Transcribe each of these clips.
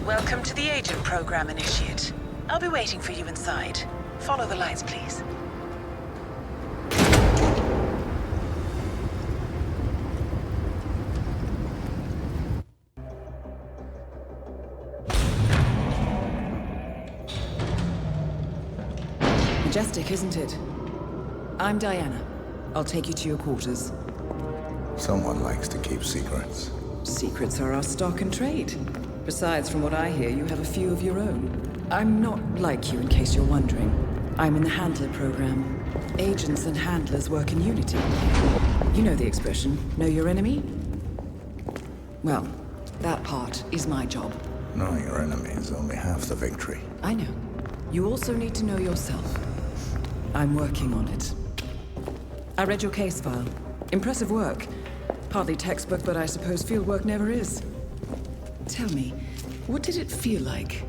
Welcome to the Agent Program, Initiate. I'll be waiting for you inside. Follow the lights, please. Majestic, isn't it? I'm Diana. I'll take you to your quarters. Someone likes to keep secrets. Secrets are our stock and trade. Besides, from what I hear, you have a few of your own. I'm not like you, in case you're wondering. I'm in the Handler program. Agents and handlers work in unity. You know the expression, know your enemy? Well, that part is my job. Knowing your enemy is only half the victory. I know. You also need to know yourself. I'm working on it. I read your case file. Impressive work. Partly textbook, but I suppose fieldwork never is. Tell me, what did it feel like,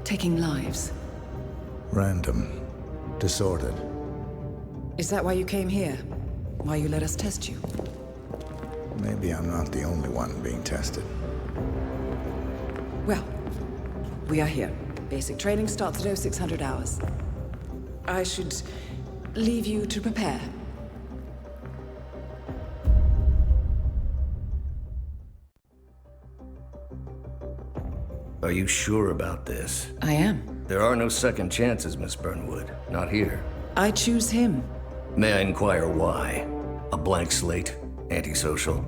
taking lives? Random. Disordered. Is that why you came here? Why you let us test you? Maybe I'm not the only one being tested. Well, we are here. Basic training starts at 0600 hours. I should leave you to prepare. Are you sure about this? I am. There are no second chances, Miss Burnwood. Not here. I choose him. May I inquire why? A blank slate? Antisocial?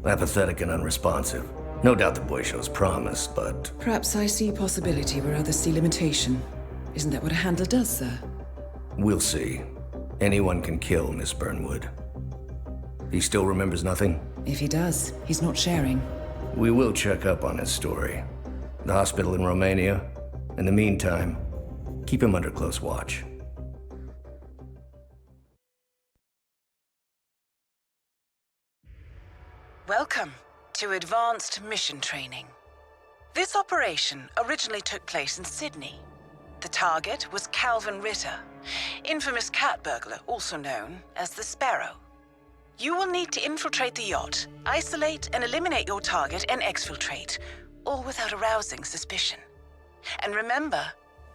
Apathetic and unresponsive? No doubt the boy shows promise, but... Perhaps I see possibility where others see limitation. Isn't that what a handler does, sir? We'll see. Anyone can kill Miss Burnwood. He still remembers nothing? If he does, he's not sharing. We will check up on his story. The hospital in Romania. In the meantime, keep him under close watch. Welcome to Advanced Mission Training. This operation originally took place in Sydney. The target was Calvin Ritter, infamous cat burglar, also known as the Sparrow. You will need to infiltrate the yacht, isolate and eliminate your target, and exfiltrate, all without arousing suspicion. And remember,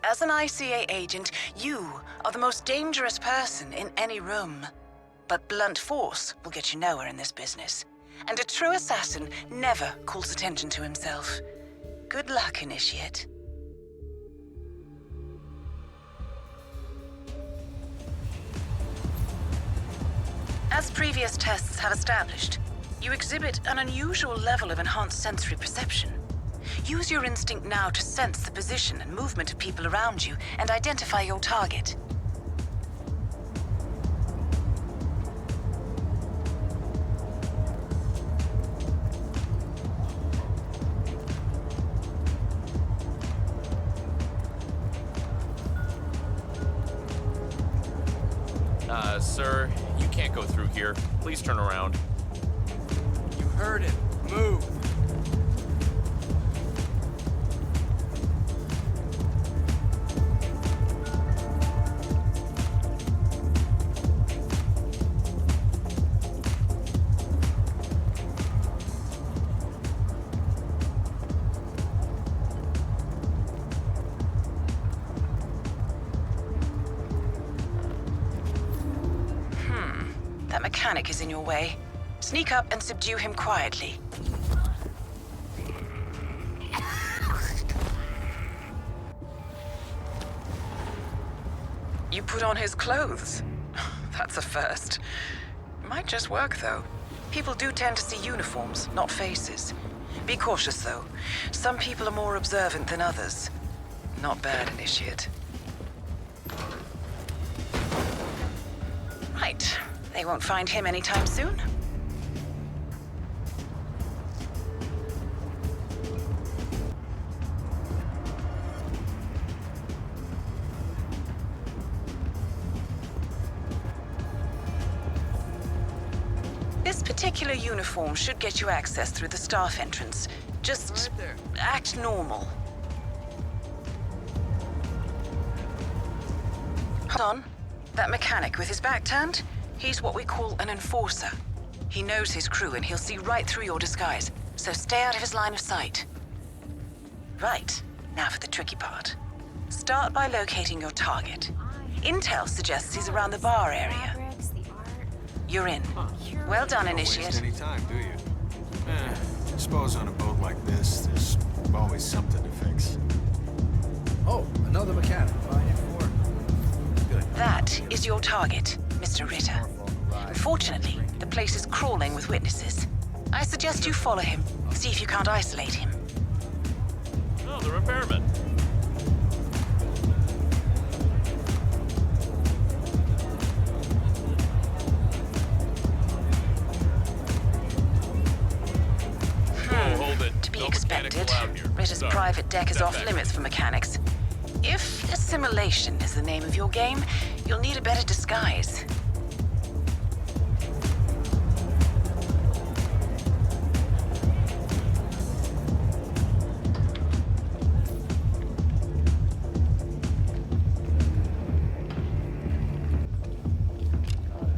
as an ICA agent, you are the most dangerous person in any room. But blunt force will get you nowhere in this business. And a true assassin never calls attention to himself. Good luck, Initiate. As previous tests have established, you exhibit an unusual level of enhanced sensory perception. Use your instinct now to sense the position and movement of people around you and identify your target. Sir, you can't go through here. Please turn around. You heard it. Move. That mechanic is in your way. Sneak up and subdue him quietly. You put on his clothes. That's a first. Might just work, though. People do tend to see uniforms, not faces. Be cautious, though. Some people are more observant than others. Not bad, Initiate. Right. They won't find him anytime soon. This particular uniform should get you access through the staff entrance. Just act normal. Hold on. That mechanic with his back turned? He's what we call an enforcer. He knows his crew and he'll see right through your disguise, so stay out of his line of sight. Right, now for the tricky part. Start by locating your target. Intel suggests he's around the bar area. You're in. Well done, Don't waste Initiate. any time, do you? I suppose on a boat like this, there's always something to fix. Oh, another mechanic. Good. That is your target, Mr. Ritter. Unfortunately, the place is crawling with witnesses. I suggest you follow him, see if you can't isolate him. Oh, the repairman. Hold it. To be No mechanics expected, allowed here. Ritter's Sorry. private deck is Step off back. limits for mechanics. If assimilation is the name of your game, you'll need a better disguise.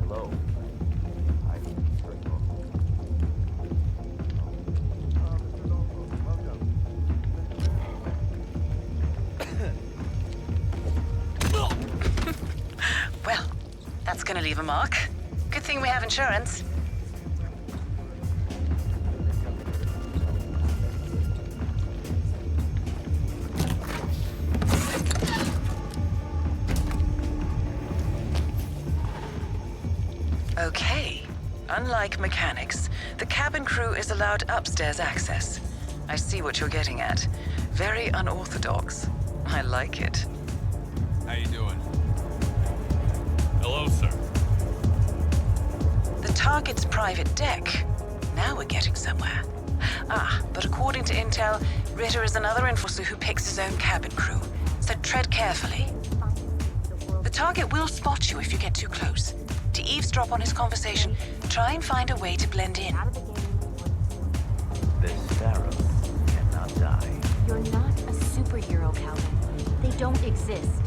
Hello. Well, that's gonna leave a mark. Good thing we have insurance. Okay. Unlike mechanics, the cabin crew is allowed upstairs access. I see what you're getting at. Very unorthodox. I like it. How you doing? Hello, sir. The target's private deck. Now we're getting somewhere. But according to Intel, Ritter is another enforcer who picks his own cabin crew. So tread carefully. The target will spot you if you get too close. To eavesdrop on his conversation, try and find a way to blend in. The Sparrow cannot die. You're not a superhero, Calvin. They don't exist.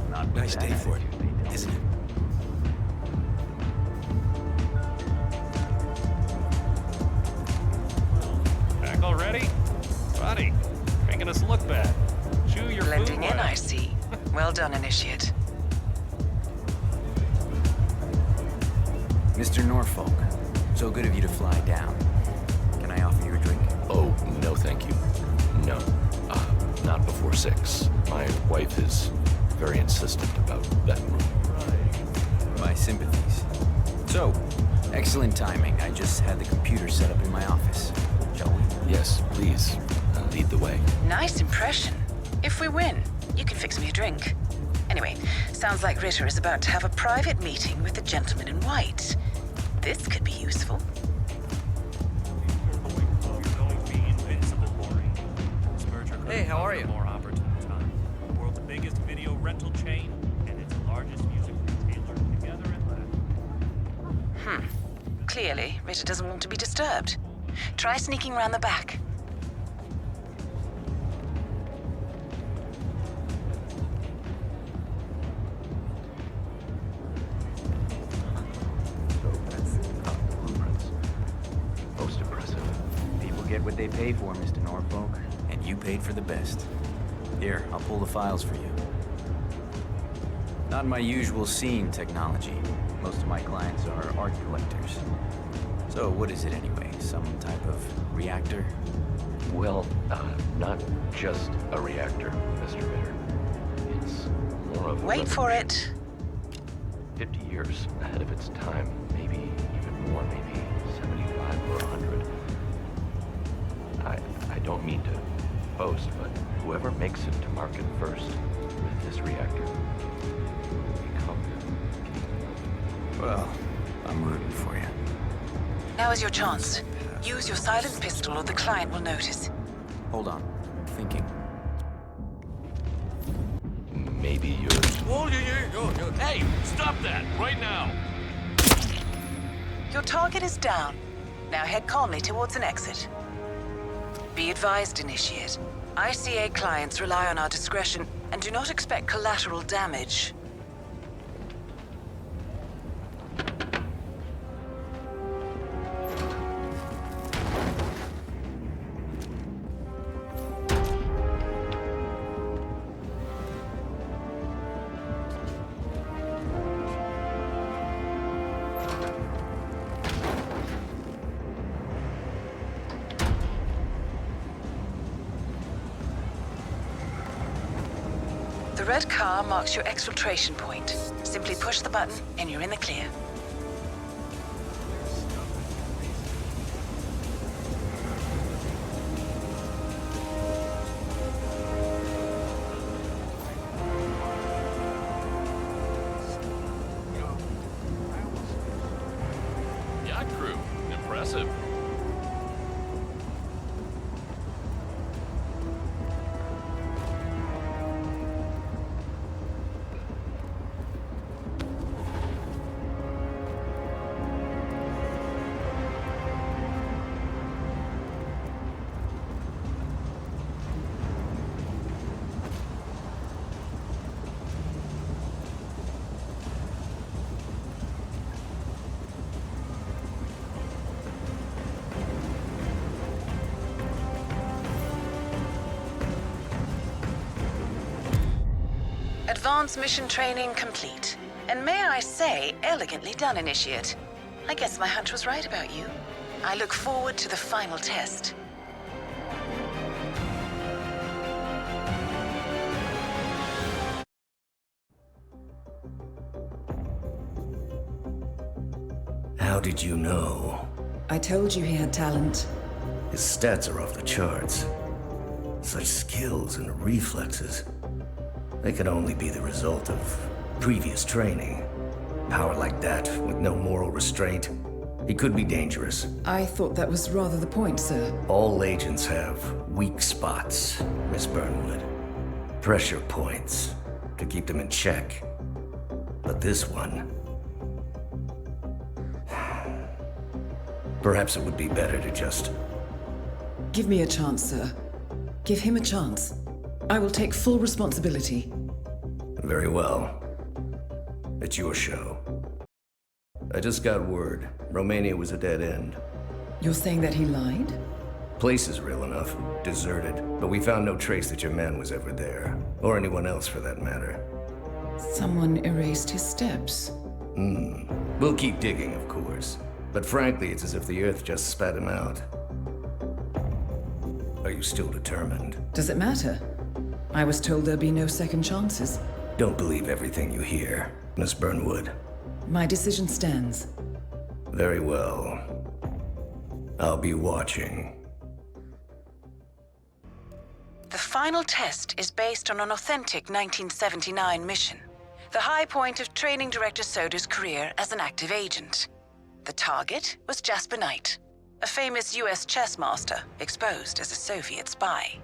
Not with Nice that day for it, attitude, they don't. isn't it? Back already? Buddy, making us look bad. Chew your Blending food in, well. I see. Well done, Initiate. Mr. Norfolk, so good of you to fly down. Can I offer you a drink? Oh, no thank you. No. Not before 6. My wife is very insistent about that room. My sympathies. So, excellent timing. I just had the computer set up in my office. Shall we? Yes, please. Lead the way. Nice impression. If we win, you can fix me a drink. Anyway, sounds like Ritter is about to have a private meeting with the gentleman in white. This could be useful. Hey, how are you? More opportune time. The world's biggest video rental chain and its largest music retailer together at last. Clearly, Ritter doesn't want to be disturbed. Try sneaking around the back. So that's the blueprints. Most impressive. People get what they pay for, Mr. Norfolk. And you paid for the best. Here, I'll pull the files for you. Not my usual scene technology. Most of my clients are art collectors. So what is it anyway? Some type of reactor? Well, not just a reactor, Mr. Ritter. It's more of a Wait for revolution. it. 50 years ahead of its time, maybe even more, maybe 75 or 100. I don't mean to boast, but whoever makes it to market first with this reactor will become king of Well, I'm rooting for you. Now is your chance. Use your silent pistol or the client will notice. Hold on. Thinking. Maybe you're... Whoa, hey, stop that right now! Your target is down. Now head calmly towards an exit. Be advised, Initiate. ICA clients rely on our discretion and do not expect collateral damage. The red car marks your exfiltration point. Simply push the button and you're in the clear. Yacht crew. Impressive. Advanced mission training complete. And may I say, elegantly done, Initiate. I guess my hunch was right about you. I look forward to the final test. How did you know? I told you he had talent. His stats are off the charts. Such skills and reflexes. They could only be the result of previous training. Power like that, with no moral restraint, he could be dangerous. I thought that was rather the point, sir. All agents have weak spots, Miss Burnwood. Pressure points to keep them in check. But this one... Perhaps it would be better to just... Give me a chance, sir. Give him a chance. I will take full responsibility. Very well. It's your show. I just got word. Romania was a dead end. You're saying that he lied? Place is real enough. Deserted. But we found no trace that your man was ever there. Or anyone else for that matter. Someone erased his steps. We'll keep digging, of course. But frankly, it's as if the Earth just spat him out. Are you still determined? Does it matter? I was told there'd be no second chances. Don't believe everything you hear, Miss Burnwood. My decision stands. Very well. I'll be watching. The final test is based on an authentic 1979 mission. The high point of Training Director Soda's career as an active agent. The target was Jasper Knight, a famous US chess master exposed as a Soviet spy.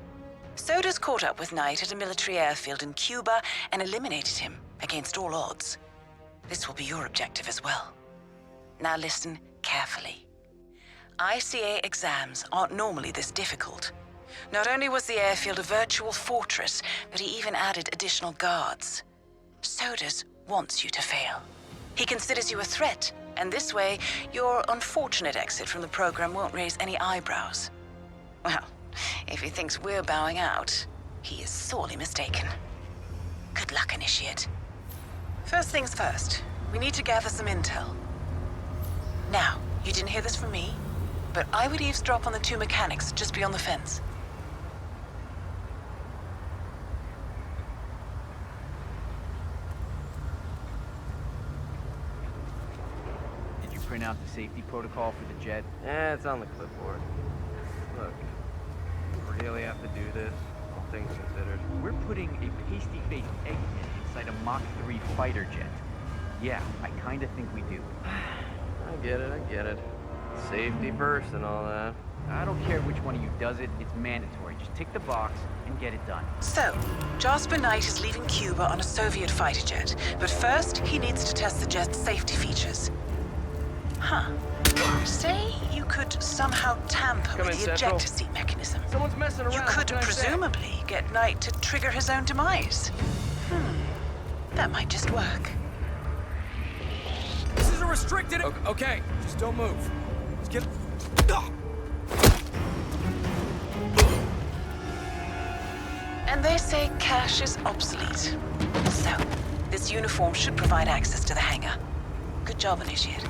Soda's caught up with Knight at a military airfield in Cuba and eliminated him against all odds. This will be your objective as well. Now listen carefully. ICA exams aren't normally this difficult. Not only was the airfield a virtual fortress, but he even added additional guards. Sodas wants you to fail. He considers you a threat, and this way, your unfortunate exit from the program won't raise any eyebrows. Well, if he thinks we're bowing out, he is sorely mistaken. Good luck, Initiate. First things first, we need to gather some intel. Now, you didn't hear this from me, but I would eavesdrop on the two mechanics just beyond the fence. Did you print out the safety protocol for the jet? It's on the clipboard. Look, we really have to do this, all things considered. We're putting a pasty-faced egghead inside a Mach 3 fighter jet. Yeah, I kinda think we do. I get it. Safety first and all that. I don't care which one of you does it, it's mandatory. Just tick the box and get it done. So, Jasper Knight is leaving Cuba on a Soviet fighter jet, but first he needs to test the jet's safety features. Huh. Say you could somehow tamper with the ejector seat mechanism. Someone's messing around. You could presumably get Knight to trigger his own demise. That might just work. This is a restricted... Okay, just don't move. Let's get... And they say cash is obsolete. So, this uniform should provide access to the hangar. Good job, Initiate.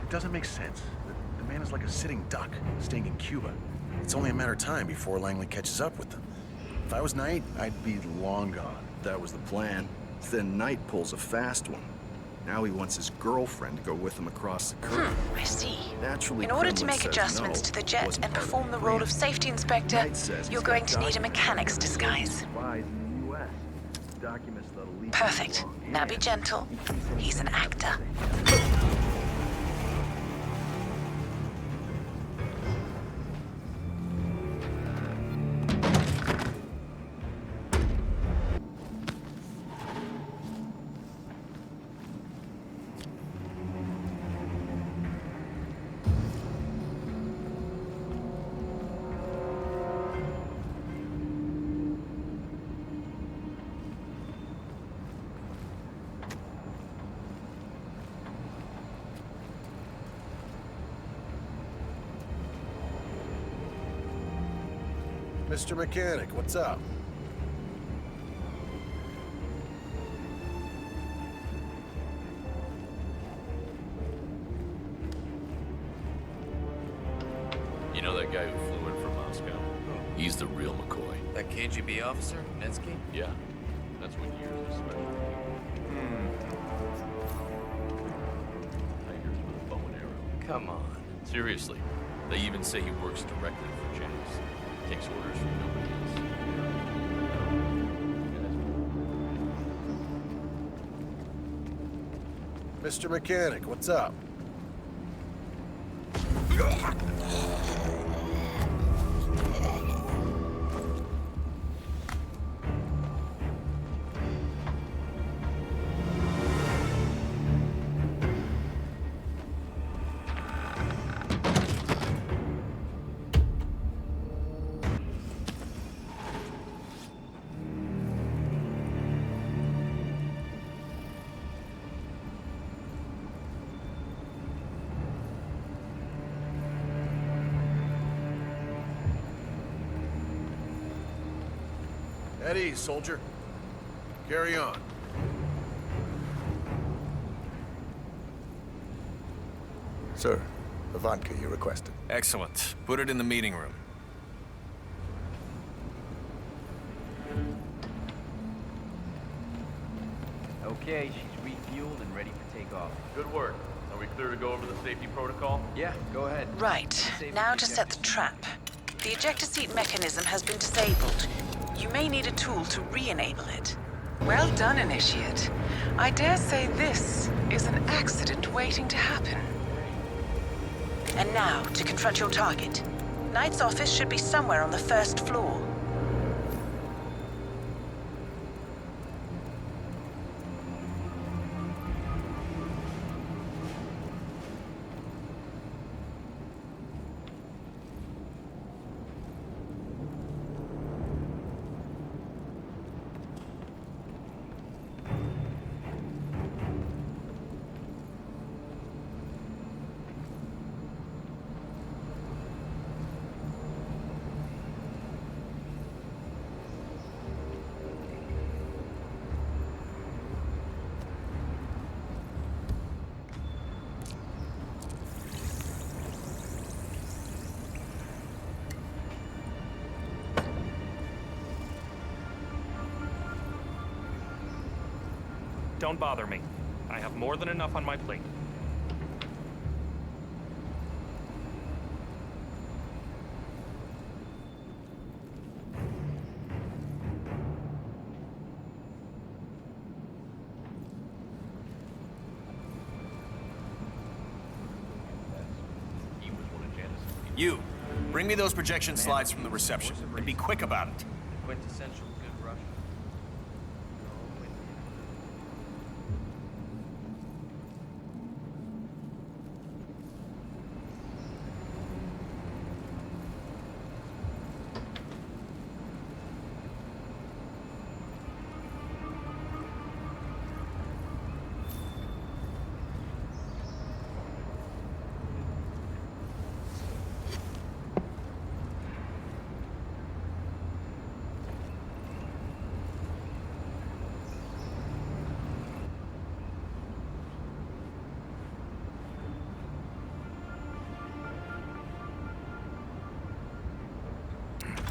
It doesn't make sense. The man is like a sitting duck, staying in Cuba. It's only a matter of time before Langley catches up with them. If I was Knight, I'd be long gone. That was the plan. Then Knight pulls a fast one. Now he wants his girlfriend to go with him across the curve. I see. Naturally, in order to Kremlin make says adjustments no, to the jet wasn't and part perform the the role plan. of safety inspector, Knight says you're he's going got to need a documents mechanic's disguise. spies in the US. Documents that'll lead Perfect. you along. Now be gentle. He's an actor. Mr. Mechanic, what's up? You know that guy who flew in from Moscow? He's the real McCoy. That KGB officer, Netsky? Yeah, that's what years of special. Tigers with a bow and arrow. Come on. Seriously, they even say he works directly for Janice. Takes orders from nobody else. Mr. Mechanic, what's up? At ease, soldier. Carry on. Sir, the vodka you requested. Excellent. Put it in the meeting room. Okay, she's refueled and ready for takeoff. Good work. Are we clear to go over the safety protocol? Yeah, go ahead. Right. Now to set the trap. The ejector seat mechanism has been disabled. You may need a tool to re-enable it. Well done, Initiate. I dare say this is an accident waiting to happen. And now, to confront your target. Knight's office should be somewhere on the first floor. don't bother me. I have more than enough on my plate. You, bring me those projection slides from the reception, and be quick about it. Quintessential good Russian.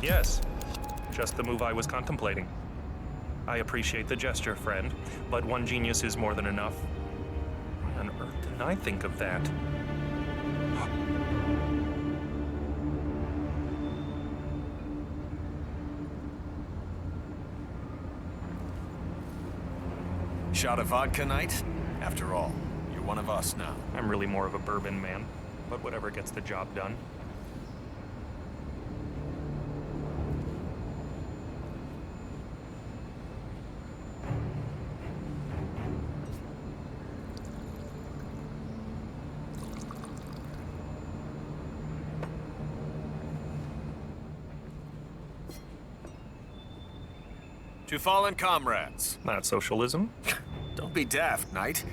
Yes, just the move I was contemplating. I appreciate the gesture, friend, but one genius is more than enough. Why on earth didn't I think of that? Shot of vodka night? After all, you're one of us now. I'm really more of a bourbon man, but whatever gets the job done. To fallen comrades. Not socialism. Don't be daft, Knight.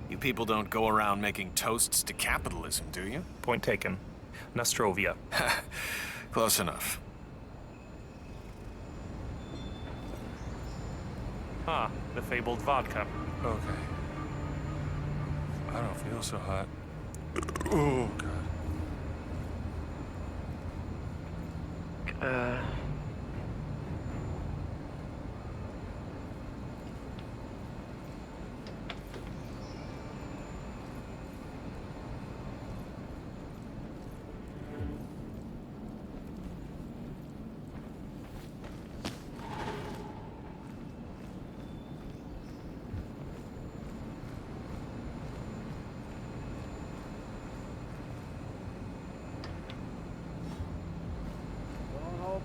You people don't go around making toasts to capitalism, do you? Point taken. Nostrovia. Close enough. Ah, the fabled vodka. Okay. I don't feel so hot. Oh, God.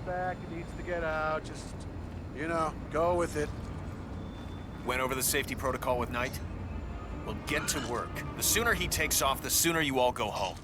Back, it needs to get out. Just, you know, go with it. Went over the safety protocol with Knight? Well, get to work. The sooner he takes off, the sooner you all go home.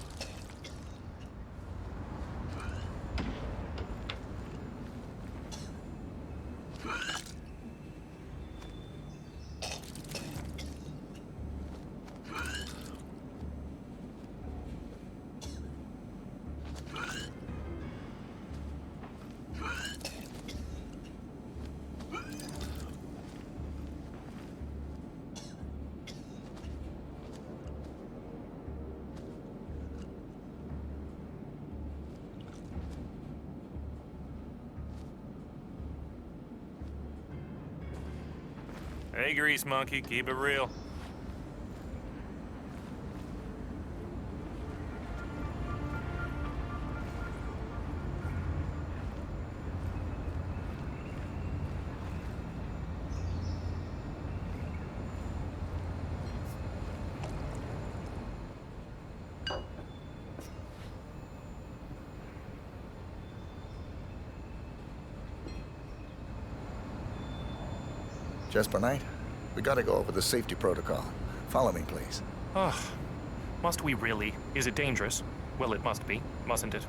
Hey, Grease Monkey, keep it real. Just Knight, we gotta go over the safety protocol. Follow me, please. Ugh. Must we really? Is it dangerous? Well, it must be, mustn't it?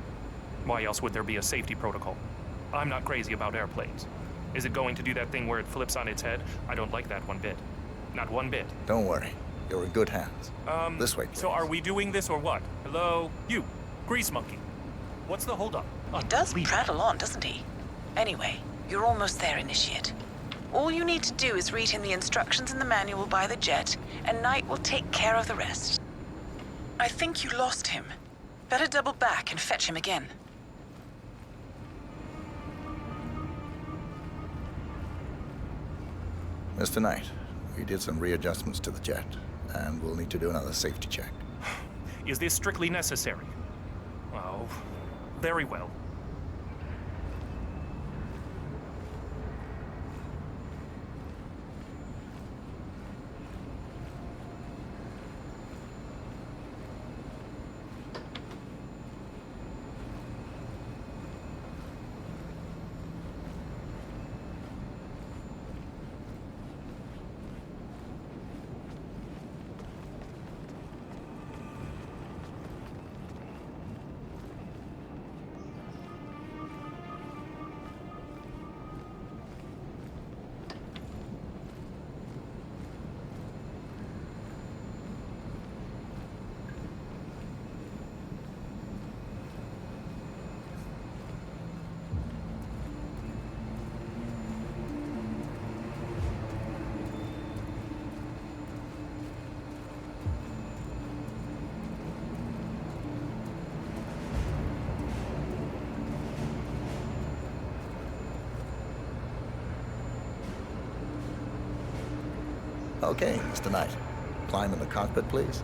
Why else would there be a safety protocol? I'm not crazy about airplanes. Is it going to do that thing where it flips on its head? I don't like that one bit. Not one bit. Don't worry. You're in good hands. This way, please. So are we doing this or what? Hello? You, Grease Monkey. What's the holdup? He does prattle on, doesn't he? Anyway, you're almost there, Initiate. All you need to do is read him the instructions in the manual by the jet, and Knight will take care of the rest. I think you lost him. Better double back and fetch him again. Mr. Knight, We did some readjustments to the jet, and we'll need to do another safety check. Is this strictly necessary? Oh, very well. Okay, Mr. Knight. Climb in the cockpit, please.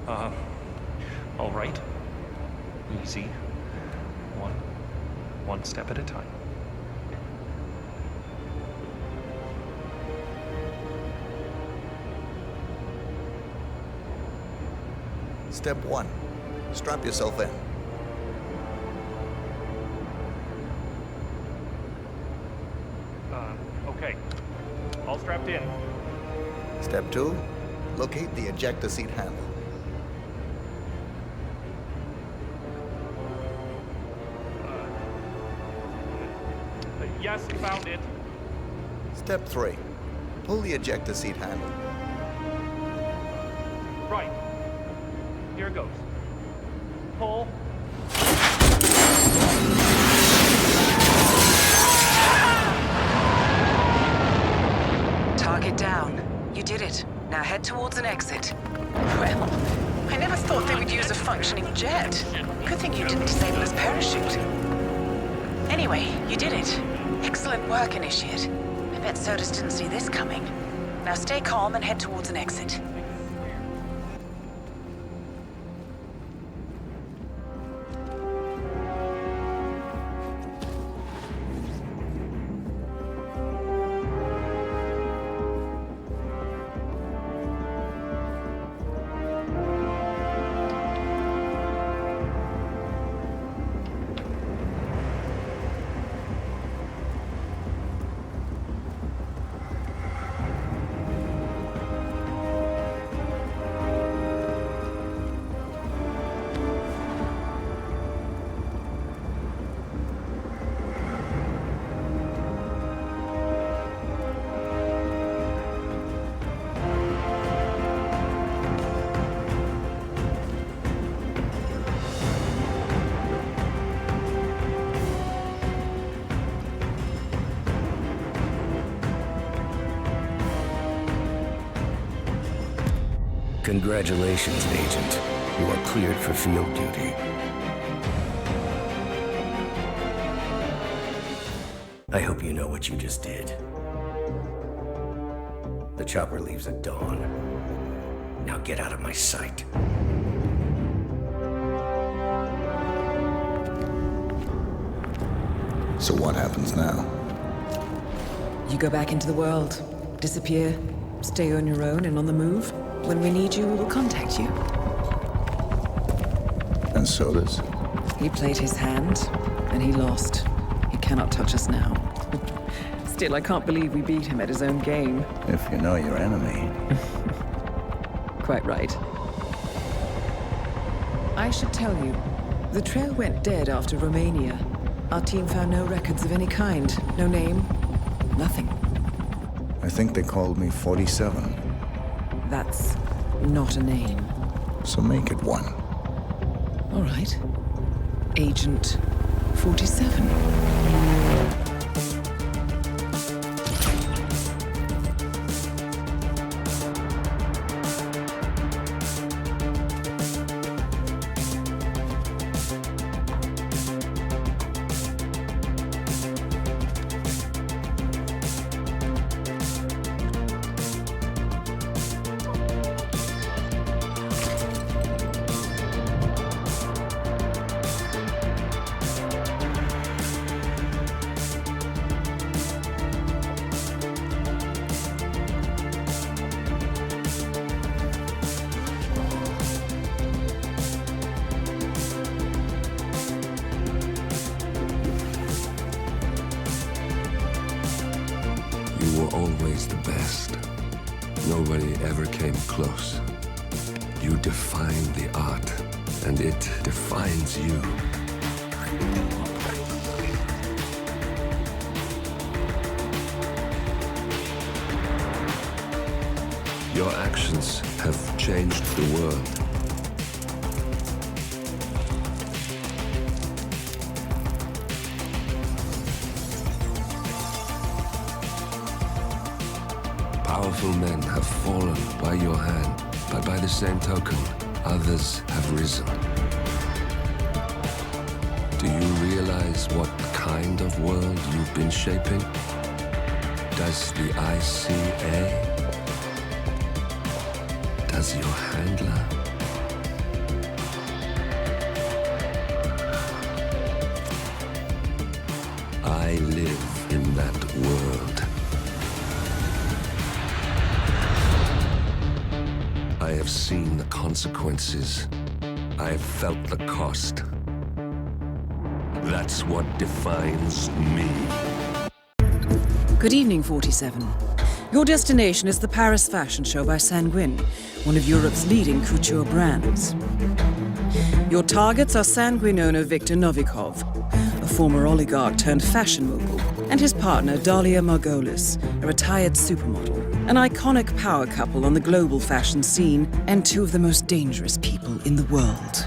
All right. Easy. One step at a time. Step 1. Strap yourself in. Okay. All strapped in. Step 2. Locate the ejector seat handle. Yes, found it. Step 3. Pull the ejector seat handle. Right. Here goes. Pull. Target down. You did it. Now head towards an exit. Well, I never thought they would use a functioning jet. Good thing you didn't disable his parachute. Anyway, you did it. Excellent work, Initiate. I bet Sodas didn't see this coming. Now stay calm and head towards an exit. Congratulations, Agent. You are cleared for field duty. I hope you know what you just did. The chopper leaves at dawn. Now get out of my sight. So what happens now? You go back into the world, disappear, stay on your own and on the move. When we need you, we will contact you. And Sodas? He played his hand, and he lost. He cannot touch us now. Still, I can't believe we beat him at his own game. If you know your enemy. Quite right. I should tell you, the trail went dead after Romania. Our team found no records of any kind. No name, nothing. I think they called me 47. That's not a name. So make it one. All right. Agent 47. were always the best. Nobody ever came close. You define the art, and it defines you. Your actions have changed the world. Powerful men have fallen by your hand, but by the same token, others have risen. Do you realize what kind of world you've been shaping? Does the ICA? Does your handler? I live in that world. I have seen the consequences. I have felt the cost. That's what defines me. Good evening, 47. Your destination is the Paris Fashion Show by Sanguine, one of Europe's leading couture brands. Your targets are Sanguine owner Viktor Novikov, a former oligarch turned fashion mogul, and his partner Dalia Margolis, a retired supermodel, an iconic power couple on the global fashion scene, and two of the most dangerous people in the world.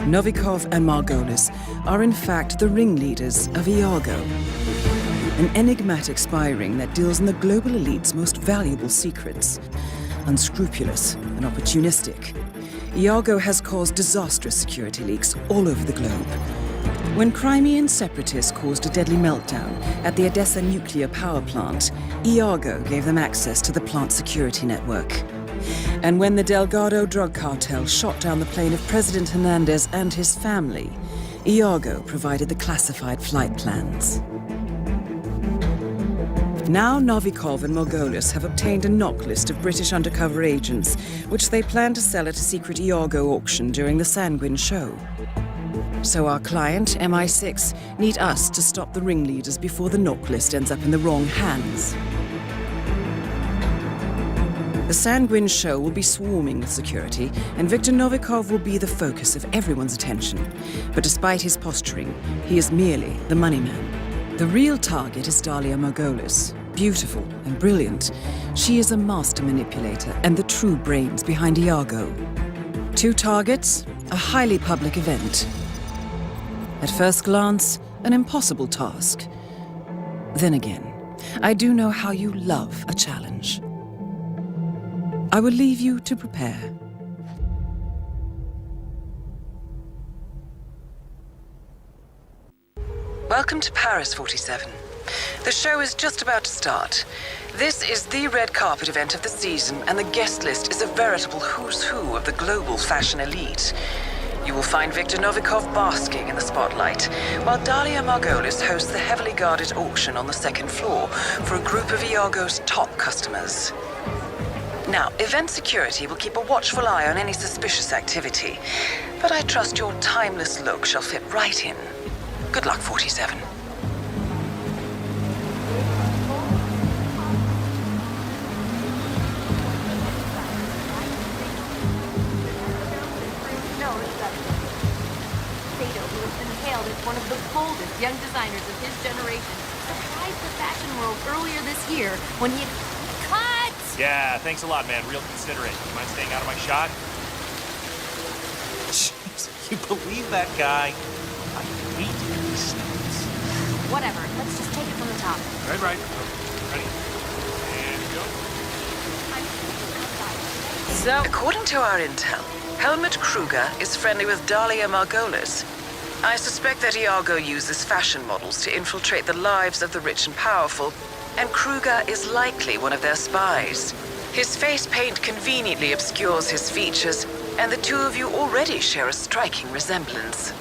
Novikov and Margolis are in fact the ringleaders of Iago, an enigmatic spy ring that deals in the global elite's most valuable secrets. Unscrupulous and opportunistic, Iago has caused disastrous security leaks all over the globe. When Crimean separatists caused a deadly meltdown at the Odessa nuclear power plant, Iago gave them access to the plant's security network. And when the Delgado drug cartel shot down the plane of President Hernandez and his family, Iago provided the classified flight plans. Now Novikov and Margolis have obtained a knock list of British undercover agents, which they plan to sell at a secret Iago auction during the Sanguine show. So our client, MI6, need us to stop the ringleaders before the knock list ends up in the wrong hands. The Sanguine show will be swarming with security, and Viktor Novikov will be the focus of everyone's attention. But despite his posturing, he is merely the money man. The real target is Dalia Margolis. Beautiful and brilliant, she is a master manipulator and the true brains behind Iago. Two targets, a highly public event. At first glance, an impossible task. Then again, I do know how you love a challenge. I will leave you to prepare. Welcome to Paris, 47. The show is just about to start. This is the red carpet event of the season, and the guest list is a veritable who's who of the global fashion elite. You will find Viktor Novikov basking in the spotlight, while Dalia Margolis hosts the heavily guarded auction on the second floor for a group of Iago's top customers. Now, event security will keep a watchful eye on any suspicious activity, but I trust your timeless look shall fit right in. Good luck, 47. One of the boldest young designers of his generation, surprised the fashion world earlier this year when he cut! Yeah, thanks a lot, man. Real considerate. You mind staying out of my shot? Jeez, you believe that guy? I hate these things. Whatever, let's just take it from the top. Right. Ready? And go. So, according to our intel, Helmut Kruger is friendly with Dalia Margolis. I suspect that Iago uses fashion models to infiltrate the lives of the rich and powerful, and Kruger is likely one of their spies. His face paint conveniently obscures his features, and the two of you already share a striking resemblance.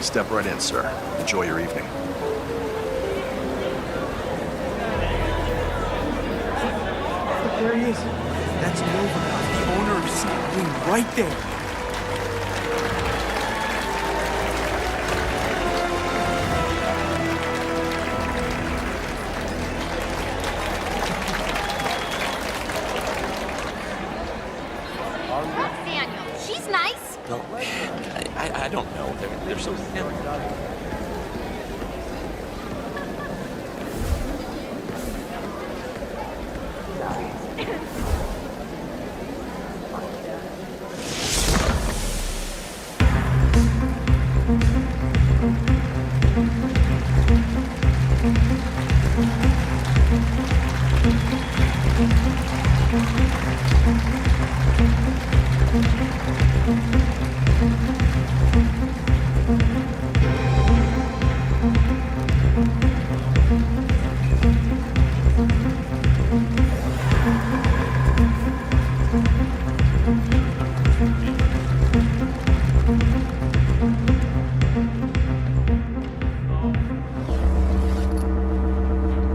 Step right in, sir. Enjoy your evening. There he is. That's Novikov, the owner of Sanguine, right there. something.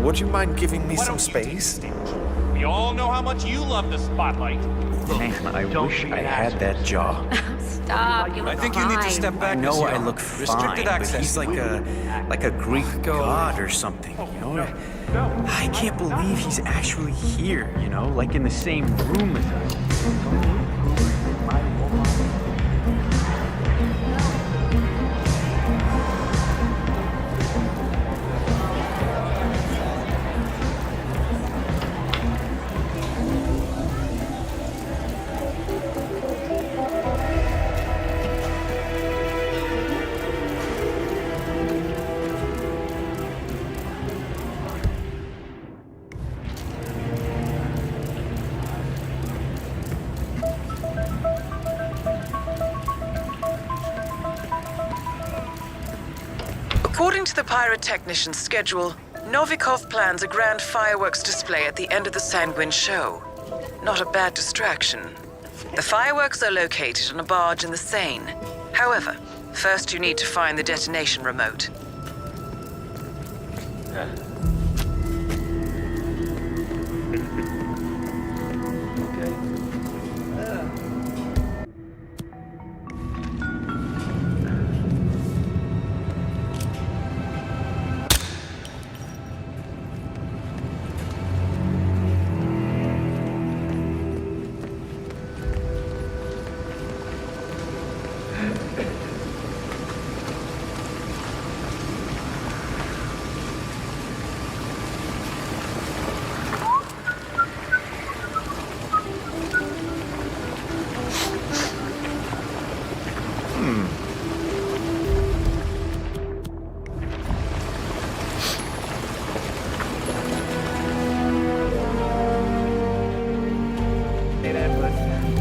Would you mind giving me some space? We all know how much you love the spotlight. Man, I wish I had that jaw. Stop, you look I think you need to step fine. back. I know Monsieur. I look fine, Restricted but access. he's like a Greek god or something, you know? I can't believe he's actually here, you know? Like in the same room as us. According to the pyrotechnician's schedule, Novikov plans a grand fireworks display at the end of the Sanguine show. Not a bad distraction. The fireworks are located on a barge in the Seine. However, first you need to find the detonation remote.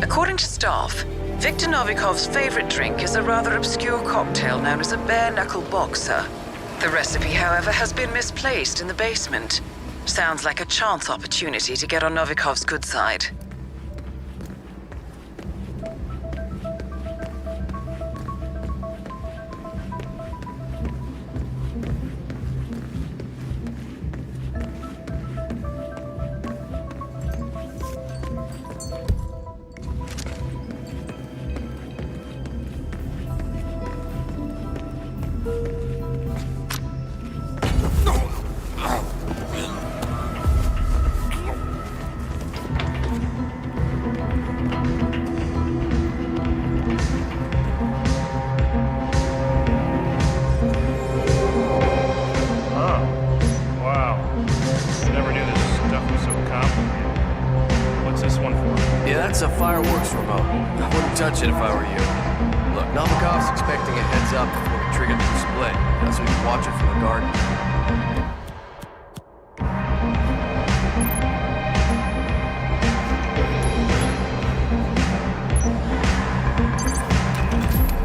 According to staff, Viktor Novikov's favorite drink is a rather obscure cocktail known as a bare-knuckle boxer. The recipe, however, has been misplaced in the basement. Sounds like a chance opportunity to get on Novikov's good side. That's a fireworks remote. I wouldn't touch it if I were you. Look, Novikov's expecting a heads up before we trigger the display, so we can watch it from the garden.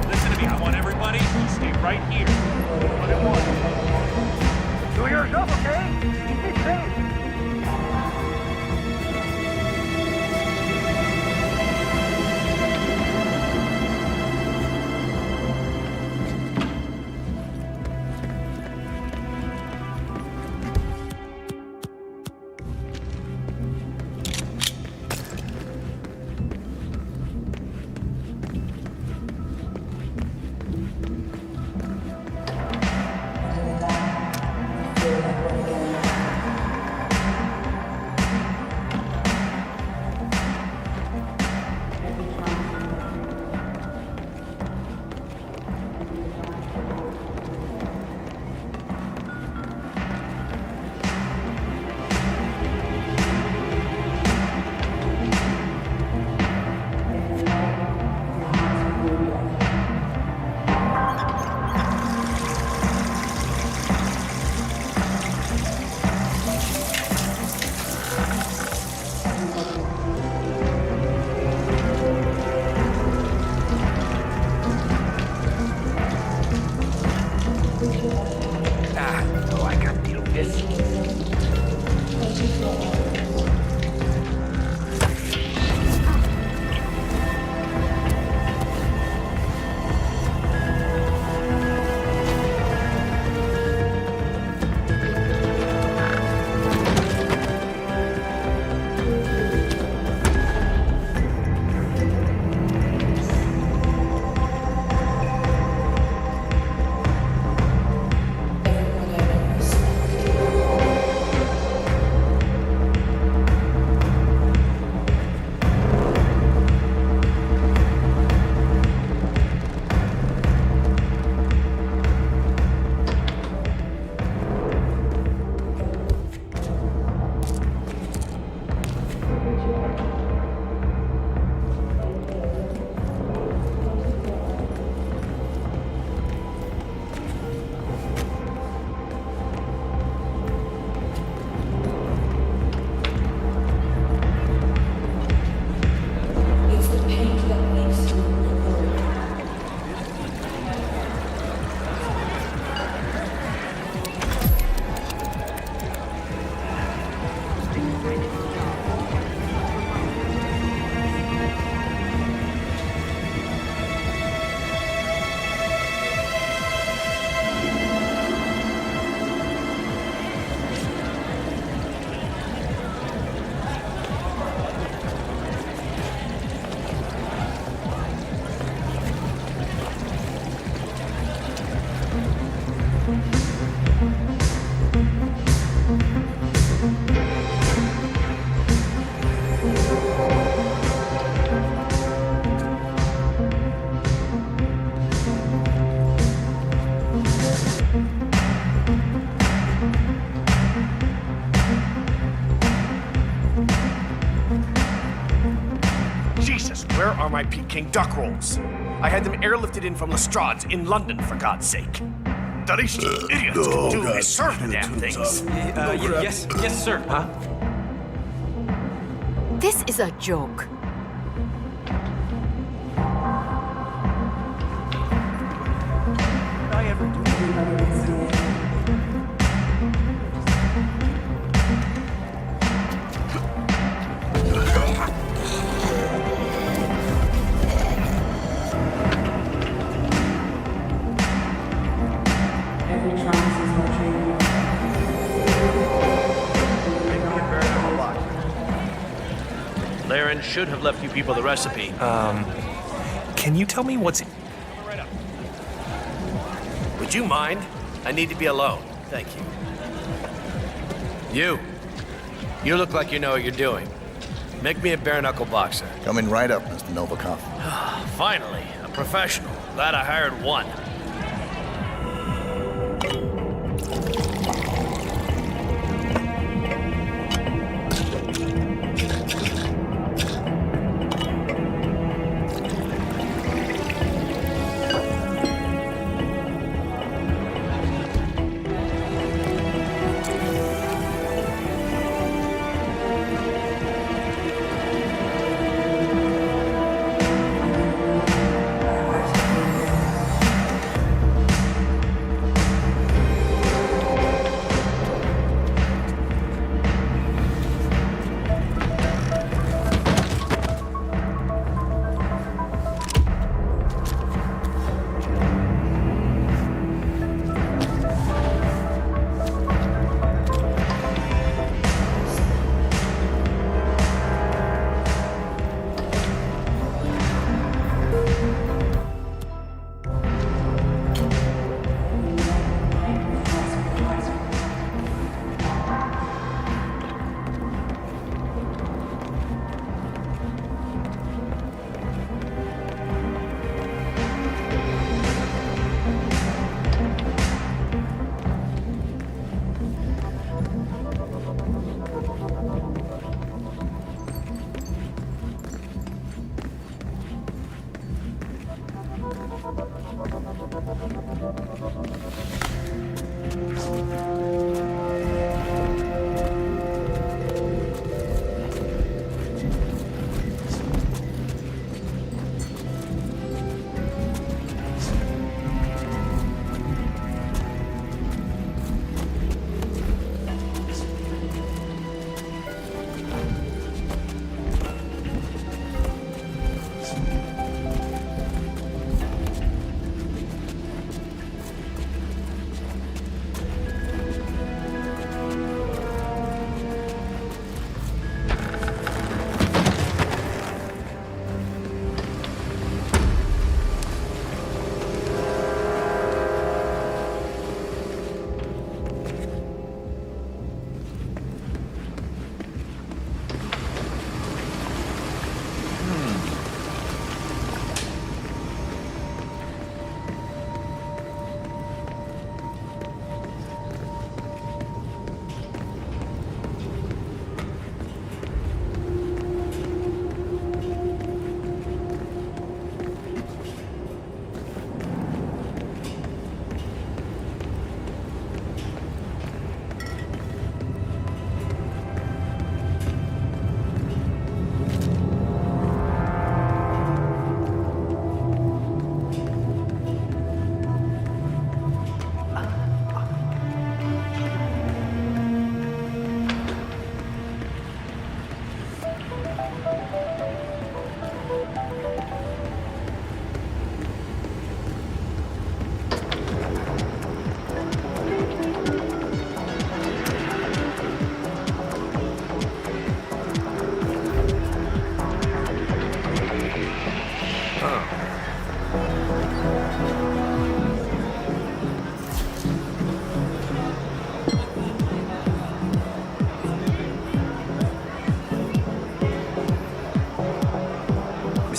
Listen to me, I want everybody to stay right here. One at one. Do yourself, okay? Keep it safe. Where are my Peking duck rolls? I had them airlifted in from Lestrade's in London, for God's sake. The least you idiots can do is serve the damn things. Yes, sir. Huh? This is a joke. Did I ever do Laren should have left you people the recipe. Can you tell me what's... Would you mind? I need to be alone. Thank you. You look like you know what you're doing. Make me a bare-knuckle boxer. Coming right up, Mr. Novikov. Finally, a professional. Glad I hired one.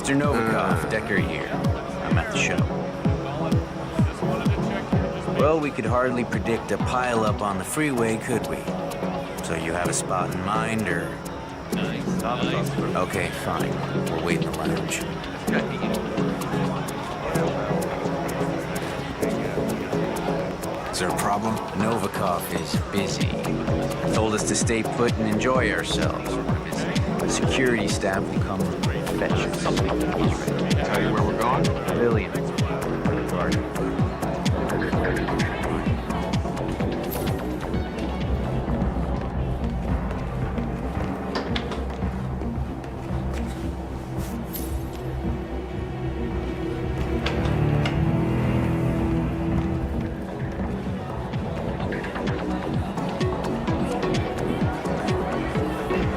Mr. Novikov, Decker here. I'm at the show. Well, we could hardly predict a pileup on the freeway, could we? So you have a spot in mind, or...? Okay, fine. We'll wait in the lounge. Is there a problem? Novikov is busy. Told us to stay put and enjoy ourselves. Security staff will come fetch us. Tell you where we're going? Pavilion. Garden.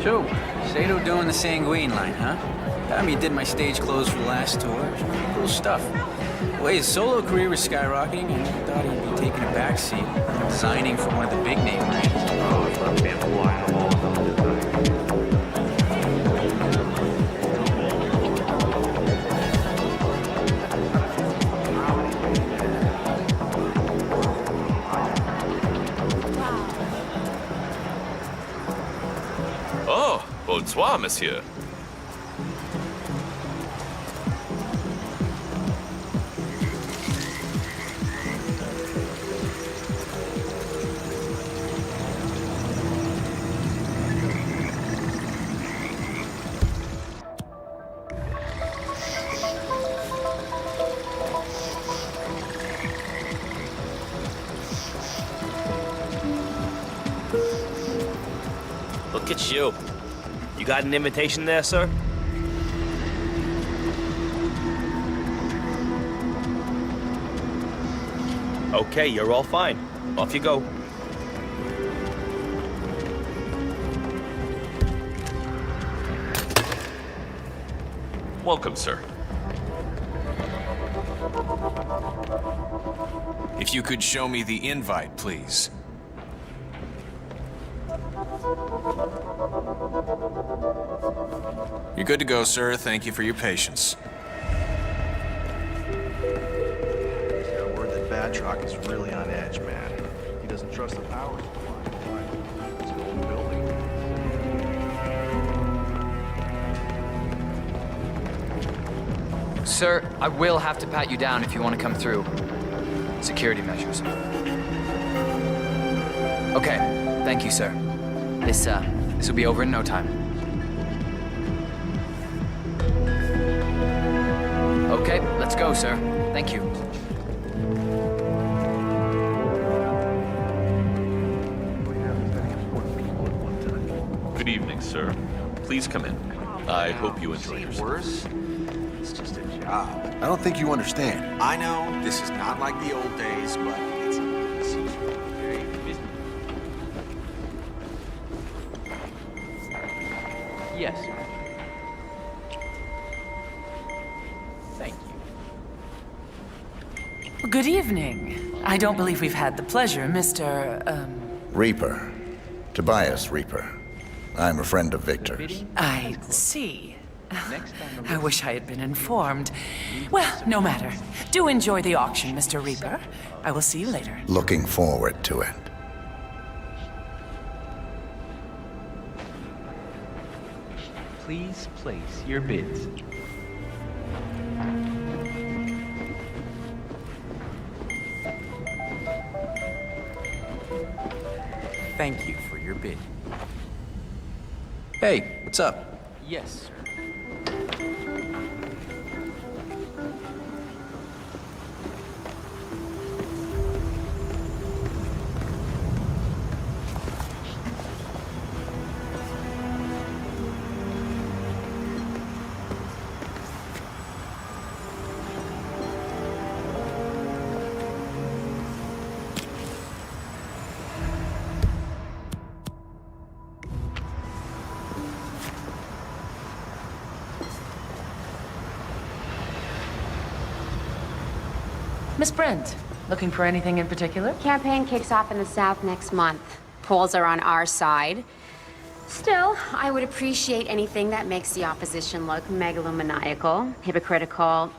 So, Sato doing the Sanguine line, huh? Time you did my stage clothes for the last tour. Pretty cool stuff. The way his solo career was skyrocketing, I never thought he'd be taking a backseat, designing for one of the big name brands. Oh, he left me a fly on the wall with the design. Oh, bonsoir, monsieur. Look at you. You got an invitation there, sir? Okay, you're all fine. Off you go. Welcome, sir. If you could show me the invite, please. You're good to go, sir. Thank you for your patience. He's got word that Badrock is really on edge, man. He doesn't trust the power supply. It's an old building. Sir, I will have to pat you down if you want to come through. Security measures. Okay, thank you, sir. This will be over in no time. Okay, let's go, sir. Thank you. Good evening, sir. Please come in. I hope you enjoy yourself. Worse? It's just a job. I don't think you understand. I know this is not like the old days, but it's very busy. Yes, sir. Thank you. Good evening. I don't believe we've had the pleasure, Mr. Reaper. Tobias Reaper. I'm a friend of Victor's. I see. I wish I had been informed. Well, no matter. Do enjoy the auction, Mr. Reaper. I will see you later. Looking forward to it. Please place your bids. Thank you for your bid. Hey, what's up? Yes, sir. Miss Brent, looking for anything in particular? Campaign kicks off in the south next month. Polls are on our side. Still, I would appreciate anything that makes the opposition look megalomaniacal, hypocritical.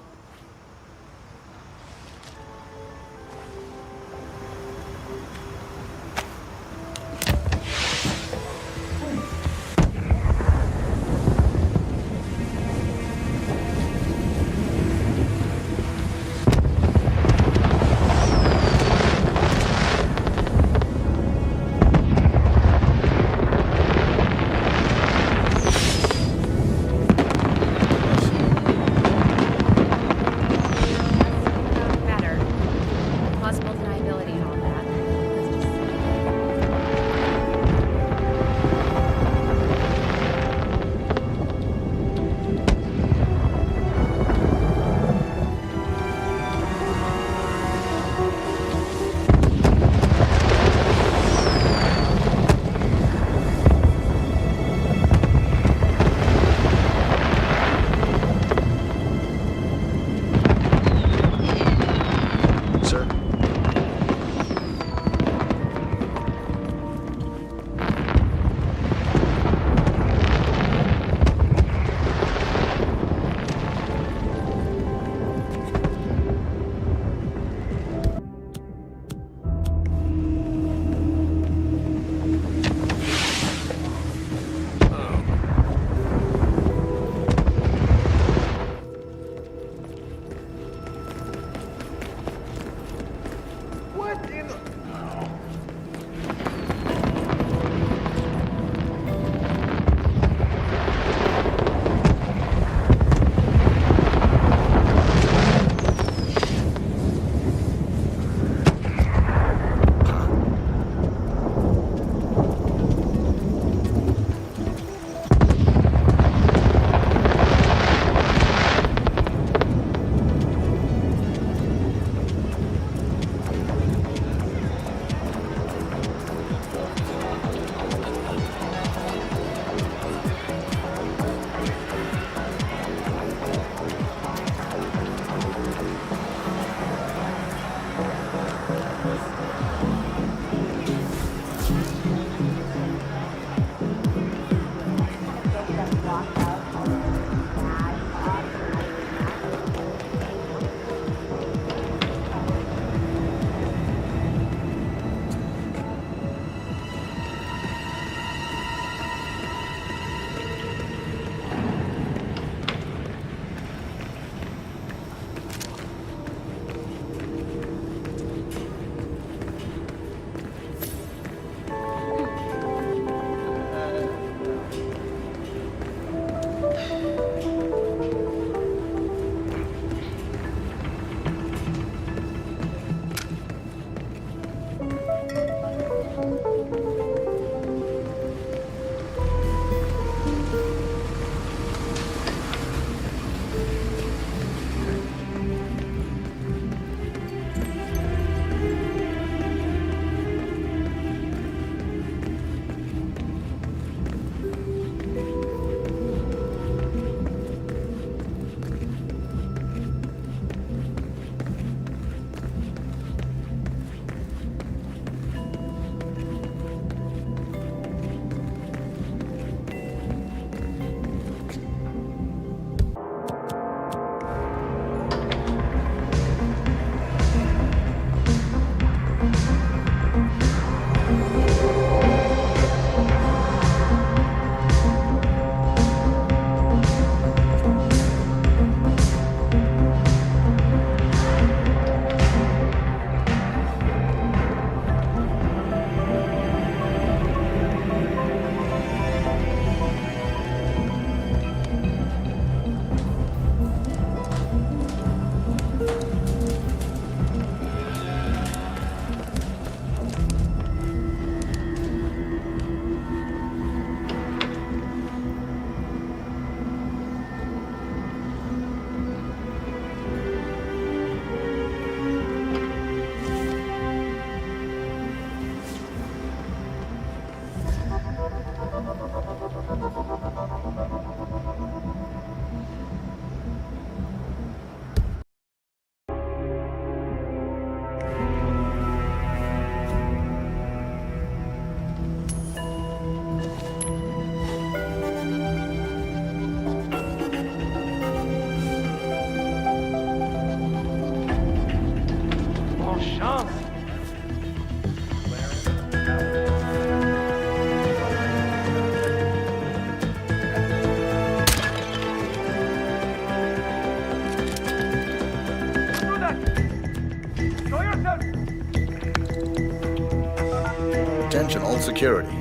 Attention all security.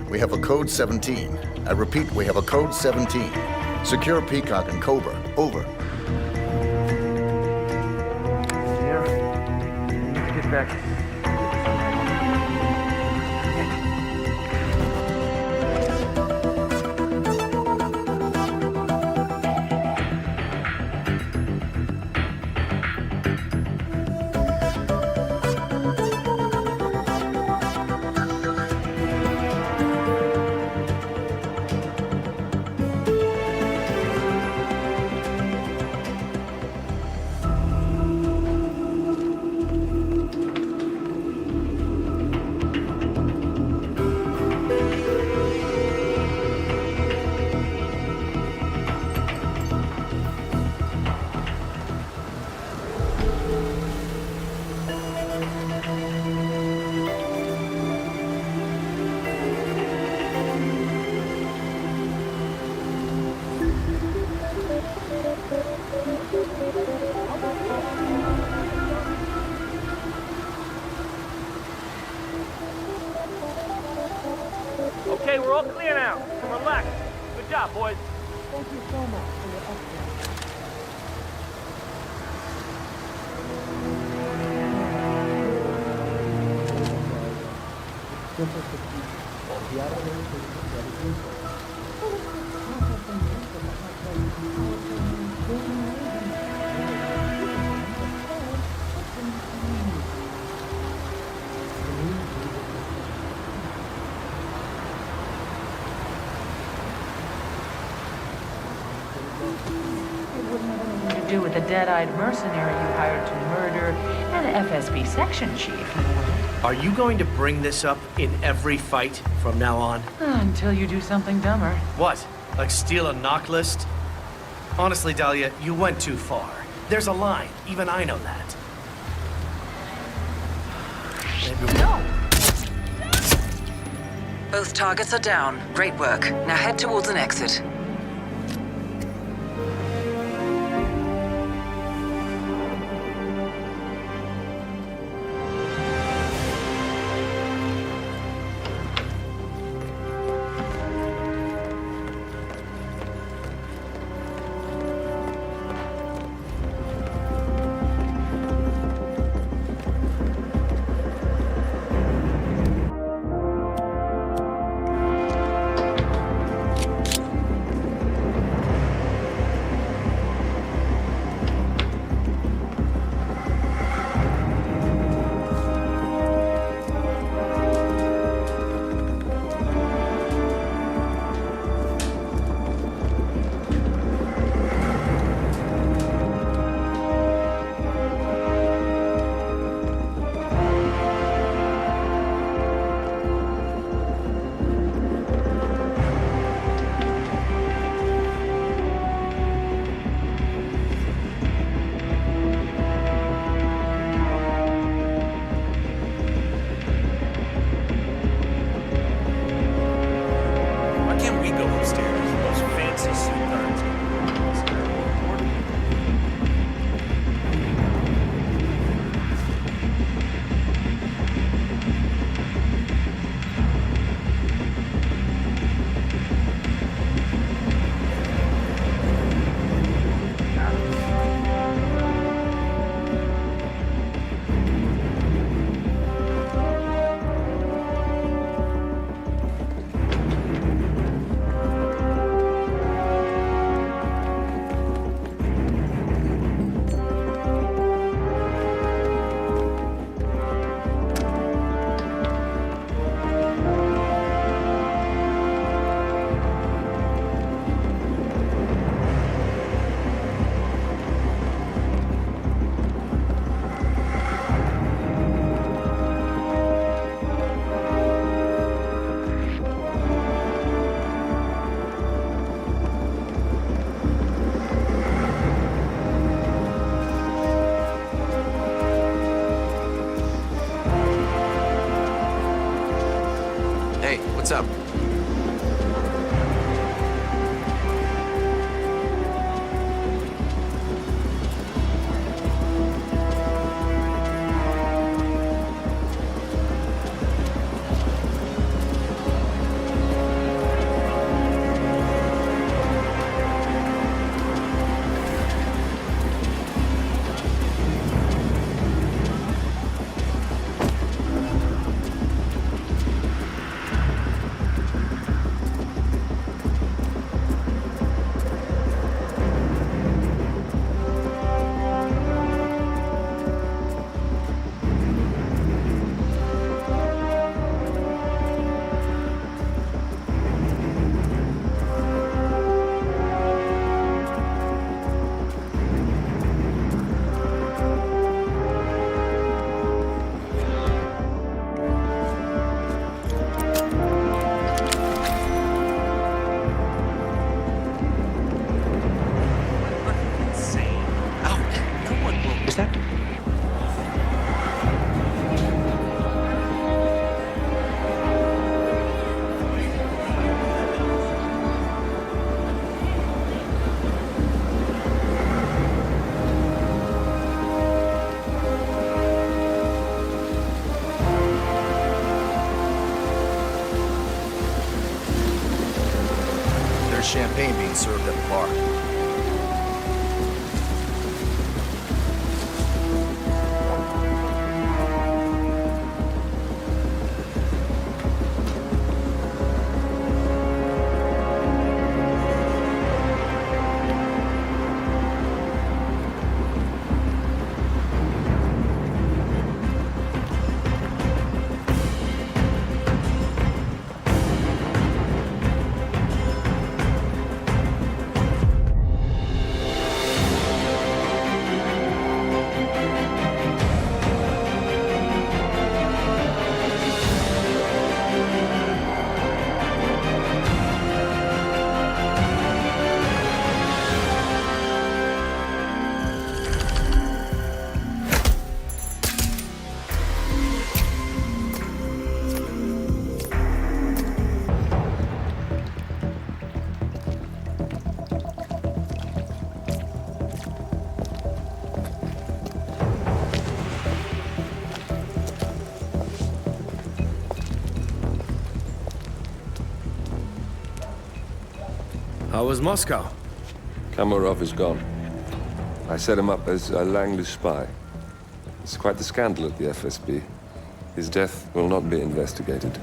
We have a code 17. I repeat, we have a code 17. Secure Peacock and Cobra. Over. Yeah. I need to get back. Okay, we're all clear now. Relax. Good job, boys. Thank you so much for your excellence. To do with the dead-eyed mercenary you hired to murder an FSB section chief. Are you going to bring this up in every fight from now on? Until you do something dumber. What? Like steal a knock list? Honestly, Dahlia, you went too far. There's a line. Even I know that. No! Both targets are down. Great work. Now head towards an exit. What's up? champagne being served at the bar. How was Moscow? Kamarov is gone. I set him up as a Langley spy. It's quite the scandal at the FSB. His death will not be investigated.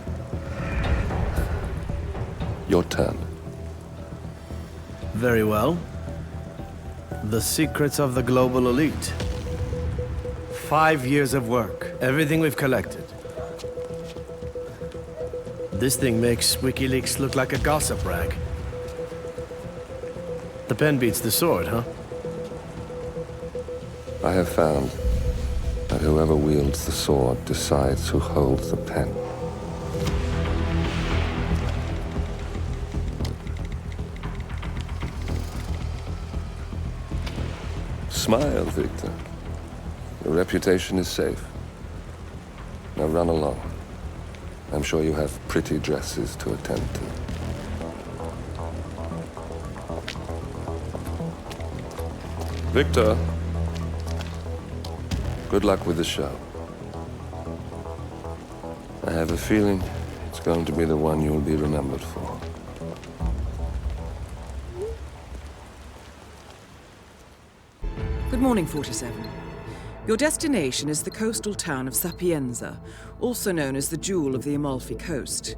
Your turn. Very well. The secrets of the global elite. 5 years of work, everything we've collected. This thing makes WikiLeaks look like a gossip rag. The pen beats the sword, huh? I have found that whoever wields the sword decides who holds the pen. Smile, Victor. Your reputation is safe. Now run along. I'm sure you have pretty dresses to attend to. Victor, good luck with the show. I have a feeling it's going to be the one you'll be remembered for. Good morning, 47. Your destination is the coastal town of Sapienza, also known as the Jewel of the Amalfi Coast.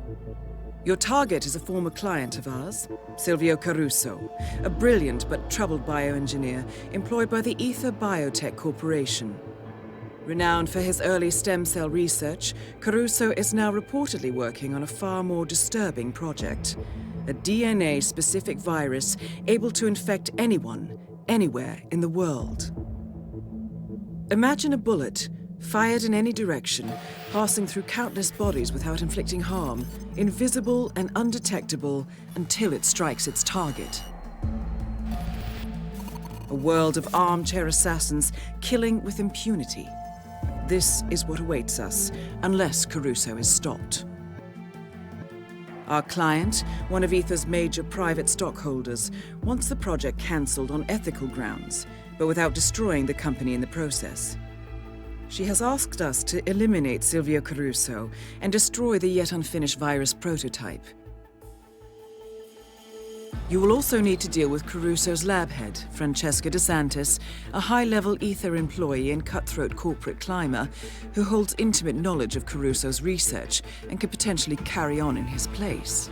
Your target is a former client of ours, Silvio Caruso, a brilliant but troubled bioengineer employed by the Ether Biotech Corporation. Renowned for his early stem cell research, Caruso is now reportedly working on a far more disturbing project, a DNA-specific virus able to infect anyone, anywhere in the world. Imagine a bullet, fired in any direction, passing through countless bodies without inflicting harm, invisible and undetectable until it strikes its target. A world of armchair assassins killing with impunity. This is what awaits us, unless Caruso is stopped. Our client, one of Ether's major private stockholders, wants the project cancelled on ethical grounds, but without destroying the company in the process. She has asked us to eliminate Silvio Caruso and destroy the yet unfinished virus prototype. You will also need to deal with Caruso's lab head, Francesca DeSantis, a high-level Ether employee and cutthroat corporate climber who holds intimate knowledge of Caruso's research and could potentially carry on in his place.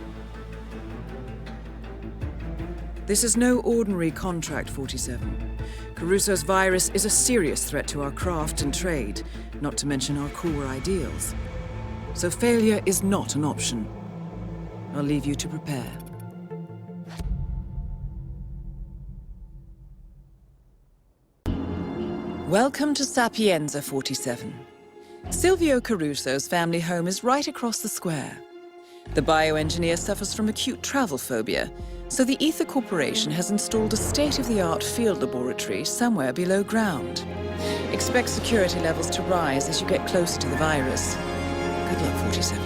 This is no ordinary contract, 47. Caruso's virus is a serious threat to our craft and trade, not to mention our core ideals. So failure is not an option. I'll leave you to prepare. Welcome to Sapienza, 47. Silvio Caruso's family home is right across the square. The bioengineer suffers from acute travel phobia, so the Ether Corporation has installed a state-of-the-art field laboratory somewhere below ground. Expect security levels to rise as you get closer to the virus. Good luck, 47.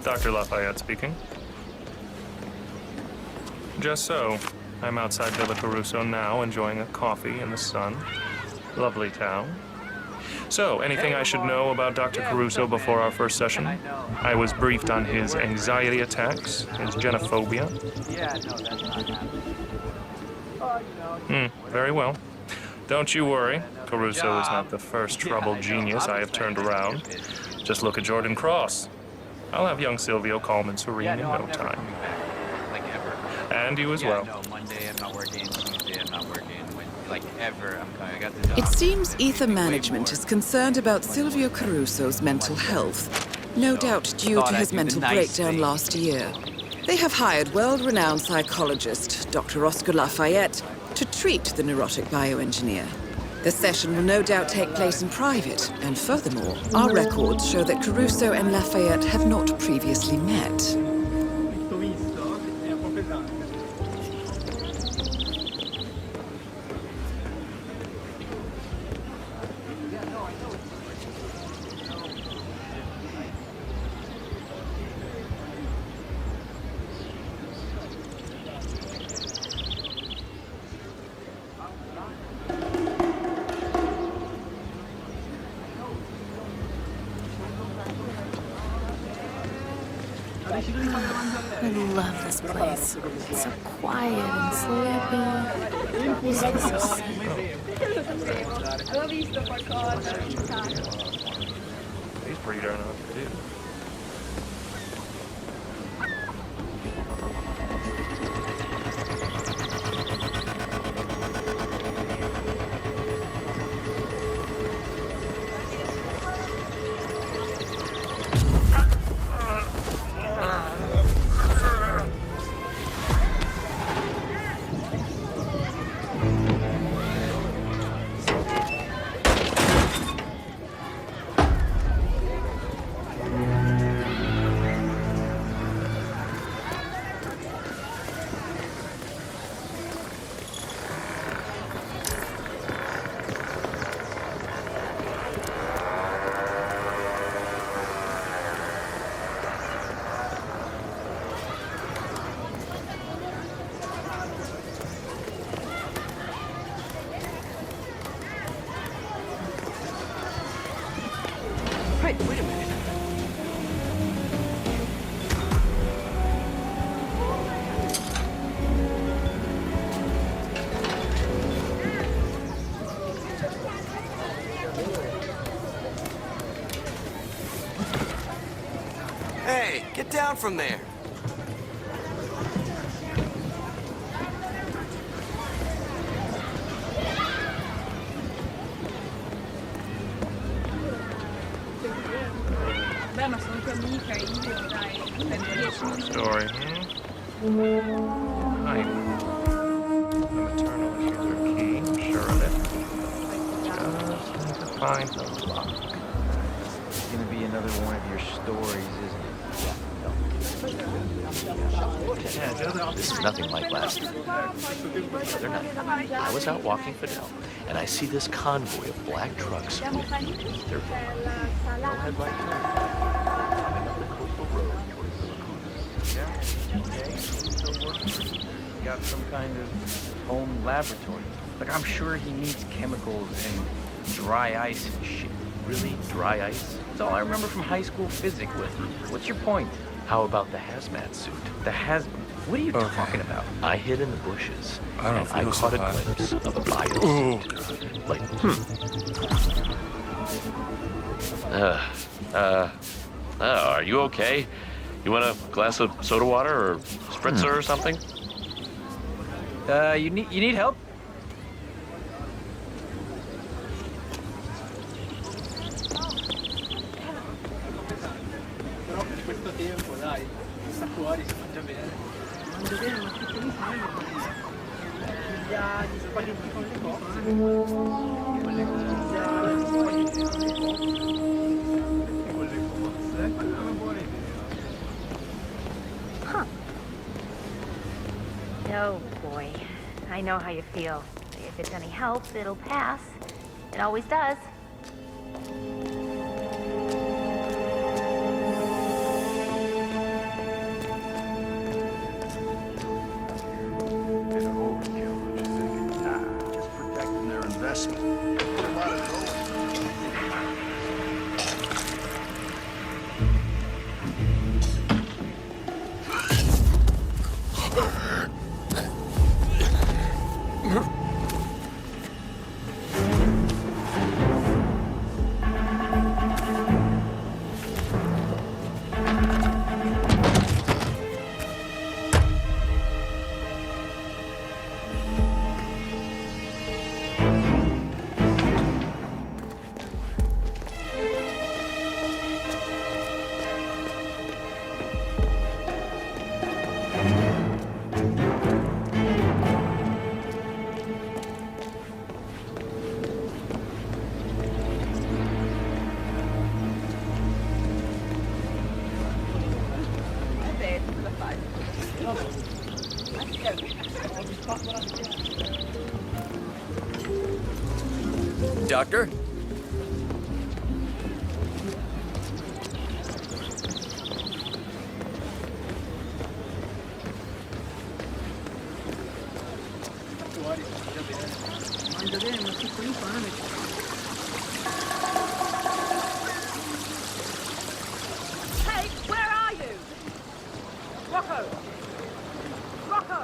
Dr. Lafayette speaking. Just so. I'm outside Villa Caruso now, enjoying a coffee in the sun. Lovely town. So, anything I should know about Dr. Caruso before our first session? I was briefed on his anxiety attacks, his genophobia. Very well. Don't you worry. Caruso is not the first troubled genius I have turned around. Just look at Jordan Cross. I'll have young Silvio calm and serene in no time. And you as well. No, Monday I'm not working, Tuesday I'm not working, like ever I'm coming. I got the job. It seems Ether Management is concerned about Silvio Caruso's mental health, no doubt due to his mental breakdown last year. They have hired world-renowned psychologist, Dr. Oscar Lafayette, to treat the neurotic bioengineer. The session will no doubt take place in private, and furthermore, our records show that Caruso and Lafayette have not previously met. I love this place. It's so quiet and sleepy. This is so safe. He's pretty darn hot to do. Hey, get down from there. Story, Hi. The maternal issues are key, I'm sure of it. Just need to find the lock. It's gonna be another one of your stories, isn't it? This is nothing like last night. The other night, I was out walking Fidel, and I see this convoy of black trucks with their no headlight turn. Coming up the coastal road towards the Got some kind of home laboratory. Like, I'm sure he needs chemicals and dry ice and shit. Really? Dry ice? That's all I remember from high school physics. What's your point? How about the hazmat suit? The what are you talking about? I hid in the bushes, I don't and I caught a glimpse of a bio suit. Like, are you okay? You want a glass of soda water or spritzer or something? You need help? Huh. Oh, boy. I know how you feel. If it's any help, it'll pass. It always does. Doctor? Hey, where are you? Rocco! Rocco!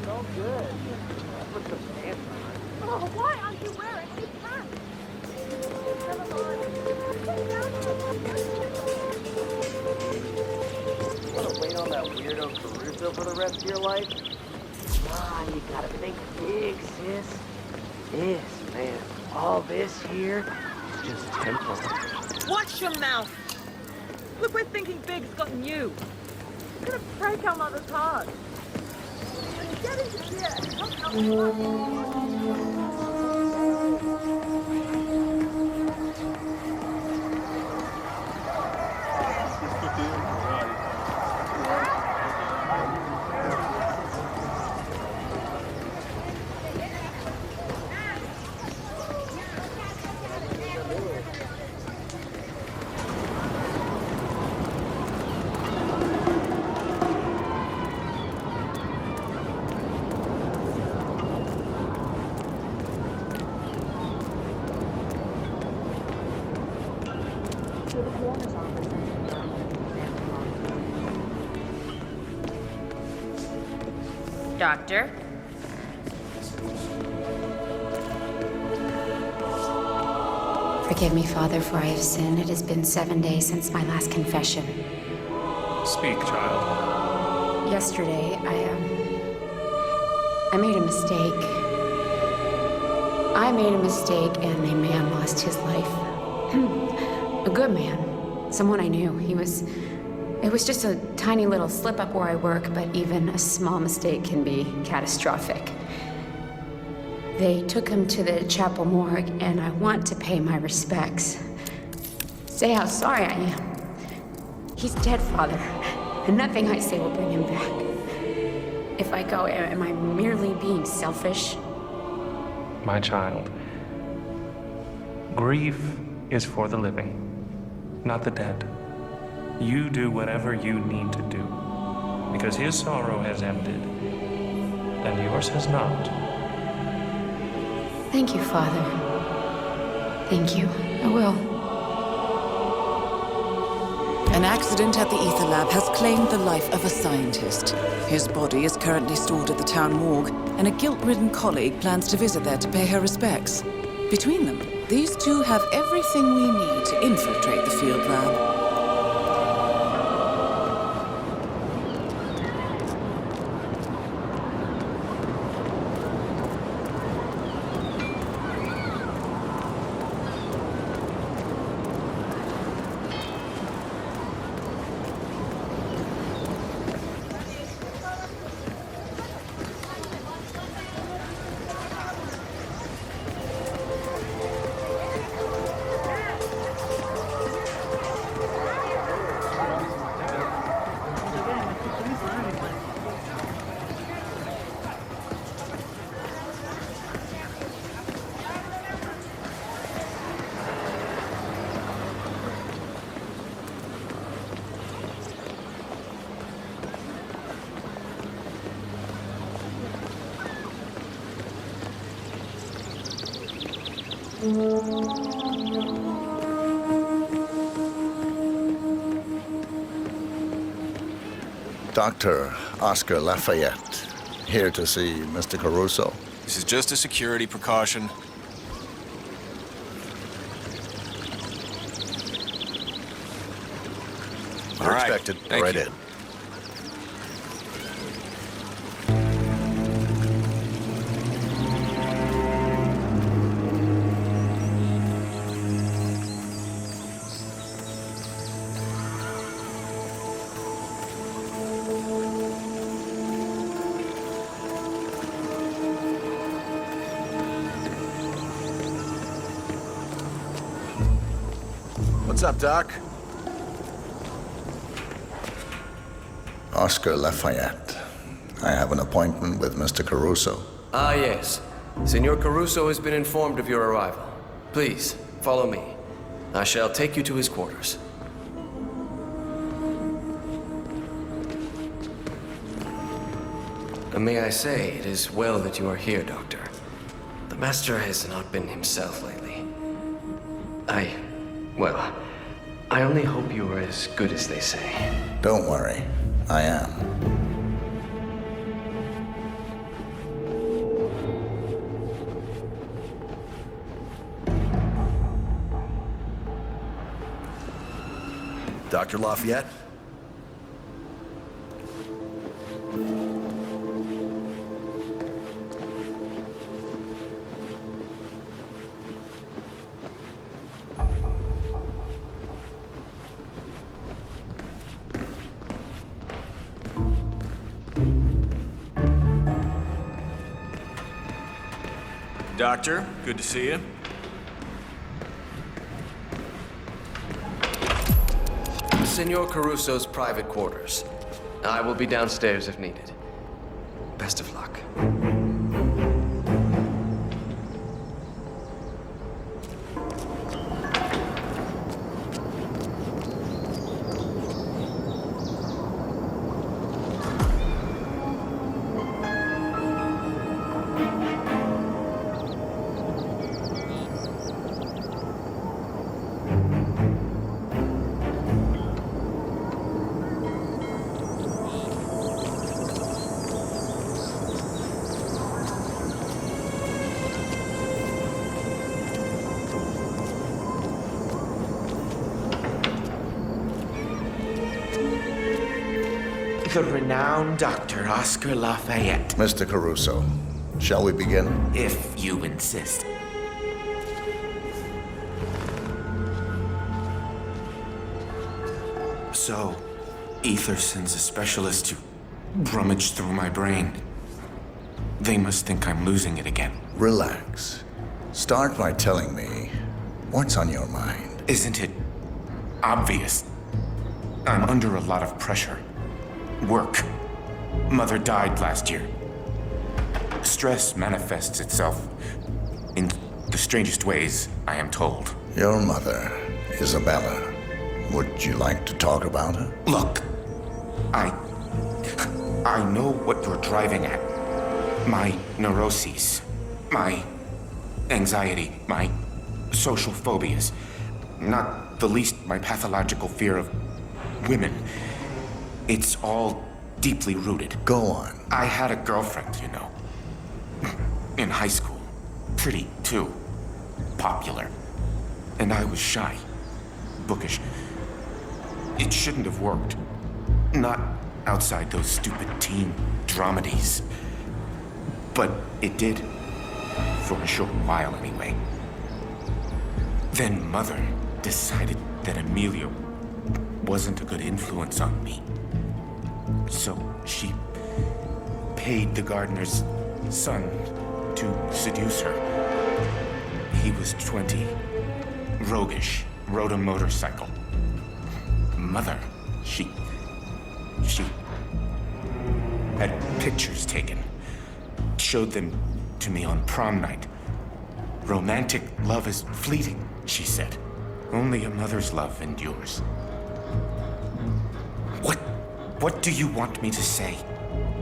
So good. Put some pants on. Oh, why aren't you wearing any pants? Wanna wait on that weirdo Caruso for the rest of your life? Ah, you gotta think big, sis. This, man, all this here is just temporary. Watch your mouth! Look where thinking big's gotten you. You're gonna break our mother's heart. Get into here! Doctor? Forgive me, Father, for I have sinned. It has been 7 days since my last confession. Speak, child. Yesterday, I made a mistake. I made a mistake and a man lost his life. A good man. Someone I knew. It was just a tiny little slip up where I work, but even a small mistake can be catastrophic. They took him to the chapel morgue, and I want to pay my respects. Say how sorry I am. He's dead, Father, and nothing I say will bring him back. If I go, am I merely being selfish? My child, grief is for the living, not the dead. You do whatever you need to do, because his sorrow has ended, and yours has not. Thank you, Father. Thank you. I will. An accident at the Ether Lab has claimed the life of a scientist. His body is currently stored at the town morgue, and a guilt-ridden colleague plans to visit there to pay her respects. Between them, these two have everything we need to infiltrate the field lab. Dr. Oscar Lafayette, here to see Mr. Caruso. This is just a security precaution. You're expected. Thank Right you. in. What's up, Doc? Oscar Lafayette. I have an appointment with Mr. Caruso. Ah, yes. Senor Caruso has been informed of your arrival. Please, follow me. I shall take you to his quarters. May I say, it is well that you are here, Doctor. The Master has not been himself lately. Well, I only hope you are as good as they say. Don't worry, I am. Dr. Lafayette? Doctor, good to see you. Senor Caruso's private quarters. I will be downstairs if needed. Best of luck. The renowned Dr. Oscar Lafayette. Mr. Caruso, shall we begin? If you insist. So, Ether sends a specialist to rummage through my brain. They must think I'm losing it again. Relax. Start by telling me what's on your mind. Isn't it obvious? I'm under a lot of pressure. Work. Mother died last year. Stress manifests itself in the strangest ways, I am told. Your mother, Isabella. Would you like to talk about her? Look, I know what you're driving at. My neuroses, my anxiety, my social phobias. Not the least my pathological fear of women. It's all deeply rooted. Go on. I had a girlfriend, you know. In high school. Pretty, too. Popular. And I was shy. Bookish. It shouldn't have worked. Not outside those stupid teen dramedies. But it did. For a short while, anyway. Then Mother decided that Emilio wasn't a good influence on me. So she paid the gardener's son to seduce her. He was 20, roguish, rode a motorcycle. Mother, she had pictures taken, showed them to me on prom night. Romantic love is fleeting, she said. Only a mother's love endures. What do you want me to say?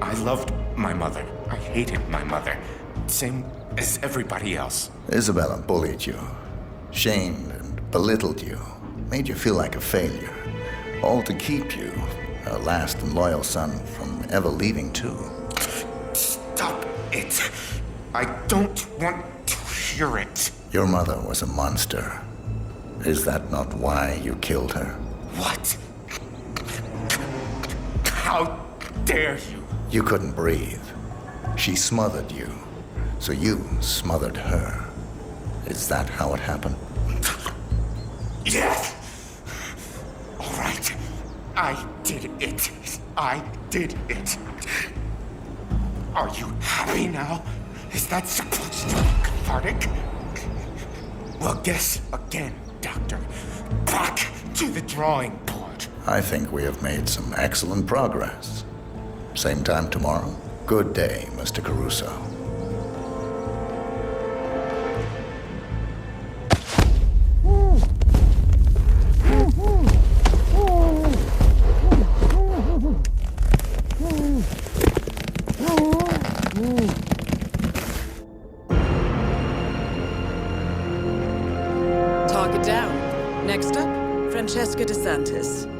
I loved my mother. I hated my mother. Same as everybody else. Isabella bullied you, shamed and belittled you, made you feel like a failure. All to keep you, her last and loyal son, from ever leaving too. Stop it. I don't want to hear it. Your mother was a monster. Is that not why you killed her? What? How dare you? You couldn't breathe. She smothered you, so you smothered her. Is that how it happened? Yes. All right. I did it. I did it. Are you happy now? Is that supposed to be cathartic? Well, guess again, Doctor. Back to the drawing board. I think we have made some excellent progress. Same time tomorrow? Good day, Mr. Caruso. Target down. Next up, Francesca DeSantis.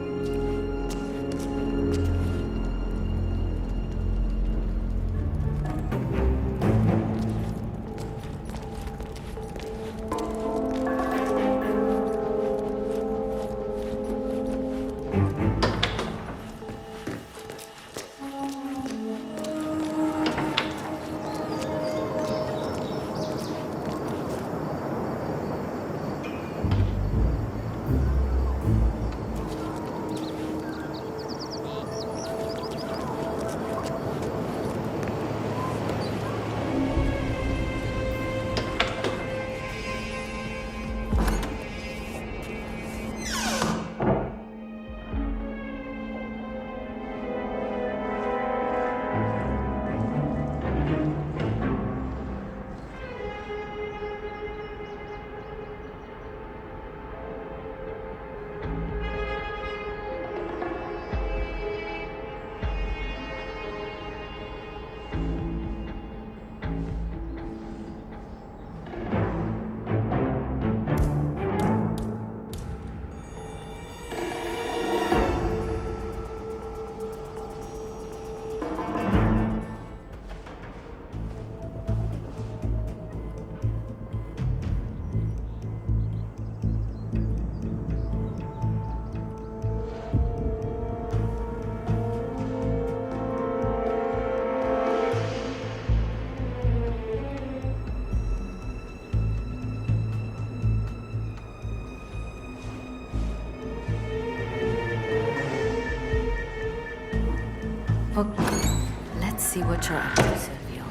Okay, let's see what you're up to, Silvio.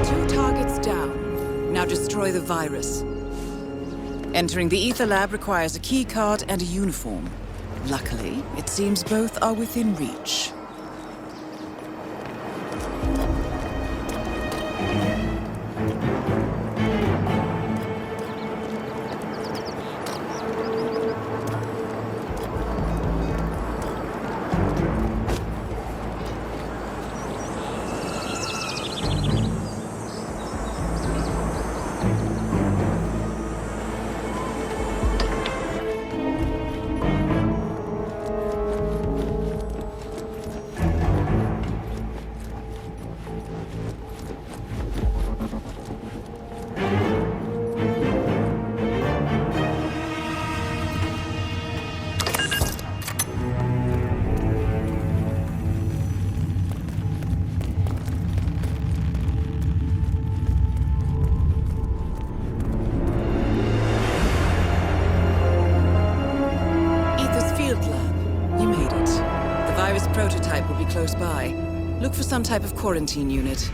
Two targets down. Now destroy the virus. Entering the Ether Lab requires a key card and a uniform. Luckily, it seems both are within reach. Prototype will be close by. Look for some type of quarantine unit.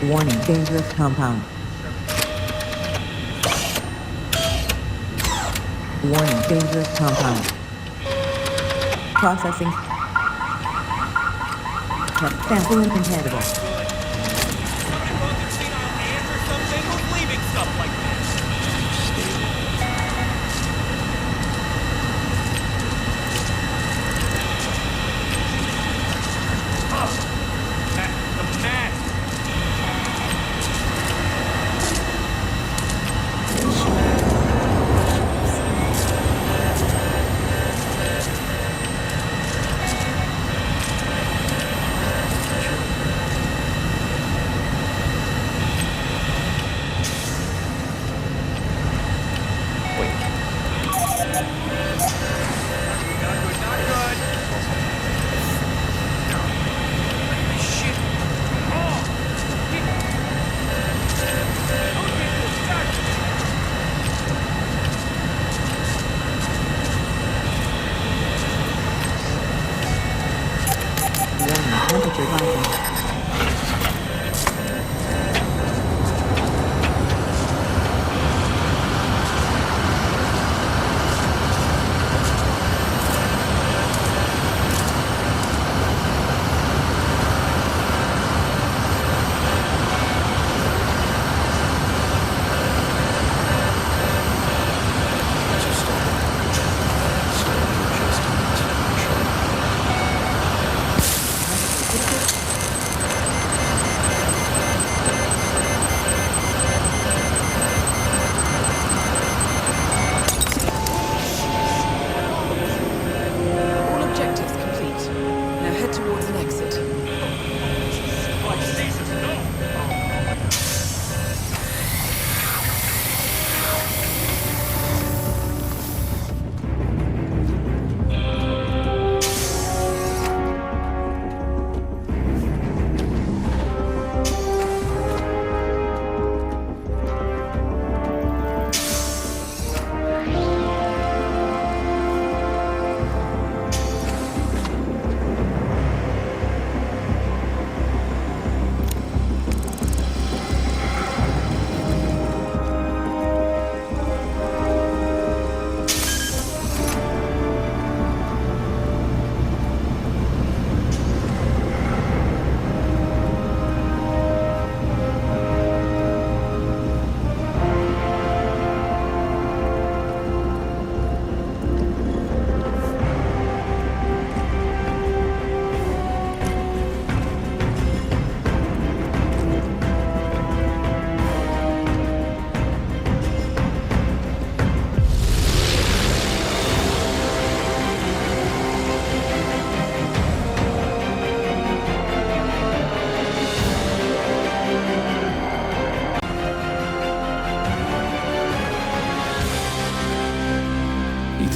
Warning, dangerous compound. Warning, dangerous compound. Processing. Test sample incompatible. Leaving stuff like this. The mat. Temperature rising.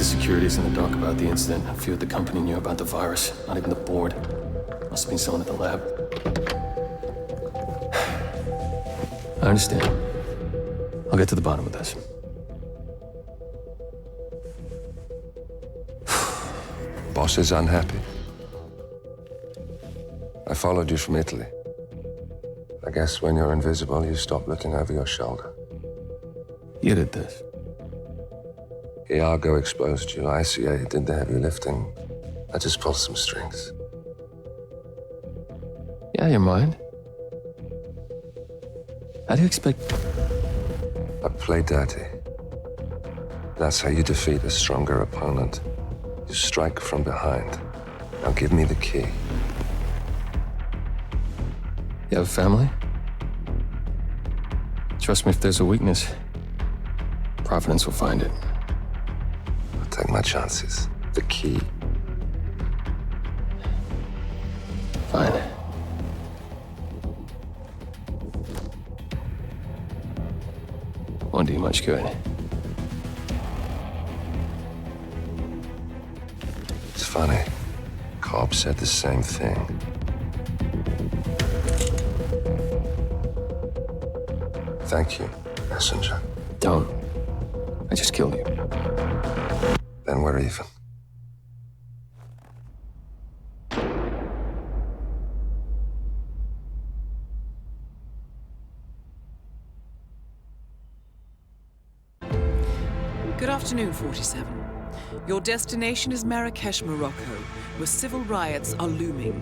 Security's in the dark about the incident. A few at the company knew about the virus. Not even the board. Must have been someone at the lab. I understand. I'll get to the bottom of this. Boss is unhappy. I followed you from Italy. I guess when you're invisible, you stop looking over your shoulder. You did this. Iago exposed you. ICA did the heavy lifting. I just pulled some strings. Yeah, you're mine. How do you expect... I play dirty. That's how you defeat a stronger opponent. You strike from behind. Now give me the key. You have a family? Trust me, if there's a weakness, Providence will find it. I'll take my chances. The key. Fine. Won't do you much good. It's funny. Cobb said the same thing. Thank you, messenger. Don't. I just killed you. Then we're even. Good afternoon, 47. Your destination is Marrakesh, Morocco, where civil riots are looming.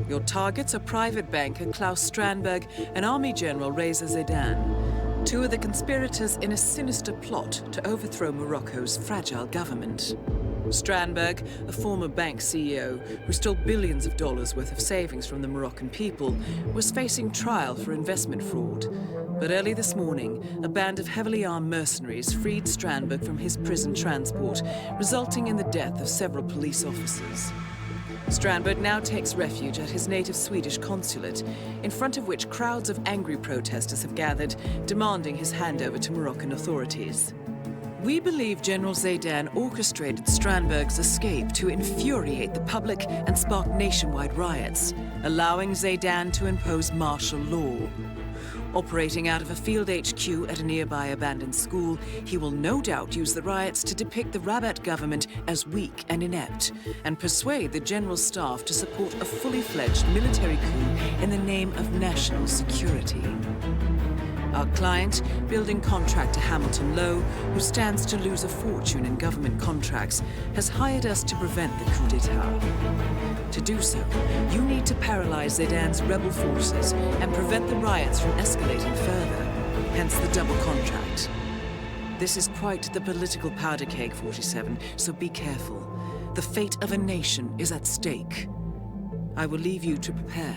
Your targets are private banker Klaus Strandberg and Army General Reza Zaidan, two of the conspirators in a sinister plot to overthrow Morocco's fragile government. Strandberg, a former bank CEO who stole billions of dollars worth of savings from the Moroccan people, was facing trial for investment fraud. But early this morning, a band of heavily armed mercenaries freed Strandberg from his prison transport, resulting in the death of several police officers. Strandberg now takes refuge at his native Swedish consulate, in front of which crowds of angry protesters have gathered, demanding his handover to Moroccan authorities. We believe General Zaidan orchestrated Strandberg's escape to infuriate the public and spark nationwide riots, allowing Zaidan to impose martial law. Operating out of a field HQ at a nearby abandoned school, he will no doubt use the riots to depict the Rabat government as weak and inept, and persuade the general staff to support a fully fledged military coup in the name of national security. Our client, building contractor Hamilton Lowe, who stands to lose a fortune in government contracts, has hired us to prevent the coup d'etat. To do so, you need to paralyze Zaidan's rebel forces and prevent the riots from escalating further, hence the double contract. This is quite the political powder keg, 47, so be careful. The fate of a nation is at stake. I will leave you to prepare.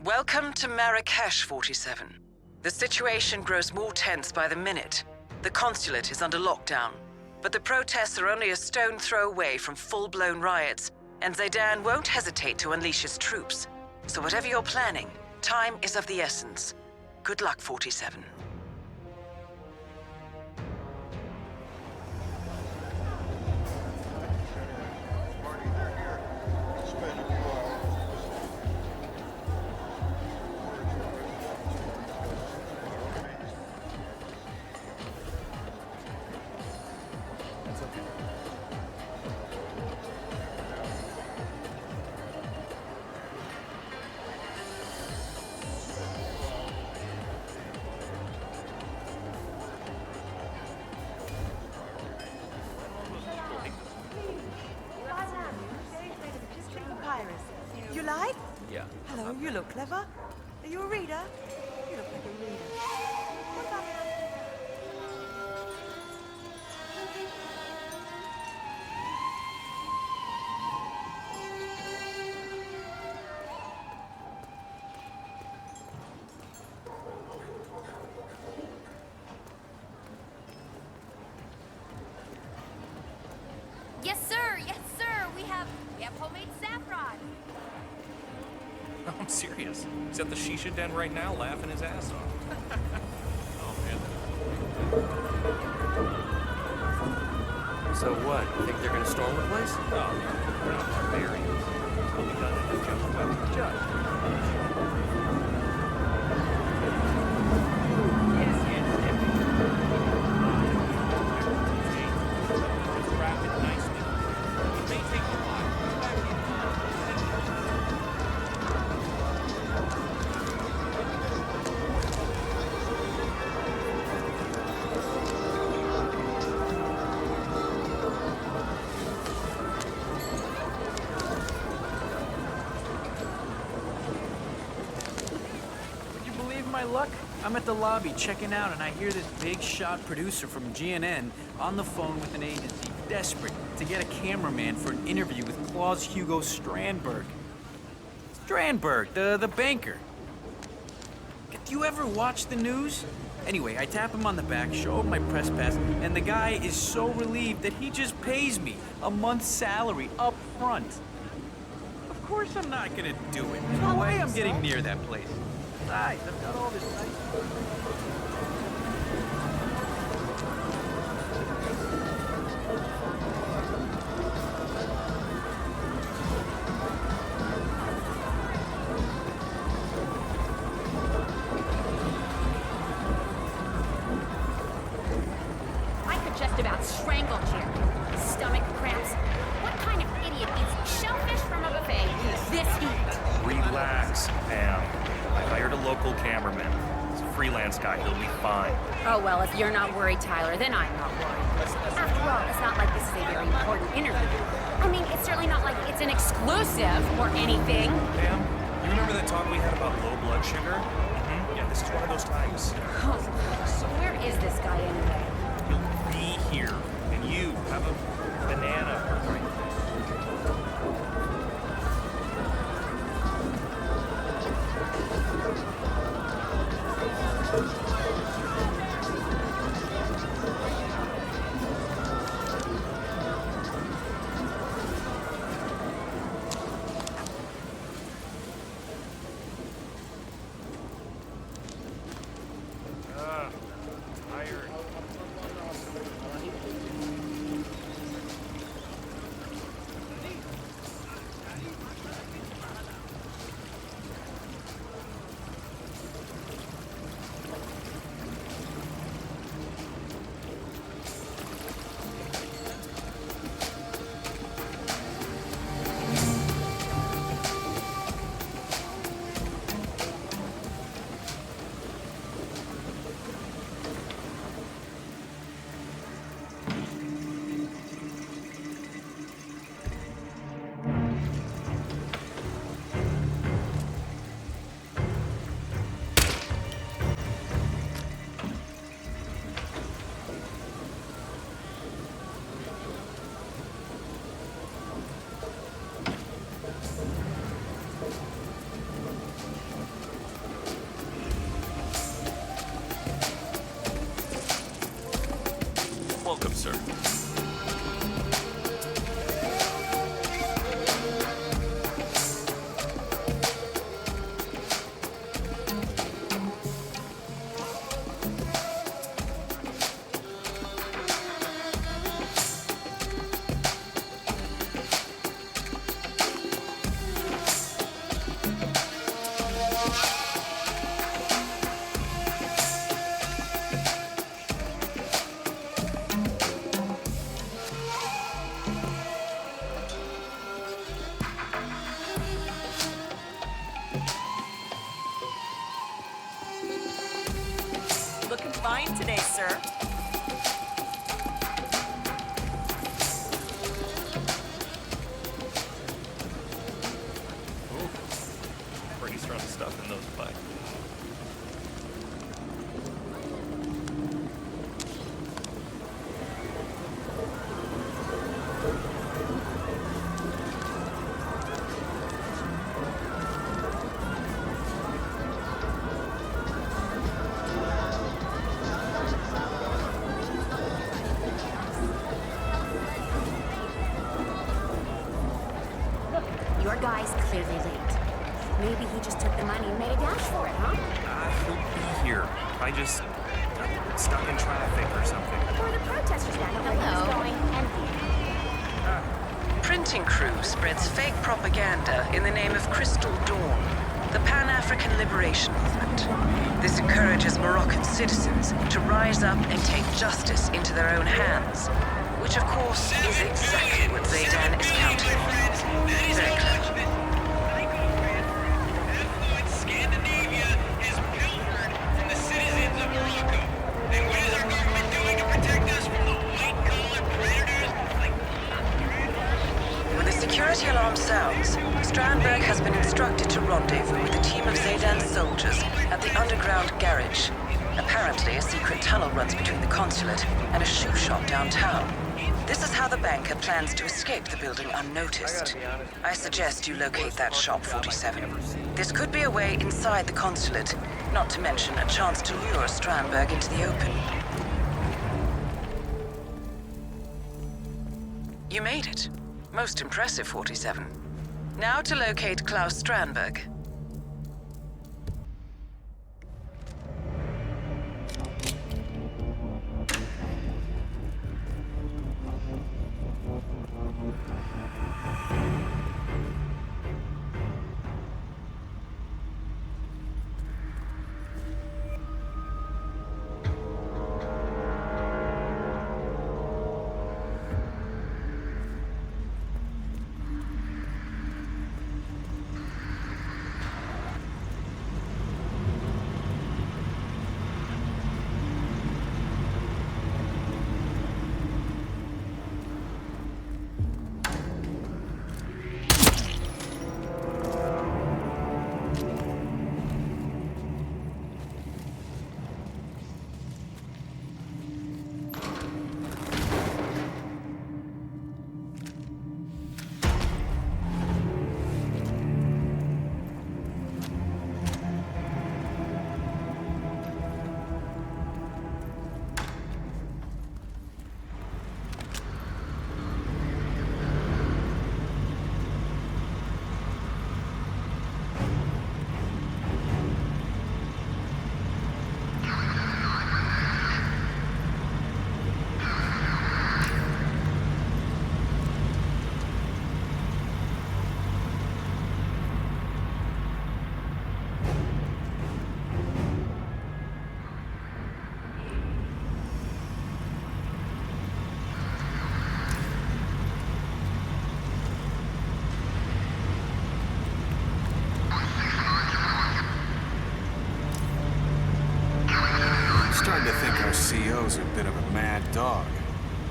Welcome to Marrakesh, 47. The situation grows more tense by the minute. The consulate is under lockdown, but the protests are only a stone throw away from full-blown riots, and Zaidan won't hesitate to unleash his troops. So whatever you're planning, time is of the essence. Good luck, 47. You like? Yeah. Hello, you look clever. Are you a reader? You look like a reader. What about Yes, sir. Yes, sir. We have homemade saffron. No, I'm serious. He's at the shisha den right now laughing his ass off. Oh, man. So what? You think they're gonna storm the place? Oh, no. We're not barbarians. We'll be done in the judge weapons judge. Yes, yes, just wrap it nicely. It may take a while. My luck, I'm at the lobby checking out, and I hear this big shot producer from GNN on the phone with an agency desperate to get a cameraman for an interview with Klaus Hugo Strandberg. Strandberg, the banker. Do you ever watch the news? Anyway, I tap him on the back, show him my press pass, and the guy is so relieved that he just pays me a month's salary up front. Of course I'm not gonna do it. There's no way I'm getting near that place. Besides, I've got all this I could just about strangle you. Stomach cramps. What kind of idiot eats shellfish from a buffet this heat? Relax, Pam. I hired a local cameraman. He's freelance guy. He'll be fine. Oh, well, if you're not worried, Tyler, then I'm not worried. After all, it's not like this is a very important interview. I mean, it's certainly not like it's an exclusive or anything. Pam, you remember that talk we had about low blood sugar? Mm-hmm. Yeah, this is one of those times. So where is this guy anyway? He'll be here, and you have a banana for breakfast. Welcome, sir. Looking fine today, sir. Ooh, pretty strong stuff in those bikes. Your guy's clearly late. Maybe he just took the money and made a dash for it, huh? He'll be here. I just got stuck in traffic or something. Or the protesters down the way he's going and... Printing crew spreads fake propaganda in the name of Crystal Dawn, the Pan-African Liberation Movement. This encourages Moroccan citizens to rise up and take justice into their own hands, which of course is exactly what Zaydan is counting on. Very clever. Scandinavia is pilfered from the citizens of Morocco. And what is our government doing to protect us from the white-collar predators like... When the security alarm sounds, Strandberg has been instructed to rendezvous with a team of Zaydan's soldiers at the underground garage. Apparently, a secret tunnel runs between the consulate and a shoe shop downtown. This is how the banker plans to escape the building unnoticed. I suggest you locate that shop, 47. This could be a way inside the consulate, not to mention a chance to lure Strandberg into the open. You made it. Most impressive, 47. Now to locate Klaus Strandberg.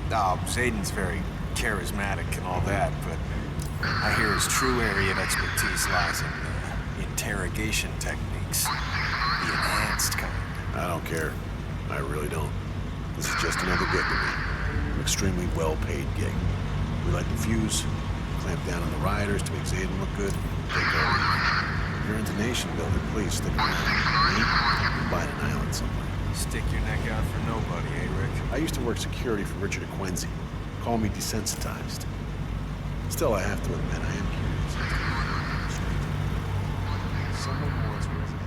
Oh, Zayden's very charismatic and all that, but I hear his true area of expertise lies in interrogation techniques. The enhanced kind. I don't care. I really don't. This is just another gig to me. An extremely well-paid gig. We light the fuse, clamp down on the rioters to make Zayden look good, take over. If you're into nation building, please stick around. Me? Buying an island somewhere. Stick your neck out for nobody, eh, Rick? I used to work security for Richard Quincy. Call me desensitized. Still, I have to admit, I am curious. Someone wants resident.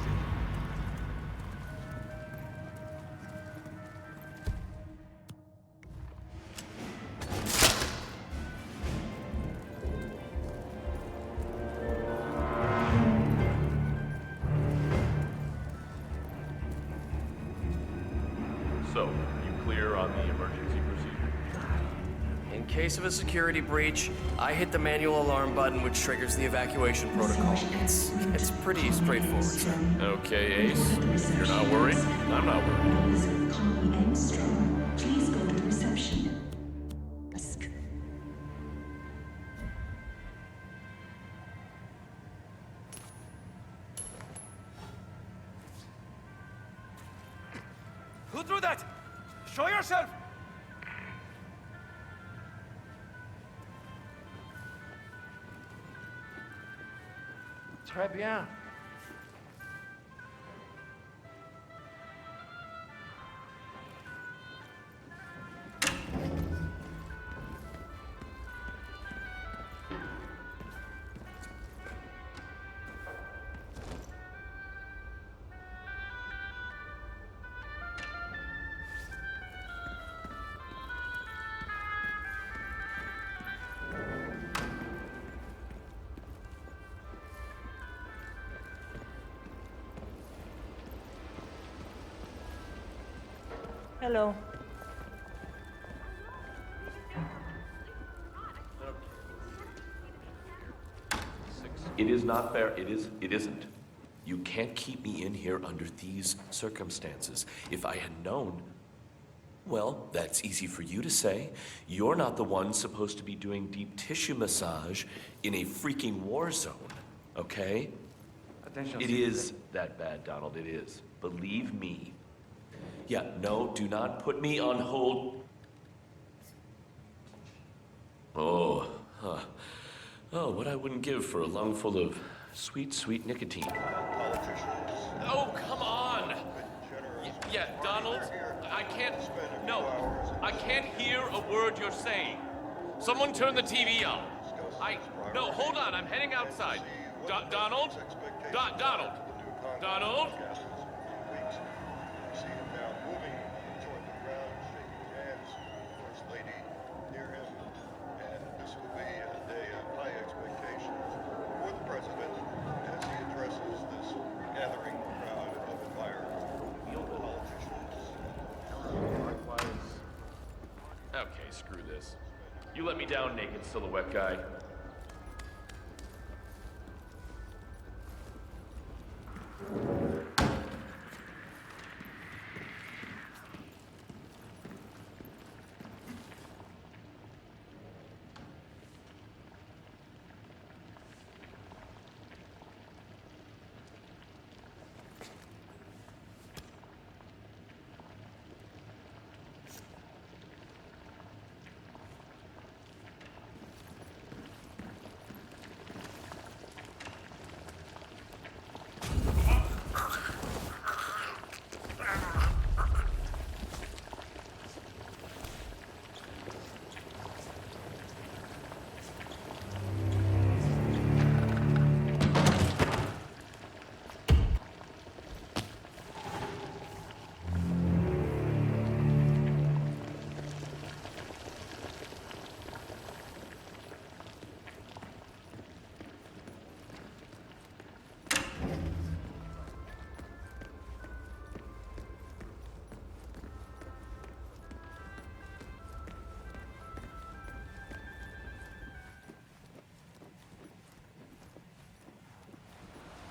So, you clear on the emergency procedure? In case of a security breach, I hit the manual alarm button, which triggers the evacuation protocol. It's pretty straightforward, sir. Okay, Ace. If you're not worried, I'm not worried. Please go to reception. Who threw that? Show yourself! Très bien. Hello. It is not fair. It isn't. You can't keep me in here under these circumstances. If I had known, well, that's easy for you to say. You're not the one supposed to be doing deep tissue massage in a freaking war zone, okay? Attention. It is that bad, Donald. It is. Believe me. Yeah, no, do not put me on hold. Oh, huh. Oh, what I wouldn't give for a lung full of sweet, sweet nicotine. Oh, come on! Yeah, Donald, I can't... No, I can't hear a word you're saying. Someone turn the TV on. No, hold on, I'm heading outside. Donald? Donald? Donald? Okay, screw this. You let me down, naked silhouette guy.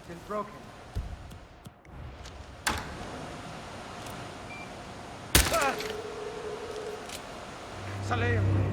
Been broken. Salam.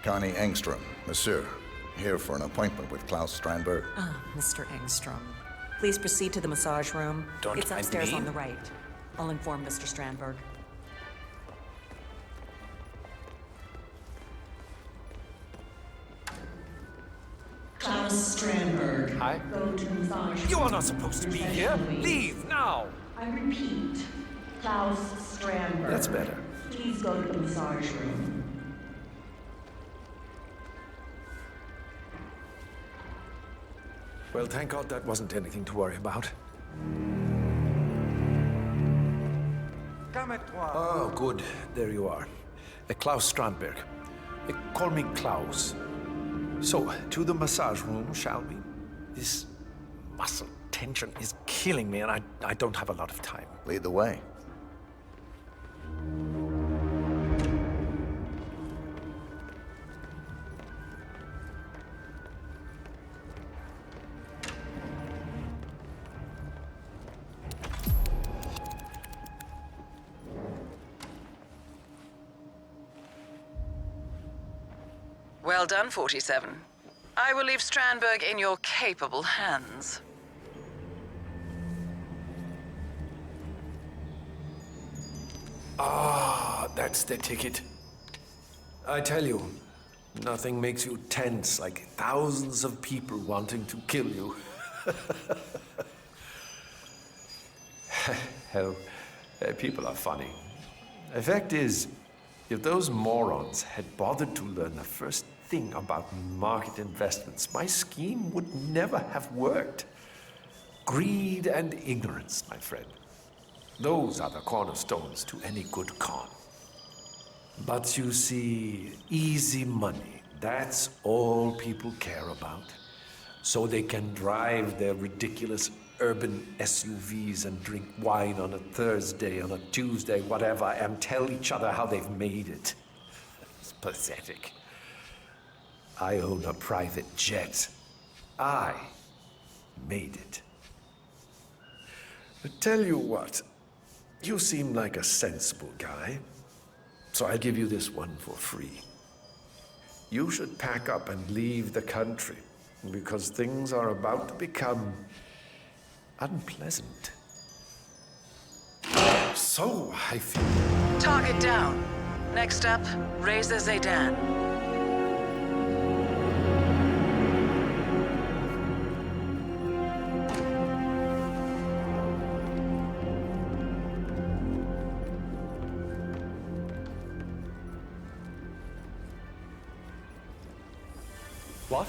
Connie Engstrom, monsieur, here for an appointment with Klaus Strandberg. Ah, Mr. Engstrom. Please proceed to the massage room. Don't It's I upstairs on mean? the right. I'll inform Mr. Strandberg. Klaus Strandberg. Hi. Go to massage. You are not supposed to be here. Leave now. I repeat, Klaus Strandberg. That's better. Please go to the massage room. Well, thank God that wasn't anything to worry about. Oh, good. There you are. Klaus Strandberg. Call me Klaus. So, to the massage room, shall we? This muscle tension is killing me, and I don't have a lot of time. Lead the way. Well done, 47. I will leave Strandberg in your capable hands. Ah, that's the ticket. I tell you, nothing makes you tense like thousands of people wanting to kill you. Hell, people are funny. The fact is, if those morons had bothered to learn the first thing about market investments, my scheme would never have worked. Greed and ignorance, my friend. Those are the cornerstones to any good con. But you see, easy money, that's all people care about. So they can drive their ridiculous urban SUVs and drink wine on a Thursday, on a Tuesday, whatever, and tell each other how they've made it. It's pathetic. I own a private jet. I made it. But tell you what, you seem like a sensible guy, so I'll give you this one for free. You should pack up and leave the country, because things are about to become unpleasant. So, I feel... Target down. Next up, raise the Zaydan. What?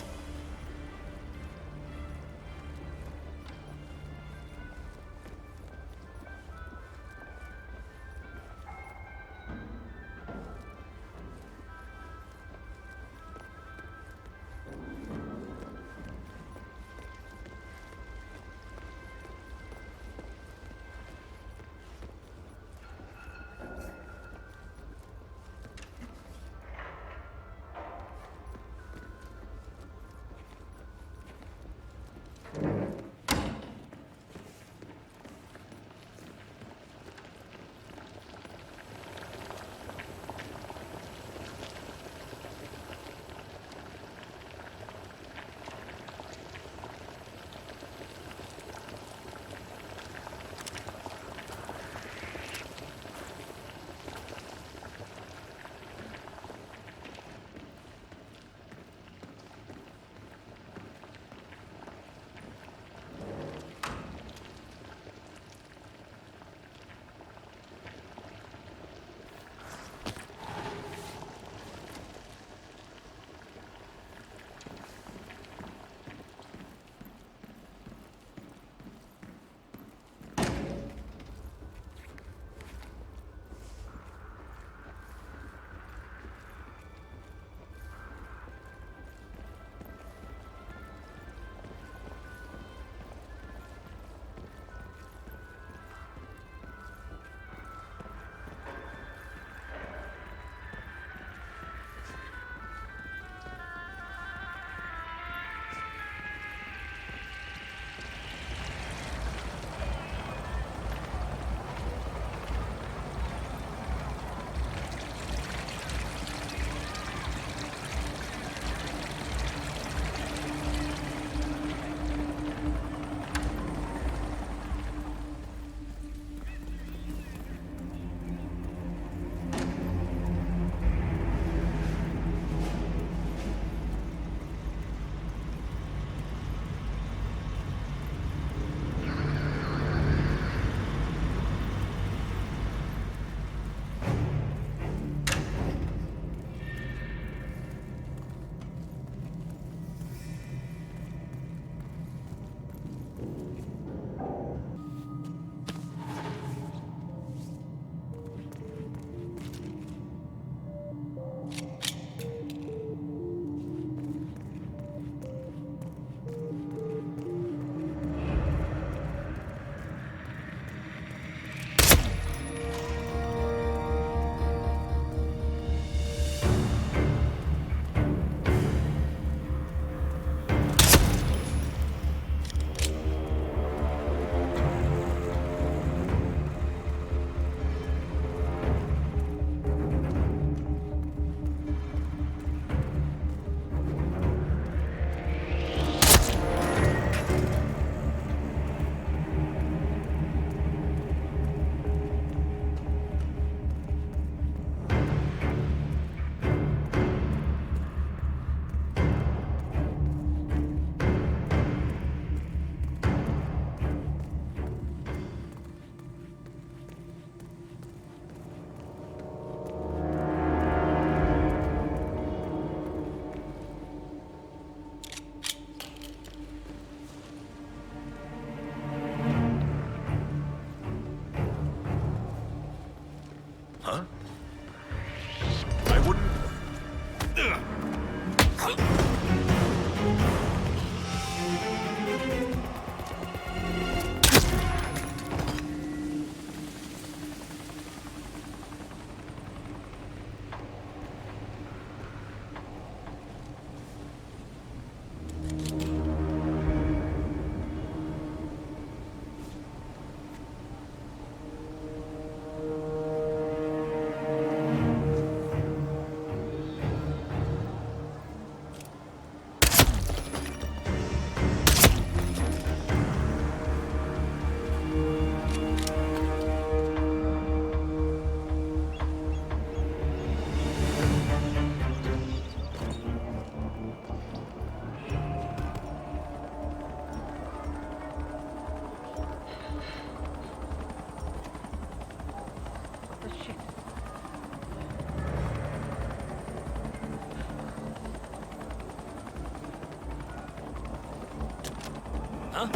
Huh?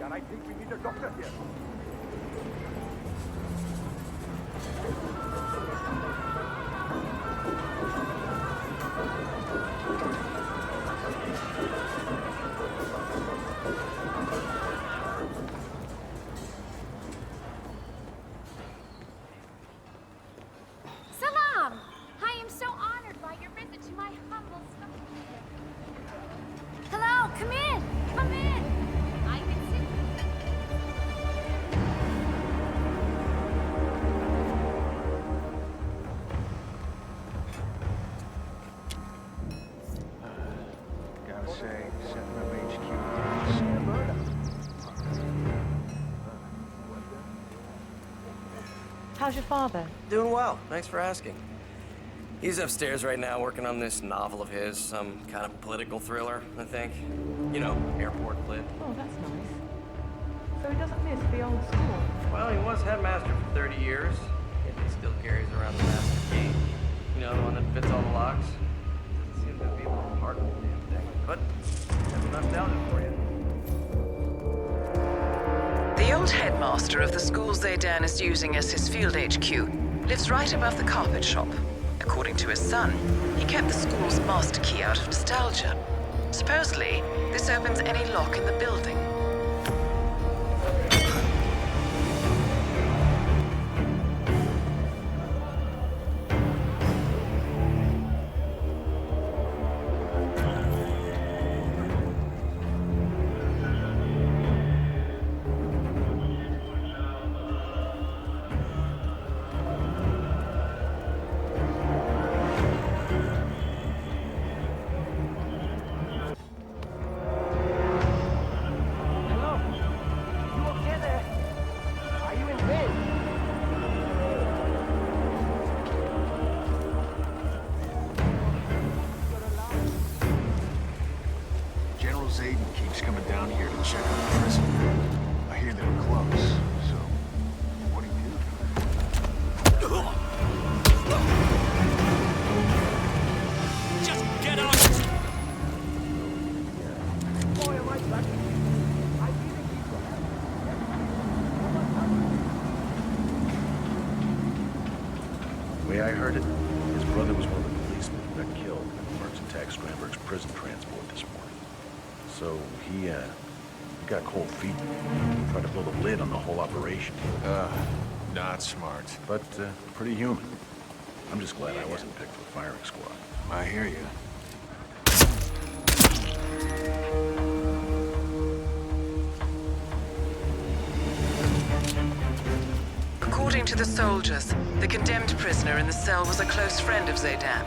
I think we need a doctor here. Salam! I am so honored by your visit to my humble store. Hello, come in! Come in! I can sit. Gotta say, setting up HQ. How's your father? Doing well. Thanks for asking. He's upstairs right now working on this novel of his, some kind of political thriller, I think. You know, airport lit. Oh, that's nice. So he doesn't miss the old school? Well, he was headmaster for 30 years. Yet he still carries around the master key. You know, the one that fits all the locks. Doesn't seem to be a little part of the damn thing. But that's nostalgia for you. The old headmaster of the school Zaydan is using as his field HQ lives right above the carpet shop. According to his son, he kept the school's master key out of nostalgia. Supposedly, this opens any lock in the building. Zaydan keeps coming down here to check on the prison. I hear they were close, so what do you do? Just get on! Boy, am I lucky. I really need to The way I heard it, his brother was one of the policemen who got killed when the mercs attacked Strandberg's prison transport this morning. So he got cold feet. Tried to blow the lid on the whole operation. Not smart. But pretty human. I'm just glad I wasn't picked for the firing squad. I hear you. According to the soldiers, the condemned prisoner in the cell was a close friend of Zaydan.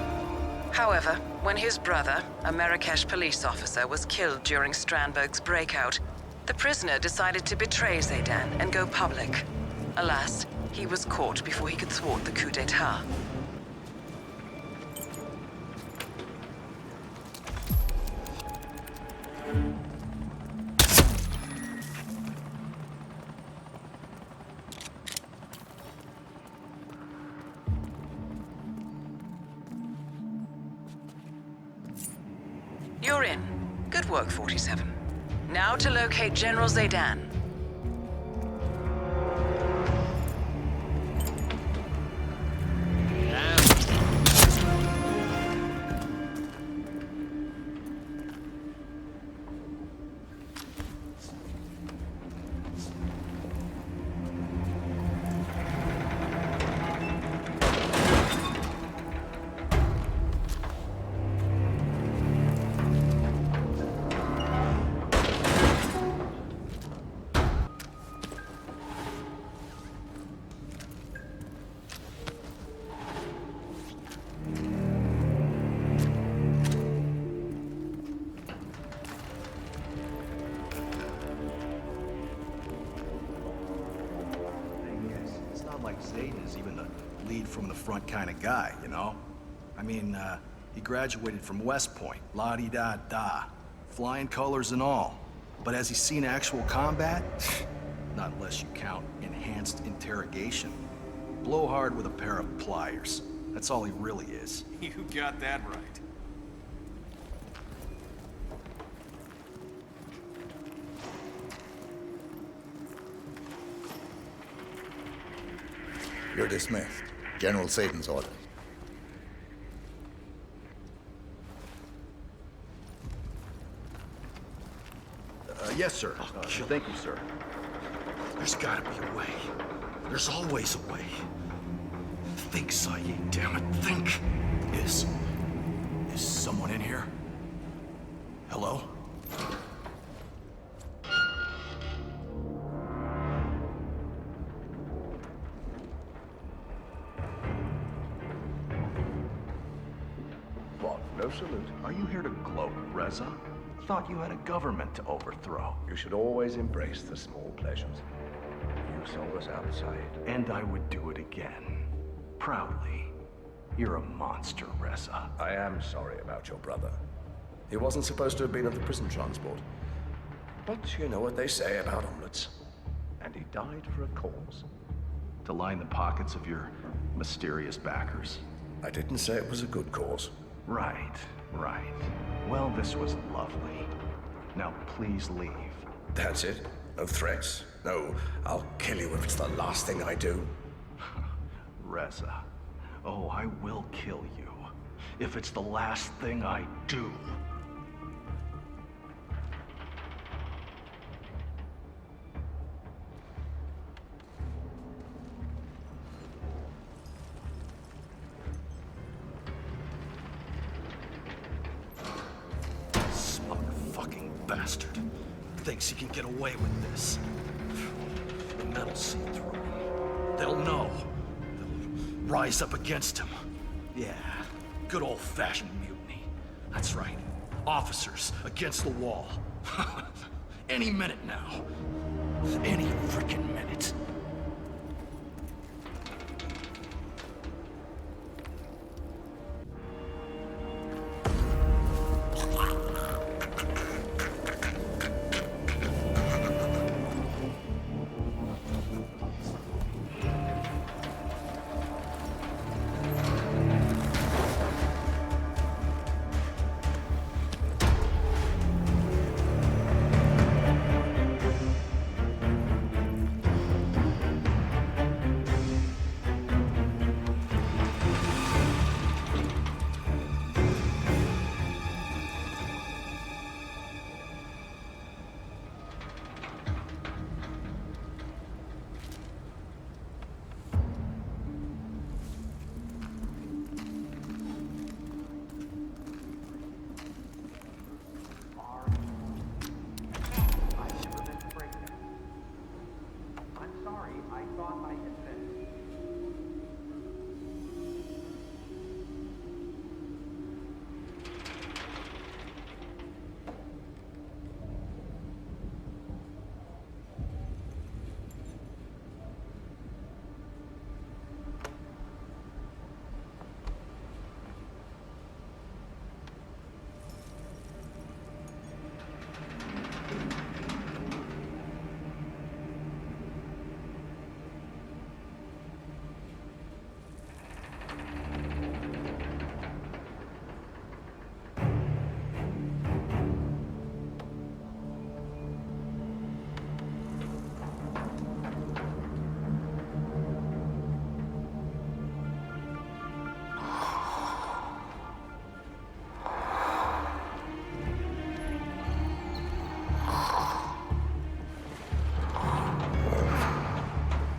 However, when his brother, a Marrakesh police officer, was killed during Strandberg's breakout, the prisoner decided to betray Zaydan and go public. Alas, he was caught before he could thwart the coup d'etat. You're in. Good work, 47. Now to locate General Zaydan. Zayden is even the lead from the front kind of guy, you know? I mean, he graduated from West Point, la-di-da-da, flying colors and all. But has he seen actual combat? Not unless you count enhanced interrogation. Blowhard with a pair of pliers. That's all he really is. You got that right. You're dismissed. General Zayden's order. Yes, sir. Thank you, sir. There's gotta be a way. There's always a way. Think, Saeed, damn it, think. Is someone in here? Hello? What? No salute? Are you here to gloat, Reza? Thought you had a government to overthrow. You should always embrace the small pleasures. You saw us outside. And I would do it again. Proudly. You're a monster, Reza. I am sorry about your brother. He wasn't supposed to have been at the prison transport. But you know what they say about omelets. And he died for a cause. To line the pockets of your mysterious backers. I didn't say it was a good cause. Right. Well, this was lovely. Now, please leave. That's it? No threats? No, I'll kill you if it's the last thing I do? Reza. Oh, I will kill you. If it's the last thing I do. Bastard. Thinks he can get away with this. The metal see through him. They'll know. They'll rise up against him. Yeah, good old-fashioned mutiny. That's right. Officers against the wall. Any minute now. Any freaking minute.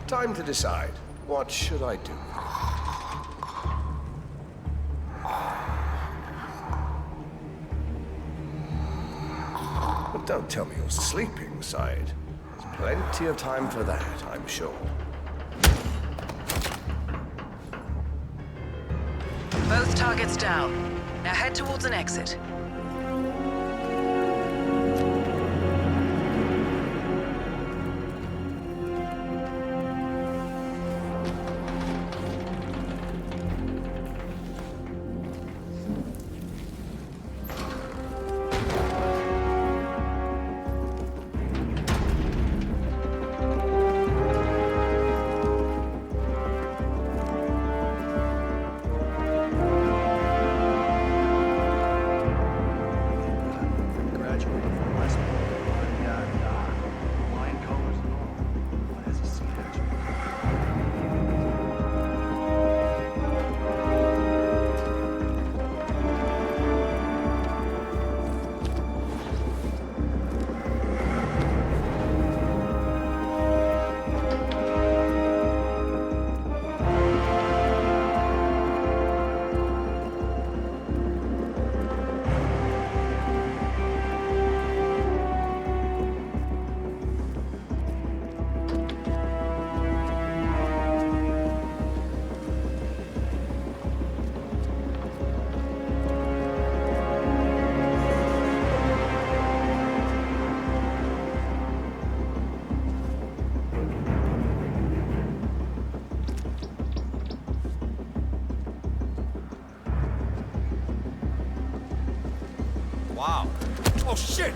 Time to decide. What should I do? But don't tell me you're sleeping, Said. There's plenty of time for that, I'm sure. Both targets down. Now head towards an exit. Oh, shit!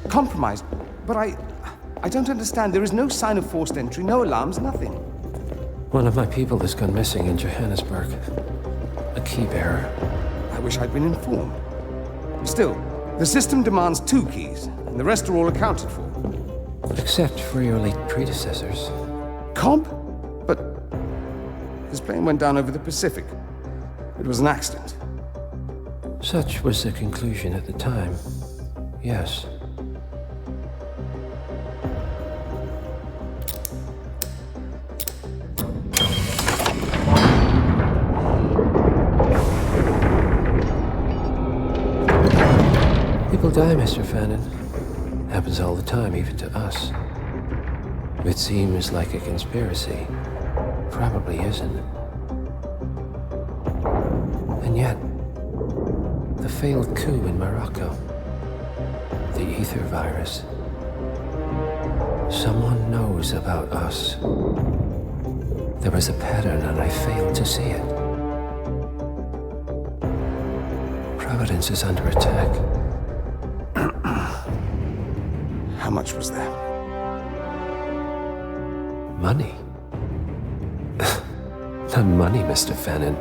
Compromised, but I don't understand. There is no sign of forced entry, no alarms, nothing. One of my people has gone missing in Johannesburg. A key bearer. I wish I'd been informed. Still, the system demands 2 keys, and the rest are all accounted for. Except for your late predecessors. Comp? But his plane went down over the Pacific. It was an accident. Such was the conclusion at the time. Yes. People die, Mr. Fannin. Happens all the time, even to us. It seems like a conspiracy. Probably isn't. And yet, the failed coup in Morocco, the ether virus. Someone knows about us. There was a pattern and I failed to see it. Providence is under attack. How much was there? Money? Not money, Mr. Fannin.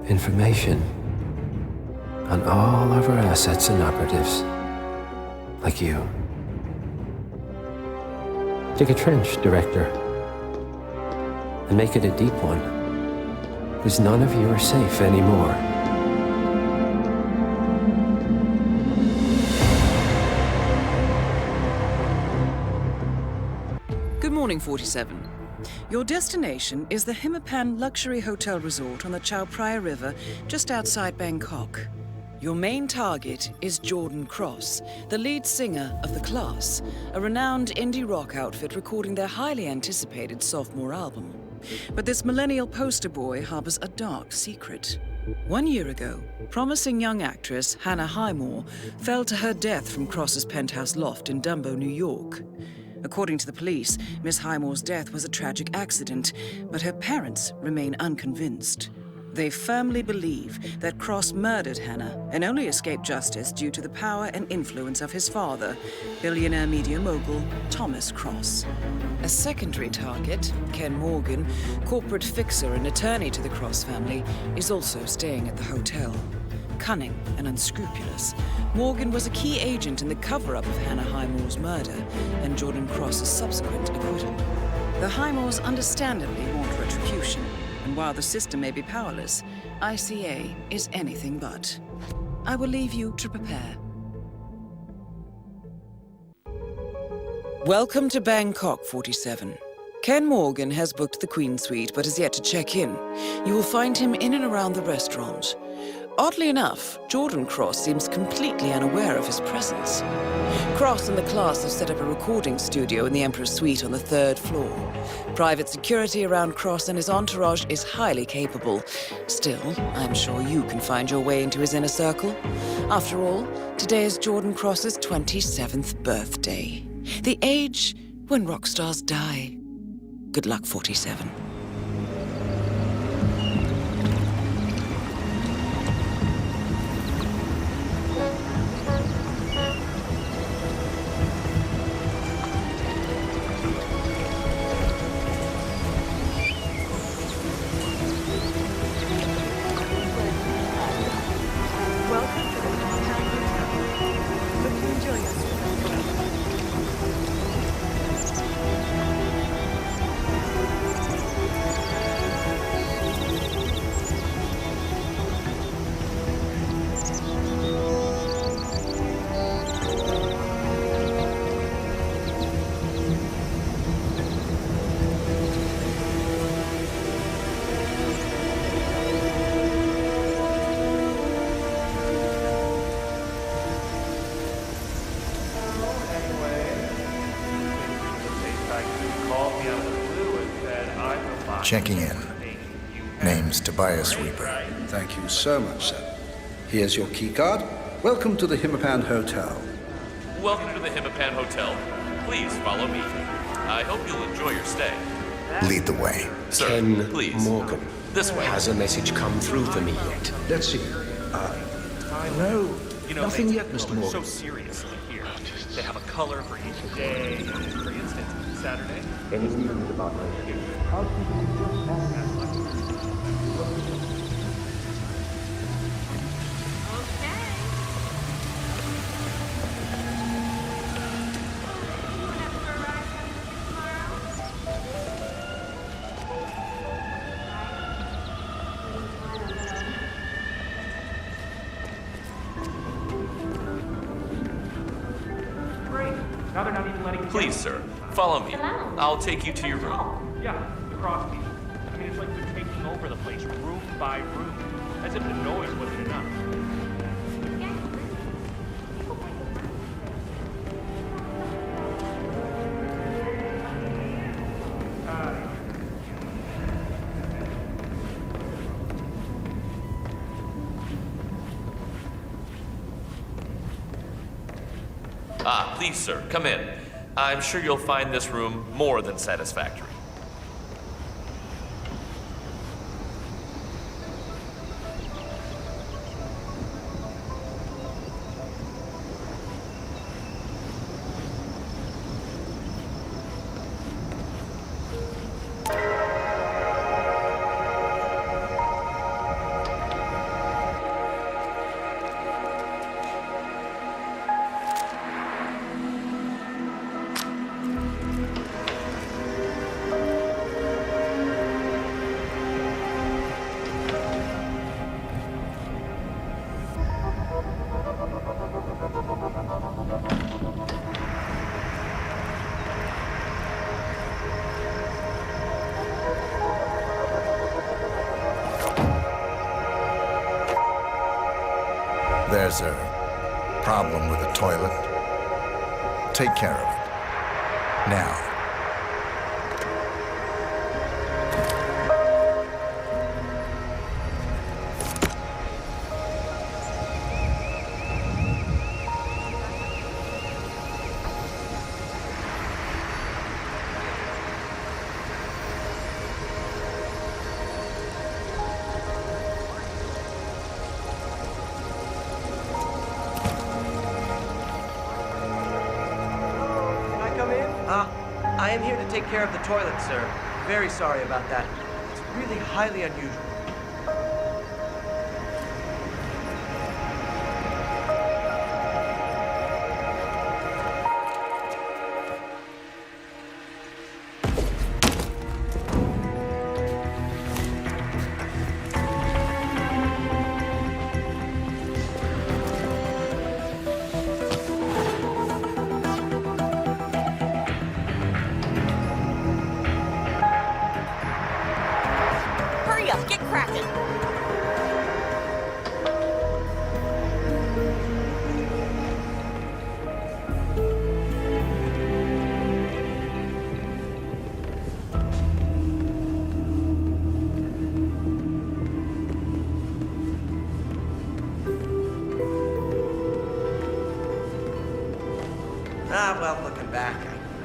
Information on all of our assets and operatives. Like you. Dig a trench, Director. And make it a deep one. Because none of you are safe anymore. Good morning, 47. Your destination is the HITMAN Luxury Hotel Resort on the Chao Phraya River, just outside Bangkok. Your main target is Jordan Cross, the lead singer of The Class, a renowned indie rock outfit recording their highly anticipated sophomore album. But this millennial poster boy harbors a dark secret. 1 year ago, promising young actress Hannah Highmore fell to her death from Cross's penthouse loft in Dumbo, New York. According to the police, Miss Highmore's death was a tragic accident, but her parents remain unconvinced. They firmly believe that Cross murdered Hannah and only escaped justice due to the power and influence of his father, billionaire media mogul Thomas Cross. A secondary target, Ken Morgan, corporate fixer and attorney to the Cross family, is also staying at the hotel. Cunning and unscrupulous, Morgan was a key agent in the cover-up of Hannah Highmore's murder and Jordan Cross's subsequent acquittal. The Highmores understandably want retribution, and while the system may be powerless, ICA is anything but. I will leave you to prepare. Welcome to Bangkok, 47. Ken Morgan has booked the Queen Suite but has yet to check in. You will find him in and around the restaurant. Oddly enough, Jordan Cross seems completely unaware of his presence. Cross and the class have set up a recording studio in the Emperor's suite on the 3rd floor. Private security around Cross and his entourage is highly capable. Still, I'm sure you can find your way into his inner circle. After all, today is Jordan Cross's 27th birthday. The age when rock stars die. Good luck, 47. Checking in. Name's Tobias Reaper. Thank you so much, sir. Here's your keycard. Welcome to the HITMAN Hotel. Welcome to the Hitman Hotel. Please follow me. I hope you'll enjoy your stay. Lead the way. Sir, Ken please. Morgan. This way. Has a message come through for me yet? Let's see. No, nothing they yet, take Mr. color Morgan. so seriously here. They have a color for each day. For instance, Saturday. Anything about my Now they're not even letting you Please, sir, follow me. I'll take you to your room. Yeah, the cross piece. I mean, it's like they're taking over the place room by room, as if the noise wasn't enough. Please, sir, come in. I'm sure you'll find this room more than satisfactory. There's a problem with the toilet. Take care of it. Now. I am here to take care of the toilet, sir. Very sorry about that. It's really highly unusual. Get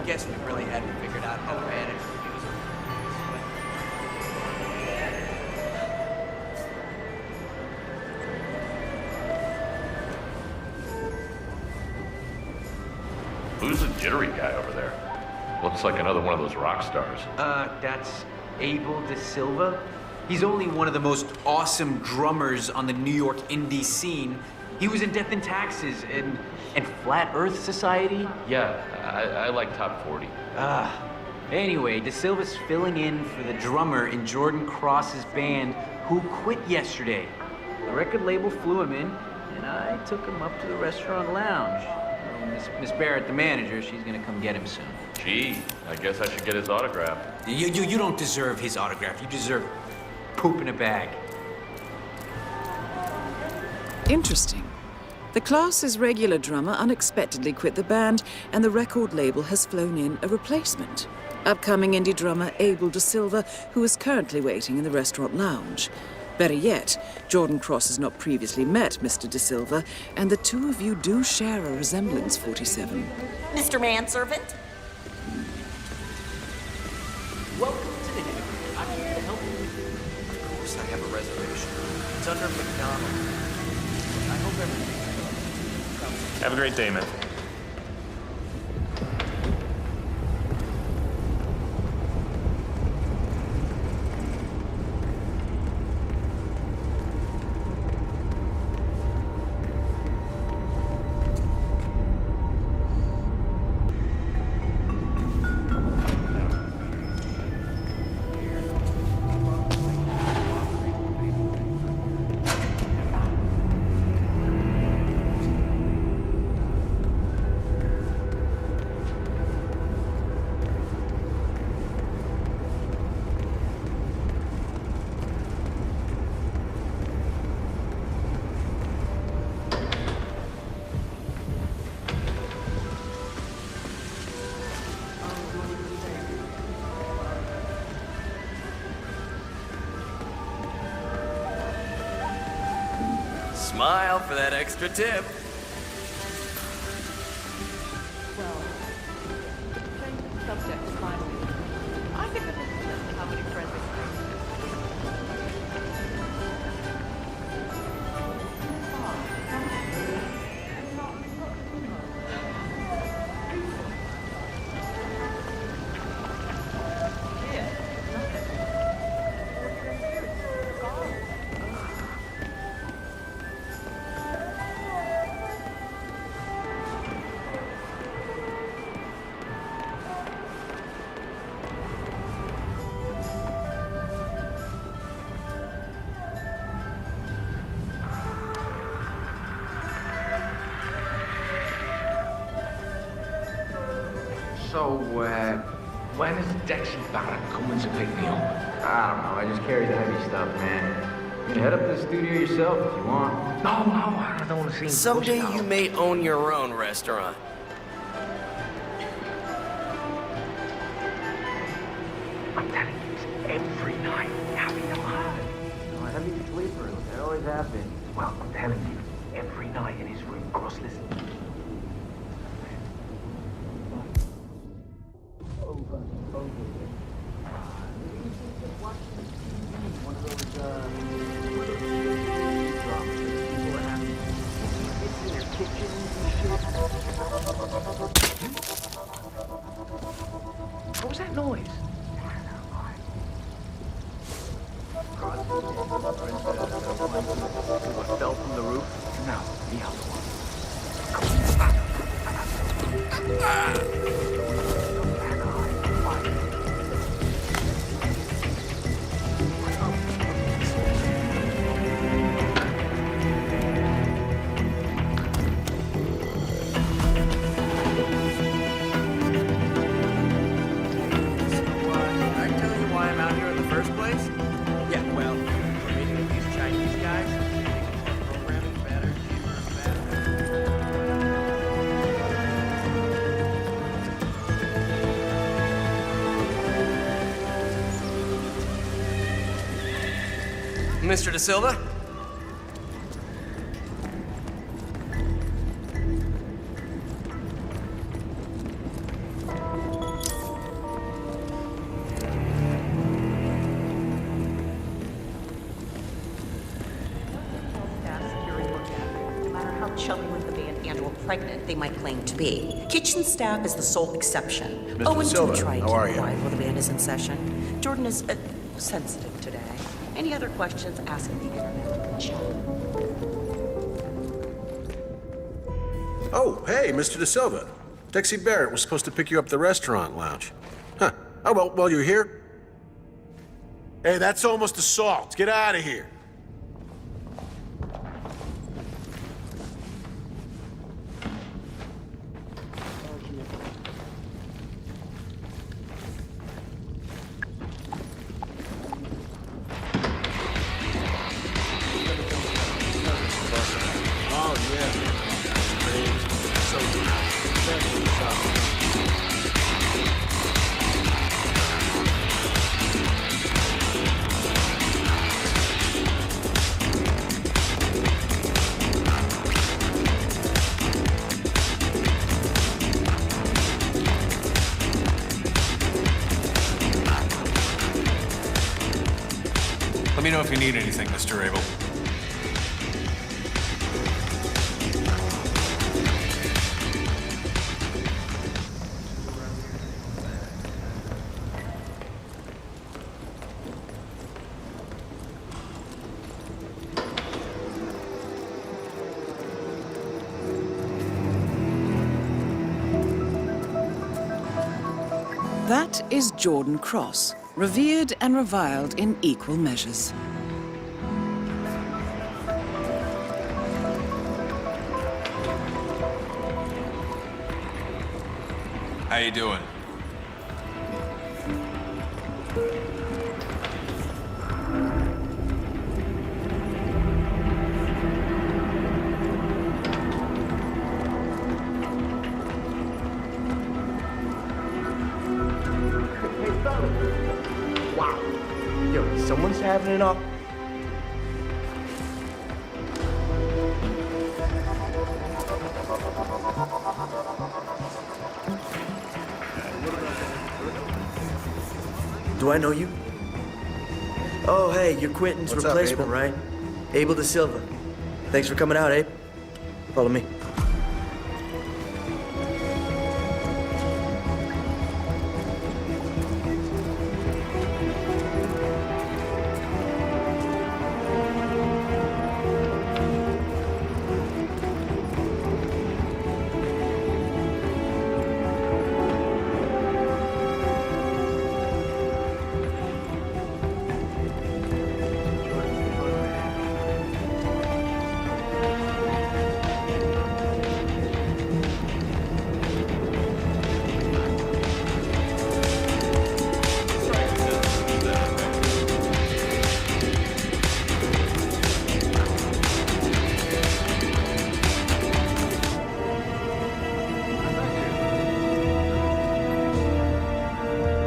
guess we really hadn't figured out how to manage Who's the jittery guy over there? Looks like another one of those rock stars. That's Abel De Silva. He's only one of the most awesome drummers on the New York indie scene. He was in Death and Taxes and Flat Earth Society. Yeah, I like Top 40. Anyway, De Silva's filling in for the drummer in Jordan Cross's band who quit yesterday. The record label flew him in, and I took him up to the restaurant lounge. Miss Barrett, the manager, she's gonna come get him soon. Gee, I guess I should get his autograph. You don't deserve his autograph. You deserve poop in a bag. Interesting. The class's regular drummer unexpectedly quit the band, and the record label has flown in a replacement. Upcoming indie drummer Abel De Silva, who is currently waiting in the restaurant lounge. Better yet, Jordan Cross has not previously met Mr. De Silva, and the two of you do share a resemblance, 47. Mr. Manservant? Welcome to the Hitman. I'm here to help you. Of course I have a reservation. It's under McDonald. I hope everything. Have a great day, man. Smile for that extra tip. Well, change the subject finally. I think this is just how many friends So, when is Dexy Barrett coming to pick me up? I don't know. I just carry the heavy stuff, man. You can head up to the studio yourself if you want. No, I don't want to see him. Someday you may own your own restaurant. I'm telling you, it's every night. Happy no hard. No, heavy sleeper. They always have been. Well, I'm telling you, every night in his room, Cross listens. What was that noise? What fell from the roof? No, the other one. Mr. De Silva? pregnant they might claim to be. Kitchen staff is the sole exception. Mr. And Silva, do try and how keep are you? quiet while the band is in session. Jordan is sensitive today. Any other questions, ask him the internet. Chat. Oh, hey, Mr. De Silva. Dexy Barrett was supposed to pick you up at the restaurant lounge. Huh. Oh, well, you're here? Hey, that's almost assault. Get out of here. Let me know if you need anything, Mr. Abel. That is Jordan Cross, revered and reviled in equal measures. How you doing? Wow. Yo, someone's having it up. Do I know you? Oh, hey, you're Quentin's What's up, replacement, Abel? right? Abel De Silva. Thanks for coming out, Abe. Follow me.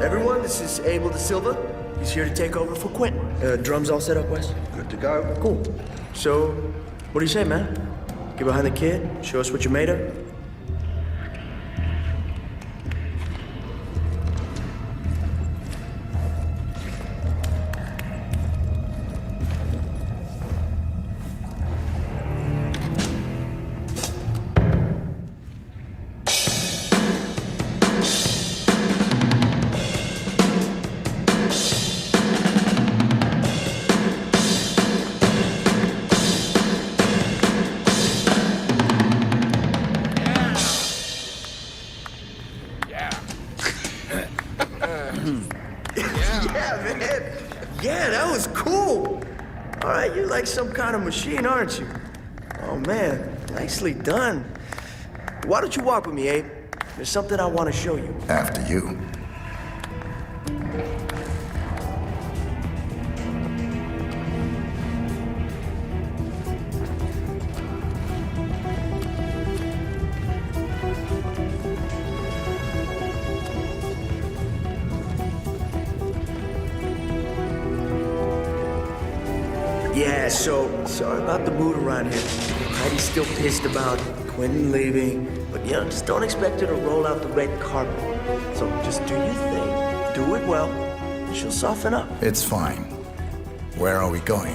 Everyone, this is Abel De Silva. He's here to take over for Quentin. Drums all set up, Wes? Good to go. Cool. So, what do you say, man? Get behind the kid, show us what you're made of? Yeah, that was cool. All right, you're like some kind of machine, aren't you? Oh, man, nicely done. Why don't you walk with me, Abe? There's something I want to show you. After you. Yeah, so sorry about the mood around here. Heidi's still pissed about Quentin leaving, but you know, just don't expect her to roll out the red carpet. So just do your thing, do it well, and she'll soften up. It's fine. Where are we going?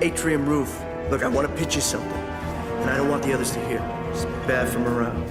Atrium roof. Look, I want to pitch you something, and I don't want the others to hear. It's bad for morale.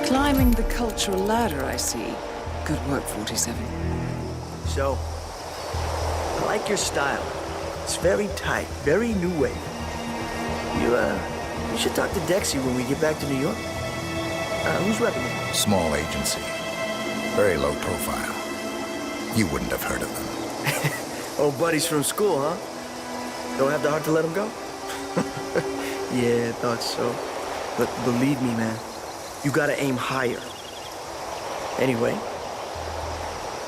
Climbing the cultural ladder, I see. Good work, 47. So, I like your style. It's very tight, very new wave. You should talk to Dexy when we get back to New York. Who's repping it? Small agency. Very low profile. You wouldn't have heard of them. Old buddies from school, huh? Don't have the heart to let them go? Yeah, I thought so. But believe me, man, you gotta aim higher. Anyway,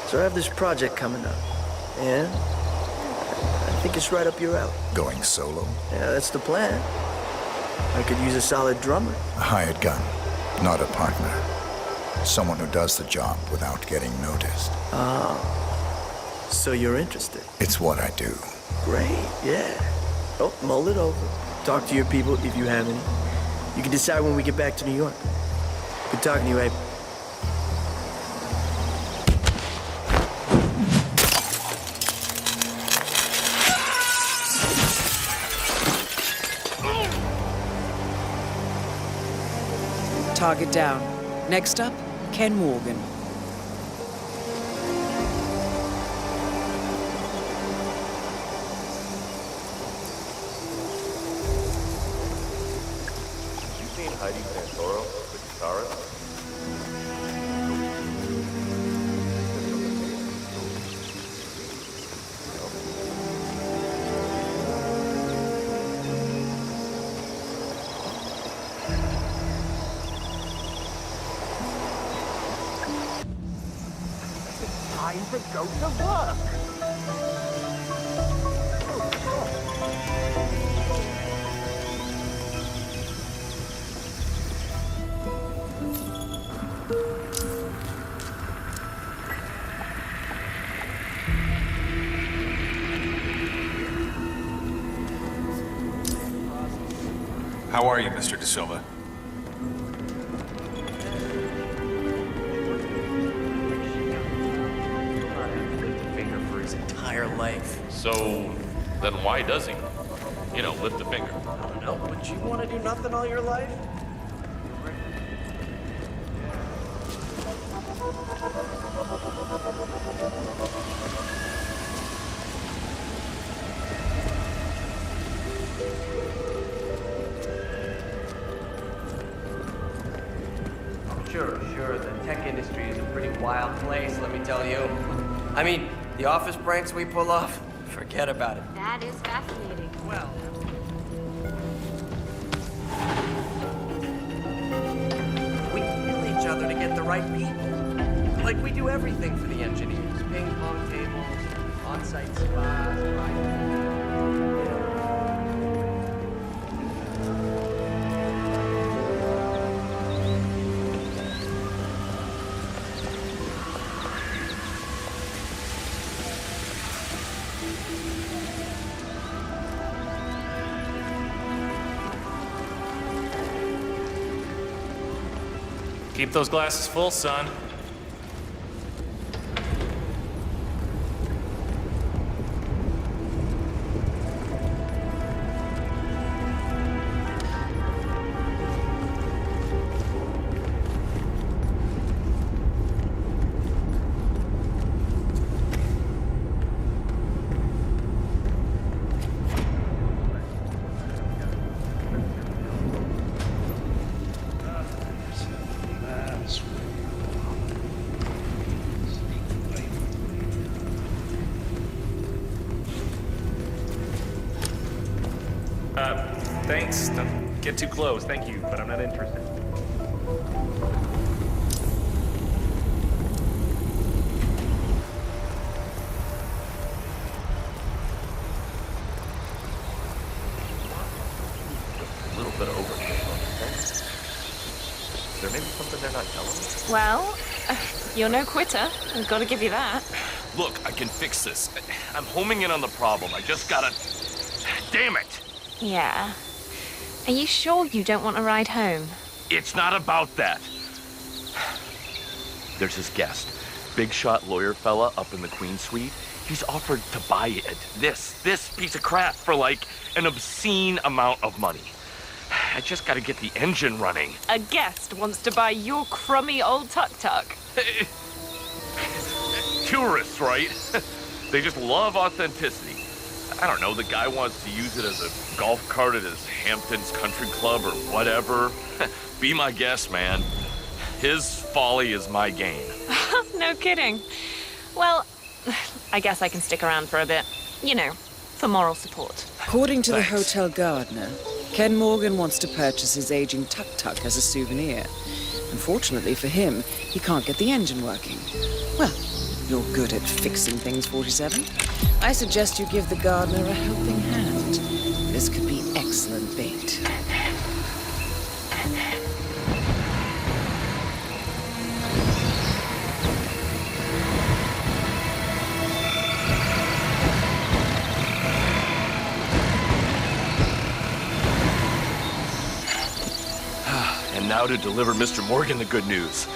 so I have this project coming up, and I think it's right up your alley. Going solo? Yeah, that's the plan. I could use a solid drummer. A hired gun, not a partner. Someone who does the job without getting noticed. Ah, so you're interested? It's what I do. Great, yeah. Oh, mull it over. Talk to your people if you have any. You can decide when we get back to New York. Good talking to you, Abe. Target down. Next up, Ken Morgan. You seen Heidi Santoro, the guitarist? Time to go to work. How are you, Mr. De Silva? Finger for his entire life. So, then why does he? You know, lift a finger. I don't know, but you want to do nothing all your life? Sure, the tech industry is a pretty wild place, let me tell you. I mean, the office pranks we pull off, forget about it. That is fascinating. Well, we kill each other to get the right people. Like we do everything for the engineers. Ping pong tables, on-site spas, right? Keep those glasses full, son. Thanks. Don't get too close. Thank you, but I'm not interested. A little bit of overkill, don't you think? Is there maybe something they're not telling me? Well, you're no quitter. I've got to give you that. Look, I can fix this. I'm homing in on the problem. I just gotta... Damn it! Yeah. Are you sure you don't want a ride home? It's not about that. There's his guest. Big shot lawyer fella up in the Queen Suite. He's offered to buy it. This piece of crap for like an obscene amount of money. I just gotta get the engine running. A guest wants to buy your crummy old tuk-tuk. Tourists, right? They just love authenticity. I don't know, the guy wants to use it as a golf cart at his Hamptons Country Club or whatever. Be my guest, man. His folly is my gain. No kidding. Well, I guess I can stick around for a bit. You know, for moral support. According to the hotel gardener, Ken Morgan wants to purchase his aging tuk-tuk as a souvenir. Unfortunately for him, he can't get the engine working. Well, you're good at fixing things, 47. I suggest you give the gardener a helping hand. This could be excellent bait. And now to deliver Mr. Morgan the good news.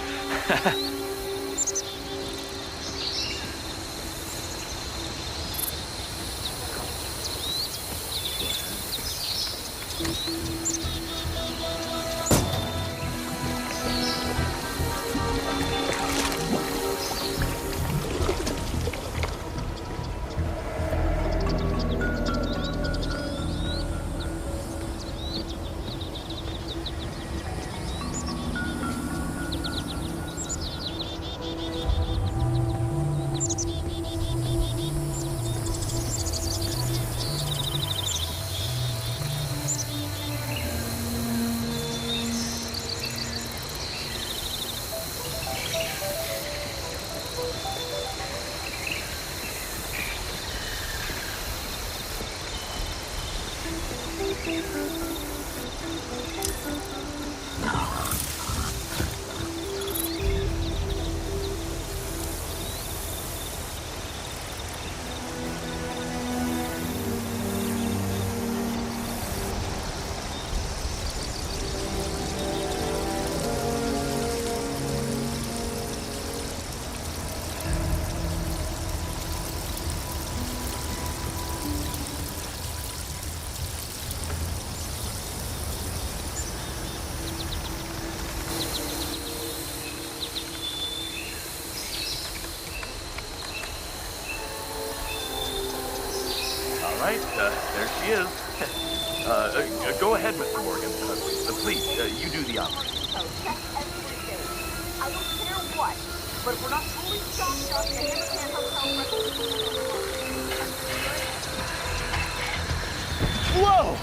There she is. Go ahead, Mr. Morgan. Please, you do the operating. Oh, check everything. I don't care what, but if we're not fully stocked up, the Hammerman Whoa!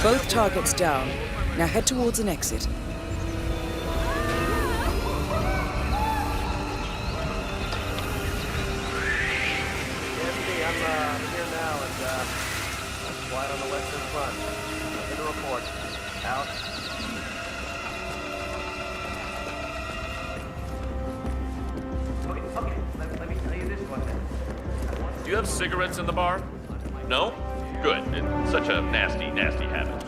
Both targets down. Now head towards an exit. I'm here now and I'm flying on the western front. Nothing to report. Out. Okay, let me tell you this one then. Do you have cigarettes in the bar? No? Good. It's such a nasty, nasty habit.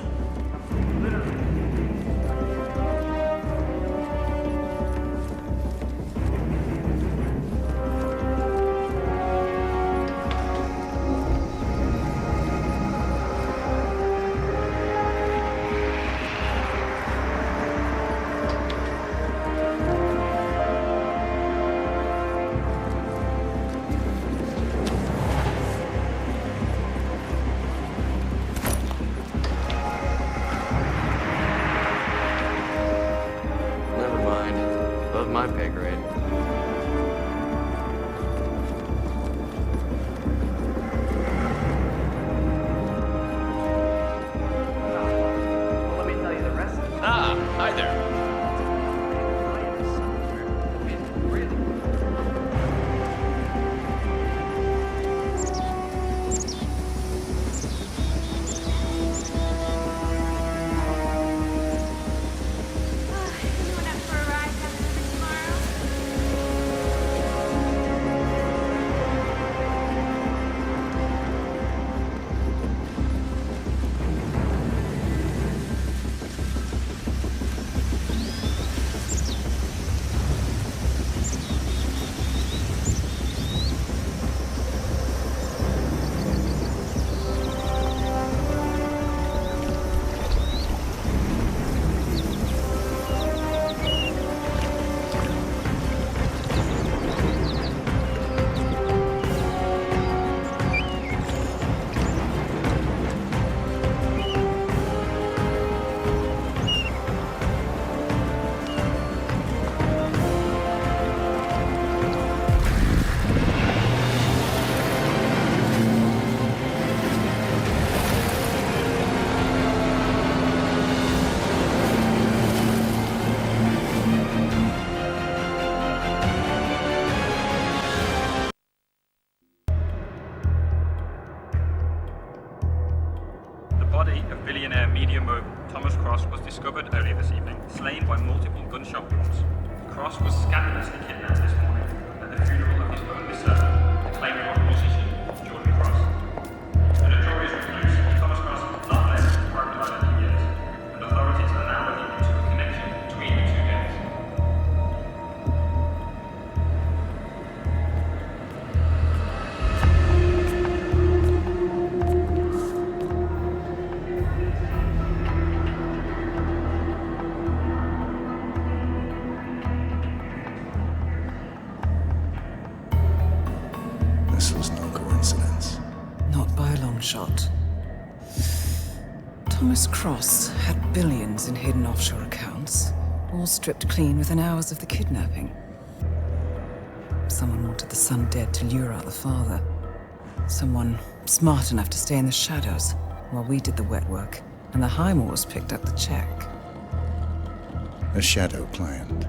body of billionaire media mogul Thomas Cross was discovered earlier this evening, slain by multiple gunshot wounds. Cross was scandalously kidnapped this morning at the funeral of his only son, acclaimed rock musician Jordan Cross. The notorious recluse, Thomas Cross, not left his private island in years, and authorities are now looking into a connection between the two deaths. This was no coincidence. Not by a long shot. Thomas Cross had billions in hidden offshore accounts, all stripped clean within hours of the kidnapping. Someone wanted the son dead to lure out the father. Someone smart enough to stay in the shadows while we did the wet work, and the Highmoors picked up the check. A shadow client.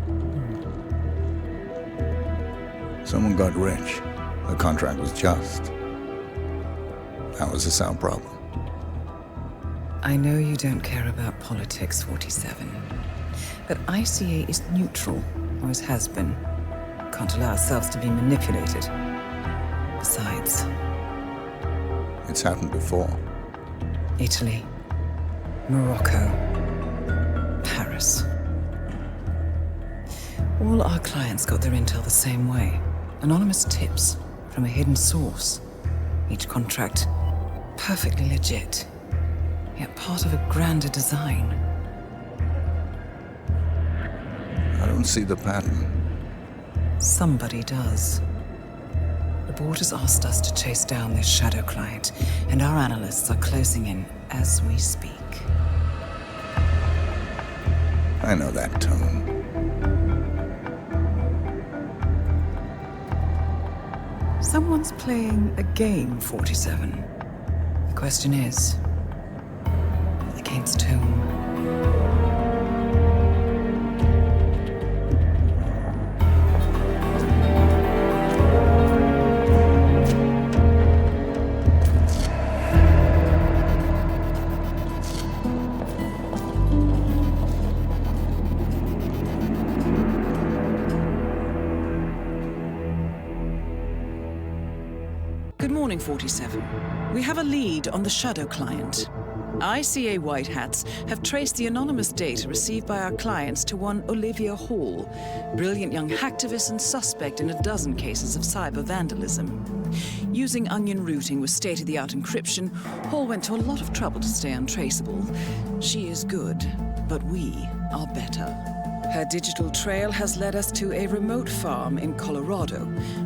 Someone got rich. The contract was just. That was a sound problem. I know you don't care about politics, 47. But ICA is neutral, always has been. Can't allow ourselves to be manipulated. Besides... It's happened before. Italy, Morocco, Paris. All our clients got their intel the same way. Anonymous tips from a hidden source. Each contract perfectly legit, yet part of a grander design. I don't see the pattern. Somebody does. The board has asked us to chase down this shadow client, and our analysts are closing in as we speak. I know that tone. Someone's playing a game, 47. The question is, against whom? Good morning, 47. We have a lead on the shadow client. ICA White Hats have traced the anonymous data received by our clients to one Olivia Hall, brilliant young hacktivist and suspect in a dozen cases of cyber vandalism. Using onion routing with state-of-the-art encryption, Hall went to a lot of trouble to stay untraceable. She is good, but we are better. Her digital trail has led us to a remote farm in Colorado,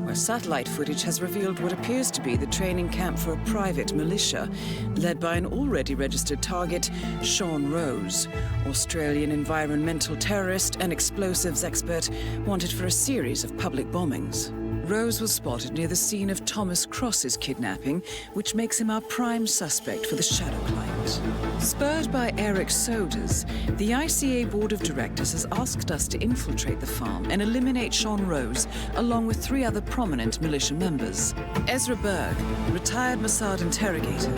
where satellite footage has revealed what appears to be the training camp for a private militia, led by an already registered target, Sean Rose, Australian environmental terrorist and explosives expert wanted for a series of public bombings. Rose was spotted near the scene of Thomas Cross's kidnapping, which makes him our prime suspect for the shadow client. Spurred by Eric Sodas, the ICA Board of Directors has asked us to infiltrate the farm and eliminate Sean Rose, along with 3 other prominent militia members. Ezra Berg, retired Mossad interrogator,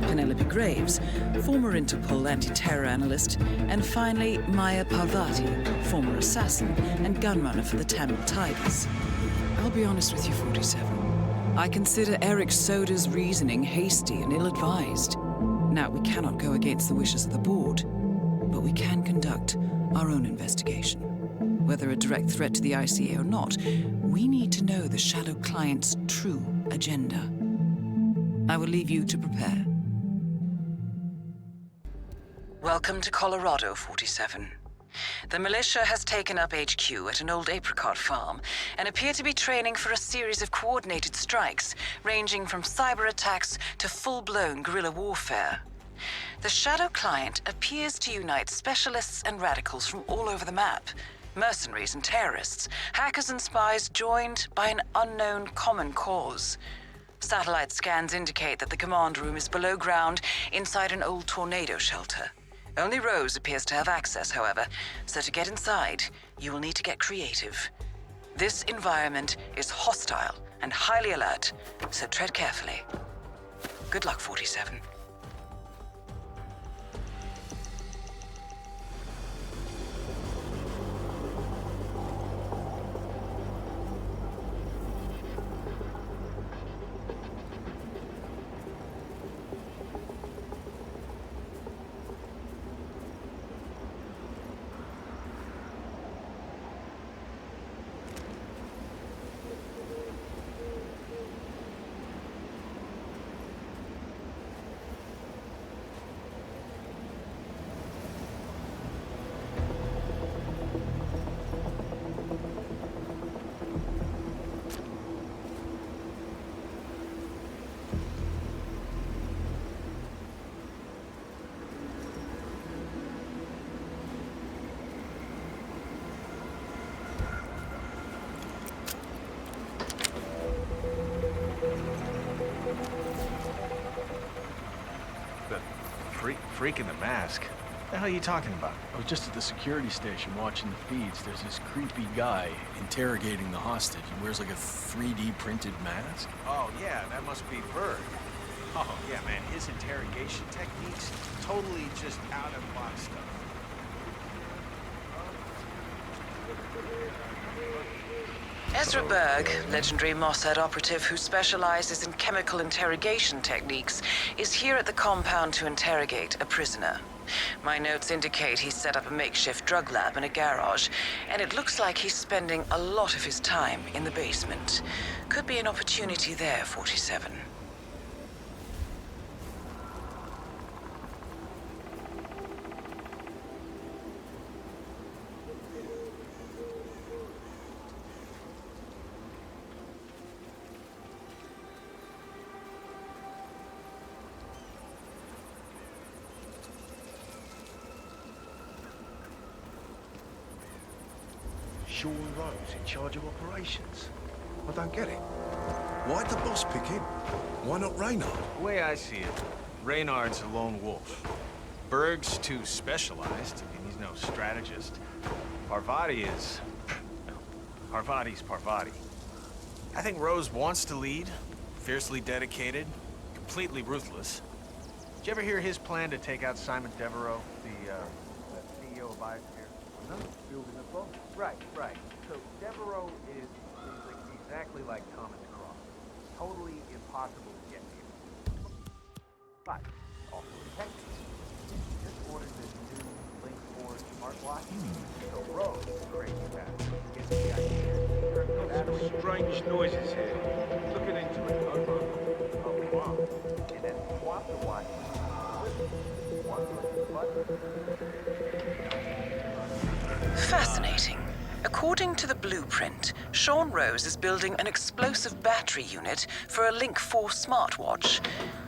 Penelope Graves, former Interpol anti-terror analyst, and finally Maya Parvati, former assassin and gunrunner for the Tamil Tigers. I'll be honest with you, 47. I consider Eric Soda's reasoning hasty and ill-advised. Now, we cannot go against the wishes of the board, but we can conduct our own investigation. Whether a direct threat to the ICA or not, we need to know the shadow client's true agenda. I will leave you to prepare. Welcome to Colorado, 47. The militia has taken up HQ at an old apricot farm and appear to be training for a series of coordinated strikes, ranging from cyber attacks to full-blown guerrilla warfare. The shadow client appears to unite specialists and radicals from all over the map, mercenaries and terrorists, hackers and spies joined by an unknown common cause. Satellite scans indicate that the command room is below ground inside an old tornado shelter. Only Rose appears to have access, however, so to get inside, you will need to get creative. This environment is hostile and highly alert, so tread carefully. Good luck, 47. Freak in the mask? What the hell are you talking about? I was just at the security station watching the feeds. There's this creepy guy interrogating the hostage. He wears like a 3D printed mask. Oh, yeah, that must be Berg. Oh, yeah, man, his interrogation techniques, totally just out-of-the-box stuff. Ezra Berg, legendary Mossad operative who specializes in chemical interrogation techniques, is here at the compound to interrogate a prisoner. My notes indicate he's set up a makeshift drug lab in a garage, and it looks like he's spending a lot of his time in the basement. Could be an opportunity there, 47. Sean Rose in charge of operations. I don't get it. Why'd the boss pick him? Why not Reynard? The way I see it, Reynard's a lone wolf. Berg's too specialized. I mean, he's no strategist. Parvati is... Parvati's Parvati. I think Rose wants to lead, fiercely dedicated, completely ruthless. Did you ever hear his plan to take out Simon Devereaux, the CEO of ICA? No, building a bomb. Right. So Devereaux is exactly like Thomas Cross. Totally impossible to get near. But also effective. Just ordered this new Link 4 smartwatch. So Rose, crazy bastard, gets the idea. Some strange noises here. Looking into it over. Oh, wow. And then swap the watch. Fascinating. According to the blueprint, Sean Rose is building an explosive battery unit for a Link 4 smartwatch.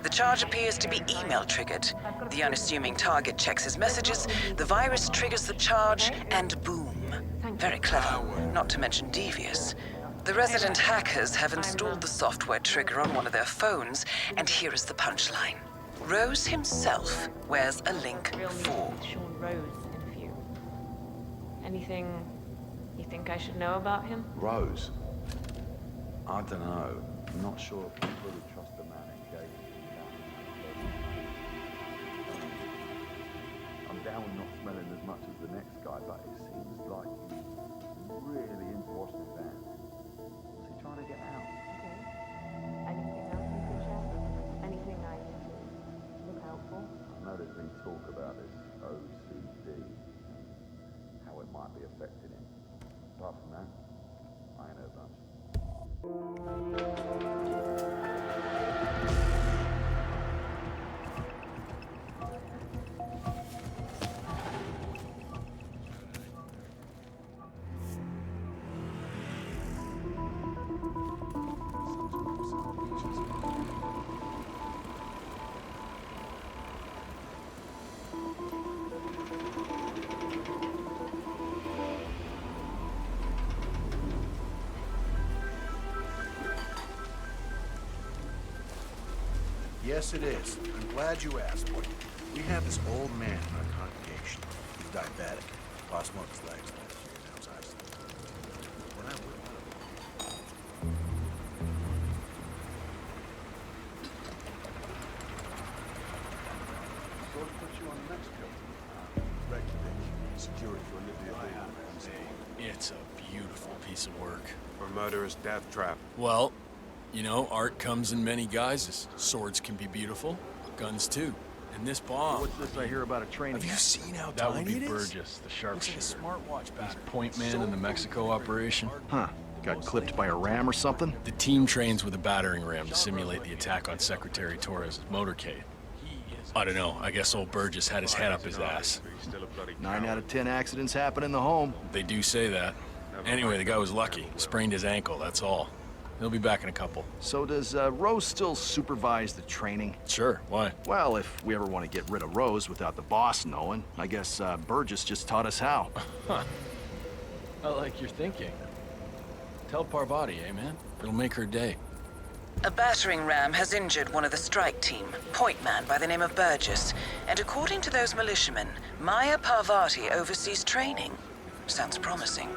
The charge appears to be email-triggered. The unassuming target checks his messages, the virus triggers the charge, and boom. Very clever, not to mention devious. The resident hackers have installed the software trigger on one of their phones, and here is the punchline. Rose himself wears a Link 4. Sean Rose in view. Anything you think I should know about him? Rose? I don't know. I'm not sure if you really trust a man engaged in I'm down with not smelling as much as the next guy, but it seems like he's really into washing his hands. What's he trying to get out? Okay. Anything else you can share? Anything I need to look out for? I know there's been talk about this OCD, how it might be affecting him. Apart from that, I ain't heard much. Yes, it is. I'm glad you asked. We have this old man in our congregation. He's diabetic. Lost one of his legs last year. Now his eyes. When I would So put you on the next kill. Regulation. Security for Olivia. It's a beautiful piece of work. Or murderous death trap. Well, you know, art comes in many guises. Swords can be beautiful, guns too. And this bomb. What's this I hear about a training? Have you seen how That would tiny be it is? Burgess, the sharpshooter. Looks like a smartwatch battery. Point man in the Mexico operation. Huh. Got clipped by a ram or something? The team trains with a battering ram to simulate the attack on Secretary Torres' motorcade. I don't know. I guess old Burgess had his head up his ass. 9 out of 10 accidents happen in the home. They do say that. Anyway, the guy was lucky. Sprained his ankle, that's all. He'll be back in a couple. So does Rose still supervise the training? Sure, why? Well, if we ever want to get rid of Rose without the boss knowing, I guess Burgess just taught us how. Huh. I like your thinking. Tell Parvati, eh, man? It'll make her day. A battering ram has injured one of the strike team, point man by the name of Burgess, and according to those militiamen, Maya Parvati oversees training. Sounds promising.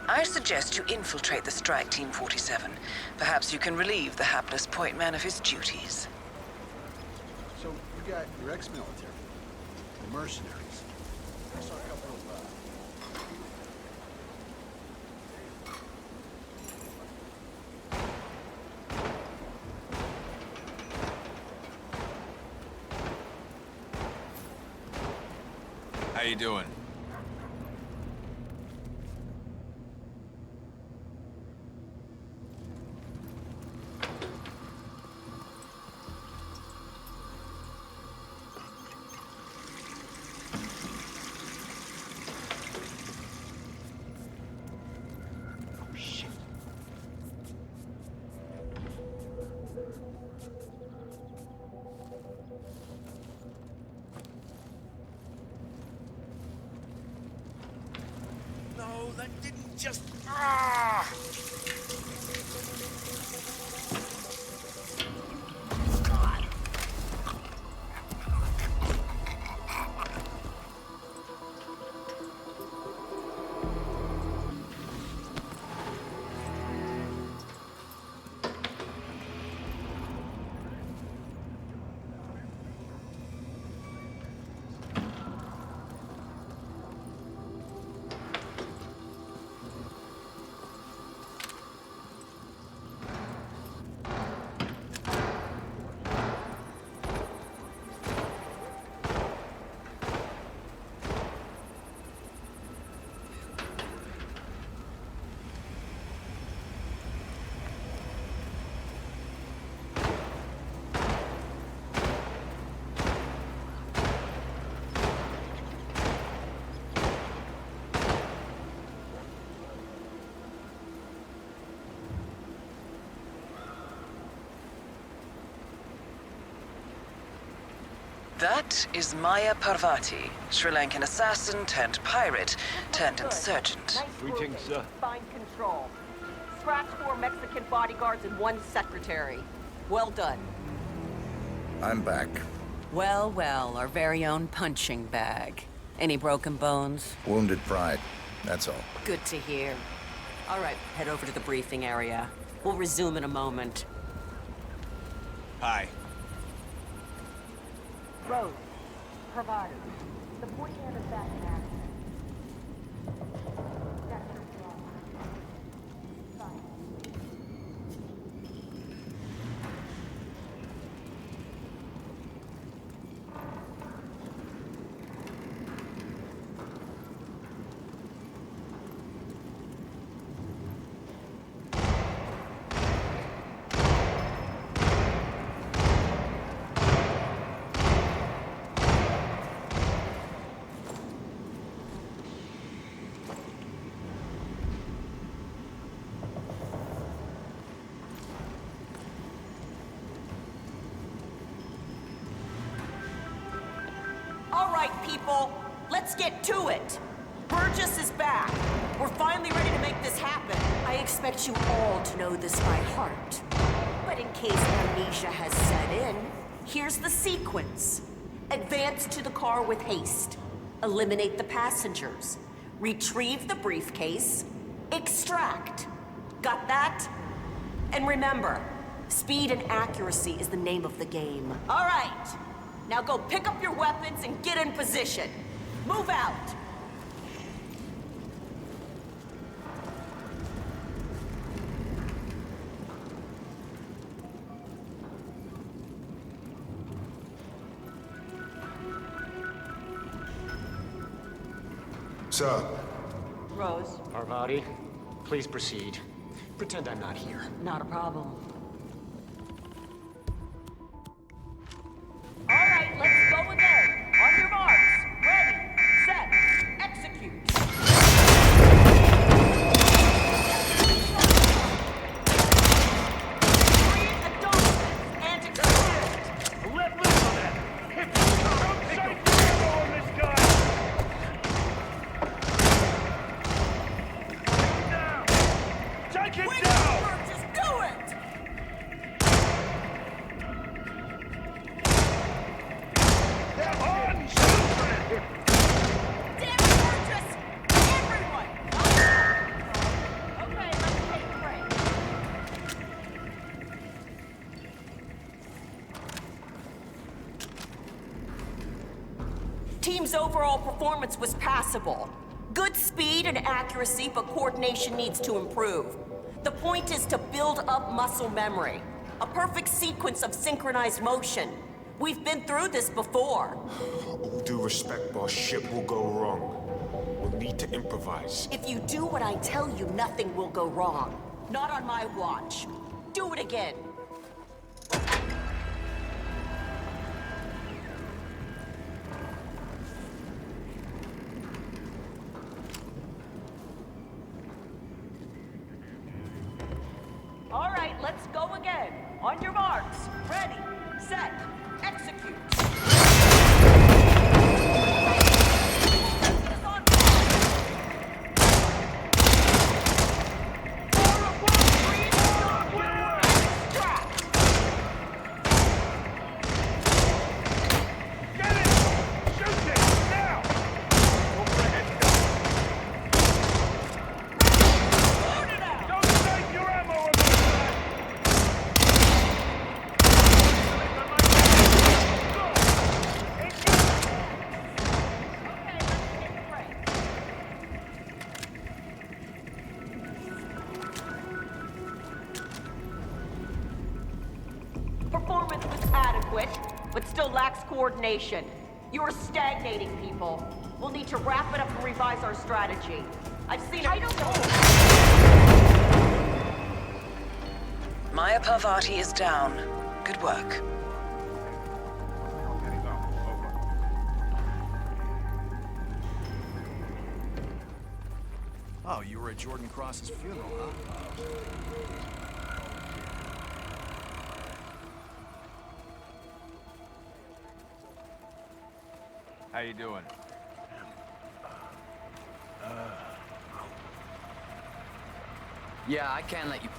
I suggest you infiltrate the strike team 47. Perhaps you can relieve the hapless point man of his duties. So, you got your ex-military, the mercenaries. I saw a couple of, How you doing? No, that didn't just... That is Maya Parvati, Sri Lankan assassin turned pirate turned insurgent. Greetings, sir. Find control. Scratch 4 Mexican bodyguards and 1 secretary. Well done. I'm back. Well, well, our very own punching bag. Any broken bones? Wounded pride, that's all. Good to hear. All right, head over to the briefing area. We'll resume in a moment. Hi. Rose, provider. The point man is back in action. People, let's get to it. Burgess is back. We're finally ready to make this happen. I expect you all to know this by heart. But in case amnesia has set in, here's the sequence. Advance to the car with haste. Eliminate the passengers. Retrieve the briefcase. Extract. Got that? And remember, speed and accuracy is the name of the game. All right. Now go pick up your weapons and get in position. Move out! Sir. Rose. Parvati, please proceed. Pretend I'm not here. Not a problem. All right, let's go again. On your marks. Ready, set, execute. Breathe and don't. Anti-consent. Let loose on that! Hit the ammo on this guy! Take him down! Just do it! team's overall performance was passable. Good speed and accuracy, but coordination needs to improve. The point is to build up muscle memory. A perfect sequence of synchronized motion. We've been through this before. All due respect, boss, shit will go wrong. We'll need to improvise. If you do what I tell you, nothing will go wrong. Not on my watch. Do it again. All right, let's go again. On your marks. Ready, set, execute. Performance was adequate, but still lacks coordination. You're stagnating, people. We'll need to wrap it up and revise our strategy. I've seen I don't know. Maya Parvati is down. Good work. Oh, you were at Jordan Cross's funeral, huh? How you doing? Yeah, I can't let you...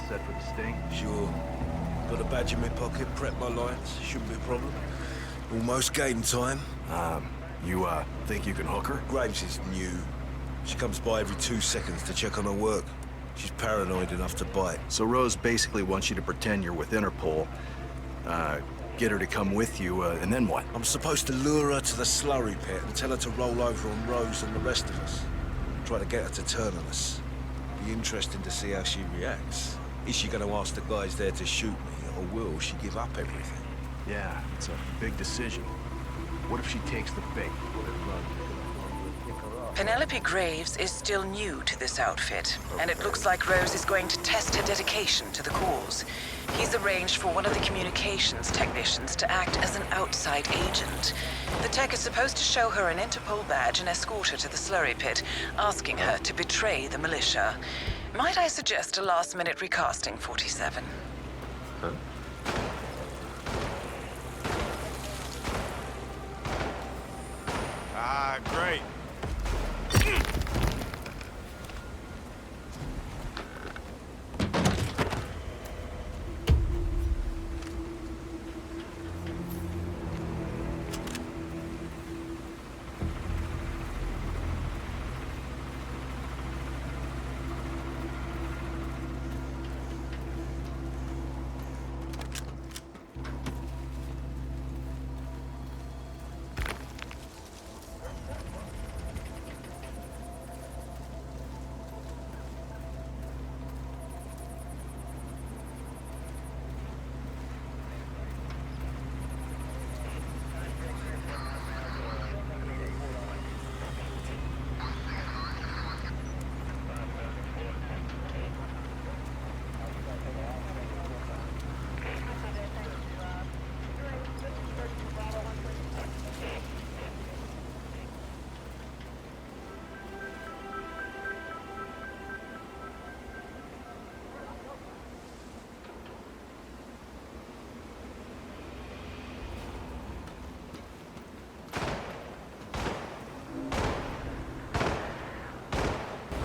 Set for the sting? Sure. Got a badge in my pocket, prep my lines. Shouldn't be a problem. Almost game time. You think you can hook her? Graves is new. She comes by every 2 seconds to check on her work. She's paranoid enough to bite. So Rose basically wants you to pretend you're with Interpol, get her to come with you, and then what? I'm supposed to lure her to the slurry pit and tell her to roll over on Rose and the rest of us. Try to get her to turn on us. Be interesting to see how she reacts. Is she going to ask the guys there to shoot me, or will she give up everything? Yeah, it's a big decision. What if she takes the bait? Penelope Graves is still new to this outfit, and it looks like Rose is going to test her dedication to the cause. He's arranged for one of the communications technicians to act as an outside agent. The tech is supposed to show her an Interpol badge and escort her to the slurry pit, asking her to betray the militia. Might I suggest a last-minute recasting, 47? Huh? Ah, great.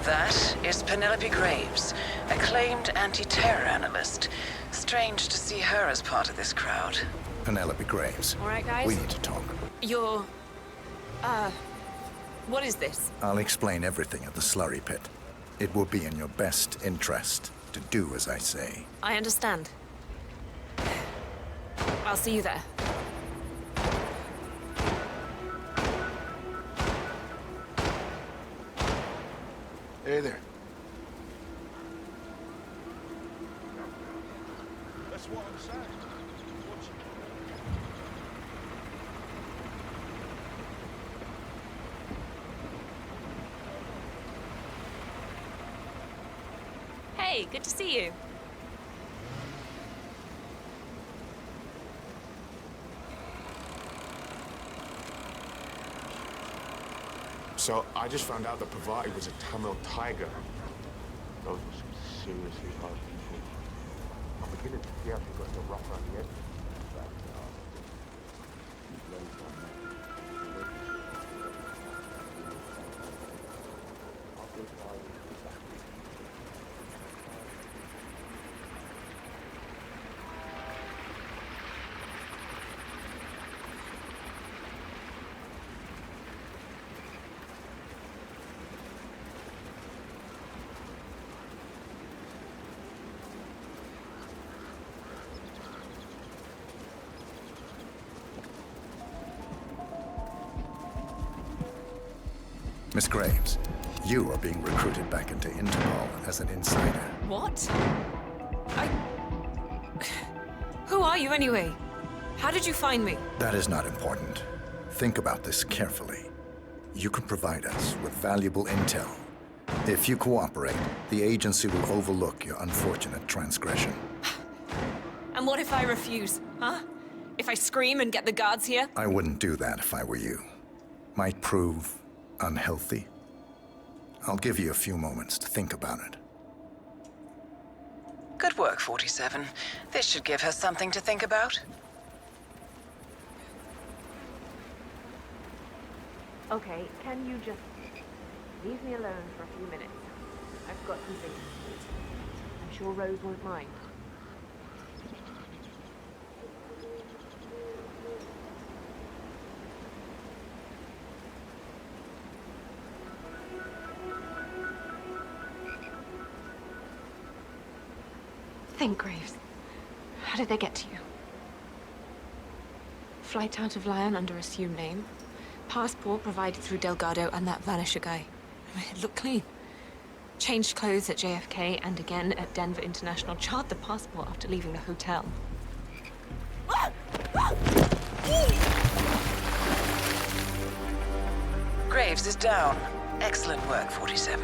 That is Penelope Graves, acclaimed anti-terror analyst. Strange to see her as part of this crowd. Penelope Graves. All right, guys. We need to talk. You're... what is this? I'll explain everything at the slurry pit. It will be in your best interest to do as I say. I understand. I'll see you there. Hey there. That's what I'm saying. Hey, good to see you. So, I just found out that Parvati was a Tamil tiger. Those were some seriously hard people. I'm beginning to feel I've got the rough around the edge. Miss Graves, you are being recruited back into Interpol as an insider. What? Who are you anyway? How did you find me? That is not important. Think about this carefully. You can provide us with valuable intel. If you cooperate, the agency will overlook your unfortunate transgression. And what if I refuse, huh? If I scream and get the guards here? I wouldn't do that if I were you. Might prove unhealthy. I'll give you a few moments to think about it. Good work, 47. This should give her something to think about. Okay, can you just leave me alone for a few minutes? I've got some things to do. I'm sure Rose won't mind. Think, Graves. How did they get to you? Flight out of Lyon under assumed name. Passport provided through Delgado and that Vanisher guy. It looked clean. Changed clothes at JFK and again at Denver International. Charred the passport after leaving the hotel. Graves is down. Excellent work, 47.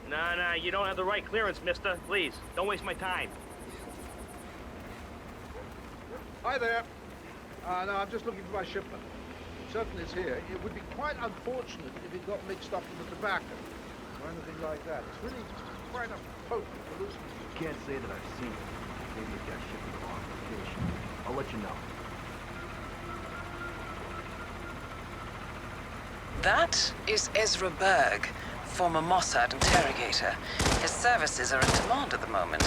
Nah, you don't have the right clearance, mister. Please, don't waste my time. Hi there. No, I'm just looking for my shipment. Certainly it's here. It would be quite unfortunate if it got mixed up with the tobacco or anything like that. It's really quite a potent hallucinogen. You can't say that I've seen it. Maybe it got shipped to the wrong location. I'll let you know. That is Ezra Berg, former Mossad interrogator. His services are in demand at the moment.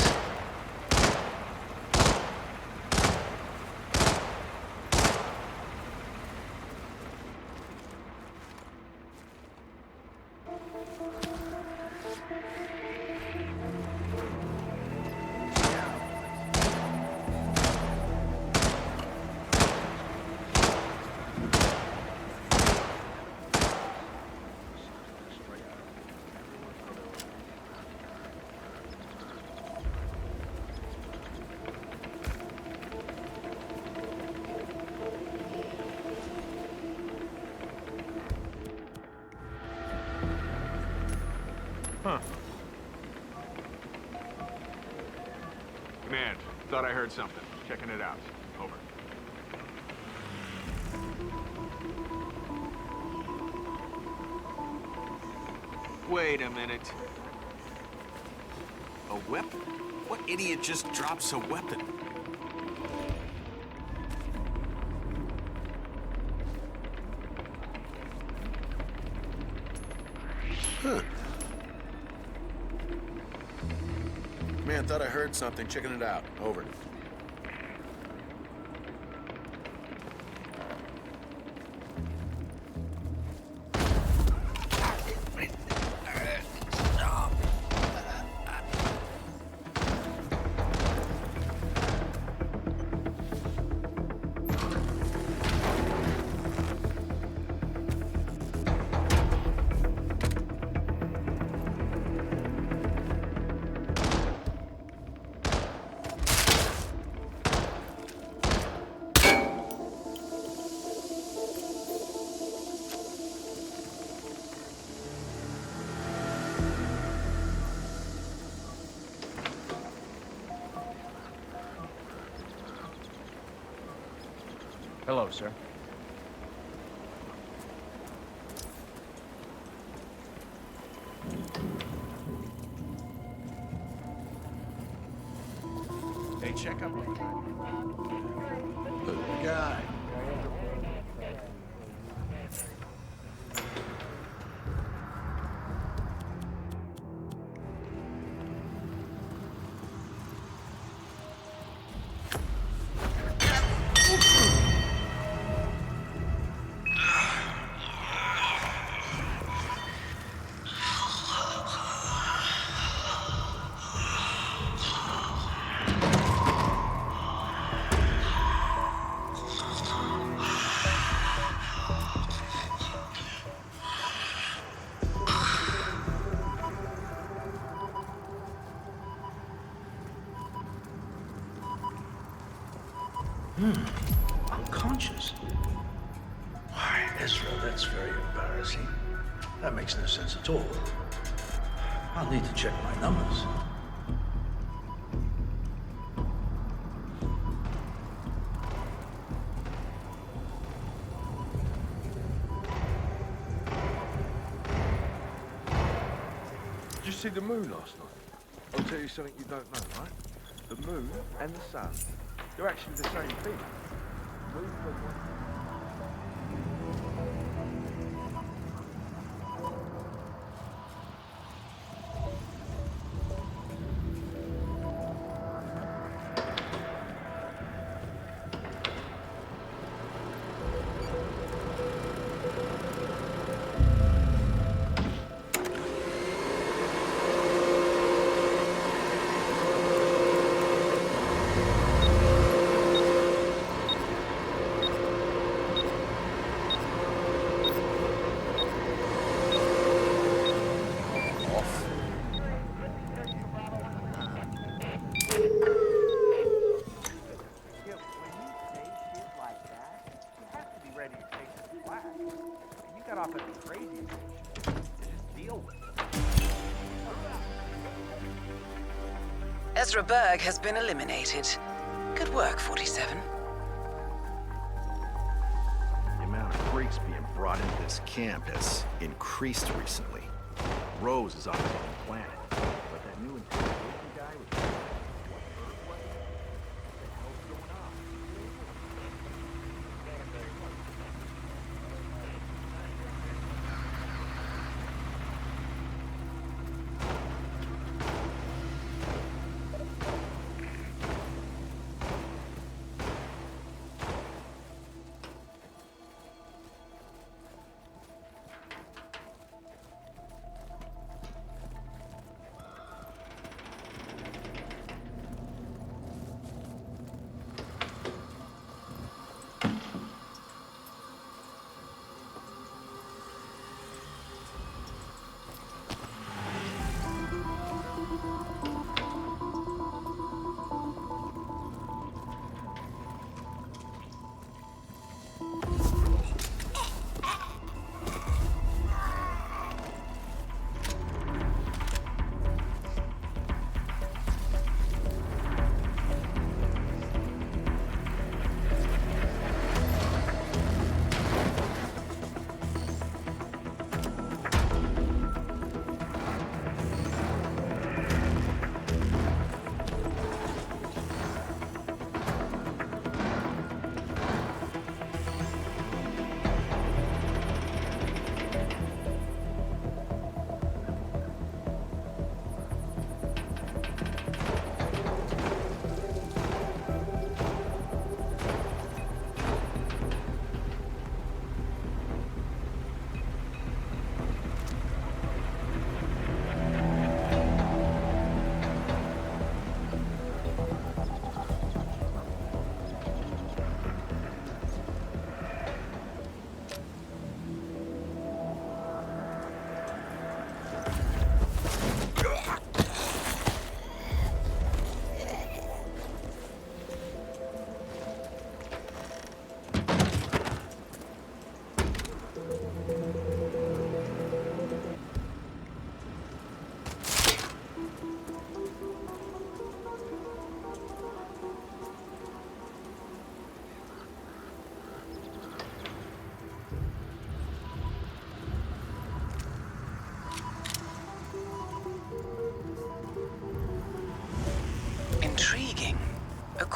Huh. Command, thought I heard something. Checking it out. Over. Wait a minute. A weapon? What idiot just drops a weapon? Huh. Man, thought I heard something. Checking it out. Over. Hello, sir. Hey, check up on the guy. The guy. Unconscious? Why, Ezra, that's very embarrassing. That makes no sense at all. I'll need to check my numbers. Did you see the moon last night? I'll tell you something you don't know, right? The moon and the sun, they're actually the same thing. Moon goes like Ezra Berg has been eliminated. Good work, 47. The amount of freaks being brought into this camp has increased recently. Rose is on his own planet, but that new interrogation guy was...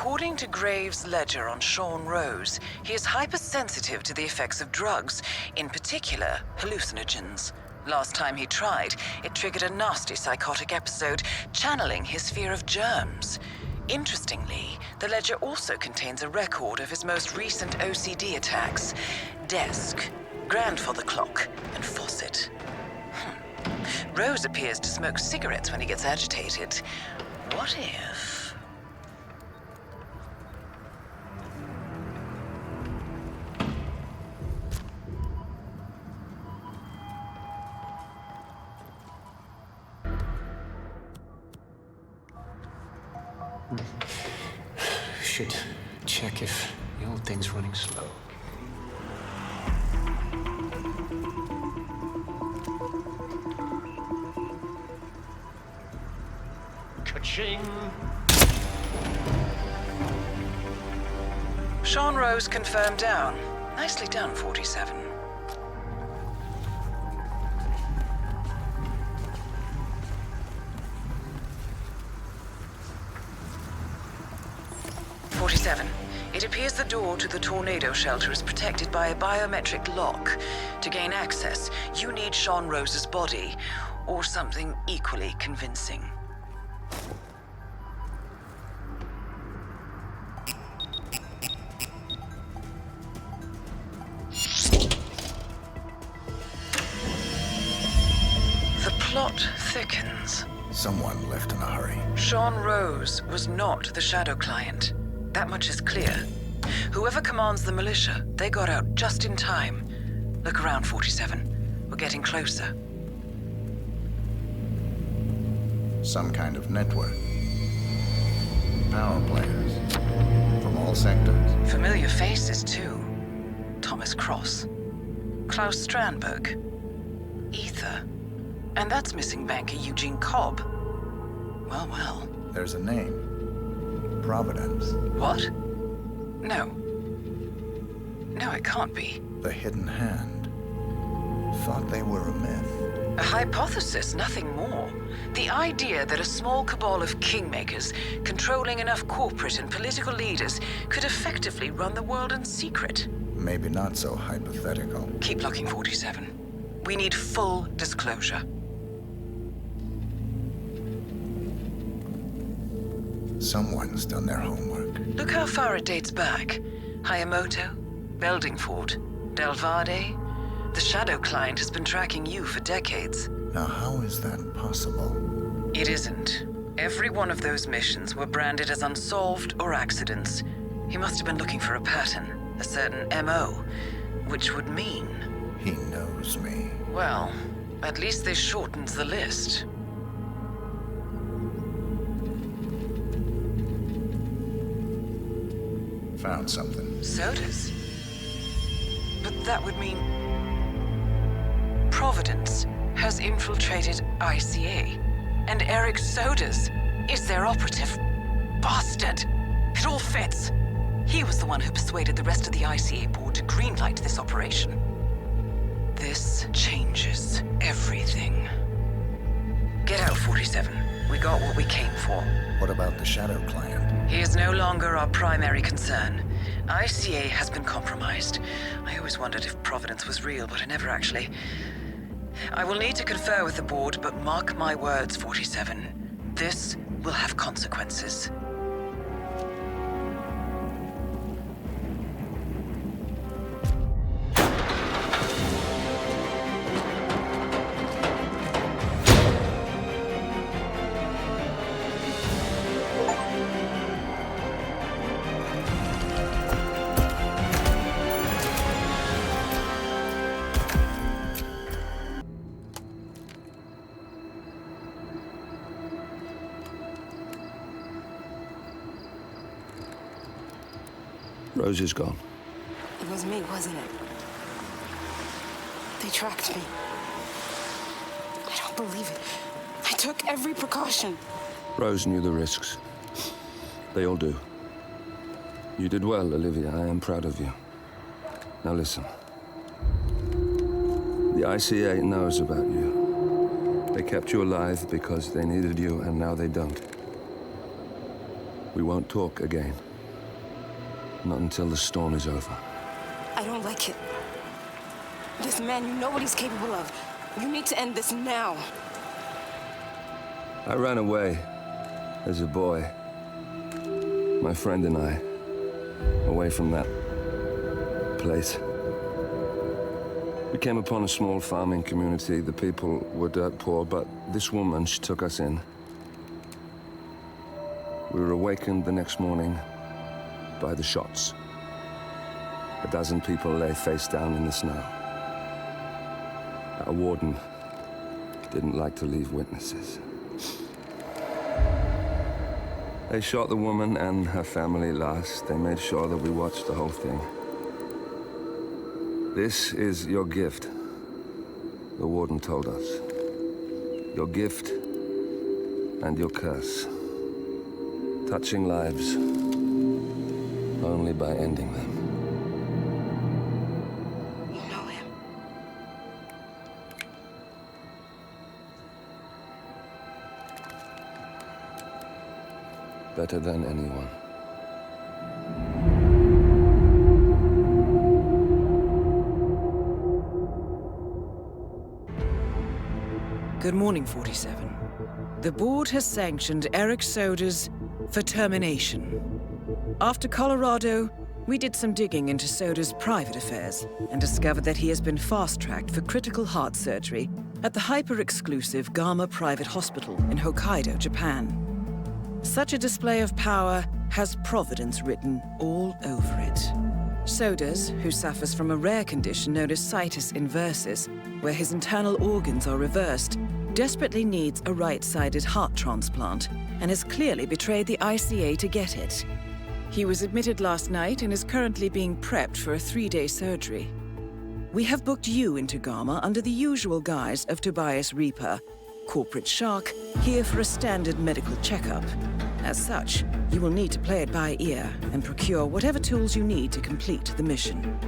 According to Graves' ledger on Sean Rose, he is hypersensitive to the effects of drugs, in particular hallucinogens. Last time he tried, it triggered a nasty psychotic episode, channeling his fear of germs. Interestingly, the ledger also contains a record of his most recent OCD attacks: desk, grandfather clock, and faucet. Rose appears to smoke cigarettes when he gets agitated. What if... Should check if the old thing's running slow. Ka-ching! Sean Rose confirmed down. Nicely done, 47. It appears the door to the tornado shelter is protected by a biometric lock. To gain access, you need Sean Rose's body, or something equally convincing. The plot thickens. Someone left in a hurry. Sean Rose was not the Shadow client. That much is clear. Whoever commands the militia, they got out just in time. Look around, 47. We're getting closer. Some kind of network. Power players. From all sectors. Familiar faces, too. Thomas Cross. Klaus Strandberg. Ether. And that's missing banker Eugene Cobb. Well, well. There's a name. Providence. What? No. No, it can't be. The Hidden Hand. Thought they were a myth. A hypothesis, nothing more. The idea that a small cabal of kingmakers, controlling enough corporate and political leaders, could effectively run the world in secret. Maybe not so hypothetical. Keep looking, 47. We need full disclosure. Someone's done their homework. Look how far it dates back. Hayamoto, Beldingford, Delvade. The Shadow client has been tracking you for decades. Now, how is that possible? It isn't. Every one of those missions were branded as unsolved or accidents. He must have been looking for a pattern, a certain MO, which would mean... He knows me. Well, at least this shortens the list. Found something. Sodas? But that would mean... Providence has infiltrated ICA, and Eric Sodas is their operative. Bastard! It all fits. He was the one who persuaded the rest of the ICA board to greenlight this operation. This changes everything. Get out, 47. We got what we came for. What about the Shadow client? He is no longer our primary concern. ICA has been compromised. I always wondered if Providence was real, but I never actually... I will need to confer with the board, but mark my words, 47. This will have consequences. Rose is gone. It was me, wasn't it? They tracked me. I don't believe it. I took every precaution. Rose knew the risks. They all do. You did well, Olivia. I am proud of you. Now listen. The ICA knows about you. They kept you alive because they needed you, and now they don't. We won't talk again. Not until the storm is over. I don't like it. This man, you know what he's capable of. You need to end this now. I ran away as a boy. My friend and I, away from that place. We came upon a small farming community. The people were dirt poor, but this woman, she took us in. We were awakened the next morning by the shots. A dozen people lay face down in the snow. Our warden didn't like to leave witnesses. They shot the woman and her family last. They made sure that we watched the whole thing. This is your gift, the warden told us. Your gift and your curse. Touching lives only by ending them. You know him. Better than anyone. Good morning, 47. The board has sanctioned Eric Soda's for termination. After Colorado, we did some digging into Soda's private affairs and discovered that he has been fast-tracked for critical heart surgery at the hyper-exclusive Gama Private Hospital in Hokkaido, Japan. Such a display of power has Providence written all over it. Sodas, who suffers from a rare condition known as situs inversus, where his internal organs are reversed, desperately needs a right-sided heart transplant and has clearly betrayed the ICA to get it. He was admitted last night and is currently being prepped for a 3-day surgery. We have booked you into Gama under the usual guise of Tobias Reaper, corporate shark, here for a standard medical checkup. As such, you will need to play it by ear and procure whatever tools you need to complete the mission.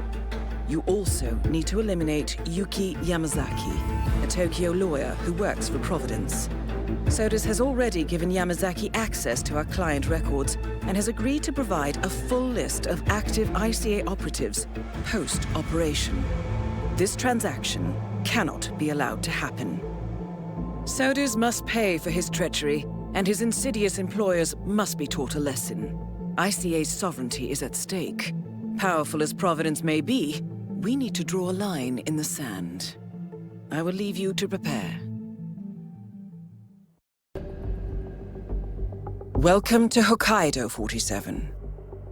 You also need to eliminate Yuki Yamazaki, a Tokyo lawyer who works for Providence. Sodas has already given Yamazaki access to our client records and has agreed to provide a full list of active ICA operatives post-operation. This transaction cannot be allowed to happen. Sodas must pay for his treachery, and his insidious employers must be taught a lesson. ICA's sovereignty is at stake. Powerful as Providence may be, we need to draw a line in the sand. I will leave you to prepare. Welcome to Hokkaido, 47.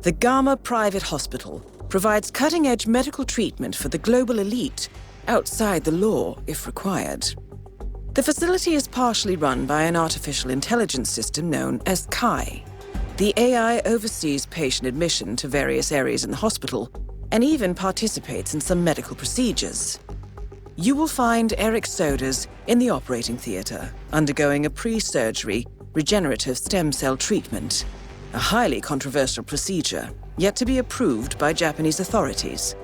The Gama Private Hospital provides cutting-edge medical treatment for the global elite, outside the law if required. The facility is partially run by an artificial intelligence system known as CAI. The AI oversees patient admission to various areas in the hospital and even participates in some medical procedures. You will find Eric Sodas in the operating theater, undergoing a pre-surgery regenerative stem cell treatment, a highly controversial procedure, yet to be approved by Japanese authorities.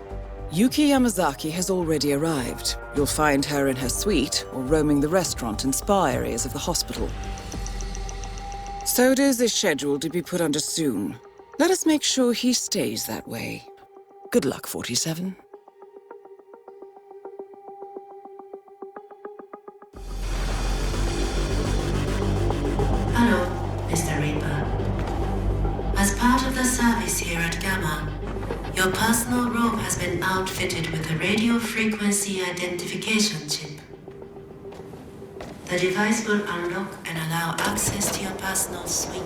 Yuki Yamazaki has already arrived. You'll find her in her suite or roaming the restaurant and spa areas of the hospital. Sodas is scheduled to be put under soon. Let us make sure he stays that way. Good luck, 47. Hello, Mr. Reaper. As part of the service here at Gama, your personal robe has been outfitted with a radio frequency identification chip. The device will unlock and allow access to your personal suite.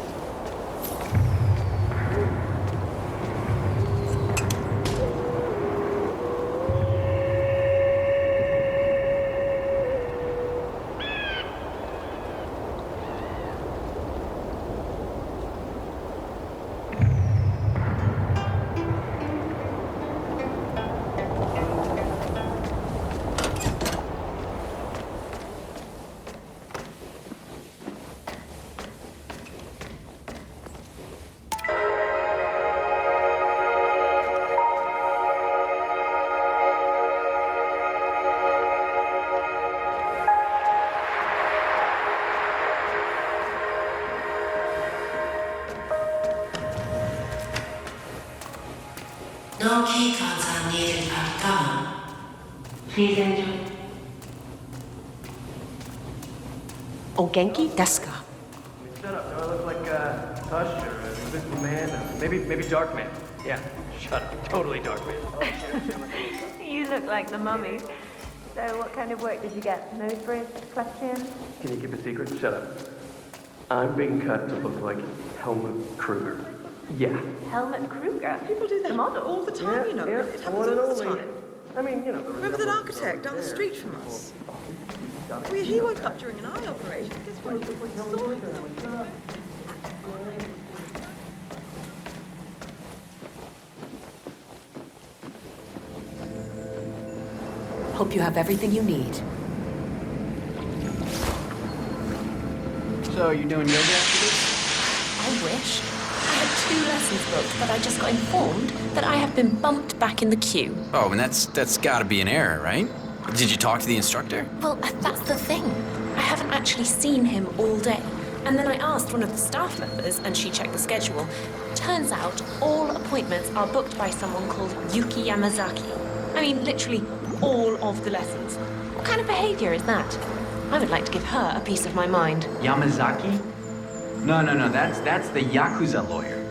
No keycards are needed at Devon. Please enter. O Genki desu ka? Shut up. Do I look like Tush or Invisible Man? Maybe Darkman. Yeah, shut up. Totally Darkman. You look like the mummy. So what kind of work did you get? Nose bridge, cleft chin? Can you keep a secret? Shut up. I'm being cut to look like Helmut Kruger. Yeah. Helmut Kruger? People do that all the time, you know. Yeah, It I happens want it all all the in. time. I mean, you know. Remember that architect down the street from us? He woke up during an eye operation. Guess what? He saw himself. Hope you have everything you need. So, you doing yoga after this? I wish. I had 2 lessons booked, but I just got informed that I have been bumped back in the queue. Oh, and that's gotta be an error, right? Did you talk to the instructor? Well, that's the thing. I haven't actually seen him all day. And then I asked one of the staff members, and she checked the schedule. Turns out all appointments are booked by someone called Yuki Yamazaki. I mean, literally all of the lessons. What kind of behavior is that? I would like to give her a piece of my mind. Yamazaki? No, that's the Yakuza lawyer.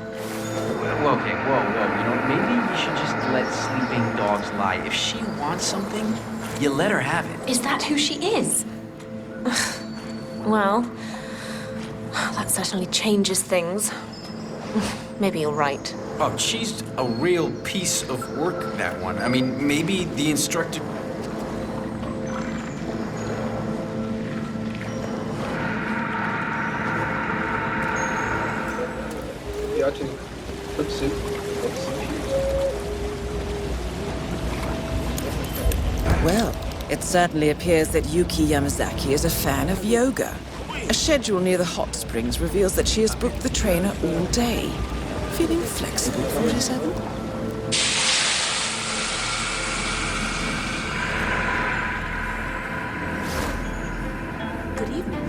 Well, okay, whoa. You know, maybe you should just let sleeping dogs lie. If she wants something, you let her have it. Is that who she is? Well, that certainly changes things. Maybe you're right. Oh, she's a real piece of work, that one. I mean, maybe the instructor... Well, it certainly appears that Yuki Yamazaki is a fan of yoga. A schedule near the hot springs reveals that she has booked the trainer all day. Feeling flexible, 47? Good evening.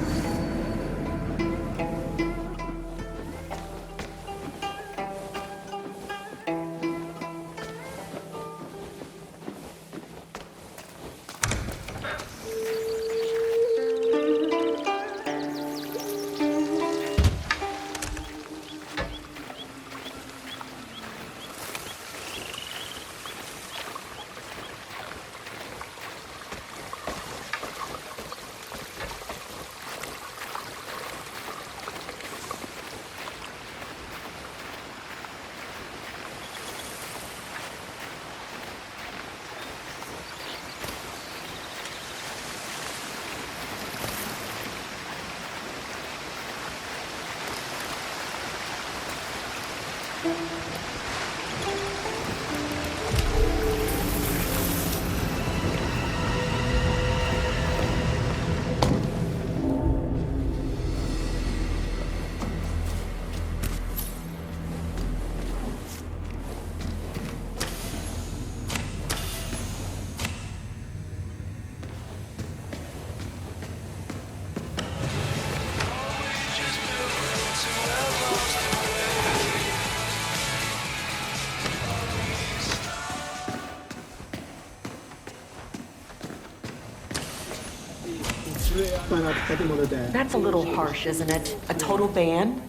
That's a little harsh, isn't it? A total ban?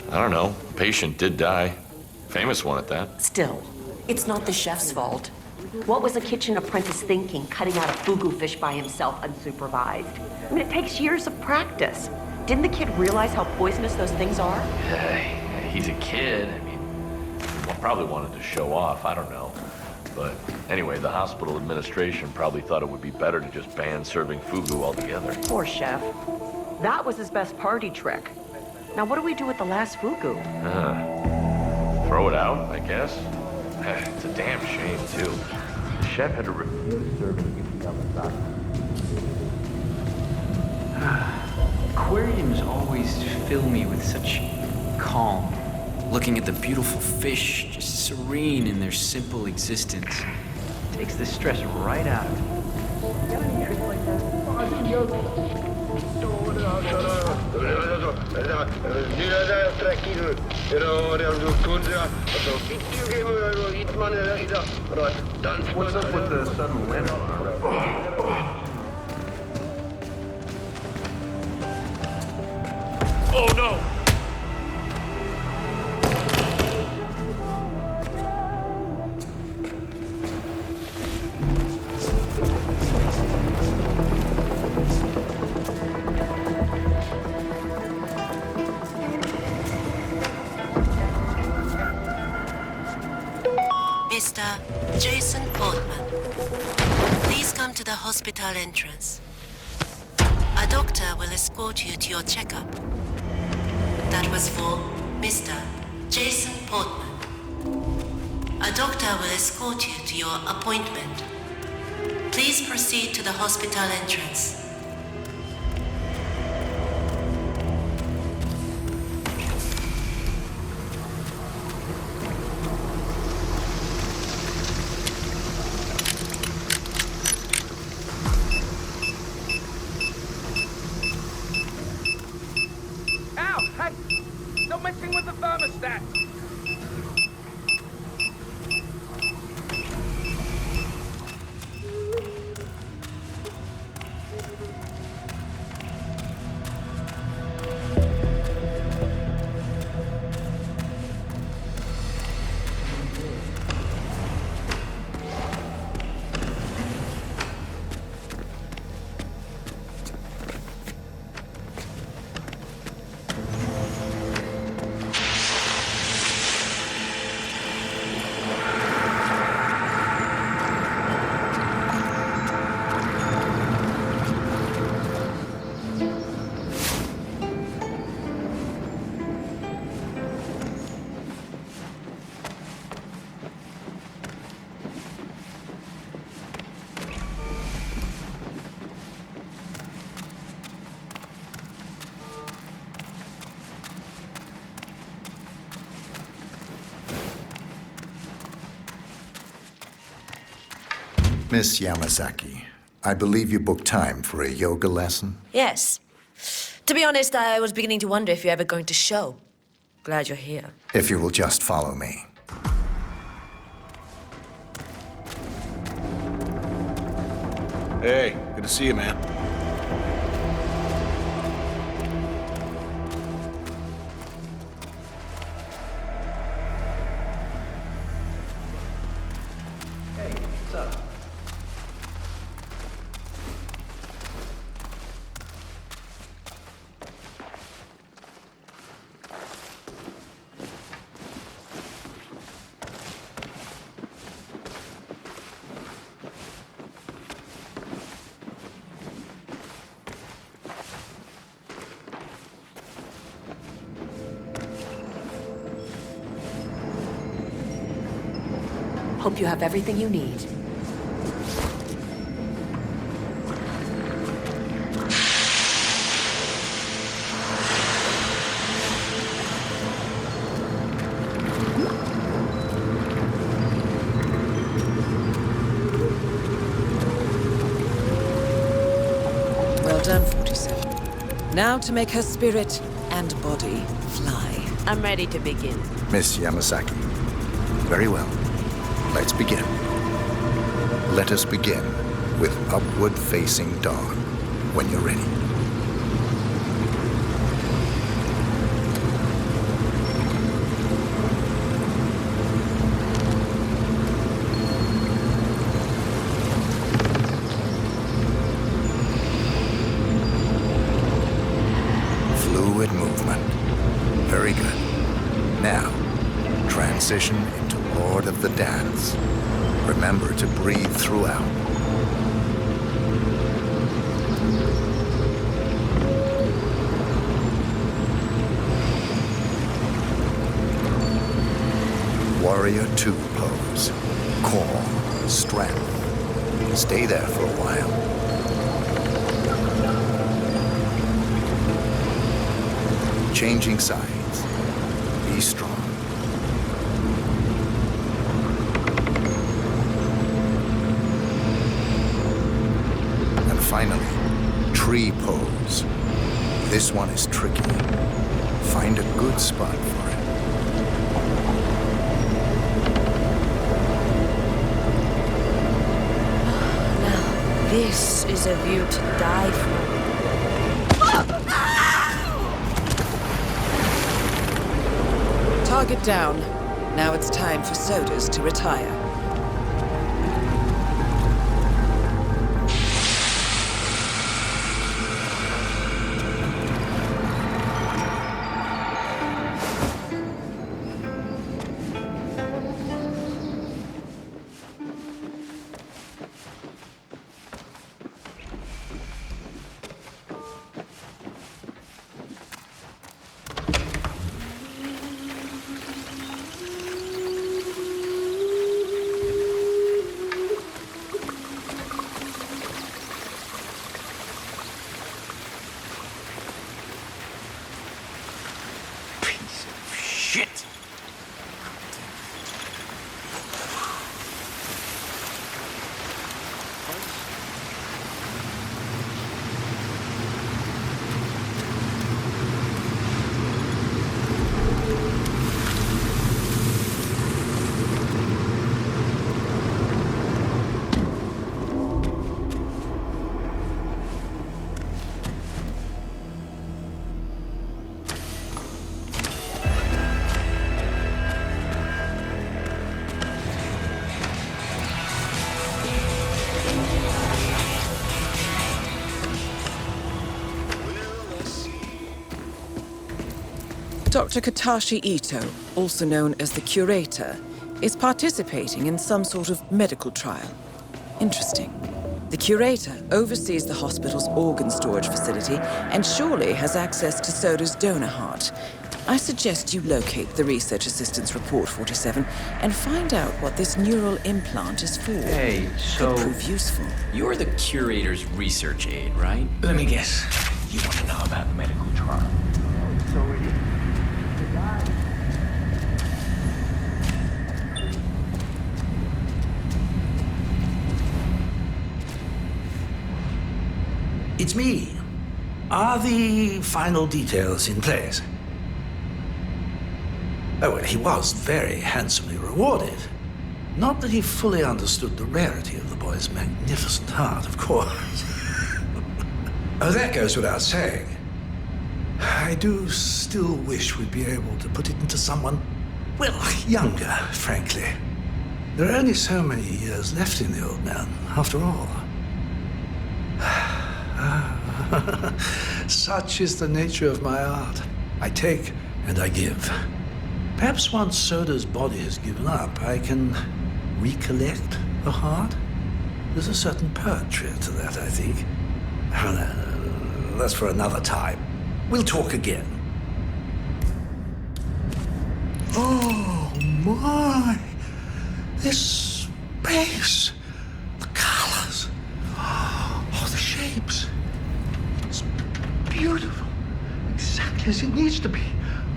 I don't know. Patient did die. Famous one at that. Still, it's not the chef's fault. What was a kitchen apprentice thinking, cutting out a fugu fish by himself unsupervised? I mean, it takes years of practice. Didn't the kid realize how poisonous those things are? He's a kid. I mean, probably wanted to show off. I don't know. But anyway, the hospital administration probably thought it would be better to just ban serving fugu altogether. Poor chef. That was his best party trick. Now what do we do with the last fugu? Throw it out, I guess. It's a damn shame, too. The chef had to refuse serving Yuki Yamazaki. Aquariums always fill me with such calm. Looking at the beautiful fish, just serene in their simple existence. Takes the stress right out of it. You got any tricks like that? Oh, I do yoga. What's up with the sudden landing? Oh no! Mr. Jason Portman, please come to the hospital entrance. A doctor will escort you to your checkup. That was for Mr. Jason Portman. A doctor will escort you to your appointment. Please proceed to the hospital entrance. Miss Yamasaki, I believe you booked time for a yoga lesson? Yes. To be honest, I was beginning to wonder if you're ever going to show. Glad you're here. If you will just follow me. Hey, good to see you, man. Hope you have everything you need. Well done, 47. Now to make her spirit and body fly. I'm ready to begin. Miss Yamasaki. Very well. Let's begin. Let us begin with upward-facing dog when you're ready. Fluid movement. Very good. Now, transition into Lord of the Dance. Remember to breathe throughout. Warrior 2 pose. Core, strength. Stay there for a while. Changing sides. Be strong. And finally, tree pose. This one is tricky. Find a good spot for it. Now, this is a view to die for. Target down. Now it's time for sodas to retire. Dr. Katashi Ito, also known as the Curator, is participating in some sort of medical trial. Interesting. The Curator oversees the hospital's organ storage facility and surely has access to Soda's donor heart. I suggest you locate the Research Assistant's Report 47 and find out what this neural implant is for. Hey, so... Could prove useful. You're the Curator's research aide, right? Let me guess. You want to know about the medical trial. So it is. It's me. Are the final details in place? Oh, well, he was very handsomely rewarded. Not that he fully understood the rarity of the boy's magnificent heart, of course. Oh, that goes without saying. I do still wish we'd be able to put it into someone, well, younger, frankly. There are only so many years left in the old man, after all. Such is the nature of my art. I take and I give. Perhaps once Soda's body has given up, I can recollect the heart. There's a certain poetry to that, I think. That's for another time. We'll talk again. Oh my! This space! The colors! Oh, the shapes! It's beautiful. Exactly as it needs to be.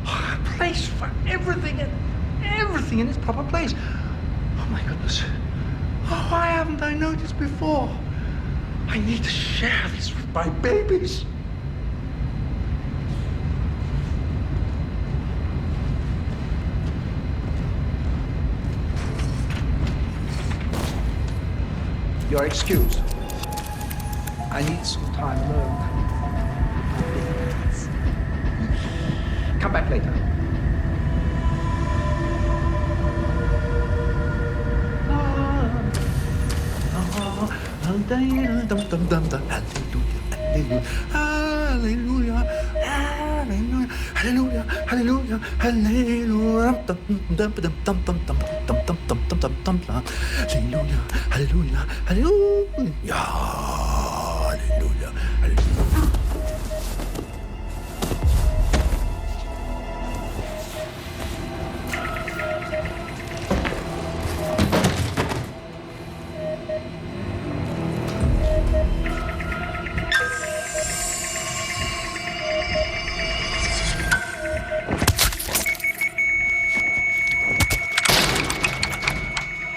Oh, a place for everything and everything in its proper place. Oh my goodness. Oh, why haven't I noticed before? I need to share this with my babies. You're excused. I need some time alone. Come back later. Hallelujah, hallelujah, hallelujah, hallelujah, hallelujah, hallelujah, hallelujah, hallelujah, hallelujah.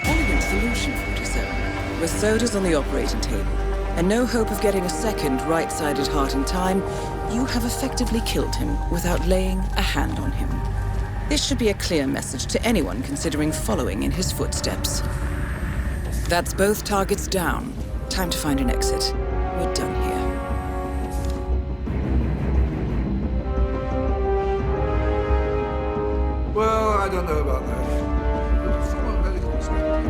Elegant solution, 47. With sodas on the operating table. and no hope of getting a second right-sided heart in time, you have effectively killed him without laying a hand on him. This should be a clear message to anyone considering following in his footsteps. That's both targets down. Time to find an exit. We're done here. Well, I don't know about that. But from a medical perspective,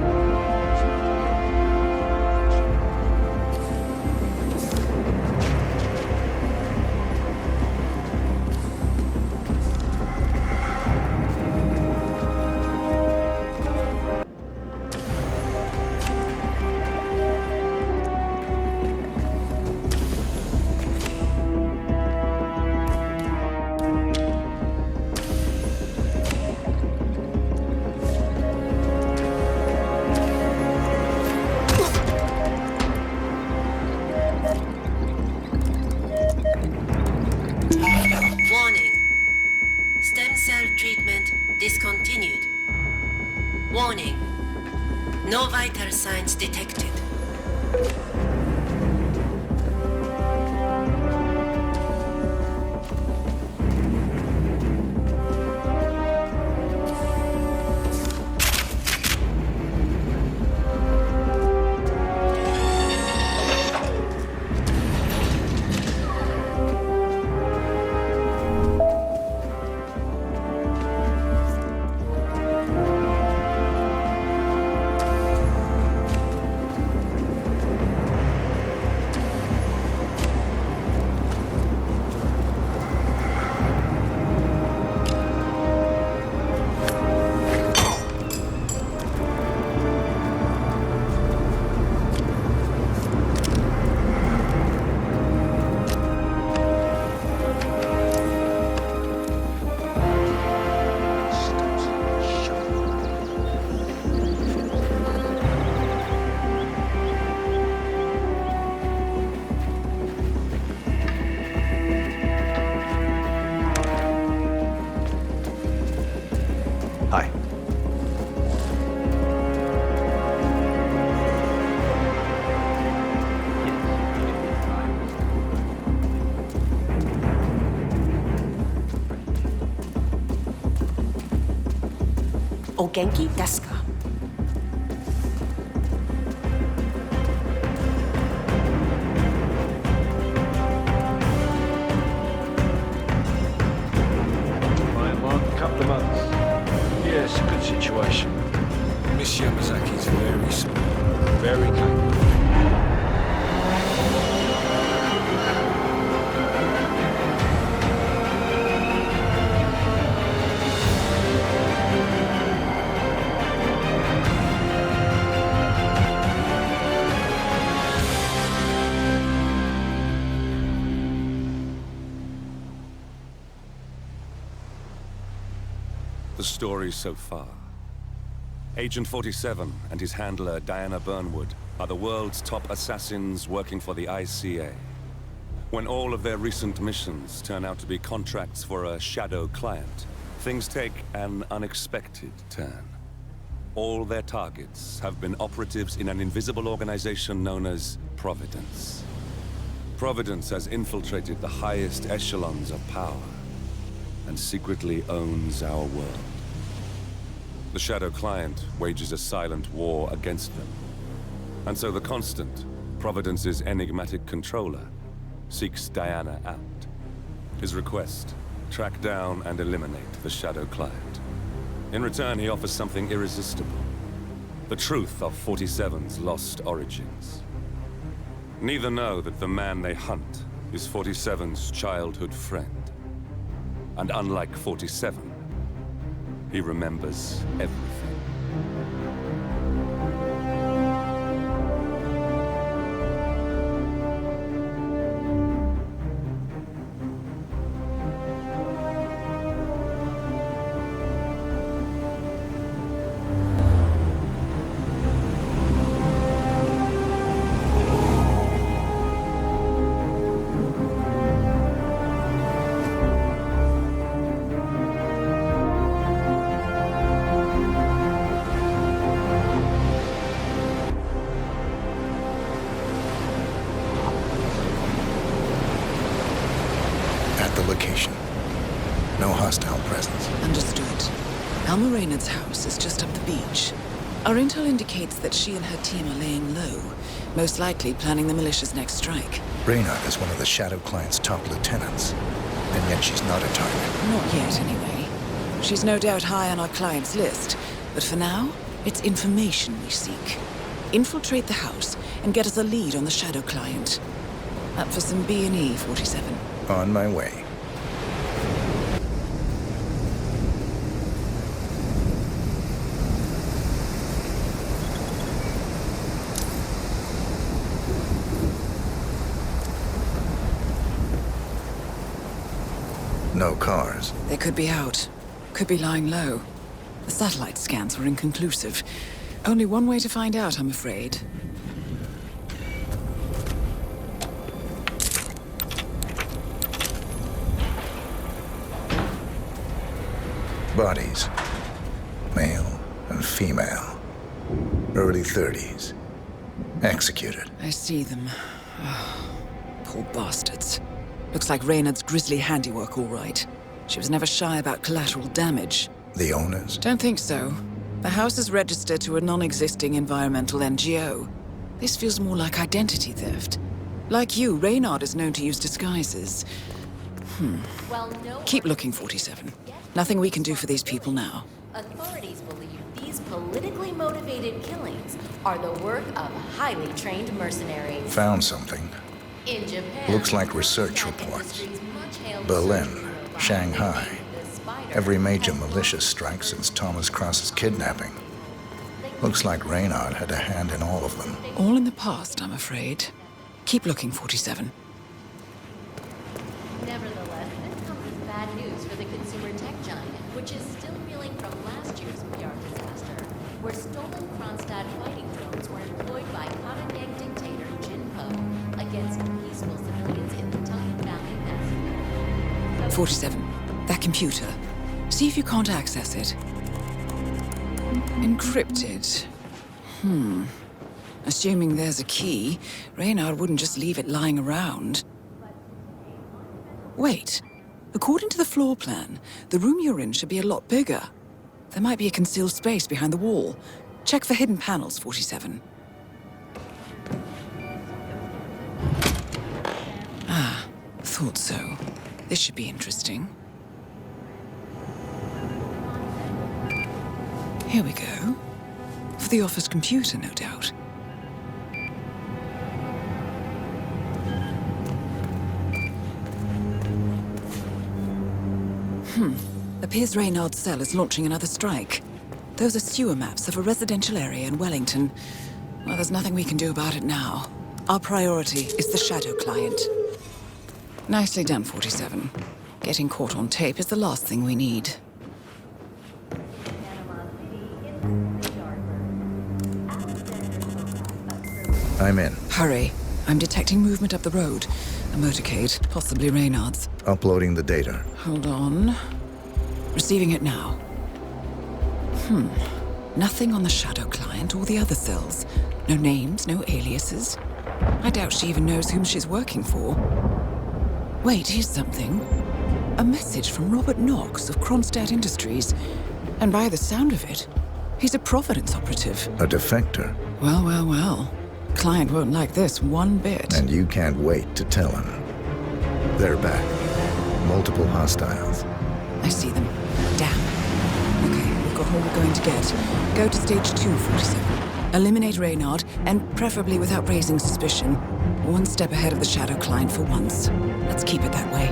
discontinued. Warning. No vital signs detected. O Genki desu ka? A couple of months. Yeah, it's a good situation. Miss Yamazaki's very smart, very capable. The story so far. Agent 47 and his handler Diana Burnwood are the world's top assassins working for the ICA. When all of their recent missions turn out to be contracts for a shadow client, things take an unexpected turn. All their targets have been operatives in an invisible organization known as Providence. Providence has infiltrated the highest echelons of power and secretly owns our world. The Shadow Client wages a silent war against them. And so the Constant, Providence's enigmatic controller, seeks Diana out. His request, track down and eliminate the Shadow Client. In return, he offers something irresistible. The truth of 47's lost origins. Neither know that the man they hunt is 47's childhood friend. And unlike 47, he remembers everything. Alma Reynard's house is just up the beach. Our intel indicates that she and her team are laying low, most likely planning the militia's next strike. Reynard is one of the Shadow Client's top lieutenants, and yet she's not a target. Not yet, anyway. She's no doubt high on our client's list, but for now, it's information we seek. Infiltrate the house and get us a lead on the Shadow Client. Up for some B&E, 47. On my way. No cars. They could be out. Could be lying low. The satellite scans were inconclusive. Only one way to find out, I'm afraid. Bodies. Male and female. Early 30s. Executed. I see them. Oh, poor bastards. Looks like Reynard's grisly handiwork, all right. She was never shy about collateral damage. The owners? Don't think so. The house is registered to a non-existing environmental NGO. This feels more like identity theft. Like you, Reynard is known to use disguises. Keep looking, 47. Nothing we can do for these people now. Authorities believe these politically motivated killings are the work of highly trained mercenaries. Found something. In Japan, Looks like research reports. Berlin, Shanghai. Every major militia strike since Thomas Cross's kidnapping. Looks like Reynard had a hand in all of them. All in the past, I'm afraid. Keep looking, 47. Nevertheless, this comes as bad news for the consumer tech giant, which is still reeling from last year's PR disaster, where stolen Kronstadt fighting drones were employed by Carpathian dictator Jin Po against peaceful civilians in the Tonkin Valley massacre. 47. That computer. See if you can't access it. Encrypted. Assuming there's a key, Reynard wouldn't just leave it lying around. Wait. According to the floor plan, the room you're in should be a lot bigger. There might be a concealed space behind the wall. Check for hidden panels, 47. Ah, thought so. This should be interesting. Here we go. For the office computer, no doubt. Appears Reynard's cell is launching another strike. Those are sewer maps of a residential area in Wellington. Well, there's nothing we can do about it now. Our priority is the Shadow Client. Nicely done, 47. Getting caught on tape is the last thing we need. I'm in. Hurry. I'm detecting movement up the road. A motorcade, possibly Reynard's. Uploading the data. Hold on. Receiving it now. Nothing on the Shadow Client or the other cells. No names, no aliases. I doubt she even knows whom she's working for. Wait, here's something. A message from Robert Knox of Kronstadt Industries. And by the sound of it, he's a Providence operative. A defector. Well, well, well. Client won't like this one bit. And you can't wait to tell him. They're back. Multiple hostiles. I see them. Damn. Okay, we've got all we're going to get. Go to stage 2, 47. Eliminate Reynard, and preferably without raising suspicion. One step ahead of the Shadow Client for once. Let's keep it that way.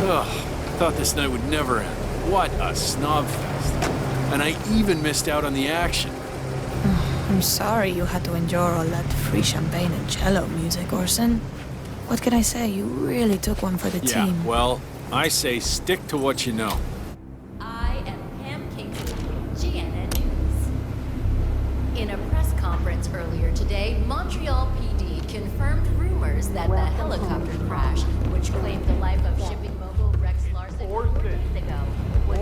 Ugh, thought this night would never end. What a snobfest. And I even missed out on the action. I'm sorry you had to endure all that free champagne and cello music, Orson. What can I say? You really took one for the Yeah, team. well, I say stick to what you know. I am Pam Kingsley, GNN News. In a press conference earlier today, Montreal PD confirmed rumors that the helicopter crash, which claimed the life of shipping mogul Rex Larson 4 days ago, was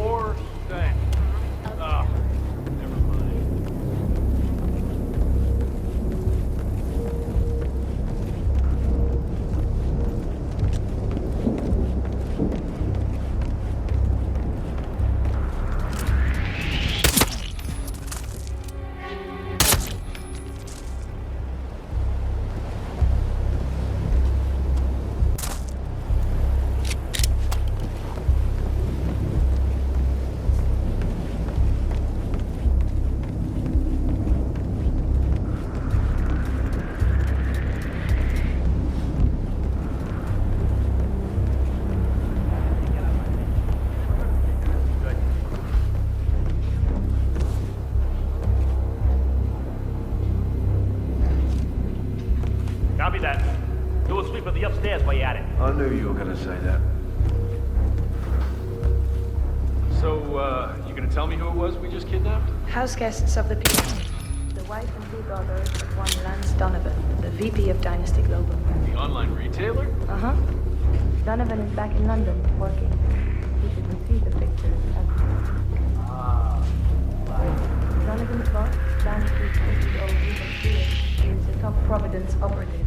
stairs while you're at it. I knew you were gonna say that. So, you gonna tell me who it was we just kidnapped? House guests of the people. The wife and two daughters of one Lance Donovan, the VP of Dynasty Global. The online retailer? Uh-huh. Donovan is back in London, working. You should receive the pictures as Donovan's boss, Dynasty CEO Ethan Field, is a top Providence operative.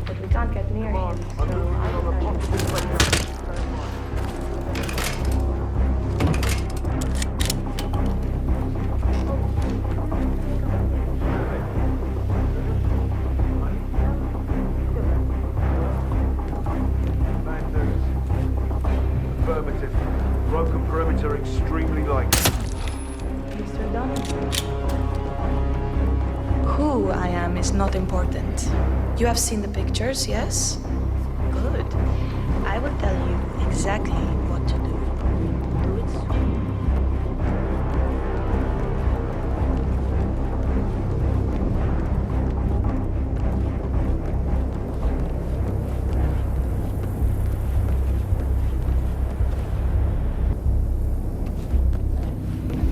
But we can't get near him, so I Affirmative. Broken perimeter extremely light. Mr. Donovan. Who I am is not important. You have seen the pictures, yes? Good. I will tell you exactly what to do. Do it soon.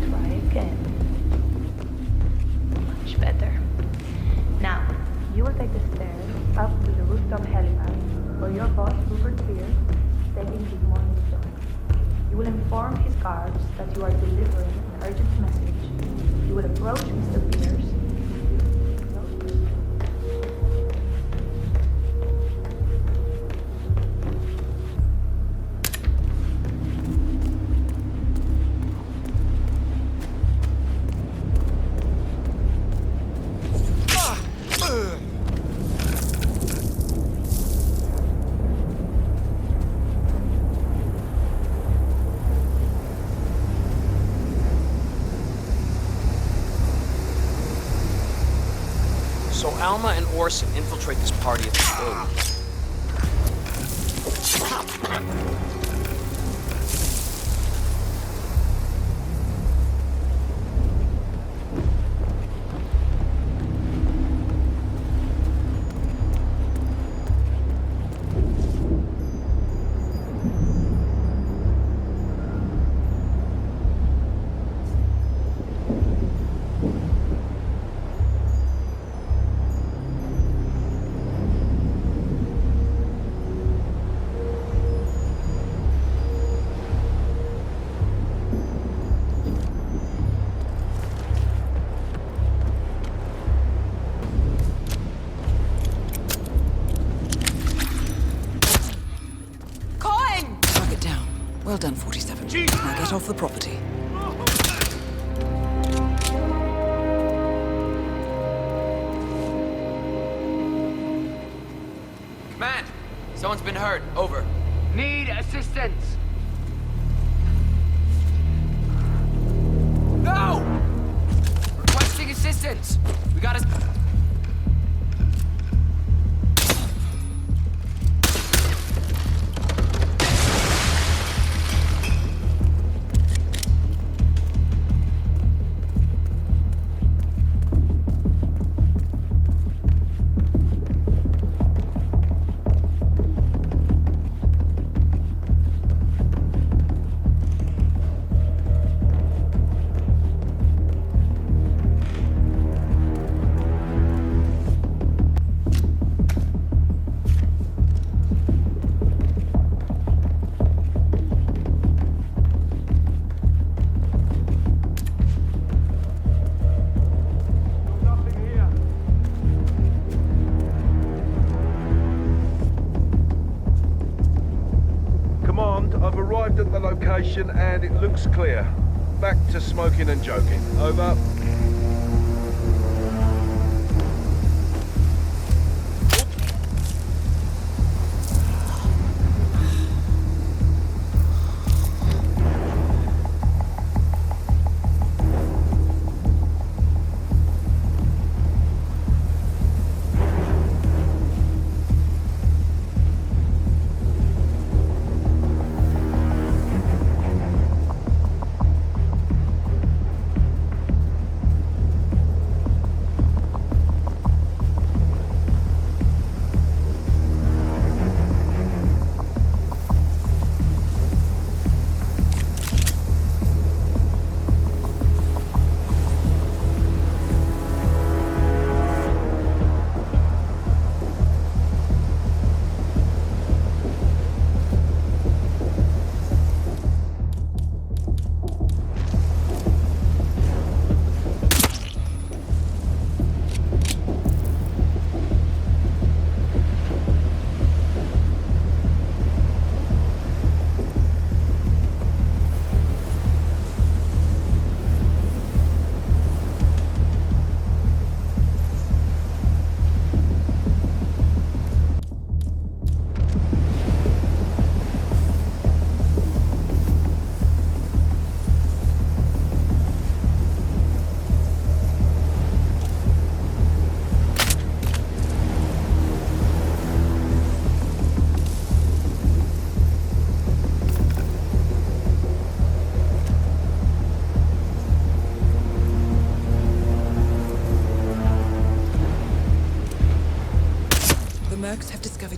Try again. Much better. Now, you will take the stairs up to the rooftop helipad, where your boss, Rupert Pierce, is taking his morning shot. You will inform his guards that you are delivering an urgent message. You will approach Mr. Pierce. So Alma and Orson infiltrate this party at the stage. Well done, 47. Now get off the property. Command! Someone's been hurt. Over. Need assistance. No! Requesting assistance. We gotta... At the location and it looks clear. Back to smoking and joking. Over.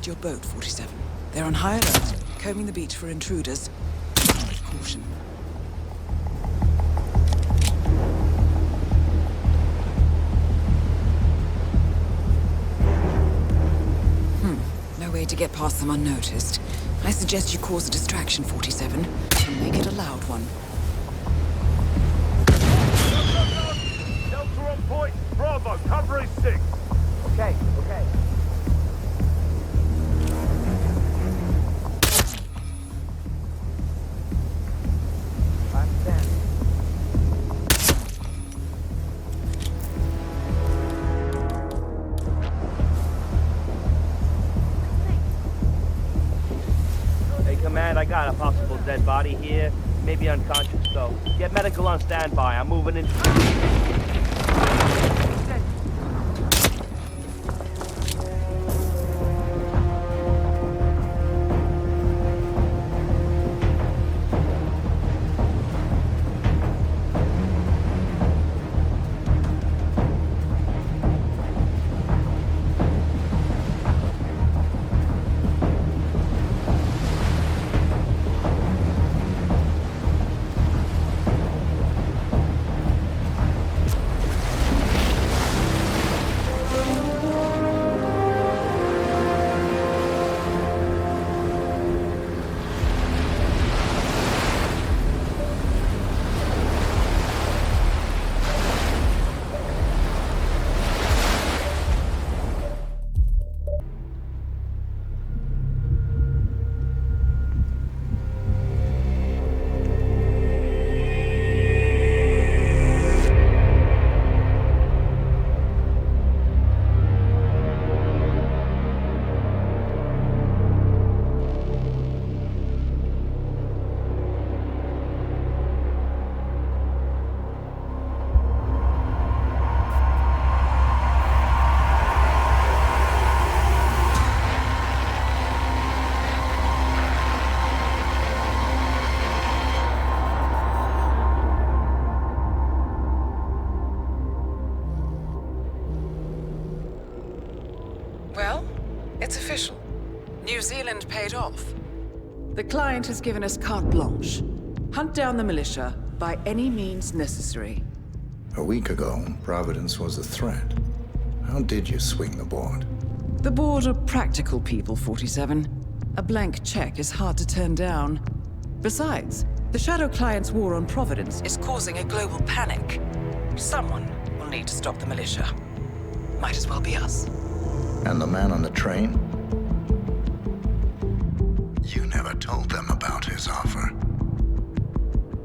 your boat, 47. They're on high alert, combing the beach for intruders. With caution. No way to get past them unnoticed. I suggest you cause a distraction, 47, and make it a loud one. Delta on point. Bravo, cover is 6. Okay. I'm standing. Hey, Command, I got a possible dead body here. Maybe unconscious, so get medical on standby. I'm moving in. Well, it's official. New Zealand paid off. The client has given us carte blanche. Hunt down the militia by any means necessary. A week ago, Providence was a threat. How did you swing the board? The board are practical people, 47. A blank check is hard to turn down. Besides, the Shadow Client's war on Providence is causing a global panic. Someone will need to stop the militia. Might as well be us. And the man on the train? You never told them about his offer.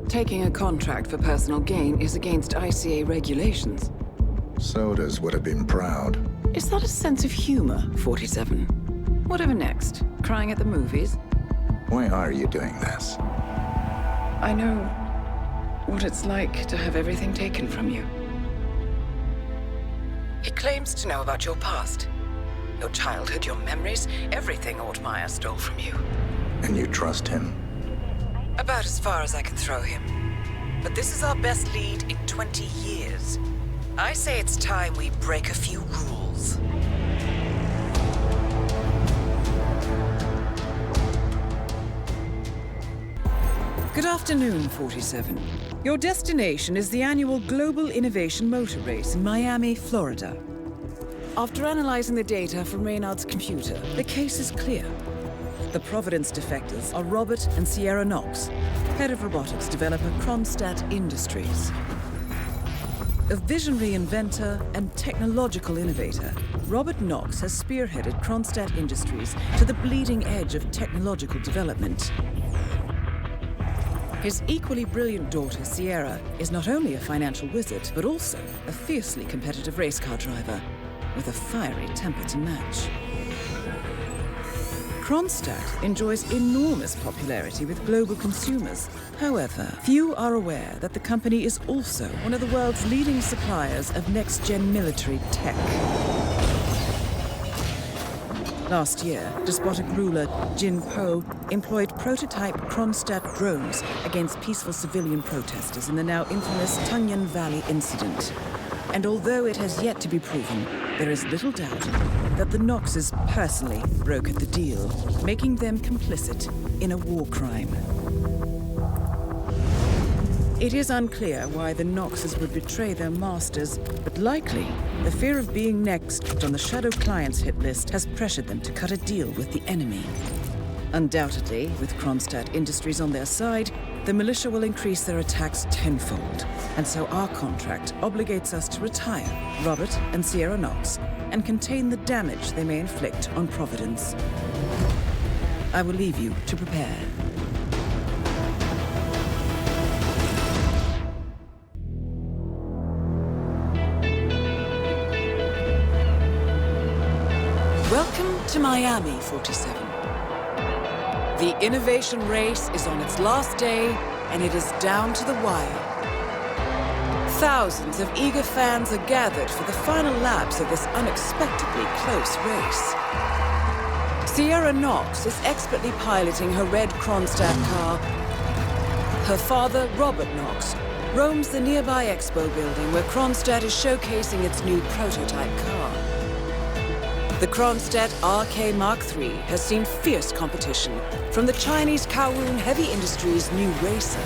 Taking a contract for personal gain is against ICA regulations. Sodas would have been proud. Is that a sense of humor, 47? Whatever next? Crying at the movies? Why are you doing this? I know what it's like to have everything taken from you. He claims to know about your past. Your childhood, your memories, everything Altmaier stole from you. And you trust him? About as far as I can throw him. But this is our best lead in 20 years. I say it's time we break a few rules. Good afternoon, 47. Your destination is the annual Global Innovation Motor Race in Miami, Florida. After analyzing the data from Reynard's computer, the case is clear. The Providence defectors are Robert and Sierra Knox, head of robotics developer Kronstadt Industries. A visionary inventor and technological innovator, Robert Knox has spearheaded Kronstadt Industries to the bleeding edge of technological development. His equally brilliant daughter, Sierra, is not only a financial wizard, but also a fiercely competitive race car driver, with a fiery temper to match. Kronstadt enjoys enormous popularity with global consumers. However, few are aware that the company is also one of the world's leading suppliers of next-gen military tech. Last year, despotic ruler Jin Po employed prototype Kronstadt drones against peaceful civilian protesters in the now infamous Tungan Valley incident. And although it has yet to be proven, there is little doubt that the Knoxes personally brokered the deal, making them complicit in a war crime. It is unclear why the Knoxes would betray their masters, but likely the fear of being next on the Shadow Clients hit list has pressured them to cut a deal with the enemy. Undoubtedly, with Kronstadt Industries on their side, the militia will increase their attacks tenfold, and so our contract obligates us to retire Robert and Sierra Knox and contain the damage they may inflict on Providence. I will leave you to prepare. Welcome to Miami, 47. The innovation race is on its last day, and it is down to the wire. Thousands of eager fans are gathered for the final laps of this unexpectedly close race. Sierra Knox is expertly piloting her red Kronstadt car. Her father, Robert Knox, roams the nearby expo building where Kronstadt is showcasing its new prototype car. The Kronstadt RK Mark III has seen fierce competition from the Chinese Kowloon Heavy Industries' new racer.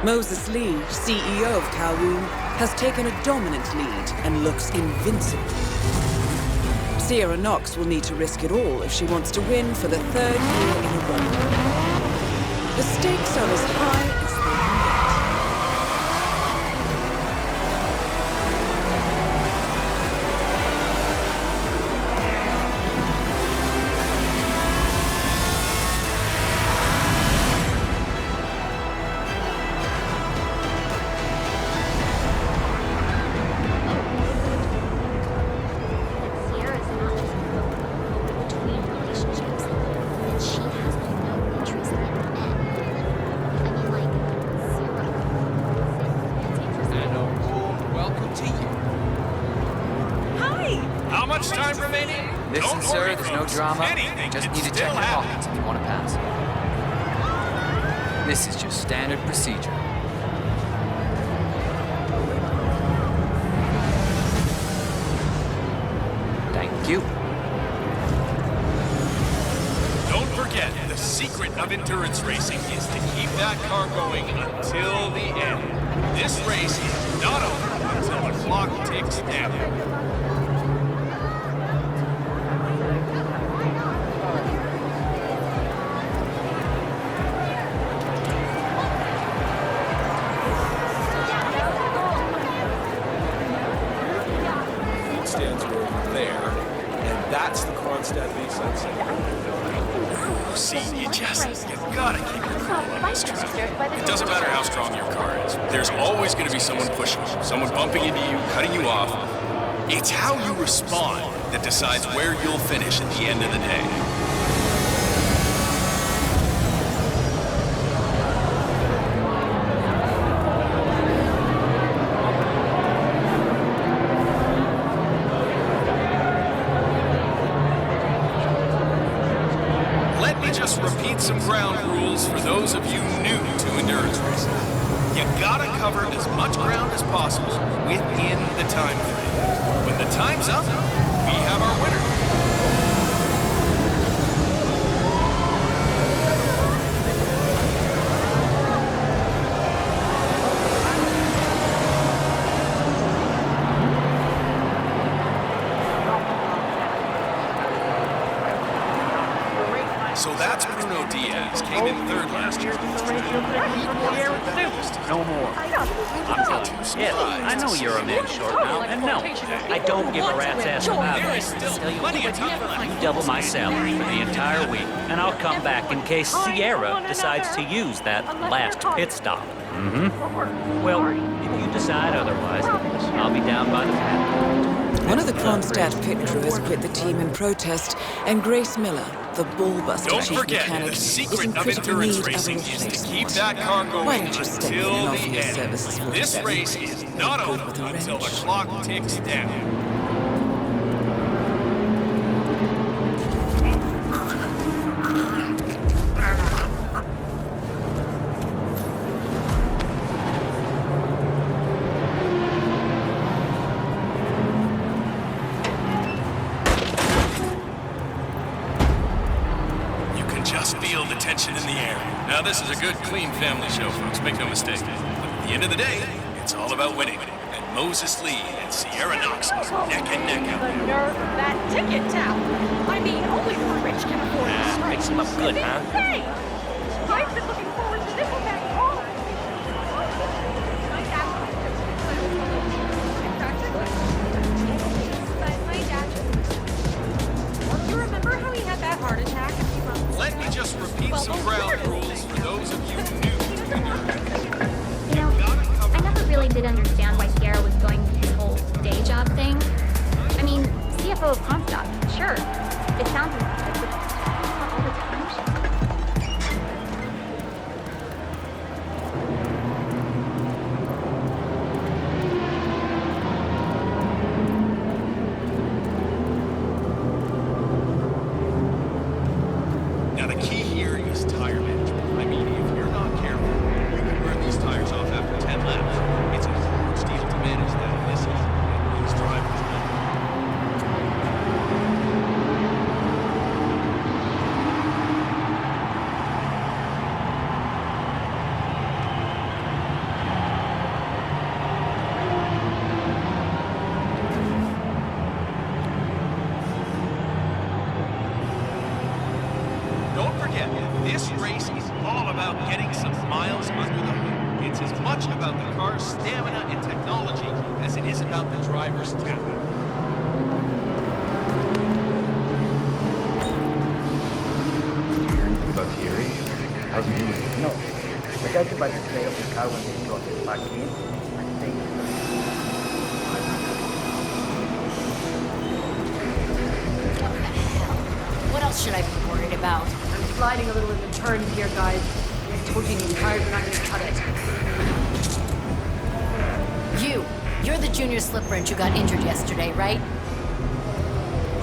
Moses Lee, CEO of Kowloon, has taken a dominant lead and looks invincible. Sierra Knox will need to risk it all if she wants to win for the third year in a row. The stakes are as high as they can get. Drama, just need to check your pockets if you want to pass. This is just standard procedure. Thank you. Don't forget, the secret of endurance racing is to keep that car going until the end. This race is not over until the clock ticks down. It doesn't matter how strong your car is. There's always going to be someone pushing you, someone bumping into you, cutting you off. It's how you respond that decides where you'll finish at the end of the day. Some ground rules for those of you new to endurance racing. You gotta cover as much ground as possible within the time frame. When the time's up, we have our winner. So that's Bruno Diaz, came in third last year. No more. I'm telling you. Yes, I know you're a man short now, and no, I don't give a rat's ass about it. Tell you what, you double my salary for the entire week, and I'll come back in case Sierra decides to use that last pit stop. Well, if you decide otherwise, I'll be down by the path. One of the Kronstadt pit crew has quit the team in protest, and Grace Miller, the ballbuster chief mechanic, is in critical need of a replacement. Keep that car going Why don't you step in and offer your services for This race is not over until the clock ticks down. Now, this is a good, clean family show, folks. Make no mistake. But at the end of the day, it's all about winning. And Moses Lee and Sierra Knox is neck and neck out The there. nerve of that ticket tout! I mean, only the rich can afford to strike. Makes him up good, huh? Hey! I've been looking forward to this event all You remember how he had that heart attack a few months ago? Let me just repeat some ground rules for those of you new to the You know, I never really did understand why Sierra was going to his whole day job thing. I mean, CFO of Comstock, sure. It sounds impressive, but all the time. Now, the key here is tire management. I mean, if you're not careful, you can burn these tires off after 10 laps. It's a huge deal to manage that in this season, and these drivers know. Don't forget, this race is all about getting some miles under the hood. It's as much about the car's stamina and technology as it is about the driver's talent. About Thierry? How's he doing? No. The guy about to stay up the car when they brought him back in. I think. What else should I be worried about? I'm sliding a little in the turns here, guys. I told you these tires are not going to cut it. You're the junior slip wrench who got injured yesterday, right?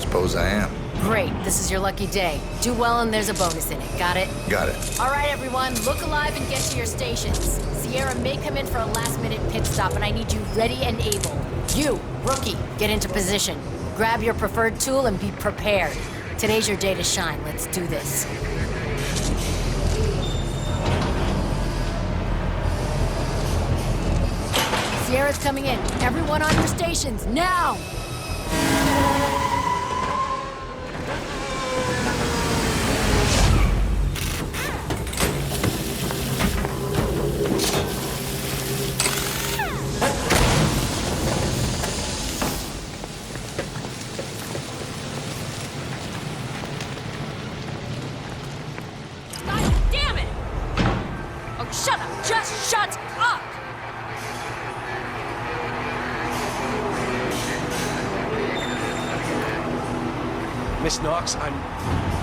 Suppose I am. Great, this is your lucky day. Do well and there's a bonus in it, got it? Got it. All right, everyone, look alive and get to your stations. Sierra may come in for a last-minute pit stop, and I need you ready and able. You, rookie, get into position. Grab your preferred tool and be prepared. Today's your day to shine. Let's do this. Sierra's coming in. Everyone on your stations, now! Damn it! Oh, shut up! Just shut up! Miss Knox,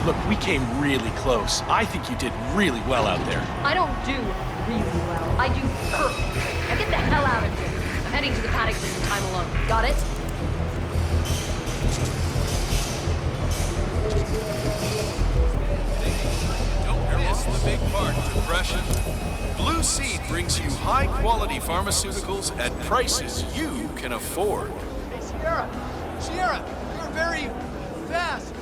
Look, we came really close. I think you did really well out there. I don't do really well. I do perfect. Now get the hell out of here. I'm heading to the paddock for some time alone. Got it? Don't miss the big part, depression. Blue Sea brings you high-quality pharmaceuticals at prices you can afford. Hey, Sierra! Sierra! You're very fast!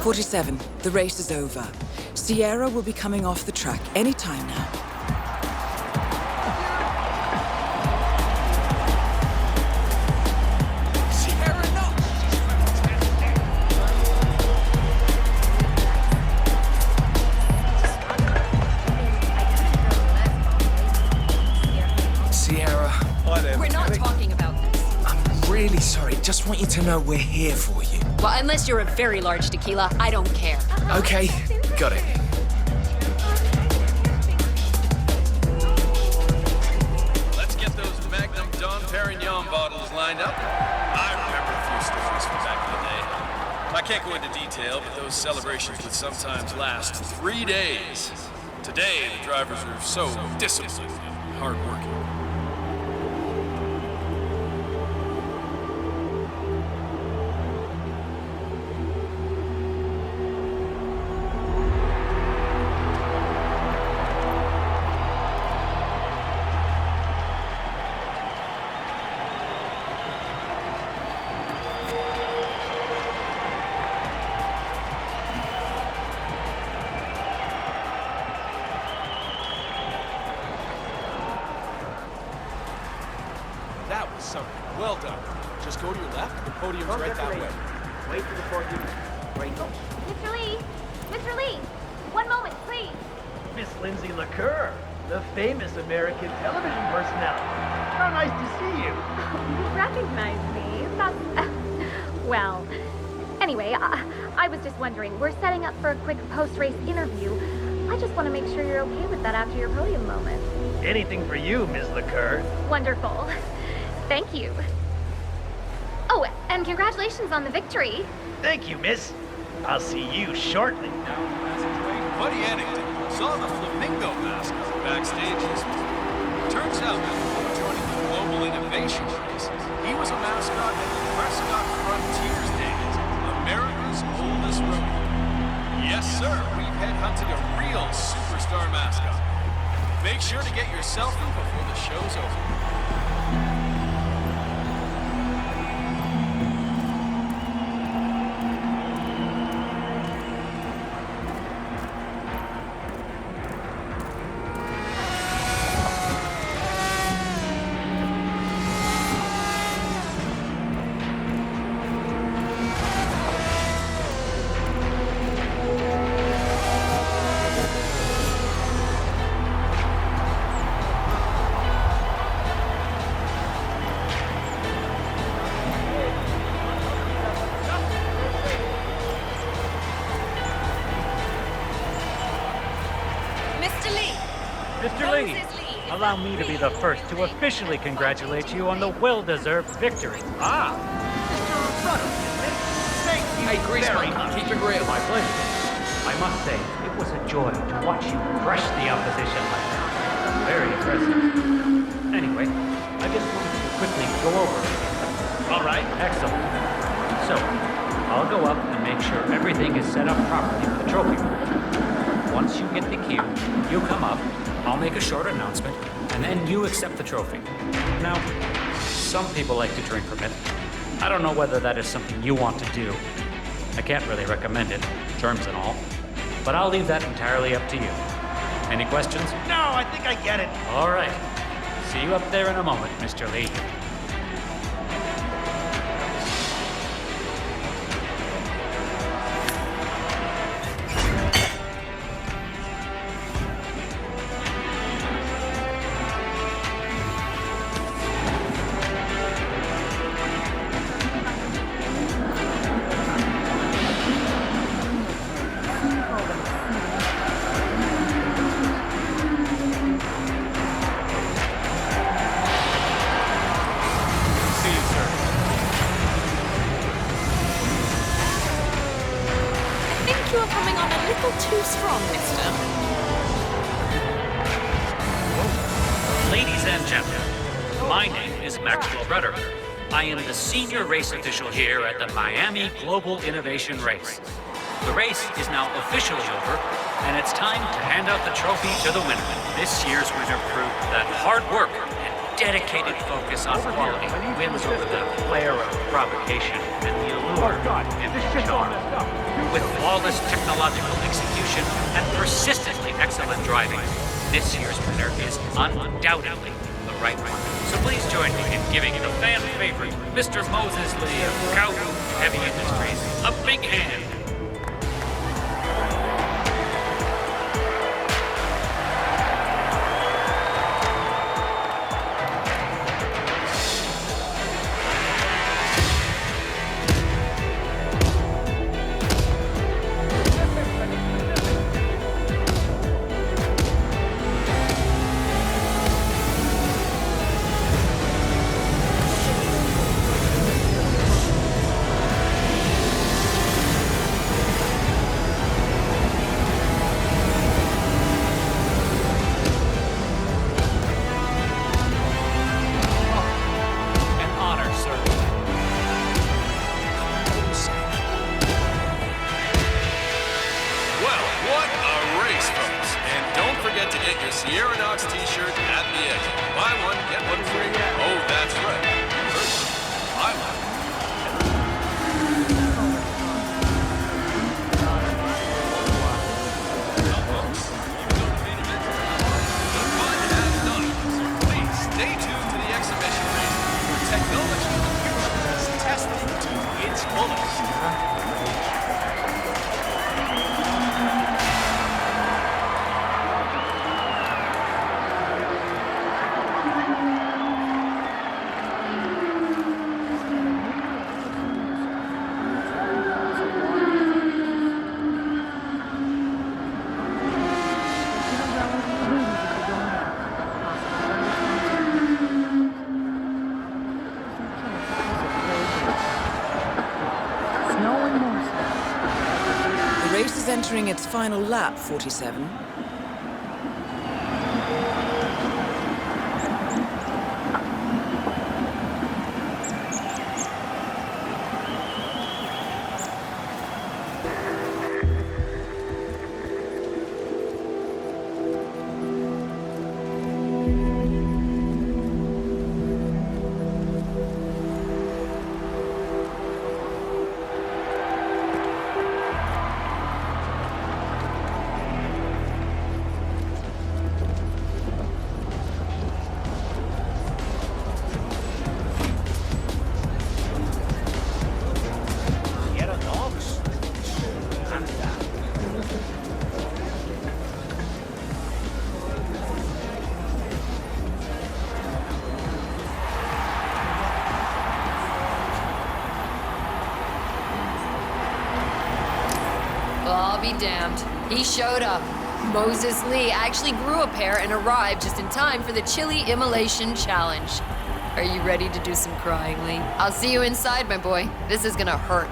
47, the race is over. Sierra will be coming off the track any time now. Sierra, no! Sierra. Hi there. We're not talking about this. I'm really sorry. Just want you to know we're here for you. Well, unless you're a very large tequila, I don't care. Okay, got it. Let's get those Magnum Dom Perignon bottles lined up. I remember a few stories from back in the day. I can't go into detail, but those celebrations would sometimes last 3 days. Today, the drivers are so disciplined and hardworking. something. Well done. Just go to your left. The podium's right that way. Wait for the podium. Great. Mr. Lee! Mr. Lee! One moment, please! Miss Lindsay LaCour, the famous American television personality. How nice to see you. You recognize me? That's... well... Anyway, I was just wondering, we're setting up for a quick post-race interview. I just want to make sure you're okay with that after your podium moment. Anything for you, Miss LaCour. Wonderful. Thank you. Oh, and congratulations on the victory. Thank you, miss. I'll see you shortly. Funny anecdote. Saw the flamingo mascot backstage this week. Turns out that before joining the Global Innovation Race, he was a mascot at the Prescott Frontiers Days, America's oldest rodeo. Yes, sir, we've headhunted a real superstar mascot. Make sure to get your selfie before the show's over. Mr. Lee, allow me to be the first to officially congratulate you on the well-deserved victory. Ah, Mr. Rutter, thank you. Hey, Grease very Monkey, much. keep it real. My pleasure. I must say, it was a joy to watch you crush the opposition like that. Very impressive. Anyway, I just wanted to quickly go over it. All right. Excellent. So, I'll go up and make sure everything is set up properly for the trophy room. Once you get the cue, you come up, I'll make a short announcement, and then you accept the trophy. Now, some people like to drink from it. I don't know whether that is something you want to do. I can't really recommend it, germs and all. But I'll leave that entirely up to you. Any questions? No, I think I get it. All right. See you up there in a moment, Mr. Lee. Too strong, mister. Ladies and gentlemen, my name is Maxwell Rudder. I am the senior race official here at the Miami Global Innovation Race. The race is now officially over, and it's time to hand out the trophy to the winner. This year's winner proved that hard work and dedicated focus on quality wins over the glare of provocation and the allure of charm. With flawless technological execution and persistently excellent driving, this year's winner is undoubtedly the right one. So please join me in giving the fan favorite, Mr. Moses Lee of Kowtow Heavy Industries, a big hand. race is entering its final lap, 47. I'll be damned. He showed up. Moses Lee actually grew a pair and arrived just in time for the chili immolation challenge. Are you ready to do some crying, Lee? I'll see you inside, my boy. This is gonna hurt.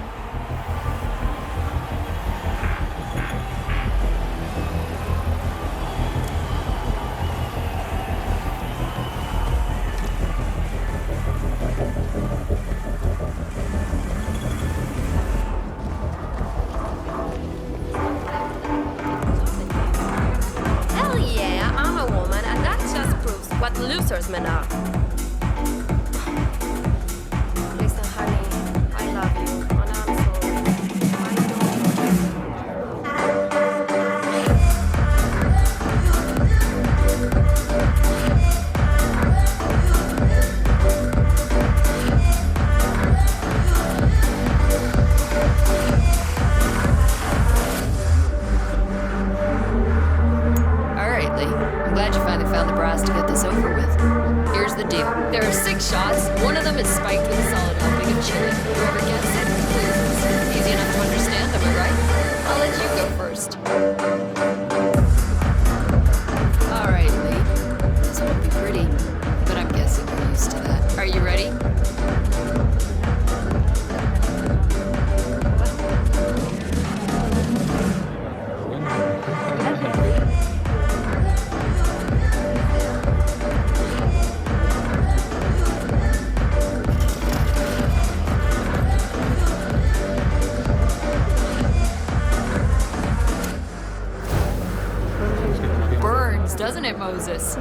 Losers men are. Listen, honey, I love you, and I'm All right, Lee. I'm glad you finally found the brass to get this over with. Here's the deal. There are 6 shots. One of them is spiked with a solid helping of chili. Whoever gets it, loses. Easy enough to understand, am I right? I'll let you go first. All right, Lee. This won't be pretty, but I'm guessing you're used to that. Are you ready? Doesn't it, Moses?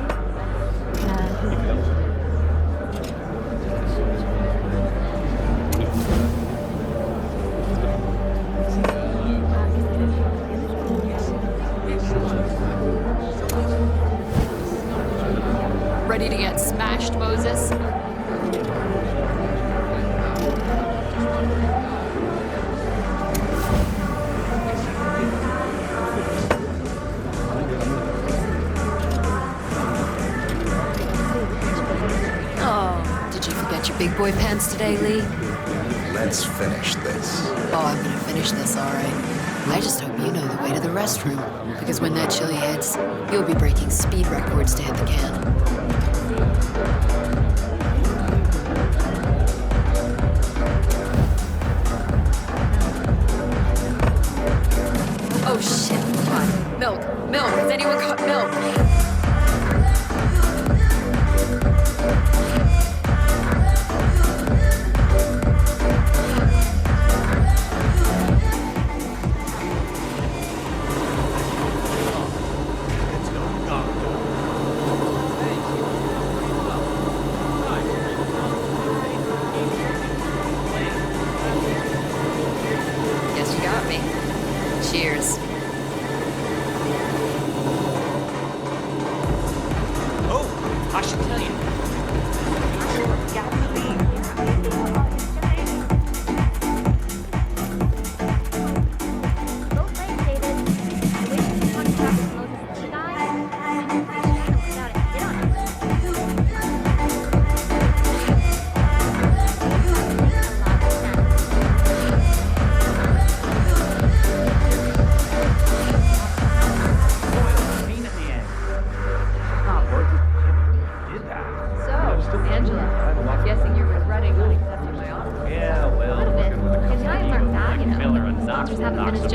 Ready to get smashed, Moses? Big boy pants today, Lee? Let's finish this. Oh, I'm gonna finish this, all right. I just hope you know the way to the restroom, because when that chili hits, you'll be breaking speed records to hit the can. Oh shit, come on. Milk, milk, has anyone got milk? Cheers. Oh, I should tell you.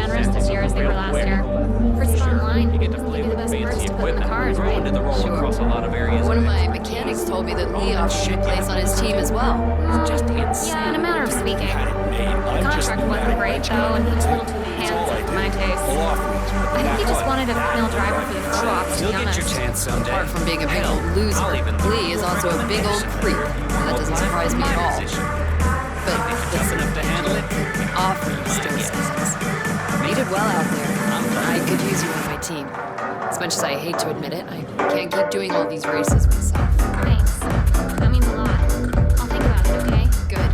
generous this year as they were last year. First spot in line. You get to play Give you the with best fancy perks to put in the equipment. cars, right? Thrown to the roll across a lot of areas. One of my mechanics told me that Lee offered a place on his team as well. Just insane. Yeah, in a manner of speaking. The contract wasn't great, though, and he was a little too handsome for my taste. I think he just wanted a female driver for the photo-ops, to be You'll get your honest. chance someday. Apart from being a big old loser, Lee is also a big old creep. That doesn't surprise me at all. But tough enough to handle it. often still stands. You did well out there. I could use you on my team. As much as I hate to admit it, I can't keep doing all these races myself. Thanks. That means a lot. I'll think about it, okay? Good.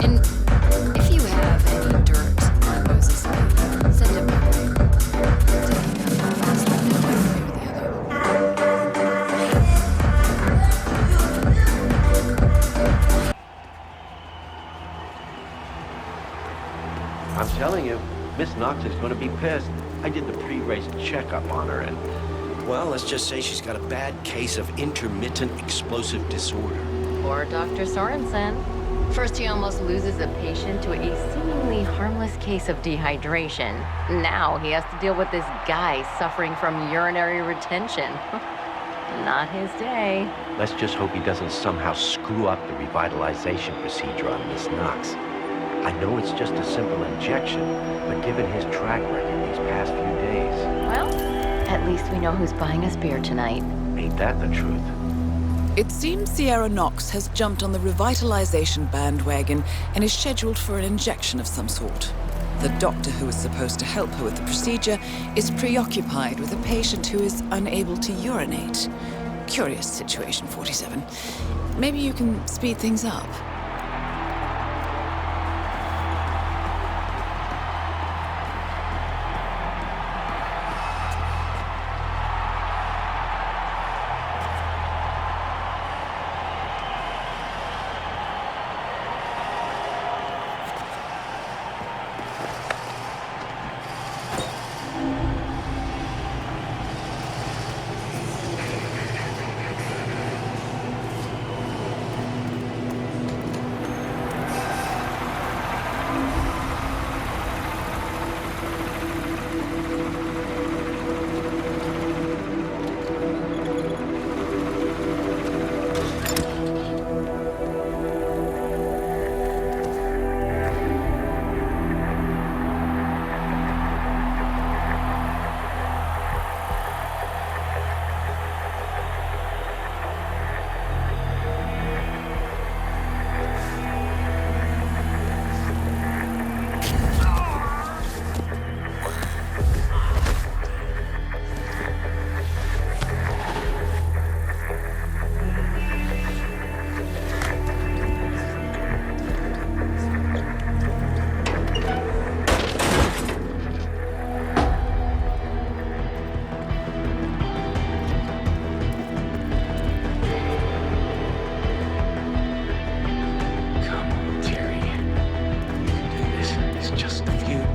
And if you have any dirt on Moses, send him my way. I'm telling you, Miss Knox is going to be pissed. I did the pre-race checkup on her and... Well, let's just say she's got a bad case of intermittent explosive disorder. Poor Dr. Sorensen. First, he almost loses a patient to a seemingly harmless case of dehydration. Now he has to deal with this guy suffering from urinary retention. Not his day. Let's just hope he doesn't somehow screw up the revitalization procedure on Miss Knox. I know it's just a simple injection, but given his track record these past few days... Well, at least we know who's buying us beer tonight. Ain't that the truth? It seems Sierra Knox has jumped on the revitalization bandwagon and is scheduled for an injection of some sort. The doctor who is supposed to help her with the procedure is preoccupied with a patient who is unable to urinate. Curious situation, 47. Maybe you can speed things up.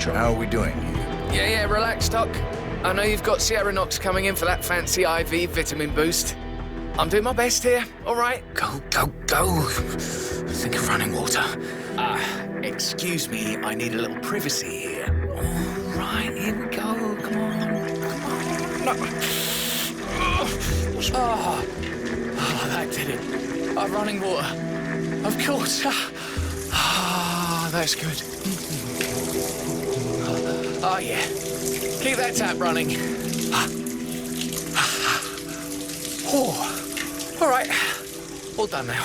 How are we doing? Yeah, relax, Doc. I know you've got Sierra Knox coming in for that fancy IV vitamin boost. I'm doing my best here, all right? Go. Think of running water. Excuse me, I need a little privacy here. All right, here we go. Come on. Oh, that did it. Running water. Of course. That's good. Oh, yeah. Keep that tap running. Oh, all right. All done now.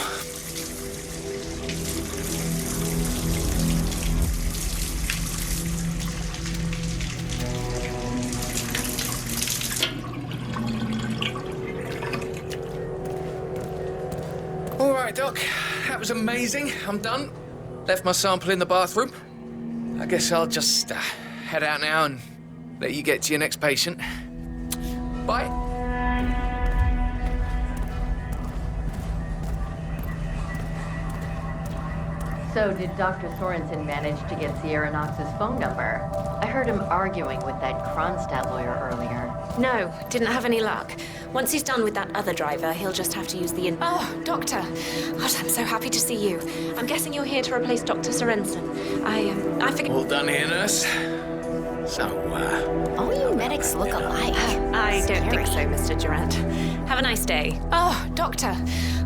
All right, Doc. That was amazing. I'm done. Left my sample in the bathroom. I guess I'll just head out now and let you get to your next patient. Bye. So did Dr. Sorensen manage to get Sierra Knox's phone number? I heard him arguing with that Kronstadt lawyer earlier. No, didn't have any luck. Once he's done with that other driver, he'll just have to use the Oh, Doctor! Gosh, I'm so happy to see you. I'm guessing you're here to replace Dr. Sorensen. I figured... All done here, nurse. So, all you medics look alike. I don't think so, Mr. Durant. Have a nice day. Oh, Doctor.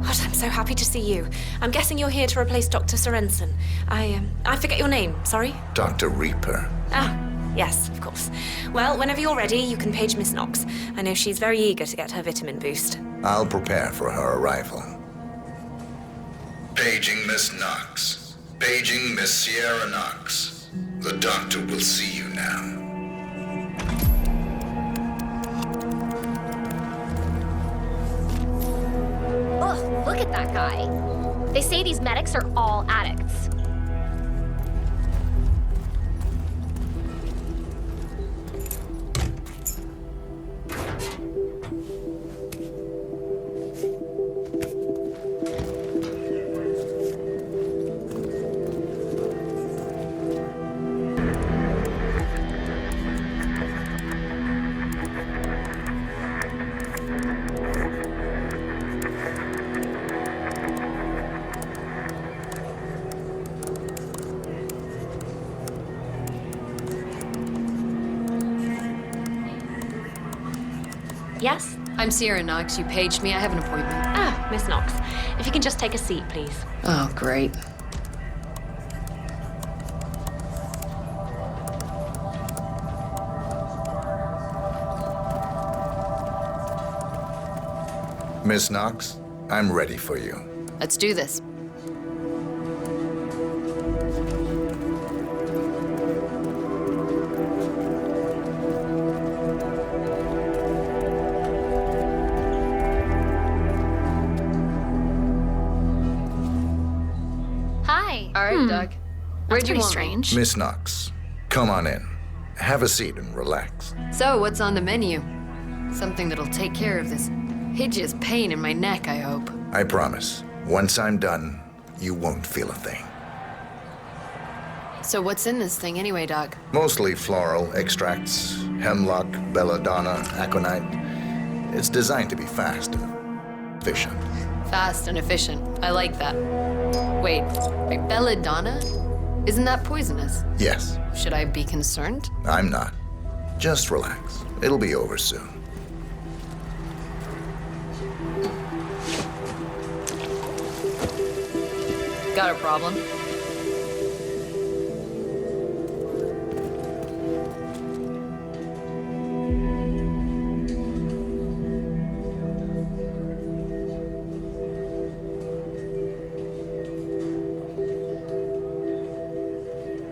God, I'm so happy to see you. I'm guessing you're here to replace Dr. Sorensen. I forget your name, sorry? Dr. Reaper. Ah, yes, of course. Well, whenever you're ready, you can page Miss Knox. I know she's very eager to get her vitamin boost. I'll prepare for her arrival. Paging Miss Knox. Paging Miss Sierra Knox. The doctor will see you now. Ugh, look at that guy. They say these medics are all addicts. Yes? I'm Sierra Knox. You paged me. I have an appointment. Ah, Miss Knox. If you can just take a seat, please. Oh, great. Miss Knox, I'm ready for you. Let's do this. Hi. All right, Doug. Where'd you want strange. me? Miss Knox, come on in. Have a seat and relax. So, what's on the menu? Something that'll take care of this hideous pain in my neck, I hope. I promise. Once I'm done, you won't feel a thing. So what's in this thing anyway, Doc? Mostly floral extracts, hemlock, belladonna, aconite. It's designed to be fast and efficient. Fast and efficient. I like that. Wait, belladonna? Isn't that poisonous? Yes, Should I be concerned? I'm not. Just relax. It'll be over soon. Got a problem?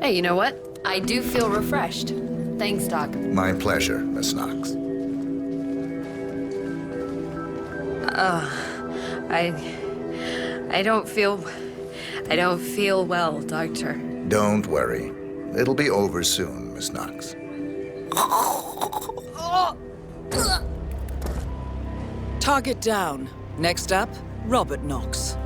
Hey, you know what? I do feel refreshed. Thanks, Doc. My pleasure, Miss Knox. I don't feel well, Doctor. Don't worry. It'll be over soon, Miss Knox. Target down. Next up, Robert Knox.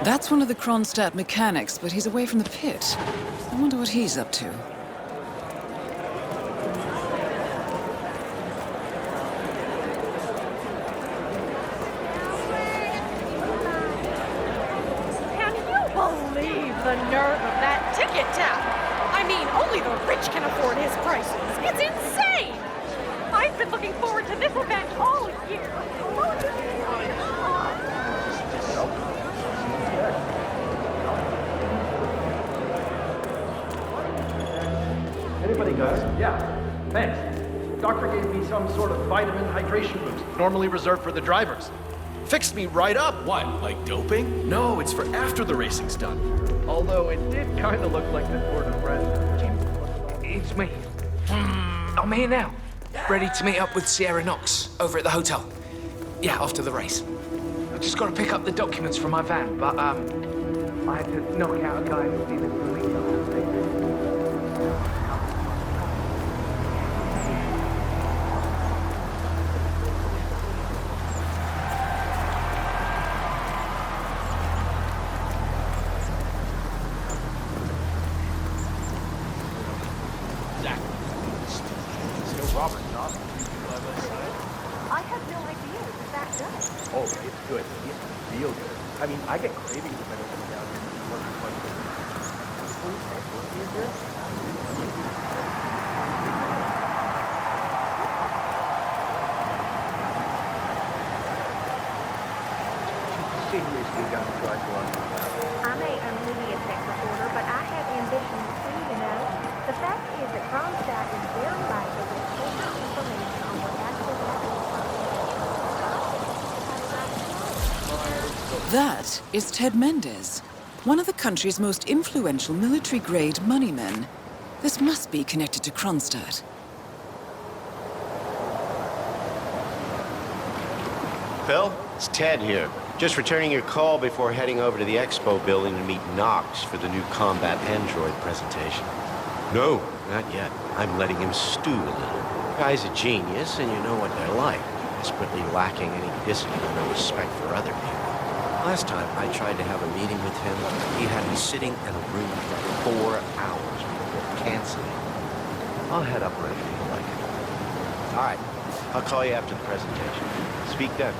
That's one of the Kronstadt mechanics, but he's away from the pit. I wonder what he's up to. Can you believe the nerve of that ticket tap? I mean, only the rich can afford his prices. It's insane! I've been looking forward to this event all year. Anybody does? Yeah. Thanks. Doctor gave me some sort of vitamin hydration boost, normally reserved for the drivers. Fixed me right up. What, like doping? No, it's for after the racing's done. Although it did kind of look like the board of presidents. It's me. I'm here now. Ready to meet up with Sierra Knox over at the hotel. Yeah, after the race. I just got to pick up the documents from my van, but I had to knock out a guy who's seen the police on the station. Robert, not I have no idea. Is that good? Oh, it's good. It's real good. I mean, I get cravings if I don't come down here and work for is this? Seriously, got to try to I may only be a tech reporter, but I have ambitions too, you know. The fact is that Kronstadt is very likely to filter information on what actually happened. That is Ted Mendez, one of the country's most influential military-grade moneymen. This must be connected to Kronstadt. Phil, it's Ted here. Just returning your call before heading over to the expo building to meet Knox for the new combat android presentation. No, not yet. I'm letting him stew a little. Guy's a genius, and you know what they're like. Desperately lacking any discipline or respect for other people. Last time I tried to have a meeting with him, he had me sitting in a room for 4 hours before canceling. I'll head up wherever you like. All right, I'll call you after the presentation. Speak then.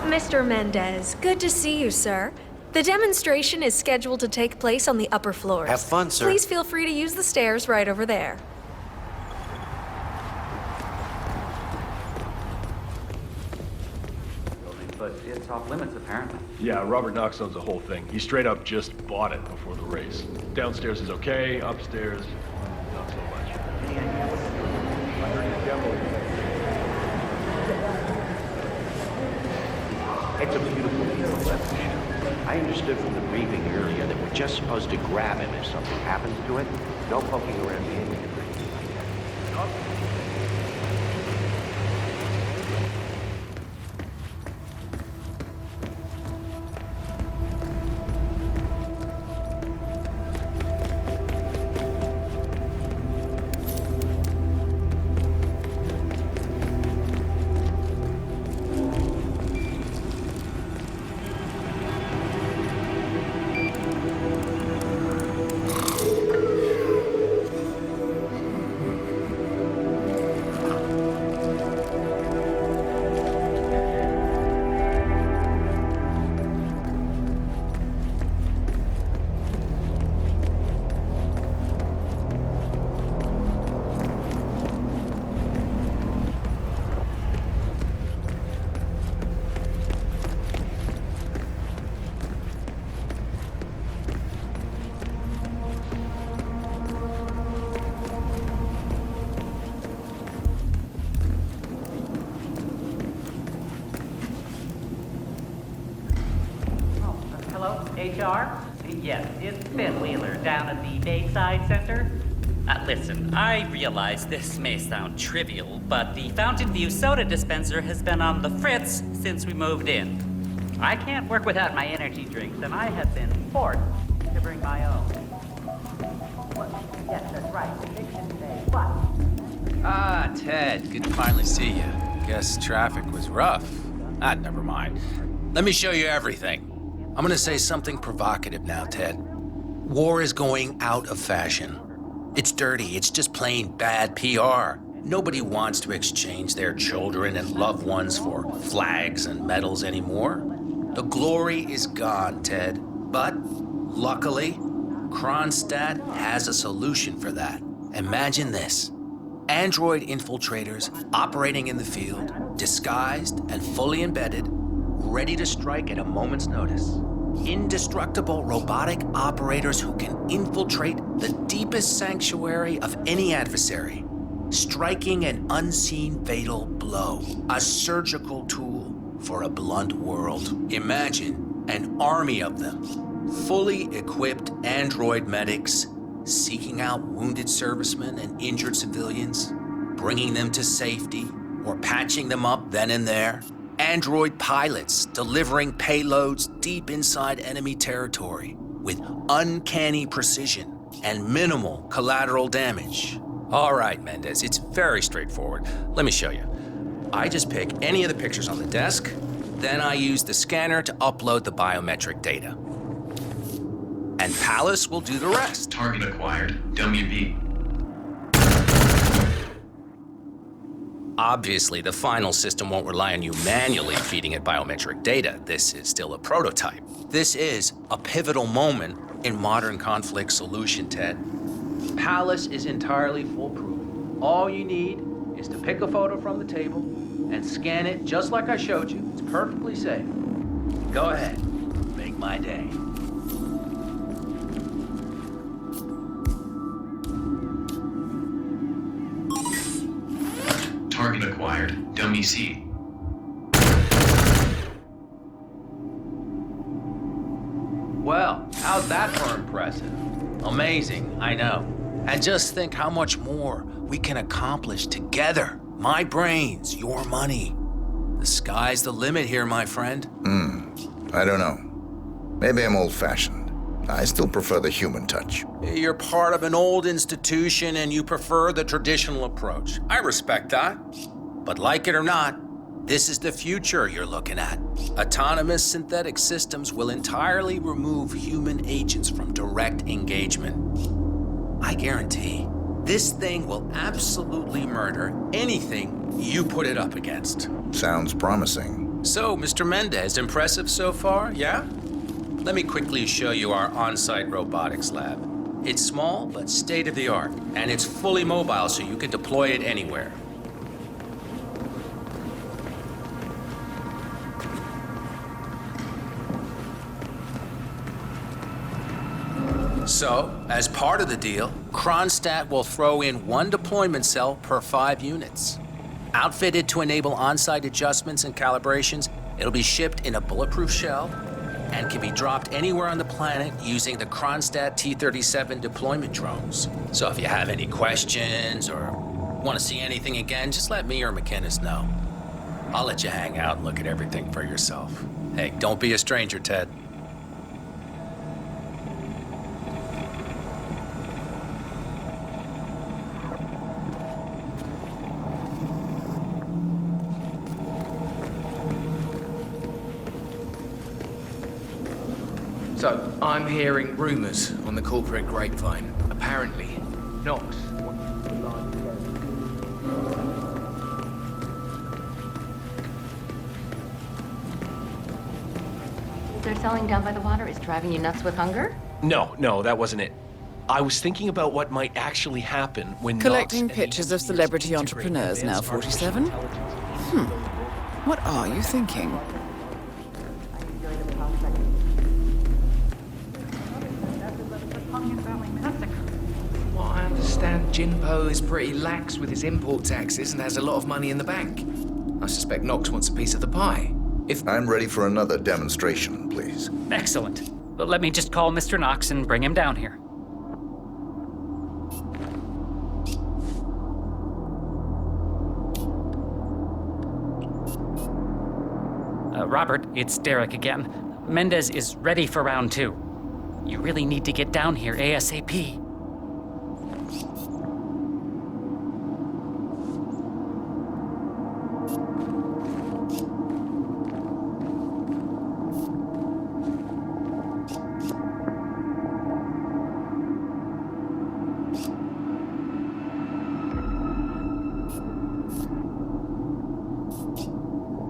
Mr. Mendez, good to see you, sir. The demonstration is scheduled to take place on the upper floors. Have fun, sir. Please feel free to use the stairs right over there. But it's off limits, apparently. Yeah, Robert Knox owns the whole thing. He straight up just bought it before the race. Downstairs is okay, upstairs, not so much. It's a beautiful view. I understood from the briefing earlier that we're just supposed to grab him if something happens to it. No poking around the engine or anything like that. HR? Yes, it's Ben Wheeler down at the Bayside Center. Listen, I realize this may sound trivial, but the Fountain View soda dispenser has been on the fritz since we moved in. I can't work without my energy drinks, and I have been forced to bring my own. Yes, that's right. Fiction today. What? Ah, Ted, good to finally see you. Guess traffic was rough. Never mind. Let me show you everything. I'm gonna say something provocative now, Ted. War is going out of fashion. It's dirty, it's just plain bad PR. Nobody wants to exchange their children and loved ones for flags and medals anymore. The glory is gone, Ted. But, luckily, Kronstadt has a solution for that. Imagine this. Android infiltrators operating in the field, disguised and fully embedded, ready to strike at a moment's notice. Indestructible robotic operators who can infiltrate the deepest sanctuary of any adversary, striking an unseen fatal blow, a surgical tool for a blunt world. Imagine an army of them, fully equipped android medics, seeking out wounded servicemen and injured civilians, bringing them to safety or patching them up then and there. Android pilots delivering payloads deep inside enemy territory with uncanny precision and minimal collateral damage. All right, Mendez, it's very straightforward. Let me show you. I just pick any of the pictures on the desk, then I use the scanner to upload the biometric data. And Palace will do the rest. Target acquired. WB. Obviously, the final system won't rely on you manually feeding it biometric data. This is still a prototype. This is a pivotal moment in modern conflict solution, Ted. Palace is entirely foolproof. All you need is to pick a photo from the table and scan it just like I showed you. It's perfectly safe. Go ahead, make my day. Target acquired. Dummy C. Well, how's that for impressive? Amazing, I know. And just think how much more we can accomplish together. My brains, your money. The sky's the limit here, my friend. I don't know. Maybe I'm old-fashioned. I still prefer the human touch. You're part of an old institution and you prefer the traditional approach. I respect that. But like it or not, this is the future you're looking at. Autonomous synthetic systems will entirely remove human agents from direct engagement. I guarantee this thing will absolutely murder anything you put it up against. Sounds promising. So, Mr. Mendez, impressive so far, yeah? Let me quickly show you our on-site robotics lab. It's small, but state-of-the-art, and it's fully mobile, so you can deploy it anywhere. So, as part of the deal, Kronstadt will throw in one deployment cell per 5 units. Outfitted to enable on-site adjustments and calibrations, it'll be shipped in a bulletproof shell and can be dropped anywhere on the planet using the Kronstadt T-37 deployment drones. So if you have any questions or want to see anything again, just let me or McInnes know. I'll let you hang out and look at everything for yourself. Hey, don't be a stranger, Ted. So, I'm hearing rumors on the corporate grapevine. Apparently, Knox wants to line Their selling down by the water is driving you nuts with hunger? No, that wasn't it. I was thinking about what might actually happen when Collecting Knox and pictures of celebrity entrepreneurs now, 47? What are you thinking? Well, I understand Jinpo is pretty lax with his import taxes and has a lot of money in the bank. I suspect Knox wants a piece of the pie. I'm ready for another demonstration, please. Excellent. Let me just call Mr. Knox and bring him down here. Robert, it's Derek again. Mendez is ready for round 2. You really need to get down here ASAP.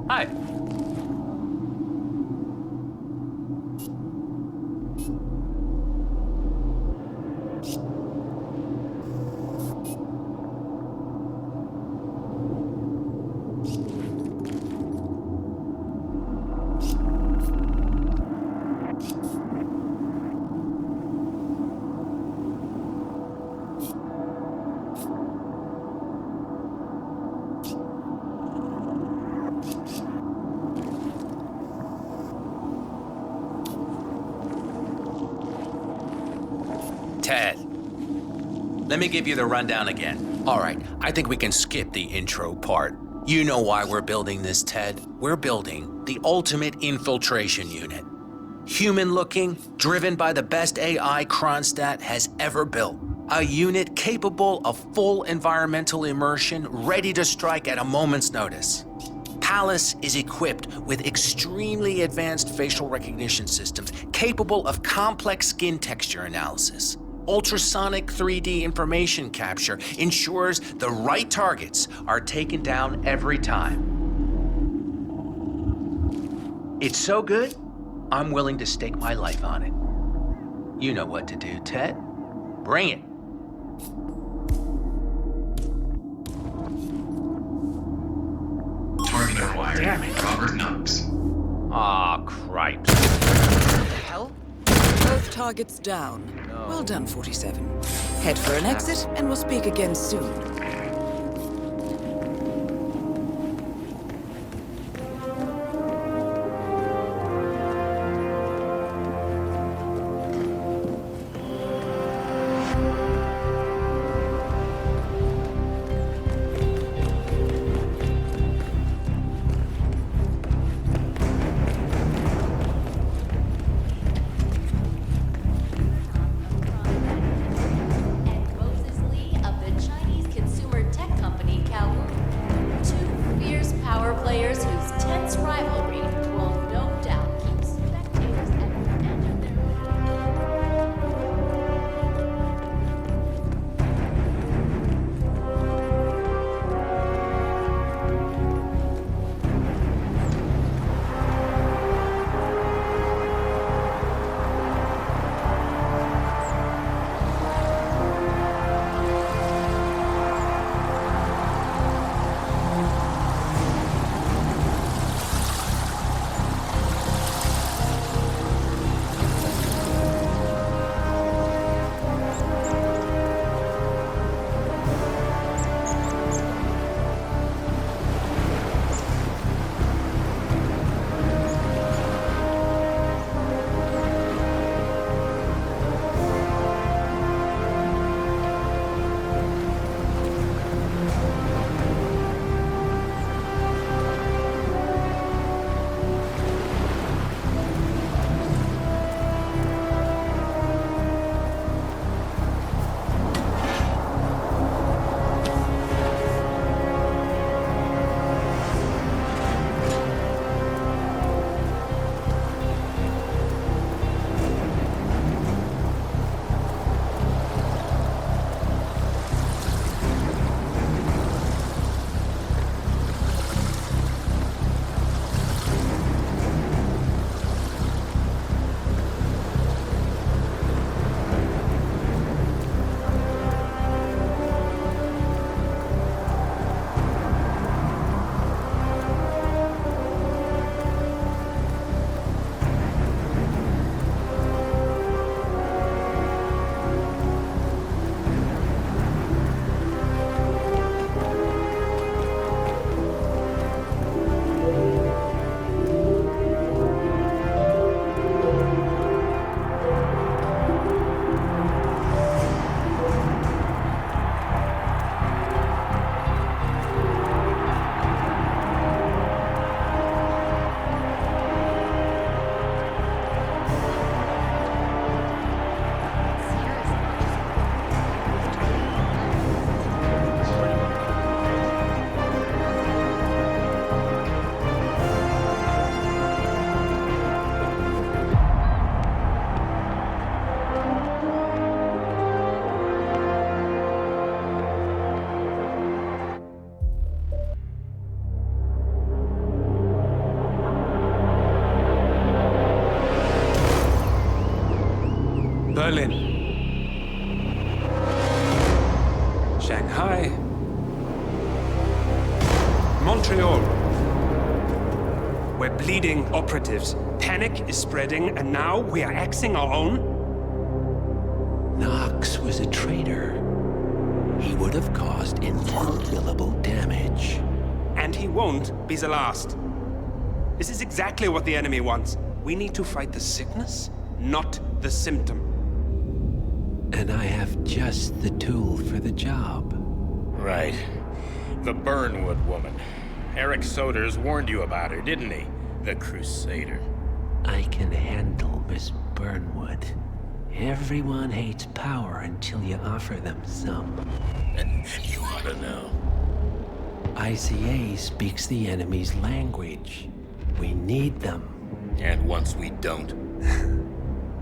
Hi. Ted, let me give you the rundown again. All right, I think we can skip the intro part. You know why we're building this, Ted. We're building the ultimate infiltration unit. Human-looking, driven by the best AI Kronstadt has ever built. A unit capable of full environmental immersion, ready to strike at a moment's notice. Palace is equipped with extremely advanced facial recognition systems capable of complex skin texture analysis. Ultrasonic 3D information capture ensures the right targets are taken down every time. It's so good, I'm willing to stake my life on it. You know what to do, Ted. Bring it. Target acquired. Robert Knox. Aw, cripes. What the hell? Both targets down. Well done, 47. Head for an exit, and we'll speak again soon. Berlin. Shanghai. Montreal. We're bleeding operatives. Panic is spreading, and now we are axing our own? Knox was a traitor. He would have caused incalculable damage. And he won't be the last. This is exactly what the enemy wants. We need to fight the sickness, not the symptom. And I have just the tool for the job. Right. The Burnwood woman. Eric Soders warned you about her, didn't he? The Crusader. I can handle Miss Burnwood. Everyone hates power until you offer them some. And you ought to know. ICA speaks the enemy's language. We need them. And once we don't?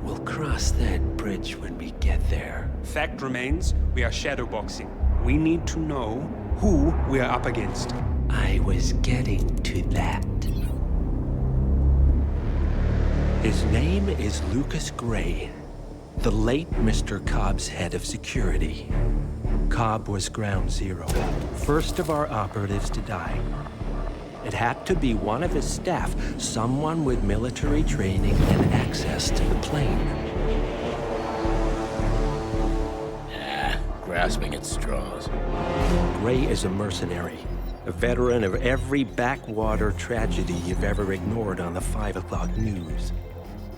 We'll cross that bridge when we get there. Fact remains, we are shadowboxing. We need to know who we are up against. I was getting to that. His name is Lucas Gray, the late Mr. Cobb's head of security. Cobb was ground zero, first of our operatives to die. It had to be one of his staff, someone with military training and access to the plane. Grasping at straws. Gray is a mercenary, a veteran of every backwater tragedy you've ever ignored on the 5 o'clock news.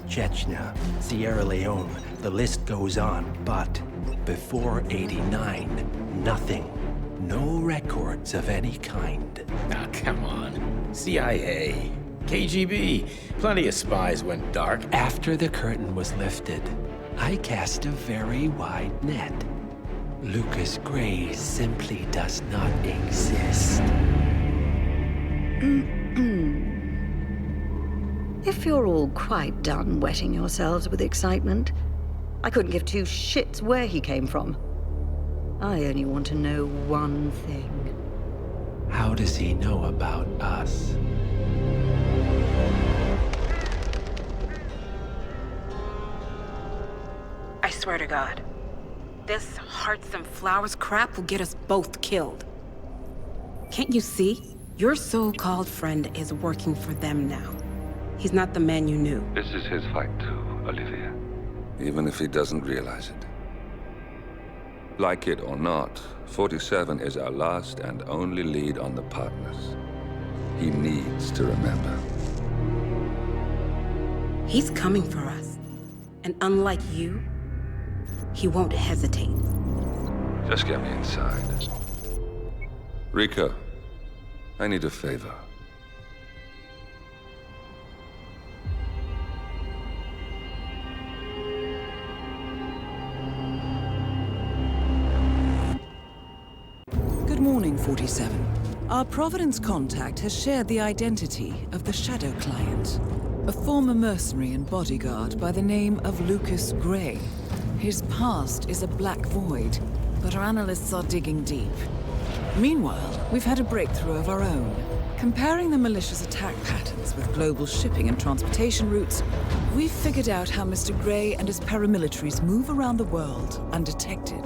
Chechnya, Sierra Leone, the list goes on, but before '89, nothing. No records of any kind. Now, come on. CIA, KGB, plenty of spies went dark. After the curtain was lifted, I cast a very wide net. Lucas Gray simply does not exist. If you're all quite done wetting yourselves with excitement, I couldn't give two shits where he came from. I only want to know one thing. How does he know about us? I swear to God, this hearts and flowers crap will get us both killed. Can't you see? Your so-called friend is working for them now. He's not the man you knew. This is his fight too, Olivia. Even if he doesn't realize it. Like it or not, 47 is our last and only lead on the partners. He needs to remember. He's coming for us. And unlike you, he won't hesitate. Just get me inside. Rico, I need a favor. Good morning, 47. Our Providence contact has shared the identity of the Shadow Client, a former mercenary and bodyguard by the name of Lucas Gray. His past is a black void, but our analysts are digging deep. Meanwhile, we've had a breakthrough of our own. Comparing the malicious attack patterns with global shipping and transportation routes, we've figured out how Mr. Gray and his paramilitaries move around the world undetected.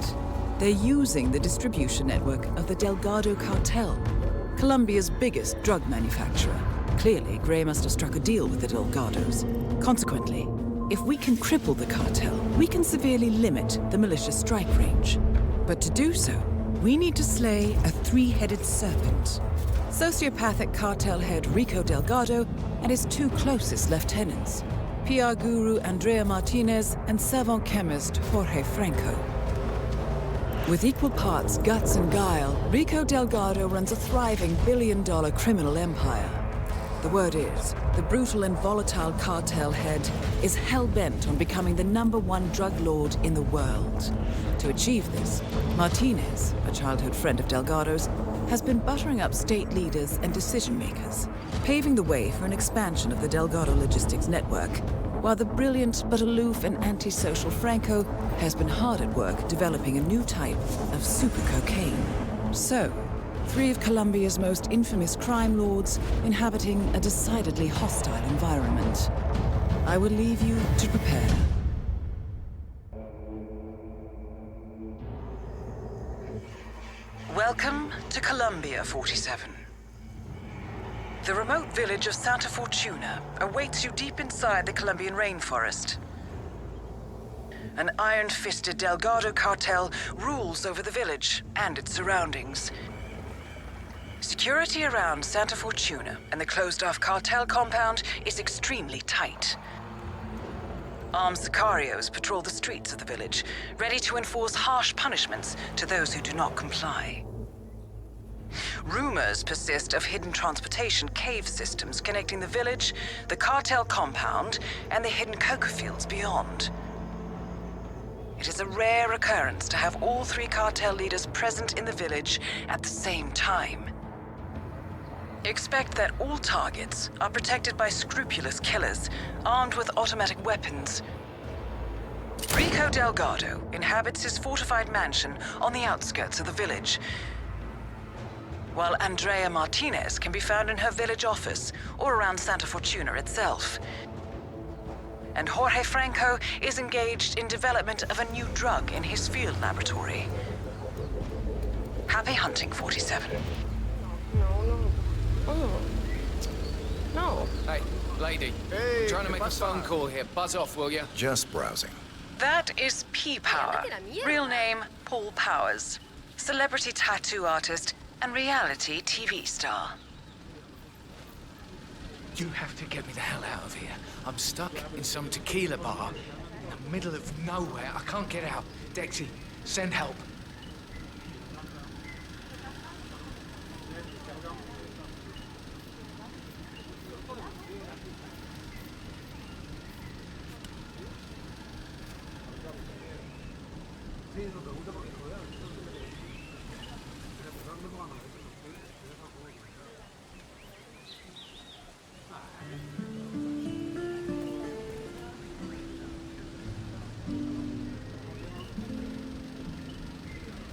They're using the distribution network of the Delgado Cartel, Colombia's biggest drug manufacturer. Clearly, Gray must have struck a deal with the Delgados. Consequently, if we can cripple the cartel, we can severely limit the malicious strike range. But to do so, we need to slay a three-headed serpent. Sociopathic cartel head Rico Delgado and his two closest lieutenants, PR guru Andrea Martinez and savant chemist Jorge Franco. With equal parts guts and guile, Rico Delgado runs a thriving billion-dollar criminal empire. The word is, the brutal and volatile cartel head is hell-bent on becoming the #1 drug lord in the world. To achieve this, Martinez, a childhood friend of Delgado's, has been buttering up state leaders and decision-makers, paving the way for an expansion of the Delgado logistics network, while the brilliant but aloof and antisocial Franco has been hard at work developing a new type of super cocaine. So, 3 of Colombia's most infamous crime lords inhabiting a decidedly hostile environment. I will leave you to prepare. Welcome to Colombia, 47. The remote village of Santa Fortuna awaits you deep inside the Colombian rainforest. An iron-fisted Delgado cartel rules over the village and its surroundings. Security around Santa Fortuna and the closed-off cartel compound is extremely tight. Armed sicarios patrol the streets of the village, ready to enforce harsh punishments to those who do not comply. Rumors persist of hidden transportation cave systems connecting the village, the cartel compound, and the hidden coca fields beyond. It is a rare occurrence to have all three cartel leaders present in the village at the same time. Expect that all targets are protected by scrupulous killers, armed with automatic weapons. Rico Delgado inhabits his fortified mansion on the outskirts of the village, while Andrea Martinez can be found in her village office or around Santa Fortuna itself. And Jorge Franco is engaged in development of a new drug in his field laboratory. Happy hunting, 47. No. Hey, lady. Hey, trying to make a phone call here. Buzz off, will you? Just browsing. That is P-Power. Real name, Paul Powers. Celebrity tattoo artist and reality TV star. You have to get me the hell out of here. I'm stuck in some tequila bar in the middle of nowhere. I can't get out. Dexy, send help.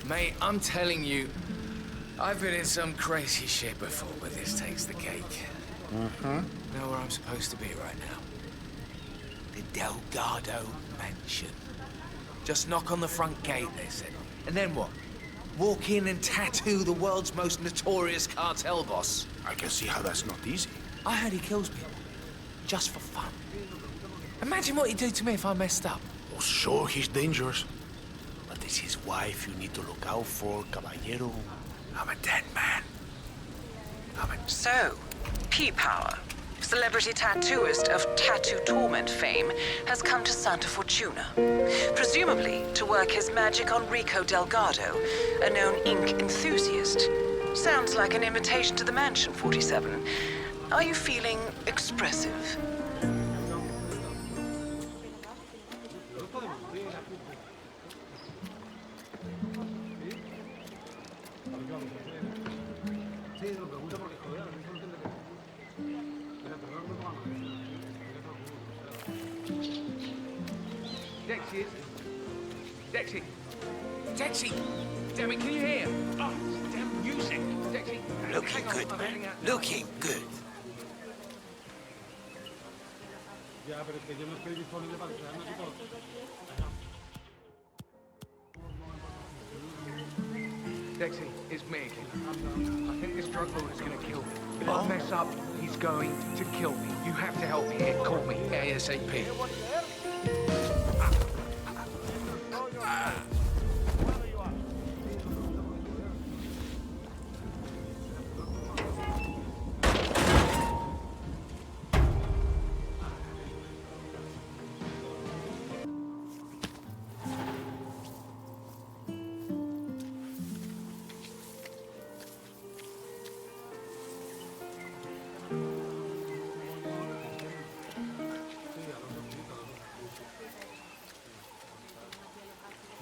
Mate, I'm telling you, I've been in some crazy shit before, but this takes the cake. Know where I'm supposed to be right now? The Delgado Mansion. Just knock on the front gate, they said. And then what? Walk in and tattoo the world's most notorious cartel boss. I can see how that's not easy. I heard he kills people. Just for fun. Imagine what he'd do to me if I messed up. Oh, sure, he's dangerous. But it's his wife you need to look out for, caballero. I'm a dead man. So, P-Power, celebrity tattooist of Tattoo Torment fame, has come to Santa Fortuna. Presumably to work his magic on Rico Delgado, a known ink enthusiast. Sounds like an invitation to the mansion, 47. Are you feeling expressive? Dexy! Dexy! Damn it, can you hear? Oh, damn music! Dexy! Looking good, man. Looking good. Dexy, it's me again. I think this drug lord is gonna kill me. If I mess up, he's going to kill me. You have to help me here. Call me ASAP.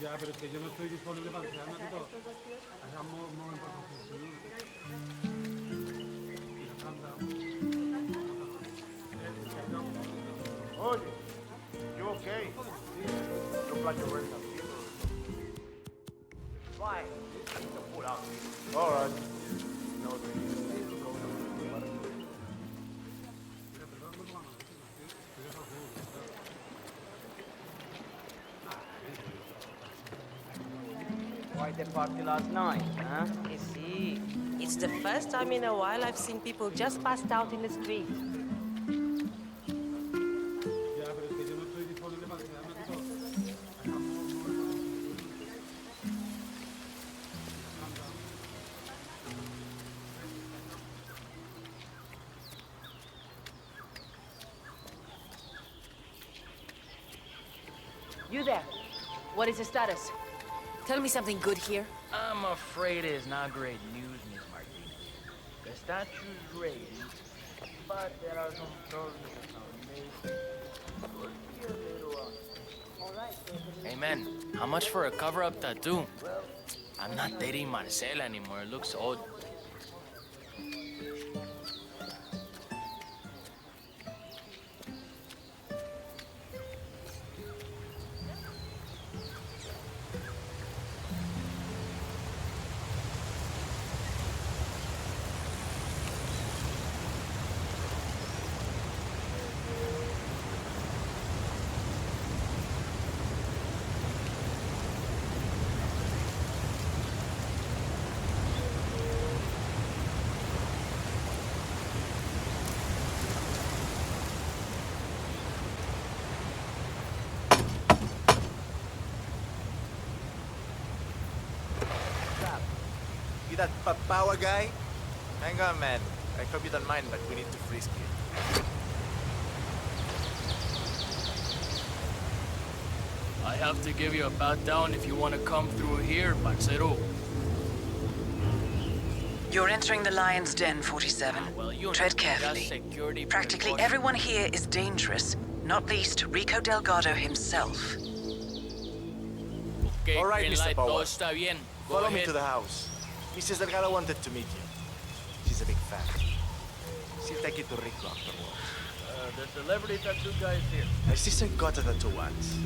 Ya, pero es que yo no estoy disponible para quedarme aquí todo. Hagamos Oye, you okay? Look like you're ready to Fine. Pull out. All right. No, Quite a party last night, huh? You see, it's the first time in a while I've seen people just passed out in the street. Ya, pero es que yo no estoy disponible para quedarme aquí todo. You there? What is the status? Tell me something good here. I'm afraid it is not great news, Miss Martinez. The statue's ready, but there are some problems with the foundation. Could be a little Hey man, how much for a cover-up tattoo? I'm not dating Marcela anymore, it looks old. You that power guy? Hang on, man. I hope you don't mind, but we need to frisk you. I have to give you a pat down if you want to come through here, parcero. You're entering the lion's den, 47. Tread carefully. Practically everyone here is dangerous, not least Rico Delgado himself. All right, Mr. Power. Follow me to the house. Mrs. Delgado wanted to meet you. She's a big fan. She'll take you to Rico afterwards. The celebrity tattoo guy is here. My sister got a tattoo once.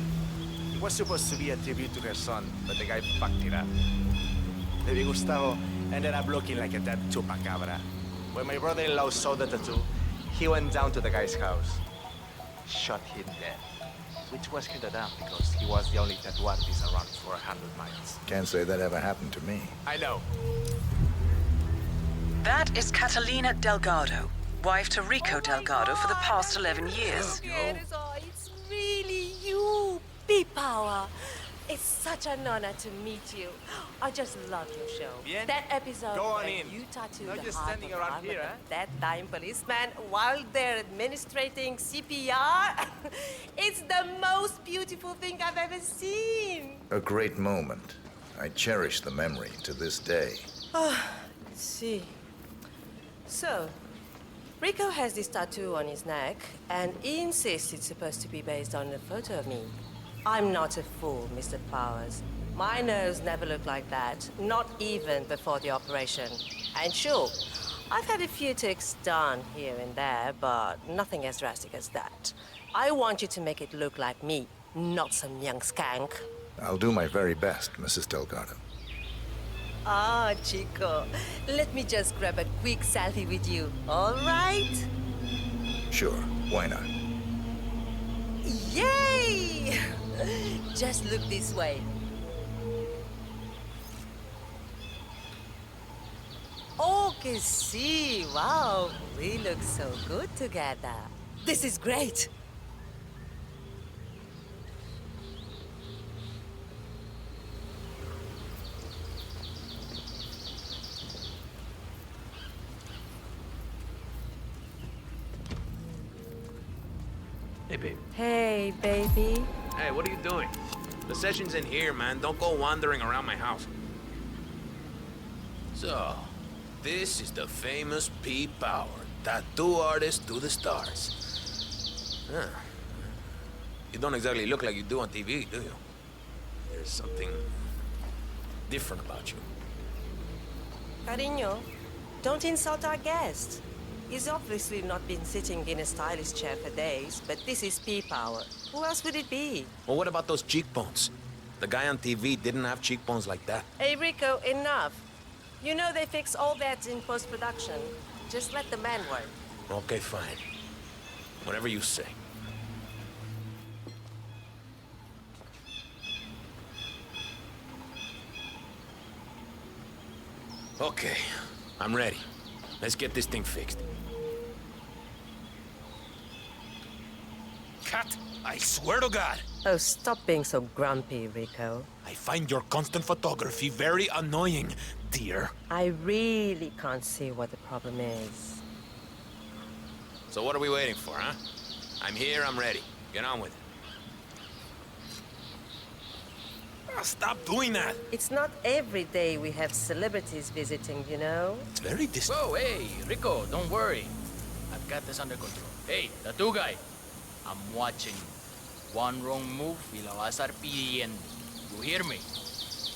It was supposed to be a tribute to her son, but the guy fucked it up. Baby Gustavo ended up looking like a dead chupacabra. When my brother-in-law saw the tattoo, he went down to the guy's house. Shot him dead. Which was kind of dumb because he was the only tattoo artist around for 100 miles. Can't say that ever happened to me. I know. That is Catalina Delgado, wife to Rico Delgado for the past 11 years. It's really you, P-Power. It's such an honor to meet you. I just love your show. Bien. That episode Go on where in. you tattooed Not the just heart standing of around arm here, of huh? that time policeman while they're administrating CPR. It's the most beautiful thing I've ever seen. A great moment. I cherish the memory to this day. Let's see. So, Rico has this tattoo on his neck, and he insists it's supposed to be based on a photo of me. I'm not a fool, Mr. Powers. My nose never looked like that, not even before the operation. And sure, I've had a few ticks done here and there, but nothing as drastic as that. I want you to make it look like me, not some young skank. I'll do my very best, Mrs. Delgado. Ah, Chico, let me just grab a quick selfie with you, all right? Sure, why not? Yay! Just look this way. Oh, que sí, wow, we look so good together. This is great. Hey, babe. Hey, baby. Hey, what are you doing? The session's in here, man. Don't go wandering around my house. So, this is the famous P. Power, tattoo artist to the stars. Huh. You don't exactly look like you do on TV, do you? There's something different about you. Cariño, don't insult our guest. He's obviously not been sitting in a stylish chair for days, but this is P-Power. Who else would it be? Well, what about those cheekbones? The guy on TV didn't have cheekbones like that. Hey, Rico, enough. You know they fix all that in post-production. Just let the man work. Okay, fine. Whatever you say. Okay, I'm ready. Let's get this thing fixed. Cat, I swear to God. Oh, stop being so grumpy, Rico. I find your constant photography very annoying, dear. I really can't see what the problem is. So what are we waiting for, huh? I'm here, I'm ready. Get on with it. Oh, stop doing that! It's not every day we have celebrities visiting, you know? It's very distant. Whoa, hey, Rico, don't worry. I've got this under control. Hey, tattoo guy. I'm watching. One wrong move y la vas a estar pidiendo. You hear me?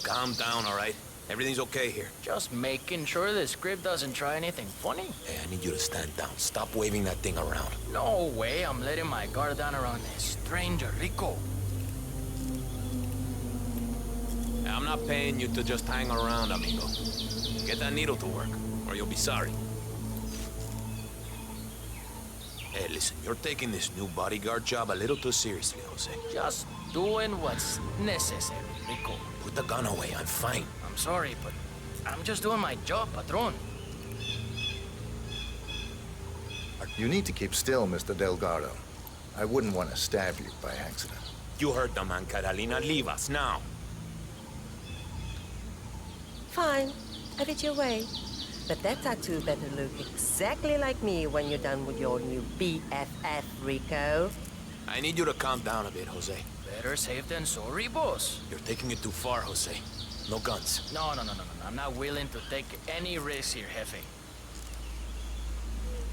Calm down, all right? Everything's okay here. Just making sure the script doesn't try anything funny. Hey, I need you to stand down. Stop waving that thing around. No way I'm letting my guard down around a stranger, Rico. Hey, I'm not paying you to just hang around, amigo. Get that needle to work, or you'll be sorry. Hey, listen, you're taking this new bodyguard job a little too seriously, Jose. Just doing what's necessary, Rico. Put the gun away, I'm fine. I'm sorry, but I'm just doing my job, Patron. You need to keep still, Mr. Delgado. I wouldn't want to stab you by accident. You heard the man, Catalina. Leave us now. Fine, have it your way. But that tattoo better look exactly like me when you're done with your new BFF, Rico. I need you to calm down a bit, Jose. Better safe than sorry, boss. You're taking it too far, Jose. No guns. No. I'm not willing to take any risks here, Jefe.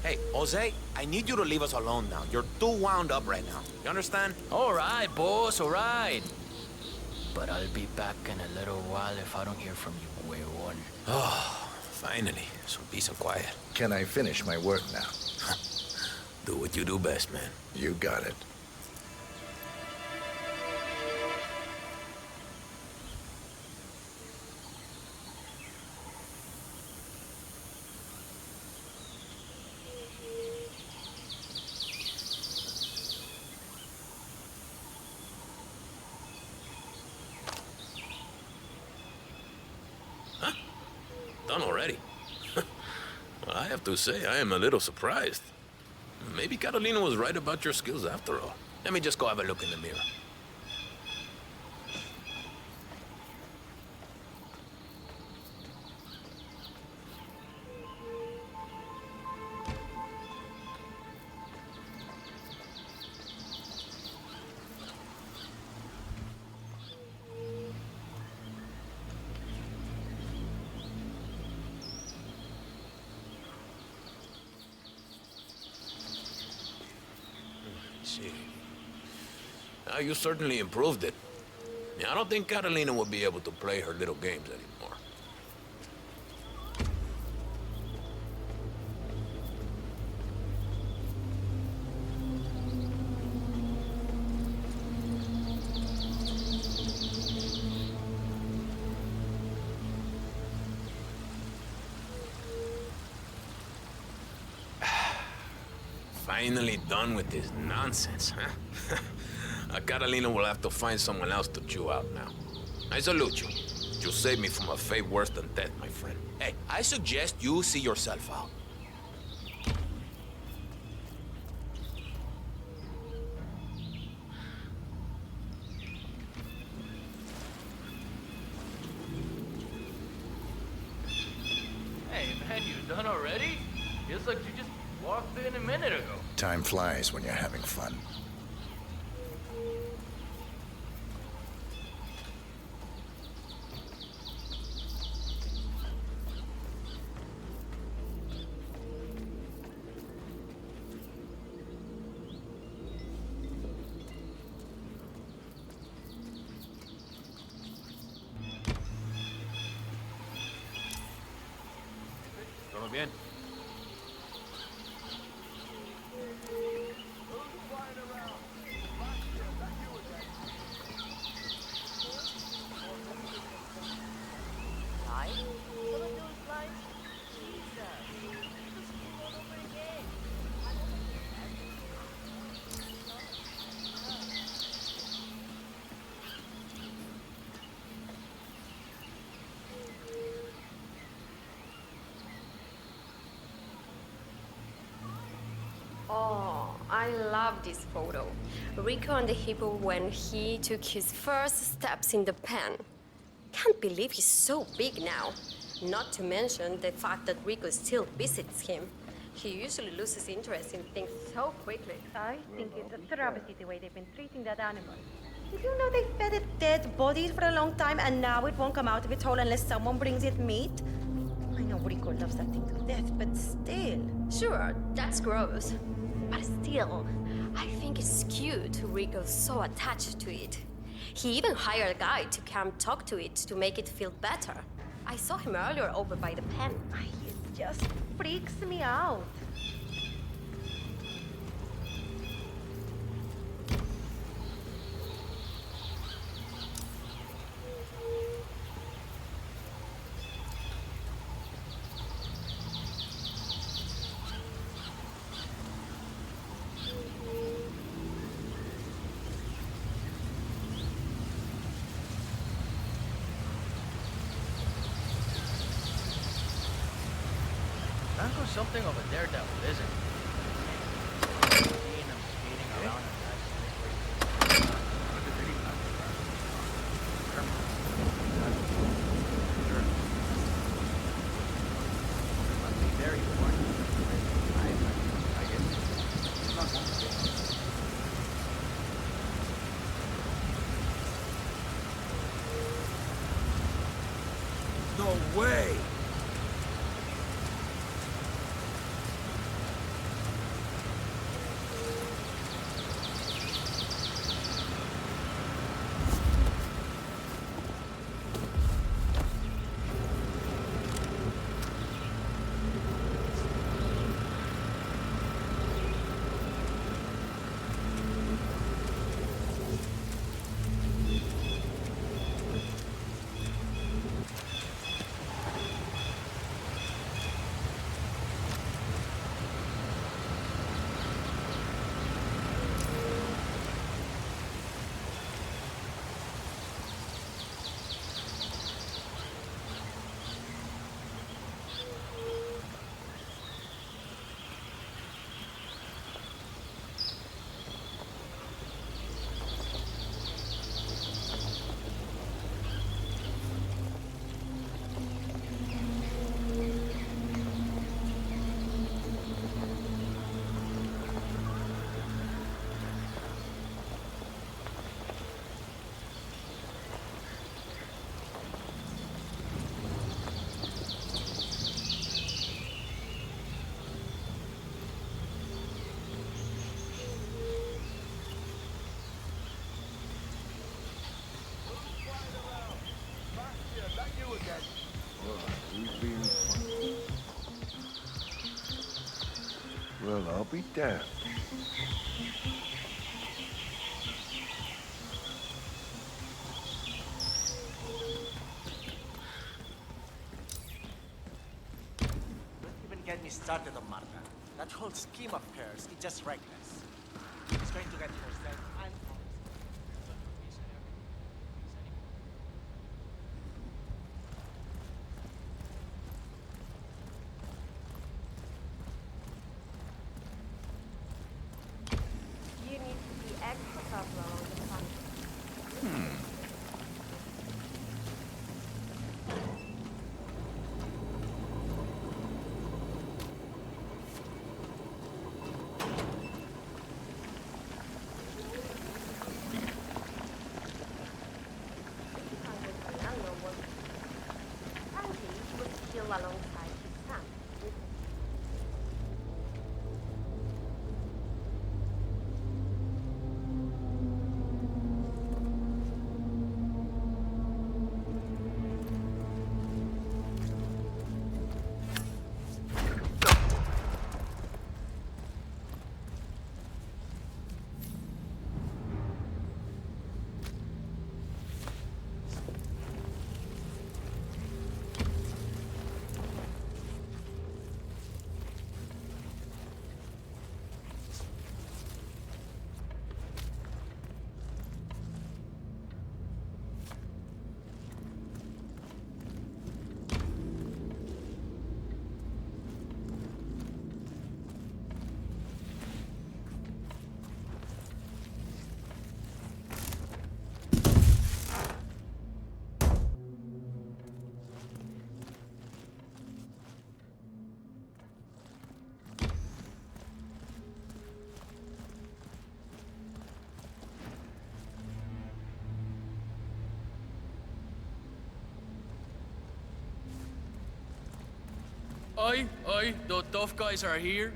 Hey, Jose, I need you to leave us alone now. You're too wound up right now. You understand? All right, boss, all right. But I'll be back in a little while if I don't hear from you, huevón. Oh, finally. Some peace and quiet. Can I finish my work now? Do what you do best, man. You got it. Done already? Well, I have to say, I am a little surprised. Maybe Catalina was right about your skills after all. Let me just go have a look in the mirror. You certainly improved it. I don't think Catalina will be able to play her little games anymore. Finally done with this nonsense, huh? Catalina will have to find someone else to chew out now. I salute you. You saved me from a fate worse than death, my friend. Hey, I suggest you see yourself out. Hey, man, you done already? Feels like you just walked in a minute ago. Time flies when you're having fun. ¿Todo bien? I love this photo. Rico and the hippo when he took his first steps in the pen. Can't believe he's so big now. Not to mention the fact that Rico still visits him. He usually loses interest in things so quickly. I think it's a travesty the way they've been treating that animal. Did you know they fed it dead bodies for a long time and now it won't come out of its hole unless someone brings it meat? I know Rico loves that thing to death, but still. Sure, that's gross. But still, I think it's cute Rico's so attached to it. He even hired a guy to come talk to it to make it feel better. I saw him earlier over by the pen. It just freaks me out. Franco's something of a daredevil, isn't he? Seeing him skating around in that slick. Must be very important. I guess he's not home today. No way! Well, I'll be damned. Don't even get me started on Marta. That whole scheme of hers is just reckless. She's going to get herself and You need to be extra careful along the front. Aye, the tough guys are here.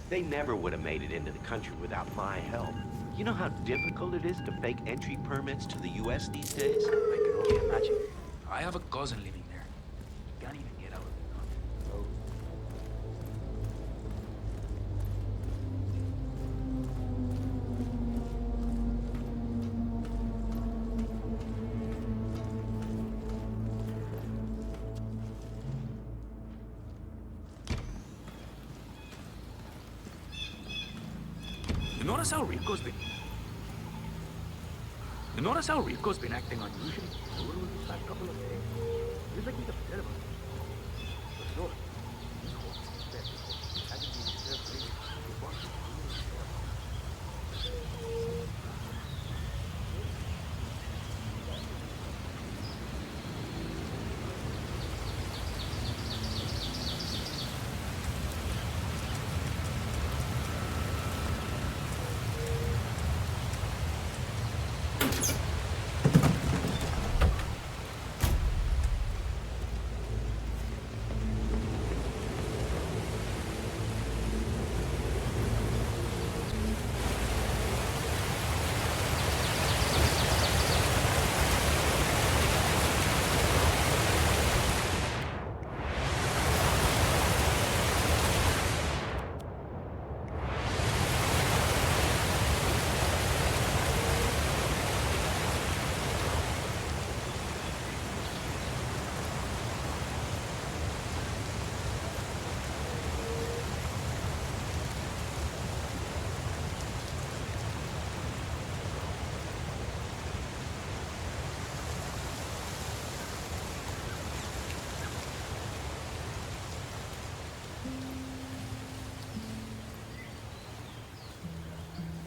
They never would have made it into the country without my help. You know how difficult it is to fake entry permits to the US these days? I can only imagine. I have a cousin living there. He can't even get out of the country. You notice how Rico's been acting unusually over the last couple of days? Feels like he's upset about it. For sure. He's holding his breath. Hasn't been disturbed lately. He wants to do himself.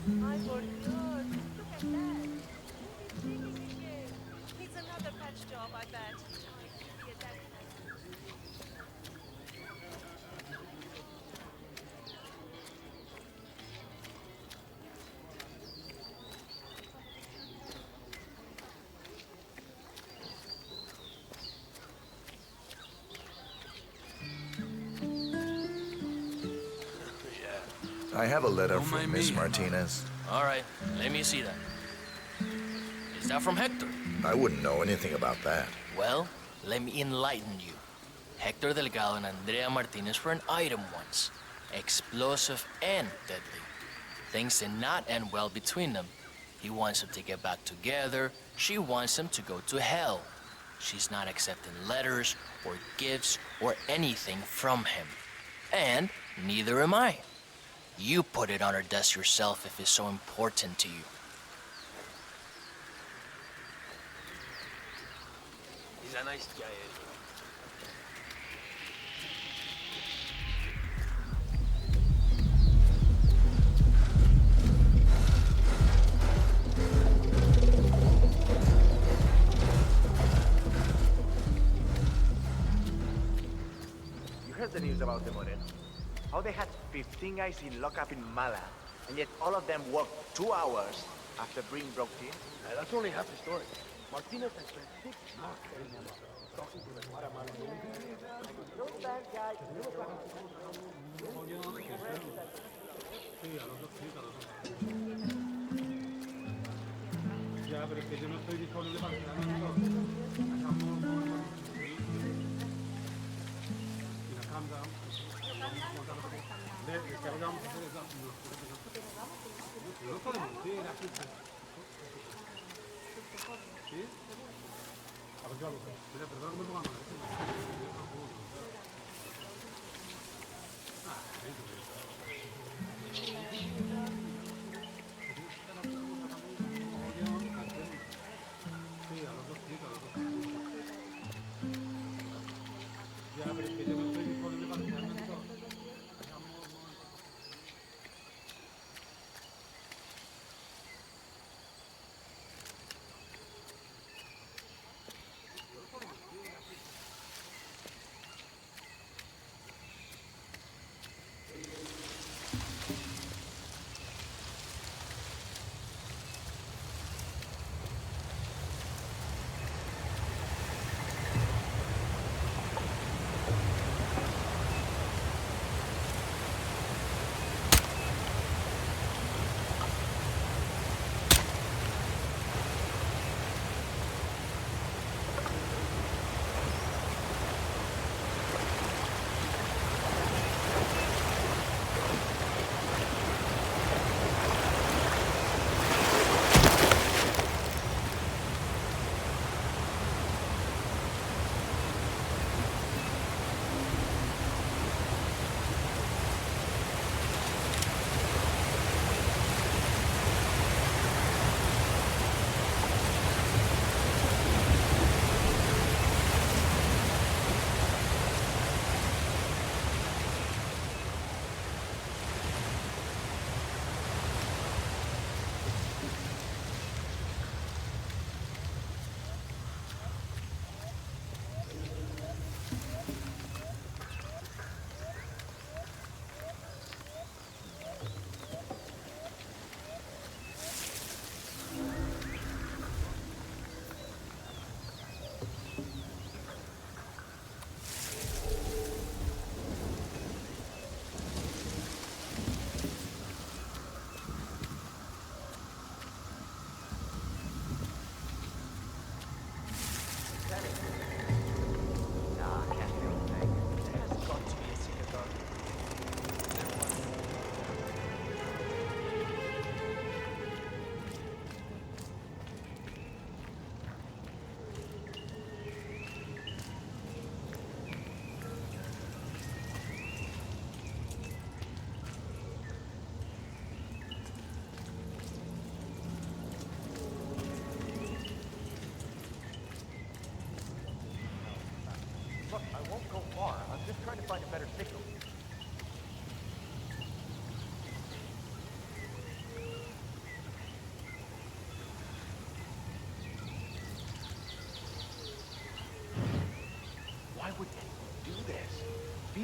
My poor God, look at that. He's digging again. Needs another patch job, I bet. I have a letter from Miss Martinez. All right, let me see that. Is that from Hector? I wouldn't know anything about that. Well, let me enlighten you. Hector Delgado and Andrea Martinez were an item once. Explosive and deadly. Things did not end well between them. He wants them to get back together. She wants them to go to hell. She's not accepting letters or gifts or anything from him. And neither am I. You put it on her desk yourself if it's so important to you. He's a nice guy, You heard the news about the Moreno? How they had 15 guys in lockup in Mala, and yet all of them worked 2 hours after Breen broke in? That's only half the story. Martinez has spent 6 months getting them up, talking to the Guatemala. Those bad guys. Ya, pero es que yo no estoy disponible para quedarme en todo. Y la cambia. ¿Qué vamos a hacer? No podemos ir aquí. ¿Sí? A ver, yo hago. Mira, perdón, no me pongan mal.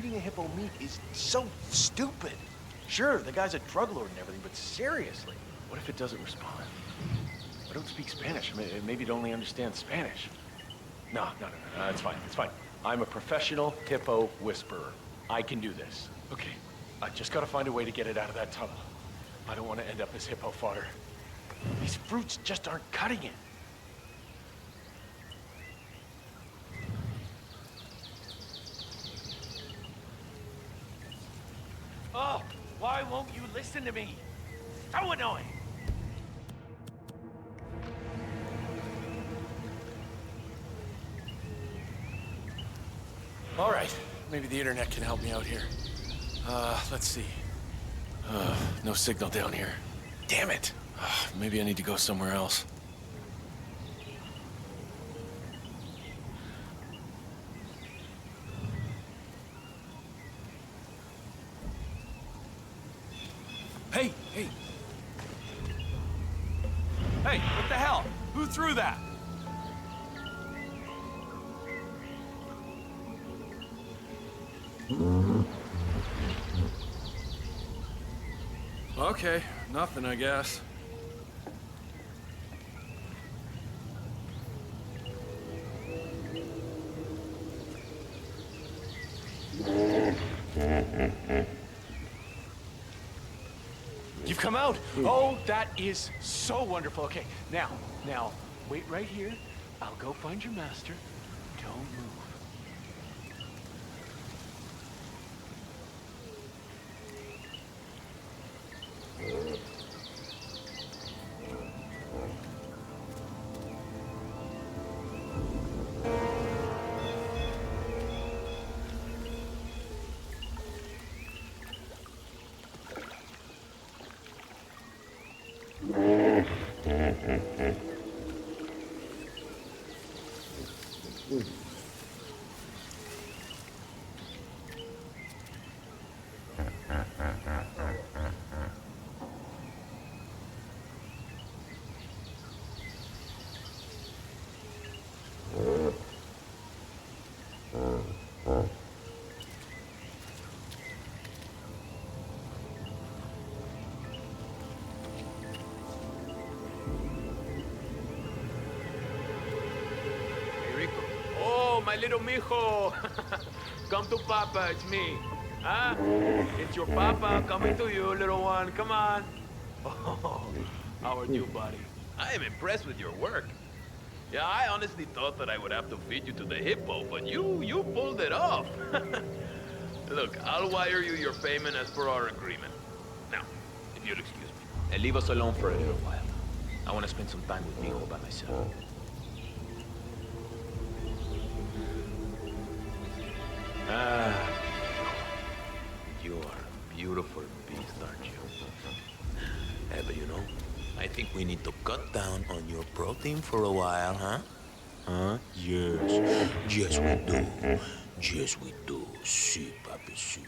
eating a hippo meat is so stupid. Sure, the guy's a drug lord and everything, but seriously, what if it doesn't respond? I don't speak Spanish. Maybe it only understands Spanish. No, it's fine, it's fine. I'm a professional hippo whisperer. I can do this. Okay, I just gotta find a way to get it out of that tunnel. I don't want to end up as hippo fodder. These fruits just aren't cutting it. Oh, why won't you listen to me? So annoying. All right, maybe the internet can help me out here. Let's see. No signal down here. Damn it. Maybe I need to go somewhere else. Hey! Hey, what the hell? Who threw that? Okay, nothing, I guess. You've come out! Oh, that is so wonderful. Okay, now, wait right here. I'll go find your master. Don't move. My little mijo. Come to Papa, it's me. Huh? It's your Papa coming to you, little one. Come on. Oh, how are you, buddy? I am impressed with your work. Yeah, I honestly thought that I would have to feed you to the hippo, but you pulled it off. Look, I'll wire you your payment as per our agreement. Now, if you'll excuse me, and leave us alone for a little while. I want to spend some time with mijo by myself. You are a beautiful beast, aren't you? But you know, I think we need to cut down on your protein for a while, huh? Huh? Yes. Yes, we do. Yes, we do. Si, papi, si.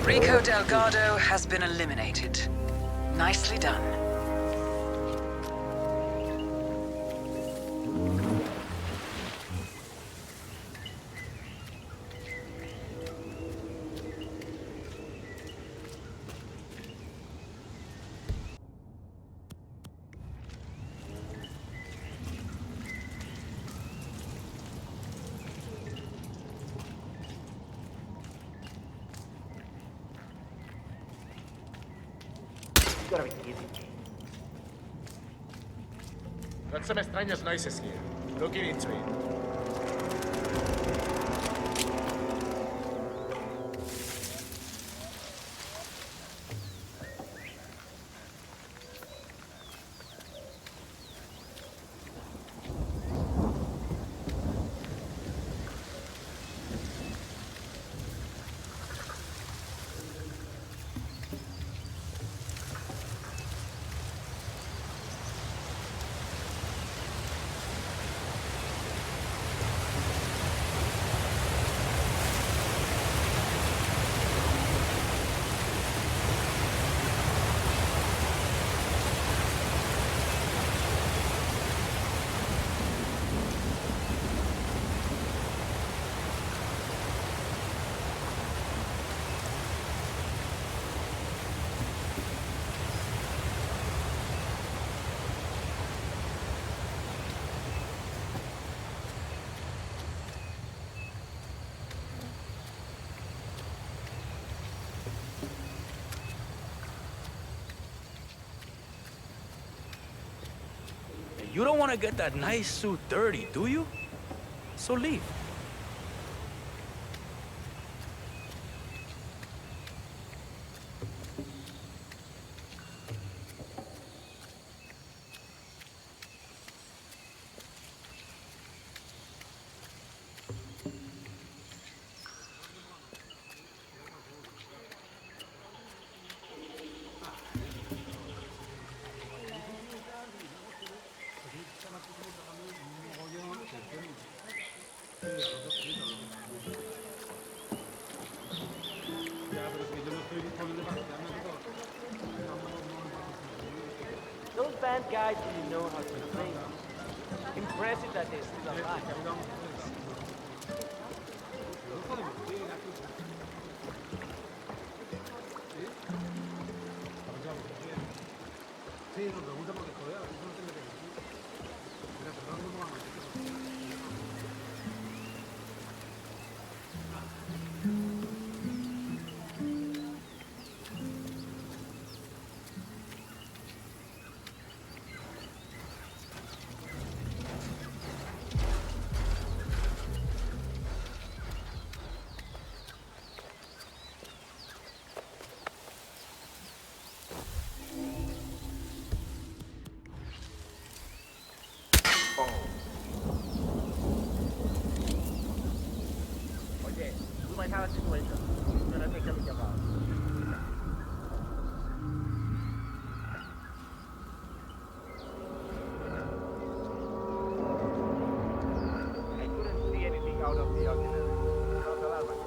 Rico Delgado has been eliminated. Nicely done. You gotta be kidding me. Got some extrañas noises here. Looking into it. You don't want to get that nice suit dirty, do you? So leave. Those band guys really know how to train. Impressive that they're still alive. Oye, tú might have a situation. I'm gonna take a look about. I couldn't see anything out of the ordinary. Not the alarm.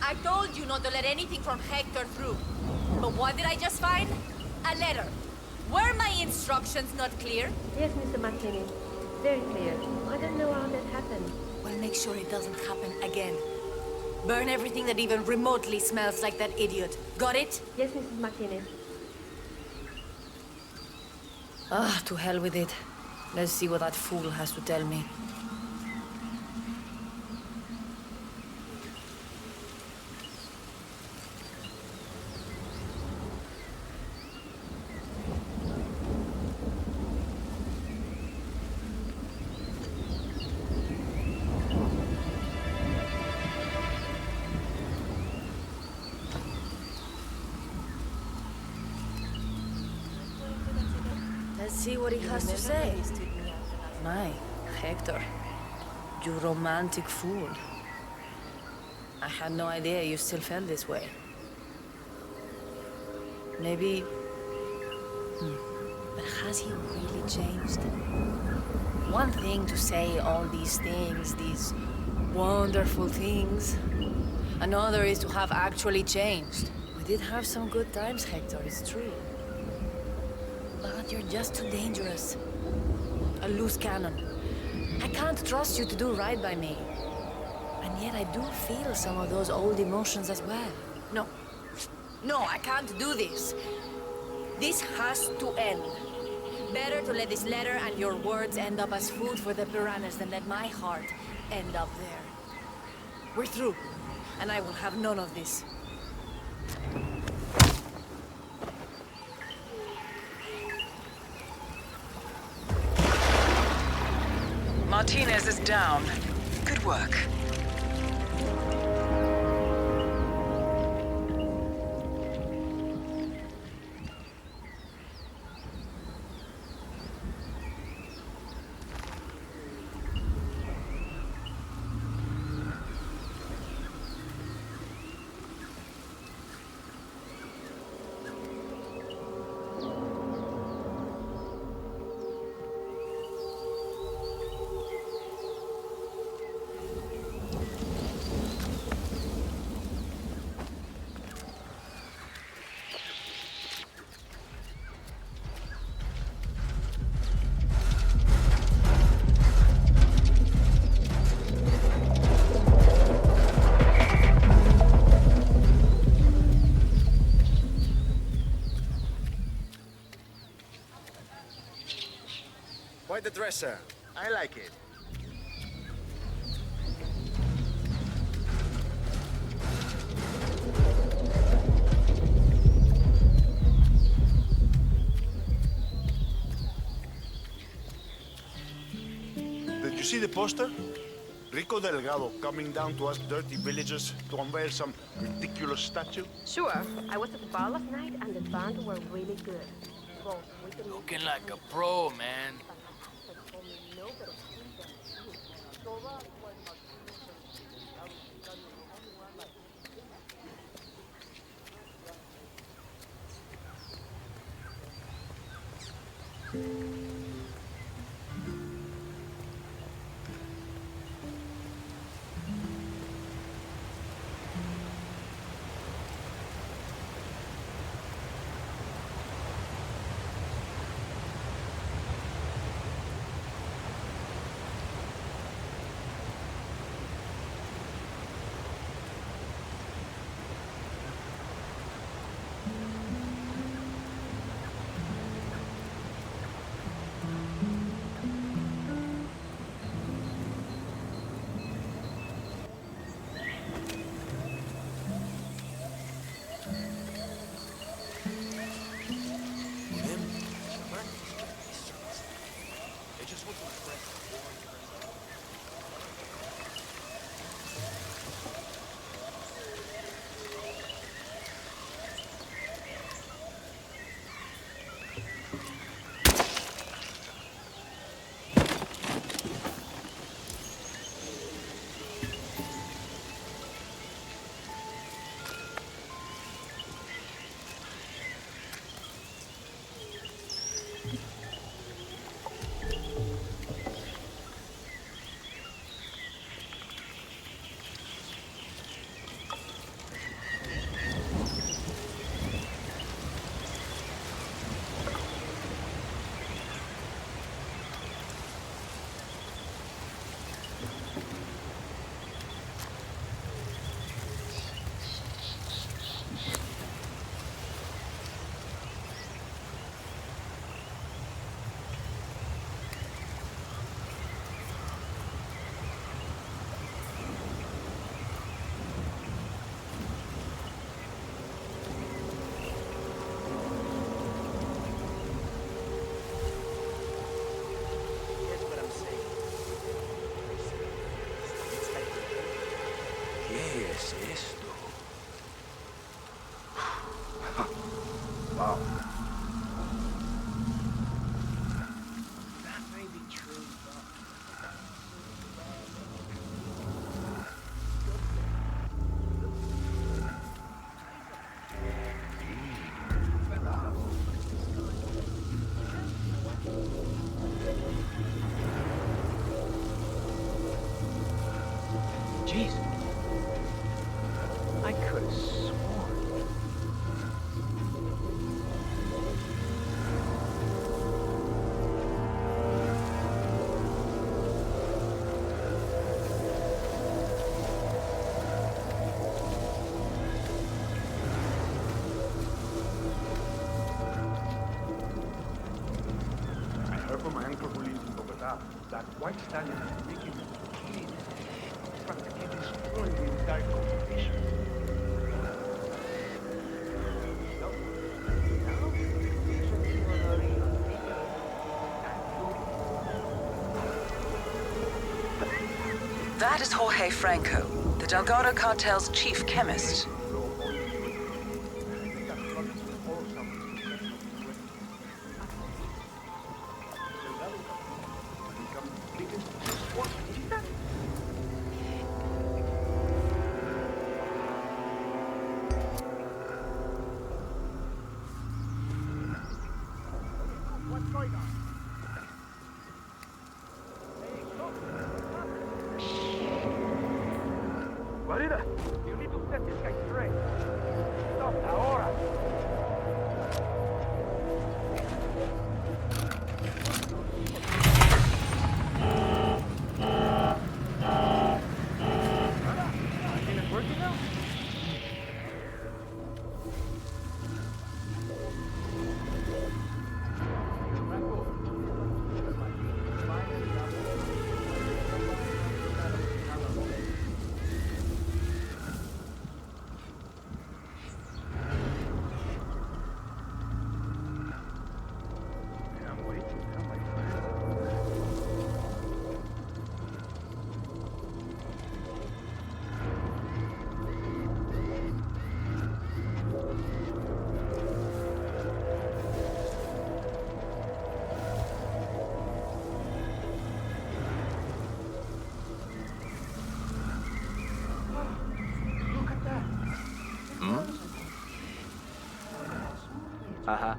I told you not to let anything from Hector through. But what did I just find? A letter. Were my instructions not clear? Yes, Mr. Martini. Very clear. I don't know how that happened. Well, make sure it doesn't happen again. Burn everything that even remotely smells like that idiot. Got it? Yes, Mrs. Martinez. Ah, to hell with it. Let's see what that fool has to tell me. Let's see what he has to say. My, Hector. You romantic fool. I had no idea you still felt this way. Maybe... But has he really changed? One thing to say all these things, these wonderful things. Another is to have actually changed. We did have some good times, Hector, it's true. But you're just too dangerous. A loose cannon. I can't trust you to do right by me. And yet I do feel some of those old emotions as well. No. No, I can't do this. This has to end. Better to let this letter and your words end up as food for the piranhas than let my heart end up there. We're through, and I will have none of this. Martinez is down. Good work. Quite the dresser. I like it. Did you see the poster? Rico Delgado coming down to ask dirty villagers to unveil some ridiculous statue? Sure. I was at the bar last night and the band were really good. Well, we can Looking like a pro, man. Jeez. I could have sworn. I heard from my uncle who lives in Bogota that white stallion is making practically destroying the entire competition. That is Jorge Franco, the Delgado cartel's chief chemist. You need to set this guy straight. Stop ahora. Uh-huh.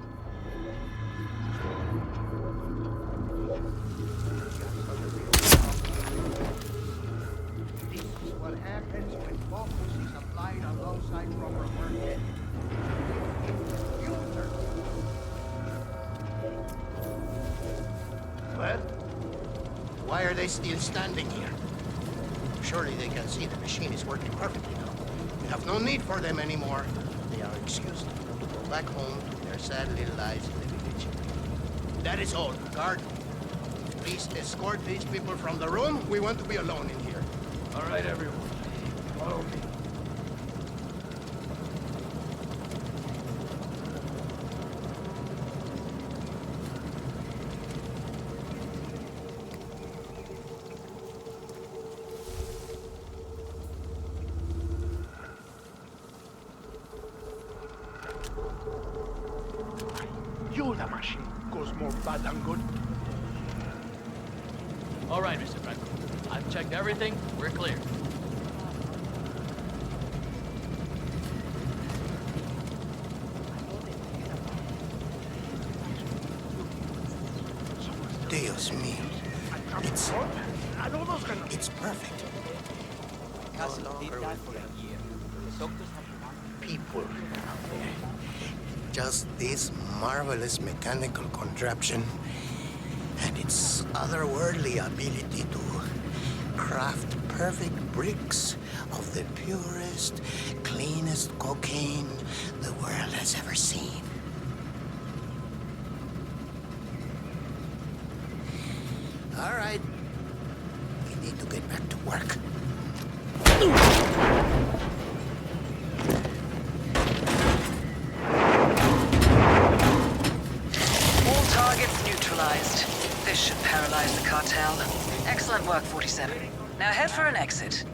This is what happens when focus is applied alongside proper work. Well, why are they still standing here? Surely they can see the machine is working perfectly now. We have no need for them anymore. They are excused to go back home to their sad little lives in the village. That is all. Guard, please escort these people from the room. We want to be alone in here. All right, everyone. Follow me. You, the machine, goes more bad than good. All right, Mr. Franco. I've checked everything. We're clear. Dios mío. It's perfect. People out there. Just this marvelous mechanical contraption and its otherworldly ability to craft perfect bricks of the purest, cleanest cocaine the world has ever seen. All right. We need to get back to work. All targets neutralized. This should paralyze the cartel. Excellent work, 47. Now head for an exit.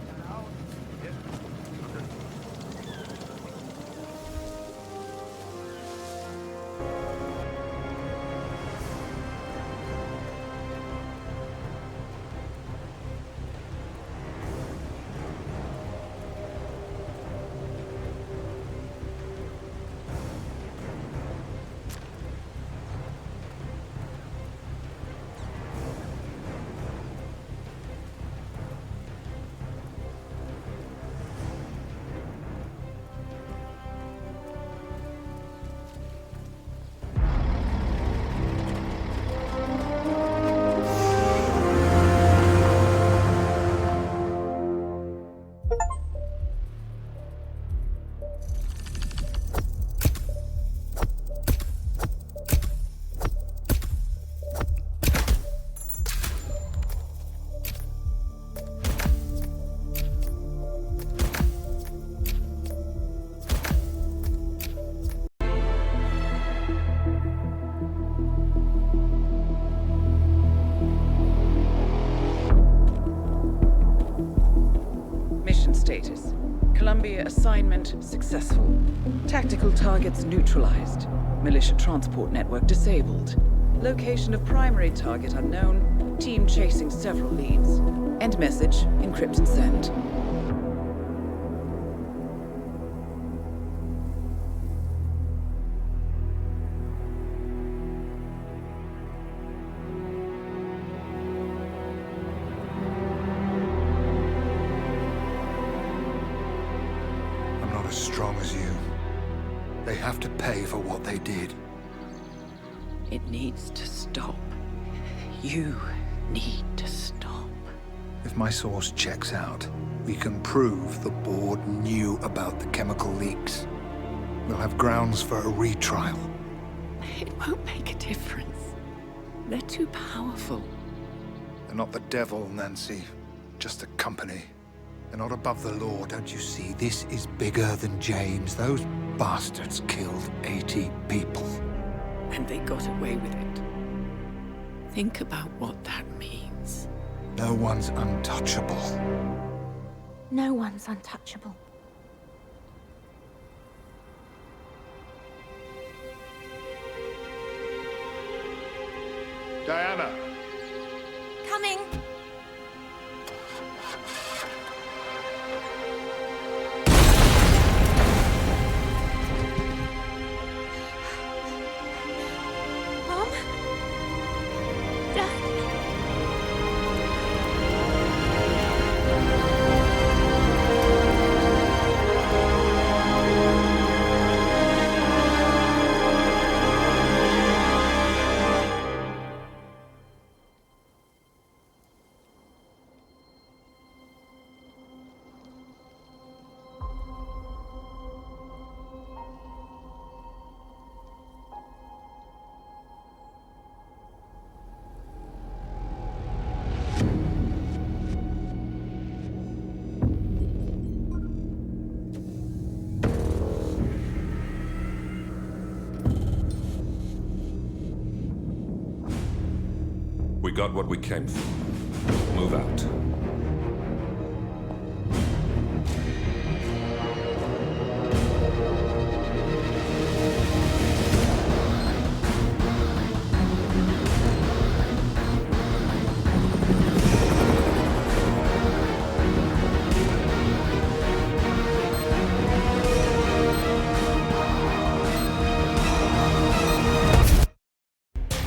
Colombia assignment successful. Tactical targets neutralized. Militia transport network disabled. Location of primary target unknown. Team chasing several leads. End message, encrypt and send. I'm not as strong as you. They have to pay for what they did. It needs to stop. You need to stop. If my source checks out, we can prove the board knew about the chemical leaks. We'll have grounds for a retrial. It won't make a difference. They're too powerful. They're not the devil, Nancy. Just a company. They're not above the law, don't you see? This is bigger than James. Those bastards killed 80 people. And they got away with it. Think about what that means. No one's untouchable. No one's untouchable. Diana! Coming! Mom? Dad? We got what we came for. Move out.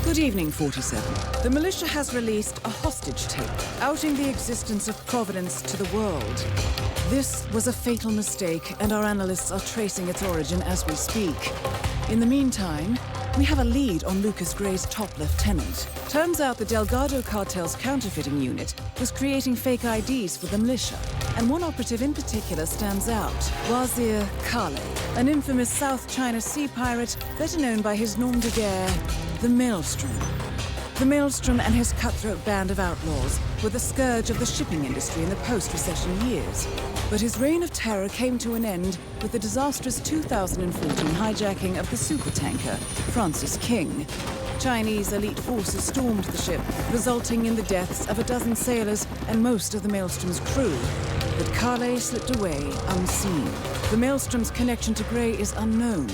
Good evening, 47. The militia has released a hostage tape, outing the existence of Providence to the world. This was a fatal mistake, and our analysts are tracing its origin as we speak. In the meantime, we have a lead on Lucas Gray's top lieutenant. Turns out the Delgado cartel's counterfeiting unit was creating fake IDs for the militia, and one operative in particular stands out, Wazir Kale, an infamous South China Sea pirate better known by his nom de guerre, the Maelstrom. The Maelstrom and his cutthroat band of outlaws were the scourge of the shipping industry in the post-recession years. But his reign of terror came to an end with the disastrous 2014 hijacking of the supertanker, Francis King. Chinese elite forces stormed the ship, resulting in the deaths of a dozen sailors and most of the Maelstrom's crew. But Kale slipped away unseen. The Maelstrom's connection to Gray is unknown,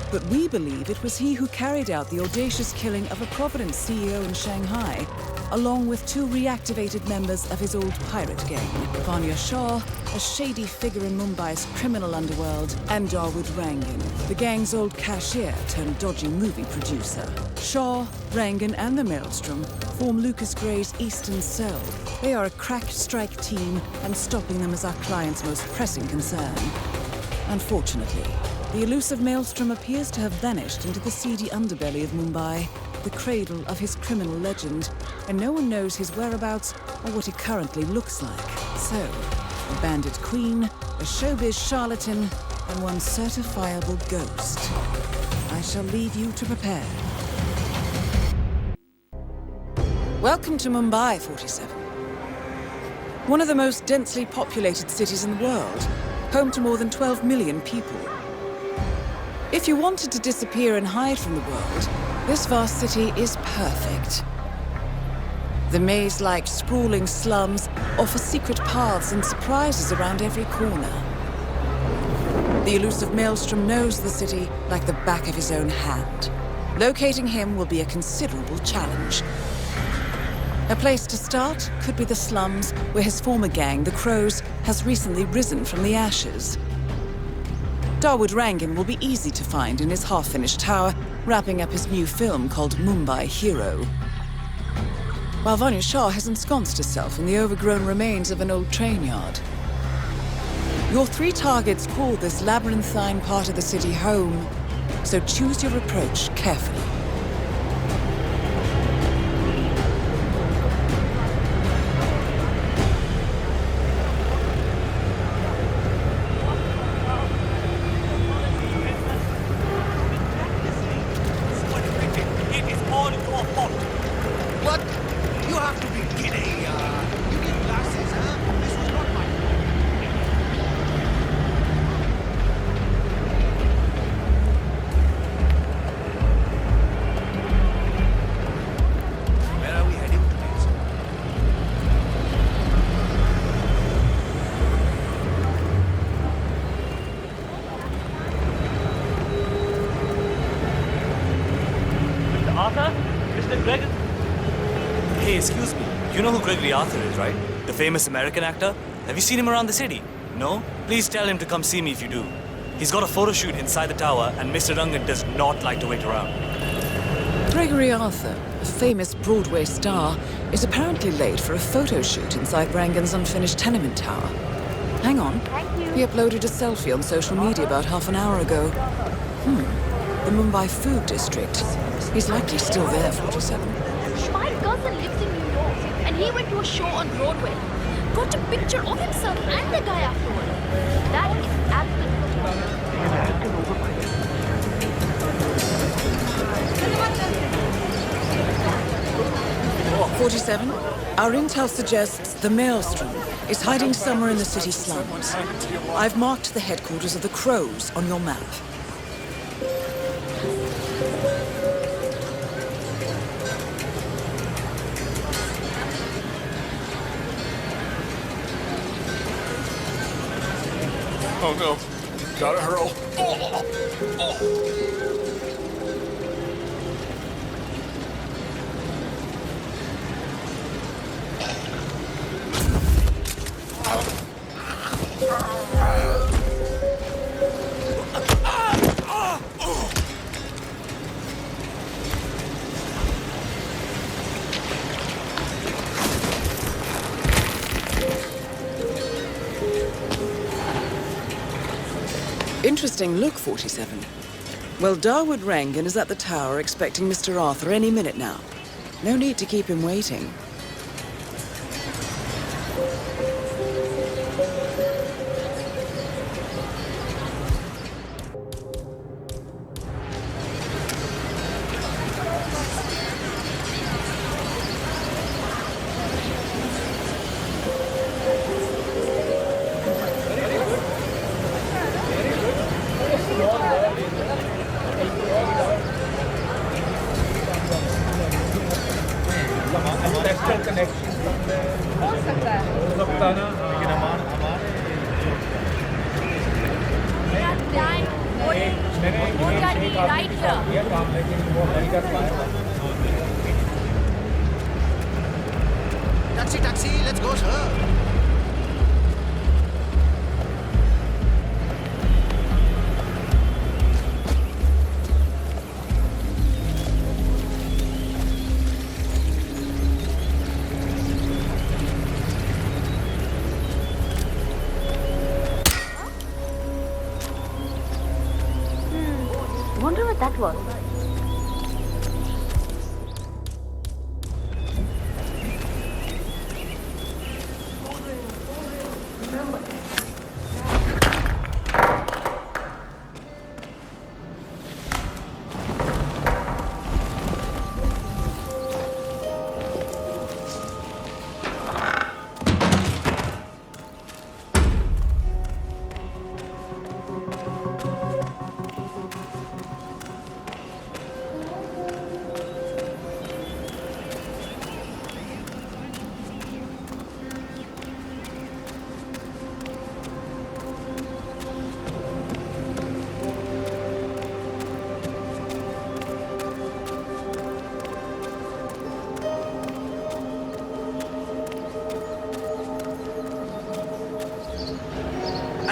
but we believe it was he who carried out the audacious killing of a Providence CEO in Shanghai, along with two reactivated members of his old pirate gang, Vanya Shah, a shady figure in Mumbai's criminal underworld, and Dawood Rangan, the gang's old cashier turned dodgy movie producer. Shah, Rangan, and the Maelstrom form Lucas Gray's Eastern Cell. They are a crack strike team, and stopping them is our client's most pressing concern. Unfortunately, the elusive Maelstrom appears to have vanished into the seedy underbelly of Mumbai, the cradle of his criminal legend, and no one knows his whereabouts or what he currently looks like. So, a bandit queen, a showbiz charlatan, and one certifiable ghost. I shall leave you to prepare. Welcome to Mumbai, 47. One of the most densely populated cities in the world, home to more than 12 million people. If you wanted to disappear and hide from the world, this vast city is perfect. The maze-like sprawling slums offer secret paths and surprises around every corner. The elusive Maelstrom knows the city like the back of his own hand. Locating him will be a considerable challenge. A place to start could be the slums where his former gang, the Crows, has recently risen from the ashes. Dawood Rangan will be easy to find in his half-finished tower, wrapping up his new film called Mumbai Hero. While Vanya Shah has ensconced herself in the overgrown remains of an old train yard. Your 3 targets call this labyrinthine part of the city home, so choose your approach carefully. Arthur is, right? The famous American actor? Have you seen him around the city? No? Please tell him to come see me if you do. He's got a photo shoot inside the tower, and Mr. Rangan does not like to wait around. Gregory Arthur, a famous Broadway star, is apparently late for a photo shoot inside Rangan's unfinished tenement tower. Hang on. He uploaded a selfie on social media about half an hour ago. The Mumbai Food District. He's likely still there, 47. My cousin lives in New York, and he went to a show on Broadway. Got a picture of himself and the guy afterward. That is absolutely... 47, our intel suggests the Maelstrom is hiding somewhere in the city slums. I've marked the headquarters of the Crows on your map. Oh no, gotta hurl. Interesting look, 47. Well, Dawood Rangan is at the tower expecting Mr. Arthur any minute now. No need to keep him waiting. Taxi, let's go, sir. Wonder what that was.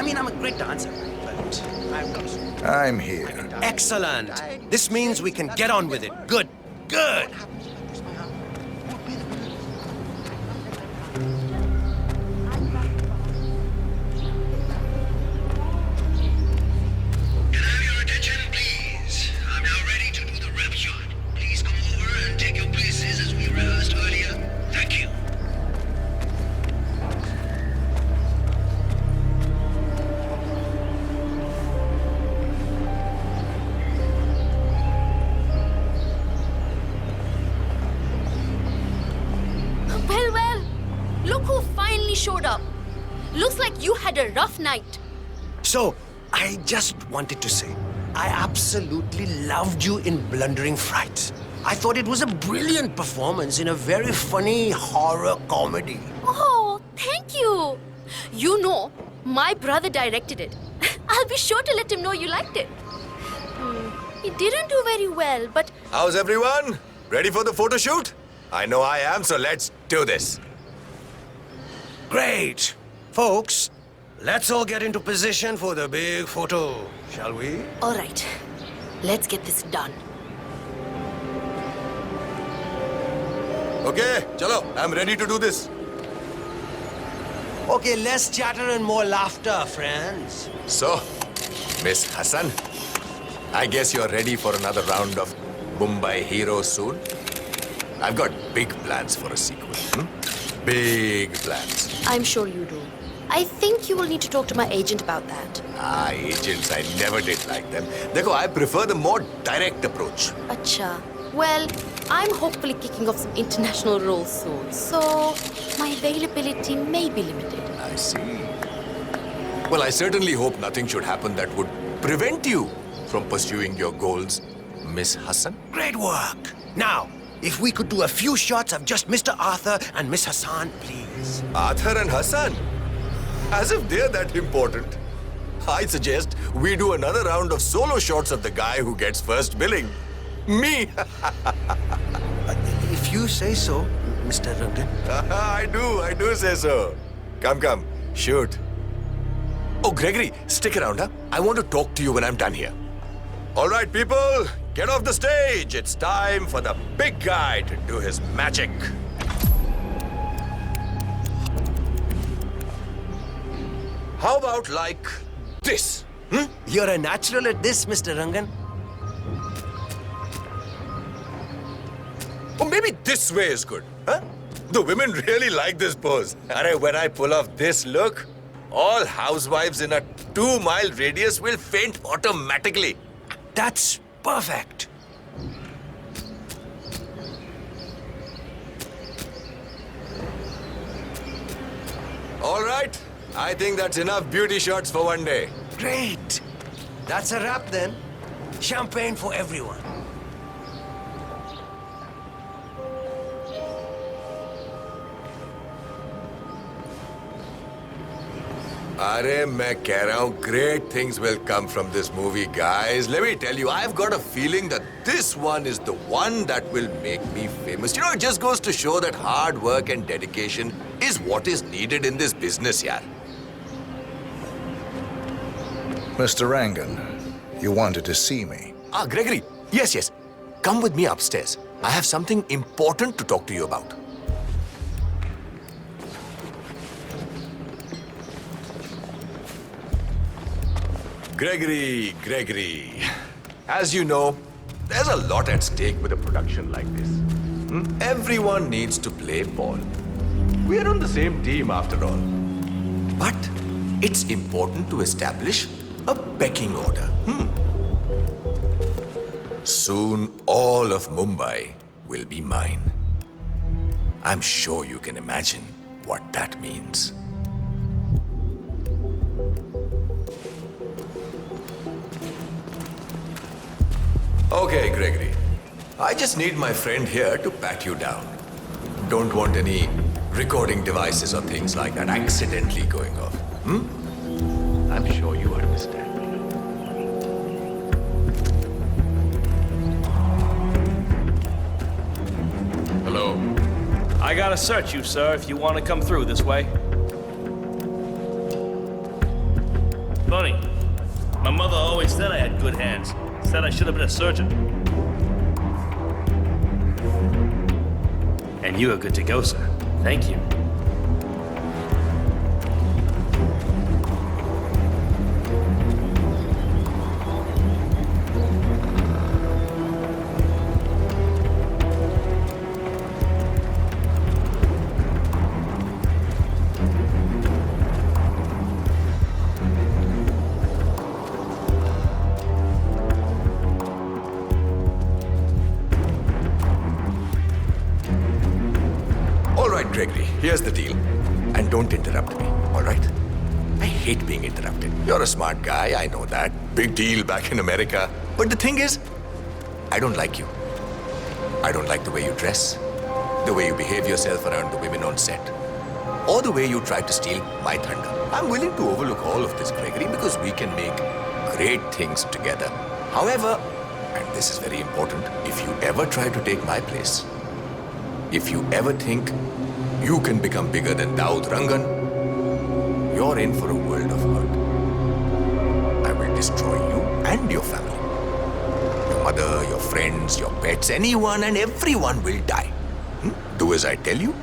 mean, I'm a great dancer, but I'm not. I'm here. Excellent. This means we can get on with it. Good. Good. Showed up. Looks like you had a rough night. So, I just wanted to say, I absolutely loved you in Blundering Frights. I thought it was a brilliant performance in a very funny horror comedy. Oh, thank you. You know, my brother directed it. I'll be sure to let him know you liked it. He didn't do very well, but... How's everyone? Ready for the photo shoot? I know I am, so let's do this. Great. Folks, let's all get into position for the big photo, shall we? All right. Let's get this done. Okay, chalo, I'm ready to do this. Okay, less chatter and more laughter, friends. So, Miss Hassan, I guess you're ready for another round of Mumbai heroes soon? I've got big plans for a sequel. Big plans. I'm sure you do. I think you will need to talk to my agent about that. Agents, I never did like them. Dekho, I prefer the more direct approach. Acha. Well, I'm hopefully kicking off some international roles soon, so my availability may be limited. I see. Well, I certainly hope nothing should happen that would prevent you from pursuing your goals, Miss Hassan. Great work. Now, if we could do a few shots of just Mr. Arthur and Miss Hassan, please. Arthur and Hassan? As if they're that important. I suggest we do another round of solo shots of the guy who gets first billing. Me! If you say so, Mr. Rangan. I do say so. Come, shoot. Oh, Gregory, stick around, huh? I want to talk to you when I'm done here. All right, people, get off the stage. It's time for the big guy to do his magic. How about like this? You're a natural at this, Mr. Rangan. Or maybe this way is good, huh? The women really like this pose. And when I pull off this look, all housewives in a 2-mile radius will faint automatically. That's perfect. All right. I think that's enough beauty shots for one day. Great. That's a wrap then. Champagne for everyone. Arey, main keh raha hu, great things will come from this movie, guys. Let me tell you, I've got a feeling that this one is the one that will make me famous. You know, it just goes to show that hard work and dedication is what is needed in this business, yaar. Mr. Rangan, you wanted to see me. Gregory. Yes. Come with me upstairs. I have something important to talk to you about. Gregory. As you know, there's a lot at stake with a production like this. Everyone needs to play ball. We're on the same team after all. But it's important to establish a pecking order. Soon, all of Mumbai will be mine. I'm sure you can imagine what that means. Okay, Gregory. I just need my friend here to pat you down. Don't want any recording devices or things like that accidentally going off. I'm sure you understand. Hello. I gotta search you, sir, if you want to come through this way. said I had good hands. Said I should have been a surgeon. And you are good to go, sir. Thank you. Gregory, here's the deal. And don't interrupt me, all right? I hate being interrupted. You're a smart guy, I know that. Big deal back in America. But the thing is, I don't like you. I don't like the way you dress, the way you behave yourself around the women on set, or the way you try to steal my thunder. I'm willing to overlook all of this, Gregory, because we can make great things together. However, and this is very important, if you ever try to take my place, if you ever think you can become bigger than Daud Rangan, you're in for a world of hurt. I will destroy you and your family. Your mother, your friends, your pets, anyone and everyone will die. Do as I tell you,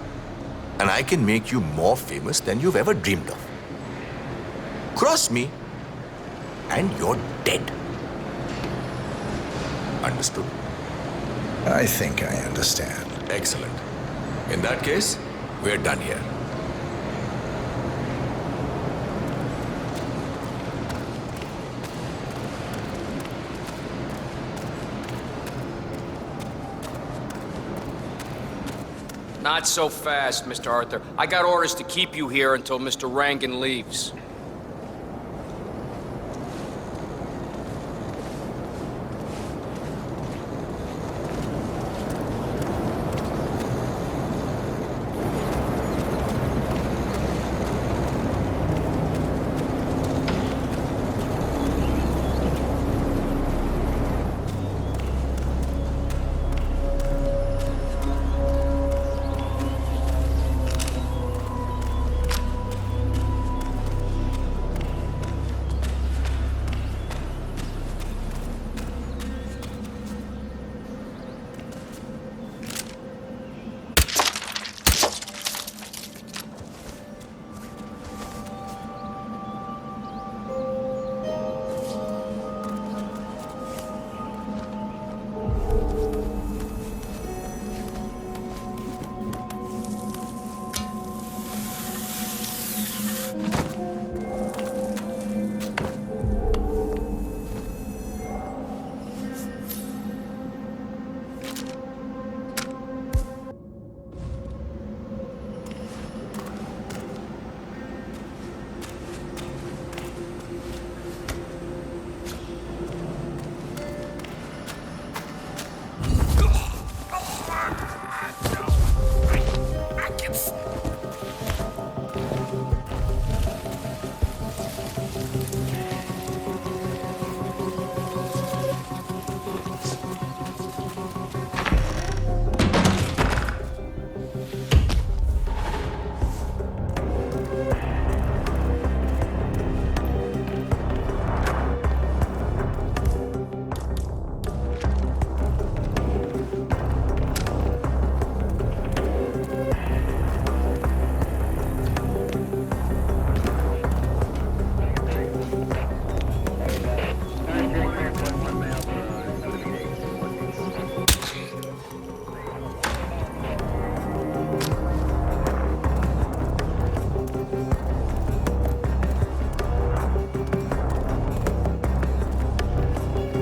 and I can make you more famous than you've ever dreamed of. Cross me, and you're dead. Understood? I think I understand. Excellent. In that case, we're done here. Not so fast, Mr. Arthur. I got orders to keep you here until Mr. Rangan leaves.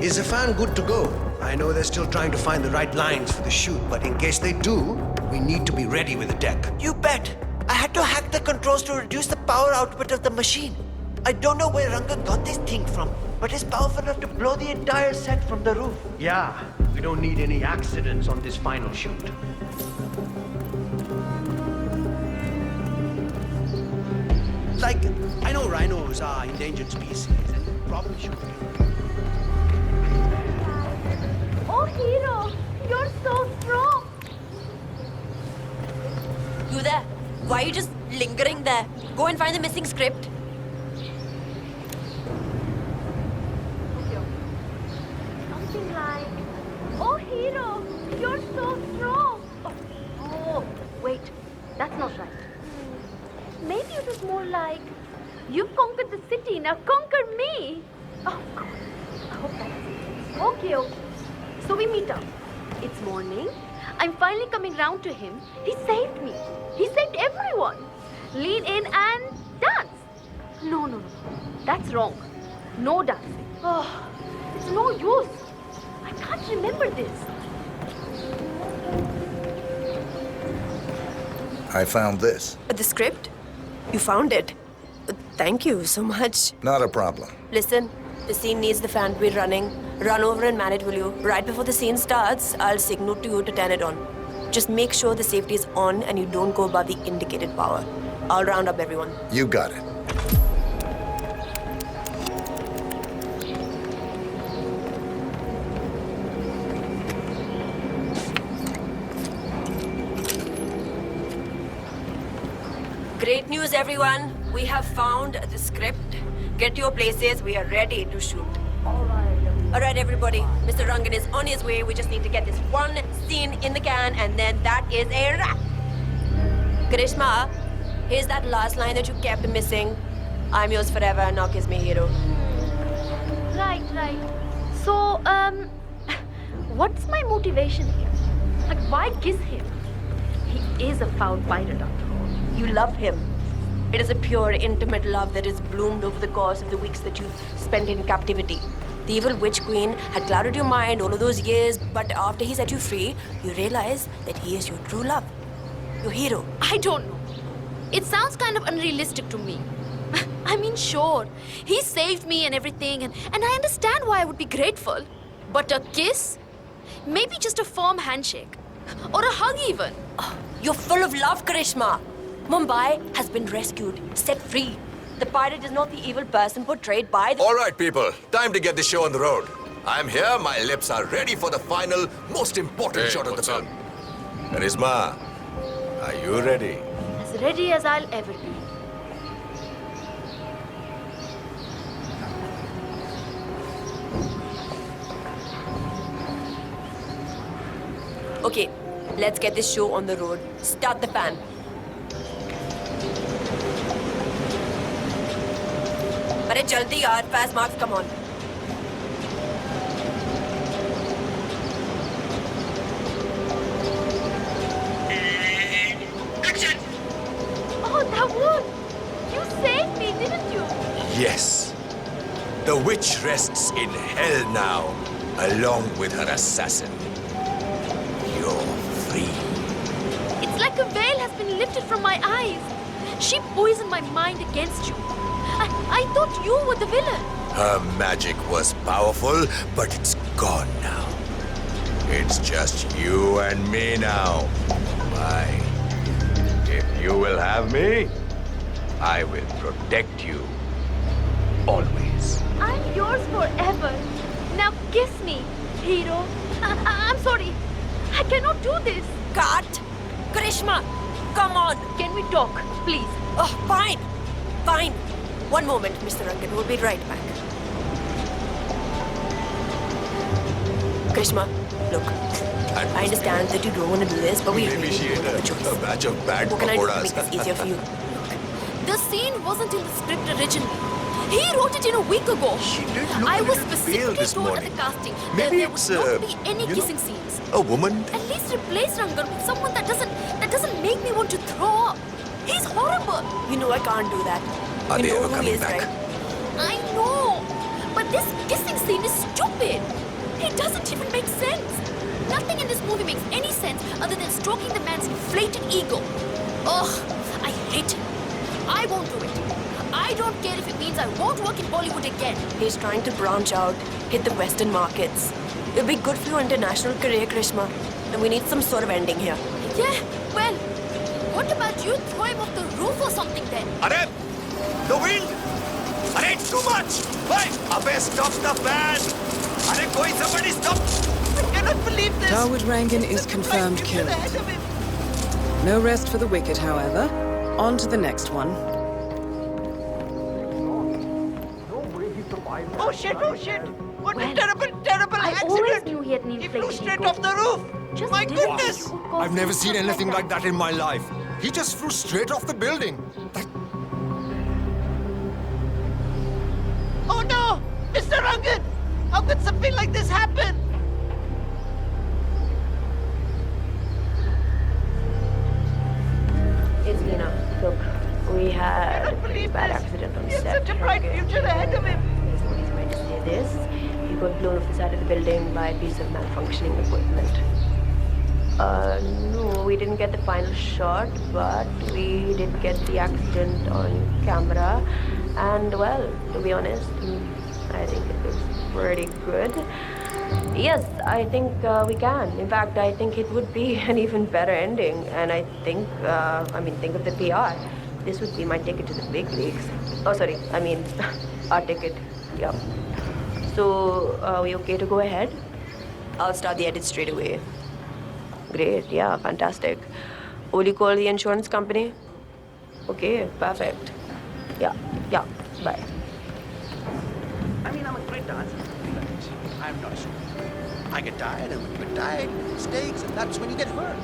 Is the fan good to go? I know they're still trying to find the right lines for the shoot, but in case they do, we need to be ready with the deck. You bet! I had to hack the controls to reduce the power output of the machine. I don't know where Rangan got this thing from, but it's powerful enough to blow the entire set from the roof. Yeah, we don't need any accidents on this final shoot. Like, I know rhinos are endangered species, and probably should be. Oh, hero! You're so strong! You there? Why are you just lingering there? Go and find the missing script. Okay. now conquer me. Oh, God. I hope that's it. Okay, okay. So we meet up. It's morning. I'm finally coming round to him. He saved me. He saved everyone. Lean in and dance. No, no, no. That's wrong. No dancing. Oh, it's no use. I can't remember this. I found this. The script? You found it? Thank you so much. Not a problem. Listen, the scene needs the fan to be running. Run over and man it, will you? Right before the scene starts, I'll signal to you to turn it on. Just make sure the safety is on and you don't go above the indicated power. I'll round up everyone. You got it. Great news, everyone. We have found the script. Get to your places. We are ready to shoot. All right, everybody. Mr. Rangan is on his way. We just need to get this one scene in the can, and then that is a wrap. Karishma, here's that last line that you kept missing. I'm yours forever, now kiss me, hero. Right, right. So, what's my motivation here? Like, why kiss him? He is a foul pirate after all. You love him. It is a pure, intimate love that has bloomed over the course of the weeks that you've spent in captivity. The evil witch queen had clouded your mind all of those years, but after he set you free, you realize that he is your true love. Your hero. I don't know. It sounds kind of unrealistic to me. I mean, sure, he saved me and everything, and I understand why I would be grateful. But a kiss? Maybe just a firm handshake. Or a hug even. Oh, you're full of love, Karishma. Mumbai has been rescued, set free. The pirate is not the evil person portrayed by the... All right, people. Time to get the show on the road. I'm here. My lips are ready for the final, most important shot of the film. Karishma, are you ready? As ready as I'll ever be. Okay, let's get this show on the road. Start the fan. But jaldi yaar, fast marks, come on. Action! Oh, that one! You saved me, didn't you? Yes. The witch rests in hell now, along with her assassin. You're free. It's like a veil has been lifted from my eyes. She poisoned my mind against you. I thought you were the villain. Her magic was powerful, but it's gone now. It's just you and me now. Why? If you will have me, I will protect you. Always. I'm yours forever. Now kiss me, hero. I'm sorry. I cannot do this. Cut! Karishma, come on. Can we talk, please? Oh, fine. Fine. One moment, Mr. Rangan. We'll be right back. Karishma, look. I understand that you don't want to do this, but we really don't have a choice. A batch of bad What can I do to pakoras. make this easier for you? The scene wasn't in the script originally. He wrote it in a week ago. I was specifically told at the casting that there would not be any kissing scenes. A woman? At least replace Rangan with someone that doesn't make me want to throw up. He's horrible. You know I can't do that. Are you they know ever who coming he is, back? right? I know. But this kissing scene is stupid. It doesn't even make sense. Nothing in this movie makes any sense other than stroking the man's inflated ego. Ugh, I hate him. I won't do it. I don't care if it means I won't work in Bollywood again. He's trying to branch out, hit the Western markets. It'll be good for your international career, Karishma. And we need some sort of ending here. Yeah, well, what about you throw him off the roof or something then? Arey! The wind! Arey, too much! Hey! Abey, stop the fan! Arey, koi somebody stop! I cannot believe this! Dawood Rangan is confirmed killed. No rest for the wicked, however. On to the next one. Oh shit, oh shit! What a terrible, terrible I accident! always knew he had an He inflated flew straight ego. off the roof! Just My did goodness! it. I've never seen anything like that in my life. He just flew straight off the building. that something like this happen? It's Lena. Look, we had a pretty bad accident on set. Such a bright future ahead of him. There's no easy way to say this. He got blown off the side of the building by a piece of malfunctioning equipment. No, we didn't get the final shot, but we did get the accident on camera. And, well, to be honest, I think it looks pretty good. Yes, I think we can. In fact, I think it would be an even better ending. And I think, think of the PR. This would be my ticket to the big leagues. Oh, sorry, our ticket. Yeah. So, are we okay to go ahead? I'll start the edit straight away. Great, yeah, fantastic. Will you call the insurance company? Okay, perfect. Yeah, bye. I'm a great dancer, but I'm not sure. I get tired, and when you get tired, mistakes, and that's when you get hurt.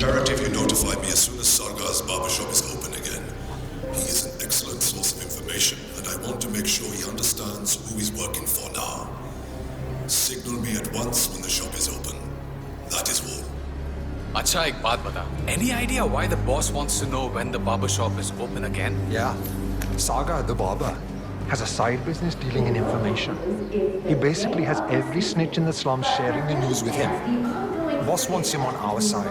imperative you notify me as soon as Sargar's barbershop is open again. He is an excellent source of information, and I want to make sure he understands who he's working for now. Signal me at once when the shop is open. That is all. Acha, ek baat bata. Any idea why the boss wants to know when the barbershop is open again? Yeah. Sargar, the barber, has a side business dealing in information. He basically has every snitch in the slums sharing the news with him. Boss wants him on our side.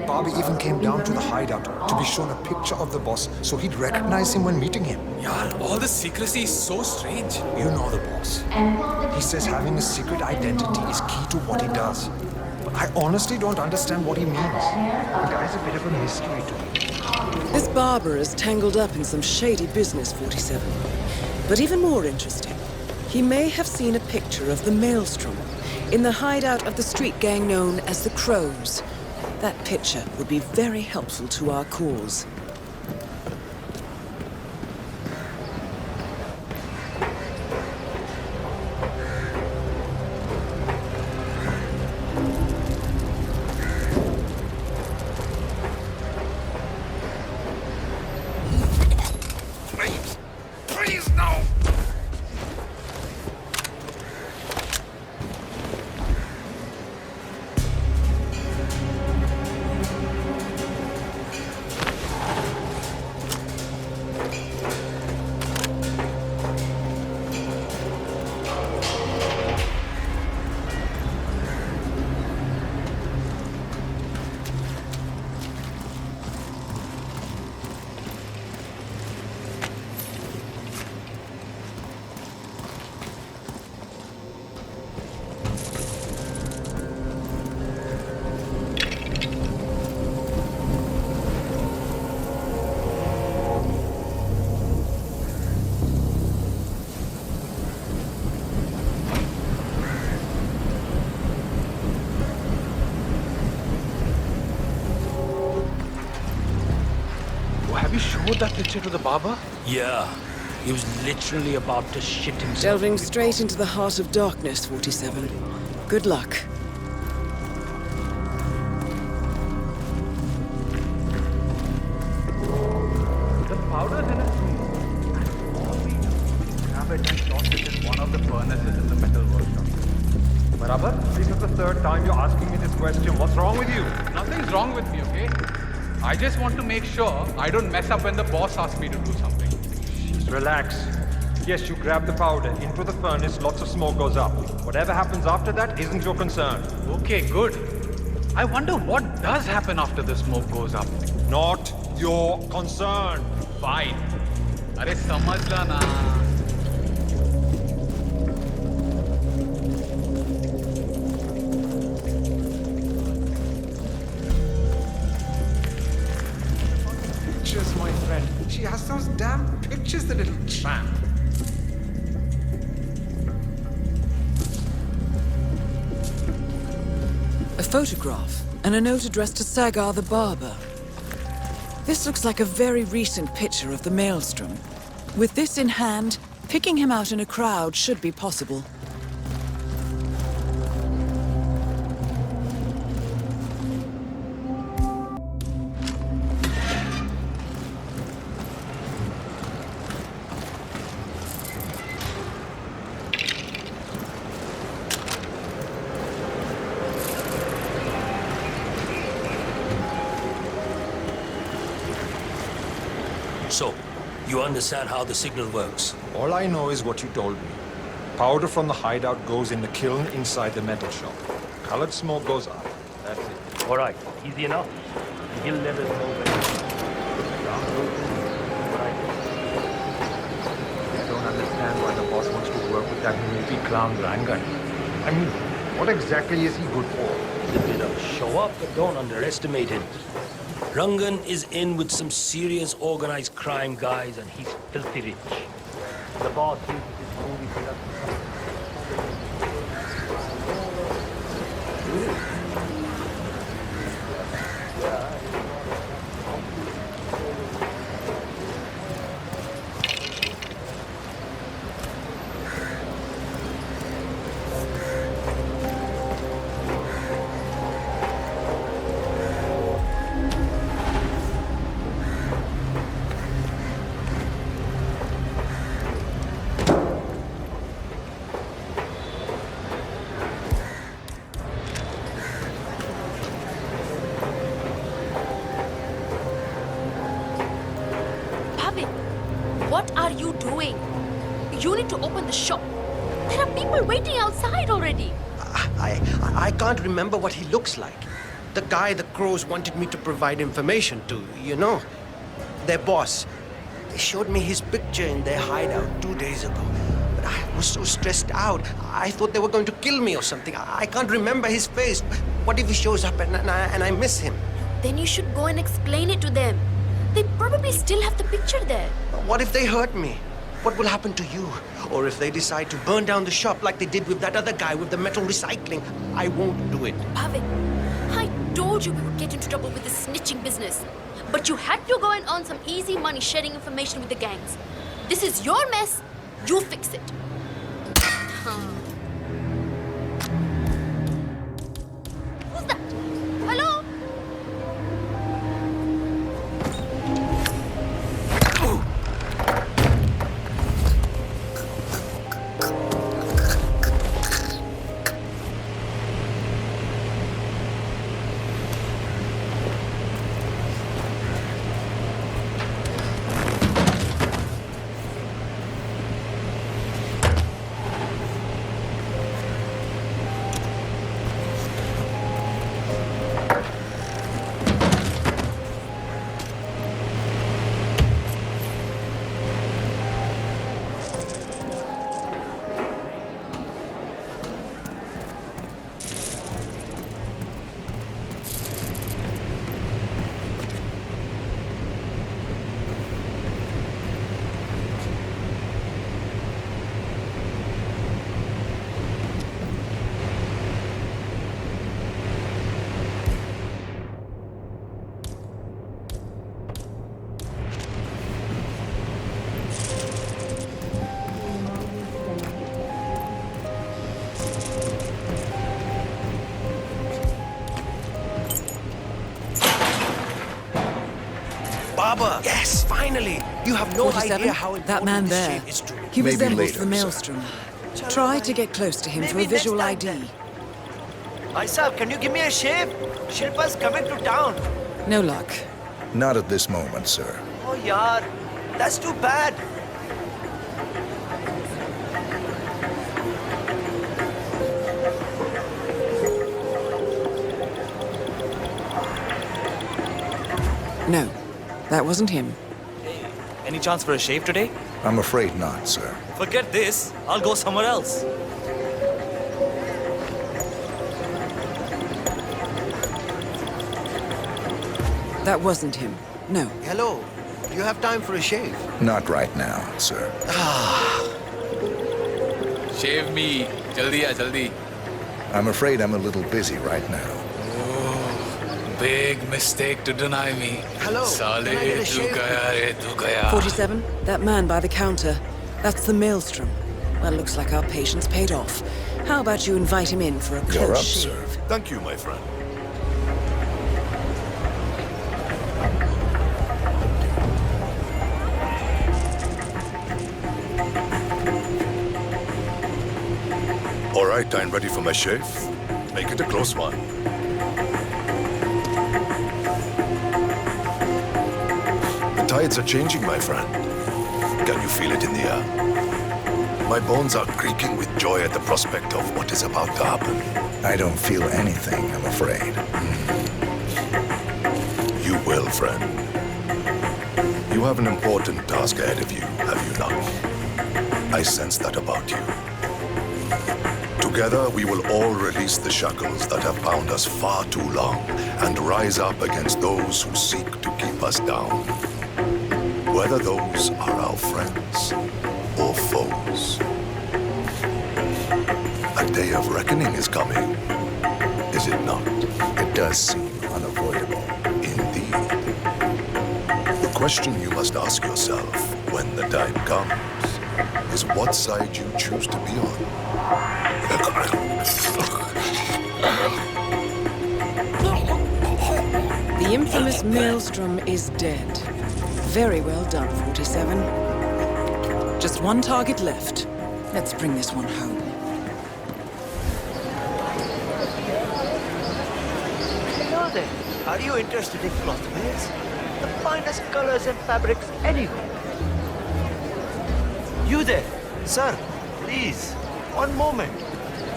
Barbie even came down to the hideout to be shown a picture of the boss so he'd recognize him when meeting him. Yeah, all the secrecy is so strange. You know the boss. He says having a secret identity is key to what he does. But I honestly don't understand what he means. The guy's a bit of a mystery to me. This barber is tangled up in some shady business, 47. But even more interesting, he may have seen a picture of the Maelstrom in the hideout of the street gang known as the Crows. That picture would be very helpful to our cause. Please, no! Have you showed that picture to the barber? Yeah. He was literally about to shit himself. Delving straight into the heart of darkness, 47. Good luck. The powder's in its room. Grab it and toss it in one of the furnaces in the metal workshop. Barabar, this is the third time you're asking me this question. What's wrong with you? Nothing's wrong with me, okay? I just want to make sure I don't mess up when the boss asks me to do something. Just relax. Yes, you grab the powder into the furnace, lots of smoke goes up. Whatever happens after that isn't your concern. Okay, good. I wonder what does happen after the smoke goes up. Not your concern. Fine. Arey samajh na. Pictures, my friend. She has those damn pictures, the little tramp. A photograph and a note addressed to Sagar the barber. This looks like a very recent picture of the maelstrom. With this in hand, picking him out in a crowd should be possible. So, you understand how the signal works? All I know is what you told me. Powder from the hideout goes in the kiln inside the metal shop. Colored smoke goes up. That's it. All right, easy enough. He'll let us know when. I don't understand why the boss wants to work with that movie clown Rangan. I mean, what exactly is he good for? He's a bit of a show-up, but don't underestimate him. Rangan is in with some serious organized crime guys, and he's filthy rich. The boss uses his movie production. What are you doing? You need to open the shop. There are people waiting outside already. I can't remember what he looks like. The guy the crows wanted me to provide information to, you know. Their boss. They showed me his picture in their hideout 2 days ago. But I was so stressed out. I thought they were going to kill me or something. I can't remember his face. What if he shows up and I miss him? Then you should go and explain it to them. They probably still have the picture there. What if they hurt me? What will happen to you? Or if they decide to burn down the shop like they did with that other guy with the metal recycling? I won't do it. Bhavik, I told you we would get into trouble with this snitching business. But you had to go and earn some easy money sharing information with the gangs. This is your mess. You fix it. Who's that? Hello? Finally! You have no 47? idea how That man important this there. shave is to me. He Maybe resembles later, the sir. Maelstrom. Try to get close to him for a Maybe next visual time ID. then. Myself, can you give me a shave? Shilpa's coming to town. No luck. Not at this moment, sir. Oh, yaar. That's too bad. No, that wasn't him. Any chance for a shave today? I'm afraid not, sir. Forget this. I'll go somewhere else. That wasn't him. No. Hello. Do you have time for a shave? Not right now, sir. Shave me. Jaldi aa, jaldi. I'm afraid I'm a little busy right now. Big mistake to deny me. Hello. Sale, Can I get a tu shave? gaya re, tu gaya. 47? That man by the counter. That's the Maelstrom. Well, looks like our patience paid off. How about you invite him in for a You're close up, shave? sir. Thank you, my friend. All right, I'm ready for my shave. Make it a close one. The tides are changing, my friend. Can you feel it in the air? My bones are creaking with joy at the prospect of what is about to happen. I don't feel anything, I'm afraid. You will, friend. You have an important task ahead of you, have you not? I sense that about you. Together, we will all release the shackles that have bound us far too long and rise up against those who seek to keep us down. Whether those are our friends or foes. A day of reckoning is coming, is it not? It does seem unavoidable. Indeed. The question you must ask yourself when the time comes is what side you choose to be on. The infamous Maelstrom is dead. Very well done, 47. Just one target left. Let's bring this one home. Hello there. Are you interested in cloth wares? The finest colors and fabrics anywhere. You there, sir, please, one moment.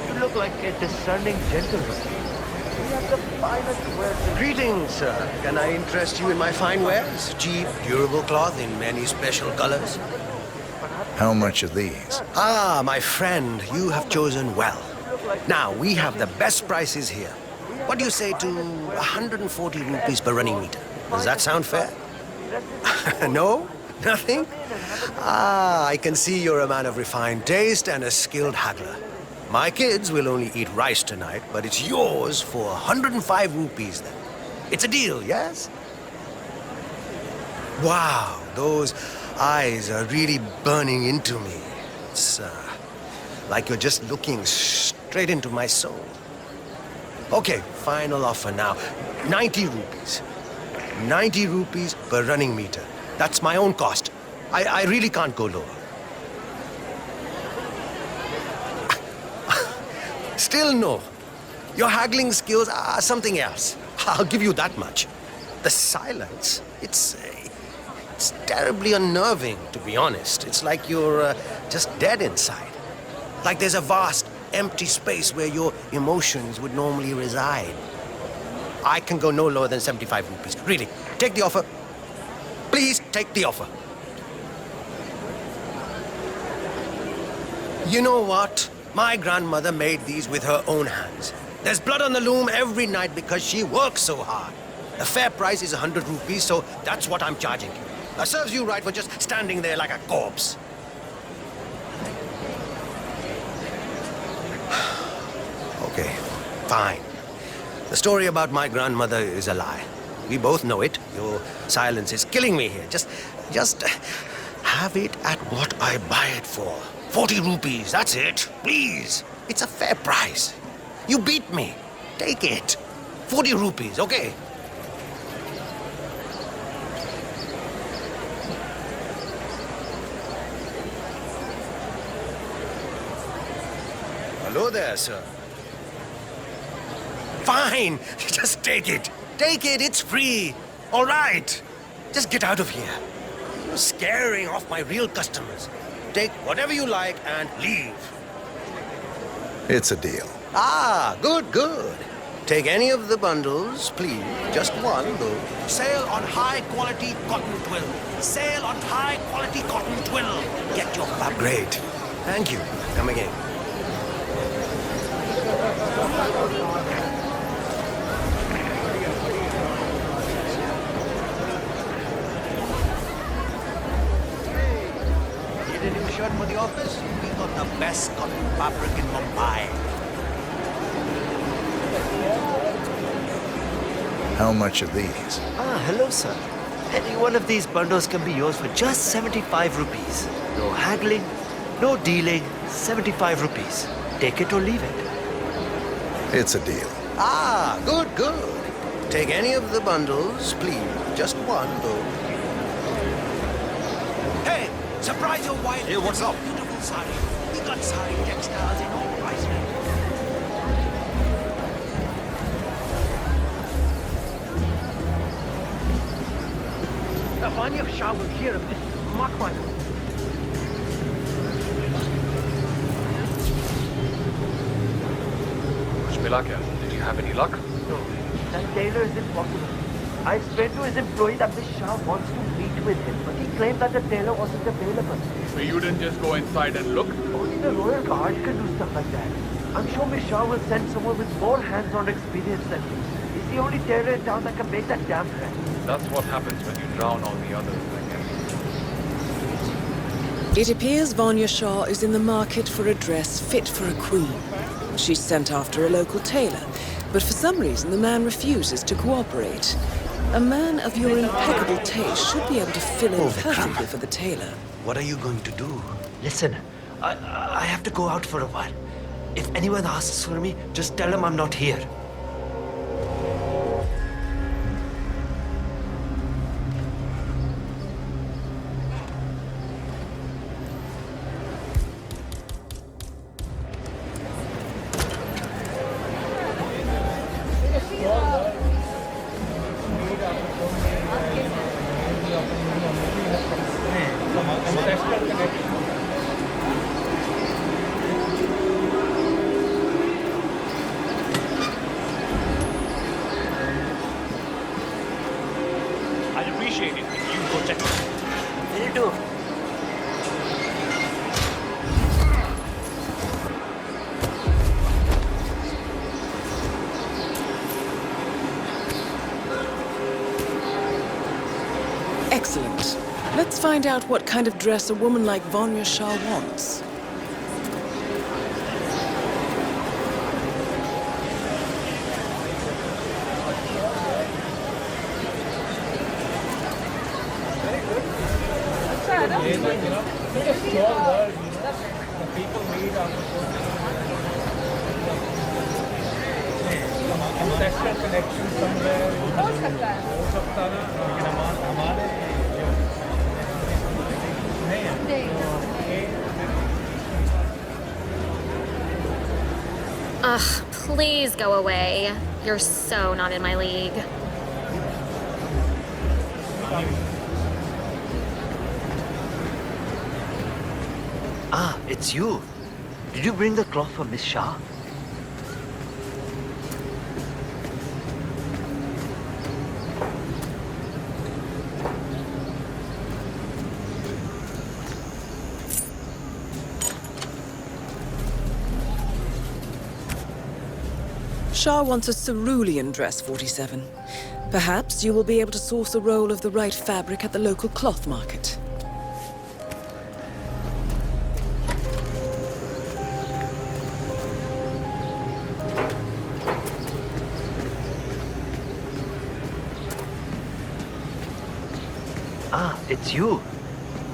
You look like a discerning gentleman. We have the finest wares. Greetings, sir. Can I interest you in my fine wares? Cheap, durable cloth in many special colors. How much are these? Ah, my friend, you have chosen well. Now, we have the best prices here. What do you say to 140 rupees per running meter? Does that sound fair? No? Nothing? Ah, I can see you're a man of refined taste and a skilled haggler. My kids will only eat rice tonight, but it's yours for 105 rupees then. It's a deal, yes? Wow, those eyes are really burning into me. It's like you're just looking straight into my soul. Okay, final offer now. 90 rupees. 90 rupees per running meter. That's my own cost. I really can't go lower. Still no. Your haggling skills are something else. I'll give you that much. The silence, it's terribly unnerving, to be honest. It's like you're just dead inside. Like there's a vast, empty space where your emotions would normally reside. I can go no lower than 75 rupees. Really, take the offer. Please take the offer. You know what? My grandmother made these with her own hands. There's blood on the loom every night because she works so hard. The fair price is 100 rupees, so that's what I'm charging you. That serves you right for just standing there like a corpse. Okay, fine. The story about my grandmother is a lie. We both know it. Your silence is killing me here. Just have it at what I buy it for. 40 rupees, that's it. Please. It's a fair price. You beat me. Take it. 40 rupees, okay? Hello there, sir. Fine. Just take it. Take it. It's free. All right. Just get out of here. You're scaring off my real customers. Take whatever you like and leave. It's a deal. Ah, good, good. Take any of the bundles, please. Just one, though. Sale on high-quality cotton twill. Sale on high-quality cotton twill. Get your fab. Great. Thank you. Come again. Need a new shirt for the office? We got the best cotton fabric in Mumbai. How much are these? Ah, hello, sir. Any one of these bundles can be yours for just 75 rupees. No haggling, no dealing, 75 rupees. Take it or leave it. It's a deal. Ah, good, good. Take any of the bundles, please. Just one, though. Hey, surprise your wife. Hey, what's up? Beautiful sari. We got sari textiles in all price ranges. Vanya Shah will hear of this. Mark my words. Did you have any luck? No, that tailor is impossible. I explained to his employee that Miss Shah wants to meet with him, but he claimed that the tailor wasn't available. So you didn't just go inside and look? Only the Royal Guard can do stuff like that. I'm sure Miss Shah will send someone with more hands-on experience than him. He's the only tailor in town that can make that damn dress. That's what happens when you drown all the others, I guess. It appears Vanya Shah is in the market for a dress fit for a queen. She's sent after a local tailor, but for some reason the man refuses to cooperate. A man of your impeccable taste should be able to fill in perfectly for the tailor. What are you going to do? Listen, I have to go out for a while. If anyone asks for me, just tell them I'm not here. I'd appreciate it if you go check it. Will do. Excellent. Let's find out what kind of dress a woman like Vanya Shah wants. Ugh, please go away. You're so not in my league. Ah, it's you. Did you bring the cloth for Miss Shah? Shah wants a cerulean dress, 47. Perhaps you will be able to source a roll of the right fabric at the local cloth market. Ah, it's you.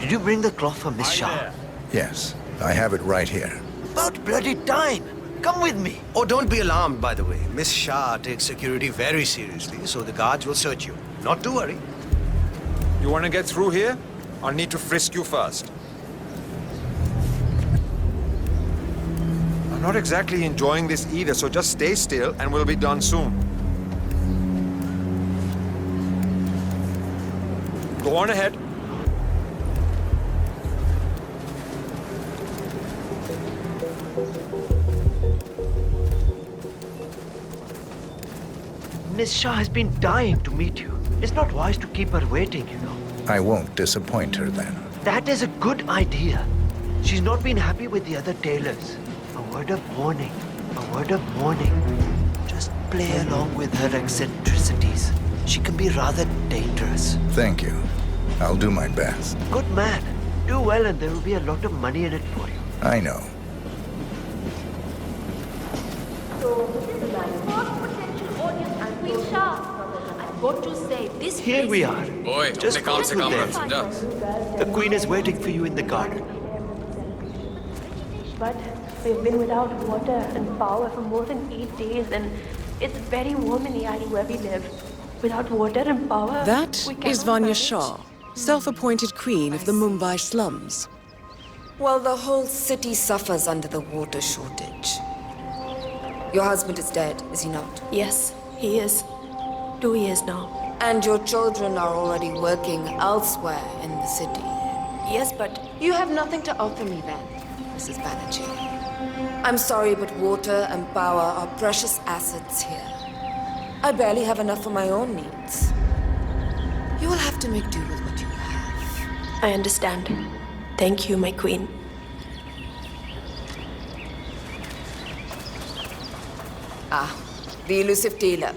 Did you bring the cloth for Miss Shah? Yes, I have it right here. About bloody time! Come with me! Oh, don't be alarmed, by the way. Miss Shah takes security very seriously, so the guards will search you. Not to worry. You want to get through here? I'll need to frisk you first. I'm not exactly enjoying this either, so just stay still and we'll be done soon. Go on ahead. Miss Shah has been dying to meet you. It's not wise to keep her waiting, you know. I won't disappoint her then. That is a good idea. She's not been happy with the other tailors. A word of warning. A word of warning. Just play along with her eccentricities. She can be rather dangerous. Thank you. I'll do my best. Good man. Do well and there will be a lot of money in it for you. I know. So, this is my first potential audience and Queen Shah. I've got to say, this Here we are. Boy, Just come go through there. there. The Queen is waiting for you in the garden. But we've been without water and power for more than 8 days, and it's very warm in the island where we live. Without water and power, That we is cannot Vanya manage. Shah, self-appointed queen of the Mumbai slums. Well, the whole city suffers under the water shortage. Your husband is dead, is he not? Yes, he is. 2 years now. And your children are already working elsewhere in the city. Yes, but You have nothing to offer me then, Mrs. Banerjee. I'm sorry, but water and power are precious assets here. I barely have enough for my own needs. You will have to make do with what you have. I understand. Thank you, my queen. Ah, the elusive tailor.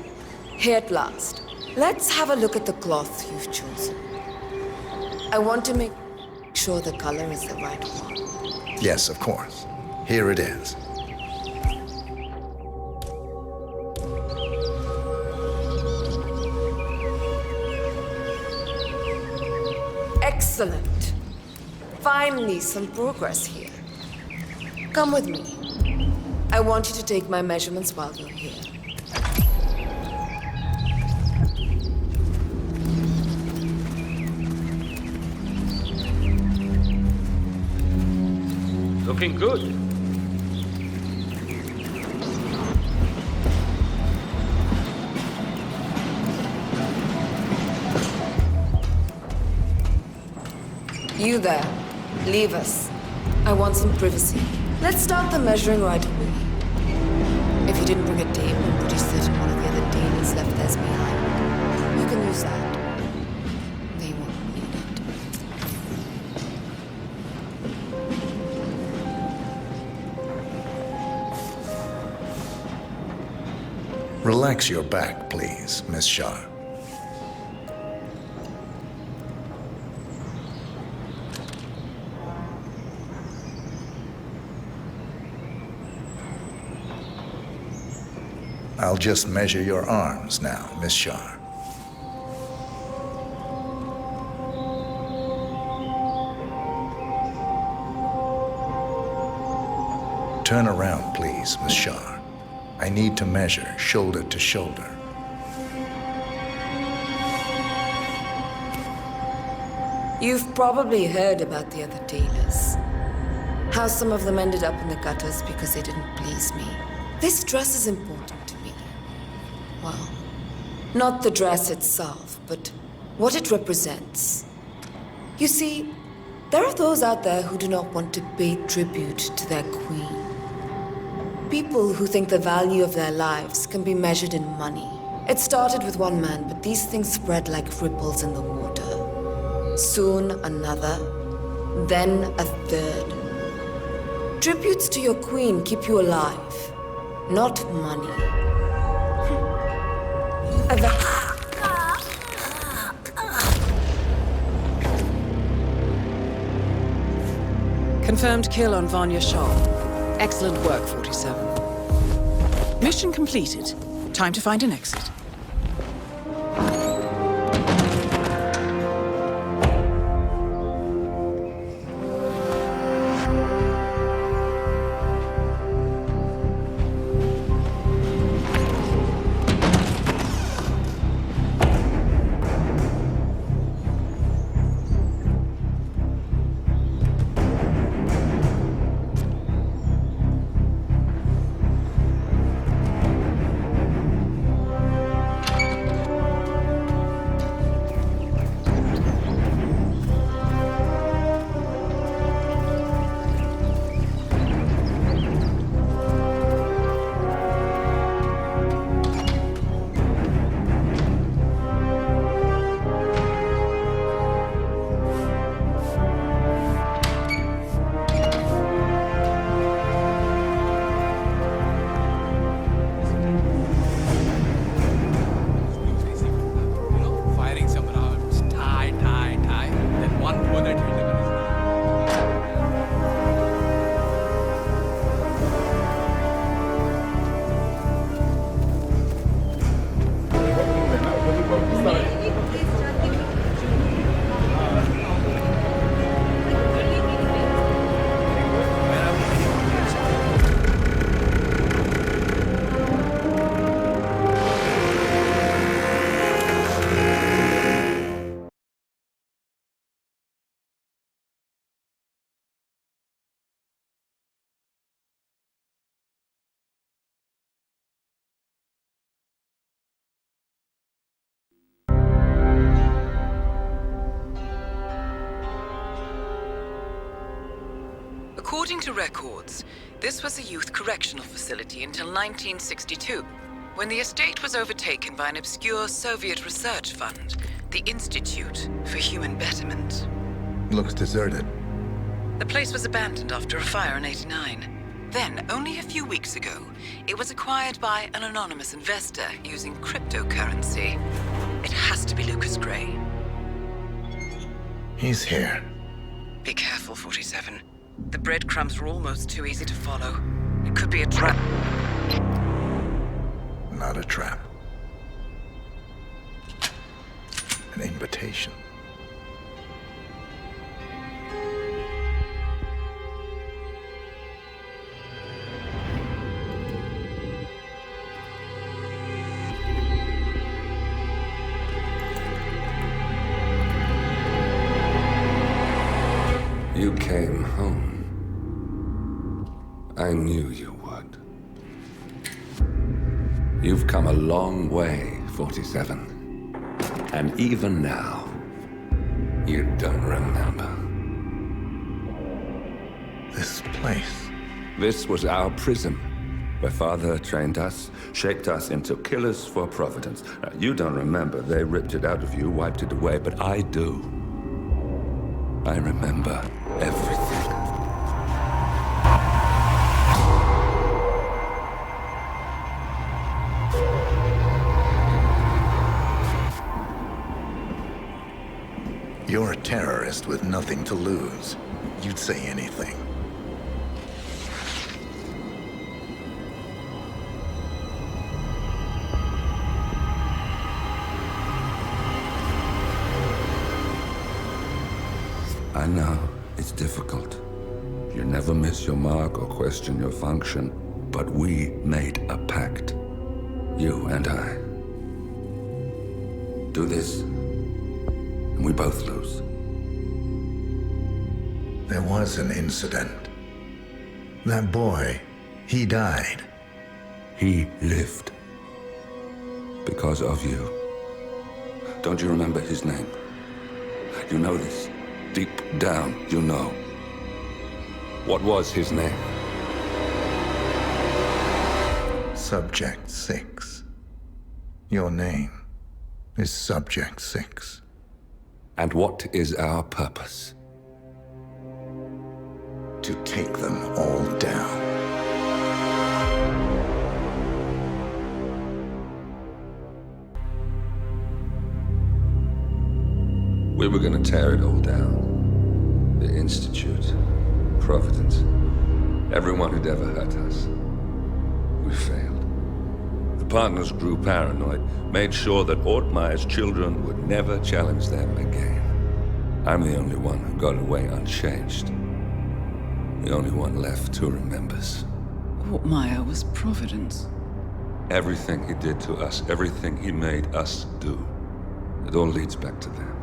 Here at last. Let's have a look at the cloth you've chosen. I want to make sure the color is the right one. Yes, of course. Here it is. Excellent. Finally, some progress here. Come with me. I want you to take my measurements while you're here. Looking good. You there. Leave us. I want some privacy. Let's start the measuring right away. If you didn't bring a tape, I'm pretty certain one of the other tailors left theirs behind. You can use that. They won't need it. Relax your back, please, Miss Shah. I'll just measure your arms now, Miss Shah. Turn around, please, Miss Shah. I need to measure shoulder to shoulder. You've probably heard about the other tailors. How some of them ended up in the gutters because they didn't please me. This dress is important to me. Well, not the dress itself, but what it represents. You see, there are those out there who do not want to pay tribute to their queen. People who think the value of their lives can be measured in money. It started with one man, but these things spread like ripples in the water. Soon another, then a third. Tributes to your queen keep you alive, not money. Confirmed kill on Vanya Shah. Excellent work, 47. Mission completed. Time to find an exit. According to records, this was a youth correctional facility until 1962, when the estate was overtaken by an obscure Soviet research fund, the Institute for Human Betterment. Looks deserted. The place was abandoned after a fire in '89. Then, only a few weeks ago, it was acquired by an anonymous investor using cryptocurrency. It has to be Lucas Gray. He's here. Be careful, 47. The breadcrumbs are almost too easy to follow. It could be a trap. Not a trap. An invitation. You came home. I knew you would. You've come a long way, 47. And even now, you don't remember. This place. This was our prison, where Father trained us, shaped us into killers for Providence. Now, you don't remember. They ripped it out of you, wiped it away, but I do. I remember everything. You're a terrorist with nothing to lose. You'd say anything. I know, it's difficult. You never miss your mark or question your function, but we made a pact. You and I. Do this, and we both lose. There was an incident. That boy, he died. He lived. Because of you. Don't you remember his name? You know this. Deep down, you know. What was his name? Subject 6. Your name is Subject 6. And what is our purpose? To take them all down. We were gonna tear it all down. The Institute, Providence, everyone who'd ever hurt us. We failed. The partners grew paranoid, made sure that Ortmeyer's children would never challenge them again. I'm the only one who got away unchanged. The only one left who remembers. Ortmeyer was Providence. Everything he did to us, everything he made us do, it all leads back to them.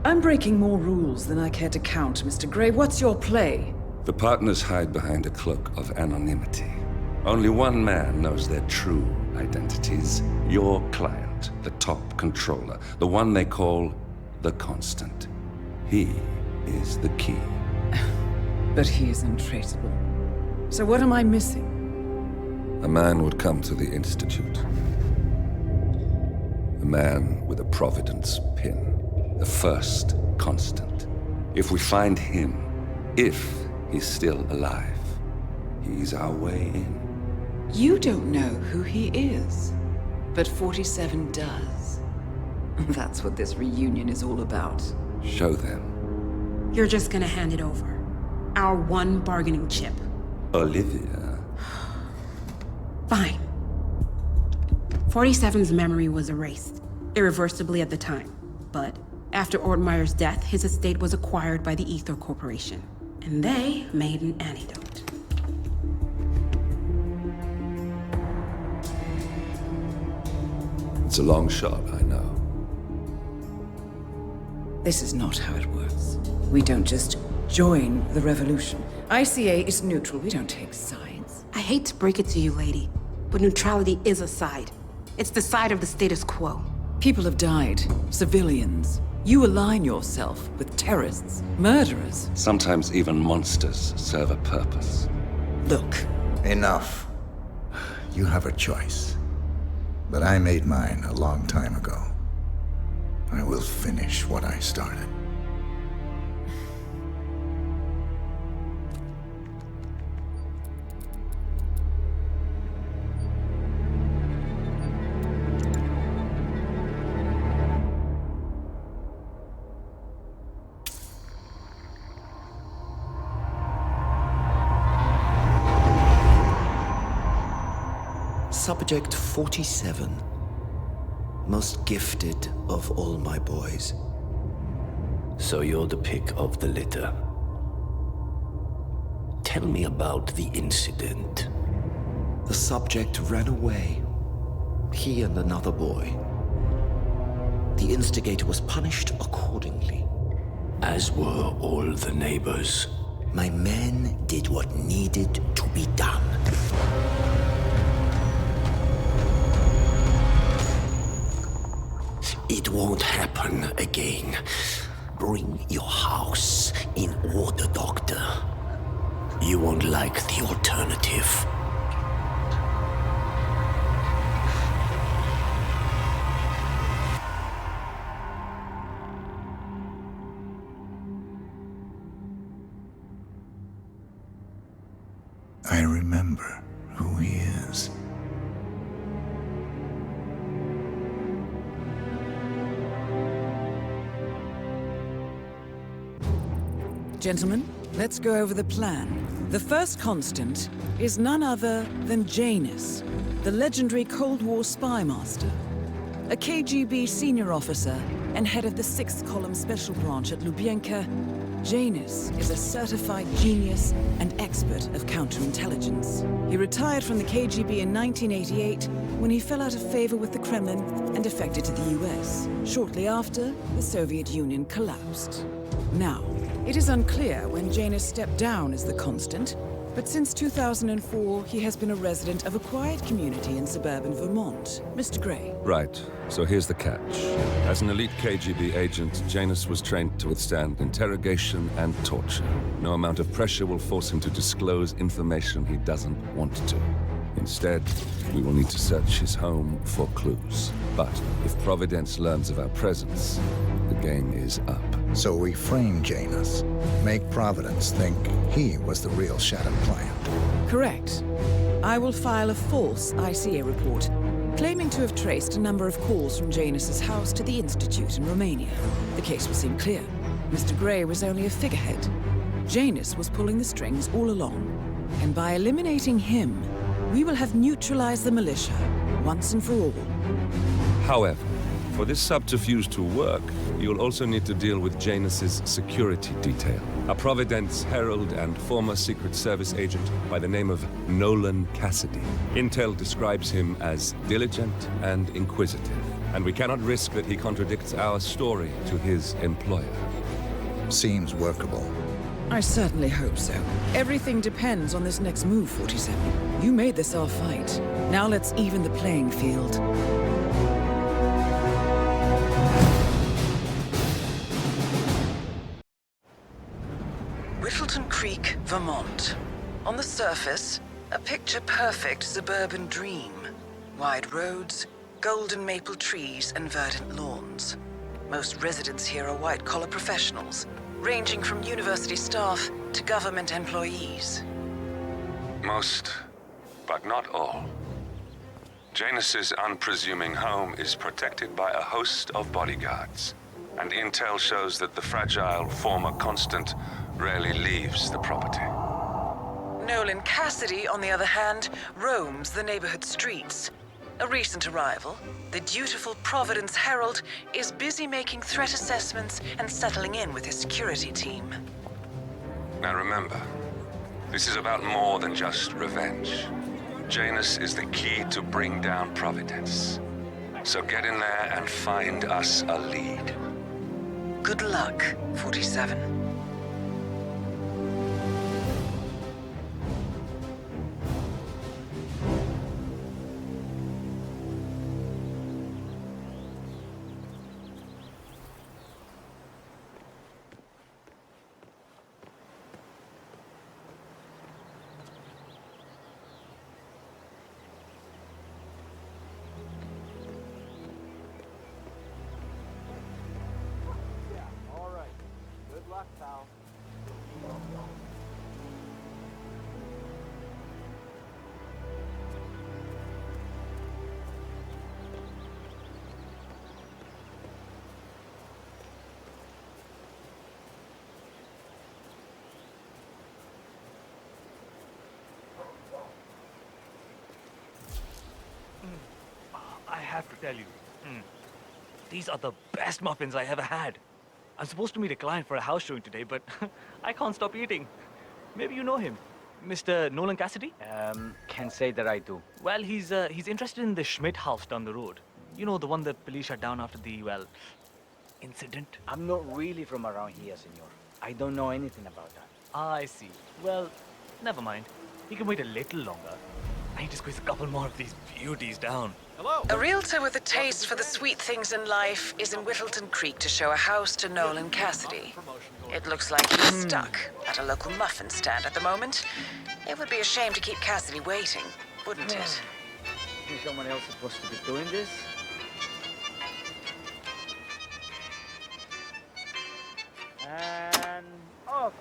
I'm breaking more rules than I care to count, Mr. Gray. What's your play? The partners hide behind a cloak of anonymity. Only one man knows their true identities. Your client, the top controller, the one they call the Constant. He is the key. But he is untraceable. So what am I missing? A man would come to the Institute. A man with a Providence pin. The first Constant. If we find him, if he's still alive, he's our way in. You don't know who he is, but 47 does. That's what this reunion is all about. Show them. You're just gonna hand it over. Our one bargaining chip. Olivia. Fine. 47's memory was erased, irreversibly at the time. But after Ortmeyer's death, his estate was acquired by the Ether Corporation. And they made an antidote. It's a long shot, I know. This is not how it works. We don't just join the revolution. ICA is neutral. We don't take sides. I hate to break it to you, lady, but neutrality is a side. It's the side of the status quo. People have died. Civilians. You align yourself with terrorists, murderers. Sometimes even monsters serve a purpose. Look. Enough. You have a choice. But I made mine a long time ago. I will finish what I started. Subject 47. Most gifted of all my boys. So you're the pick of the litter. Tell me about the incident. The subject ran away. He and another boy. The instigator was punished accordingly. As were all the neighbors. My men did what needed to be done. It won't happen again. Bring your house in order, Doctor. You won't like the alternative. I remember who he is. Gentlemen, let's go over the plan. The first constant is none other than Janus, the legendary Cold War spy master, a KGB senior officer and head of the 6th Column Special Branch at Lubyanka. Janus is a certified genius and expert of counterintelligence. He retired from the KGB in 1988 when he fell out of favor with the Kremlin and defected to the US. Shortly after, the Soviet Union collapsed. Now, it is unclear when Janus stepped down as the constant, but since 2004, he has been a resident of a quiet community in suburban Vermont. Mr. Gray. Right. So here's the catch. As an elite KGB agent, Janus was trained to withstand interrogation and torture. No amount of pressure will force him to disclose information he doesn't want to. Instead, we will need to search his home for clues. But if Providence learns of our presence, the game is up. So we frame Janus, make Providence think he was the real shadow client. Correct. I will file a false ICA report, claiming to have traced a number of calls from Janus's house to the Institute in Romania. The case will seem clear. Mr. Gray was only a figurehead. Janus was pulling the strings all along. And by eliminating him, we will have neutralized the militia, once and for all. However, for this subterfuge to work, you'll also need to deal with Janus's security detail. A Providence herald and former Secret Service agent by the name of Nolan Cassidy. Intel describes him as diligent and inquisitive, and we cannot risk that he contradicts our story to his employer. Seems workable. I certainly hope so. Everything depends on this next move, 47. You made this our fight. Now let's even the playing field. Whittleton Creek, Vermont. On the surface, a picture-perfect suburban dream. Wide roads, golden maple trees, and verdant lawns. Most residents here are white-collar professionals, ranging from university staff to government employees. Most, but not all. Janus's unpresuming home is protected by a host of bodyguards, and intel shows that the fragile former constant rarely leaves the property. Nolan Cassidy, on the other hand, roams the neighborhood streets. A recent arrival, the dutiful Providence Herald is busy making threat assessments and settling in with his security team. Now remember, this is about more than just revenge. Janus is the key to bring down Providence. So get in there and find us a lead. Good luck, 47. have to tell you. These are the best muffins I ever had. I'm supposed to meet a client for a house showing today, but I can't stop eating. Maybe you know him. Mr. Nolan Cassidy? Can't say that I do. Well, he's interested in the Schmidt house down the road. You know, the one the police shut down after the, well, incident? I'm not really from around here, senor. I don't know anything about that. Ah, I see. Well, never mind. He can wait a little longer. I need to squeeze a couple more of these beauties down. Hello? A realtor with a taste for the sweet things in life is in Whittleton Creek to show a house to Nolan Cassidy. It looks like he's stuck at a local muffin stand at the moment. It would be a shame to keep Cassidy waiting, wouldn't it? You think someone else is supposed to be doing this? And off.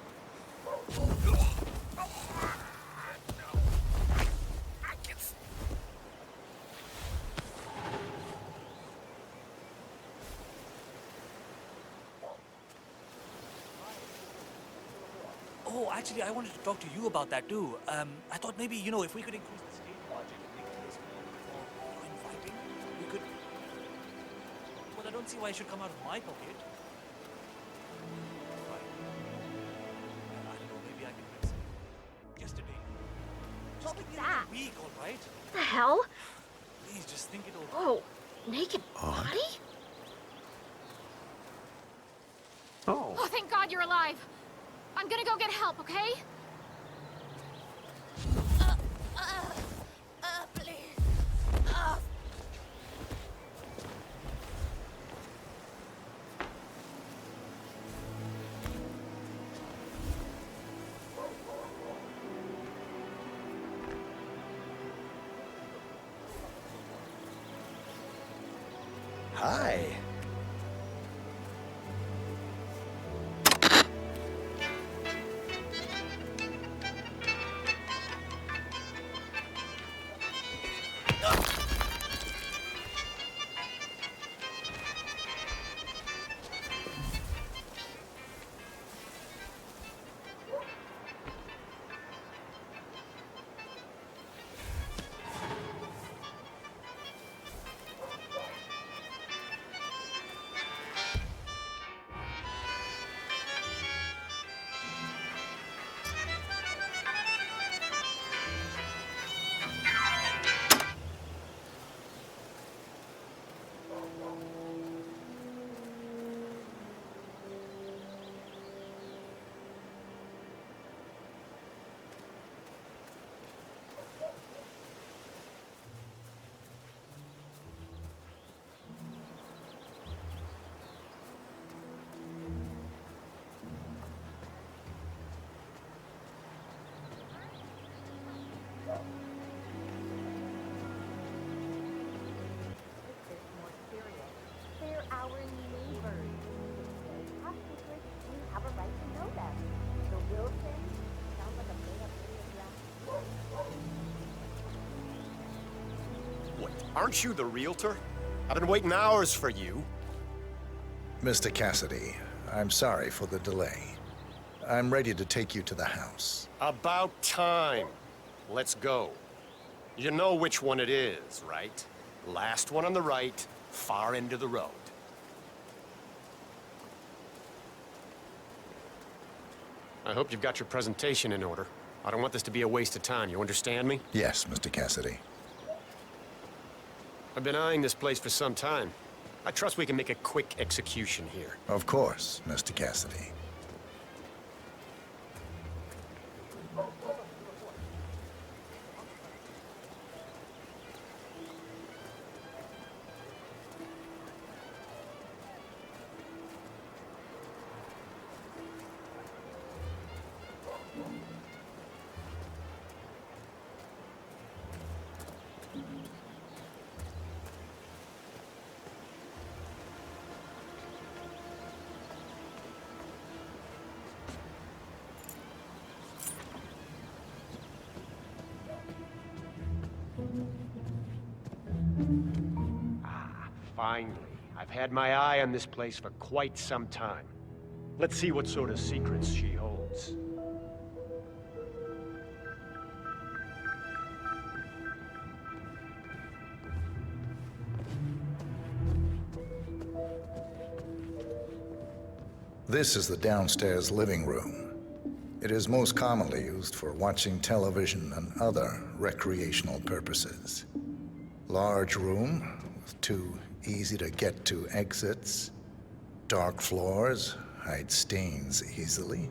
Oh, actually, I wanted to talk to you about that too. I thought maybe, you know, if we could increase the stage budget and make the place more inviting, we could... Well, I don't see why it should come out of my pocket. Right. I don't know, maybe I can fix it. Yesterday. Just give me a week, all right? What the hell? Please, just think it over. Whoa, naked body? Oh, thank God you're alive. I'm gonna go get help, okay? Please. Hi. They're our neighbors. Top secret, we have a right to know them. The Wilson sounds like a made-up What, aren't you the realtor? I've been waiting hours for you. Mr. Cassidy, I'm sorry for the delay. I'm ready to take you to the house. About time. Let's go. You know which one it is, right? Last one on the right, far end of the road. I hope you've got your presentation in order. I don't want this to be a waste of time, you understand me? Yes, Mr. Cassidy. I've been eyeing this place for some time. I trust we can make a quick execution here. Of course, Mr. Cassidy. Finally. I've had my eye on this place for quite some time. Let's see what sort of secrets she holds. This is the downstairs living room. It is most commonly used for watching television and other recreational purposes. Large room with 2 easy-to-get-to exits. Dark floors hide stains easily.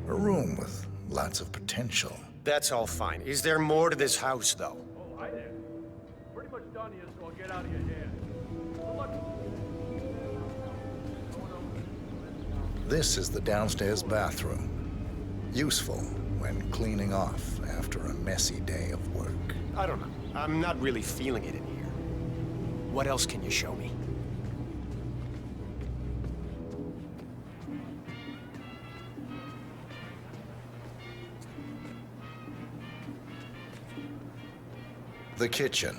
A room with lots of potential. That's all fine. Is there more to this house, though? Oh, hi there. Pretty much done here, so I'll get out of your hair. Good luck. This is the downstairs bathroom. Useful when cleaning off after a messy day of work. I don't know. I'm not really feeling it in here. What else can you show me? The kitchen.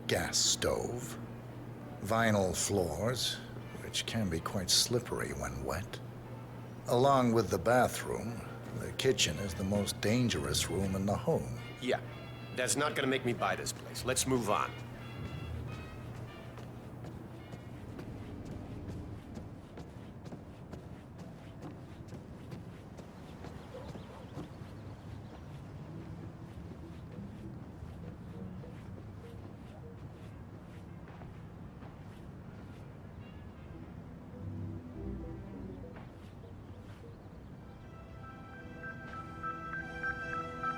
Gas stove. Vinyl floors, which can be quite slippery when wet. Along with the bathroom, the kitchen is the most dangerous room in the home. Yeah, that's not gonna make me buy this place. Let's move on.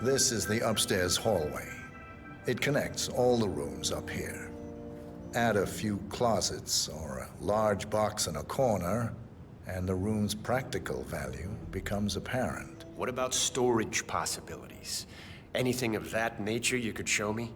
This is the upstairs hallway. It connects all the rooms up here. Add a few closets or a large box in a corner, and the room's practical value becomes apparent. What about storage possibilities? Anything of that nature you could show me?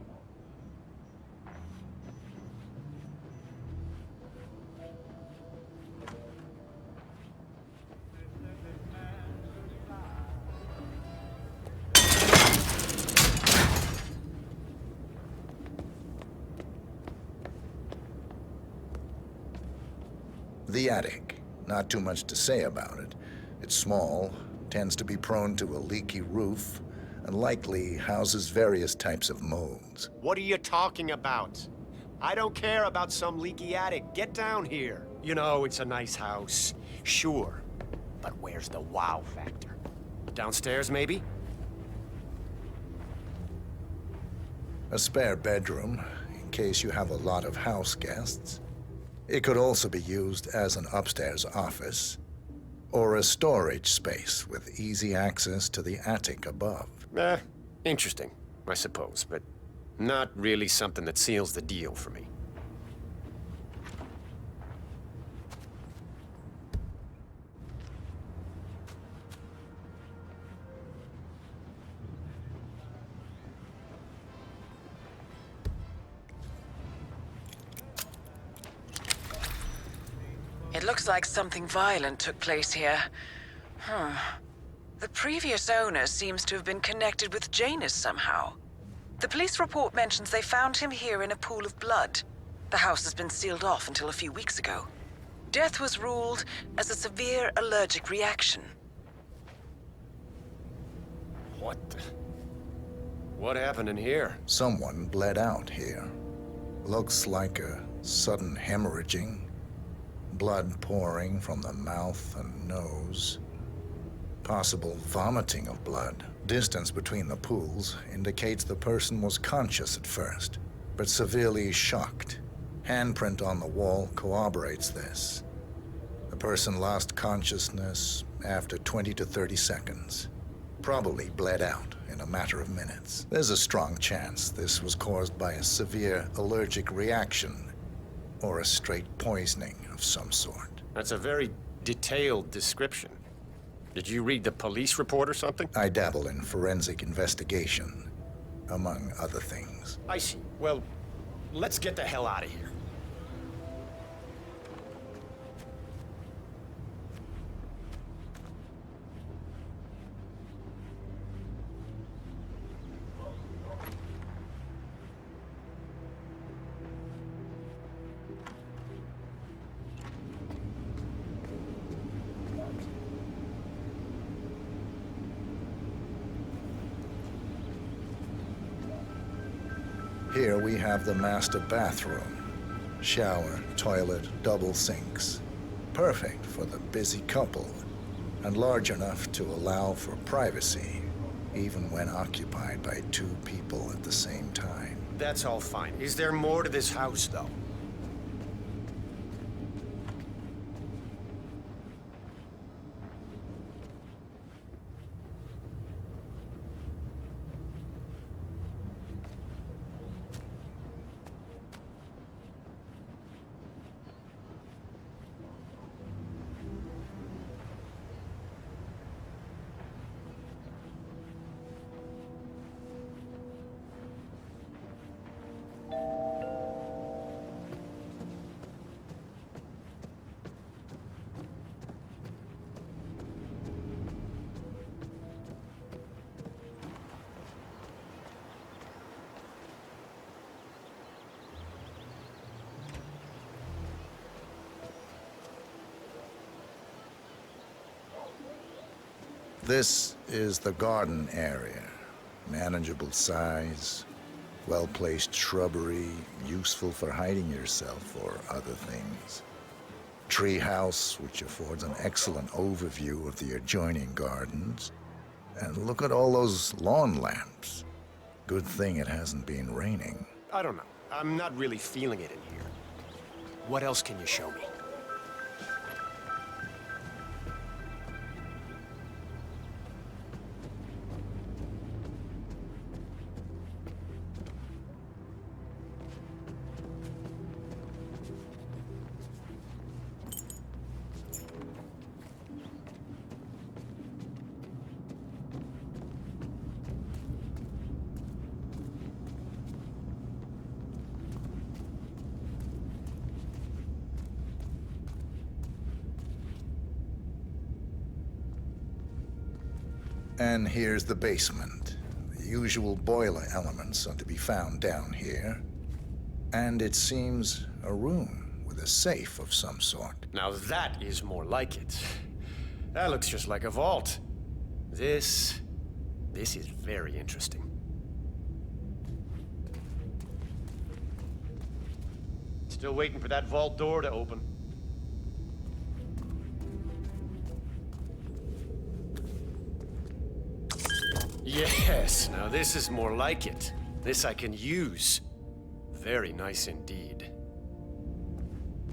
The attic. Not too much to say about it. It's small, tends to be prone to a leaky roof, and likely houses various types of molds. What are you talking about? I don't care about some leaky attic. Get down here. You know, it's a nice house. Sure. But where's the wow factor? Downstairs, maybe? A spare bedroom, in case you have a lot of house guests. It could also be used as an upstairs office, or a storage space with easy access to the attic above. Interesting, I suppose, but not really something that seals the deal for me. It looks like something violent took place here. The previous owner seems to have been connected with Janus somehow. The police report mentions they found him here in a pool of blood. The house has been sealed off until a few weeks ago. Death was ruled as a severe allergic reaction. What happened in here? Someone bled out here. Looks like a sudden hemorrhaging. Blood pouring from the mouth and nose. Possible vomiting of blood. Distance between the pools indicates the person was conscious at first, but severely shocked. Handprint on the wall corroborates this. The person lost consciousness after 20 to 30 seconds. Probably bled out in a matter of minutes. There's a strong chance this was caused by a severe allergic reaction or a straight poisoning of some sort. That's a very detailed description. Did you read the police report or something? I dabble in forensic investigation, among other things. I see. Well, let's get the hell out of here. Here we have the master bathroom. Shower, toilet, double sinks. perfect for the busy couple, and large enough to allow for privacy, even when occupied by two people at the same time. That's all fine. Is there more to this house, though? This is the garden area. Manageable size, well-placed shrubbery, useful for hiding yourself or other things. Tree house, which affords an excellent overview of the adjoining gardens. And look at all those lawn lamps. Good thing it hasn't been raining. I don't know. I'm not really feeling it in here. What else can you show me? And here's the basement. The usual boiler elements are to be found down here. And it seems a room with a safe of some sort. Now that is more like it. That looks just like a vault. This is very interesting. Still waiting for that vault door to open. Yes, now this is more like it. This I can use. Very nice indeed.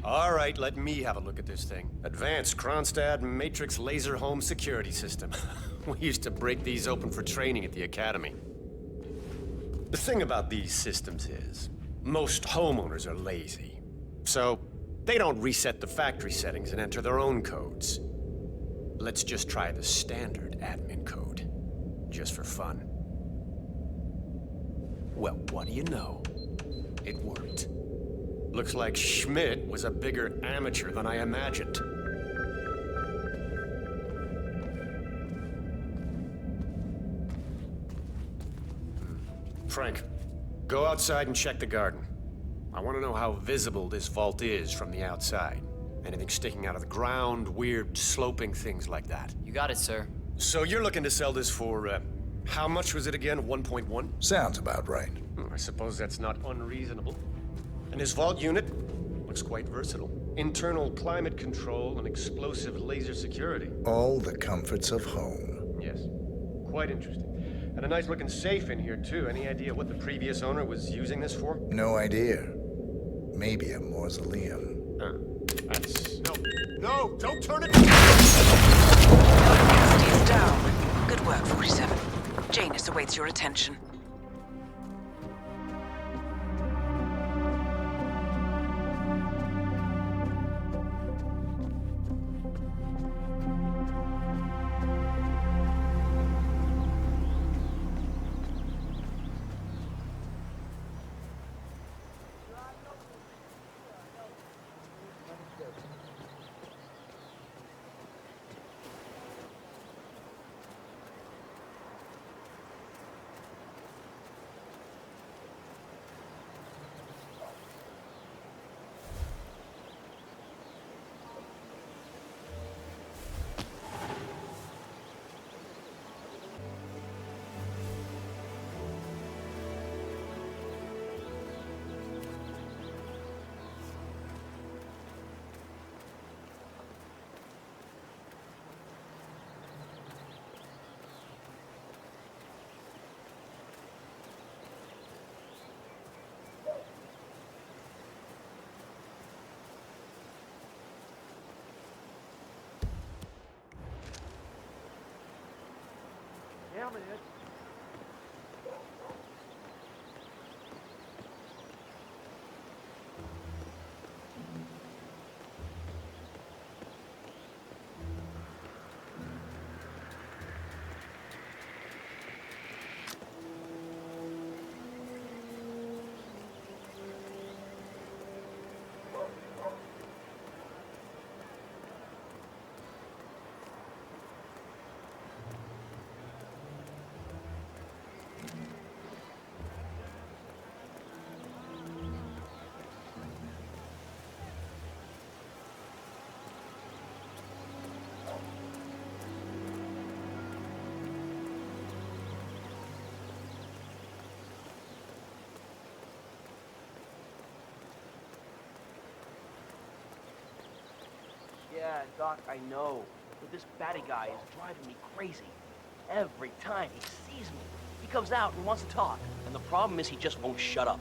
All right, let me have a look at this thing. Advanced Kronstadt Matrix Laser Home Security System. We used to break these open for training at the academy. The thing about these systems is, most homeowners are lazy. So, they don't reset the factory settings and enter their own codes. Let's just try the standard admin code. Just for fun. Well, what do you know? It worked. Looks like Schmidt was a bigger amateur than I imagined. Frank, go outside and check the garden. I want to know how visible this vault is from the outside. Anything sticking out of the ground, weird sloping things like that. You got it, sir. So you're looking to sell this for, how much was it again? 1.1? Sounds about right. I suppose that's not unreasonable. And his vault unit looks quite versatile. Internal climate control and explosive laser security. All the comforts of home. Yes, quite interesting. And a nice looking safe in here too. Any idea what the previous owner was using this for? No idea. Maybe a mausoleum. That's... No, don't turn it... Capacity is down. Good work, 47. Janus awaits your attention. Damn it. Yeah, Doc, I know. But this batty guy is driving me crazy. Every time he sees me, he comes out and wants to talk. And the problem is he just won't shut up.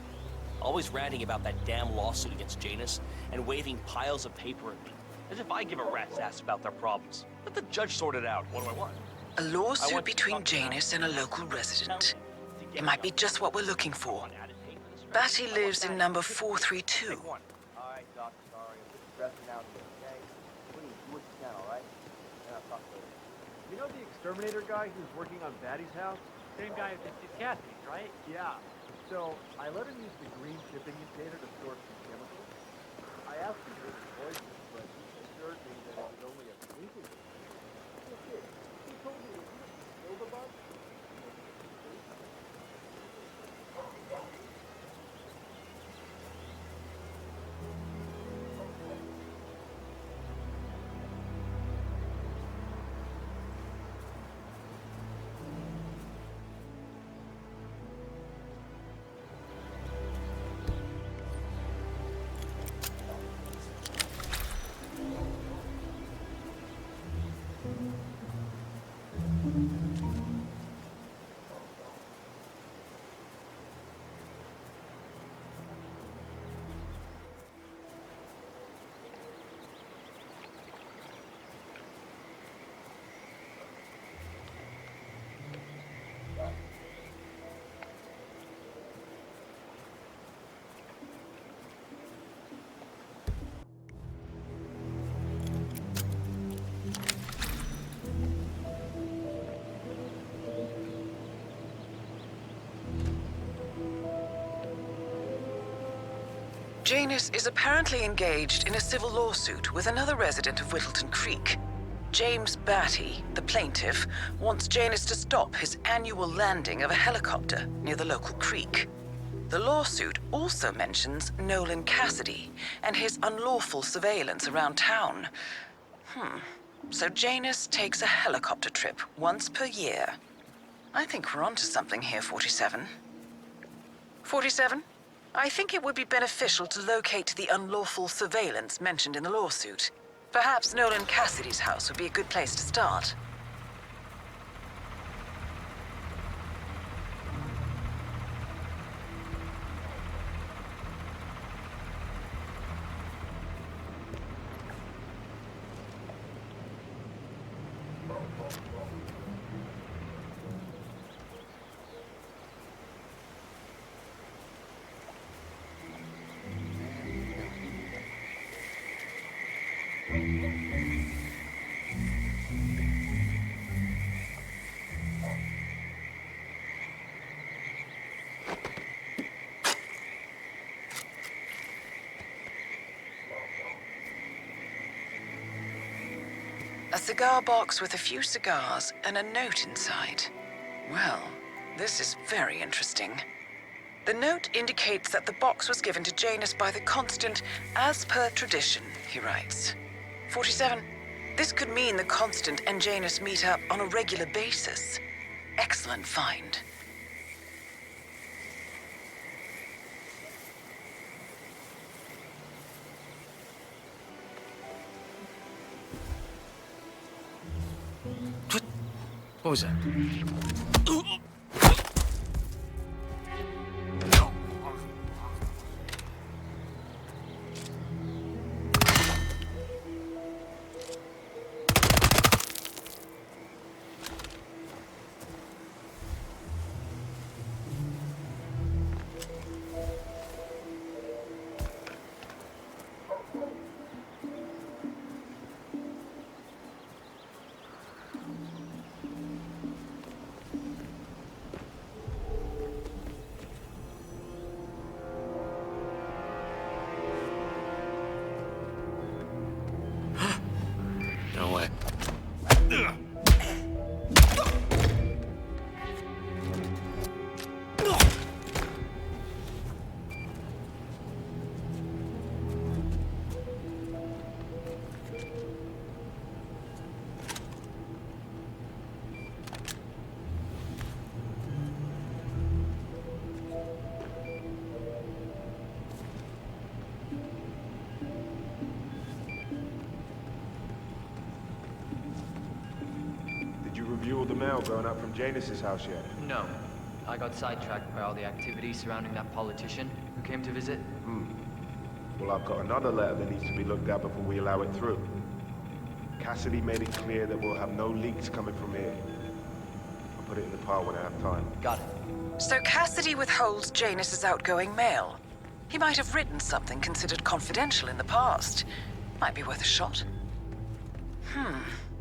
Always ranting about that damn lawsuit against Janus and waving piles of paper at me. As if I give a rat's ass about their problems. Let the judge sort it out. What do I want? A lawsuit between Janus and a local resident. It might be just what we're looking for. Batty lives in number 432. All right, Doc, sorry. I'm just stressing out here, okay? Please, do what you can, all right? And I'll talk later. You know the exterminator guy who's working on Batty's house? Same guy who did Kathy, right? Yeah. So I let him use the green shipping container to store some chemicals. I asked him for his poison, but he assured me that it was only a sneaking. He told me that he didn't kill the bug. Janus is apparently engaged in a civil lawsuit with another resident of Whittleton Creek. James Batty, the plaintiff, wants Janus to stop his annual landing of a helicopter near the local creek. The lawsuit also mentions Nolan Cassidy and his unlawful surveillance around town. So Janus takes a helicopter trip once per year. I think we're onto something here, 47. 47? I think it would be beneficial to locate the unlawful surveillance mentioned in the lawsuit. Perhaps Nolan Cassidy's house would be a good place to start. A cigar box with a few cigars and a note inside. Well, this is very interesting. The note indicates that the box was given to Janus by the Constant as per tradition, he writes. 47. This could mean the Constant and Janus meet up on a regular basis. Excellent find. What was that? mail going up from Janus's house yet? No. I got sidetracked by all the activity surrounding that politician who came to visit. Well, I've got another letter that needs to be looked at before we allow it through. Cassidy made it clear that we'll have no leaks coming from here. I'll put it in the pile when I have time. Got it. So Cassidy withholds Janus's outgoing mail. He might have written something considered confidential in the past. Might be worth a shot.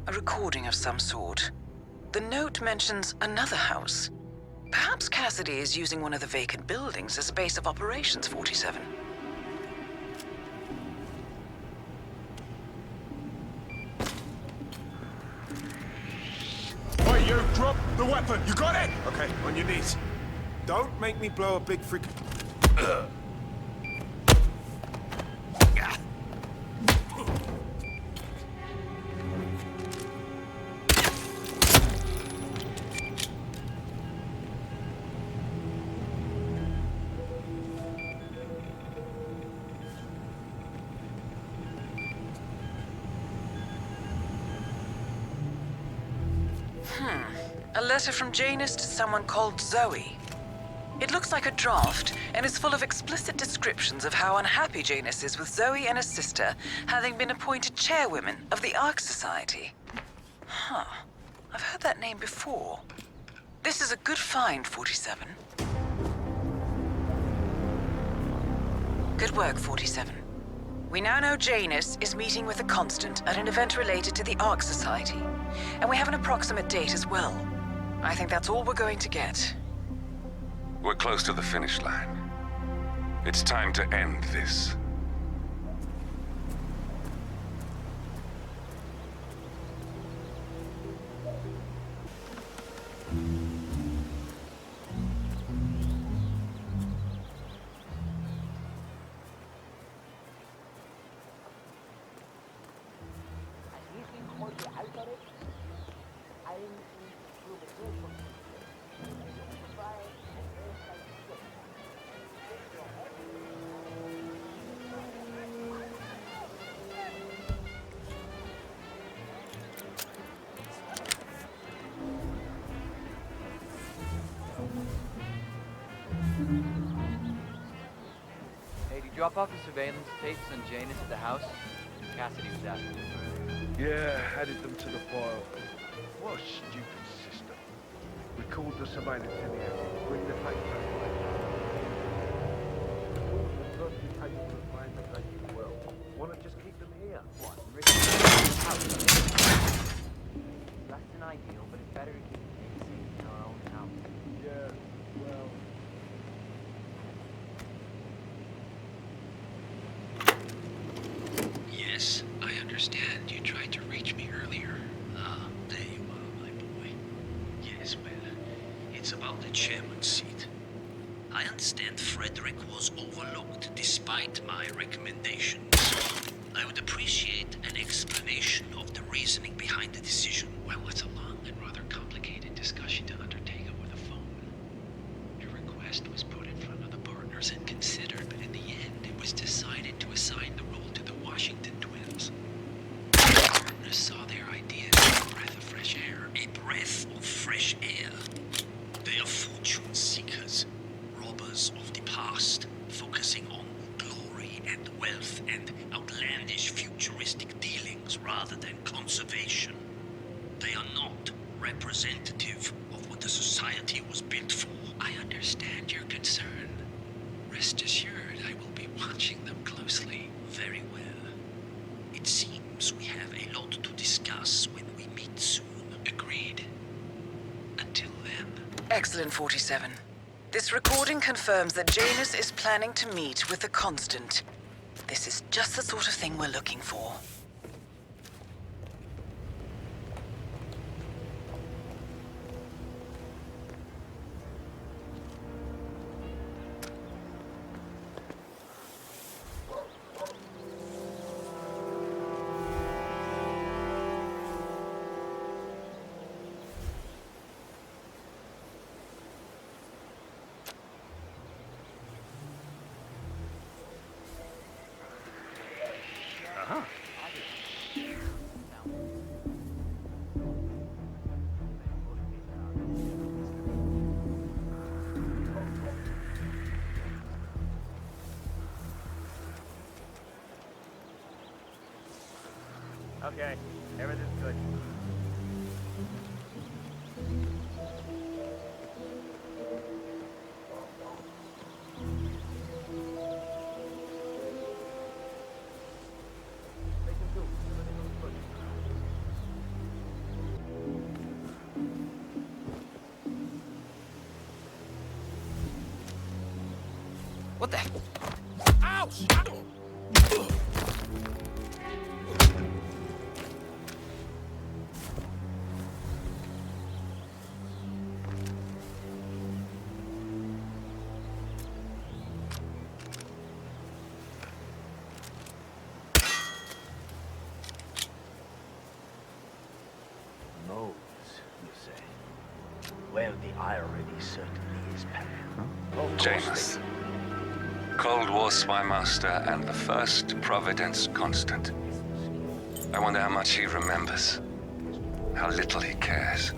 A recording of some sort. The note mentions another house. Perhaps Cassidy is using one of the vacant buildings as a base of operations, 47. Wait, you drop the weapon! You got it? Okay, on your knees. Don't make me blow a big freak... A letter from Janus to someone called Zoe. It looks like a draft, and is full of explicit descriptions of how unhappy Janus is with Zoe and her sister having been appointed chairwomen of the Ark Society. I've heard that name before. This is a good find, 47. Good work, 47. We now know Janus is meeting with the Constant at an event related to the Ark Society, and we have an approximate date as well. I think that's all we're going to get. We're close to the finish line. It's time to end this. Hey, did you drop off the surveillance tapes on Janus at the house? Cassidy was asking. Yeah, added them to the file. What a stupid system. Record the surveillance in here. Bring the tape back. Well, why not just keep them here? What? Less than ideal, but it's better to keep the tapes safe in our own house. Yeah, well... Yes, I understand. You tried to reach me earlier. Ah, there you are, my boy. Yes, well, it's about the chairman's seat. I understand Frederick was overlooked despite my recommendations. I would appreciate an explanation of the reasoning behind the decision. Well, it's a long and rather complicated discussion to undertake over the phone. Your request was put in front of the partners and considered, but in the end, it was decided to assign the role to the Washington twins. The partners saw their idea as a breath of fresh air. A breath of fresh air. They are fortune seekers, robbers of the past, focusing on glory and wealth and outlandish futuristic dealings rather than conservation. They are not representative of what the society was built for. I understand your concern. Rest assured, I will be watching them closely. Very well. It seems we have a lot to discuss when we meet soon. Agreed. Until then. Excellent, 47. This recording confirms that Janus is planning to meet with the Constant. This is just the sort of thing we're looking for. Okay, everything's good. What the? Ouch! Modes, you say? Well, the irony certainly is paramount. Janus. Cold War Spymaster and the first Providence constant. I wonder how much he remembers. How little he cares.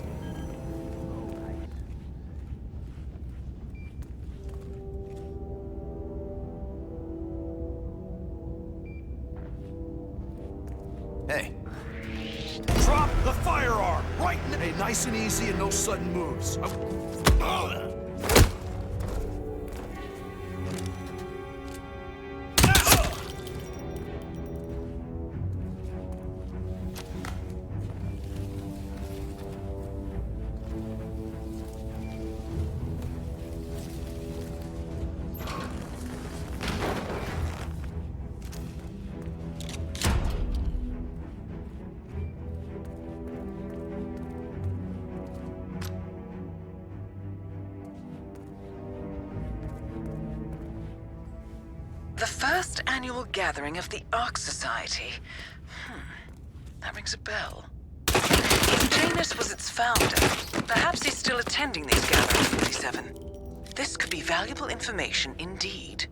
Hey. Drop the firearm! Right now! Hey, nice and easy and no sudden moves. The first annual gathering of the Ark Society. That rings a bell. If Janus was its founder, perhaps he's still attending these gatherings, 47. This could be valuable information indeed.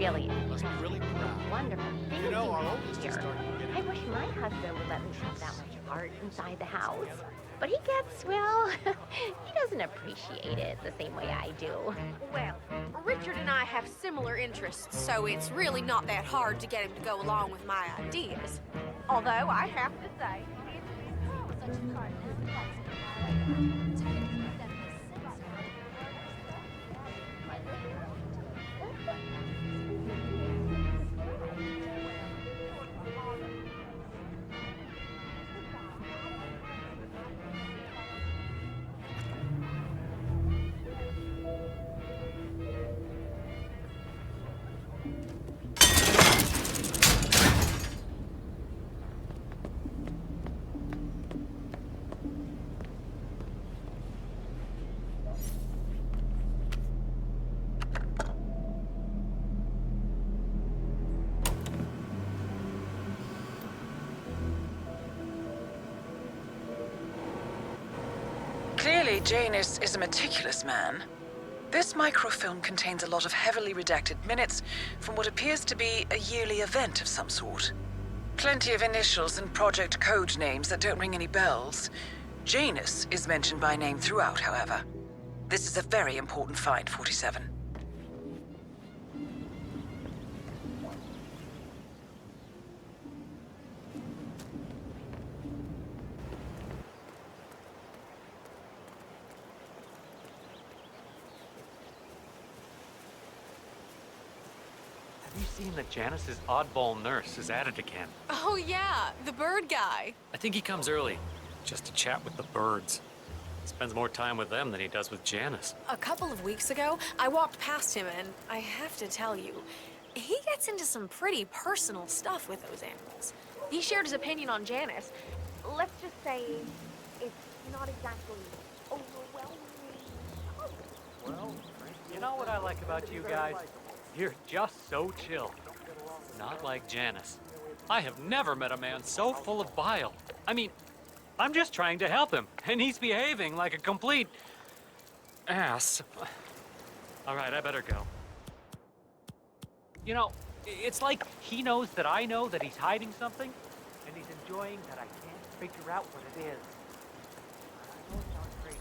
Really wonderful things here. I wish my husband would let me have that much art inside the house. But he gets, well, he doesn't appreciate it the same way I do. Well, Richard and I have similar interests, so it's really not that hard to get him to go along with my ideas. Although I have to say, say Janus is a meticulous man. This microfilm contains a lot of heavily redacted minutes from what appears to be a yearly event of some sort. Plenty of initials and project code names that don't ring any bells. Janus is mentioned by name throughout, however. This is a very important find, 47. Have you seen that Janice's oddball nurse is at it again? Oh yeah, the bird guy. I think he comes early, just to chat with the birds. Spends more time with them than he does with Janice. A couple of weeks ago, I walked past him and I have to tell you, he gets into some pretty personal stuff with those animals. He shared his opinion on Janice. Let's just say it's not exactly overwhelming. Well, you know what I like about you guys? You're just so chill. Not like Janice. I have never met a man so full of bile. I mean, I'm just trying to help him, and he's behaving like a complete ass. All right, I better go. You know, it's like he knows that I know that he's hiding something, and he's enjoying that I can't figure out what it is. I know it sounds crazy.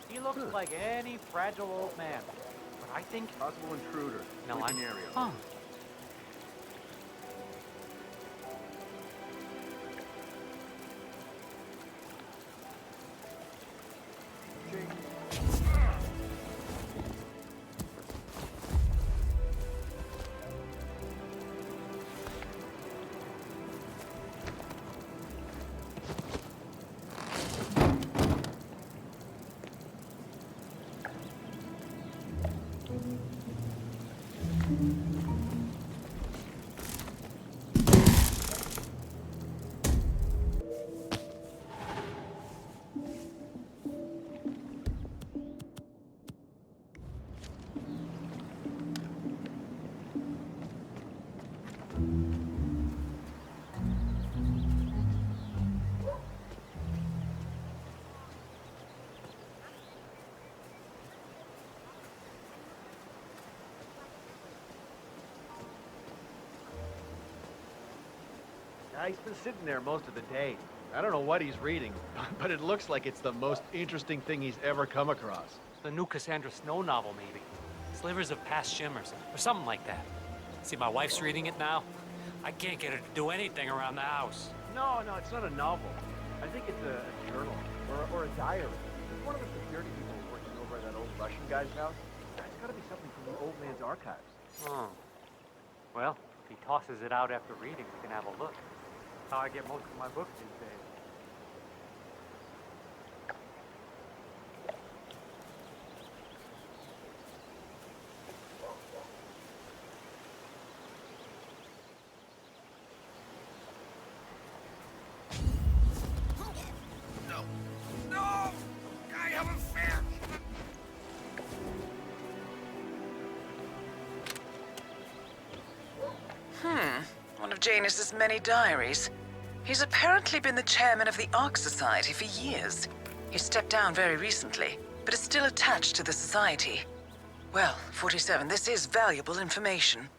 He looks like any fragile old man, but I think... Possible intruder. No, I'm... area. Huh. He's been sitting there most of the day. I don't know what he's reading, but it looks like it's the most interesting thing he's ever come across. The new Cassandra Snow novel, maybe. Slivers of Past Shimmers, or something like that. See, my wife's reading it now. I can't get her to do anything around the house. No, it's not a novel. I think it's a journal, or a diary. It's one of the security people working over at that old Russian guy's house. It's gotta be something from the old man's archives. Oh. Well, if he tosses it out after reading, we can have a look. How I get most of my books these days. No! I have a fan! One of Janus's many diaries. He's apparently been the chairman of the Ark Society for years. He stepped down very recently, but is still attached to the society. Well, 47, this is valuable information.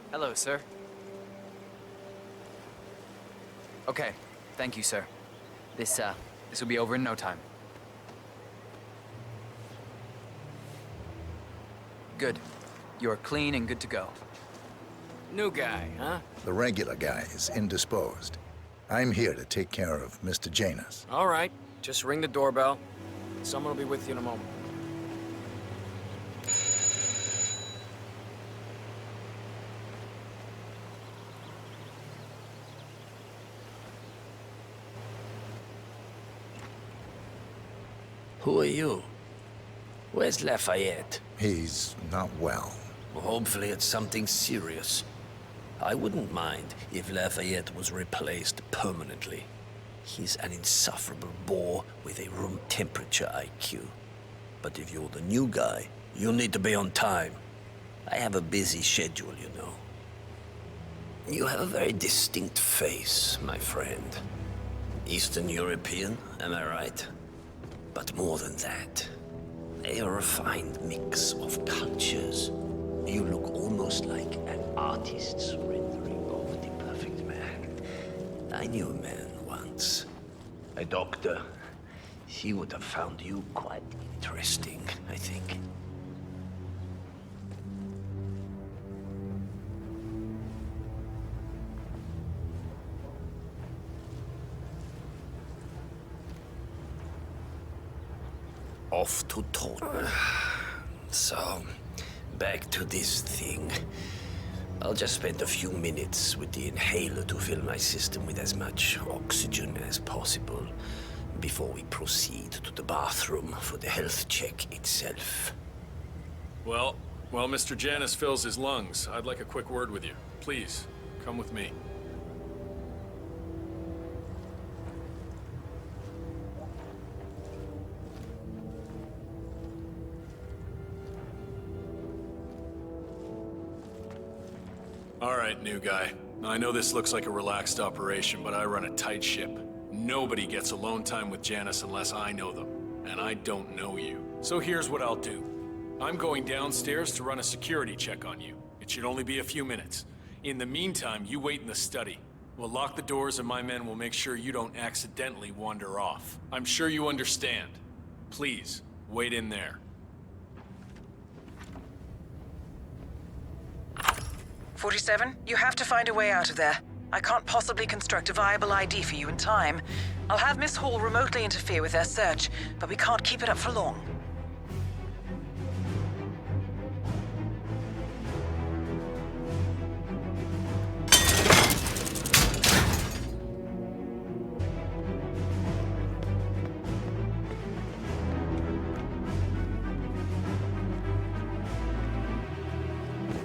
Hello, sir. Okay, thank you, sir. This will be over in no time. Good. You're clean and good to go. New guy, huh? The regular guy is indisposed. I'm here to take care of Mr. Janus. All right, just ring the doorbell. Someone will be with you in a moment. Who are you? Where's Lafayette? He's not well. Well, hopefully it's something serious. I wouldn't mind if Lafayette was replaced permanently. He's an insufferable bore with a room temperature IQ. But if you're the new guy, you'll need to be on time. I have a busy schedule, you know. You have a very distinct face, my friend. Eastern European, am I right? But more than that, a refined mix of cultures. You look almost like an artist's rendering of the perfect man. I knew a man once, a doctor. He would have found you quite interesting, I think. Off to talk. So, back to this thing. I'll just spend a few minutes with the inhaler to fill my system with as much oxygen as possible before we proceed to the bathroom for the health check itself. Well, while Mr. Janus fills his lungs, I'd like a quick word with you. Please, come with me. All right, new guy. I know this looks like a relaxed operation, but I run a tight ship. Nobody gets alone time with Janus unless I know them, and I don't know you. So here's what I'll do. I'm going downstairs to run a security check on you. It should only be a few minutes. In the meantime, you wait in the study. We'll lock the doors and my men will make sure you don't accidentally wander off. I'm sure you understand. Please, wait in there. 47, you have to find a way out of there. I can't possibly construct a viable ID for you in time. I'll have Miss Hall remotely interfere with their search, but we can't keep it up for long.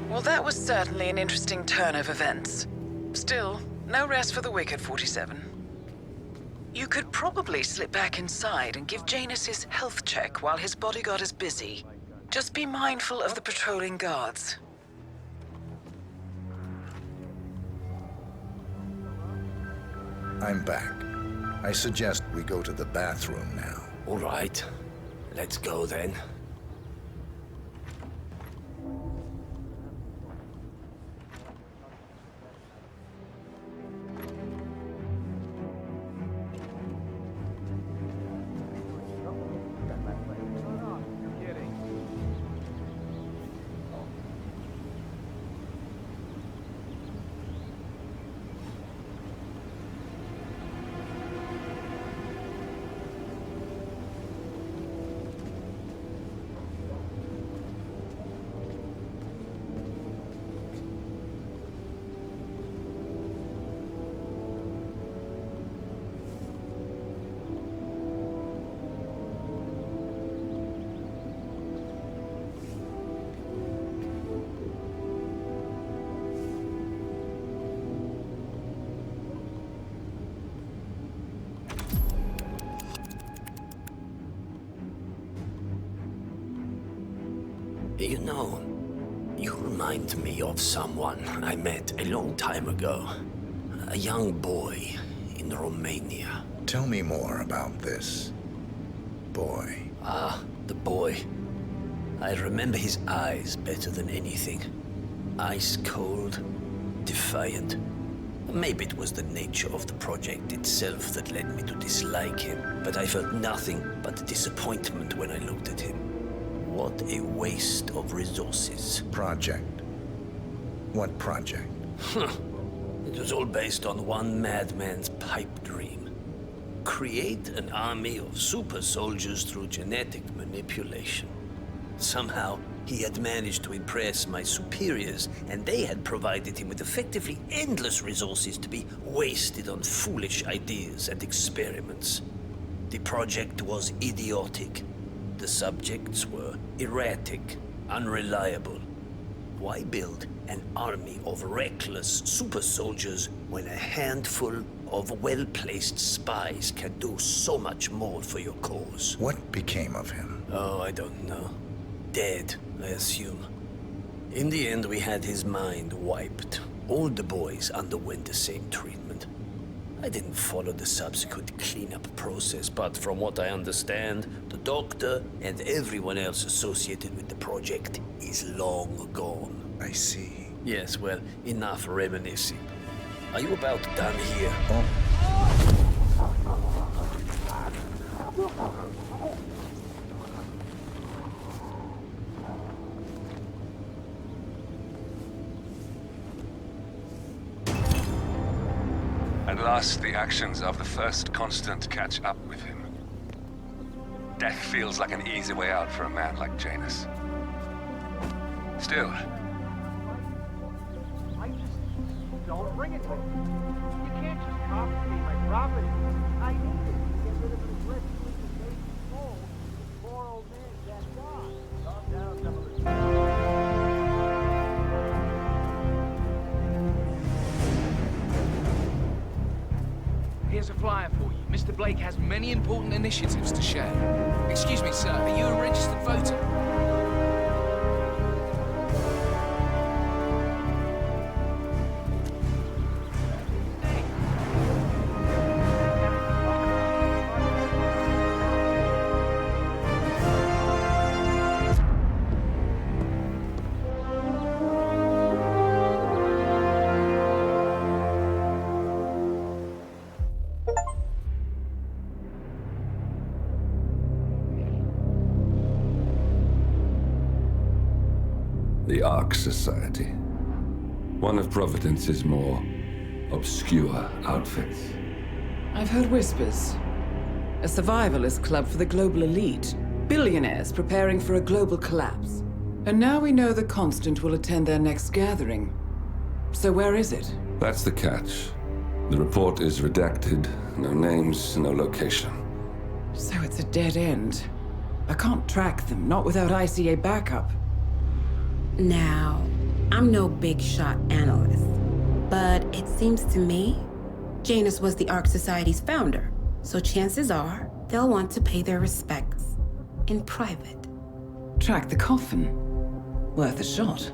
Well, that was certainly an interesting turn of events. Still, no rest for the wicked, 47. You could probably slip back inside and give Janus his health check while his bodyguard is busy. Just be mindful of the patrolling guards. I'm back. I suggest we go to the bathroom now. All right. Let's go then. You know, you remind me of someone I met a long time ago. A young boy in Romania. Tell me more about this boy. Ah, the boy. I remember his eyes better than anything. Ice cold, defiant. Maybe it was the nature of the project itself that led me to dislike him, but I felt nothing but disappointment when I looked at him. What a waste of resources. Project? What project? It was all based on one madman's pipe dream. Create an army of super soldiers through genetic manipulation. Somehow, he had managed to impress my superiors, and they had provided him with effectively endless resources to be wasted on foolish ideas and experiments. The project was idiotic, The subjects were erratic, unreliable. Why build an army of reckless super soldiers when a handful of well-placed spies can do so much more for your cause? What became of him? Oh, I don't know. Dead, I assume. In the end, we had his mind wiped. All the boys underwent the same treatment. I didn't follow the subsequent cleanup process, but from what I understand, the doctor and everyone else associated with the project is long gone. I see. Yes, well, enough reminiscing. Are you about done here? At last, the actions of the first constant catch up with him. Death feels like an easy way out for a man like Janus. Still, Don't bring it to me. You can't just confiscate my property. I need it to get rid of the rich with the baby soul. Poor old man can't die. Calm down, some of Here's a flyer for you. Mr. Blake has many important initiatives to share. Excuse me, sir, are you a registered voter? The Ark Society. One of Providence's more obscure outfits. I've heard whispers. A survivalist club for the global elite. Billionaires preparing for a global collapse. And now we know the Constant will attend their next gathering. So where is it? That's the catch. The report is redacted. No names, no location. So it's a dead end. I can't track them, not without ICA backup. Now, I'm no big shot analyst, but it seems to me Janus was the Ark Society's founder, so chances are they'll want to pay their respects in private. Track the coffin. Worth a shot.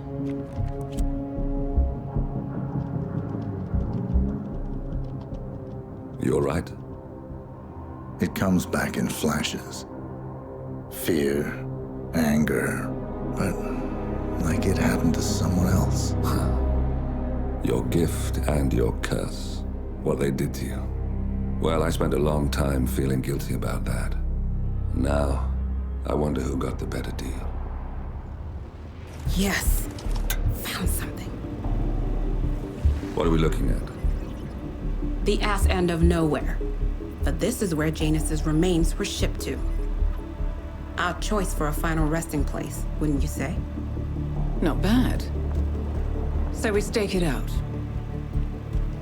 You all right? It comes back in flashes. Fear, anger, but like it happened to someone else. Your gift and your curse. What they did to you. Well, I spent a long time feeling guilty about that. Now, I wonder who got the better deal. Yes. Found something. What are we looking at? The ass end of nowhere. But this is where Janus's remains were shipped to. Our choice for a final resting place, wouldn't you say? Not bad. So we stake it out.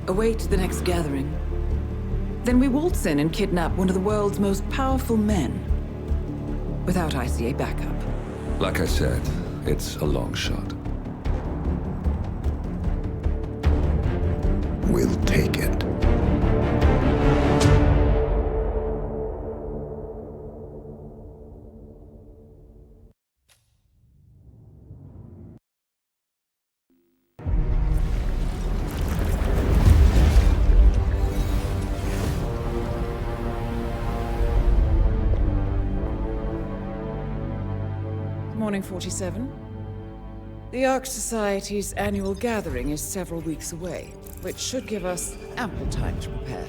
Await the next gathering. Then we waltz in and kidnap one of the world's most powerful men. Without ICA backup. Like I said, it's a long shot. We'll take it. Morning 47. The Ark Society's annual gathering is several weeks away, which should give us ample time to prepare.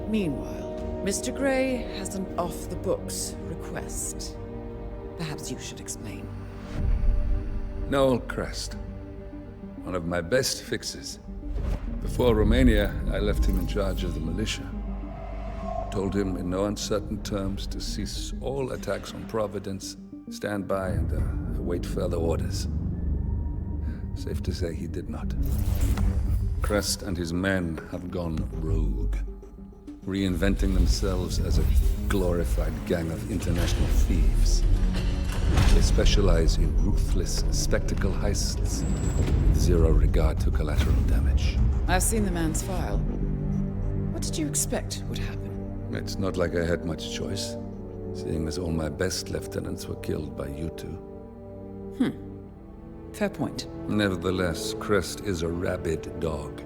Meanwhile, Mr. Gray has an off-the-books request. Perhaps you should explain. Noel Crest. One of my best fixes. Before Romania, I left him in charge of the militia. Told him in no uncertain terms to cease all attacks on Providence, stand by and await further orders. Safe to say he did not. Crest and his men have gone rogue. reinventing themselves as a glorified gang of international thieves. They specialize in ruthless spectacle heists with zero regard to collateral damage. I've seen the man's file. What did you expect would happen? It's not like I had much choice, seeing as all my best lieutenants were killed by you two. Fair point. Nevertheless, Crest is a rabid dog.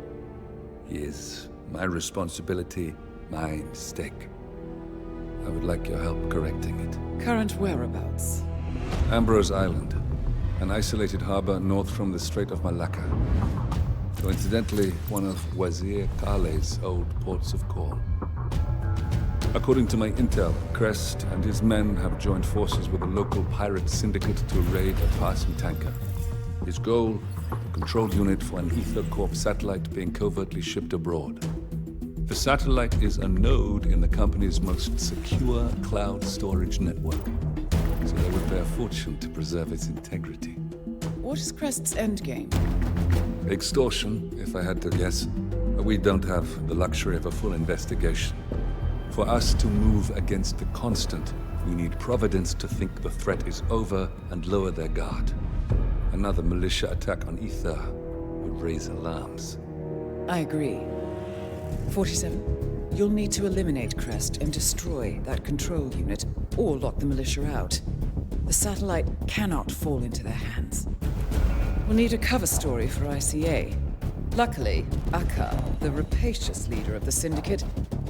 He is my responsibility, my mistake. I would like your help correcting it. Current whereabouts? Ambrose Island, an isolated harbor north from the Strait of Malacca. Coincidentally, one of Wazir Kale's old ports of call. According to my intel, Crest and his men have joined forces with a local pirate syndicate to raid a passing tanker. His goal, a control unit for an Ether Corp satellite being covertly shipped abroad. The satellite is a node in the company's most secure cloud storage network, so they would pay a fortune to preserve its integrity. What is Crest's endgame? Extortion, if I had to guess. We don't have the luxury of a full investigation. For us to move against the constant, we need Providence to think the threat is over and lower their guard. Another militia attack on Ether would raise alarms. I agree. 47. You'll need to eliminate Crest and destroy that control unit, or lock the militia out. The satellite cannot fall into their hands. We'll need a cover story for ICA. Luckily, Aka, the rapacious leader of the syndicate,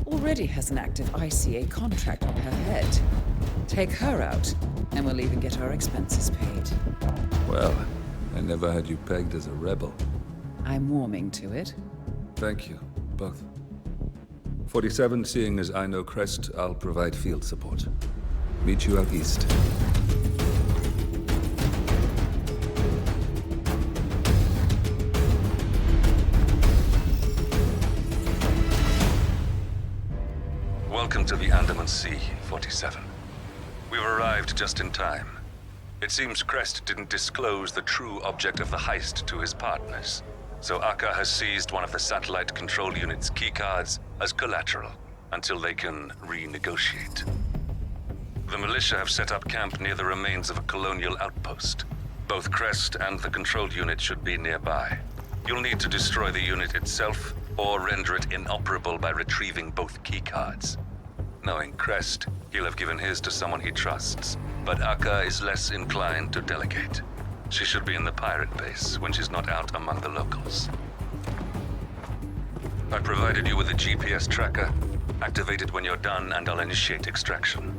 already has an active ICA contract on her head. Take her out, and we'll even get our expenses paid. Well, I never had you pegged as a rebel. I'm warming to it. Thank you, both. 47, seeing as I know Crest, I'll provide field support. Meet you out east. Welcome to the Andaman Sea, 47. We've arrived just in time. It seems Crest didn't disclose the true object of the heist to his partners, so Aka has seized one of the satellite control unit's keycards as collateral until they can renegotiate. The militia have set up camp near the remains of a colonial outpost. Both Crest and the control unit should be nearby. You'll need to destroy the unit itself or render it inoperable by retrieving both keycards. Knowing Crest, he'll have given his to someone he trusts, but Aka is less inclined to delegate. She should be in the pirate base when she's not out among the locals. I provided you with a GPS tracker. Activate it when you're done and I'll initiate extraction.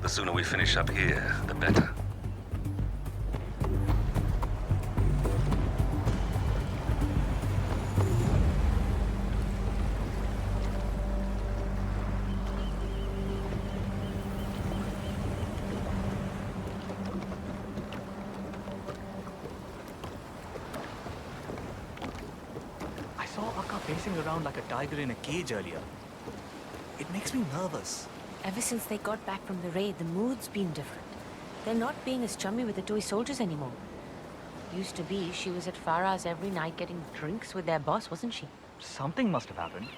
The sooner we finish up here, the better. Pacing around like a tiger in a cage earlier. It makes me nervous. Ever since they got back from the raid, the mood's been different. They're not being as chummy with the toy soldiers anymore. Used to be, she was at Farah's every night getting drinks with their boss, wasn't she? Something must have happened.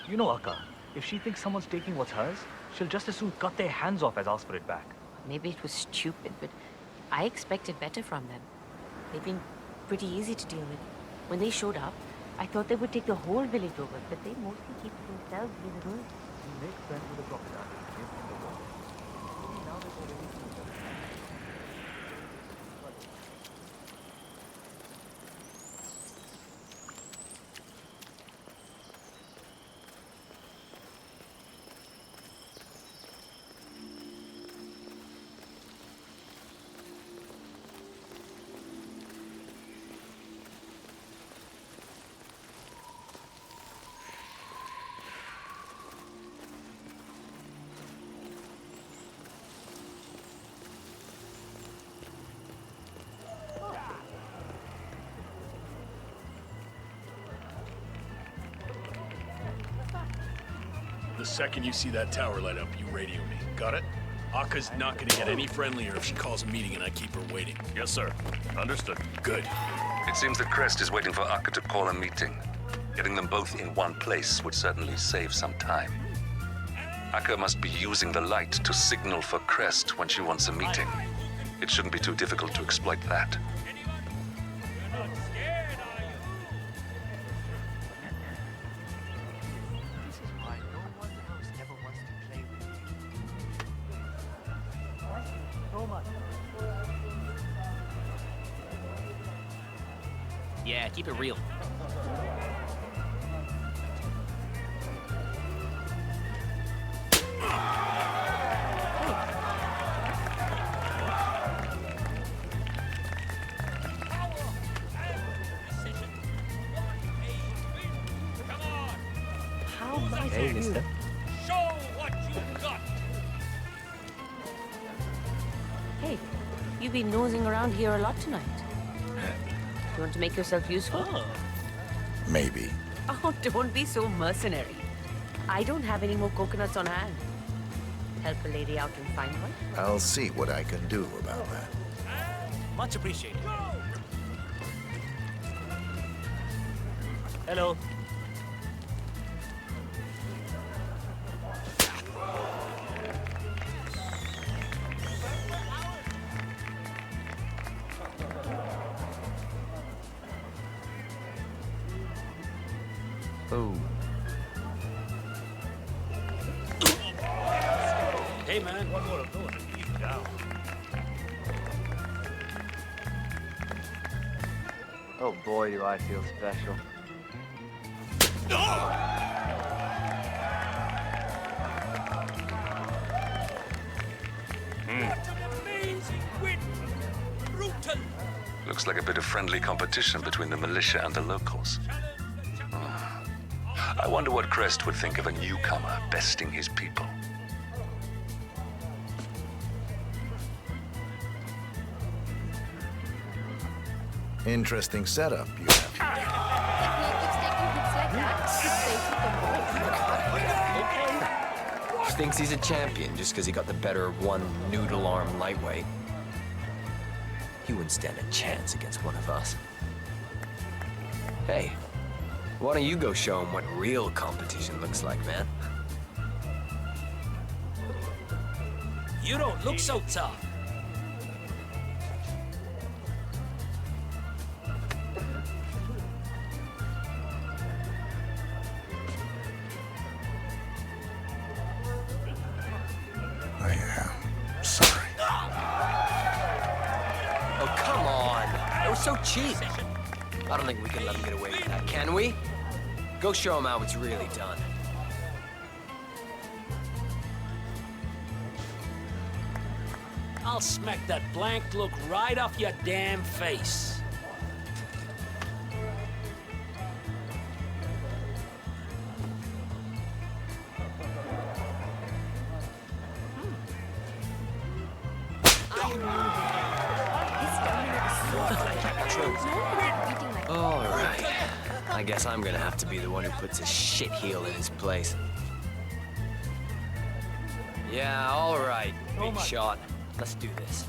You know Aka, if she thinks someone's taking what's hers, she'll just as soon cut their hands off as ask for it back. Maybe it was stupid, but I expected better from them. They've been pretty easy to deal with. When they showed up, I thought they would take the whole village over, but they mostly keep to themselves near the road. He makes friends with the crocodile. Give him the wall. Maybe now they're going to eat each other. The second you see that tower light up, you radio me. Got it? Aka's not gonna get any friendlier if she calls a meeting and I keep her waiting. Yes, sir. Understood. Good. It seems that Crest is waiting for Aka to call a meeting. Getting them both in one place would certainly save some time. Aka must be using the light to signal for Crest when she wants a meeting. It shouldn't be too difficult to exploit that. Yeah, keep it real. Hey, mister. Show what you got. Hey, you've been nosing around here a lot tonight. You want to make yourself useful? Maybe. Oh, don't be so mercenary. I don't have any more coconuts on hand. Help a lady out and find one? I'll see what I can do about that. Much appreciated. Hello. Oh. Hey, man. One more of those and keep it down. Oh boy, do I feel special. What an amazing win! Brutal! Looks like a bit of friendly competition between the militia and the locals. I wonder what Crest would think of a newcomer besting his people. Interesting setup you have. Thinks he's a champion just because he got the better of one noodle-arm lightweight. He wouldn't stand a chance against one of us. Hey, why don't you go show him what real competition looks like, man? You don't look so tough. I am sorry. Oh, come on. That was so cheap. I don't think we can let him get away with that, can we? Go show him how it's really done. I'll smack that blank look right off your damn face. All right. I guess I'm gonna have to be the one who puts his shit heel in his place. Yeah, all right, big shot. Let's do this.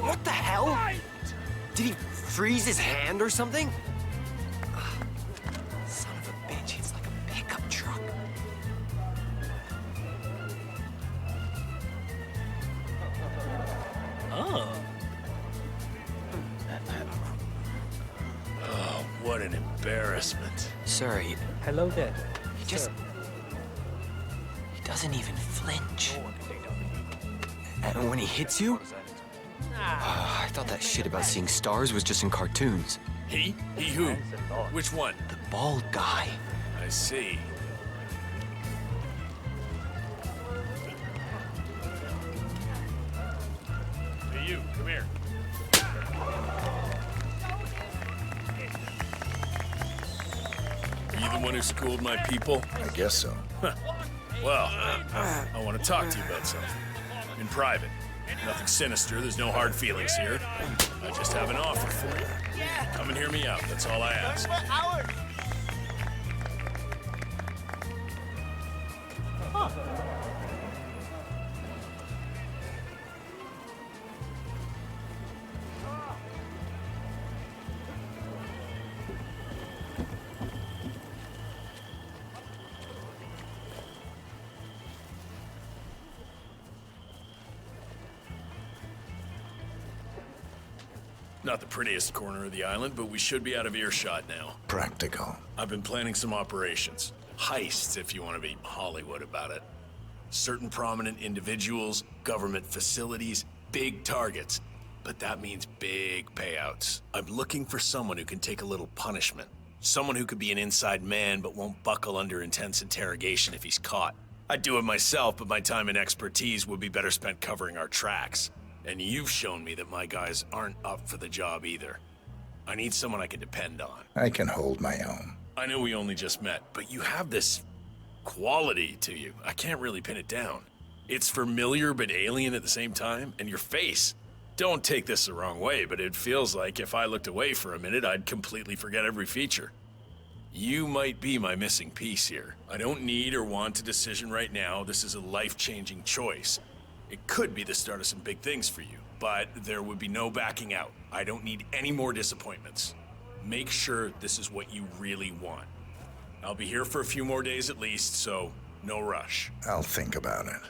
What the hell? Did he freeze his hand or something? Son of a bitch, it's like a pickup truck. Oh. Oh, what an embarrassment. Sir, Hello there. He just... He doesn't even flinch. And when he hits you... I thought that shit about seeing stars was just in cartoons. He? He who? Which one? The bald guy. I see. Hey, you, come here. You the one who schooled my people? I guess so. Well, I want to talk to you about something. In private. Nothing sinister, there's no hard feelings here. I just have an offer for you. Come and hear me out, that's all I ask. Huh. Not the prettiest corner of the island, but we should be out of earshot now. Practical. I've been planning some operations. Heists, if you want to be Hollywood about it. Certain prominent individuals, government facilities, big targets. But that means big payouts. I'm looking for someone who can take a little punishment. Someone who could be an inside man but won't buckle under intense interrogation if he's caught. I'd do it myself, but my time and expertise would be better spent covering our tracks. And you've shown me that my guys aren't up for the job either. I need someone I can depend on. I can hold my own. I know we only just met, but you have this quality to you. I can't really pin it down. It's familiar but alien at the same time, and your face. Don't take this the wrong way, but it feels like if I looked away for a minute, I'd completely forget every feature. You might be my missing piece here. I don't need or want a decision right now. This is a life-changing choice. It could be the start of some big things for you, but there would be no backing out. I don't need any more disappointments. Make sure this is what you really want. I'll be here for a few more days at least, so no rush. I'll think about it.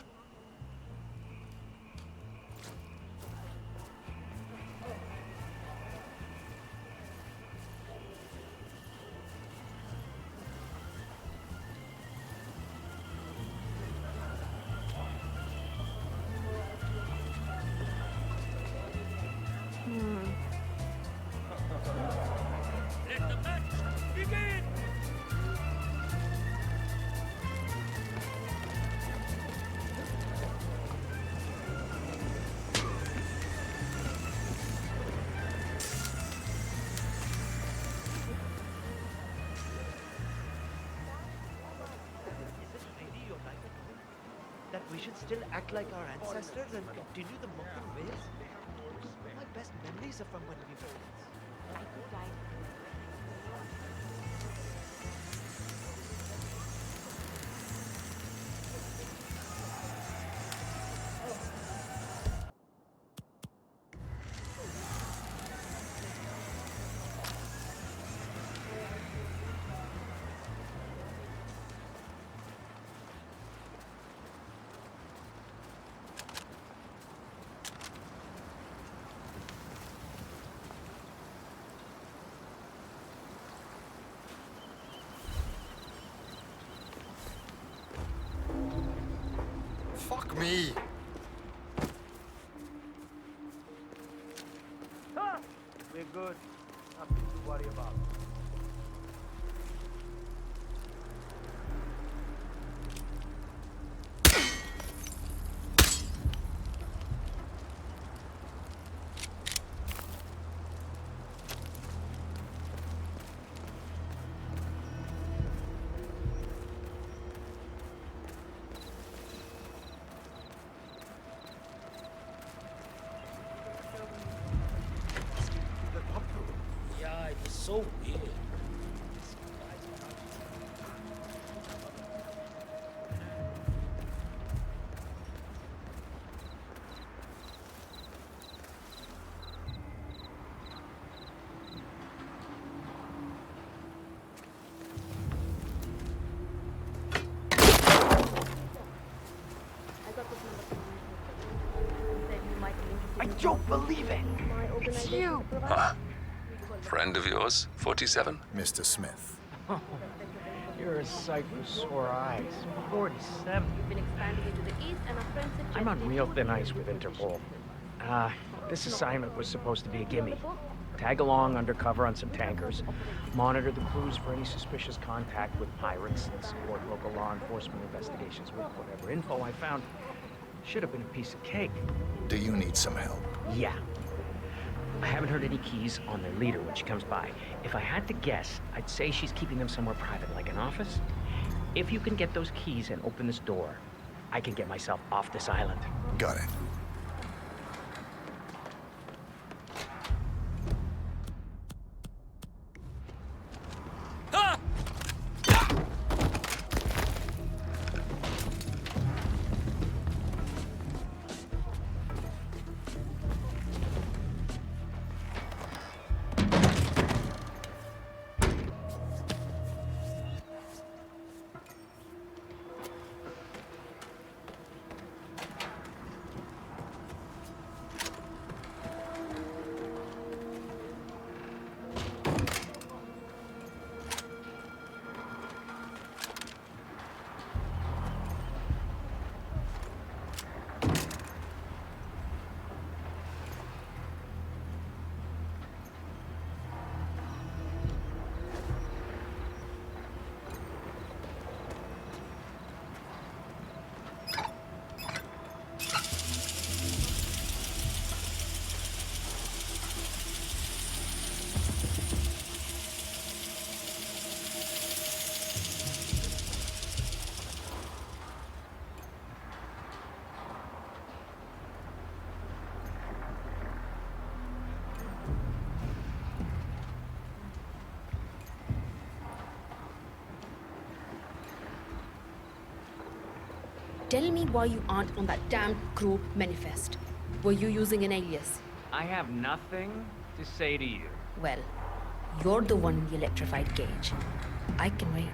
That we should still act like our ancestors and continue the Moken ways? My best memories are from when we were kids. Fuck me! We're good. Nothing to worry about. Yeah, it's so weird. I don't believe it! It's you! Huh. Friend of yours, 47? Mr. Smith. You're a sight for sore eyes. 47. You've been expanding into the east and our friends at I'm on real thin ice with Interpol. This assignment was supposed to be a gimme. Tag along undercover on some tankers, monitor the crews for any suspicious contact with pirates, and support local law enforcement investigations with whatever info I found. Should have been a piece of cake. Do you need some help? Yeah. I haven't heard any keys on their leader when she comes by. If I had to guess, I'd say she's keeping them somewhere private, like an office. If you can get those keys and open this door, I can get myself off this island. Got it. Tell me why you aren't on that damn crew manifest. Were you using an alias? I have nothing to say to you. Well, you're the one in the electrified cage. I can wait.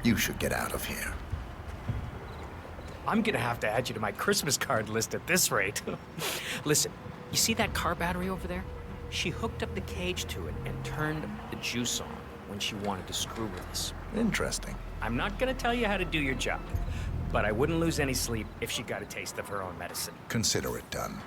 You should get out of here. I'm gonna have to add you to my Christmas card list at this rate. Listen, you see that car battery over there? She hooked up the cage to it and turned the juice on when she wanted to screw with us. Interesting. I'm not gonna tell you how to do your job, but I wouldn't lose any sleep if she got a taste of her own medicine. Consider it done.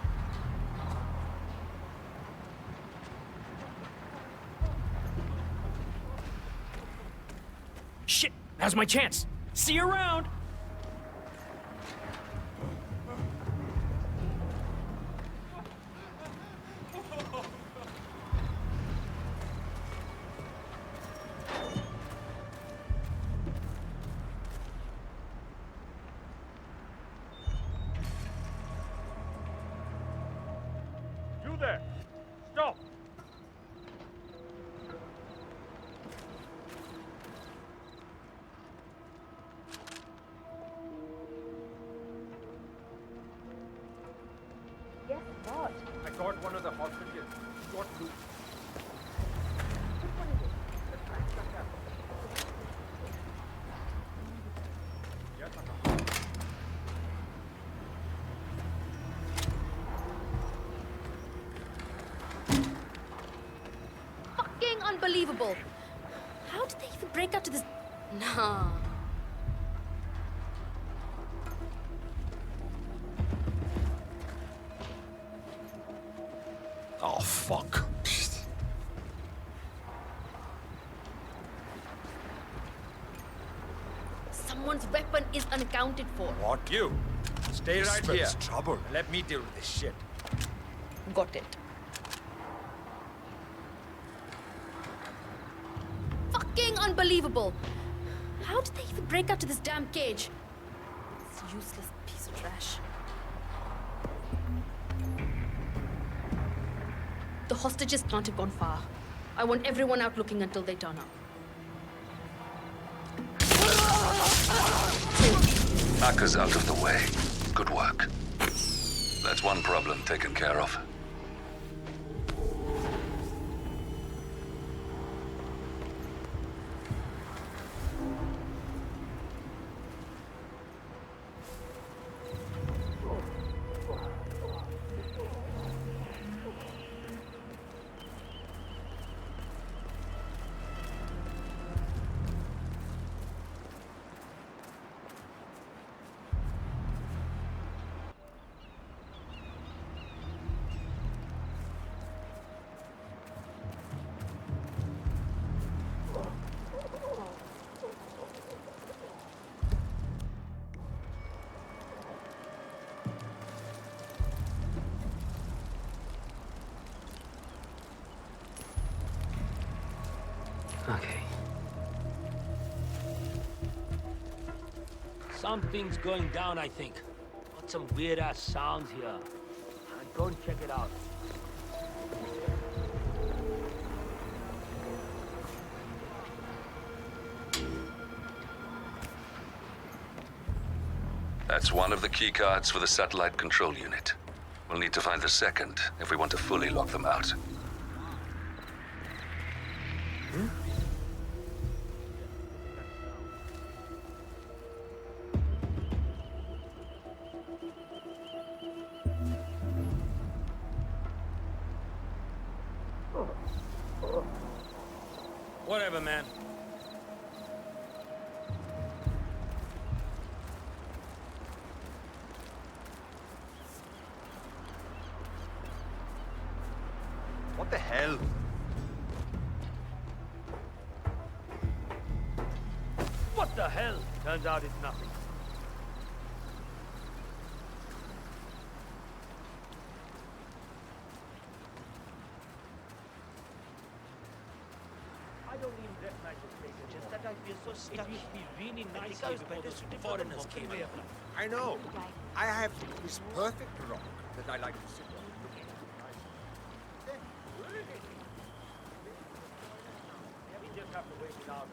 Shit! Now's my chance! See you around! You there! Stop! Yes, what? I got one of the hostages. Got loose. Which one is it? The track stuck up. Yes, Fucking unbelievable! How did they even break out to this? Nah. Oh, fuck. Someone's weapon is unaccounted for. What? You? Stay This right smells here. trouble. Let me deal with this shit. Got it. Fucking unbelievable! How did they even break out to this damn cage? This useless piece of trash. The hostages can't have gone far. I want everyone out looking until they turn up. Aka's out of the way. Good work. That's one problem taken care of. Okay. Something's going down, I think. Got some weird-ass sounds here. I'll go and check it out. That's one of the keycards for the satellite control unit. We'll need to find the second if we want to fully lock them out. Whatever, man. What the hell? What the hell? Turns out it's nothing. I don't even recognize this place. It's just that I feel so was stuck. It would be really I nice think I was if better those suited for the foreigners Moroccan came way along. of life. I know. I have this perfect rock that I like to sit on. We just have to wait it out.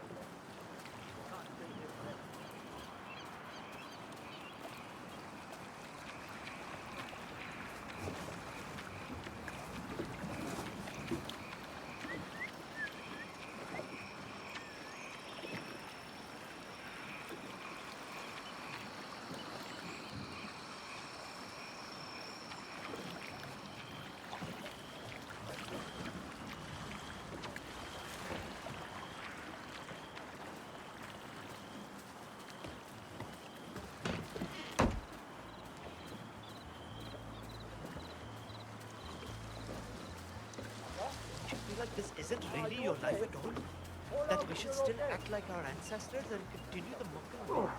Do you feel like this isn't really your life at all? That we should still act like our ancestors and continue the Moroccan ways?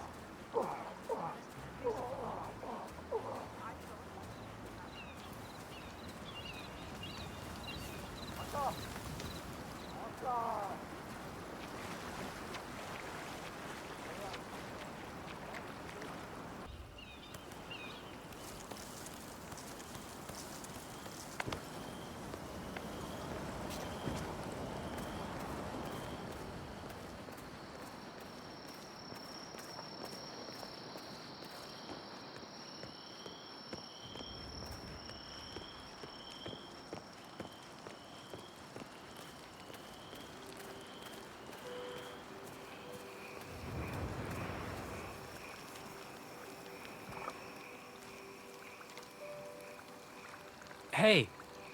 Hey,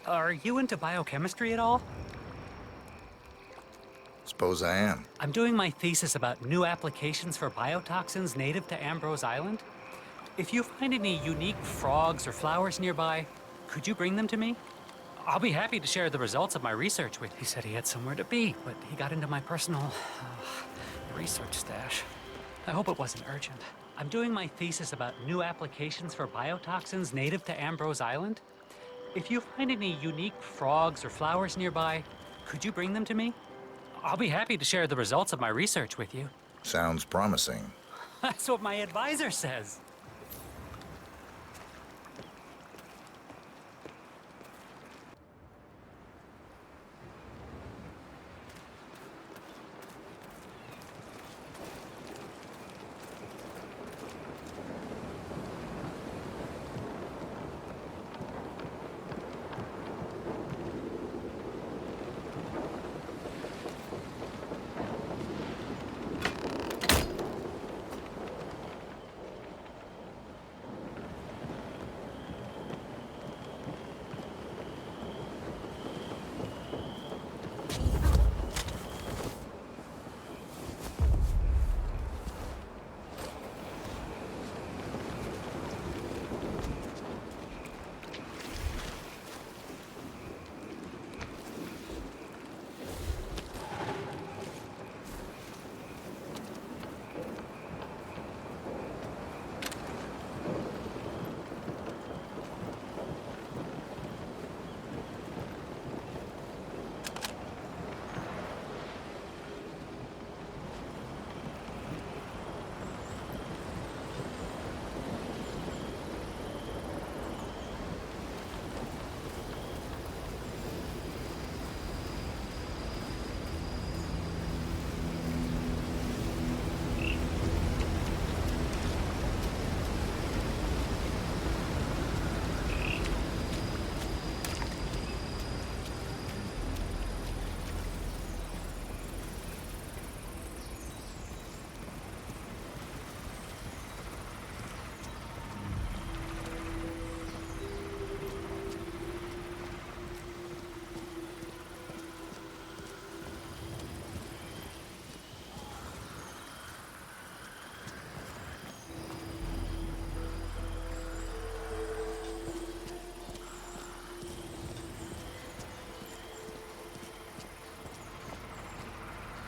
are you into biochemistry at all? Suppose I am. I'm doing my thesis about new applications for biotoxins native to Ambrose Island. If you find any unique frogs or flowers nearby, could you bring them to me? I'll be happy to share the results of my research with you. He said he had somewhere to be, but he got into my personal research stash. I hope it wasn't urgent. I'm doing my thesis about new applications for biotoxins native to Ambrose Island. If you find any unique frogs or flowers nearby, could you bring them to me? I'll be happy to share the results of my research with you. Sounds promising. That's what my advisor says.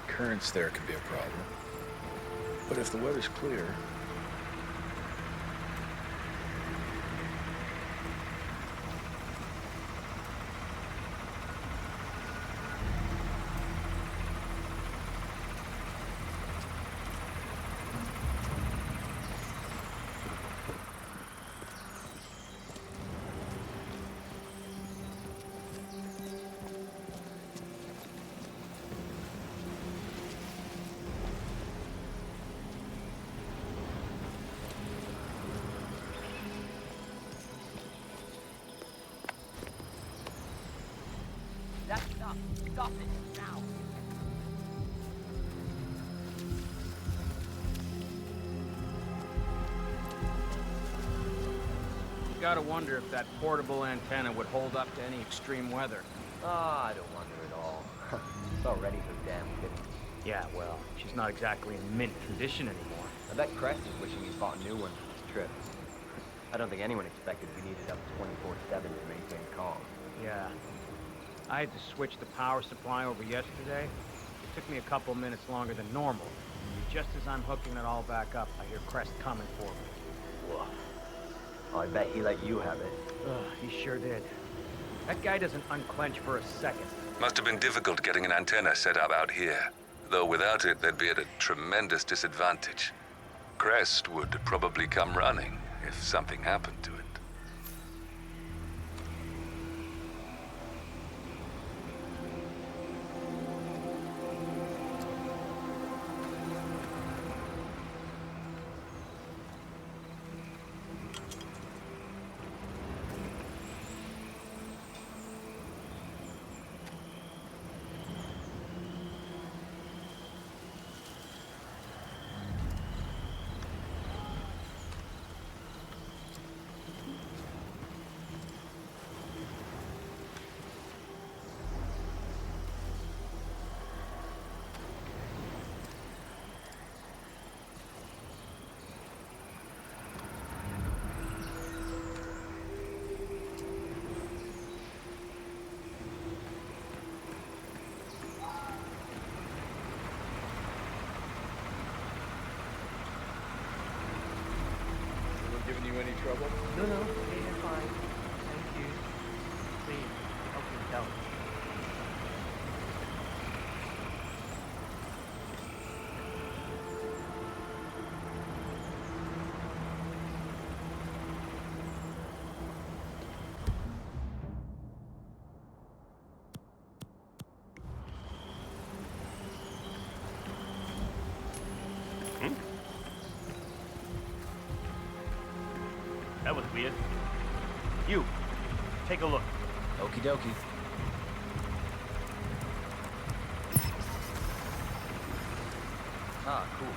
Currents there can be a problem. But if the weather's clear... Stop it, now! You gotta wonder if that portable antenna would hold up to any extreme weather. Ah, I don't wonder at all. It's already so damn good. Yeah, well, she's not exactly in mint condition anymore. I bet Crest is wishing he'd bought a new one for this trip. I don't think anyone expected we needed up 24/7 to maintain calm. Yeah. I had to switch the power supply over yesterday. It took me a couple minutes longer than normal. Just as I'm hooking it all back up, I hear Crest coming for me. Whoa. Oh, I bet he let you have it. He sure did. That guy doesn't unclench for a second. Must have been difficult getting an antenna set up out here. Though without it, they'd be at a tremendous disadvantage. Crest would probably come running if something happened to it. Giving you any trouble? No, you're fine. Thank you. Please, help me tell. That was weird. You, take a look. Okie dokie. Ah, cool.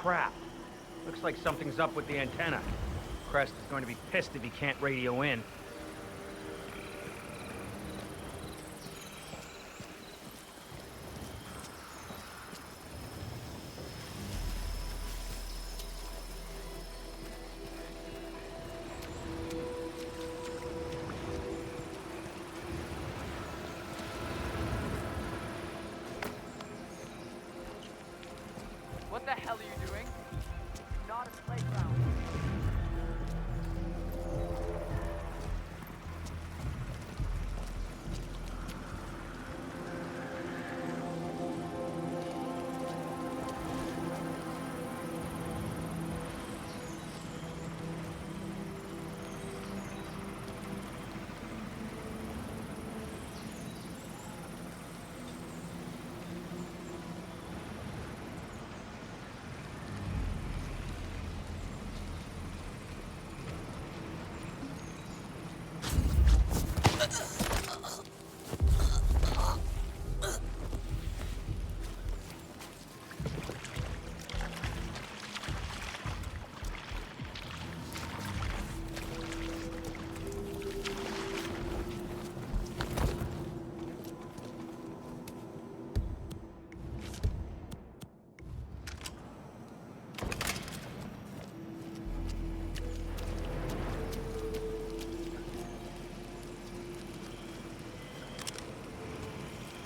Crap. Looks like something's up with the antenna. Crest is going to be pissed if he can't radio in. What the hell are you doing? It's not a playground.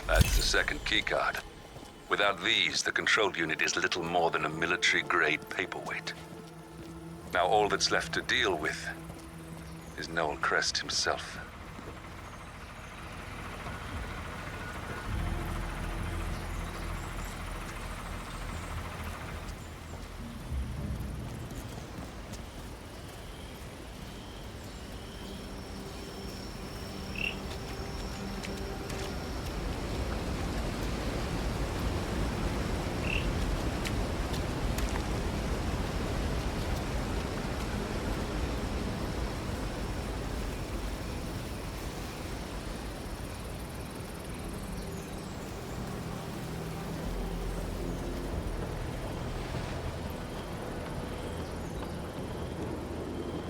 That's the second keycard. Without these, the control unit is little more than a military-grade paperweight. Now all that's left to deal with is Noel Crest himself.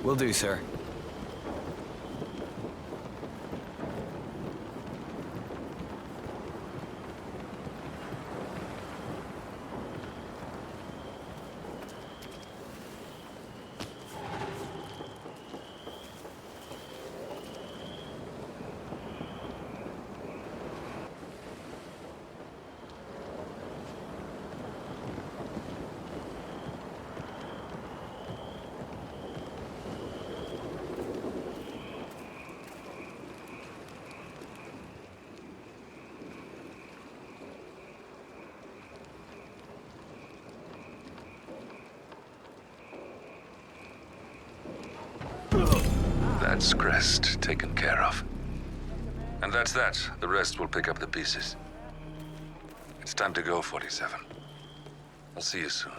Will do, sir. That's Crest taken care of. And that's that. The rest will pick up the pieces. It's time to go, 47. I'll see you soon.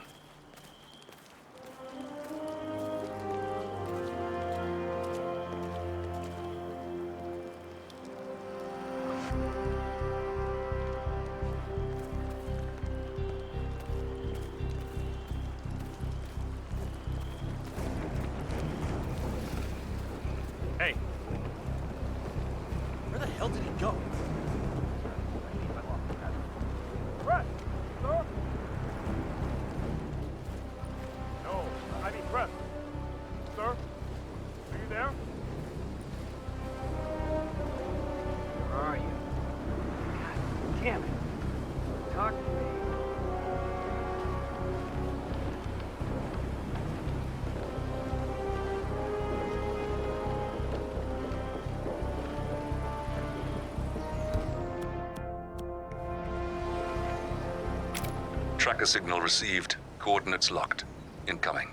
Hey. Where the hell did he go? Brett, sir? No, I mean Brett. Sir? Are you there? Where are you? God damn it. Talk to me. Tracker signal received. Coordinates locked. Incoming.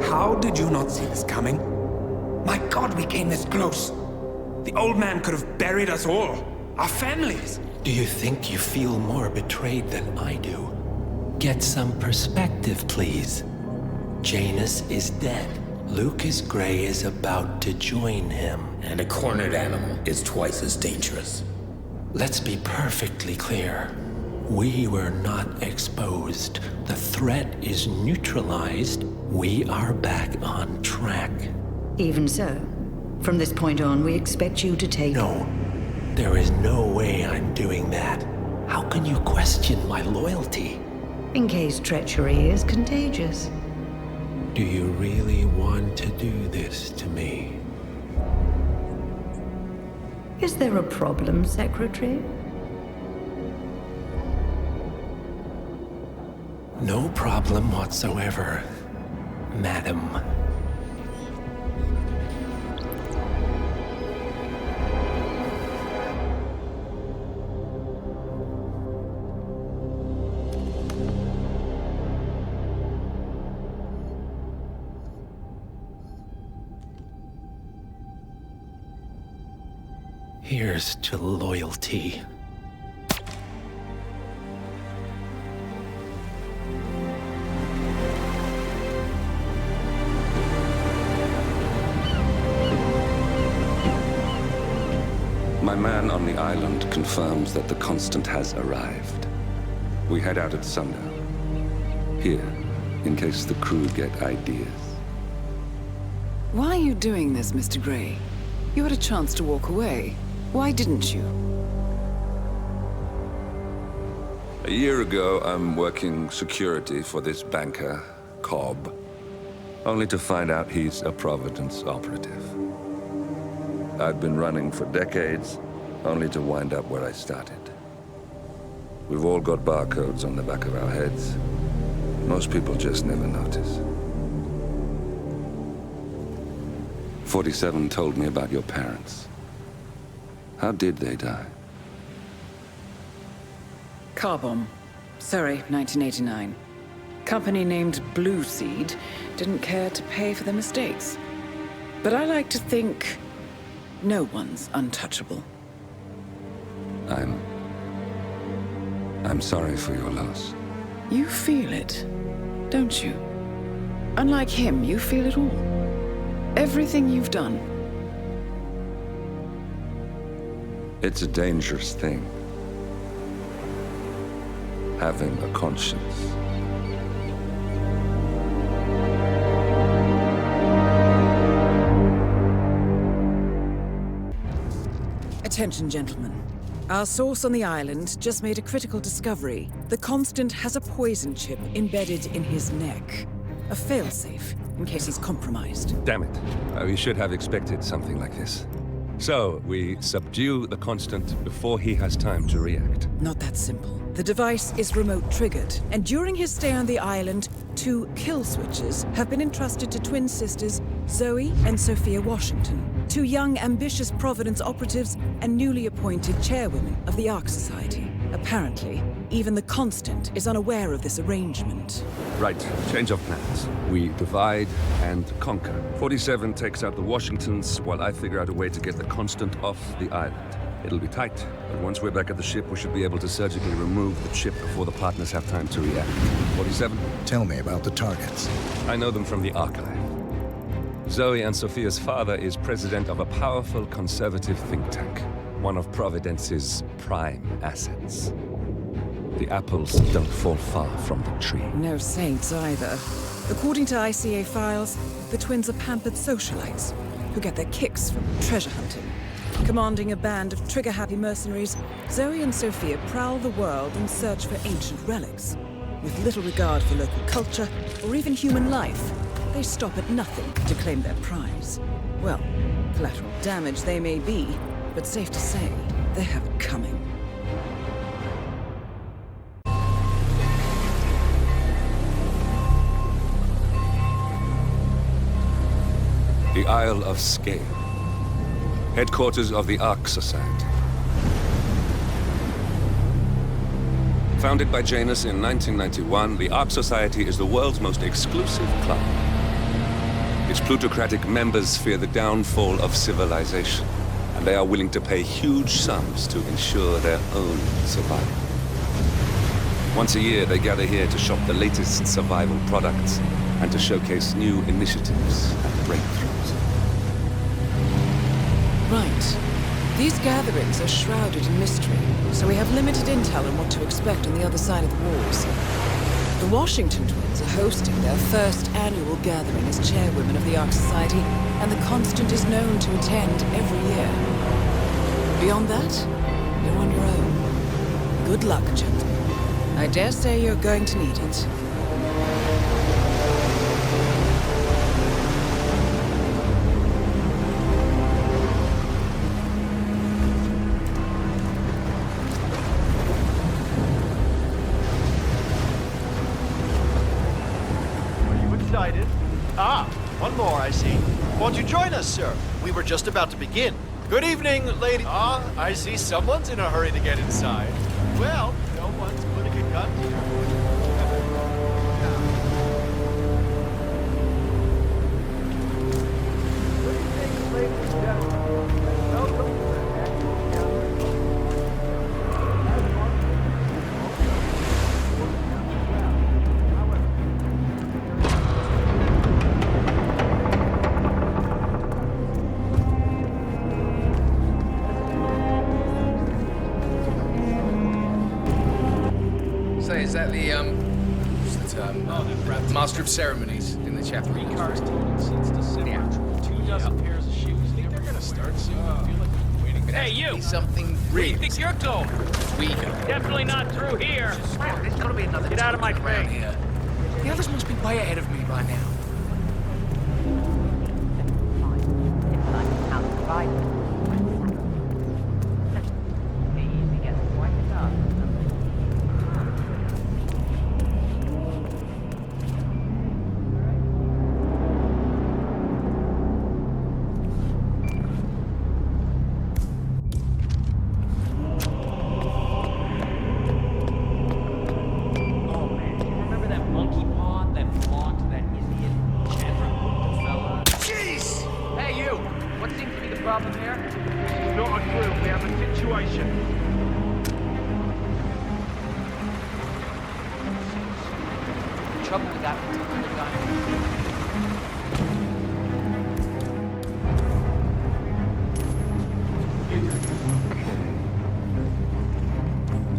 How did you not see this coming? My God, we came this close. The old man could have buried us all. Our families. Do you think you feel more betrayed than I do? Get some perspective, please. Janus is dead. Lucas Gray is about to join him. And a cornered animal is twice as dangerous. Let's be perfectly clear. We were not exposed. The threat is neutralized. We are back on track. Even so, from this point on, we expect you to take... No, there is no way I'm doing that. How can you question my loyalty? In case treachery is contagious. Do you really want to do this to me? Is there a problem, Secretary? No problem whatsoever, Madam. Here's to loyalty. My man on the island confirms that the Constant has arrived. We head out at sundown. Here, in case the crew get ideas. Why are you doing this, Mr. Gray? You had a chance to walk away. Why didn't you? A year ago, I'm working security for this banker, Cobb, only to find out he's a Providence operative. I'd been running for decades, only to wind up where I started. We've all got barcodes on the back of our heads. Most people just never notice. 47 told me about your parents. How did they die? Car bomb. Surrey, 1989. Company named Blue Seed didn't care to pay for their mistakes. But I like to think no one's untouchable. I'm sorry for your loss. You feel it, don't you? Unlike him, you feel it all. Everything you've done. It's a dangerous thing. Having a conscience. Attention, gentlemen. Our source on the island just made a critical discovery. The Constant has a poison chip embedded in his neck. A failsafe, in case he's compromised. Damn it. We should have expected something like this. So, we subdue the Constant before he has time to react. Not that simple. The device is remote triggered, and during his stay on the island, 2 kill switches have been entrusted to twin sisters Zoe and Sophia Washington, 2 young, ambitious Providence operatives and newly appointed chairwomen of the Ark Society. Apparently, even the Constant is unaware of this arrangement. Right, change of plans. We divide and conquer. 47 takes out the Washingtons, while I figure out a way to get the Constant off the island. It'll be tight, but once we're back at the ship, we should be able to surgically remove the chip before the partners have time to react. 47? Tell me about the targets. I know them from the archive. Zoe and Sophia's father is president of a powerful conservative think tank, one of Providence's prime assets. The apples don't fall far from the tree. No saints either. According to ICA files, the twins are pampered socialites who get their kicks from treasure hunting. Commanding a band of trigger-happy mercenaries, Zoe and Sophia prowl the world in search for ancient relics. With little regard for local culture or even human life, they stop at nothing to claim their prize. Well, collateral damage they may be, but safe to say, they have it coming. The Isle of Sgàil, headquarters of the Ark Society. Founded by Janus in 1991, the Ark Society is the world's most exclusive club. Its plutocratic members fear the downfall of civilization, and they are willing to pay huge sums to ensure their own survival. Once a year, they gather here to shop the latest survival products and to showcase new initiatives and breakthroughs. Right. These gatherings are shrouded in mystery, so we have limited intel on what to expect on the other side of the walls. The Washington twins are hosting their first annual gathering as chairwomen of the Ark Society, and the Constant is known to attend every year. Beyond that, you're on your own. Good luck, gentlemen. I dare say you're going to need it. One more, I see. Won't you join us, sir? We were just about to begin. Good evening, lady. I see someone's in a hurry to get inside. Well, no one's putting a gun to your Good evening, ladies and gentlemen. Welcome to the annual gathering. Is that the, what's the term? Master of Ceremonies in the chapter. 3 cars since December. 24 pairs of shoes. I think they're gonna start soon. I feel like we've been waiting. Hey, you! Something Where do you think you're going? Weaker. Definitely not through here. There's gotta be another. Get out of my around face. here. The others must be way ahead of me by now. Remember that monkey through. We have a situation. The trouble with that particular guy.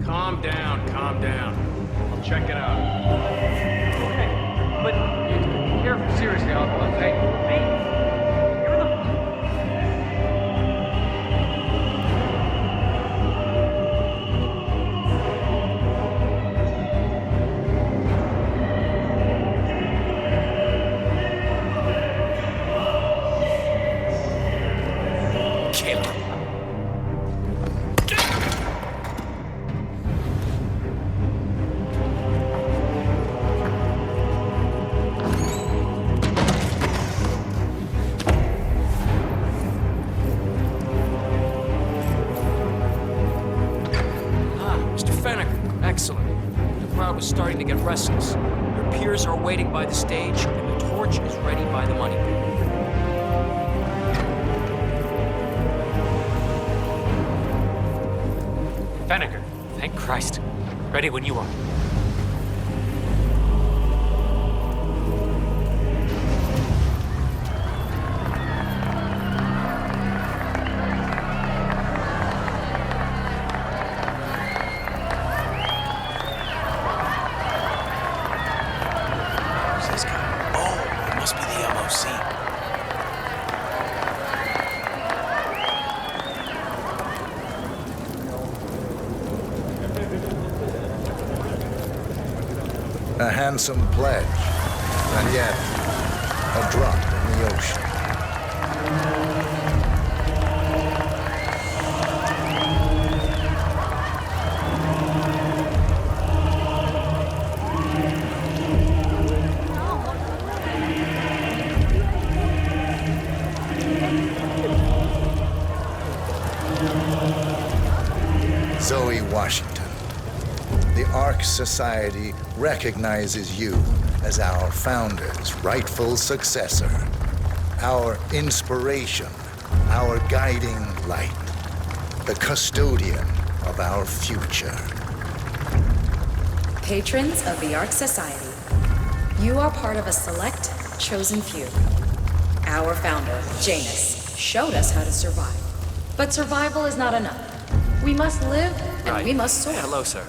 Calm down, calm down. I'll check it out. Okay, but be careful. Seriously, okay? You're the... Was starting to get restless. Your peers are waiting by the stage, and the torch is ready by the money pit. Vinegar, thank Christ. Ready when you are. A handsome pledge, and yet a drop in the ocean. Zoe Washington. The Ark Society recognizes you as our founder's rightful successor, our inspiration, our guiding light, the custodian of our future. Patrons of the Ark Society, you are part of a select, chosen few. Our founder, Janus, showed us how to survive. But survival is not enough. We must live and we must soar. Hello, sir.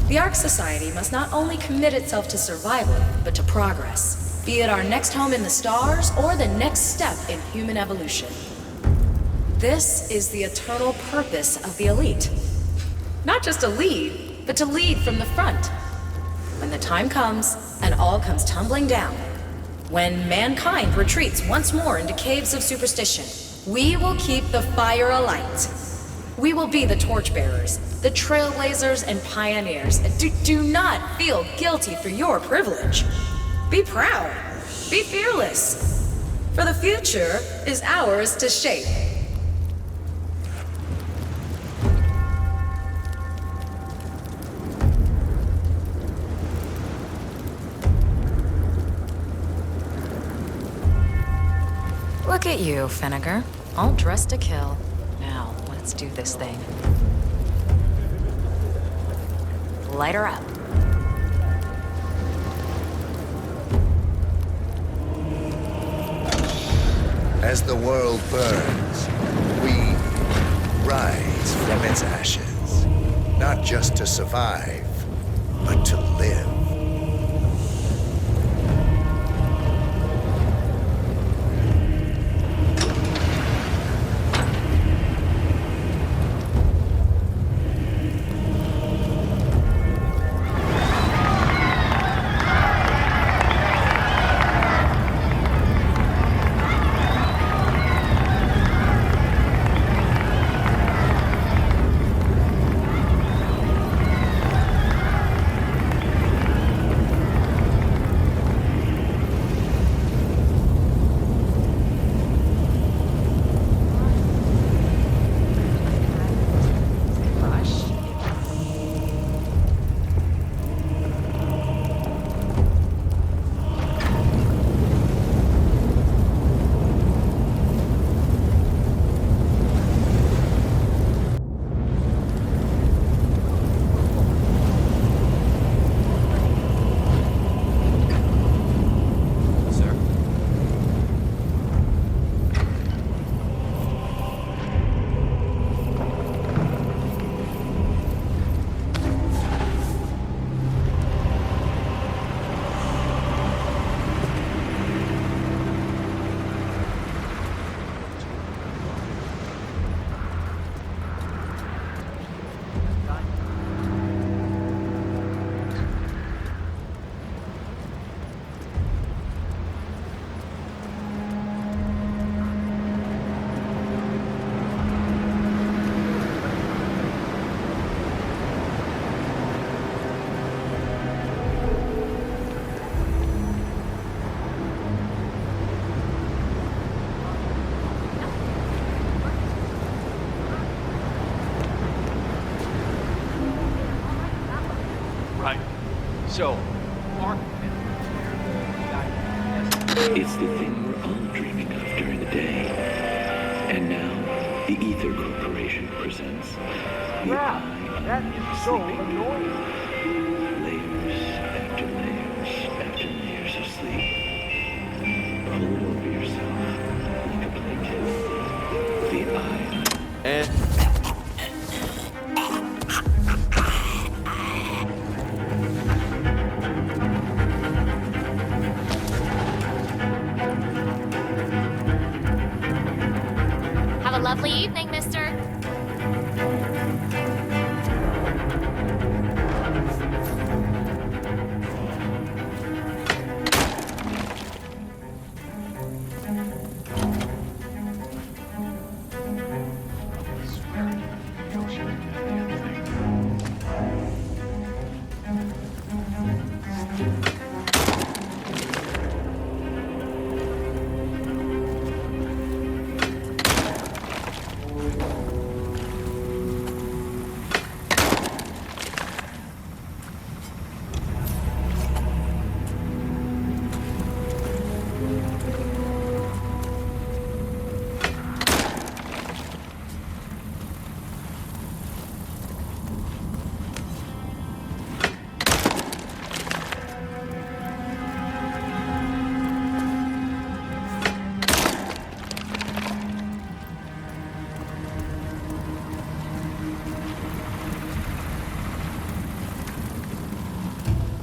The Ark Society must not only commit itself to survival, but to progress. Be it our next home in the stars or the next step in human evolution. This is the eternal purpose of the elite. Not just to lead, but to lead from the front. When the time comes and all comes tumbling down, when mankind retreats once more into caves of superstition, we will keep the fire alight. We will be the torchbearers, the trailblazers and pioneers. Do not feel guilty for your privilege. Be proud. Be fearless. For the future is ours to shape. Look at you, Vinegar. All dressed to kill. Now, let's do this thing. Light her up. As the world burns, we rise from its ashes, not just to survive, but to live. So, Mark... It's the thing we're all dreaming of during the day. And now, the Ether Corporation presents the That is so annoying. layers after layers after layers of sleep. Pull it over yourself like a blanket. The eye. And... Have a lovely evening, mister.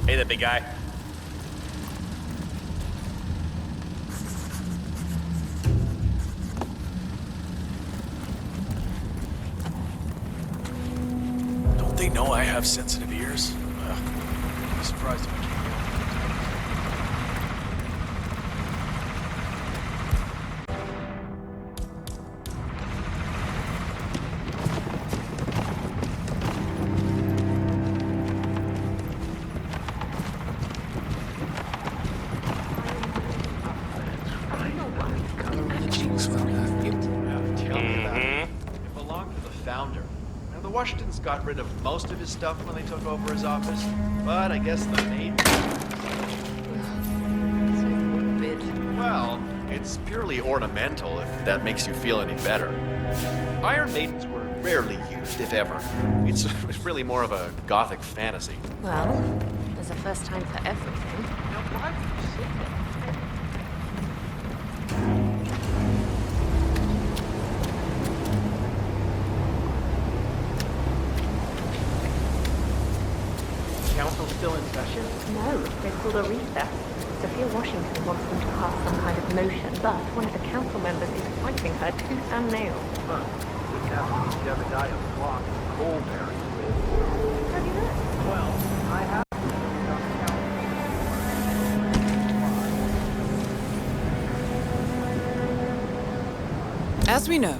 Hey, that big guy. Don't they know I have sensitive ears? I'm surprised if I can't. Washington's got rid of most of his stuff when they took over his office, but I guess the main... Well, it's purely ornamental, if that makes you feel any better. Iron Maidens were rarely used, if ever. It's really more of a gothic fantasy. Well, there's a first time for everything. Now, why would you say that? Council still in session? No, they've called a recess. Sophia Washington wants them to pass some kind of motion, but one of the council members is fighting her tooth and nail. Huh. We have the other guy on the block, Colberry. How do you know? Well, I have... As we know,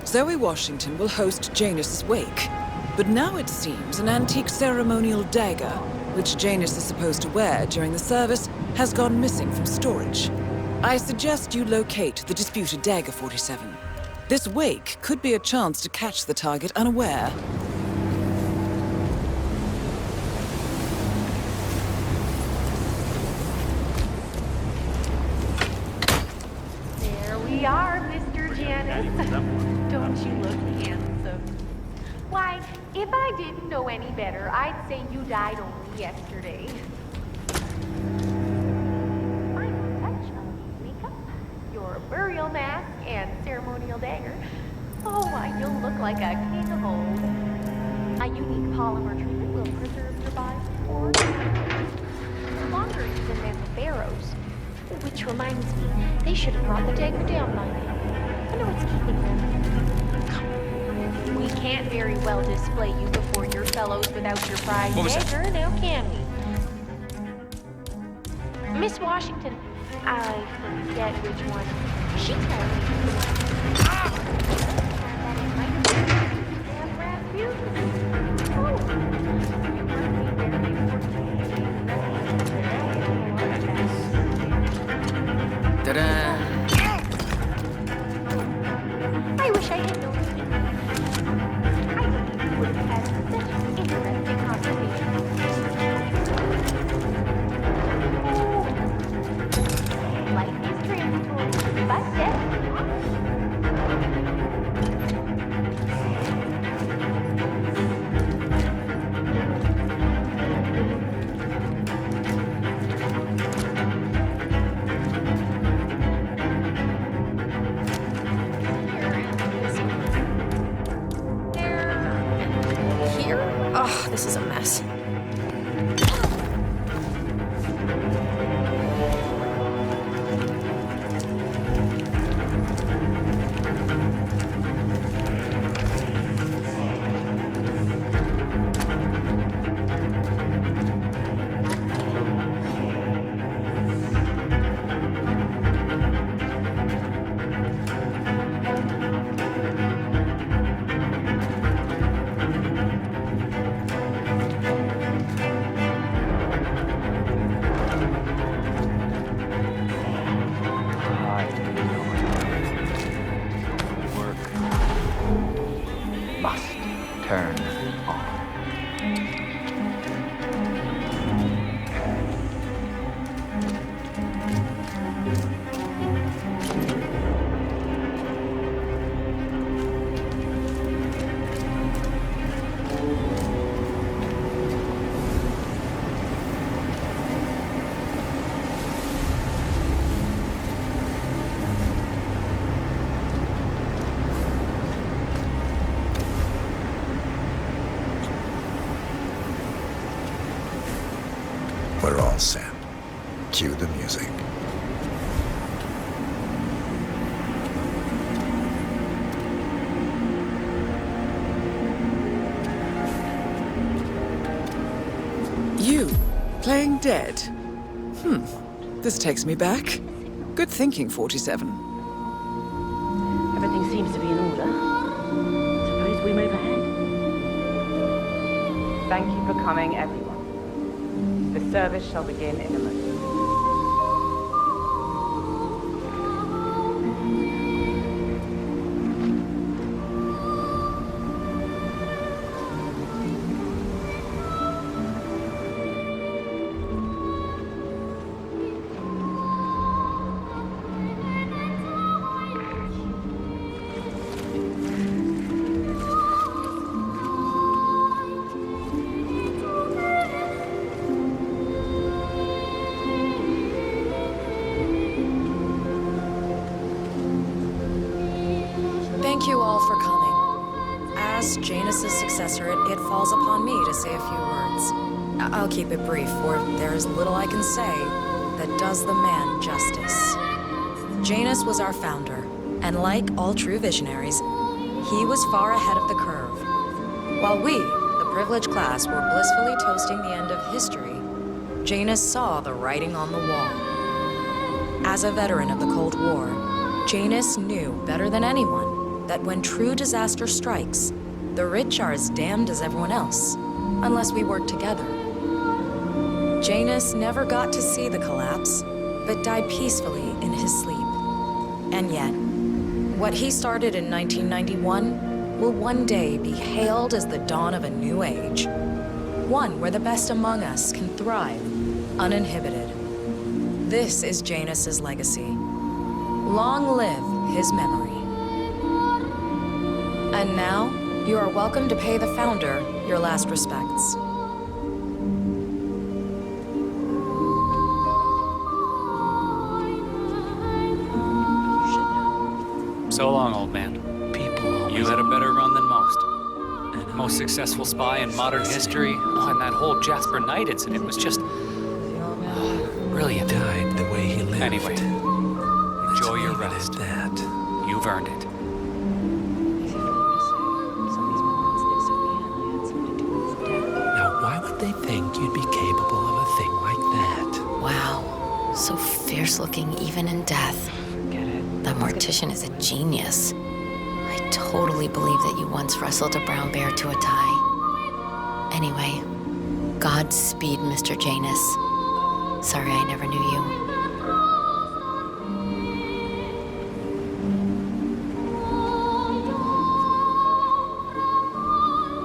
Zoe Washington will host Janus's wake. But now it seems an antique ceremonial dagger, which Janus is supposed to wear during the service, has gone missing from storage. I suggest you locate the disputed dagger, 47. This wake could be a chance to catch the target unaware. There we are, Mr. Janus. Don't you look handsome? Why, if I didn't know any better, I'd say you died only yesterday. Final touch of makeup, your burial mask, and ceremonial dagger. Oh, why, you'll look like a king of old. A unique polymer treatment will preserve your body for longer even than the Pharaohs. Which reminds me, they should have brought the dagger down by now. I know it's keeping them. We can't very well display you before your fellows without your prize dagger, now can we? Miss Washington, I forget which one. She told me. Ta-da! I wish I had known you. I think we would have had such an interesting conversation. this is a mess. We're all set. Cue the music. You, playing dead? This takes me back. Good thinking, 47. Everything seems to be in order. Suppose we move ahead. Thank you for coming, everyone. The service shall begin in a moment. Thank you all for coming. As Janus's successor, it falls upon me to say a few words. I'll keep it brief, for there is little I can say that does the man justice. Janus was our founder, and like all true visionaries, he was far ahead of the curve. While we, the privileged class, were blissfully toasting the end of history, Janus saw the writing on the wall. As a veteran of the Cold War, Janus knew better than anyone that when true disaster strikes, the rich are as damned as everyone else, unless we work together. Janus never got to see the collapse, but died peacefully in his sleep. And yet, what he started in 1991 will one day be hailed as the dawn of a new age. One where the best among us can thrive, uninhibited. This is Janus's legacy. Long live his memory. And now, you are welcome to pay the founder your last respects. So long, old man. You had a better run than most. Most successful spy in modern history. Oh, and that whole Jasper Knight incident was just brilliant. Died the way he lived. Anyway, enjoy your rest. You've earned it. Now, why would they think you'd be capable of a thing like that? Wow. So fierce-looking even in death. The mortician is a genius. I totally believe that you once wrestled a brown bear to a tie. Anyway, Godspeed, Mr. Janus. Sorry I never knew you.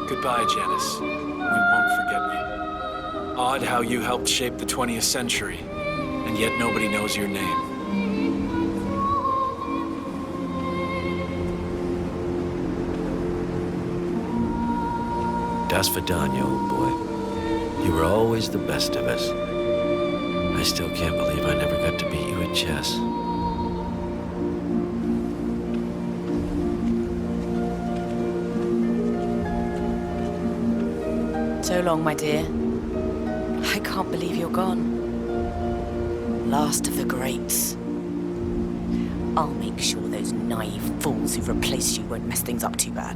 Goodbye, Janus. We won't forget you. Odd how you helped shape the 20th century, and yet nobody knows your name. Das Vidania, old boy. You were always the best of us. I still can't believe I never got to beat you at chess. So long, my dear. I can't believe you're gone. Last of the greats. I'll make sure those naive fools who've replaced you won't mess things up too bad.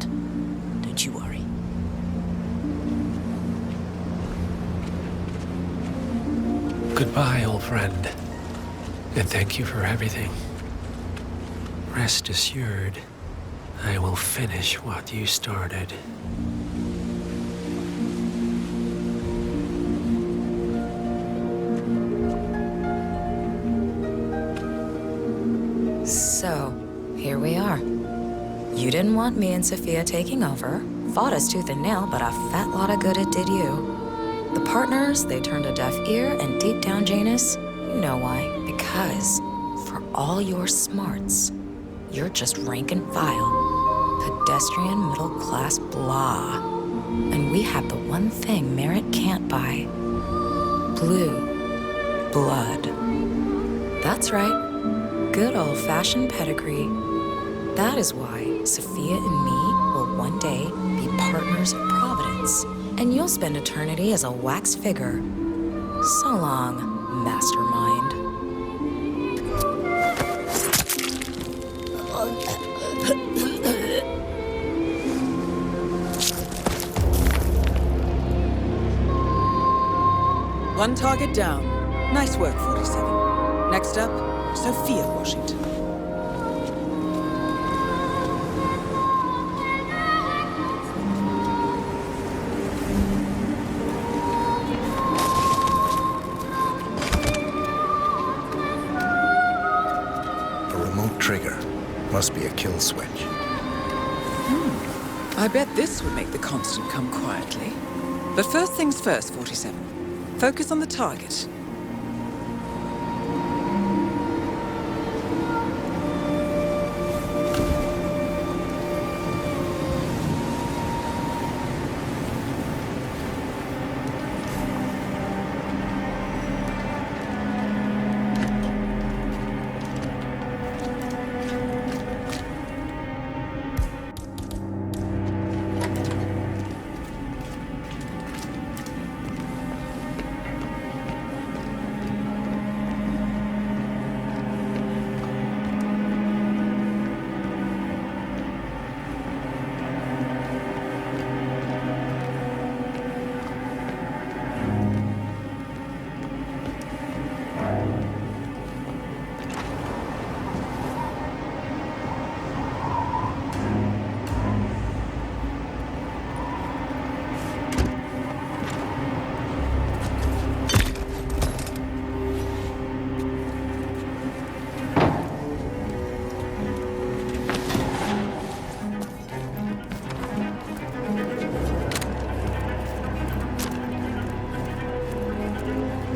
Don't you worry. Goodbye, old friend. And thank you for everything. Rest assured, I will finish what you started. So, here we are. You didn't want me and Sophia taking over. Fought us tooth and nail, but a fat lot of good it did you. The partners, they turned a deaf ear, and deep down, Janus, you know why. Because, for all your smarts, you're just rank and file. Pedestrian, middle-class blah. And we have the one thing merit can't buy. Blue blood. That's right. Good old-fashioned pedigree. That is why Sophia and me will one day be partners of Providence, and you'll spend eternity as a wax figure. So long, mastermind. One target down. Nice work, 47. Next up, Sophia Washington. A remote trigger. Must be a kill switch. I bet this would make the constant come quietly. But first things first, 47. Focus on the target.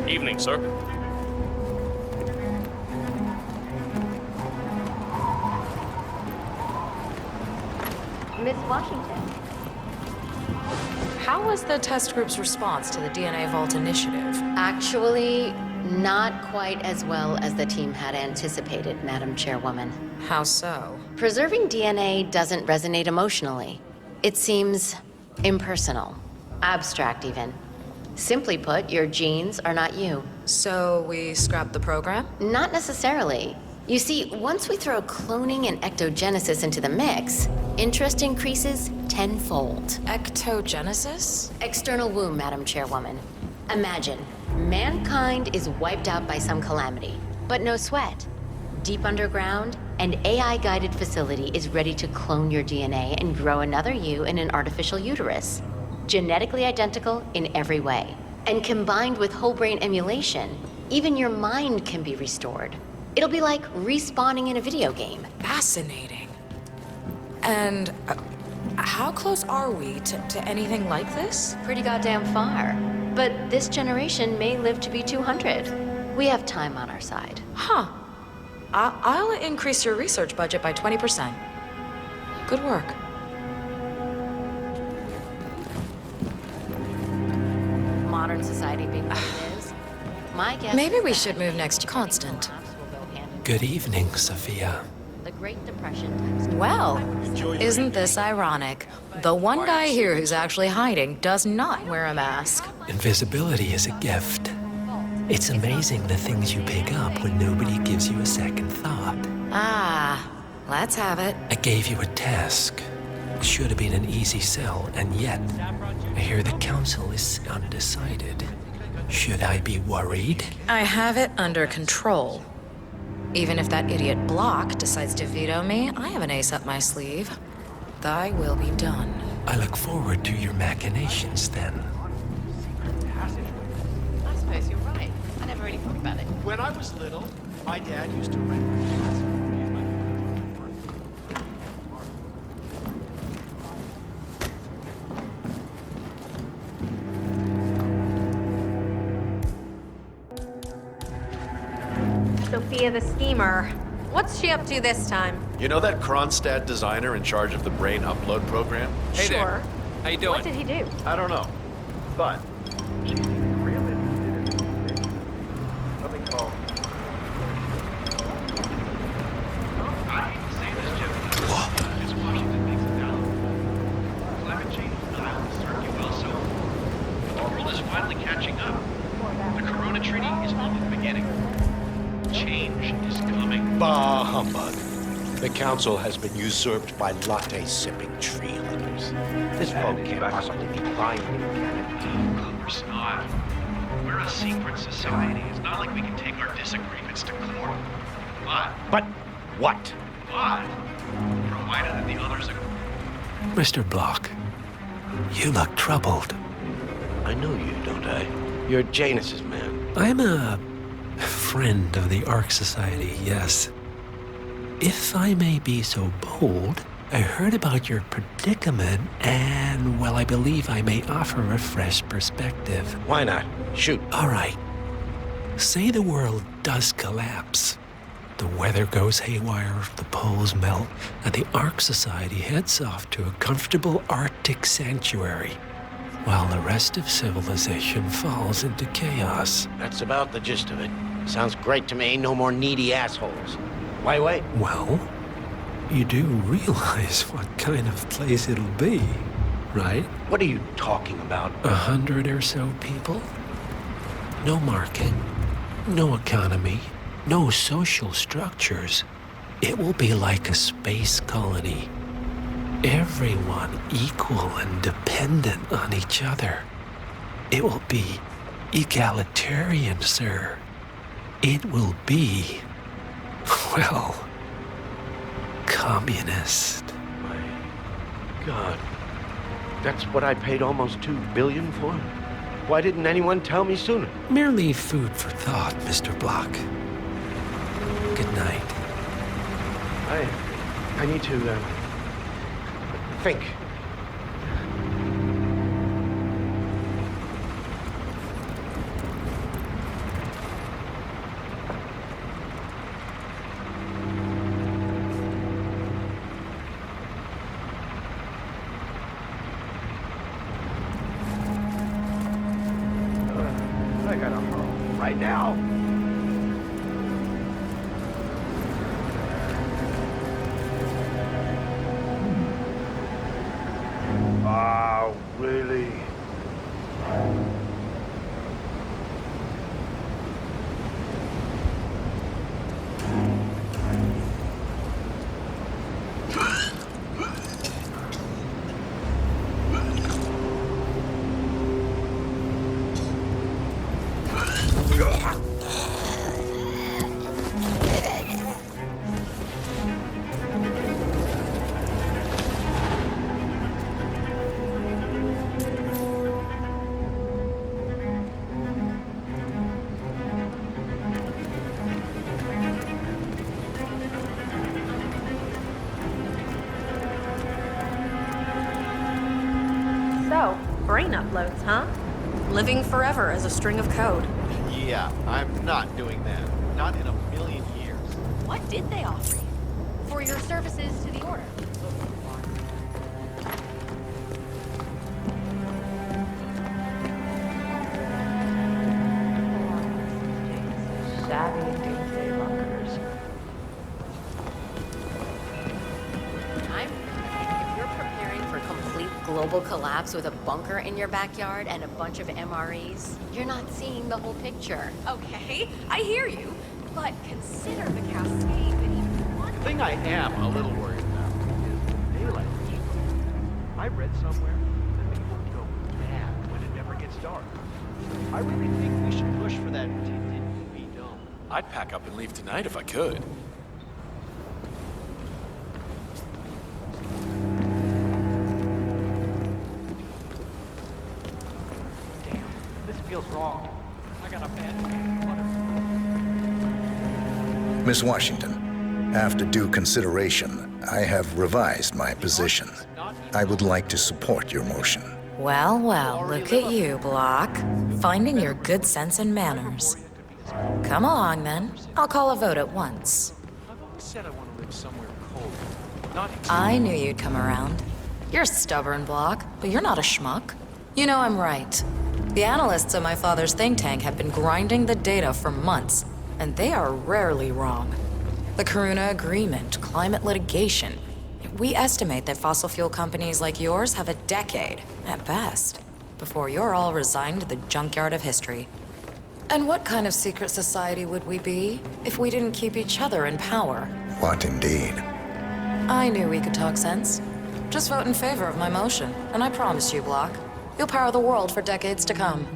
Evening, sir. Miss Washington. How was the test group's response to the DNA Vault initiative? Actually, not quite as well as the team had anticipated, Madam Chairwoman. How so? Preserving DNA doesn't resonate emotionally. It seems impersonal, abstract even. Simply put, your genes are not you. So we scrap the program? Not necessarily. You see, once we throw cloning and ectogenesis into the mix, interest increases tenfold. Ectogenesis? External womb, Madam Chairwoman. Imagine, mankind is wiped out by some calamity, but no sweat. Deep underground, an AI-guided facility is ready to clone your DNA and grow another you in an artificial uterus. Genetically identical in every way. And combined with whole brain emulation, even your mind can be restored. It'll be like respawning in a video game. Fascinating. And how close are we to anything like this? Pretty goddamn far. But this generation may live to be 200. We have time on our side. Huh. I'll increase your research budget by 20%. Good work. Modern society being what it is. My guess. Maybe we should move next to Constant. Good evening, Sophia. Great Depression times. Well, isn't this ironic? The one guy here who's actually hiding does not wear a mask. Invisibility is a gift. It's amazing the things you pick up when nobody gives you a second thought. Ah, let's have it. I gave you a task. Should have been an easy sell, and yet, I hear the council is undecided. Should I be worried? I have it under control. Even if that idiot Block decides to veto me, I have an ace up my sleeve. Thy will be done. I look forward to your machinations, then. I suppose you're right. I never really thought about it. When I was little, my dad used to rent. Sophia the schemer. What's she up to this time? You know that Kronstadt designer in charge of the brain upload program? Hey Sure. there. How you doing? What did he do? I don't know, but she's real interested in something called. I hate to say this, Jim. It's Washington makes it down. Climate change is not on the circuit well, so the world is finally catching up. The Corona Treaty is only the beginning. Change is coming. Bah humbug. The council has been usurped by latte-sipping tree huggers. This vote can't possibly be binding, can it? Of course not. We're a secret society. It's not like we can take our disagreements to court. But what? Provided that the others agree. Mr. Block, you look troubled. I know you, don't I? You're Janus's man. I'm a friend of the Ark Society, yes. If I may be so bold, I heard about your predicament, and, well, I believe I may offer a fresh perspective. Why not? Shoot. All right. Say the world does collapse. The weather goes haywire, the poles melt, and the Ark Society heads off to a comfortable Arctic sanctuary, while the rest of civilization falls into chaos. That's about the gist of it. Sounds great to me. No more needy assholes. Why wait? Well, you do realize what kind of place it'll be, right? What are you talking about? 100 or so people? No market, no economy, no social structures. It will be like a space colony. Everyone equal and dependent on each other. It will be egalitarian, sir. It will be, well, communist. My God. That's what I paid almost $2 billion for? Why didn't anyone tell me sooner? Merely food for thought, Mr. Block. Good night. I need to, think. I gotta hurl right now. Ah, really? So, brain uploads, huh? Living forever as a string of code. Yeah, I'm not doing that. Not in a million years. What did they offer you? For your services to the Order? Shabby doomsday bunkers. global collapse with a bunker in your backyard and a bunch of MREs, you're not seeing the whole picture. Okay, I hear you. But consider the cascade that even one... The thing I am a little worried about is daylight vision. I read somewhere that people go mad when it never gets dark. I really think we should push for that tinted UV dome. I'd pack up and leave tonight if I could. This feels wrong. I got a bad feeling. Miss Washington, after due consideration, I have revised my position. I would like to support your motion. Well, well, look at you, Block. Finding your good sense and manners. Come along, then. I'll call a vote at once. I've always said I want to live somewhere cold. Not I knew you'd come around. You're stubborn, Block, but you're not a schmuck. You know I'm right. The analysts of my father's think tank have been grinding the data for months, and they are rarely wrong. The Karuna Agreement, climate litigation. We estimate that fossil fuel companies like yours have a decade, at best, before you're all resigned to the junkyard of history. And what kind of secret society would we be if we didn't keep each other in power? What indeed? I knew we could talk sense. Just vote in favor of my motion, and I promise you, Block, you'll power the world for decades to come.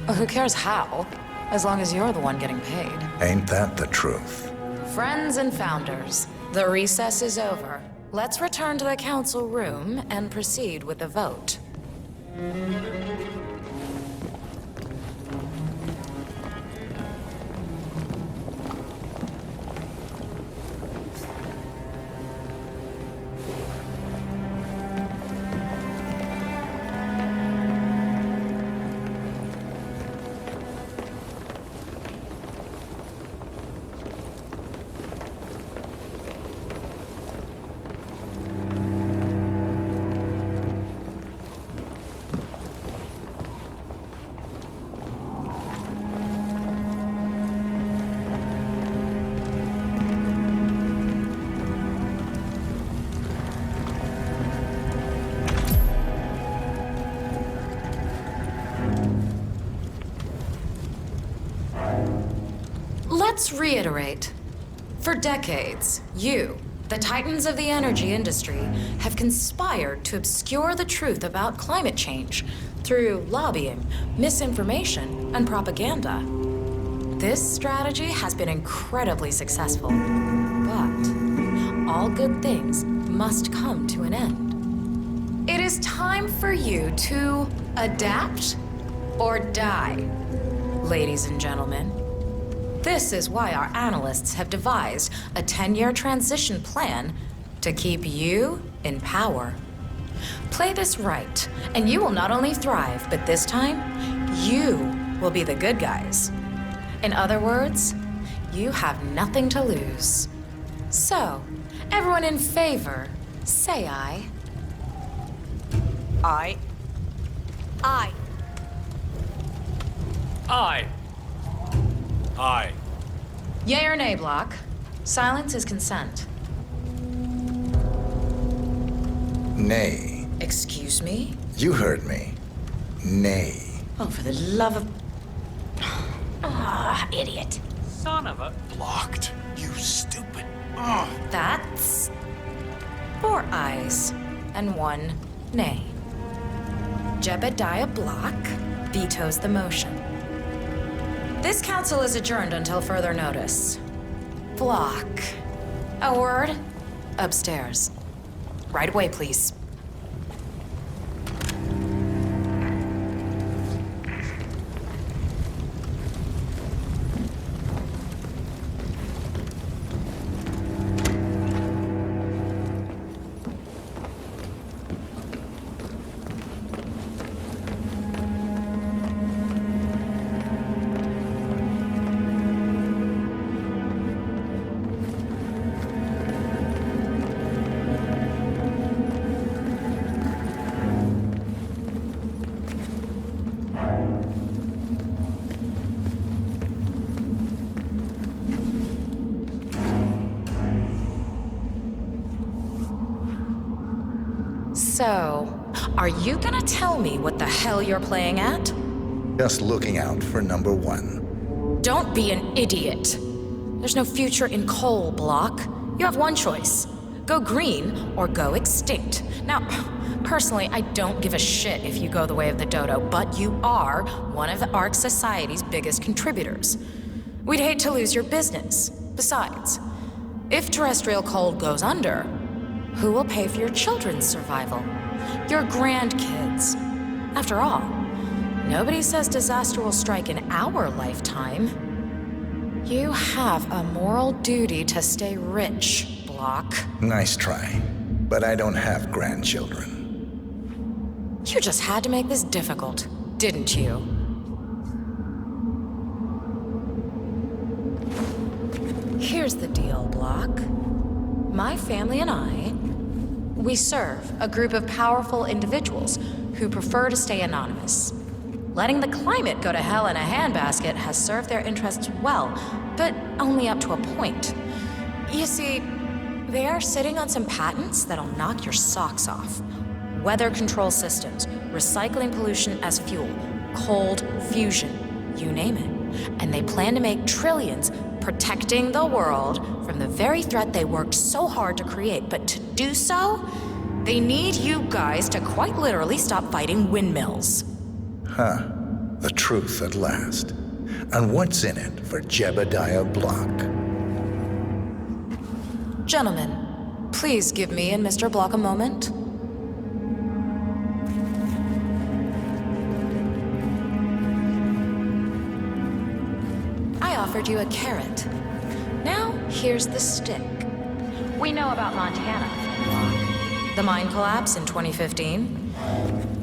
Who cares how, as long as you're the one getting paid. Ain't that the truth? Friends and founders, the recess is over. Let's return to the council room and proceed with the vote. Let's reiterate. For decades, you, the titans of the energy industry, have conspired to obscure the truth about climate change through lobbying, misinformation, and propaganda. This strategy has been incredibly successful, but all good things must come to an end. It is time for you to adapt or die, ladies and gentlemen. This is why our analysts have devised a 10-year transition plan to keep you in power. Play this right, and you will not only thrive, but this time, you will be the good guys. In other words, you have nothing to lose. So, everyone in favor, say aye. Aye. Aye. Aye. Aye. Yay or nay, Block? Silence is consent. Nay. Excuse me? You heard me. Nay. Oh, for the love of... Ah, idiot. Son of a... Blocked. You stupid. That's 4 ayes and 1 nay. Jebediah Block vetoes the motion. This council is adjourned until further notice. Block. A word? Upstairs. Right away, please. So, Are you gonna tell me what the hell you're playing at? Just looking out for number one. Don't be an idiot. There's no future in coal, Block. You have one choice. Go green or go extinct. Now, personally, I don't give a shit if you go the way of the dodo, but you are one of the Ark Society's biggest contributors. We'd hate to lose your business. Besides, if terrestrial coal goes under, who will pay for your children's survival? Your grandkids. After all, nobody says disaster will strike in our lifetime. You have a moral duty to stay rich, Block. Nice try, but I don't have grandchildren. You just had to make this difficult, didn't you? Here's the deal, Block. My family and I, we serve a group of powerful individuals who prefer to stay anonymous. Letting the climate go to hell in a handbasket has served their interests well, but only up to a point. You see, they are sitting on some patents that'll knock your socks off. Weather control systems, recycling pollution as fuel, cold fusion, you name it. And they plan to make trillions protecting the world from the very threat they worked so hard to create. But to do so, they need you guys to quite literally stop fighting windmills. Huh. The truth at last. And what's in it for Jebediah Block? Gentlemen, please give me and Mr. Block a moment. I offered you a carrot. Now, here's the stick. We know about Montana. The mine collapse in 2015.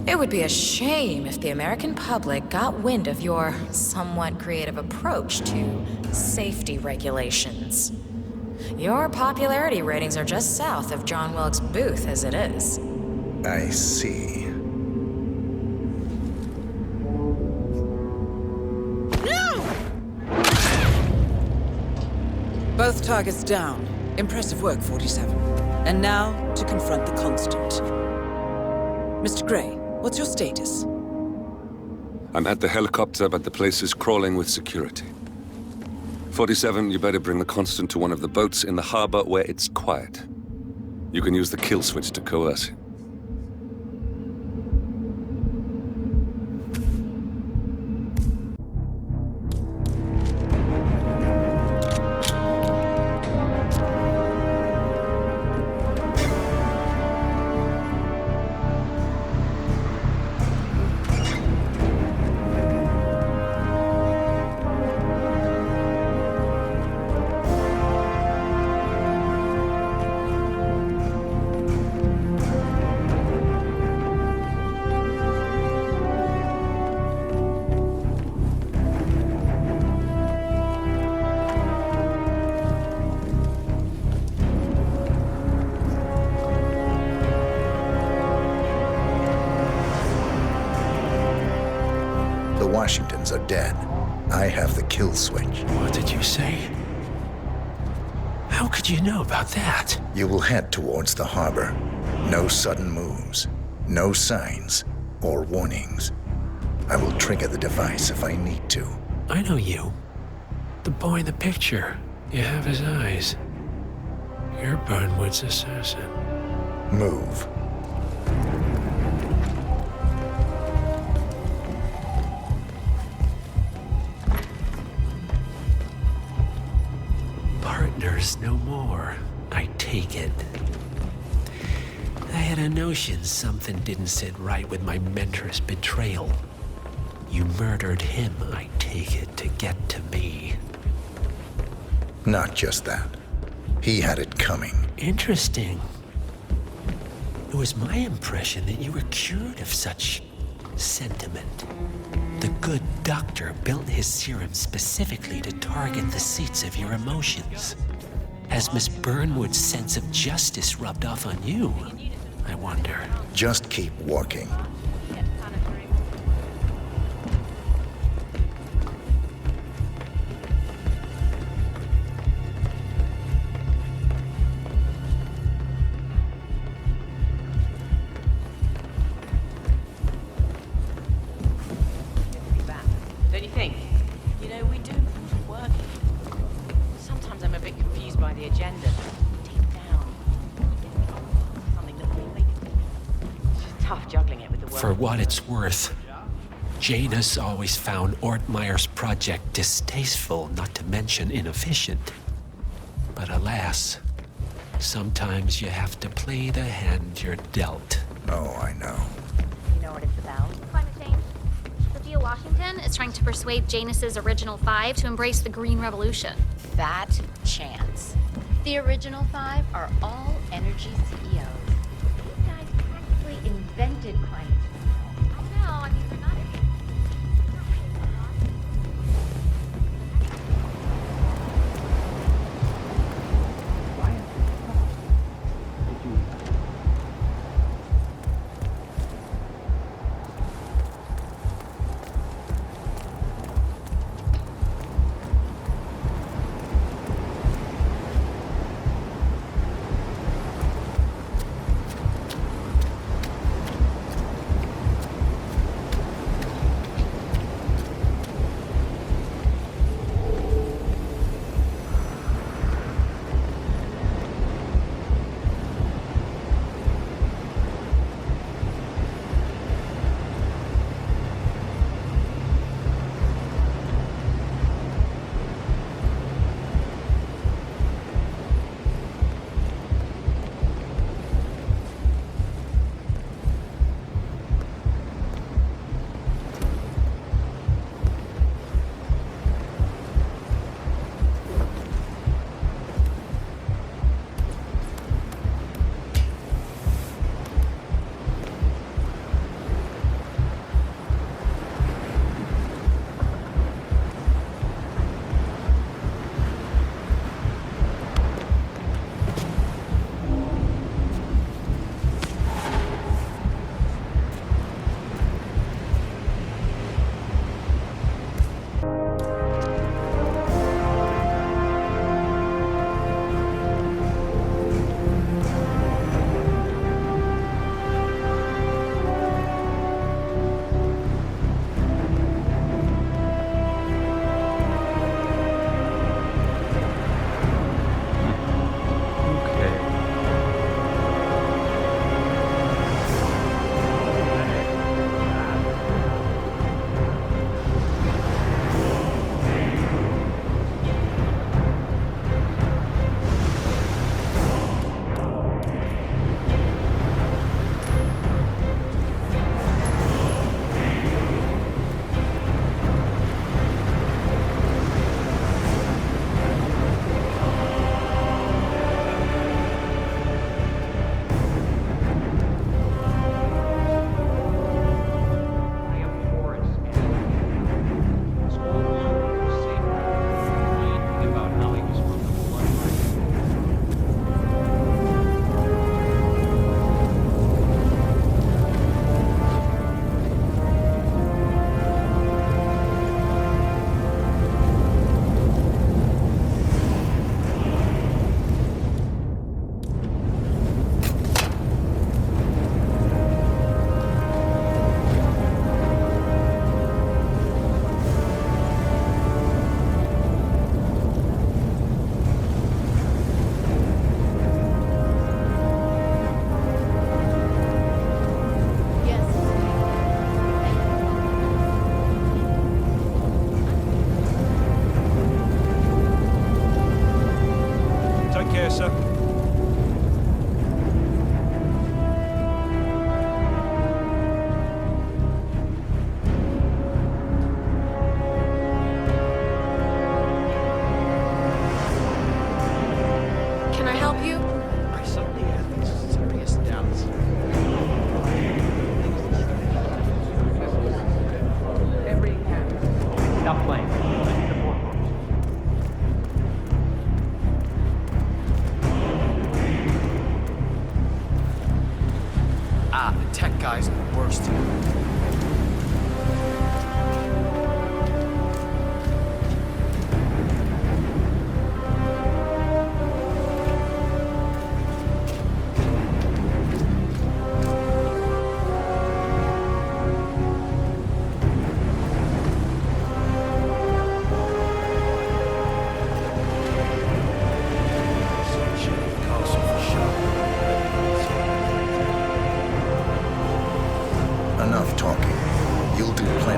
It would be a shame if the American public got wind of your somewhat creative approach to safety regulations. Your popularity ratings are just south of John Wilkes Booth as it is. I see. Both targets down. Impressive work, 47. And now, to confront the Constant. Mr. Gray, what's your status? I'm at the helicopter, but the place is crawling with security. 47, you better bring the Constant to one of the boats in the harbor where it's quiet. You can use the kill switch to coerce him. Washingtons are dead. I have the kill switch. What did you say? How could you know about that? You will head towards the harbor. No sudden moves, no signs or warnings. I will trigger the device if I need to. I know you. The boy in the picture. You have his eyes. You're Burnwood's assassin. Move. Partners no more, I take it. I had a notion something didn't sit right with my mentor's betrayal. You murdered him, I take it, to get to me. Not just that. He had it coming. Interesting. It was my impression that you were cured of such sentiment. The good doctor built his serum specifically to target the seats of your emotions. Has Miss Burnwood's sense of justice rubbed off on you? I wonder. Just keep walking. Don't you think? You know, we do work. Sometimes I'm a bit confused by the agenda. Deep down, something that we make. It's just tough juggling it with the work. For what it's worth, Janus always found Ortmeyer's project distasteful, not to mention inefficient. But alas, sometimes you have to play the hand you're dealt. Oh, I know. You know what it's about? Climate change. Sophia Washington is trying to persuade Janus's original 5 to embrace the Green Revolution. That chance. The original 5 are all energy CEOs. These guys practically invented climate change. I know, I mean, they're not idiots.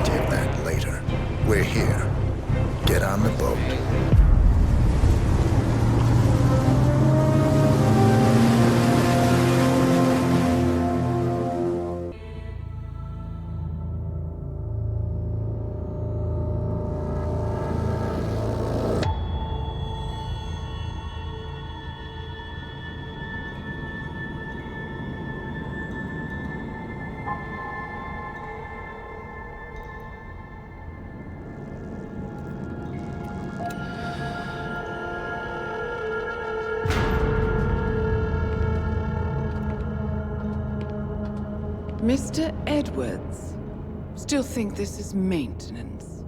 plenty of that later. We're here. Get on the boat. Mr. Edwards, still think this is maintenance?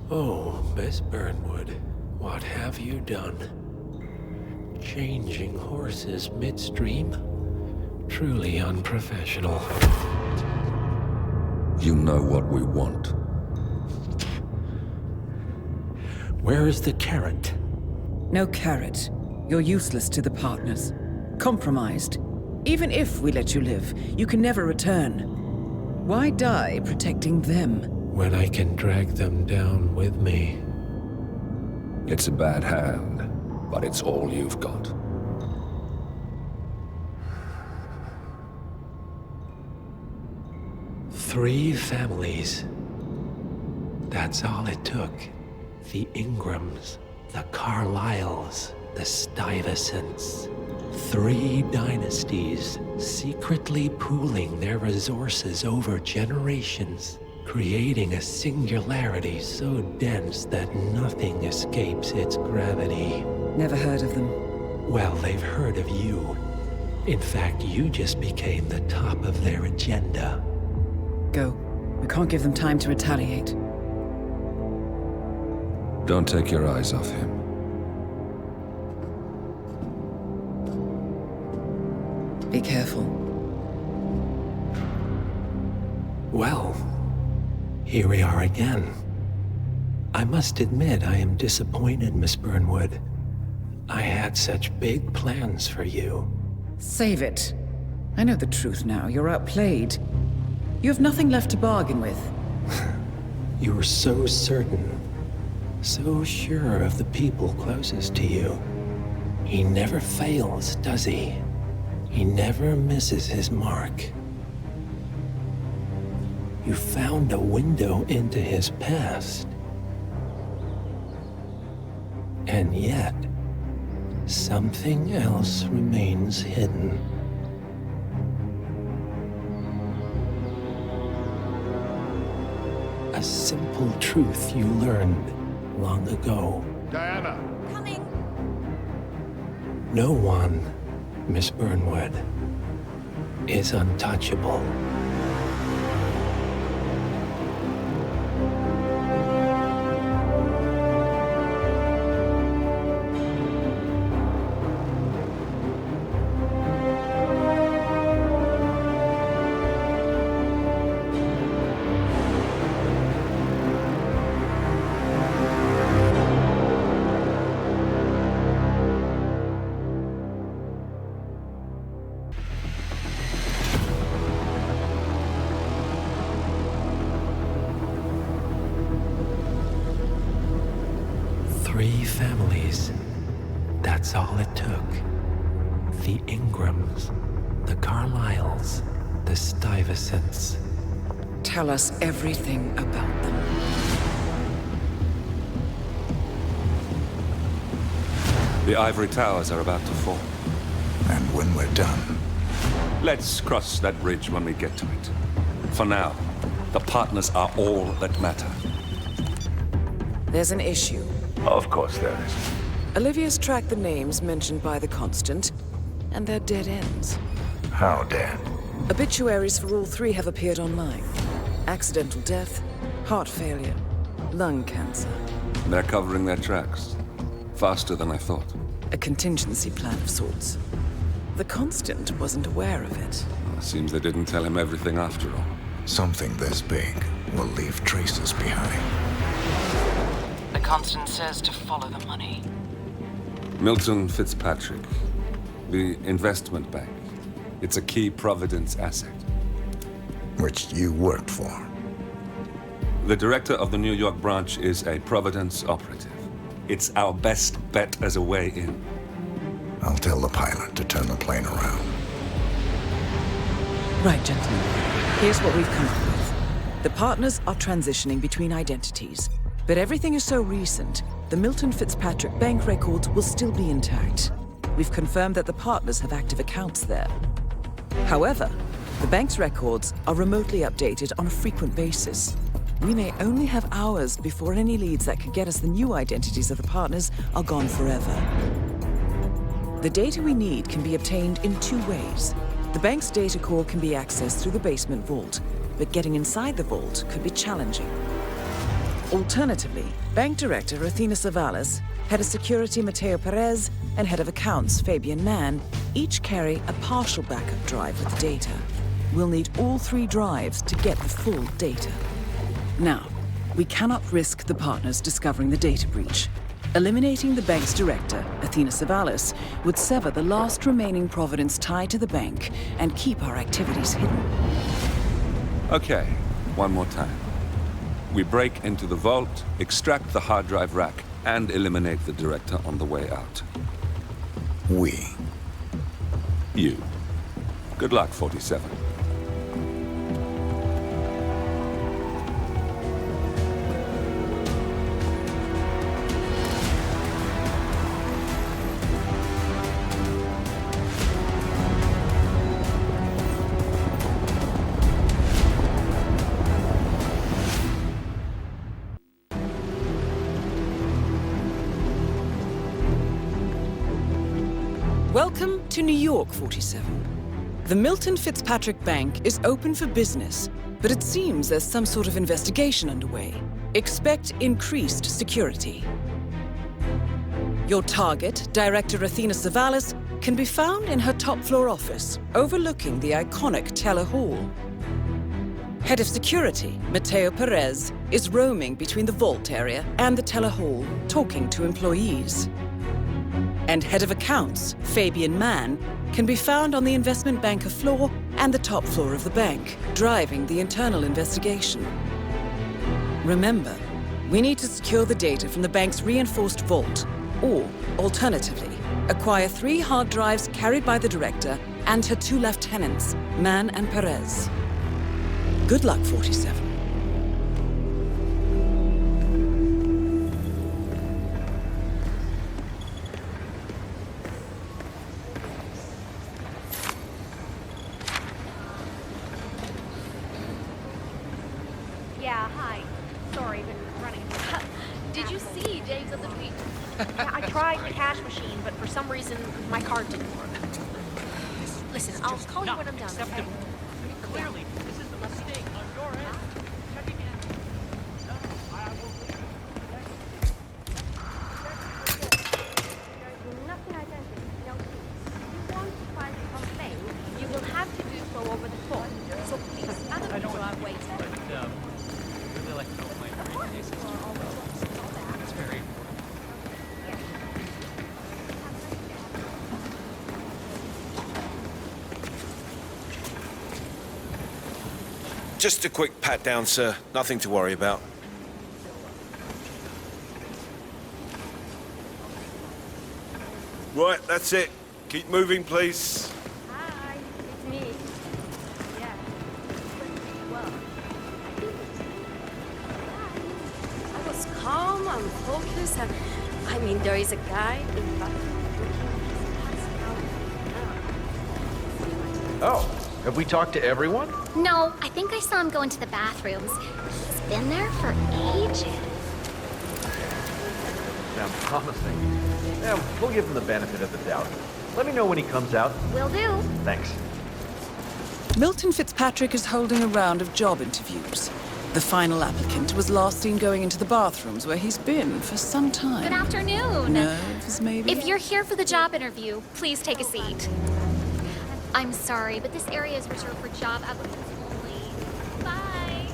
Oh, Miss Burnwood, what have you done? Changing horses midstream? Truly unprofessional. You know what we want. Where is the carrot? No carrot. You're useless to the partners. Compromised. Even if we let you live, you can never return. Why die protecting them? When I can drag them down with me. It's a bad hand, but it's all you've got. Three families. That's all it took. The Ingrams, the Carlyles, the Stuyvesants. 3 dynasties, secretly pooling their resources over generations, creating a singularity so dense that nothing escapes its gravity. Never heard of them. Well, they've heard of you. In fact, you just became the top of their agenda. Go. We can't give them time to retaliate. Don't take your eyes off him. Be careful. Well, here we are again. I must admit I am disappointed, Miss Burnwood. I had such big plans for you. Save it. I know the truth now. You're outplayed. You have nothing left to bargain with. You were so certain, so sure of the people closest to you. He never fails, does he? He never misses his mark. You found a window into his past. And yet, something else remains hidden. A simple truth you learned long ago. Diana! Coming! No one, Miss Burnwood, is untouchable. Three families. That's all it took. The Ingrams, the Carlyles, the Stuyvesants. Tell us everything about them. The ivory towers are about to fall. And when we're done... Let's cross that bridge when we get to it. For now, the partners are all that matter. There's an issue. Of course there is. Olivia's tracked the names mentioned by the Constant, and they're dead ends. How dead? Obituaries for all 3 have appeared online. Accidental death, heart failure, lung cancer. They're covering their tracks. Faster than I thought. A contingency plan of sorts. The Constant wasn't aware of it. Seems they didn't tell him everything after all. Something this big will leave traces behind. The Constant says to follow the money. Milton Fitzpatrick. The investment bank. It's a key Providence asset. Which you worked for. The director of the New York branch is a Providence operative. It's our best bet as a way in. I'll tell the pilot to turn the plane around. Right, gentlemen. Here's what we've come up with. The partners are transitioning between identities, but everything is so recent, the Milton Fitzpatrick bank records will still be intact. We've confirmed that the partners have active accounts there. However, the bank's records are remotely updated on a frequent basis. We may only have hours before any leads that could get us the new identities of the partners are gone forever. The data we need can be obtained in two ways. The bank's data core can be accessed through the basement vault, but getting inside the vault could be challenging. Alternatively, Bank Director Athena Savalas, Head of Security Mateo Perez, and Head of Accounts Fabian Mann each carry a partial backup drive with the data. We'll need all three drives to get the full data. Now, we cannot risk the partners discovering the data breach. Eliminating the bank's director, Athena Savalas, would sever the last remaining Providence tie to the bank and keep our activities hidden. Okay, one more time. We break into the vault, extract the hard drive rack, and eliminate the director on the way out. We. You. Good luck, 47. Welcome to New York, 47. The Milton Fitzpatrick Bank is open for business, but it seems there's some sort of investigation underway. Expect increased security. Your target, Director Athena Savalas, can be found in her top-floor office, overlooking the iconic Teller Hall. Head of Security, Mateo Perez, is roaming between the vault area and the Teller Hall, talking to employees. And Head of Accounts, Fabian Mann, can be found on the investment banker floor and the top floor of the bank, driving the internal investigation. Remember, we need to secure the data from the bank's reinforced vault, or, alternatively, acquire 3 hard drives carried by the director and her 2 lieutenants, Mann and Perez. Good luck, 47. Yeah, hi. Sorry, been running. Did you see Dave's of the tweet? Yeah, I tried the cash machine, but for some reason, my card didn't work. Listen, I'll call you when I'm done, okay? Clearly, this is a mistake on your end. Check again. No, I will leave. Nothing identical. No, if you want to find something, you will have to do so over the phone. So please, other people are waiting. But, really like to know my briefcases too. That's very important. Just a quick pat down, sir. Nothing to worry about. Right, that's it. Keep moving, please. Hi, it's me. Yeah. Well, I was calm and focused, and I mean, there is a guy in back. Oh, have we talked to everyone? No, I think I saw him go into the bathrooms. He's been there for ages. Sounds promising. Yeah, we'll give him the benefit of the doubt. Let me know when he comes out. Will do. Thanks. Milton Fitzpatrick is holding a round of job interviews. The final applicant was last seen going into the bathrooms where he's been for some time. Good afternoon. Nerves, maybe? If you're here for the job interview, please take a seat. I'm sorry, but this area is reserved for job applicants only. Bye.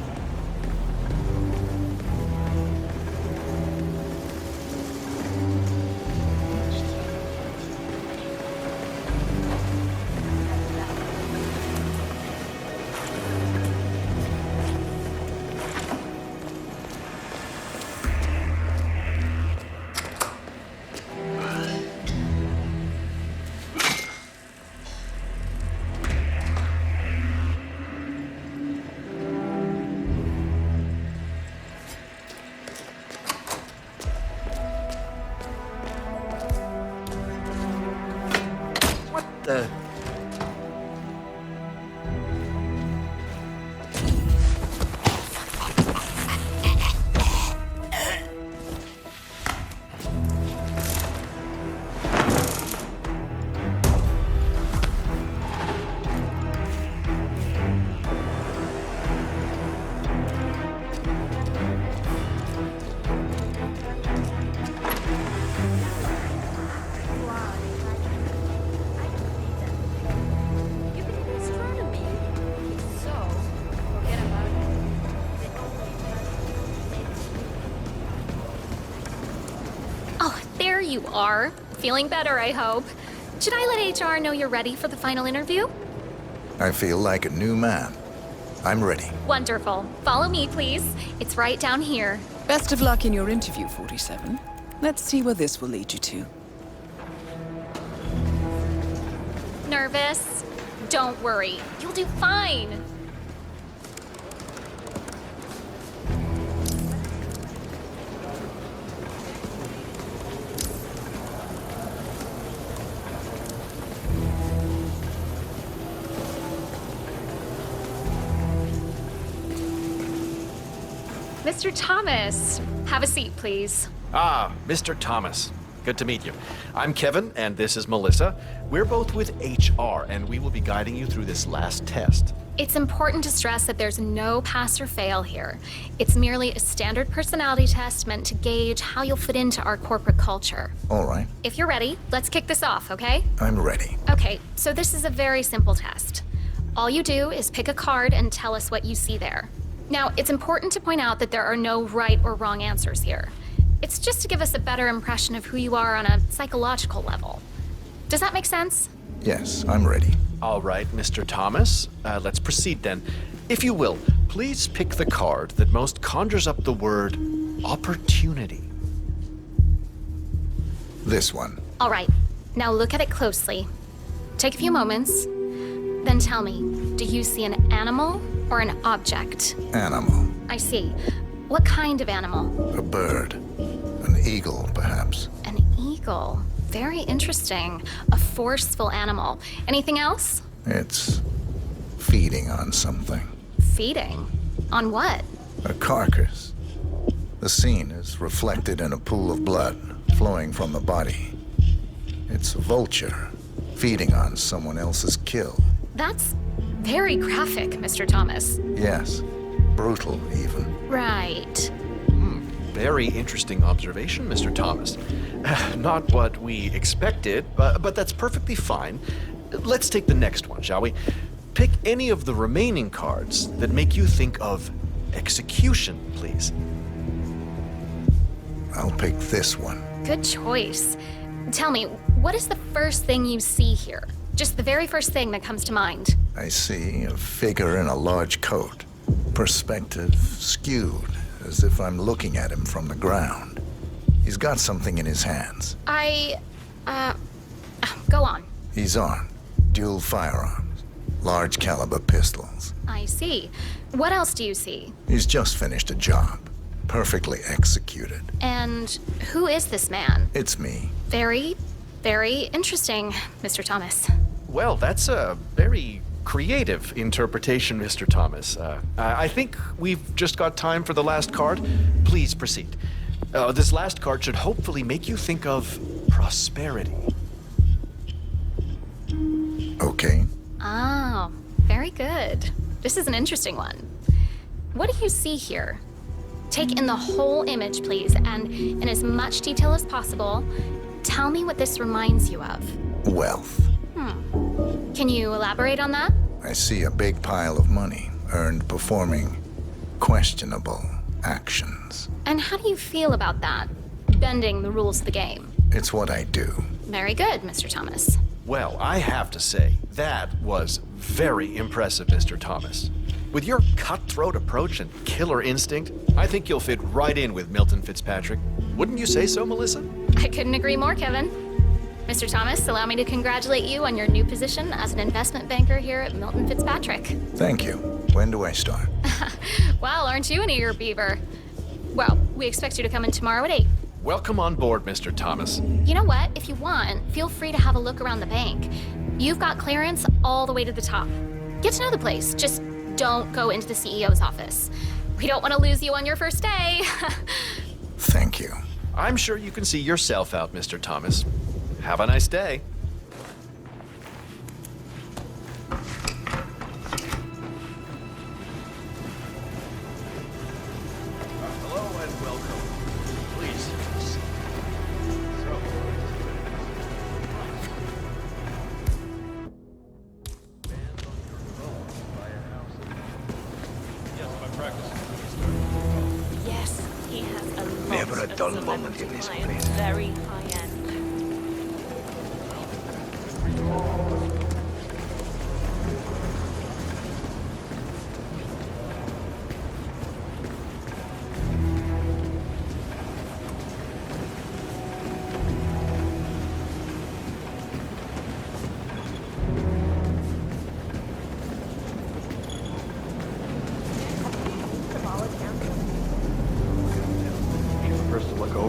you are. Feeling better, I hope. Should I let HR know you're ready for the final interview? I feel like a new man. I'm ready. Wonderful. Follow me, please. It's right down here. Best of luck in your interview, 47. Let's see where this will lead you to. Nervous? Don't worry. You'll do fine. Mr. Thomas, have a seat, please. Ah, Mr. Thomas. Good to meet you. I'm Kevin, and this is Melissa. We're both with HR, and we will be guiding you through this last test. It's important to stress that there's no pass or fail here. It's merely a standard personality test meant to gauge how you'll fit into our corporate culture. All right. If you're ready, let's kick this off, okay? I'm ready. Okay, so this is a very simple test. All you do is pick a card and tell us what you see there. Now, it's important to point out that there are no right or wrong answers here. It's just to give us a better impression of who you are on a psychological level. Does that make sense? Yes, I'm ready. All right, Mr. Thomas. Let's proceed then. If you will, please pick the card that most conjures up the word opportunity. This one. All right, now look at it closely. Take a few moments, then tell me, do you see an animal or an object? Animal. I see. What kind of animal? A bird. An eagle, perhaps. An eagle. Very interesting. A forceful animal. Anything else? It's feeding on something. Feeding? On what? A carcass. The scene is reflected in a pool of blood flowing from the body. It's a vulture feeding on someone else's kill. That's very graphic, Mr. Thomas. Yes. Brutal, even. Right. Very interesting observation, Mr. Thomas. Not what we expected, but that's perfectly fine. Let's take the next one, shall we? Pick any of the remaining cards that make you think of execution, please. I'll pick this one. Good choice. Tell me, what is the first thing you see here? Just the very first thing that comes to mind. I see a figure in a large coat. Perspective skewed, as if I'm looking at him from the ground. He's got something in his hands. Go on. He's armed. Dual firearms. Large caliber pistols. I see. What else do you see? He's just finished a job. Perfectly executed. And who is this man? It's me. Very, very interesting, Mr. Thomas. Well, that's a very creative interpretation, Mr. Thomas. I think we've just got time for the last card. Please proceed. This last card should hopefully make you think of prosperity. Okay. Oh, very good. This is an interesting one. What do you see here? Take in the whole image, please, and in as much detail as possible, tell me what this reminds you of. Wealth. Can you elaborate on that? I see a big pile of money earned performing questionable actions. And how do you feel about that? Bending the rules of the game. It's what I do. Very good, Mr. Thomas. Well, I have to say, that was very impressive, Mr. Thomas. With your cutthroat approach and killer instinct, I think you'll fit right in with Milton Fitzpatrick. Wouldn't you say so, Melissa? I couldn't agree more, Kevin. Mr. Thomas, allow me to congratulate you on your new position as an investment banker here at Milton Fitzpatrick. Thank you. When do I start? Well, aren't you an eager beaver? Well, we expect you to come in tomorrow at 8. Welcome on board, Mr. Thomas. You know what? If you want, feel free to have a look around the bank. You've got clearance all the way to the top. Get to know the place. Just don't go into the CEO's office. We don't want to lose you on your first day. Thank you. I'm sure you can see yourself out, Mr. Thomas. Have a nice day. Hello and welcome. Please. Yes, he has a lot Never a of dull celebrity moment in this clients, place. very high-end.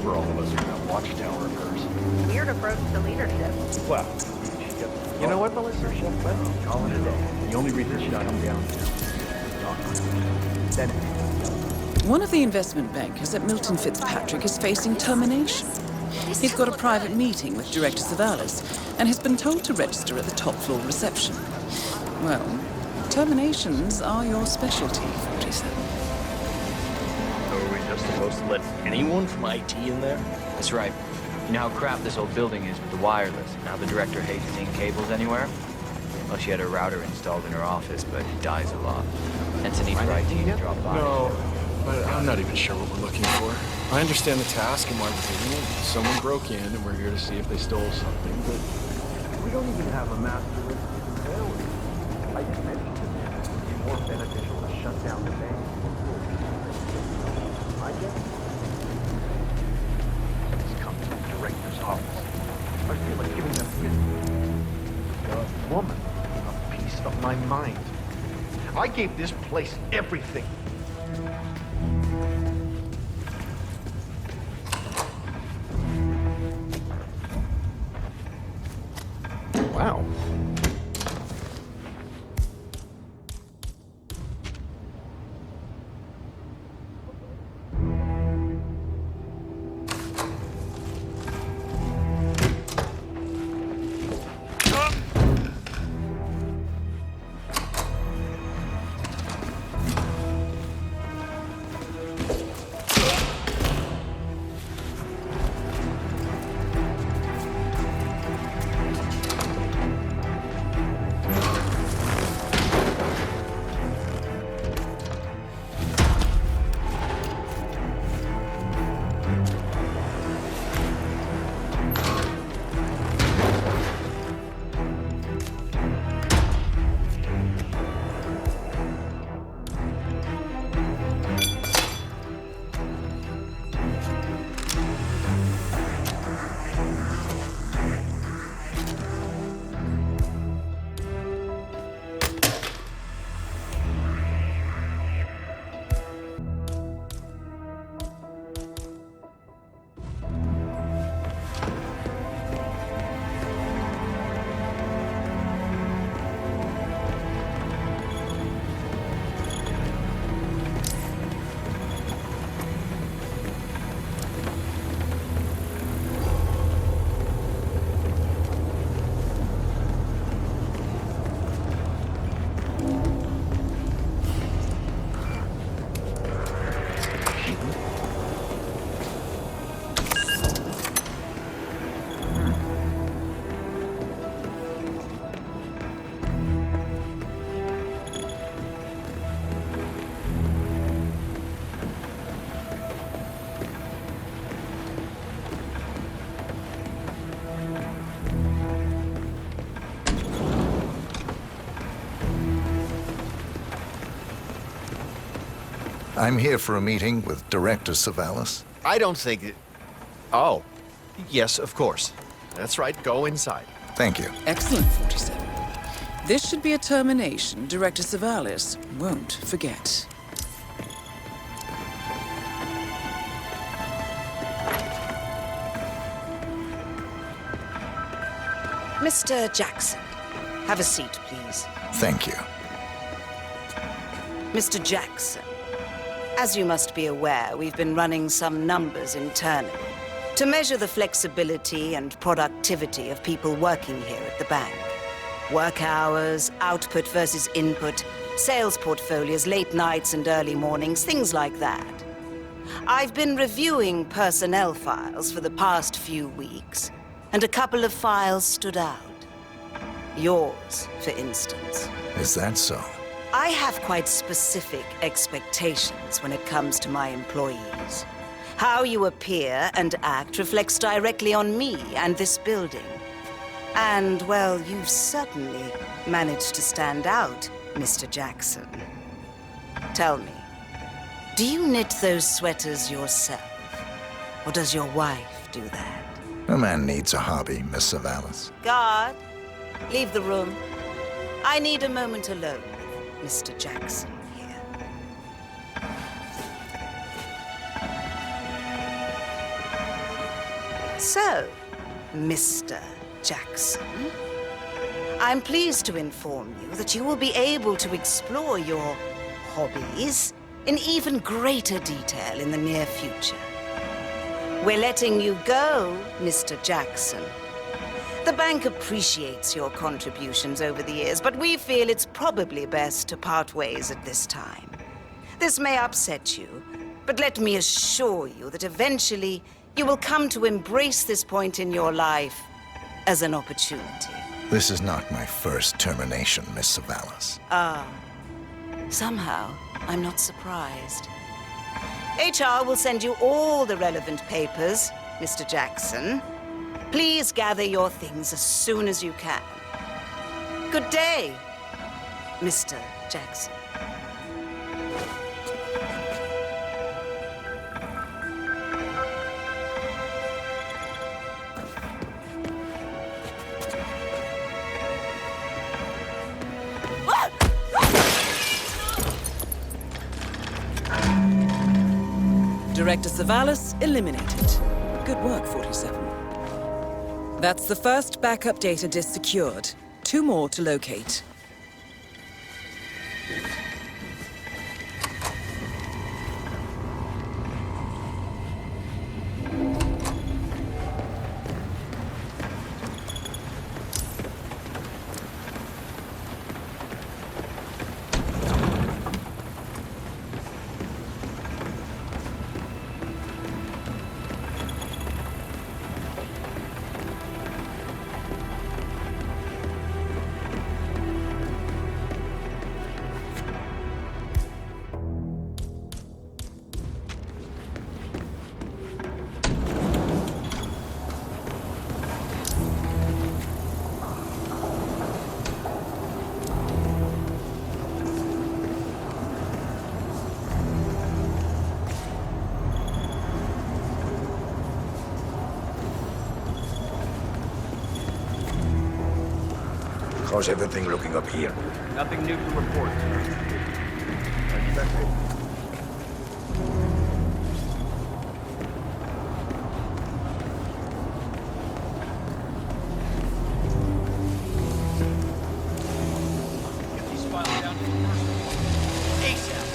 over all of us in that watchtower of hers. Weird approach to leadership. Well, you know what, Melissa? Let's call it a day. The only reason she come down then One of the investment bankers at Milton Fitzpatrick is facing termination. He's got a private meeting with Director Savalas and has been told to register at the top floor reception. Well, terminations are your specialty, 47. So are we just supposed to let anyone from IT in there? That's right. You know how crap this old building is with the wireless, and how the director hates seeing cables anywhere? Well, she had a router installed in her office, but it dies a lot. Hence it needs for IT to drop by. No, but I'm not even sure what we're looking for. I understand the task and why we're doing it. Someone broke in, and we're here to see if they stole something, but we don't even have a master list of failures. I just mentioned to them it would be more beneficial to shut down the bank. I guess it's come to the director's office. I feel like giving them the woman a piece of my mind. I gave this place everything. Wow. I'm here for a meeting with Director Savalas. I don't think it... Oh. Yes, of course. That's right. Go inside. Thank you. Excellent, 47. This should be a termination Director Savalas won't forget. Mr. Jackson, have a seat, please. Thank you. Mr. Jackson, as you must be aware, we've been running some numbers internally to measure the flexibility and productivity of people working here at the bank. Work hours, output versus input, sales portfolios, late nights and early mornings, things like that. I've been reviewing personnel files for the past few weeks, and a couple of files stood out. Yours, for instance. Is that so? I have quite specific expectations when it comes to my employees. How you appear and act reflects directly on me and this building. And, well, you've certainly managed to stand out, Mr. Jackson. Tell me, do you knit those sweaters yourself? Or does your wife do that? A man needs a hobby, Miss Savalas. Guard, leave the room. I need a moment alone with Mr. Jackson here. So, Mr. Jackson, I'm pleased to inform you that you will be able to explore your hobbies in even greater detail in the near future. We're letting you go, Mr. Jackson. The bank appreciates your contributions over the years, but we feel it's probably best to part ways at this time. This may upset you, but let me assure you that eventually you will come to embrace this point in your life as an opportunity. This is not my first termination, Miss Savalas. Ah, somehow I'm not surprised. HR will send you all the relevant papers, Mr. Jackson. Please gather your things as soon as you can. Good day, Mr. Jackson. Director Savalas eliminated. Good work, 47. That's the first backup data disk secured. 2 more to locate. How's everything looking up here? Nothing new to report, sir. Expected. Get these files down to the first floor. ASAP.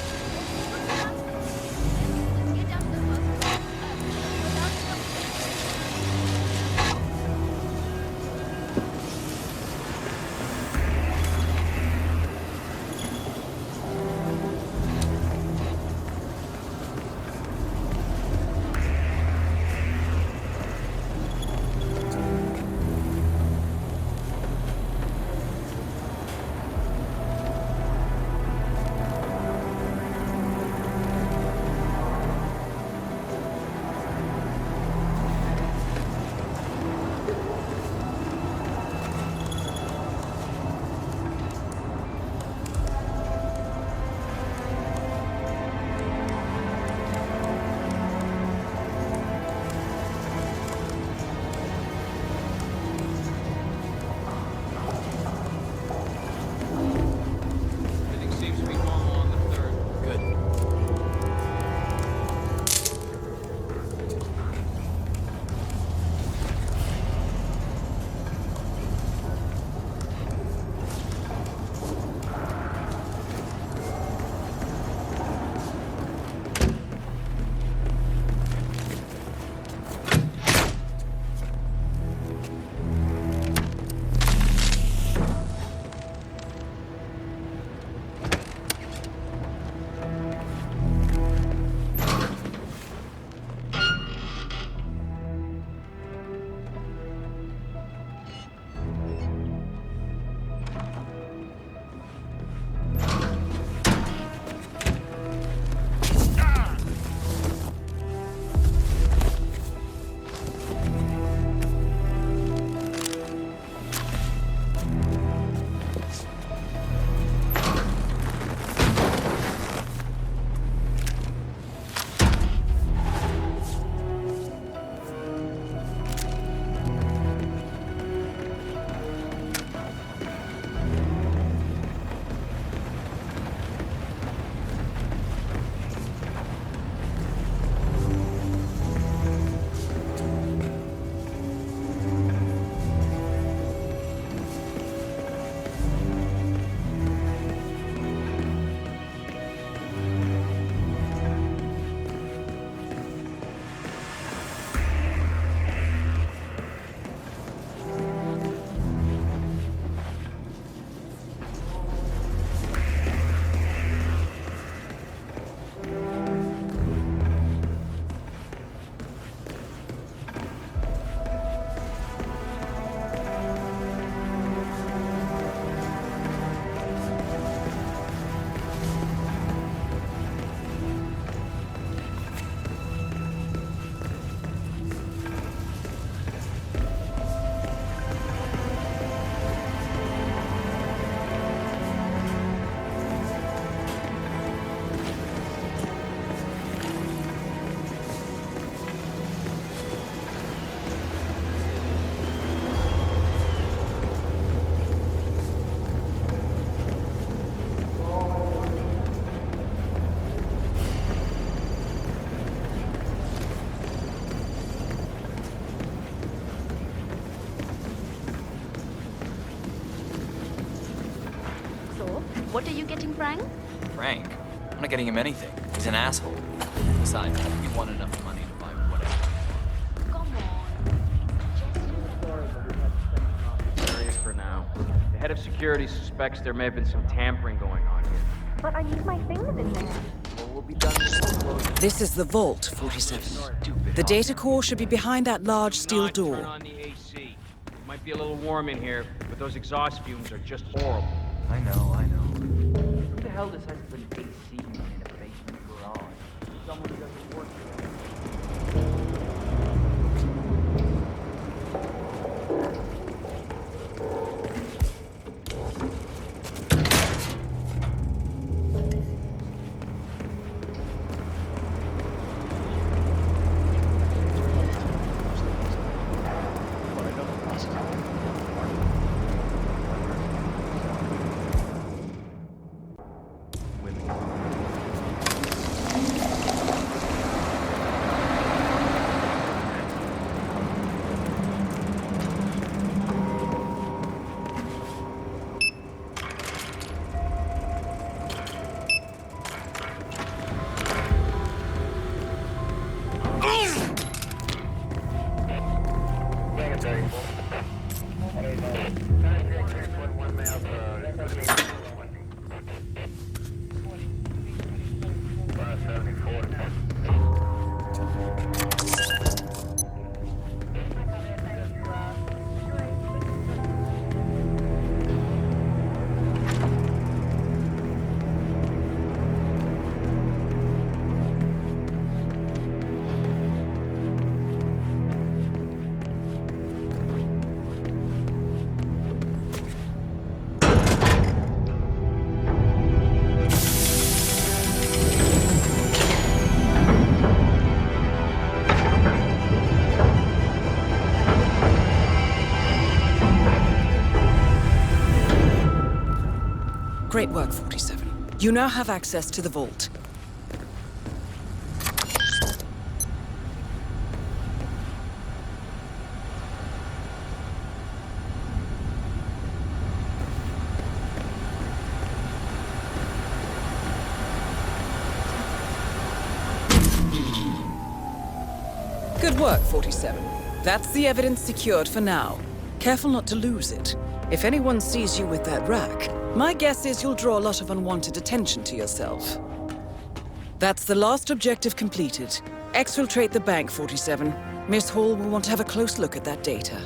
What are you getting, Frank? Frank? I'm not getting him anything. He's an asshole. Besides, he won enough money to buy whatever. Serious for now. The head of security suspects there may have been some tampering going on here. But I need my things in there. Well, we'll be done before closing. This is the vault, 47. The data core should be behind that large steel Turn door. on the AC. It might be a little warm in here, but those exhaust fumes are just horrible. I know. Who the hell decides to put an AC in a basement garage? Someone who doesn't work here. Great work, 47. You now have access to the vault. Good work, 47. That's the evidence secured for now. Careful not to lose it. If anyone sees you with that rack, my guess is you'll draw a lot of unwanted attention to yourself. That's the last objective completed. Exfiltrate the bank, 47. Miss Hall will want to have a close look at that data.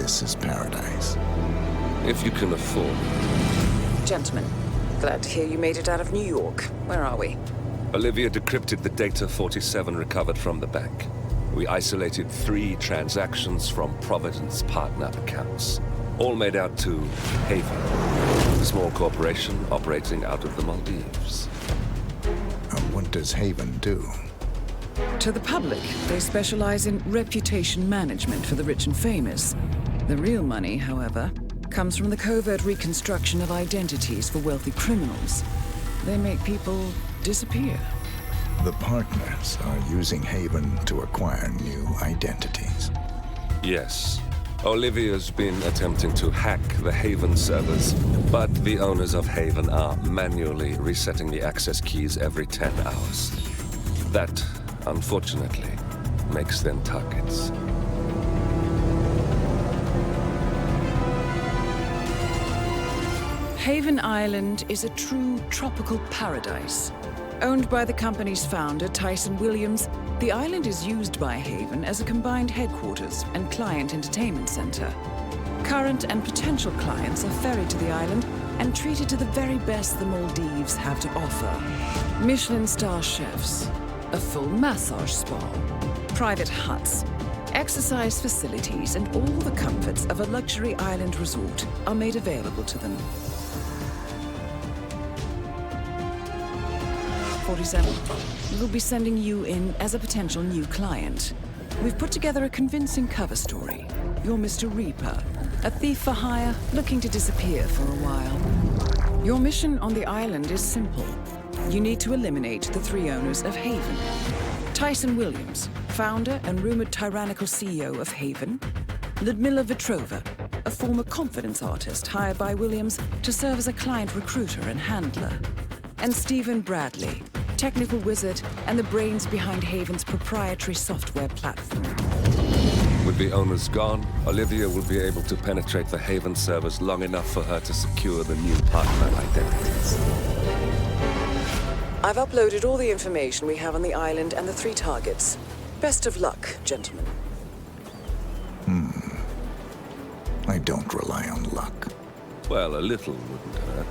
this is paradise. If you can afford it. Gentlemen, glad to hear you made it out of New York. Where are we? Olivia decrypted the data 47 recovered from the bank. We isolated 3 transactions from Providence partner accounts, all made out to Haven, a small corporation operating out of the Maldives. What does Haven do? To the public, they specialize in reputation management for the rich and famous. The real money, however, comes from the covert reconstruction of identities for wealthy criminals. They make people disappear. The partners are using Haven to acquire new identities. Yes. Olivia's been attempting to hack the Haven servers, but the owners of Haven are manually resetting the access keys every 10 hours. That, unfortunately, makes them targets. Haven Island is a true tropical paradise. Owned by the company's founder, Tyson Williams, the island is used by Haven as a combined headquarters and client entertainment center. Current and potential clients are ferried to the island and treated to the very best the Maldives have to offer. Michelin star chefs, a full massage spa, private huts, exercise facilities, and all the comforts of a luxury island resort are made available to them. 47. We'll be sending you in as a potential new client. We've put together a convincing cover story. You're Mr. Reaper, a thief for hire looking to disappear for a while. Your mission on the island is simple. You need to eliminate the 3 owners of Haven. Tyson Williams, founder and rumored tyrannical CEO of Haven. Ludmila Vetrova, a former confidence artist hired by Williams to serve as a client recruiter and handler. And Stephen Bradley, technical wizard and the brains behind Haven's proprietary software platform. With the owners gone, Olivia will be able to penetrate the Haven servers long enough for her to secure the new partner identities. I've uploaded all the information we have on the island and the 3 targets. Best of luck, gentlemen. I don't rely on luck. Well, a little wouldn't hurt.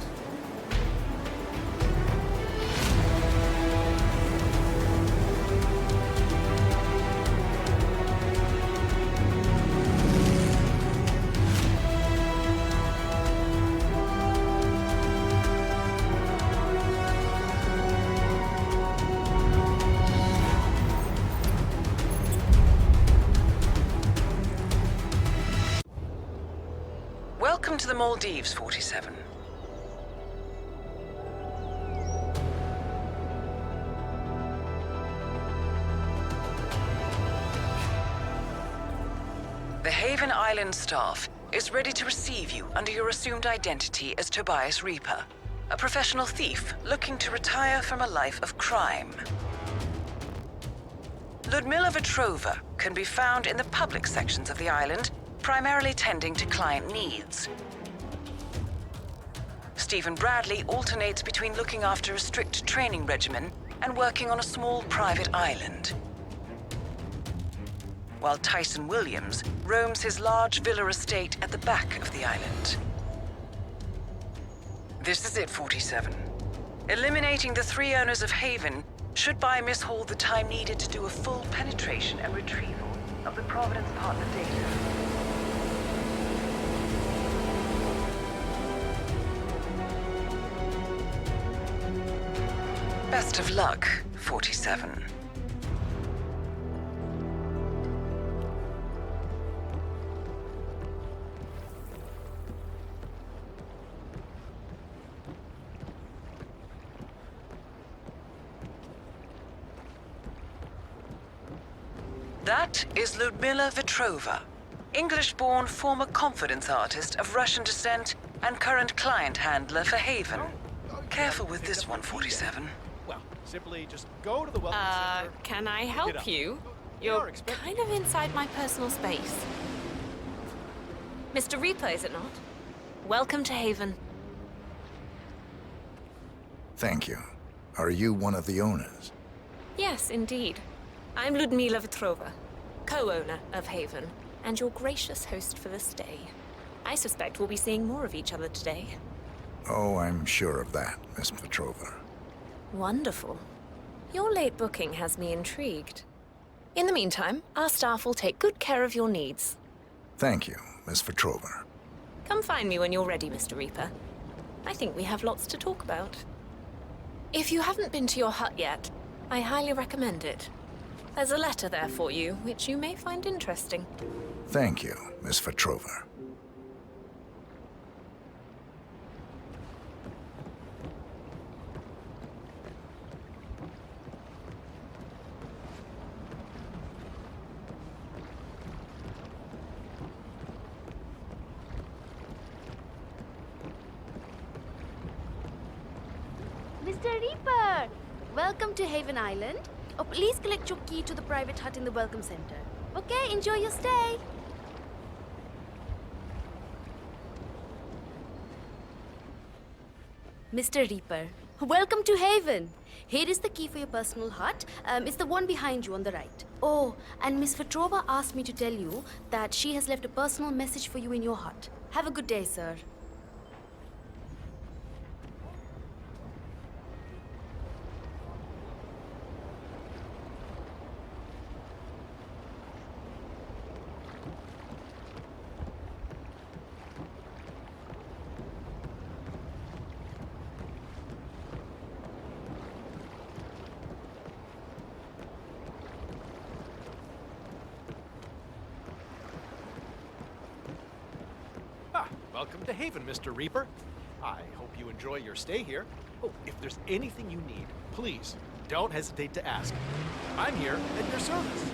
Welcome to the Maldives, 47. The Haven Island staff is ready to receive you under your assumed identity as Tobias Reaper, a professional thief looking to retire from a life of crime. Ludmila Vetrova can be found in the public sections of the island, primarily tending to client needs. Stephen Bradley alternates between looking after a strict training regimen and working on a small private island, while Tyson Williams roams his large villa estate at the back of the island. This is it, 47. Eliminating the 3 owners of Haven should buy Miss Hall the time needed to do a full penetration and retrieval of the Providence partner data. Best of luck, 47. That is Ludmila Vetrova, English-born former confidence artist of Russian descent and current client handler for Haven. Careful with this one, 47. Well, simply just go to the welcome center. Can I help you? You're kind of inside my personal space. Mr. Reaper, is it not? Welcome to Haven. Thank you. Are you one of the owners? Yes, indeed. I'm Ludmila Vetrova, co-owner of Haven, and your gracious host for the stay. I suspect we'll be seeing more of each other today. Oh, I'm sure of that, Miss Petrova. Wonderful. Your late booking has me intrigued. In the meantime, our staff will take good care of your needs. Thank you, Miss Petrova. Come find me when you're ready, Mr. Reaper. I think we have lots to talk about. If you haven't been to your hut yet, I highly recommend it. There's a letter there for you, which you may find interesting. Thank you, Miss Petrova. Mr. Reaper! Welcome to Haven Island. Oh, please collect your key to the private hut in the Welcome Center. Okay, enjoy your stay. Mr. Reaper, welcome to Haven. Here is the key for your personal hut. It's the one behind you on the right. Oh, and Miss Petrova asked me to tell you that she has left a personal message for you in your hut. Have a good day, sir. Welcome to Haven, Mr. Reaper. I hope you enjoy your stay here. Oh, if there's anything you need, please don't hesitate to ask. I'm here at your service.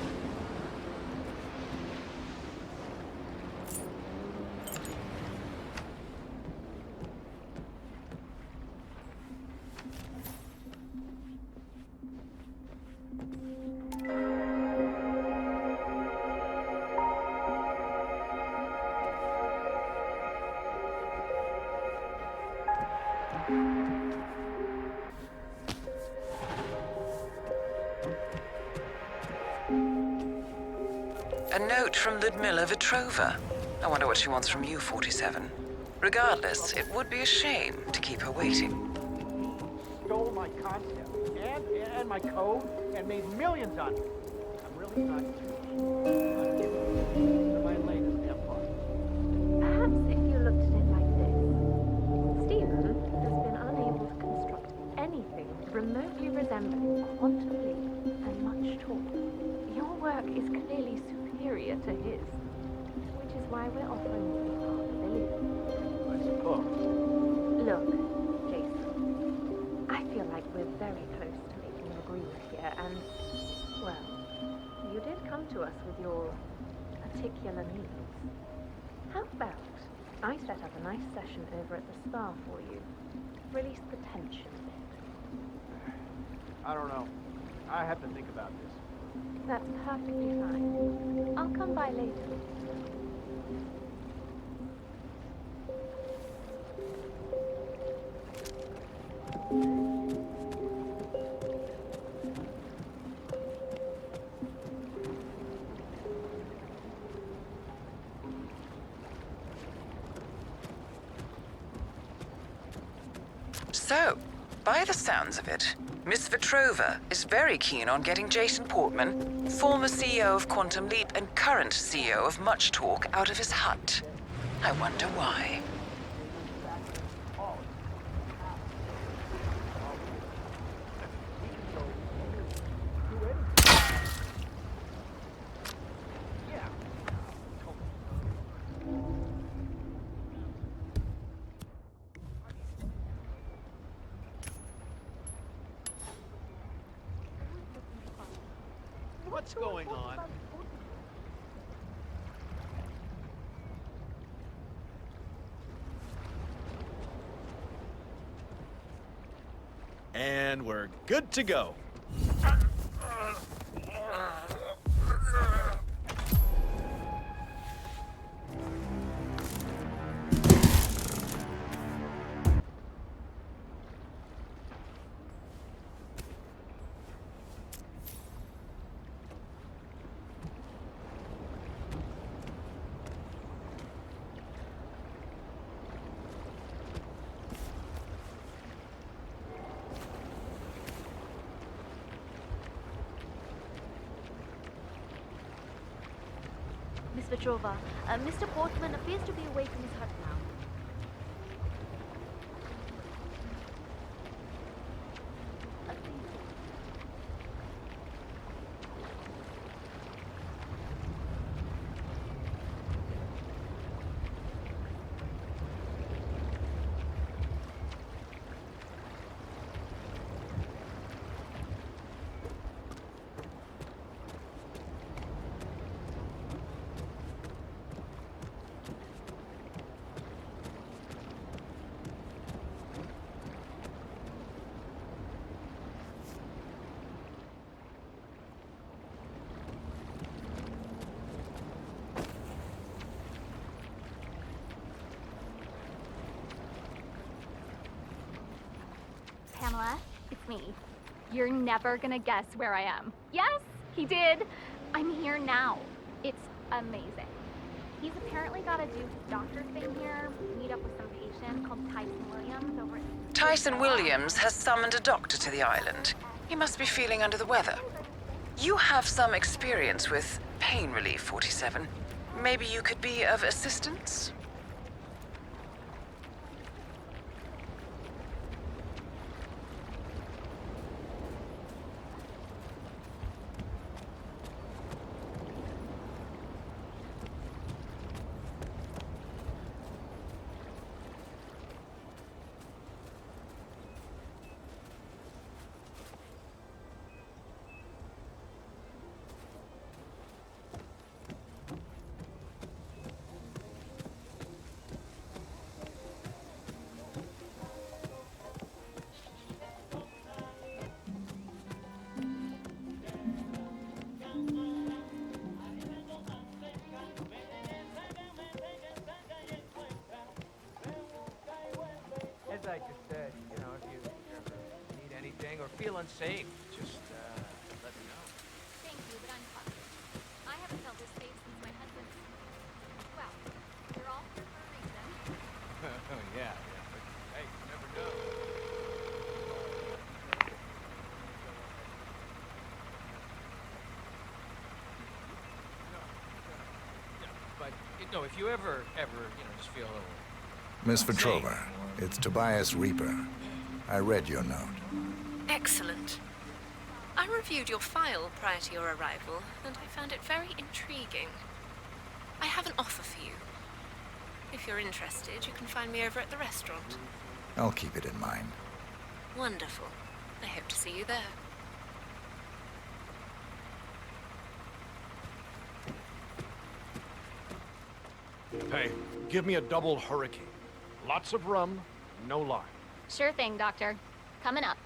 A note from Ludmila Vetrova. I wonder what she wants from you, 47. Regardless, it would be a shame to keep her waiting. Stole my concept and my code and made millions on it. I'm really not my latest empire. Perhaps if you looked at it like this, Stephen has been unable to construct anything remotely resembling quantum leap and much talk. Your work is clearly superior to his, which is why we're offering you $500 million. I suppose. Look, Jason, I feel like we're very close to making an agreement here, and, well, you did come to us with your particular needs. How about I set up a nice session over at the spa for you? Release the tension a bit. I don't know. I have to think about this. That's perfectly fine. I'll come by later. So, by the sounds of it, Miss Vetrova is very keen on getting Jason Portman, former CEO of Quantum Leap and current CEO of Much Talk, out of his hut. I wonder why. What's going on? And we're good to go. Petrova. Mr. Portman appears to be away from his hut now. Pamela, it's me. You're never gonna guess where I am. Yes, he did. I'm here now. It's amazing. He's apparently got to do his doctor thing here, meet up with some patient called Tyson Williams over at... Tyson Williams has summoned a doctor to the island. He must be feeling under the weather. You have some experience with pain relief, 47. Maybe you could be of assistance? As I just said, you know, if you ever need anything or feel unsafe, just let me know. Thank you, but I'm fine. I haven't felt this safe since my husband... Well, we're all here for a reason. Yeah, but hey, you never know. But, no, if you ever, just feel a little... Miss Petrova, it's Tobias Reaper. I read your note. Excellent. I reviewed your file prior to your arrival, and I found it very intriguing. I have an offer for you. If you're interested, you can find me over at the restaurant. I'll keep it in mind. Wonderful. I hope to see you there. Hey, give me a double hurricane. Lots of rum, no lime. Sure thing, Doctor. Coming up.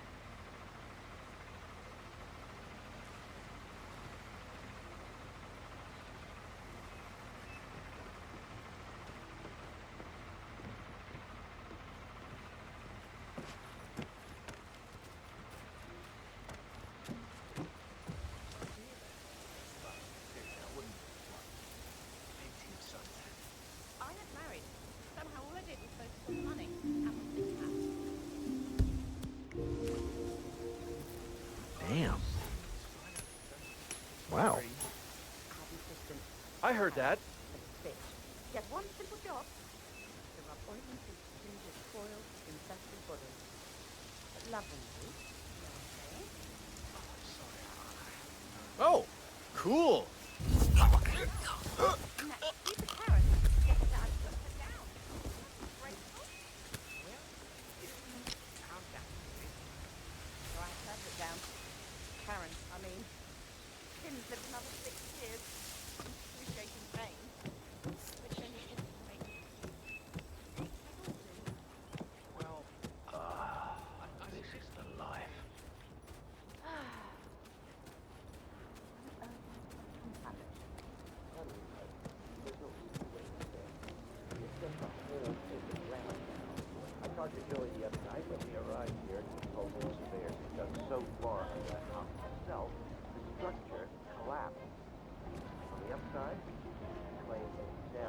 Damn. Wow. I heard that. Just one simple job. To rub ointment into Ginger's spoiled, infested body. Lovely. Oh, cool. Karen, I mean, Tim's lived another 6 years. Excruciating pain. Which then you can make. Well, this is the life. I talked to Joey the other night when we arrived here. He told me the surveyors had done so far on that house itself, the structure collapsed. On the upside,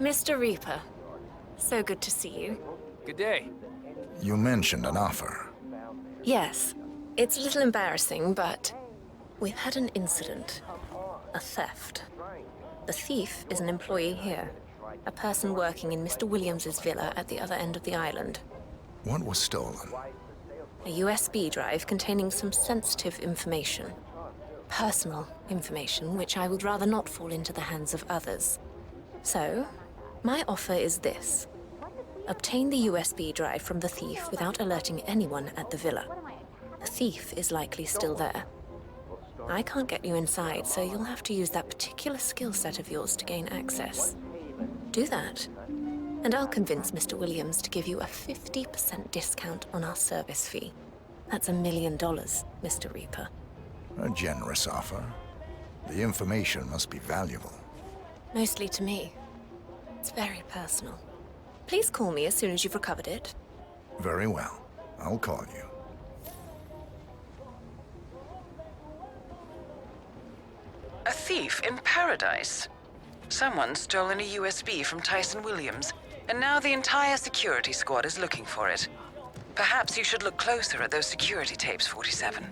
Mr. Reaper, so good to see you. Good day. You mentioned an offer. Yes, it's a little embarrassing, but we've had an incident. A theft. The thief is an employee here, a person working in Mr. Williams's villa at the other end of the island. What was stolen? A USB drive containing some sensitive information. Personal information, which I would rather not fall into the hands of others. So, my offer is this. Obtain the USB drive from the thief without alerting anyone at the villa. The thief is likely still there. I can't get you inside, so you'll have to use that particular skill set of yours to gain access. Do that, and I'll convince Mr. Williams to give you a 50% discount on our service fee. That's $1 million, Mr. Reaper. A generous offer. The information must be valuable. Mostly to me. It's very personal. Please call me as soon as you've recovered it. Very well. I'll call you. A thief in paradise? Someone's stolen a USB from Tyson Williams, and now the entire security squad is looking for it. Perhaps you should look closer at those security tapes, 47.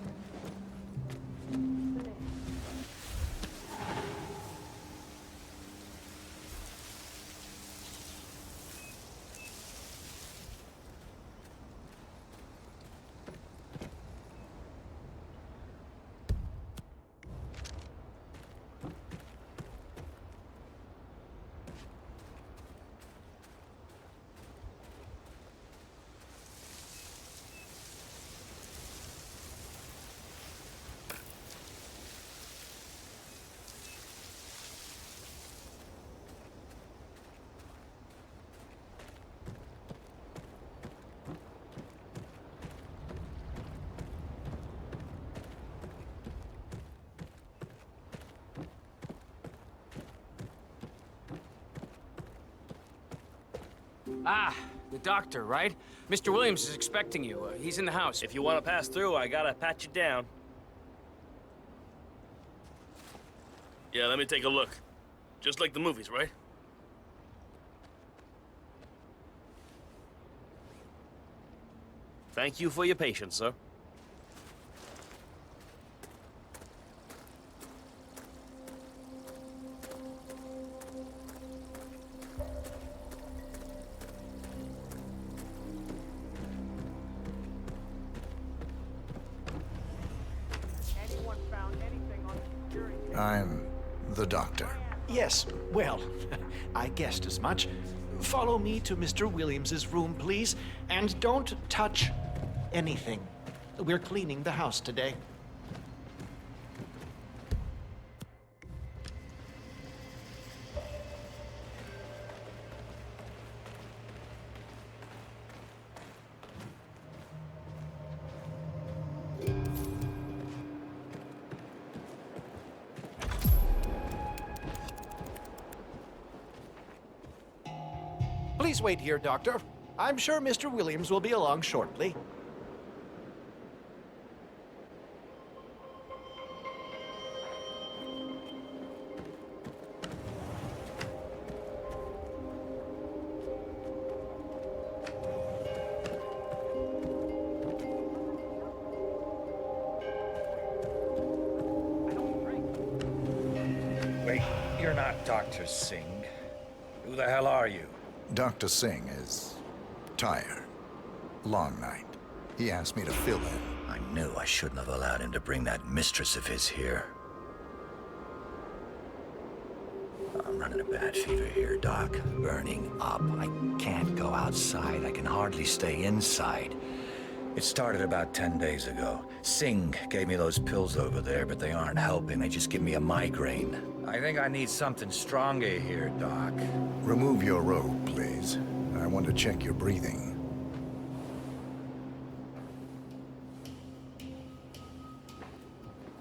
Ah, the doctor, right? Mr. Williams is expecting you. He's in the house. If you want to pass through, I gotta pat you down. Yeah, let me take a look. Just like the movies, right? Thank you for your patience, sir. I'm the doctor. Yes, well, I guessed as much. Follow me to Mr. Williams's room, please, and don't touch anything. We're cleaning the house today. Please wait here, Doctor. I'm sure Mr. Williams will be along shortly. Wait, you're not Dr. Singh. Who the hell are you? Dr. Singh is tired. Long night. He asked me to fill in. I knew I shouldn't have allowed him to bring that mistress of his here. I'm running a bad fever here, Doc. Burning up. I can't go outside. I can hardly stay inside. It started about 10 days ago. Singh gave me those pills over there, but they aren't helping. They just give me a migraine. I think I need something stronger here, Doc. Remove your robe, please. I want to check your breathing.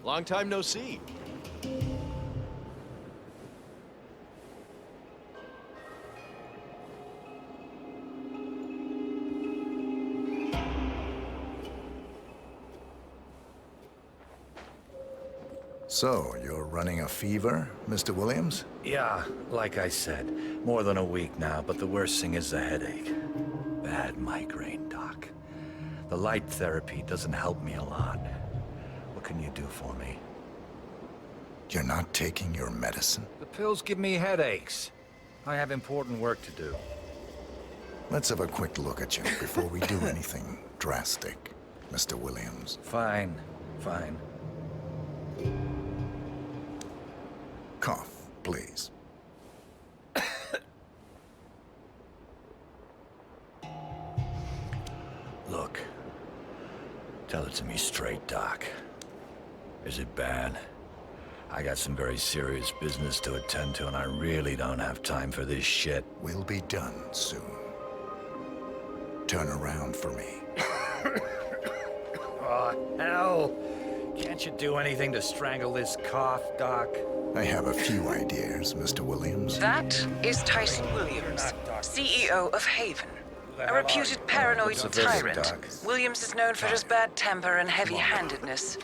Long time no see. So, you're running a fever, Mr. Williams? Yeah, like I said, more than a week now, but the worst thing is the headache. Bad migraine, Doc. The light therapy doesn't help me a lot. What can you do for me? You're not taking your medicine? The pills give me headaches. I have important work to do. Let's have a quick look at you before we do anything drastic, Mr. Williams. Fine, fine. Cough, please. Look, tell it to me straight, Doc. Is it bad? I got some very serious business to attend to, and I really don't have time for this shit. We'll be done soon. Turn around for me. Oh, hell! Can't you do anything to strangle this cough, Doc? I have a few ideas, Mr. Williams. That is Tyson Williams, CEO of Haven. A reputed paranoid tyrant, Williams is known for his bad temper and heavy-handedness.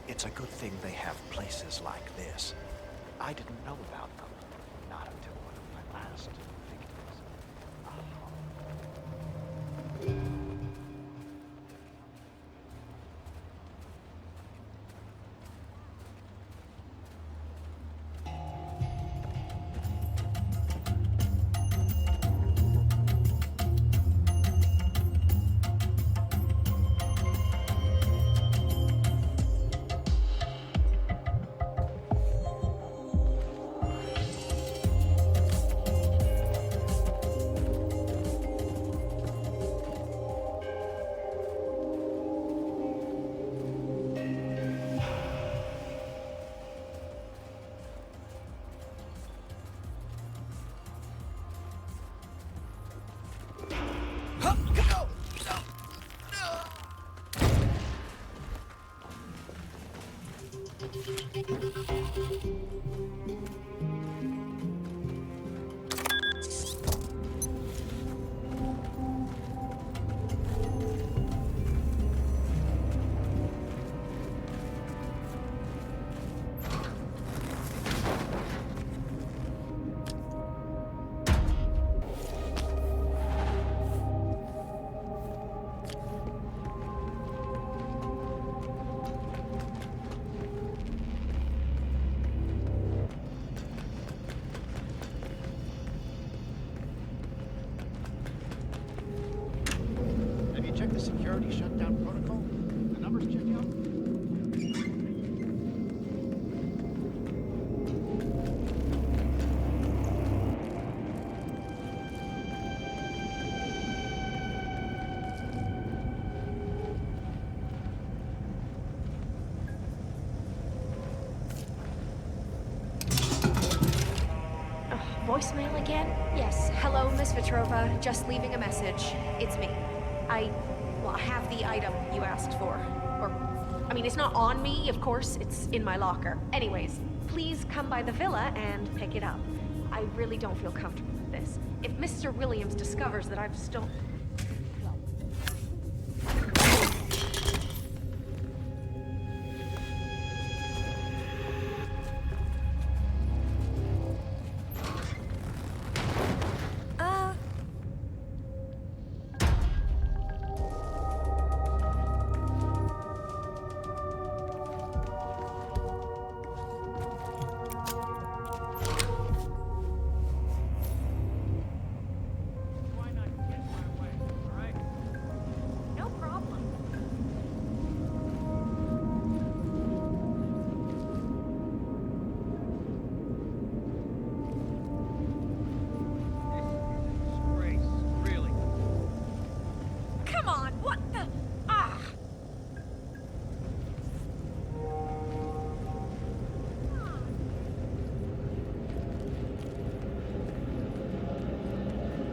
It's a good thing they have places like this. I didn't know about them. Not until one of my last victims. Check the security shutdown protocol. The numbers check out. Voicemail again? Yes. Hello, Miss Petrova. Just leaving a message. It's me. I have the item you asked for. I mean, it's not on me, of course. It's in my locker. Anyways, please come by the villa and pick it up. I really don't feel comfortable with this. If Mr. Williams discovers that I've stolen...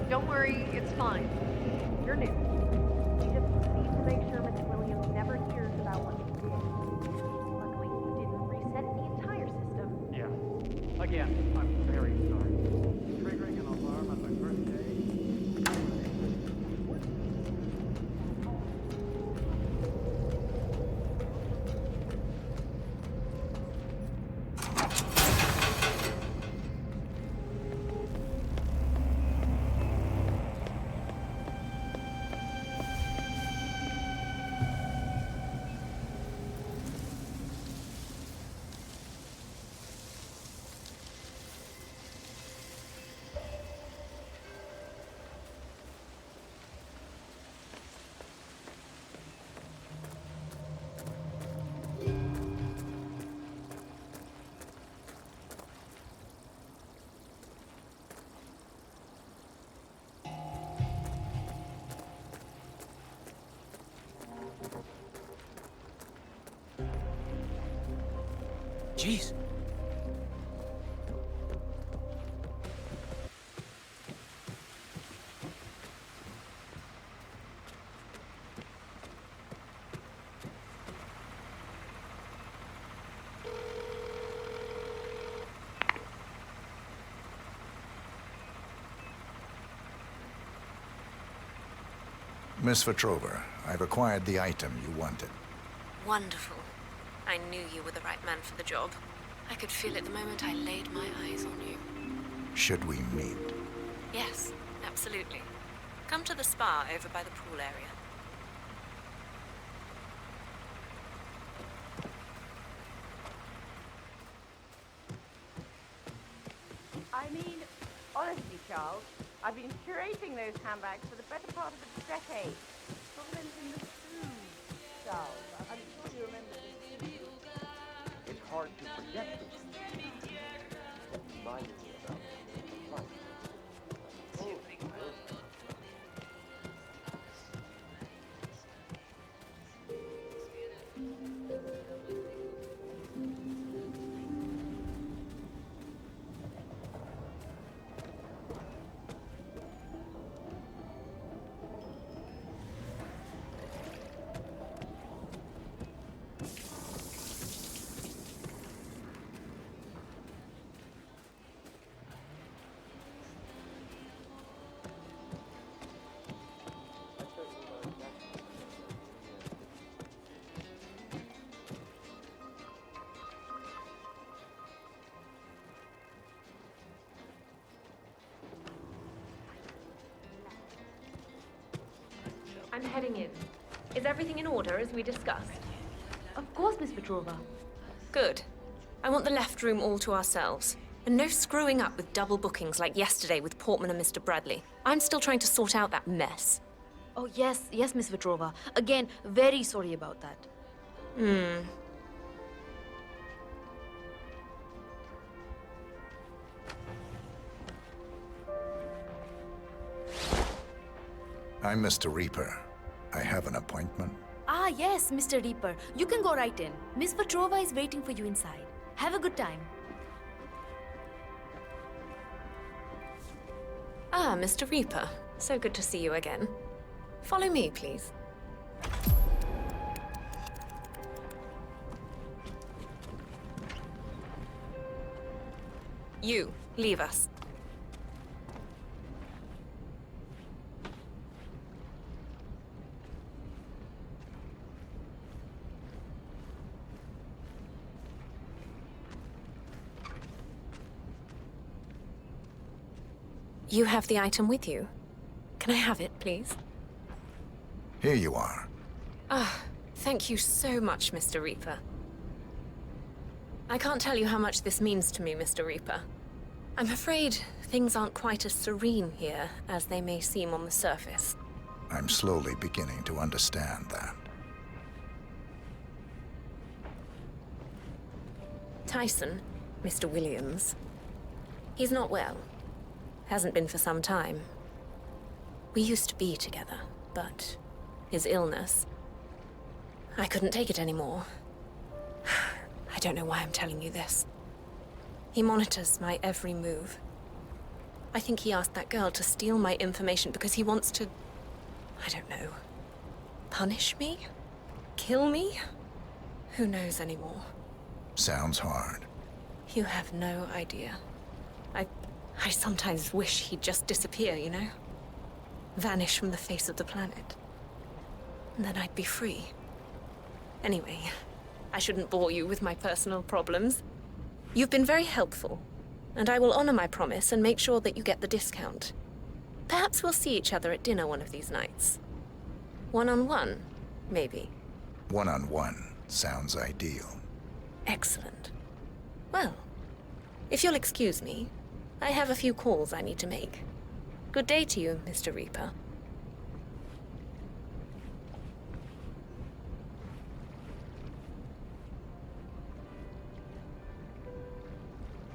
don't worry, it's fine. You're new. We just need to make sure Mr. Williams never hears about what you did. Luckily, he didn't reset the entire system. Yeah. Again, I'm very sorry. Triggering an alarm on my first day. Jeez. Miss Petrova, I've acquired the item you wanted. Wonderful. I knew you were the right man for the job. I could feel it the moment I laid my eyes on you. Should we meet? Yes, absolutely. Come to the spa over by the pool area. I mean, honestly, Charles, I've been curating those handbags for the better part of a decade. Problems in the food, Charles. I'm sure you remember this. It's hard to forget this. What reminded me about life. I'm heading in. Is everything in order as we discussed? Of course, Miss Petrova. Good. I want the left room all to ourselves. And no screwing up with double bookings like yesterday with Portman and Mr. Bradley. I'm still trying to sort out that mess. Oh, yes, Miss Petrova. Again, very sorry about that. I'm Mr. Reaper. I have an appointment. Ah, yes, Mr. Reaper. You can go right in. Miss Petrova is waiting for you inside. Have a good time. Ah, Mr. Reaper. So good to see you again. Follow me, please. You, leave us. You have the item with you. Can I have it, please? Here you are. Ah, thank you so much, Mr. Reaper. I can't tell you how much this means to me, Mr. Reaper. I'm afraid things aren't quite as serene here as they may seem on the surface. I'm slowly beginning to understand that. Tyson, Mr. Williams, he's not well. Hasn't been for some time. We used to be together, but his illness... I couldn't take it anymore. I don't know why I'm telling you this. He monitors my every move. I think he asked that girl to steal my information because he wants to... I don't know. Punish me? Kill me? Who knows anymore? Sounds hard. You have no idea. I sometimes wish he'd just disappear, you know? Vanish from the face of the planet. And then I'd be free. Anyway, I shouldn't bore you with my personal problems. You've been very helpful, and I will honor my promise and make sure that you get the discount. Perhaps we'll see each other at dinner one of these nights. One-on-one, maybe. One-on-one sounds ideal. Excellent. Well, if you'll excuse me, I have a few calls I need to make. Good day to you, Mr. Reaper.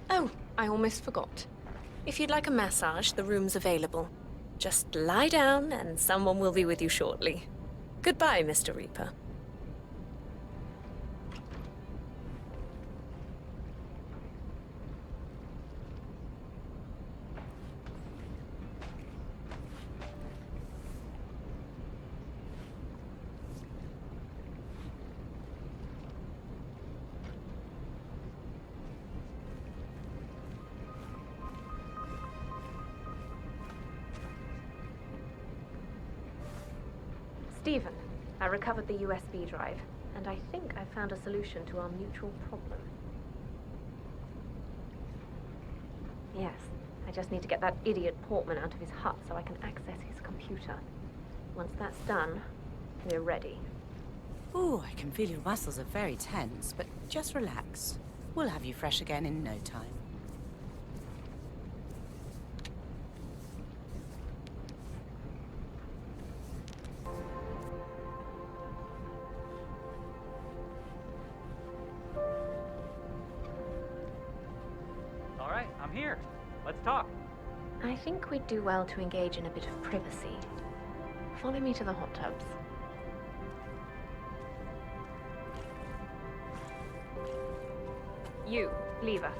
Oh, I almost forgot. If you'd like a massage, the room's available. Just lie down and someone will be with you shortly. Goodbye, Mr. Reaper. Stephen, I recovered the USB drive, and I think I found a solution to our mutual problem. Yes, I just need to get that idiot Portman out of his hut so I can access his computer. Once that's done, we're ready. Ooh, I can feel your muscles are very tense, but just relax. We'll have you fresh again in no time. Here. Let's talk. I think we'd do well to engage in a bit of privacy. Follow me to the hot tubs. You, leave us.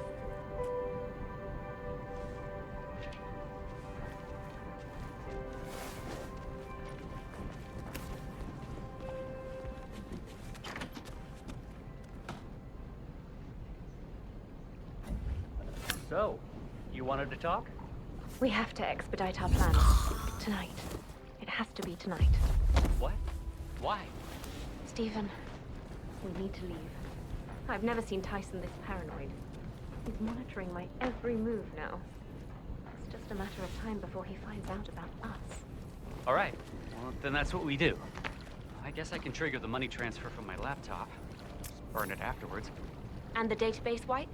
So, you wanted to talk? We have to expedite our plans. Tonight. It has to be tonight. What? Why? Stephen, we need to leave. I've never seen Tyson this paranoid. He's monitoring my every move now. It's just a matter of time before he finds out about us. All right. Well, then that's what we do. I guess I can trigger the money transfer from my laptop. Just burn it afterwards. And the database wipe?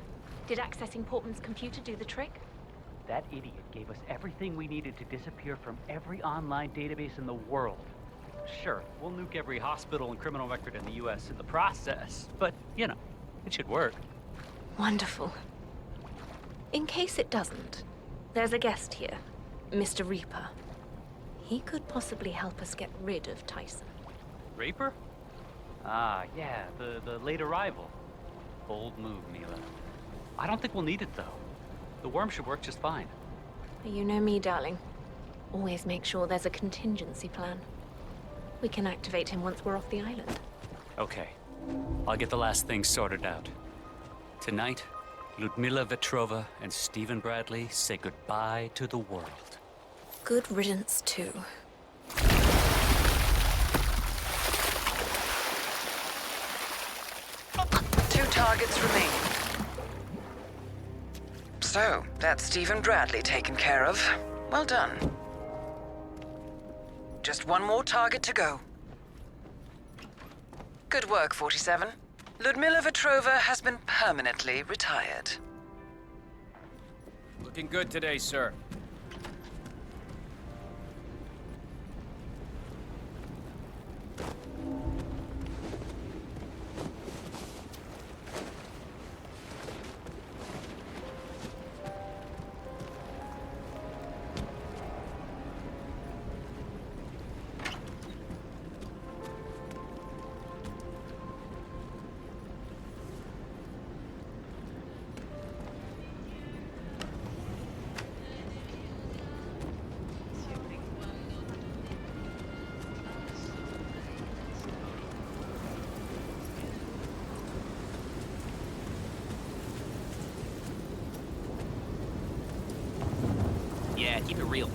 Did accessing Portman's computer do the trick? That idiot gave us everything we needed to disappear from every online database in the world. Sure, we'll nuke every hospital and criminal record in the U.S. in the process, but, you know, it should work. Wonderful. In case it doesn't, there's a guest here, Mr. Reaper. He could possibly help us get rid of Tyson. Reaper? Ah, yeah, the late arrival. Bold move, Mila. I don't think we'll need it, though. The worm should work just fine. You know me, darling. Always make sure there's a contingency plan. We can activate him once we're off the island. Okay. I'll get the last thing sorted out. Tonight, Ludmila Vetrova and Stephen Bradley say goodbye to the world. Good riddance, too. 2 targets remaining. So, that's Stephen Bradley taken care of. Well done. Just one more target to go. Good work, 47. Ludmila Vetrova has been permanently retired. Looking good today, sir. Yeah, keep it real.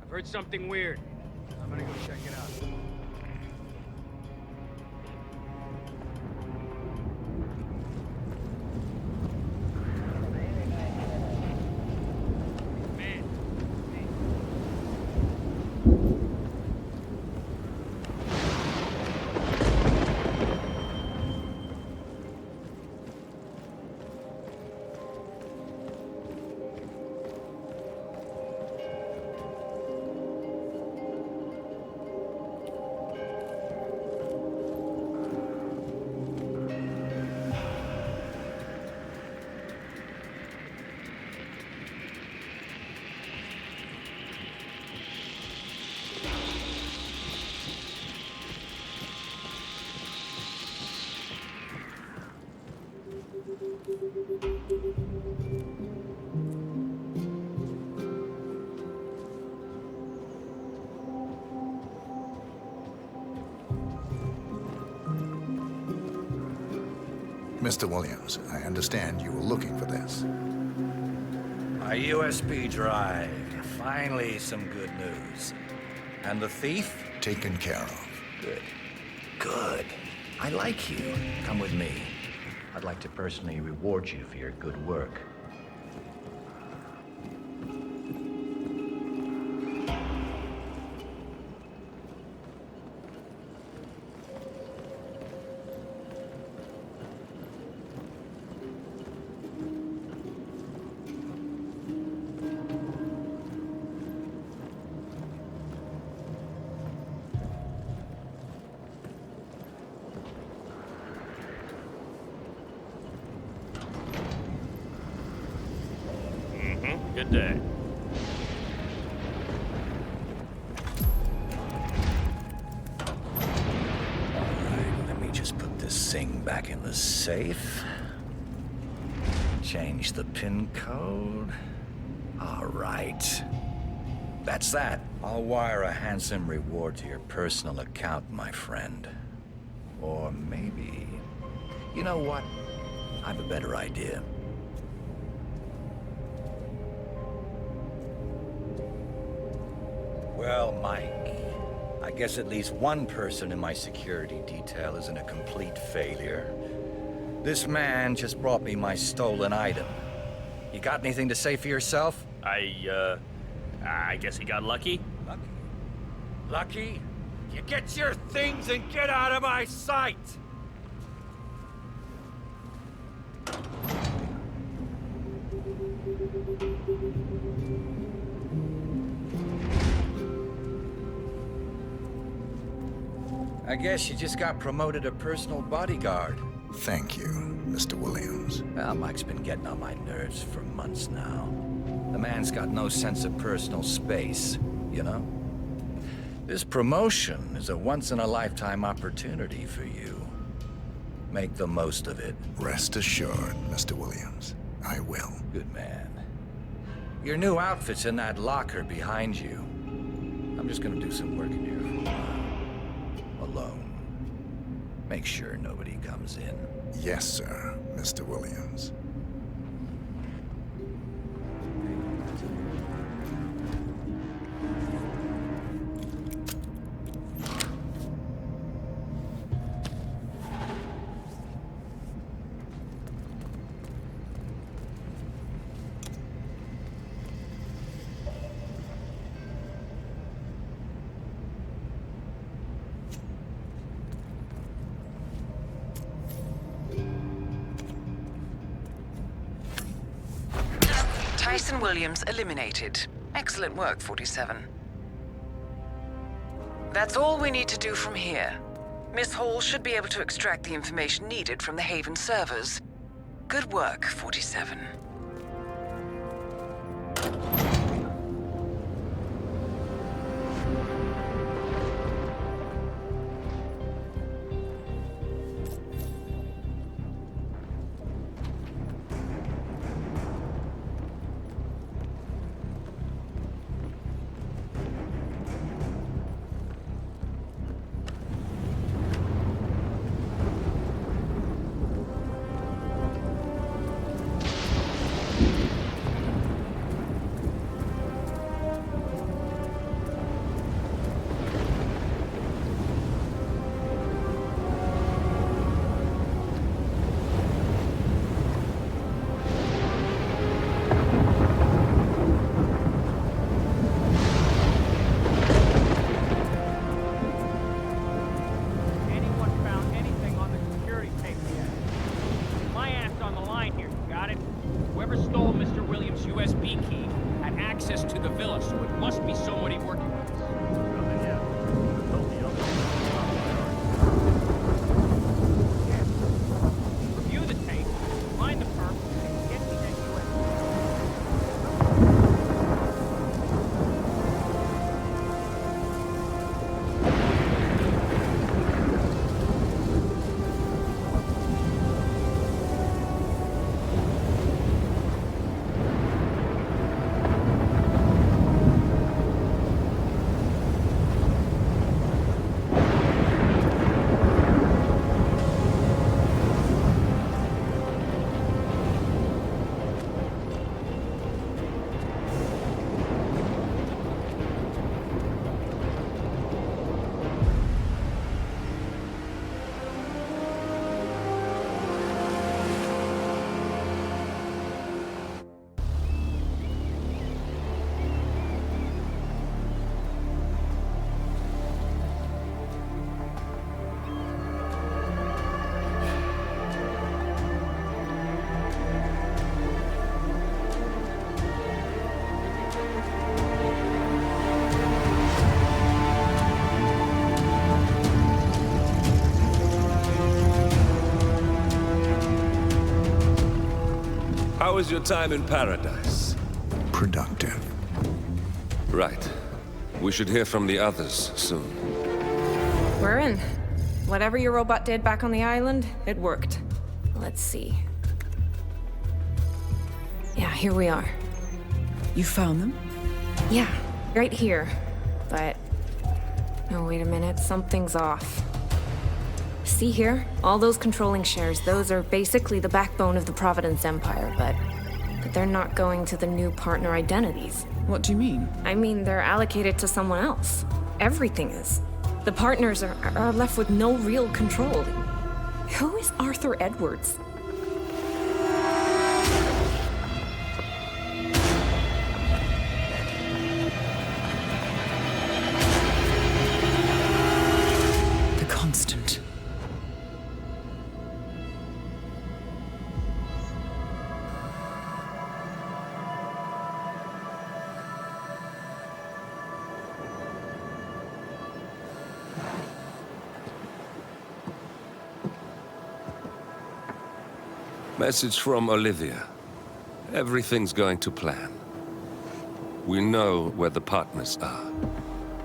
Heard something weird. I'm gonna go check it out. Mr. Williams, I understand you were looking for this. My USB drive. Finally, some good news. And the thief? Taken care of. Good. Good. I like you. Come with me. I'd like to personally reward you for your good work. Good day. Alright, let me just put this thing back in the safe. Change the PIN code. Alright. That's that. I'll wire a handsome reward to your personal account, my friend. Or maybe... You know what? I have a better idea. Well, Mike, I guess at least one person in my security detail isn't a complete failure. This man just brought me my stolen item. You got anything to say for yourself? I guess he got lucky. Lucky? You get your things and get out of my sight! I guess you just got promoted to personal bodyguard. Thank you, Mr. Williams. Well, Mike's been getting on my nerves for months now. The man's got no sense of personal space, you know? This promotion is a once-in-a-lifetime opportunity for you. Make the most of it. Rest assured, Mr. Williams. I will. Good man. Your new outfit's in that locker behind you. I'm just gonna do some work in here for a while. Alone. Make sure nobody comes in. Yes, sir, Mr. Williams. Tyson Williams eliminated. Excellent work, 47. That's all we need to do from here. Miss Hall should be able to extract the information needed from the Haven servers. Good work, 47. How was your time in paradise? Productive. Right. We should hear from the others soon. We're in. Whatever your robot did back on the island, it worked. Let's see. Yeah, here we are. You found them? Yeah, right here. But... oh, wait a minute. Something's off. See here? All those controlling shares, those are basically the backbone of the Providence Empire, but But they're not going to the new partner identities. What do you mean? I mean, they're allocated to someone else. Everything is. The partners are left with no real control. Who is Arthur Edwards? The Constant. Message from Olivia. Everything's going to plan. We know where the partners are.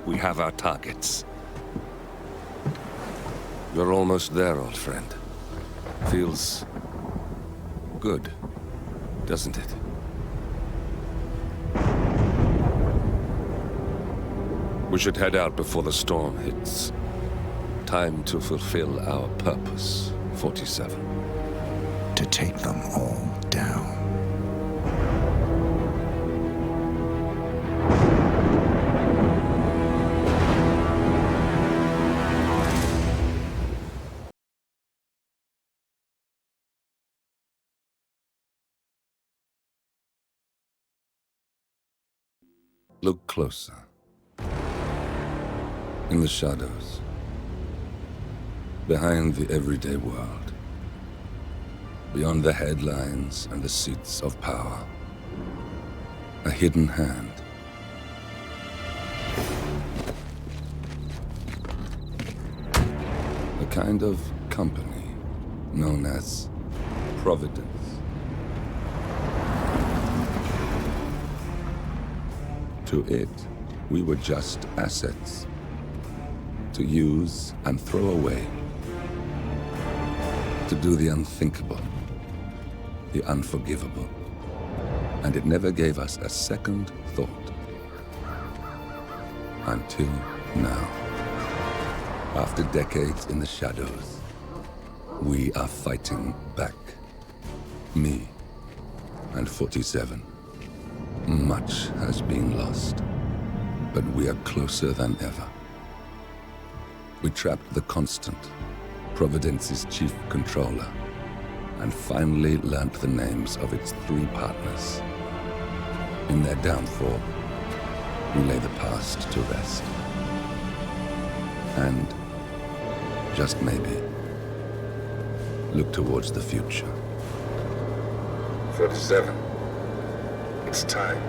We have our targets. You're almost there, old friend. Feels good, doesn't it? We should head out before the storm hits. Time to fulfill our purpose, 47. To take them all down. Look closer. In the shadows. Behind the everyday world. Beyond the headlines and the seats of power. A hidden hand. A kind of company known as Providence. To it, we were just assets. To use and throw away. To do the unthinkable. The unforgivable. And it never gave us a second thought. Until now. After decades in the shadows, we are fighting back. Me and 47. Much has been lost, but we are closer than ever. We trapped the Constant, Providence's chief controller, and finally learnt the names of its 3 partners. In their downfall, we lay the past to rest. And, just maybe, look towards the future. 47. It's time.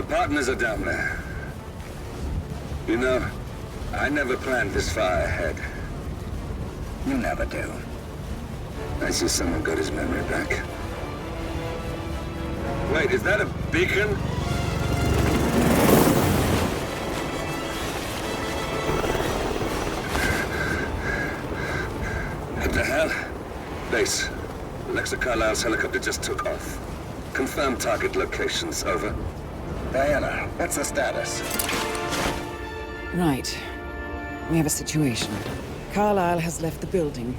Partners are down there. You know, I never planned this far ahead. You never do. I see someone got his memory back. Wait, is that a beacon? What the hell? Base. Alexa Carlisle's helicopter just took off. Confirm target locations, over. Diana, what's the status? Right. We have a situation. Carlisle has left the building.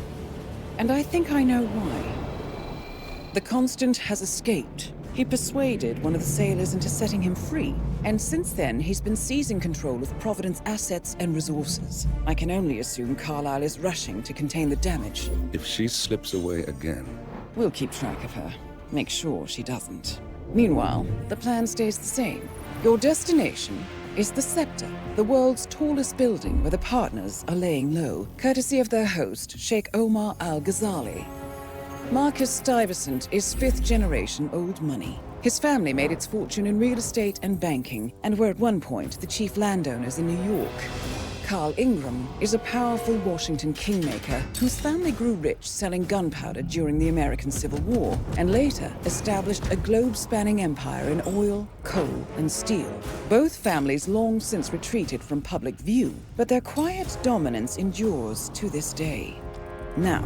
And I think I know why. The Constant has escaped. He persuaded one of the sailors into setting him free. And since then, he's been seizing control of Providence assets and resources. I can only assume Carlisle is rushing to contain the damage. If she slips away again... We'll keep track of her. Make sure she doesn't. Meanwhile, the plan stays the same. Your destination is the Scepter, the world's tallest building where the partners are laying low, courtesy of their host, Sheikh Omar Al-Ghazali. Marcus Stuyvesant is 5th-generation old money. His family made its fortune in real estate and banking, and were at one point the chief landowners in New York. Carl Ingram is a powerful Washington kingmaker whose family grew rich selling gunpowder during the American Civil War and later established a globe-spanning empire in oil, coal, and steel. Both families long since retreated from public view, but their quiet dominance endures to this day. Now,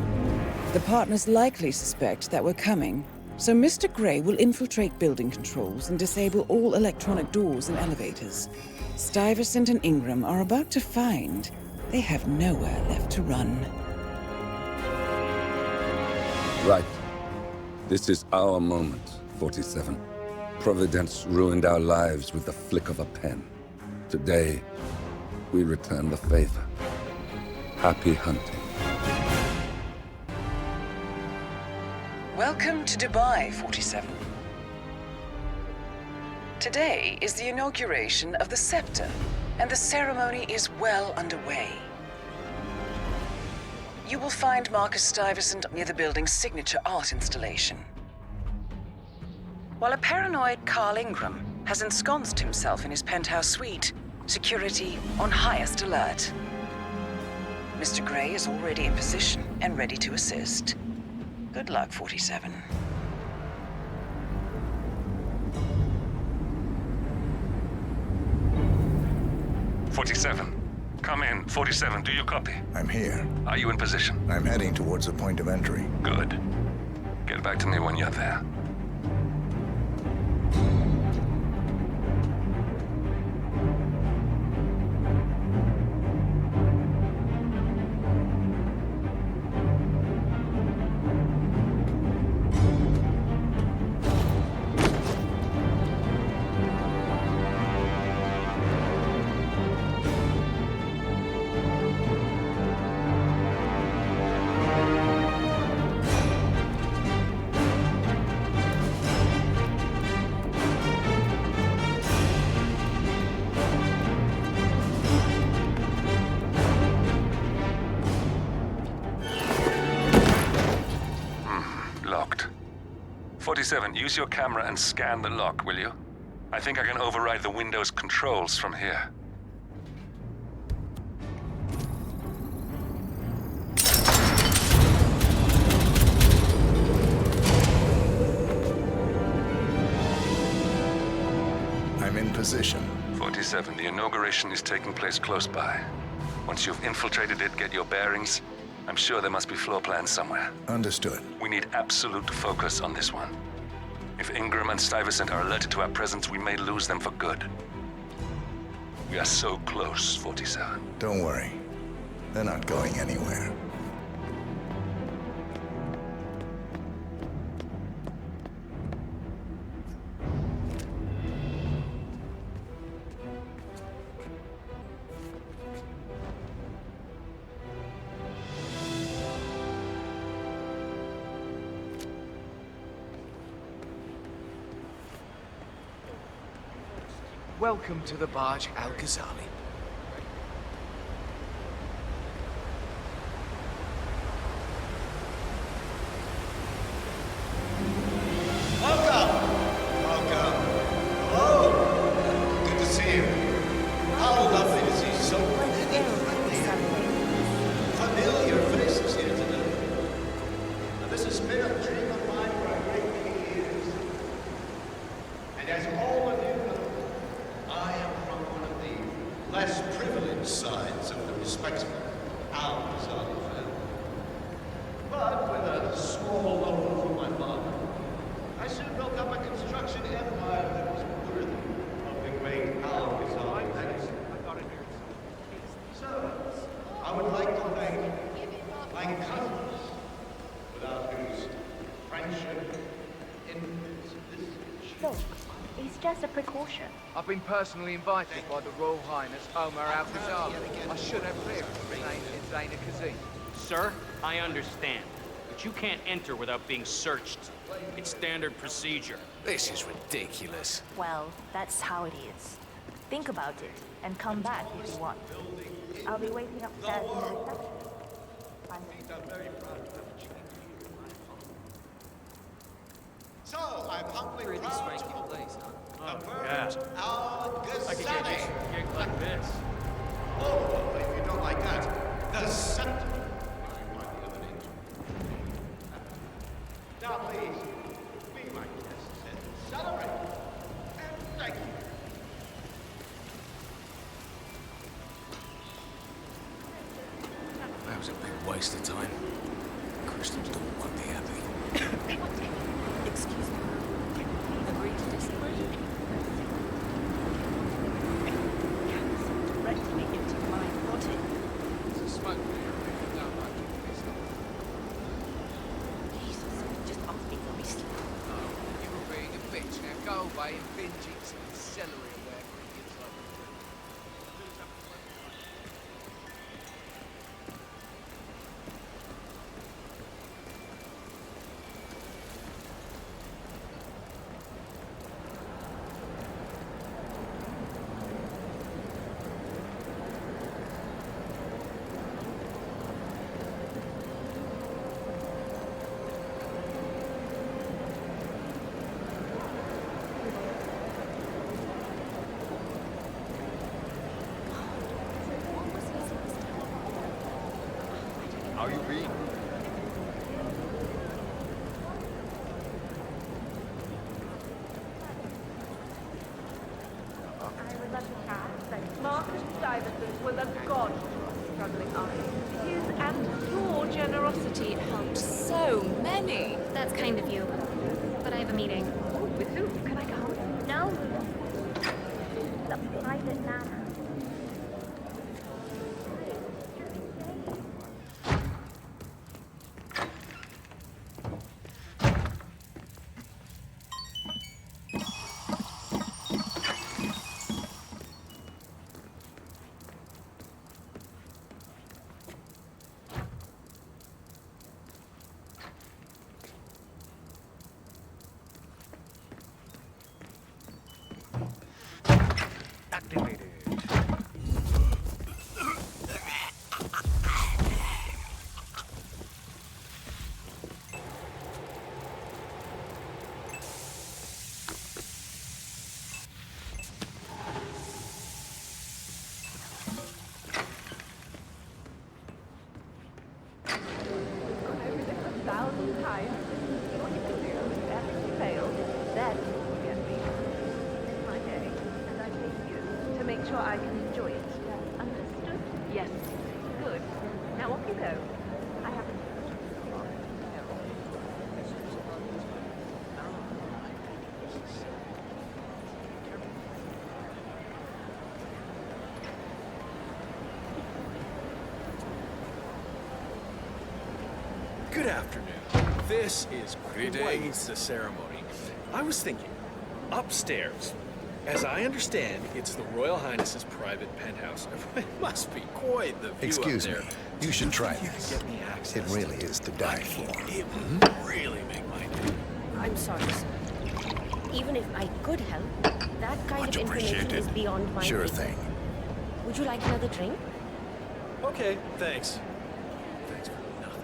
the partners likely suspect that we're coming, so Mr. Gray will infiltrate building controls and disable all electronic doors and elevators. Stuyvesant and Ingram are about to find they have nowhere left to run. Right. This is our moment, 47. Providence ruined our lives with the flick of a pen. Today, we return the favor. Happy hunting. Welcome to Dubai, 47. Today is the inauguration of the scepter, and the ceremony is well underway. You will find Marcus Stuyvesant near the building's signature art installation, while a paranoid Carl Ingram has ensconced himself in his penthouse suite, security on highest alert. Mr. Gray is already in position and ready to assist. Good luck, 47. 47. Come in. 47, do you copy? I'm here. Are you in position? I'm heading towards the point of entry. Good. Get back to me when you're there. Locked. 47, use your camera and scan the lock, will you? I think I can override the Windows controls from here. I'm in position. 47, the inauguration is taking place close by. Once you've infiltrated it, get your bearings. I'm sure there must be floor plans somewhere. Understood. We need absolute focus on this one. If Ingram and Stuyvesant are alerted to our presence, we may lose them for good. We are so close, 47. Don't worry. They're not going anywhere. Welcome to the barge Al Ghazali. Welcome! Welcome. Hello! Good to see you. How lovely to see so many familiar faces here today. Now, this has been a dream of mine for a great many years. And as all of you know, I am from one of the less privileged sides of the respectable Al Ghazali family. But with a small loan from my father, I soon built up a construction empire that was worthy of the great Al Ghazali legacy. So, I would like to thank my cousins, without whose friendship, Look, it's just a precaution. I've been personally invited by the Royal Highness Omar Al Ghazali. I should have clearance to remain in Zaina Kazim. Sir, I understand, but you can't enter without being searched. It's standard procedure. This is ridiculous. Well, that's how it is. Think about it, and come back if you want. I'll be waiting upstairs in the reception. So, I'm humbly Really proud swanky to place, huh? the bird Al I could get Ghazali. used to a gig like this. Oh, if you waste of time. Crystal's daughter won't be happy. Excuse me. Agree to disagree? Directly into my body. It's a smoke there. I don't like it. Jesus, just ask me for me sleep. Oh, you were being a bitch. Now go away and binge eat some celery or whatever it is like. How you been? I would love to chat, but Marcus Stuyvesant was a god to struggling artists. His and your generosity helped so many. That's kind of you. But I have a meeting. With who? Can I come? No. The private matter. Activated. Sure I can enjoy it. Understood? Yes. Good. Now off you go. I haven't. Good afternoon. This is quite the ceremony. I was thinking, upstairs. As I understand, it's the Royal Highness's private penthouse. It must be quite the view Excuse up there. me. You should try You this. can get me access. It really is to die for. It would really make my day. I'm sorry, sir. Even if I could help, that kind Much of information appreciated. is beyond my Sure pay. thing. Would you like another drink? Okay, thanks. Thanks for nothing.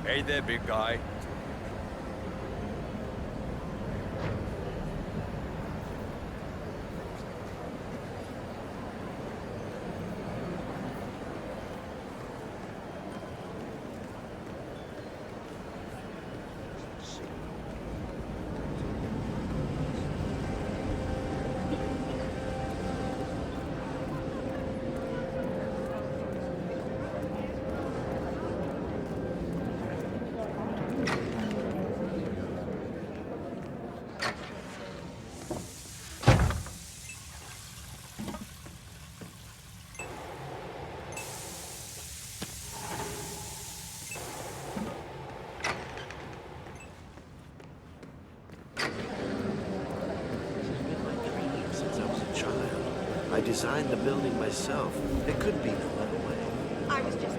Hey there, big guy. I designed the building myself. There could be no other way. I was just...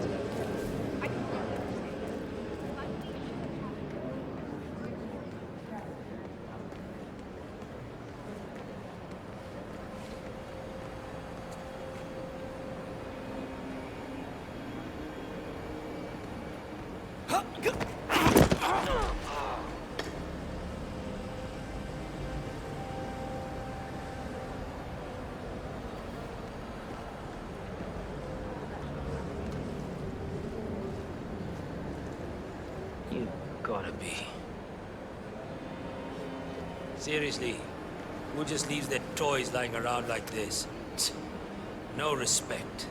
You gotta be. Seriously, who just leaves their toys lying around like this? No respect.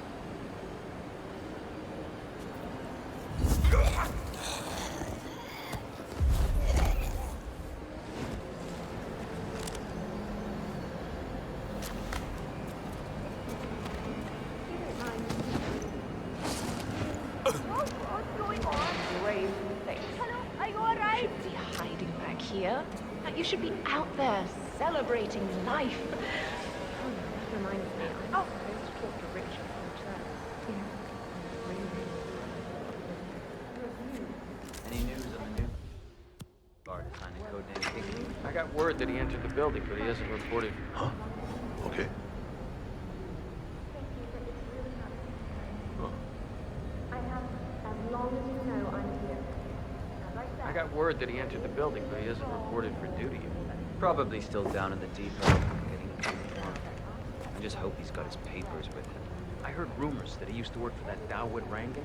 You should be out there celebrating life. Oh, that reminds me. I used to talk to Richard from Any news on the new guard assigned to codename Piggy? I got word that he entered the building, but he hasn't reported. Huh? Okay. As long as you know I'm here. I got word that he entered the building, but he hasn't reported for duty. Probably still down in the depot, getting a uniform. I just hope he's got his papers with him. I heard rumors that he used to work for that Dawood Rangan.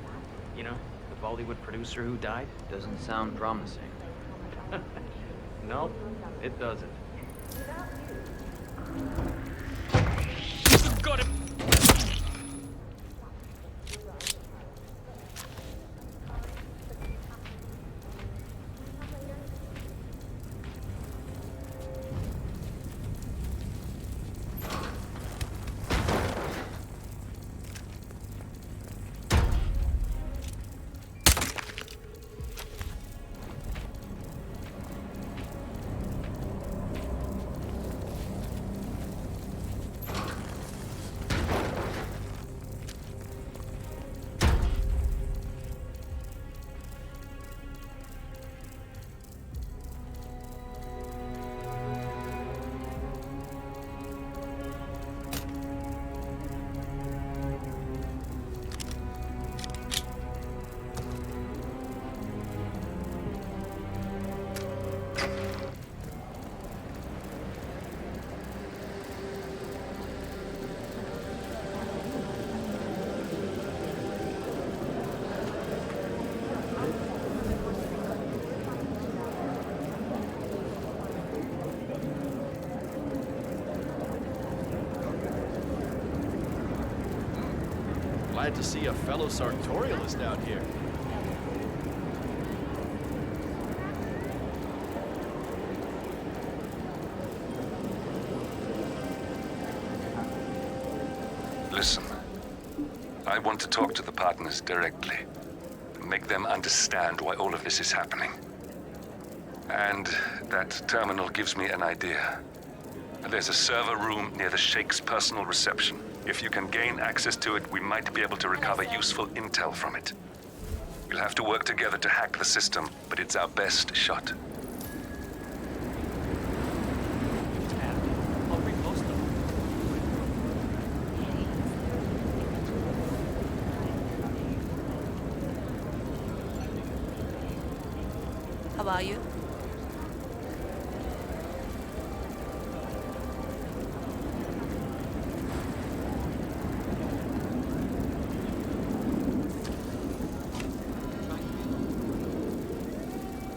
You know, the Bollywood producer who died. Doesn't sound promising. No, it doesn't. Got him! Glad to see a fellow sartorialist out here. Listen, I want to talk to the partners directly. Make them understand why all of this is happening. And that terminal gives me an idea. There's a server room near the Sheikh's personal reception. If you can gain access to it, we might be able to recover useful intel from it. We'll have to work together to hack the system, but it's our best shot. How are you?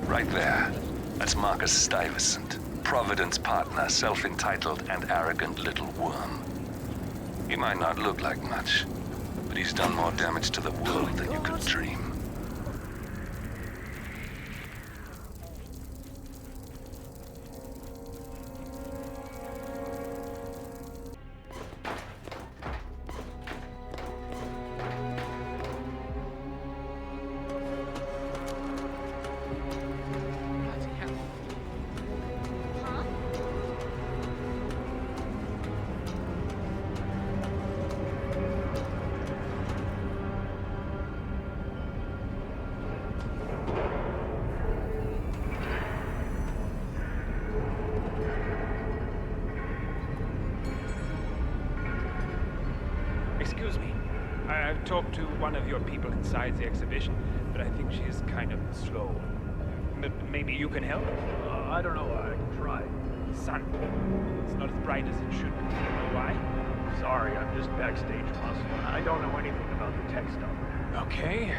Right there. That's Marcus Stuyvesant, Providence partner, self-entitled and arrogant little worm. He might not look like much, but he's done more damage to the world than you could dream. I've talked to one of your people inside the exhibition, but I think she's kind of slow. Maybe you can help? I don't know. I can try. Sun. It's not as bright as it should be. You know why? Sorry, I'm just backstage muscle. I don't know anything about the tech stuff. Okay.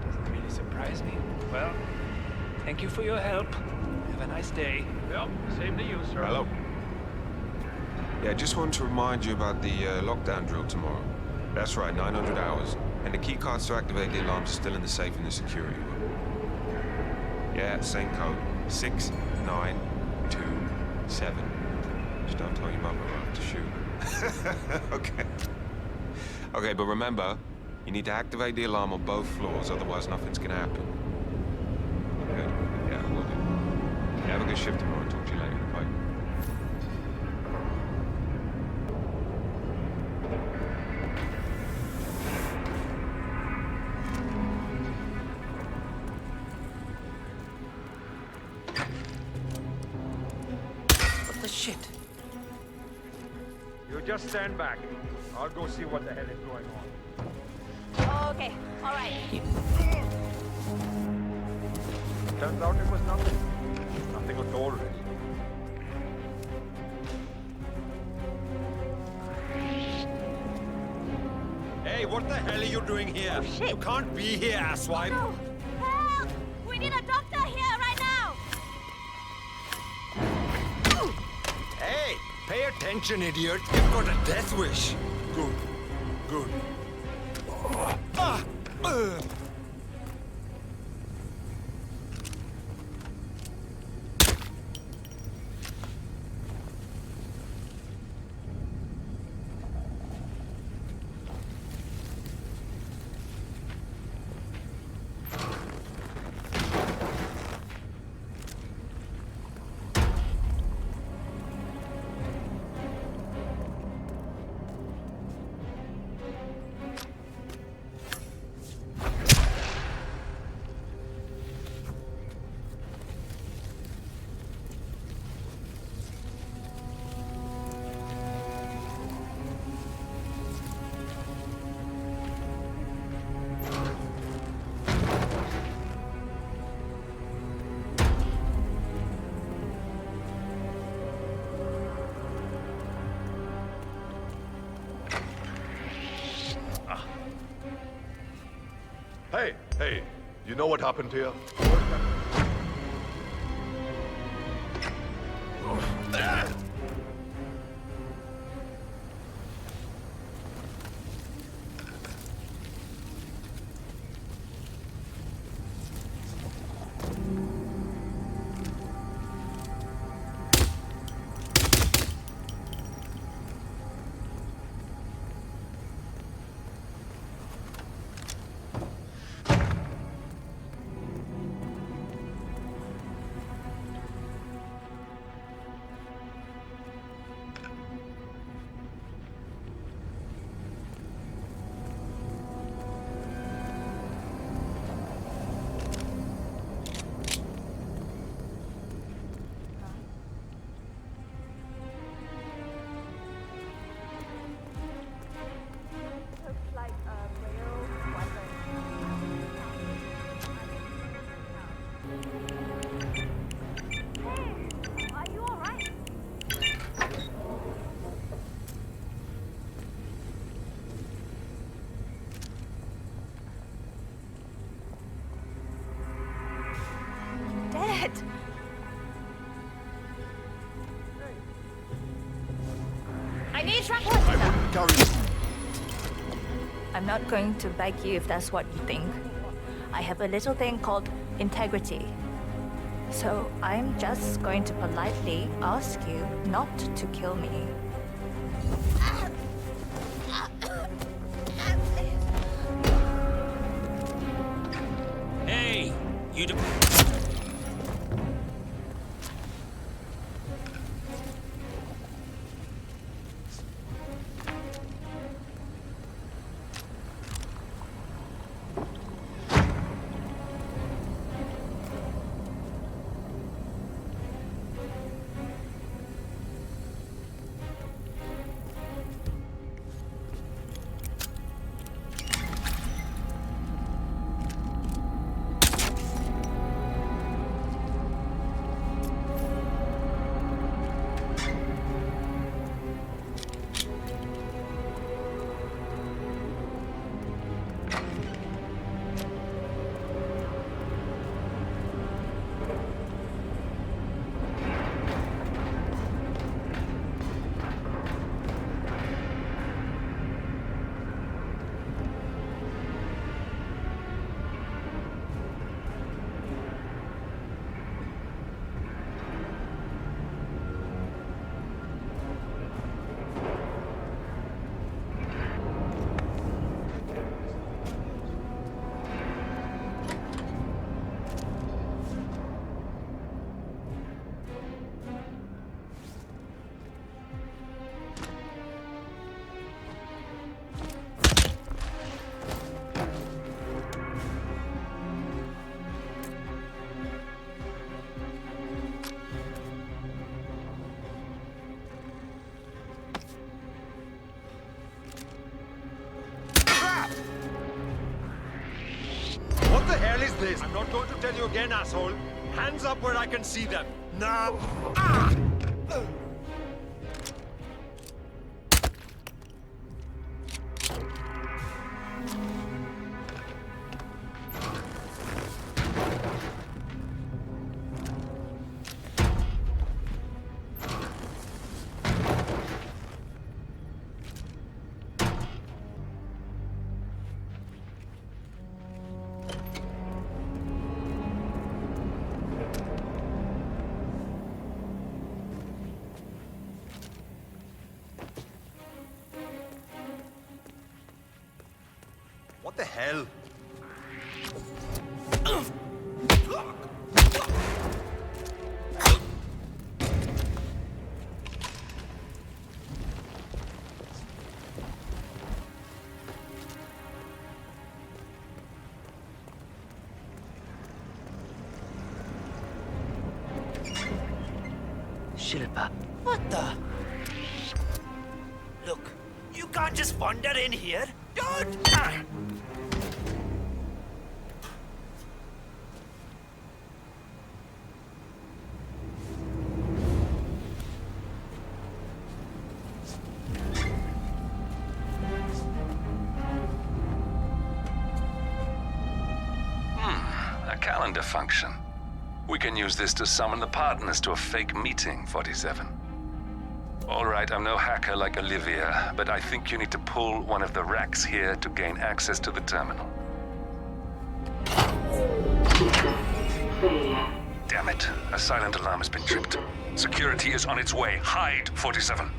Doesn't really surprise me. Well, thank you for your help. Have a nice day. Well, same to you, sir. Hello. Yeah, just wanted to remind you about the lockdown drill tomorrow. That's right, 900 hours. And the key cards to activate the alarms are still in the safe in the security room. Yeah, same code. 6927. Just don't tell your mother I have to shoot. Okay. Okay, but remember, you need to activate the alarm on both floors, otherwise nothing's gonna happen. Good? Yeah, will do. Yeah, have a good shift tomorrow. Talk to you later. Bye. What the shit? You just stand back. I'll go see what the hell is going on. Okay, all right. Turns out it was nothing. Nothing at all, really. Hey, what the hell are you doing here? Oh, shit. You can't be here, asswipe. No! Help! We need a doctor here right now! Hey, pay attention, idiot. You've got a death wish. Good. Good. Hey, you know what happened here? I need transporter. I'm not going to beg you if that's what you think. I have a little thing called integrity. So I'm just going to politely ask you not to kill me. Hey, you this. I'm not going to tell you again, asshole. Hands up where I can see them. Now. Ah! What the hell? Shilpa. What the? Look, you can't just wander in here. Don't! A calendar function. We can use this to summon the partners to a fake meeting, 47. All right, I'm no hacker like Olivia, but I think you need to pull one of the racks here to gain access to the terminal. Damn it, a silent alarm has been tripped. Security is on its way. Hide, 47.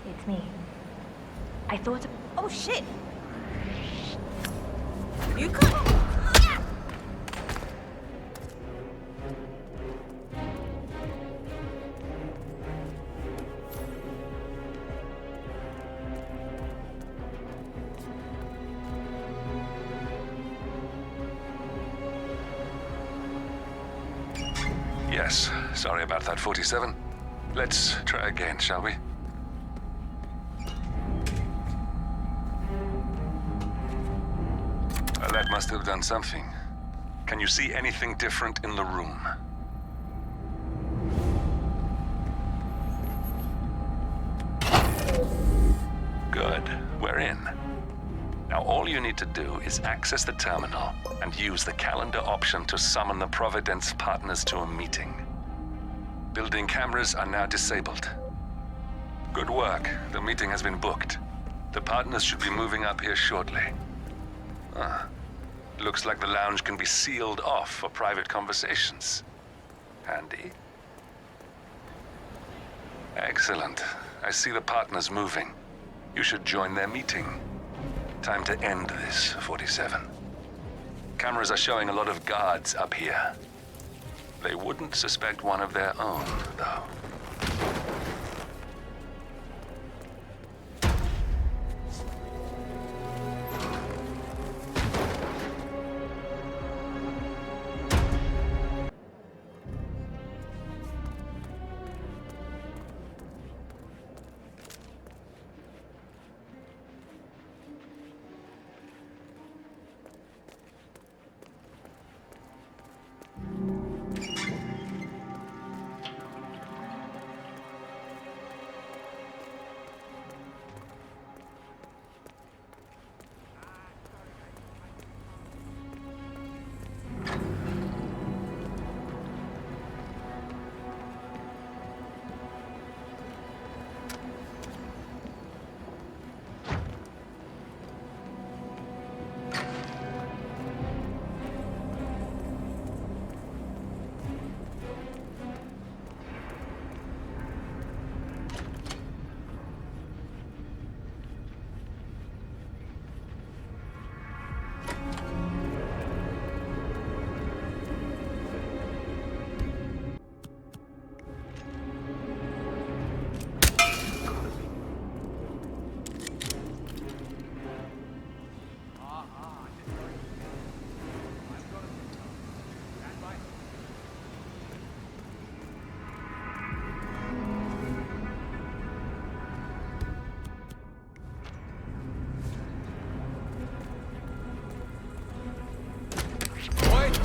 It's me. I thought... Oh, shit! You can't... Yes, sorry about that, 47. Let's try again, shall we? That must have done something. Can you see anything different in the room? Good, we're in. Now all you need to do is access the terminal and use the calendar option to summon the Providence partners to a meeting. Building cameras are now disabled. Good work, the meeting has been booked. The partners should be moving up here shortly. Looks like the lounge can be sealed off for private conversations. Handy. Excellent. I see the partners moving. You should join their meeting. Time to end this, 47. Cameras are showing a lot of guards up here. They wouldn't suspect one of their own, though.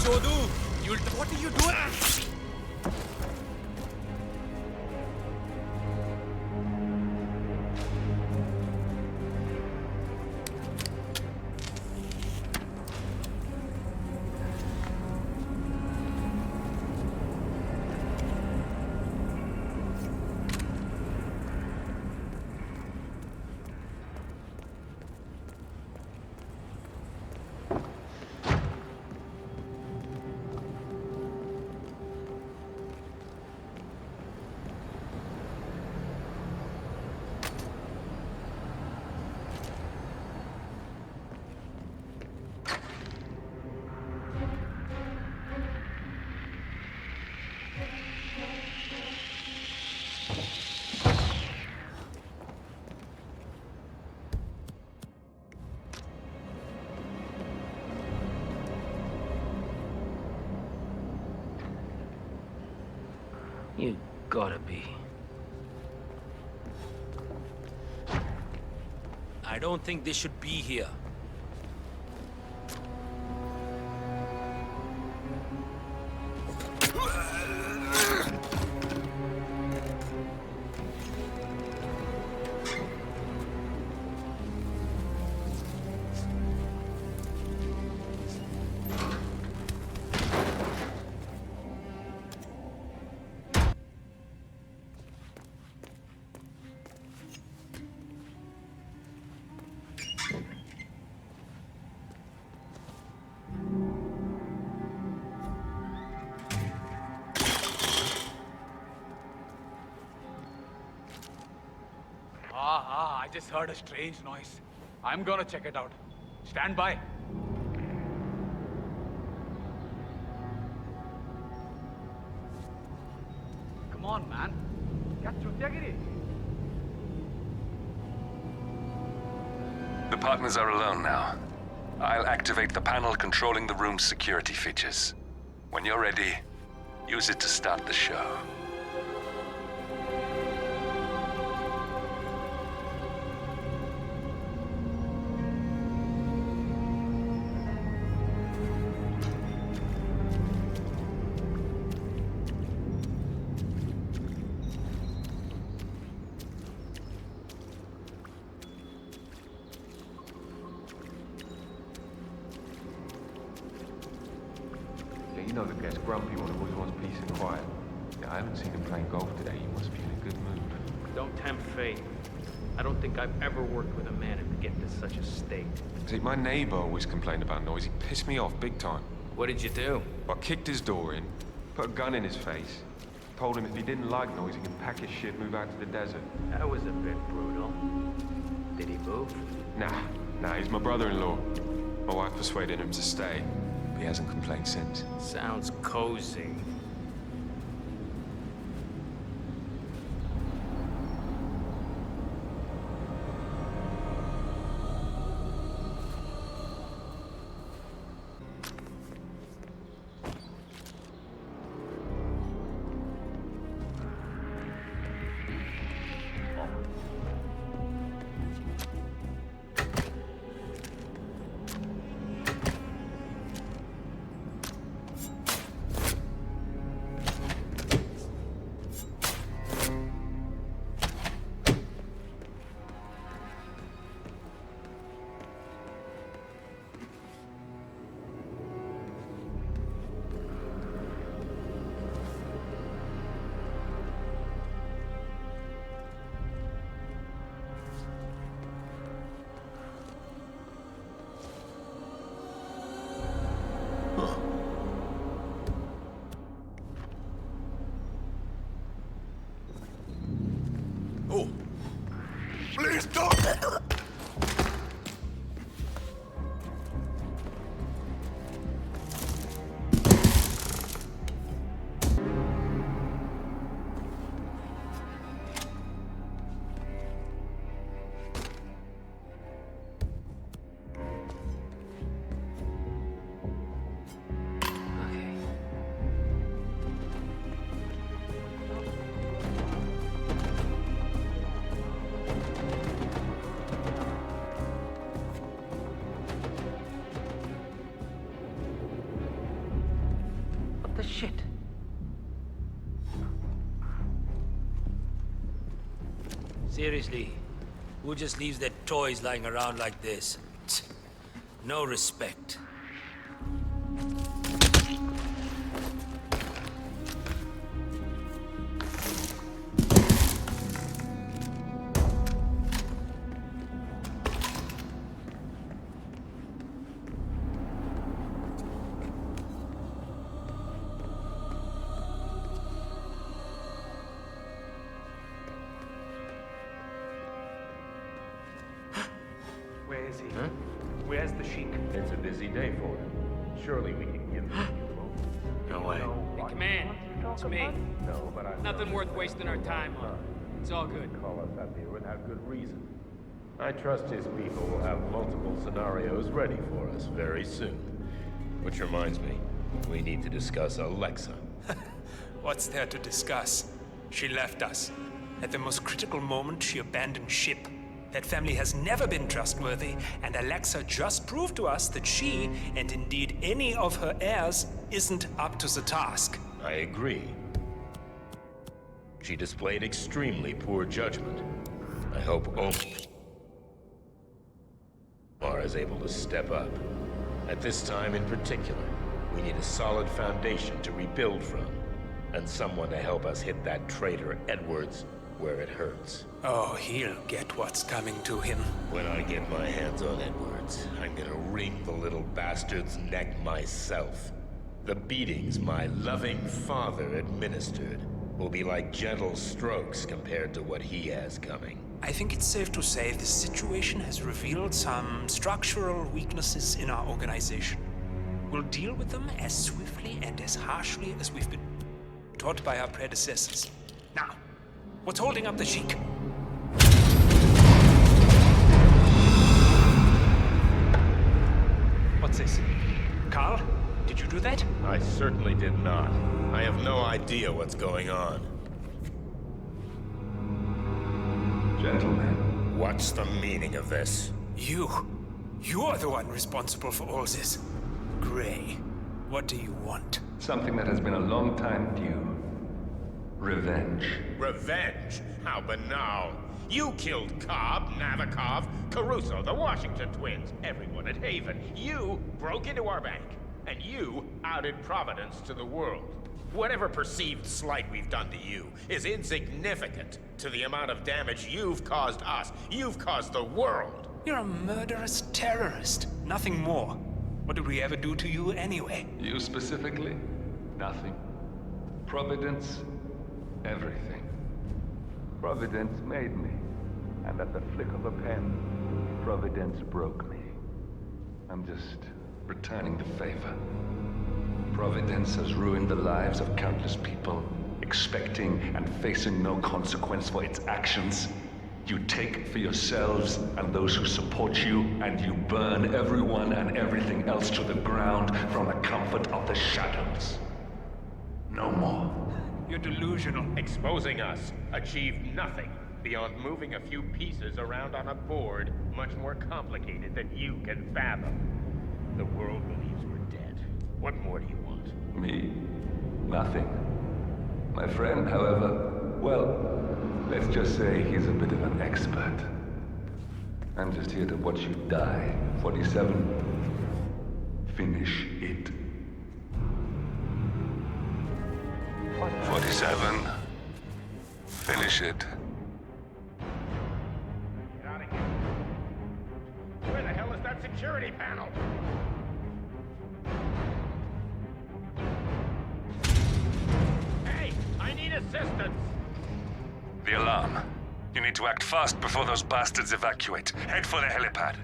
What are you doing? You gotta be. I don't think they should be here. I just heard a strange noise. I'm gonna check it out. Stand by. Come on, man. The partners are alone now. I'll activate the panel controlling the room's security features. When you're ready, use it to start the show. You know the guy's grumpy one who always wants peace and quiet. Yeah, I haven't seen him playing golf today. He must be in a good mood. Don't tempt fate. I don't think I've ever worked with a man who could get to such a state. See, my neighbor always complained about noise. He pissed me off big time. What did you do? I kicked his door in, put a gun in his face, told him if he didn't like noise, he can pack his shit, move out to the desert. That was a bit brutal. Did he move? Nah, he's my brother-in-law. My wife persuaded him to stay. He hasn't complained since. Sounds cozy. the shit? Seriously, who just leaves their toys lying around like this? No respect. Where is he? Where's the Sheik? It's a busy day for him. Surely we can give him a few moments. No way. Hey, Command, it's me. No, but I Nothing worth wasting our time on. It's all good. Call us up here without good reason. I trust his people will have multiple scenarios ready for us very soon. Which reminds me, we need to discuss Alexa. What's there to discuss? She left us. At the most critical moment, she abandoned ship. That family has never been trustworthy, and Alexa just proved to us that she, and indeed any of her heirs, isn't up to the task. I agree. She displayed extremely poor judgment. I hope Omar is able to step up. At this time in particular, we need a solid foundation to rebuild from, and someone to help us hit that traitor Edwards where it hurts. Oh, he'll get what's coming to him. When I get my hands on Edwards, I'm gonna wring the little bastard's neck myself. The beatings my loving father administered will be like gentle strokes compared to what he has coming. I think it's safe to say this situation has revealed some structural weaknesses in our organization. We'll deal with them as swiftly and as harshly as we've been taught by our predecessors. Now, what's holding up the Sheik? What's this? Carl, did you do that? I certainly did not. I have no idea what's going on. Gentlemen. What's the meaning of this? You're the one responsible for all this. Gray, what do you want? Something that has been a long time due. Revenge. Revenge? How banal. You killed Cobb, Navikov, Caruso, the Washington twins, everyone at Haven. You broke into our bank, and you outed Providence to the world. Whatever perceived slight we've done to you is insignificant to the amount of damage you've caused us. You've caused the world. You're a murderous terrorist, nothing more. What did we ever do to you anyway? You specifically? Nothing. Providence? Everything. Providence made me, and at the flick of a pen, Providence broke me. I'm just returning the favor. Providence has ruined the lives of countless people, expecting and facing no consequence for its actions. You take for yourselves and those who support you, and you burn everyone and everything else to the ground from the comfort of the shadows. No more. You're delusional. Exposing us achieved nothing beyond moving a few pieces around on a board much more complicated than you can fathom. The world believes we're dead. What more do you want? Me? Nothing. My friend, however, well, let's just say he's a bit of an expert. I'm just here to watch you die. 47. Finish it. 47. Finish it. Get out of here. Where the hell is that security panel? Hey, I need assistance. The alarm. You need to act fast before those bastards evacuate. Head for the helipad.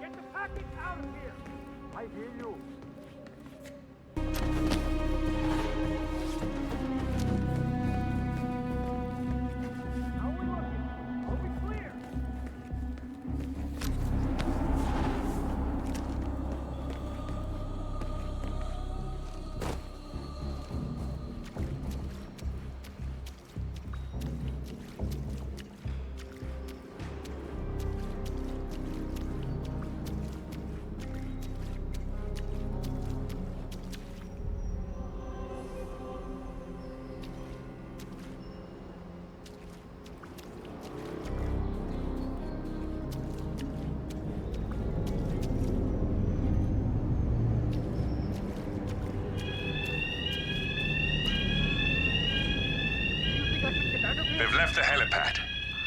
Get the package out of here! I hear you. How are we looking? Are we clear? off the helipad.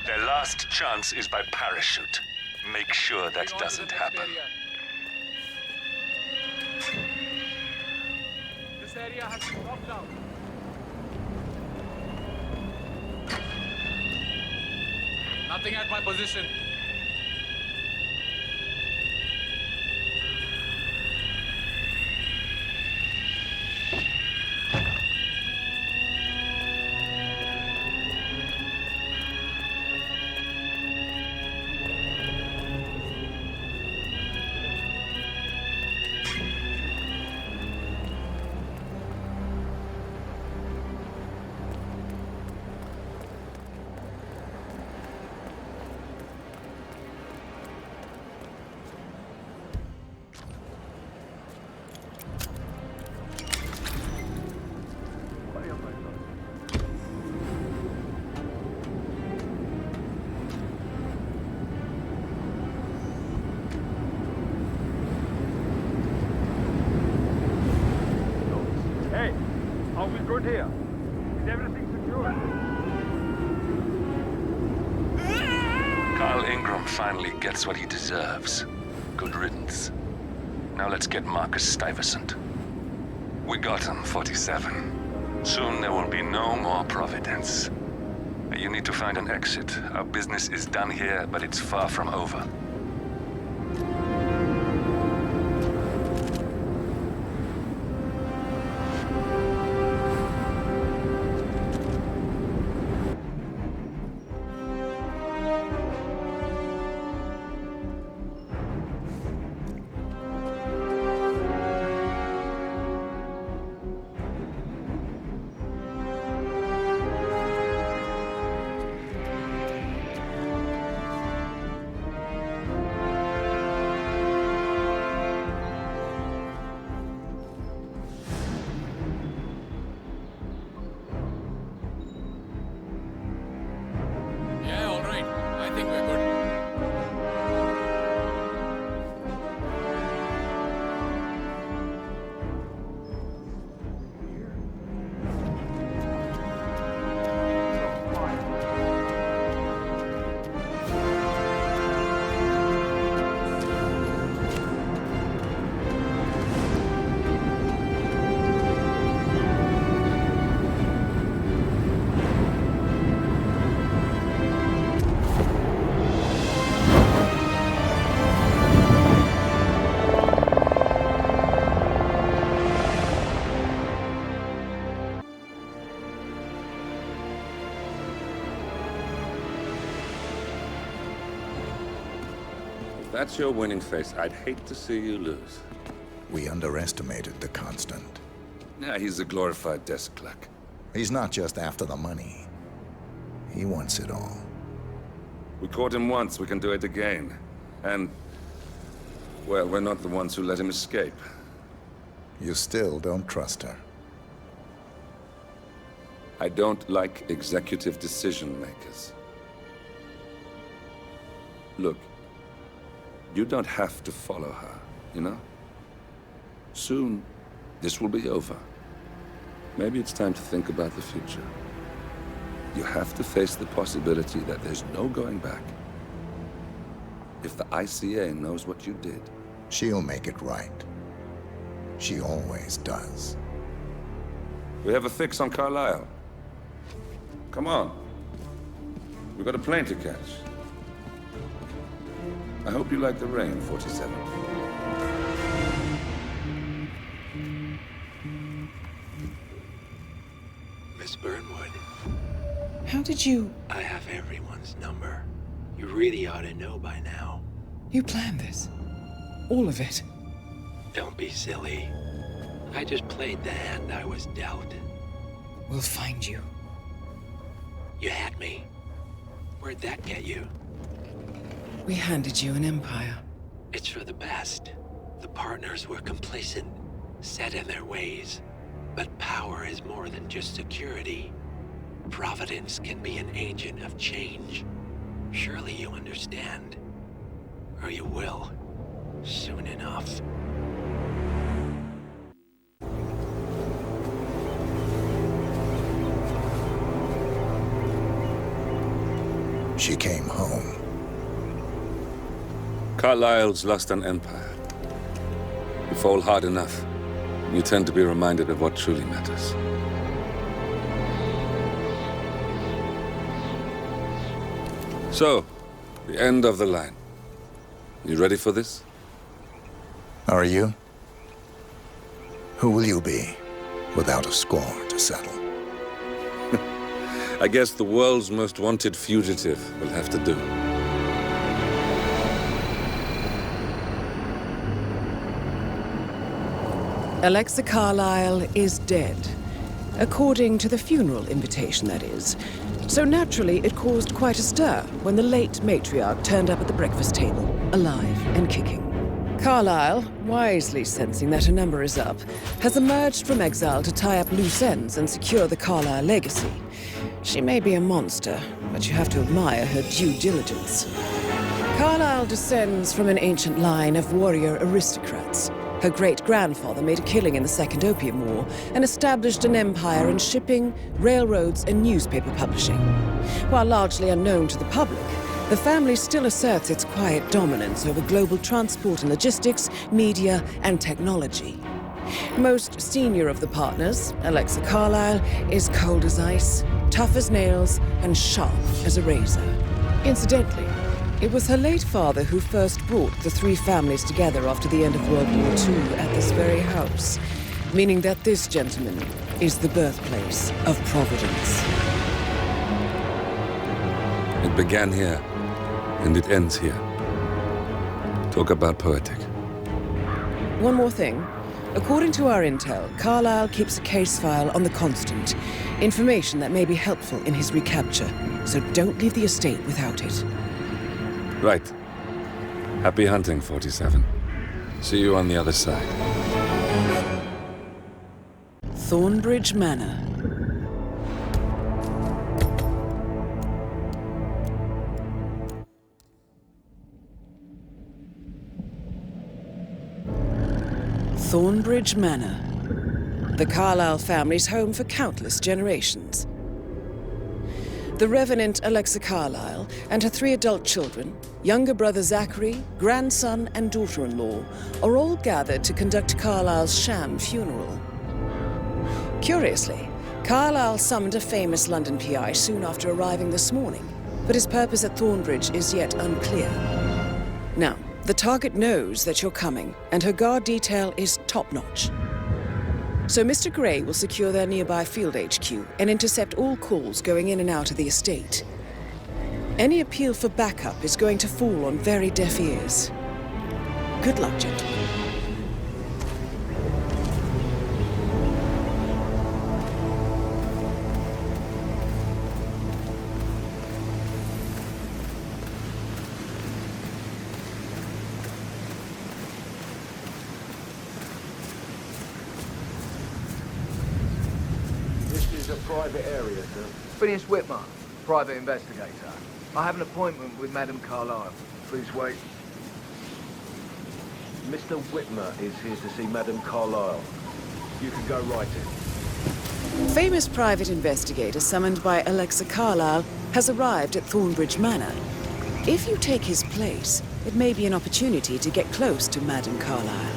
Their last chance is by parachute. Make sure that doesn't happen. This area has been locked down. Nothing at my position. Good here. Is everything secure? Carl Ingram finally gets what he deserves. Good riddance. Now let's get Marcus Stuyvesant. We got him, 47. Soon there will be no more Providence. You need to find an exit. Our business is done here, but it's far from over. That's your winning face. I'd hate to see you lose. We underestimated the Constant. Yeah, he's a glorified desk clerk. He's not just after the money. He wants it all. We caught him once, we can do it again. And, well, we're not the ones who let him escape. You still don't trust her. I don't like executive decision makers. Look, you don't have to follow her, you know? Soon, this will be over. Maybe it's time to think about the future. You have to face the possibility that there's no going back. If the ICA knows what you did... She'll make it right. She always does. We have a fix on Carlisle. Come on. We've got a plane to catch. I hope you like the rain, 47. Miss Burnwood. How did you... I have everyone's number. You really ought to know by now. You planned this? All of it? Don't be silly. I just played the hand I was dealt. We'll find you. You had me. Where'd that get you? We handed you an empire. It's for the best. The partners were complacent, set in their ways. But power is more than just security. Providence can be an agent of change. Surely you understand. Or you will. Soon enough. she came home. Carlyle's lost an empire. You fall hard enough, you tend to be reminded of what truly matters. So, the end of the line. You ready for this? Are you? Who will you be, without a score to settle? I guess the world's most wanted fugitive will have to do. Alexa Carlyle is dead. According to the funeral invitation, that is. So naturally, it caused quite a stir when the late matriarch turned up at the breakfast table, alive and kicking. Carlyle, wisely sensing that her number is up, has emerged from exile to tie up loose ends and secure the Carlyle legacy. She may be a monster, but you have to admire her due diligence. Carlyle descends from an ancient line of warrior aristocrats. Her great-grandfather made a killing in the Second Opium War and established an empire in shipping, railroads, and newspaper publishing. While largely unknown to the public, the family still asserts its quiet dominance over global transport and logistics, media, and technology. Most senior of the partners, Alexa Carlyle, is cold as ice, tough as nails, and sharp as a razor. Incidentally, it was her late father who first brought the three families together after the end of World War II at this very house, meaning that this gentleman is the birthplace of Providence. It began here, and it ends here. Talk about poetic. One more thing. According to our intel, Carlyle keeps a case file on the Constant, information that may be helpful in his recapture, so don't leave the estate without it. Right. Happy hunting, 47. See you on the other side. Thornbridge Manor. Thornbridge Manor. The Carlyle family's home for countless generations. The Revenant Alexa Carlyle and her 3 adult children, younger brother Zachary, grandson, and daughter-in-law, are all gathered to conduct Carlyle's sham funeral. Curiously, Carlyle summoned a famous London PI soon after arriving this morning, but his purpose at Thornbridge is yet unclear. Now, the target knows that you're coming, and her guard detail is top-notch. So Mr. Gray will secure their nearby field HQ and intercept all calls going in and out of the estate. Any appeal for backup is going to fall on very deaf ears. Good luck, gentlemen. Private area, sir. Phineas Whitman, private investigator. I have an appointment with Madame Carlyle. Please wait. Mr. Whitmer is here to see Madame Carlyle. You can go right in. Famous private investigator summoned by Alexa Carlyle has arrived at Thornbridge Manor. If you take his place, it may be an opportunity to get close to Madame Carlyle.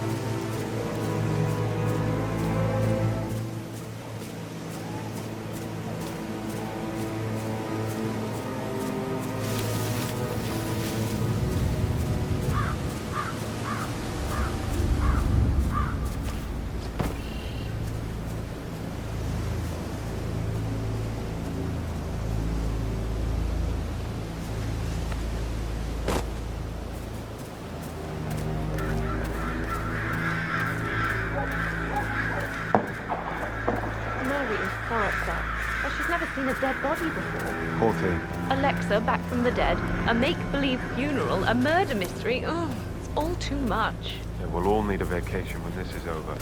She's never seen a dead body before. Poor thing. Alexa back from the dead, a make-believe funeral, a murder mystery. Oh, it's all too much. Yeah, we'll all need a vacation when this is over.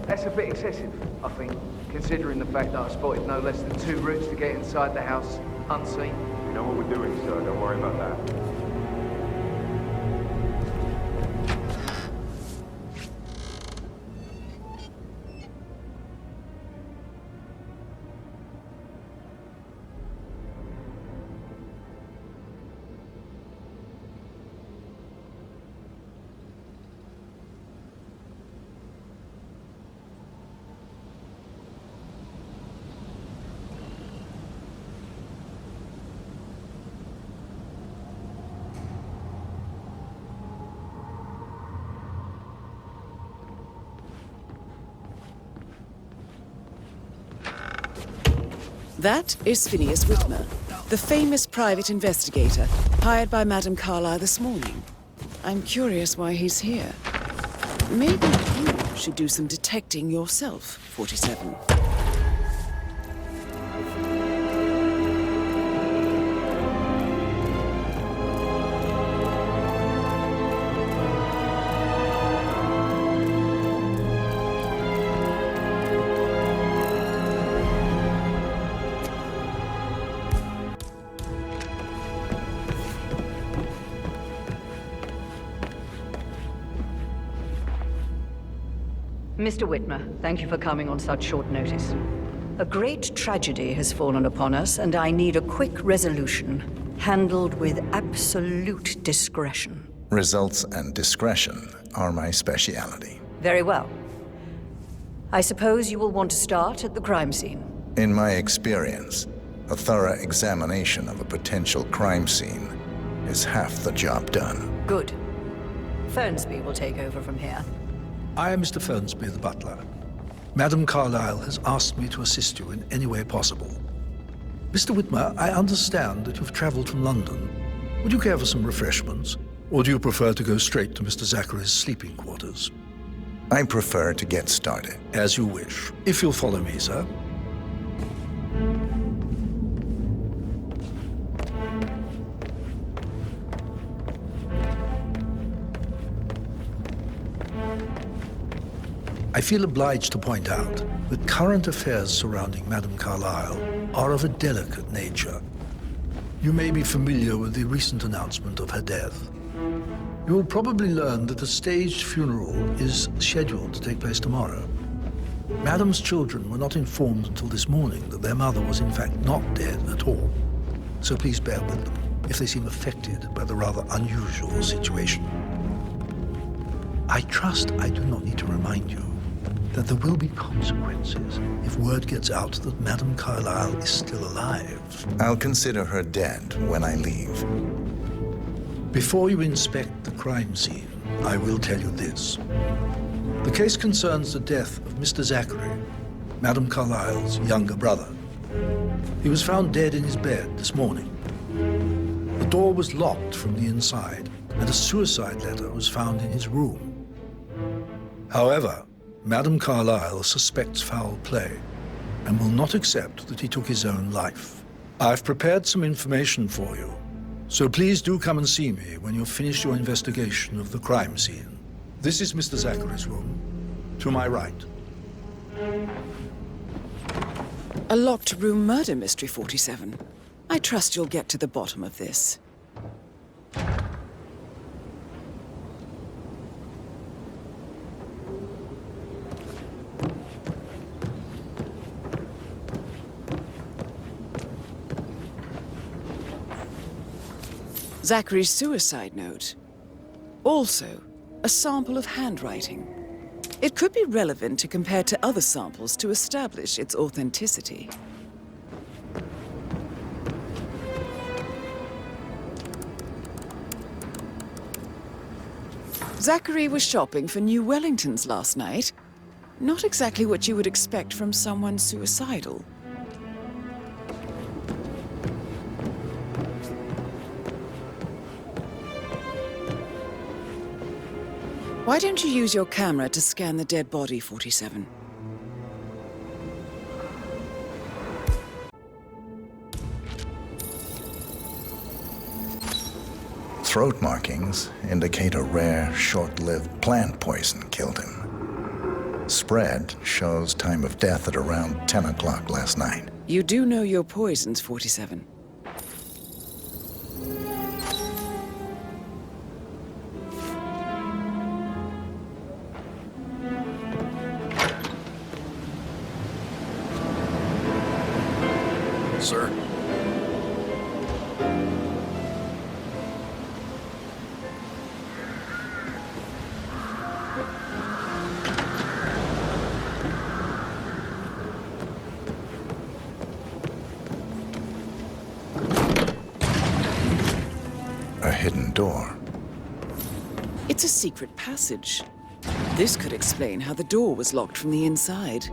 That's a bit excessive, I think, considering the fact that I spotted no less than 2 routes to get inside the house unseen. You know what we're doing, sir. Don't worry about that. That is Phineas Whitmer, the famous private investigator hired by Madame Carlyle this morning. I'm curious why he's here. Maybe you should do some detecting yourself, 47. Mr. Whitmer, thank you for coming on such short notice. A great tragedy has fallen upon us, and I need a quick resolution, handled with absolute discretion. Results and discretion are my speciality. Very well. I suppose you will want to start at the crime scene. In my experience, a thorough examination of a potential crime scene is half the job done. Good. Fernsby will take over from here. I am Mr. Fernsby, the butler. Madame Carlyle has asked me to assist you in any way possible. Mr. Whitmer, I understand that you've traveled from London. Would you care for some refreshments? Or do you prefer to go straight to Mr. Zachary's sleeping quarters? I prefer to get started. As you wish. If you'll follow me, sir. I feel obliged to point out that current affairs surrounding Madame Carlyle are of a delicate nature. You may be familiar with the recent announcement of her death. You will probably learn that a staged funeral is scheduled to take place tomorrow. Madame's children were not informed until this morning that their mother was in fact not dead at all. So please bear with them if they seem affected by the rather unusual situation. I trust I do not need to remind you that there will be consequences if word gets out that Madame Carlyle is still alive. I'll consider her dead when I leave. Before you inspect the crime scene, I will tell you this. The case concerns the death of Mr. Zachary, Madame Carlyle's younger brother. He was found dead in his bed this morning. The door was locked from the inside, and a suicide letter was found in his room. However, Madame Carlyle suspects foul play and will not accept that he took his own life. I've prepared some information for you, so please do come and see me when you've finished your investigation of the crime scene. This is Mr. Zachary's room, to my right. A locked room murder mystery, 47. I trust you'll get to the bottom of this. Zachary's suicide note. Also, a sample of handwriting. It could be relevant to compare to other samples to establish its authenticity. Zachary was shopping for new Wellingtons last night. Not exactly what you would expect from someone suicidal. Why don't you use your camera to scan the dead body, 47? Throat markings indicate a rare, short-lived plant poison killed him. Spread shows time of death at around 10 o'clock last night. You do know your poisons, 47. Sir? A hidden door. It's a secret passage. This could explain how the door was locked from the inside.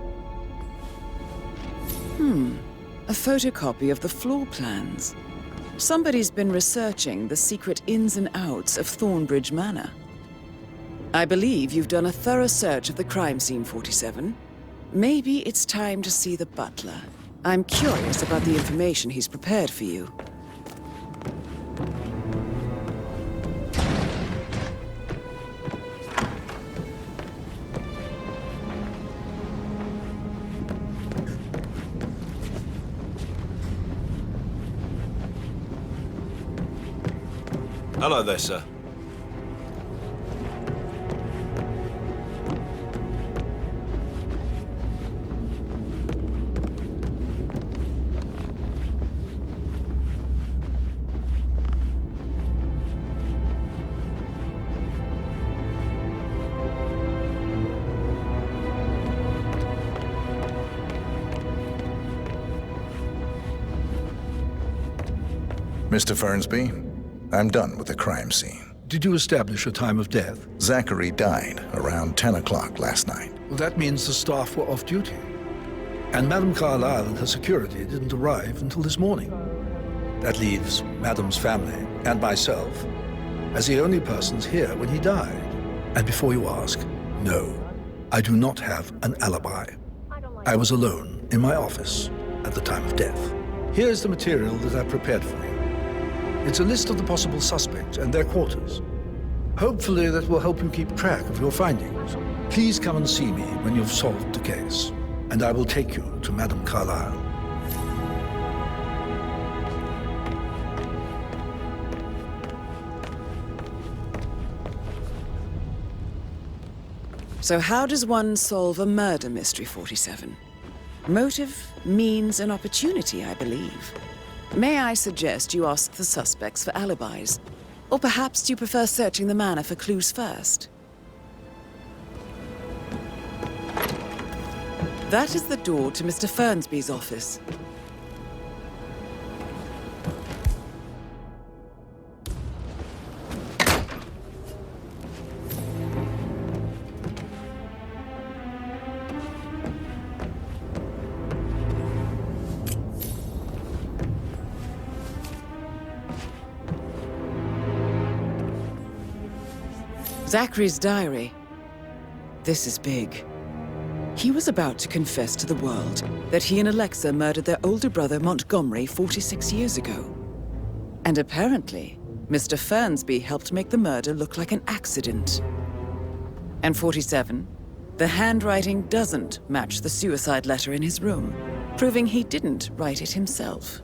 A photocopy of the floor plans. Somebody's been researching the secret ins and outs of Thornbridge Manor. I believe you've done a thorough search of the crime scene, 47. Maybe it's time to see the butler. I'm curious about the information he's prepared for you. Hello there, sir. Mr. Fernsby, I'm done with the crime scene. Did you establish a time of death? Zachary died around 10 o'clock last night. Well, that means the staff were off duty. And Madame Carlyle and her security didn't arrive until this morning. That leaves Madame's family and myself as the only persons here when he died. And before you ask, no, I do not have an alibi. I was alone in my office at the time of death. Here's the material that I prepared for you. It's a list of the possible suspects and their quarters. Hopefully that will help you keep track of your findings. Please come and see me when you've solved the case, and I will take you to Madame Carlyle. So how does one solve a murder mystery, 47? Motive, means, and opportunity, I believe. May I suggest you ask the suspects for alibis? Or perhaps you prefer searching the manor for clues first? That is the door to Mr. Fernsby's office. Zachary's diary. This is big. He was about to confess to the world that he and Alexa murdered their older brother Montgomery 46 years ago. And apparently, Mr. Fernsby helped make the murder look like an accident. And 47, the handwriting doesn't match the suicide letter in his room, proving he didn't write it himself.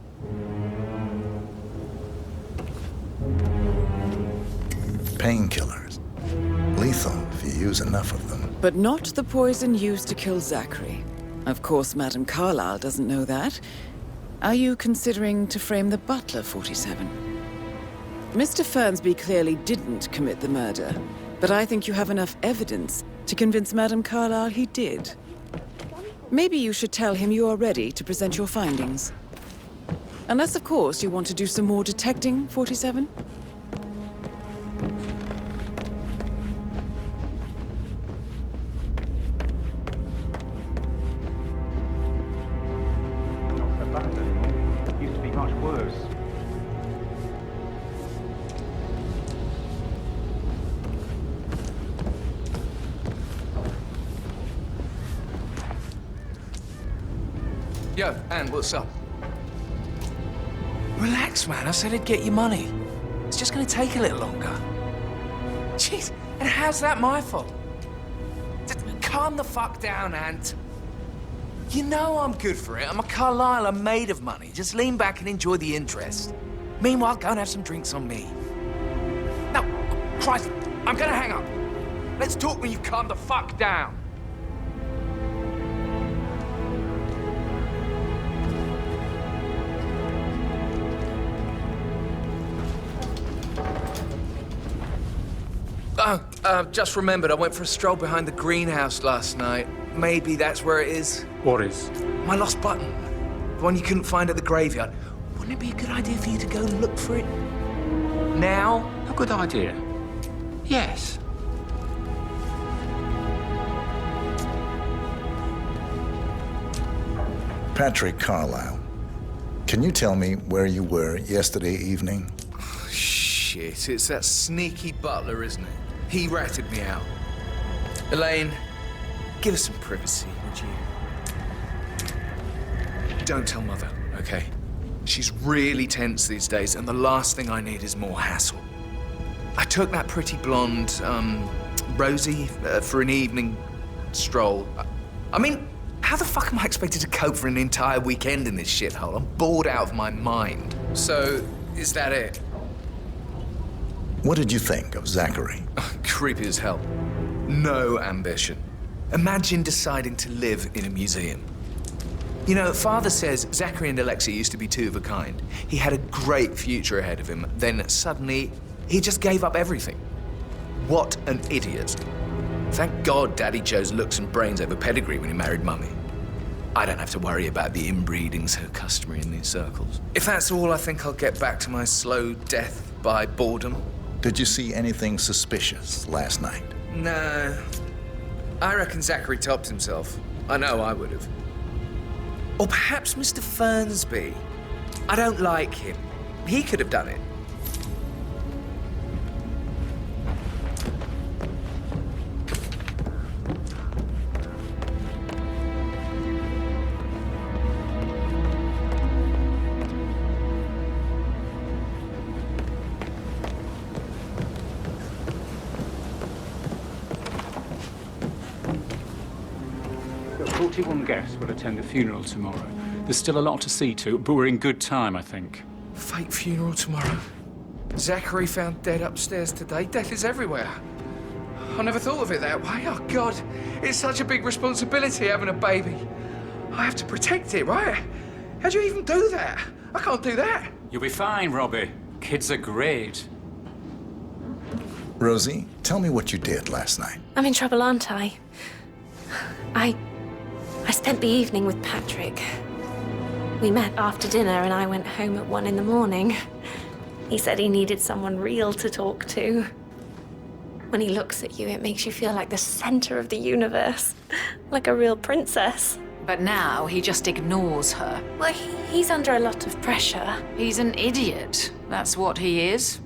Painkillers. Lethal if you use enough of them. But not the poison used to kill Zachary. Of course, Madame Carlyle doesn't know that. Are you considering to frame the butler, 47? Mr. Fernsby clearly didn't commit the murder, but I think you have enough evidence to convince Madame Carlyle he did. Maybe you should tell him you are ready to present your findings. Unless, of course, you want to do some more detecting, 47? Yo, Anne, what's up? Relax, man. I said I'd get you money. It's just gonna take a little longer. Jeez, and how's that my fault? Come Calm the fuck down, Ant. You know I'm good for it. I'm a Carlisle. I'm made of money. Just lean back and enjoy the interest. Meanwhile, go and have some drinks on me. No, Christ, I'm gonna hang up. Let's talk when you've calmed the fuck down. Just remembered I went for a stroll behind the greenhouse last night. Maybe that's where it is. What is? My lost button. The one you couldn't find at the graveyard. Wouldn't it be a good idea for you to go look for it now? A good idea. Yes. Patrick Carlisle, can you tell me where you were yesterday evening? Shit, it's that sneaky butler, isn't it? He ratted me out. Elaine, give us some privacy, would you? Don't tell Mother, okay? She's really tense these days, and the last thing I need is more hassle. I took that pretty blonde, Rosie, for an evening stroll. I mean, how the fuck am I expected to cope for an entire weekend in this shithole? I'm bored out of my mind. So, is that it? What did you think of Zachary? Creepy as hell. No ambition. Imagine deciding to live in a museum. You know, Father says Zachary and Alexia used to be two of a kind. He had a great future ahead of him. Then suddenly, he just gave up everything. What an idiot. Thank God Daddy chose looks and brains over pedigree when he married Mummy. I don't have to worry about the inbreeding so customary in these circles. If that's all, I think I'll get back to my slow death by boredom. Did you see anything suspicious last night? No. I reckon Zachary topped himself. I know I would have. Or perhaps Mr. Fernsby. I don't like him. He could have done it. The 41 guests will attend the funeral tomorrow. There's still a lot to see to, but we're in good time, I think. Fake funeral tomorrow. Zachary found dead upstairs today. Death is everywhere. I never thought of it that way. Oh, God. It's such a big responsibility having a baby. I have to protect it, right? How do you even do that? I can't do that. You'll be fine, Robbie. Kids are great. Rosie, tell me what you did last night. I'm in trouble, aren't I? I spent the evening with Patrick. We met after dinner and I went home at 1 in the morning. He said he needed someone real to talk to. When he looks at you, it makes you feel like the center of the universe. Like a real princess. But now he just ignores her. Well, he's under a lot of pressure. He's an idiot. That's what he is.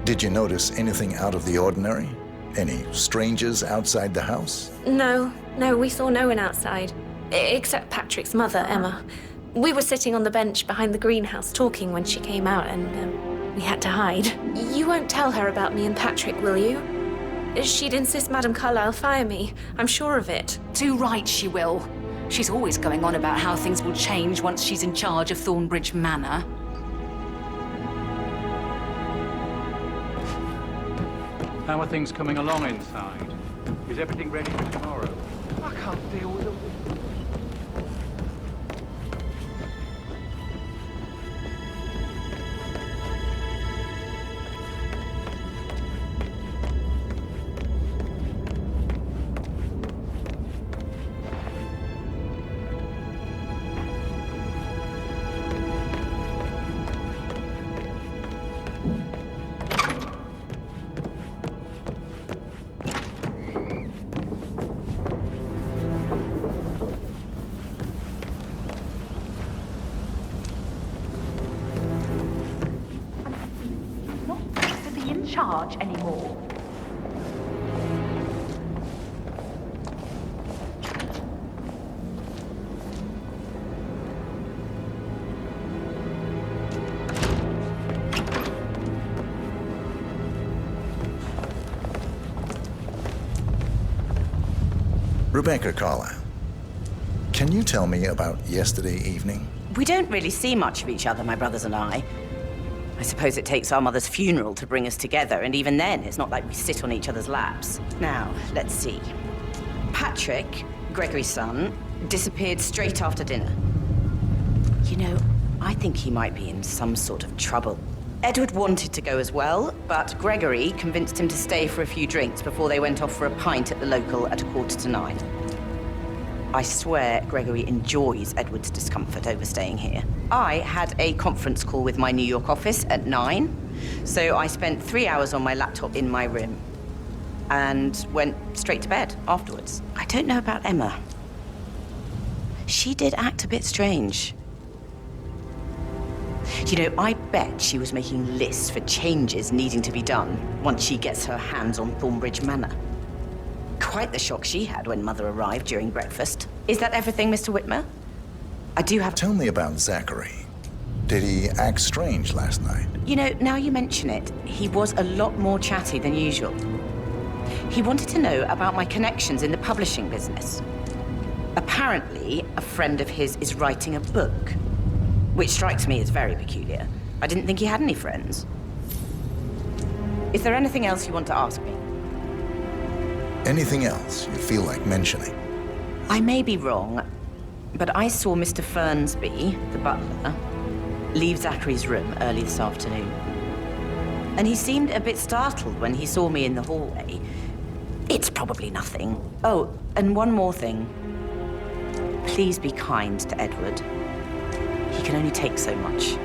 Did you notice anything out of the ordinary? Any strangers outside the house? No, we saw no one outside. Except Patrick's mother, Emma. We were sitting on the bench behind the greenhouse talking when she came out and we had to hide. You won't tell her about me and Patrick, will you? She'd insist Madame Carlisle fire me. I'm sure of it. Too right she will. She's always going on about how things will change once she's in charge of Thornbridge Manor. How are things coming along inside? Is everything ready for tomorrow? I can't deal with it. Charge anymore. Rebecca Carlyle, can you tell me about yesterday evening? We don't really see much of each other, my brothers and I. I suppose it takes our mother's funeral to bring us together, and even then, it's not like we sit on each other's laps. Now, let's see. Patrick, Gregory's son, disappeared straight after dinner. You know, I think he might be in some sort of trouble. Edward wanted to go as well, but Gregory convinced him to stay for a few drinks before they went off for a pint at the local at 9:15. I swear Gregory enjoys Edward's discomfort over staying here. I had a conference call with my New York office at 9, so I spent 3 hours on my laptop in my room and went straight to bed afterwards. I don't know about Emma. She did act a bit strange. You know, I bet she was making lists for changes needing to be done once she gets her hands on Thornbridge Manor. Quite the shock she had when Mother arrived during breakfast. Is that everything, Mr. Whitmer? I do have... Tell me about Zachary. Did he act strange last night? You know, now you mention it, he was a lot more chatty than usual. He wanted to know about my connections in the publishing business. Apparently, a friend of his is writing a book, which strikes me as very peculiar. I didn't think he had any friends. Is there anything else you want to ask me? Anything else you feel like mentioning? I may be wrong, but I saw Mr. Fernsby, the butler, leave Zachary's room early this afternoon. And he seemed a bit startled when he saw me in the hallway. It's probably nothing. Oh, and one more thing. Please be kind to Edward. He can only take so much.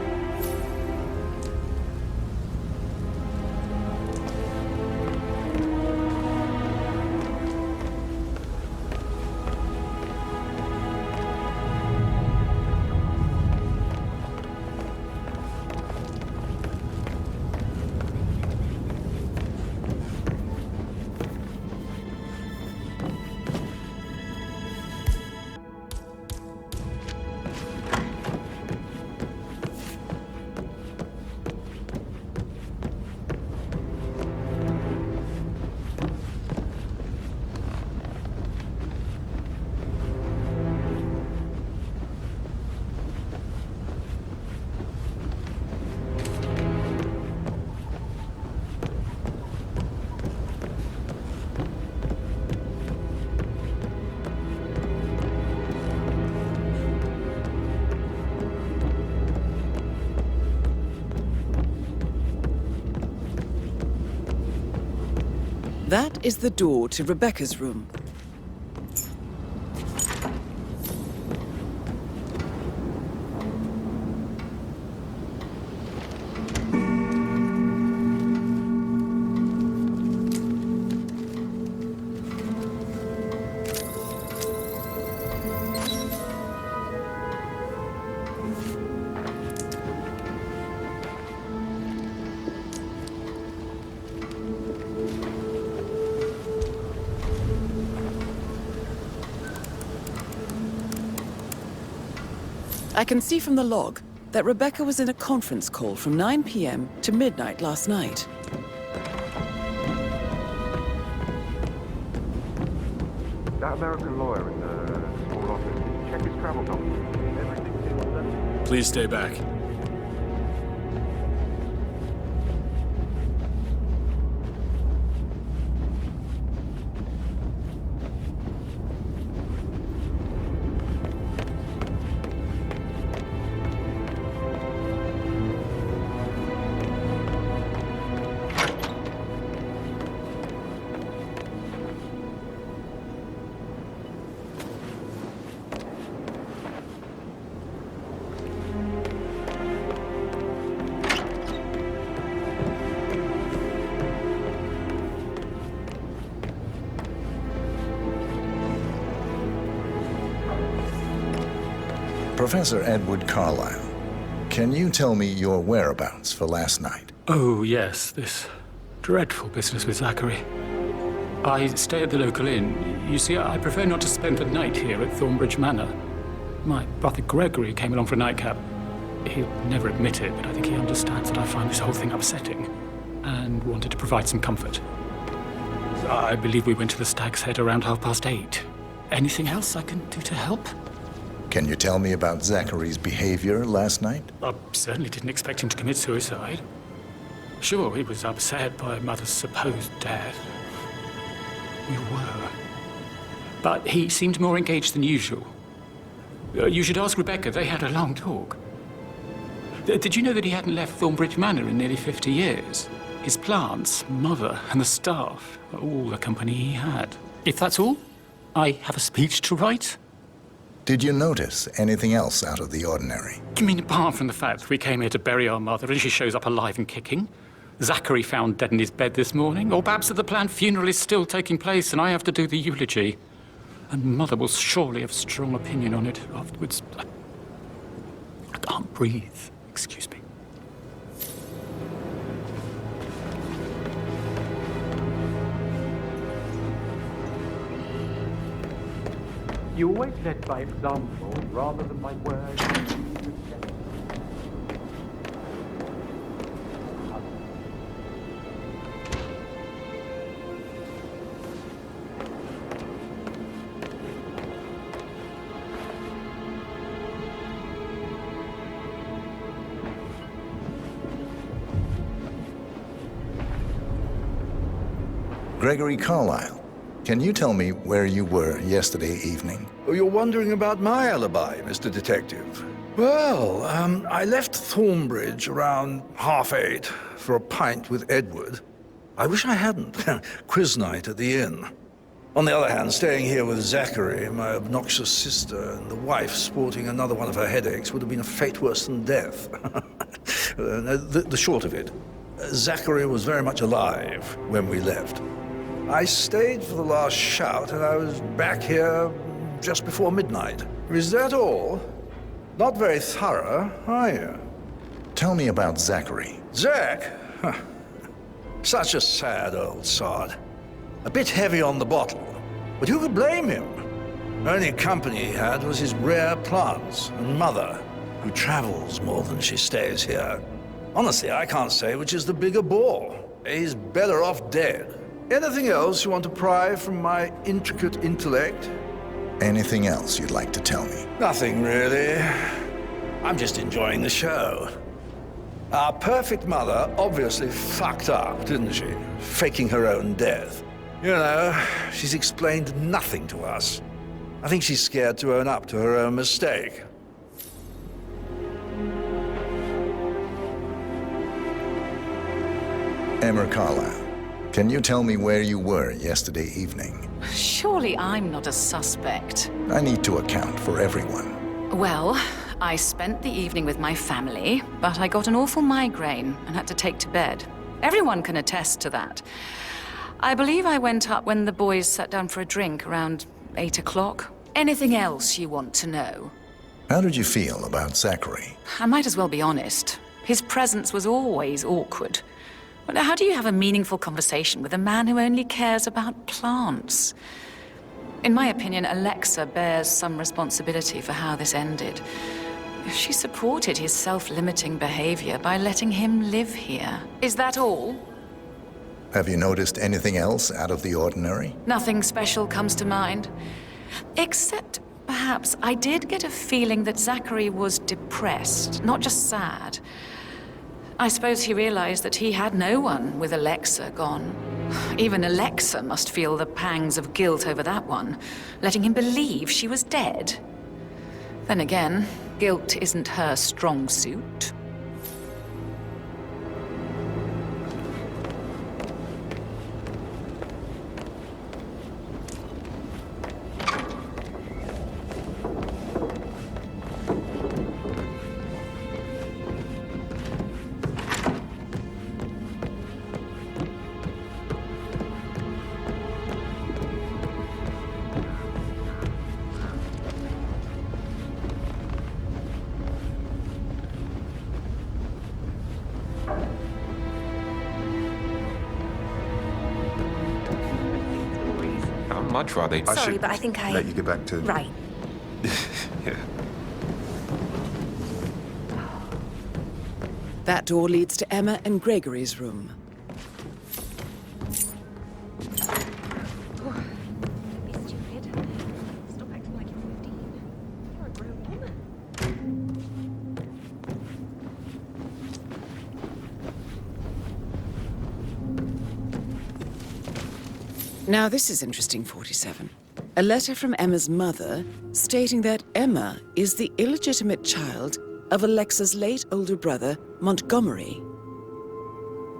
That is the door to Rebecca's room. I can see from the log that Rebecca was in a conference call from 9 p.m. to midnight last night. That American lawyer in the small office, did you check his travel documents? Everything seems done. Please stay back. Professor Edward Carlyle, can you tell me your whereabouts for last night? Oh, yes, this dreadful business with Zachary. I stay at the local inn. You see, I prefer not to spend the night here at Thornbridge Manor. My brother Gregory came along for a nightcap. He'll never admit it, but I think he understands that I find this whole thing upsetting and wanted to provide some comfort. I believe we went to the Stag's Head around 8:30. Anything else I can do to help? Can you tell me about Zachary's behavior last night? I certainly didn't expect him to commit suicide. Sure, he was upset by Mother's supposed death. We were. But he seemed more engaged than usual. You should ask Rebecca. They had a long talk. Did you know that he hadn't left Thornbridge Manor in nearly 50 years? His plants, Mother, and the staff are all the company he had. If that's all, I have a speech to write. Did you notice anything else out of the ordinary? You mean apart from the fact we came here to bury our mother and she shows up alive and kicking? Zachary found dead in his bed this morning? Or perhaps that the planned funeral is still taking place and I have to do the eulogy? And Mother will surely have a strong opinion on it afterwards. I can't breathe. Excuse me. You always led by example rather than by words. Gregory Carlyle, can you tell me where you were yesterday evening? Oh, you're wondering about my alibi, Mr. Detective. Well, I left Thornbridge around 8:30 for a pint with Edward. I wish I hadn't. Quiz night at the inn. On the other hand, staying here with Zachary, my obnoxious sister, and the wife sporting another one of her headaches would have been a fate worse than death. The short of it, Zachary was very much alive when we left. I stayed for the last shout, and I was back here just before midnight. Is that all? Not very thorough, are you? Tell me about Zachary. Zach? Huh. Such a sad old sod. A bit heavy on the bottle, but who could blame him? Only company he had was his rare plants and Mother, who travels more than she stays here. Honestly, I can't say which is the bigger bore. He's better off dead. Anything else you want to pry from my intricate intellect? Anything else you'd like to tell me? Nothing, really. I'm just enjoying the show. Our perfect mother obviously fucked up, didn't she? Faking her own death. You know, she's explained nothing to us. I think she's scared to own up to her own mistake. Emma Carlyle, can you tell me where you were yesterday evening? Surely I'm not a suspect. I need to account for everyone. Well, I spent the evening with my family, but I got an awful migraine and had to take to bed. Everyone can attest to that. I believe I went up when the boys sat down for a drink around 8 o'clock. Anything else you want to know? How did you feel about Zachary? I might as well be honest. His presence was always awkward. But how do you have a meaningful conversation with a man who only cares about plants? In my opinion, Alexa bears some responsibility for how this ended. She supported his self-limiting behavior by letting him live here. Is that all? Have you noticed anything else out of the ordinary? Nothing special comes to mind. Except, perhaps, I did get a feeling that Zachary was depressed, not just sad. I suppose he realized that he had no one with Alexa gone. Even Alexa must feel the pangs of guilt over that one, letting him believe she was dead. Then again, guilt isn't her strong suit. Much rather. Sorry, but I think I... let you get back to... Right. Yeah. That door leads to Emma and Gregory's room. Now this is interesting, 47. A letter from Emma's mother stating that Emma is the illegitimate child of Alexa's late older brother, Montgomery.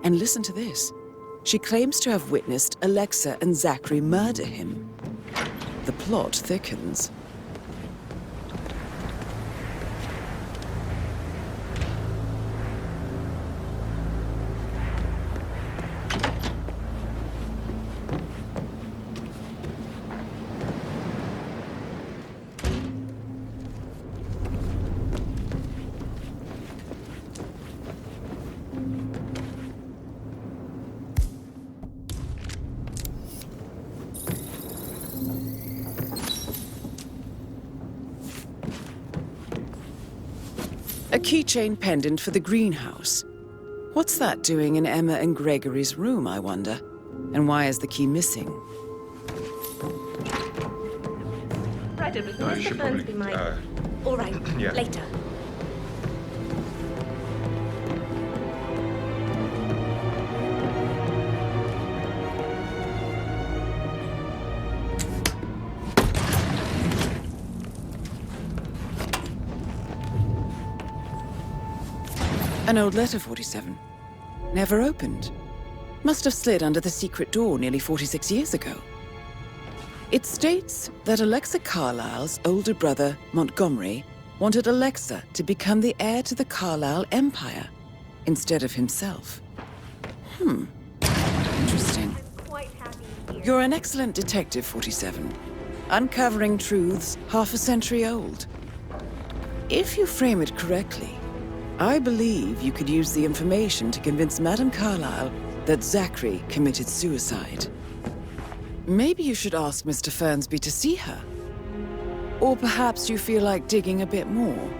And listen to this. She claims to have witnessed Alexa and Zachary murder him. The plot thickens. A keychain pendant for the greenhouse. What's that doing in Emma and Gregory's room, I wonder? And why is the key missing? Right, Mr. Fernsby might... All right, yeah. Later. An old letter, 47. Never opened. Must have slid under the secret door nearly 46 years ago. It states that Alexa Carlisle's older brother, Montgomery, wanted Alexa to become the heir to the Carlisle Empire instead of himself. Interesting. You're an excellent detective, 47. Uncovering truths half a century old. If you frame it correctly, I believe you could use the information to convince Madame Carlisle that Zachary committed suicide. Maybe you should ask Mr. Fernsby to see her. Or perhaps you feel like digging a bit more.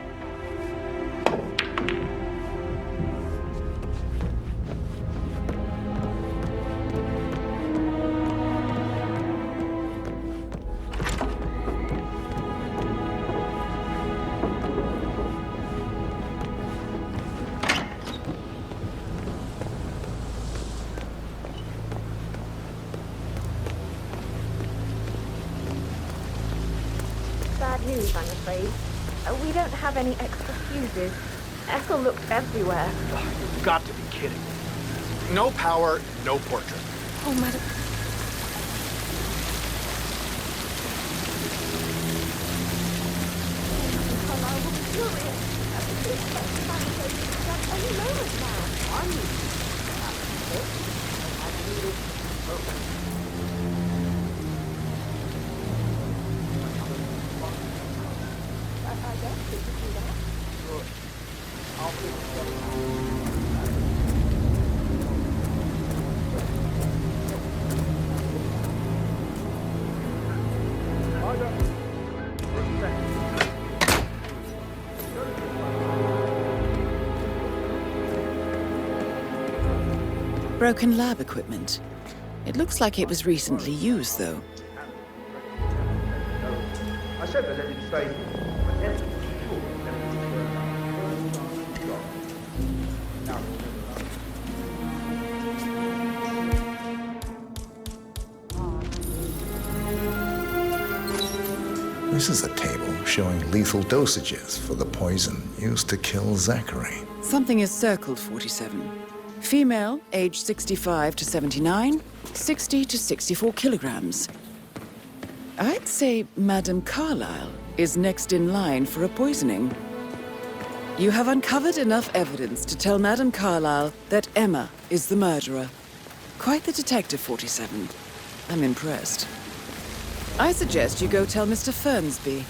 Bad news, I'm afraid. We don't have any extra fuses. Ethel looked everywhere. You've got to be kidding. No power, no portrait. Oh, madam. Carlisle will be furious. Any moment now. Are you? Broken lab equipment. It looks like it was recently used, though. I said they let him stay. But Ethel was sure This is a table showing lethal dosages for the poison used to kill Zachary. Something is circled, 47. Female, age 65 to 79, 60 to 64 kilograms. I'd say Madame Carlisle is next in line for a poisoning. You have uncovered enough evidence to tell Madame Carlisle that Emma is the murderer. Quite the detective, 47. I'm impressed. I suggest you go tell Mr. Fernsby.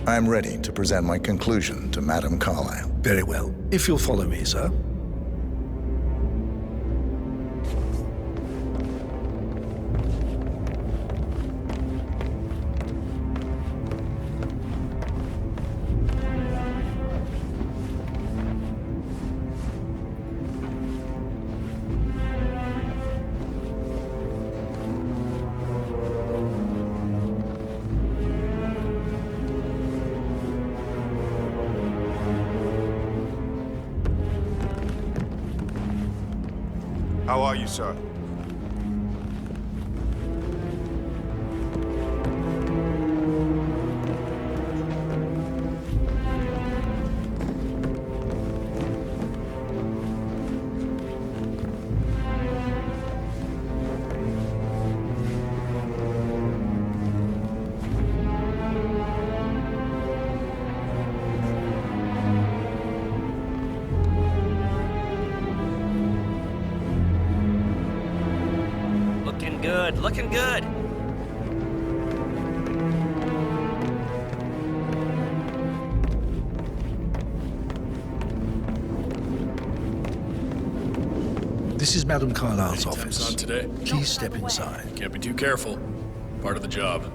I'm ready to present my conclusion to Madame Carlyle. Very well. If you'll follow me, sir. How are you, sir? Looking good. This is Madame Carlyle's office. On today. Please step inside. Can't be too careful. Part of the job.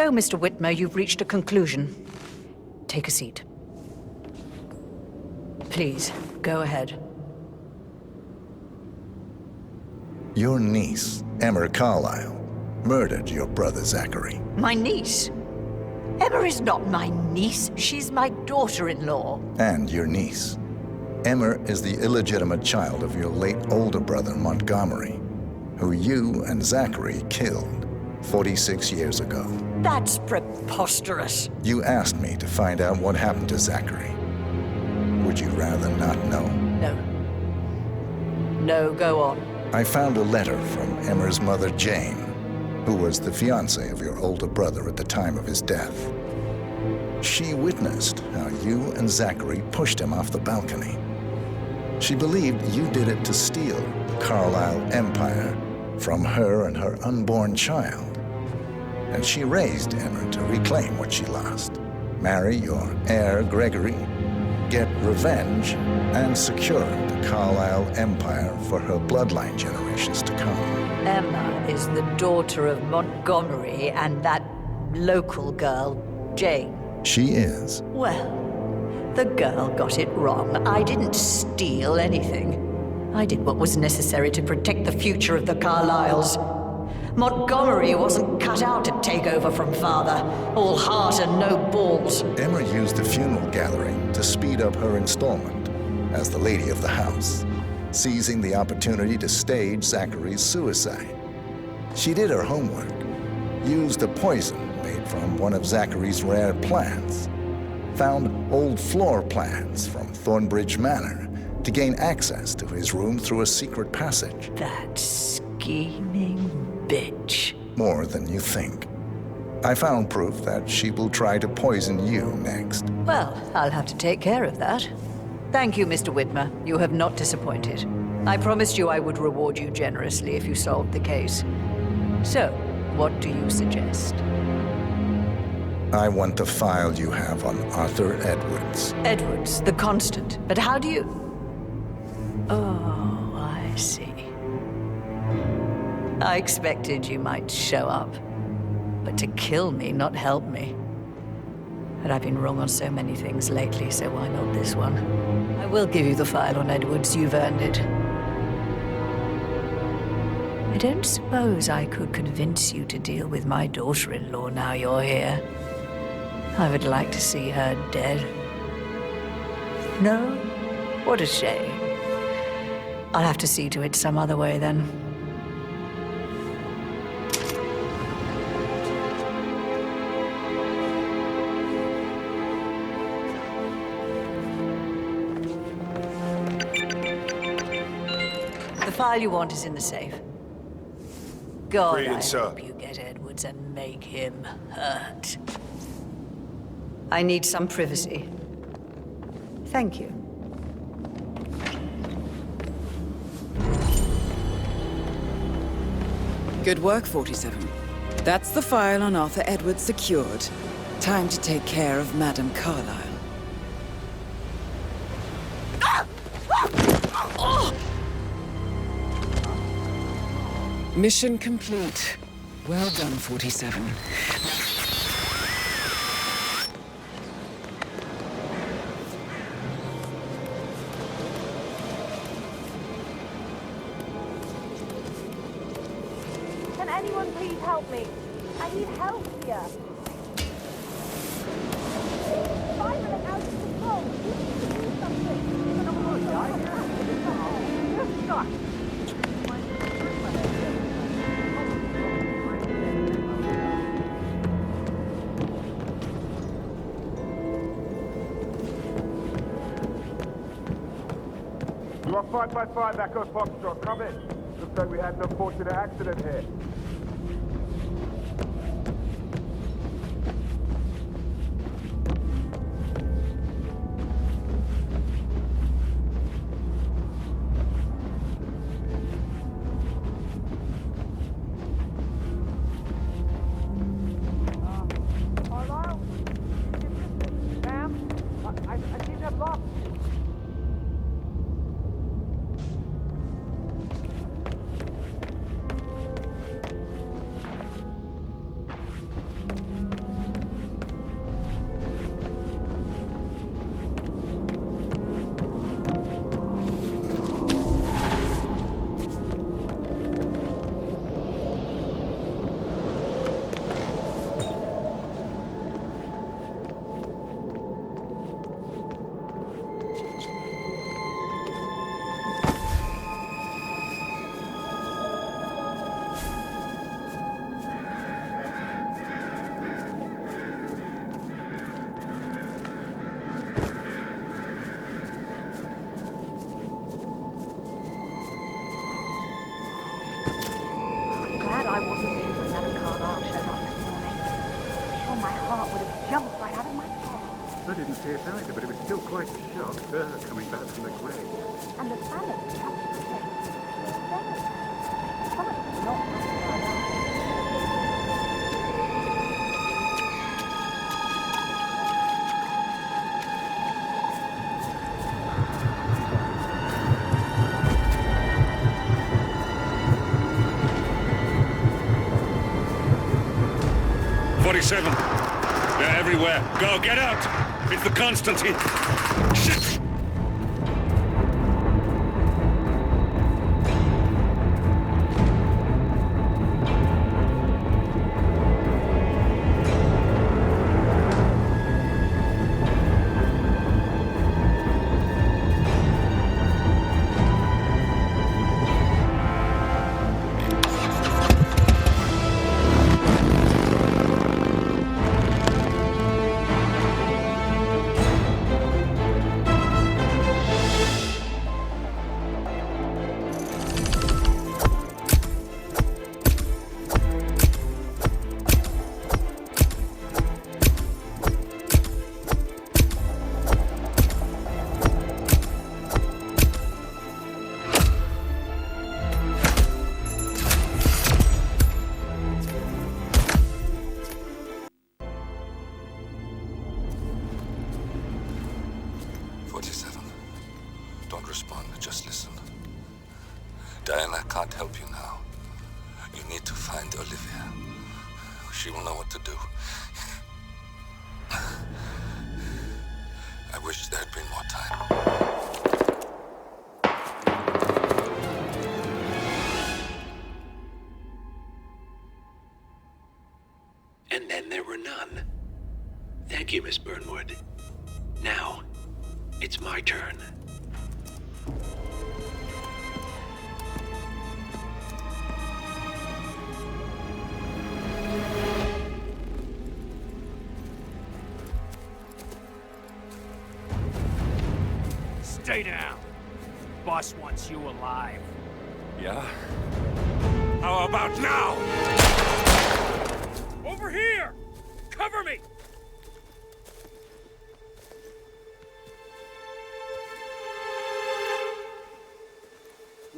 So, Mr. Whitmer, you've reached a conclusion. Take a seat. Please, go ahead. Your niece, Emma Carlyle, murdered your brother Zachary. My niece? Emma is not my niece. She's my daughter-in-law. And your niece. Emma is the illegitimate child of your late older brother Montgomery, who you and Zachary killed 46 years ago. That's preposterous. You asked me to find out what happened to Zachary. Would you rather not know? No. No, go on. I found a letter from Emma's mother, Jane, who was the fiancée of your older brother at the time of his death. She witnessed how you and Zachary pushed him off the balcony. She believed you did it to steal the Carlyle empire from her and her unborn child. And she raised Emma to reclaim what she lost. Marry your heir, Gregory, get revenge, and secure the Carlyle empire for her bloodline generations to come. Emma is the daughter of Montgomery and that local girl, Jane. She is. Well, the girl got it wrong. I didn't steal anything. I did what was necessary to protect the future of the Carlyles. Montgomery wasn't cut out to take over from father. All heart and no balls. Emma used the funeral gathering to speed up her installment as the lady of the house, seizing the opportunity to stage Zachary's suicide. She did her homework, used a poison made from one of Zachary's rare plants, found old floor plans from Thornbridge Manor to gain access to his room through a secret passage. That scheming bitch. More than you think. I found proof that she will try to poison you next. Well, I'll have to take care of that. Thank you, Mr. Whitmer. You have not disappointed. I promised you I would reward you generously if you solved the case. So, what do you suggest? I want the file you have on Arthur Edwards. Edwards, the Constant. But how do you... Oh, I see. I expected you might show up. But to kill me, not help me. But I've been wrong on so many things lately, so why not this one? I will give you the file on Edwards. You've earned it. I don't suppose I could convince you to deal with my daughter-in-law now you're here. I would like to see her dead. No? What a shame. I'll have to see to it some other way then. The file you want is in the safe. God, Brilliant, I sir. hope you get Edwards and make him hurt. I need some privacy. Thank you. Good work, 47. That's the file on Arthur Edwards secured. Time to take care of Madame Carlyle. Mission complete. Well done, 47. Can anyone please help me? I need help here. Spiraling out of control. You need to do something. You're stuck. You are 555 Echo Foxtrot, come in. Looks like we had an unfortunate accident here. Carlisle? Ma'am? I seem to have lost you. Glad I wasn't there when Madame Carlyle showed up this morning. I'm sure my heart would have jumped right out of my chest. I didn't see it either, but it was still quite a shock, her coming back from the grave. And the family kept the thing. Thomas was not Madame Carlyle. 47. They're everywhere. Go, get out! It's the Constantine. Shit! Diana can't help you now. You need to find Olivia. She will know what to do. I wish there had been more time. And then there were none. Thank you, Miss Burnwood. Now, it's my turn. Stay down. Boss wants you alive. Yeah? How about now? Over here! Cover me!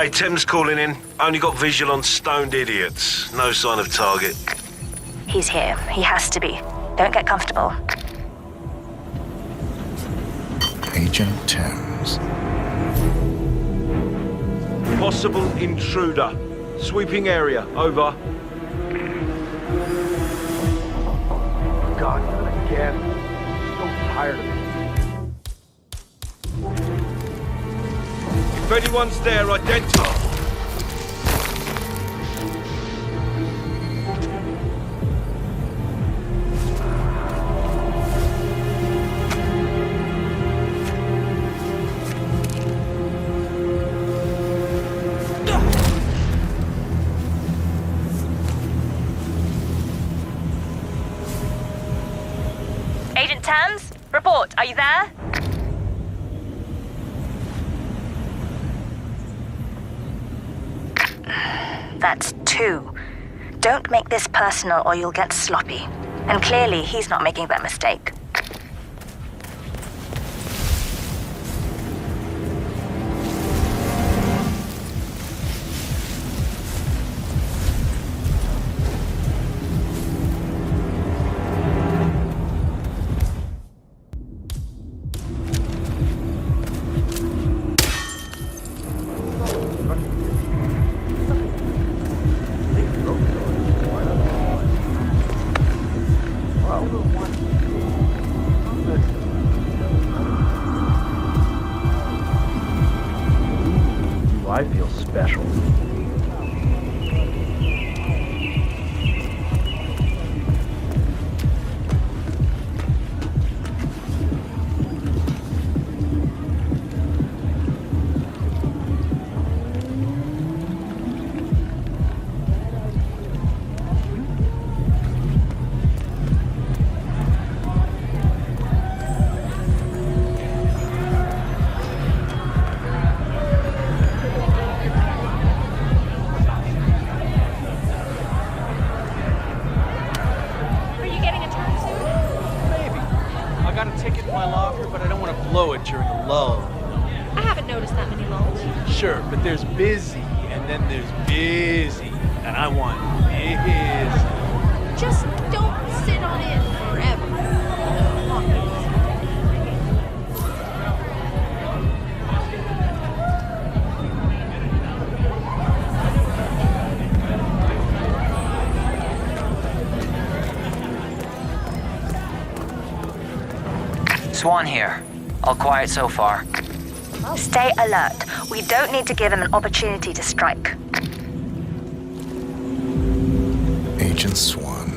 Hey, Tim's calling in. Only got visual on stoned idiots. No sign of target. He's here. He has to be. Don't get comfortable. Agent Thames. Possible intruder. Sweeping area. Over. God, not again. So tired of it. If anyone's there, identify. Agent Thames, report. Are you there? That's 2. Don't make this personal or you'll get sloppy. And clearly, he's not making that mistake. I feel special. During a lull. I haven't noticed that many lulls. Sure, but there's busy, and then there's busy, and I want busy. Just don't sit on it forever. Swan here. All quiet so far. Stay alert. We don't need to give him an opportunity to strike. Agent Swan.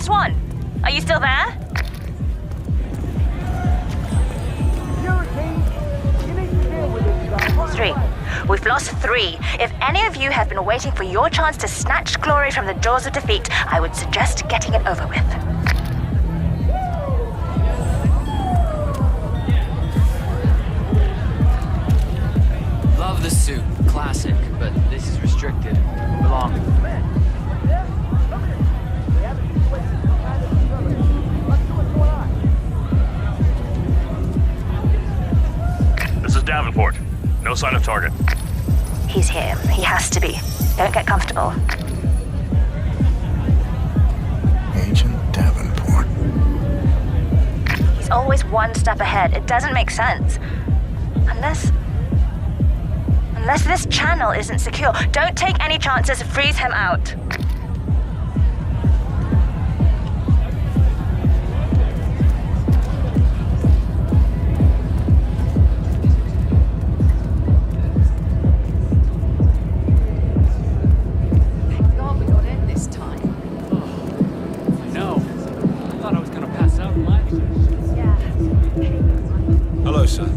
Swan, are you still there? Three. We've lost 3. If any of you have been waiting for your chance to snatch glory from the jaws of defeat, I would suggest getting it over with. Love the suit. Classic, but this is restricted. Belong. This is Davenport. No sign of target. He's here. He has to be. Don't get comfortable. Agent Davenport. He's always one step ahead. It doesn't make sense. Unless this channel isn't secure. Don't take any chances. Freeze him out. Hello, sir.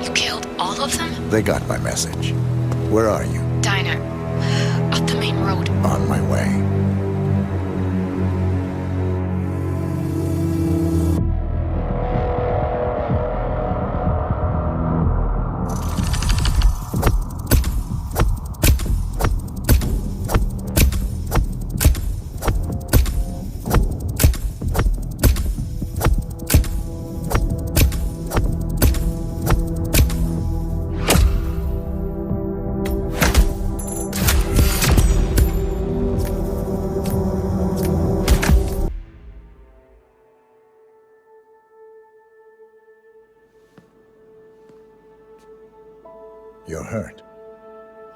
You killed all of them? They got my message. Where are you? Diner. Up the main road. On my way. You're hurt.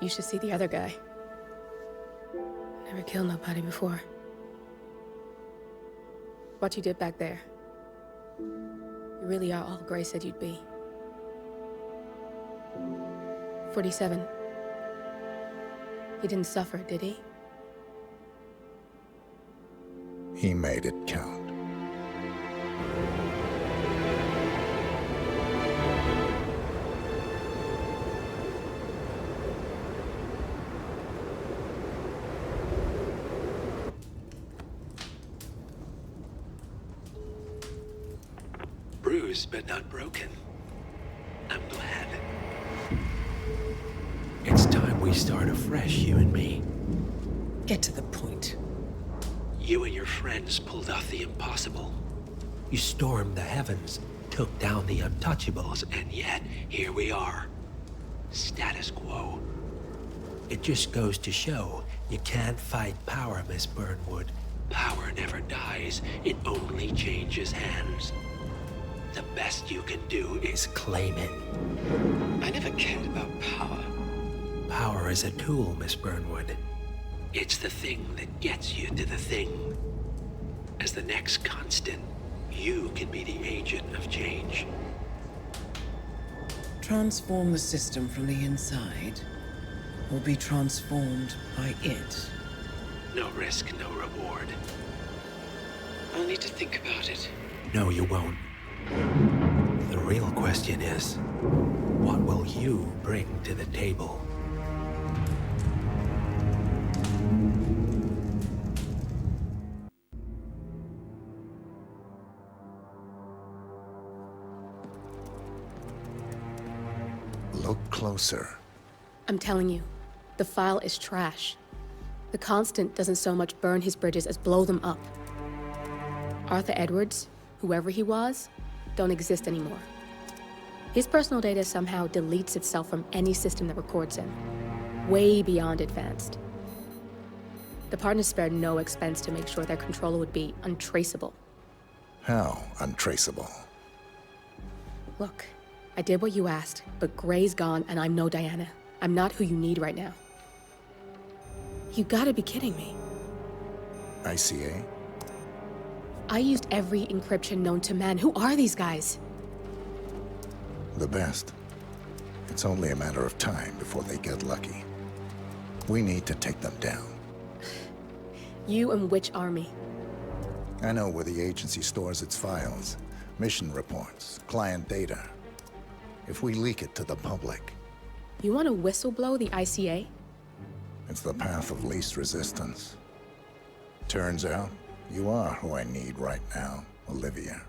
You should see the other guy. Never killed nobody before. What you did back there. You really are all Gray said you'd be. 47. He didn't suffer, did he? He made it count. Bruised but not broken. I'm glad. It's time we start afresh, you and me. Get to the point. You and your friends pulled off the impossible. You stormed the heavens, took down the untouchables, and yet here we are. Status quo. It just goes to show you can't fight power, Miss Burnwood. Power never dies, it only changes hands. The best you can do is claim it. I never cared about power. Power is a tool, Miss Burnwood. It's the thing that gets you to the thing. As the next constant, you can be the agent of change. Transform the system from the inside, or be transformed by it. No risk, no reward. I'll need to think about it. No, you won't. The real question is, what will you bring to the table? Look closer. I'm telling you, the file is trash. The Constant doesn't so much burn his bridges as blow them up. Arthur Edwards, whoever he was, don't exist anymore. His personal data somehow deletes itself from any system that records him. Way beyond advanced. The partners spared no expense to make sure their controller would be untraceable. How untraceable? Look, I did what you asked, but Gray's gone and I'm no Diana. I'm not who you need right now. You gotta be kidding me. ICA? I used every encryption known to man. Who are these guys? The best. It's only a matter of time before they get lucky. We need to take them down. You and which army? I know where the agency stores its files, mission reports, client data. If we leak it to the public... You want to whistleblow the ICA? It's the path of least resistance. Turns out, you are who I need right now, Olivia.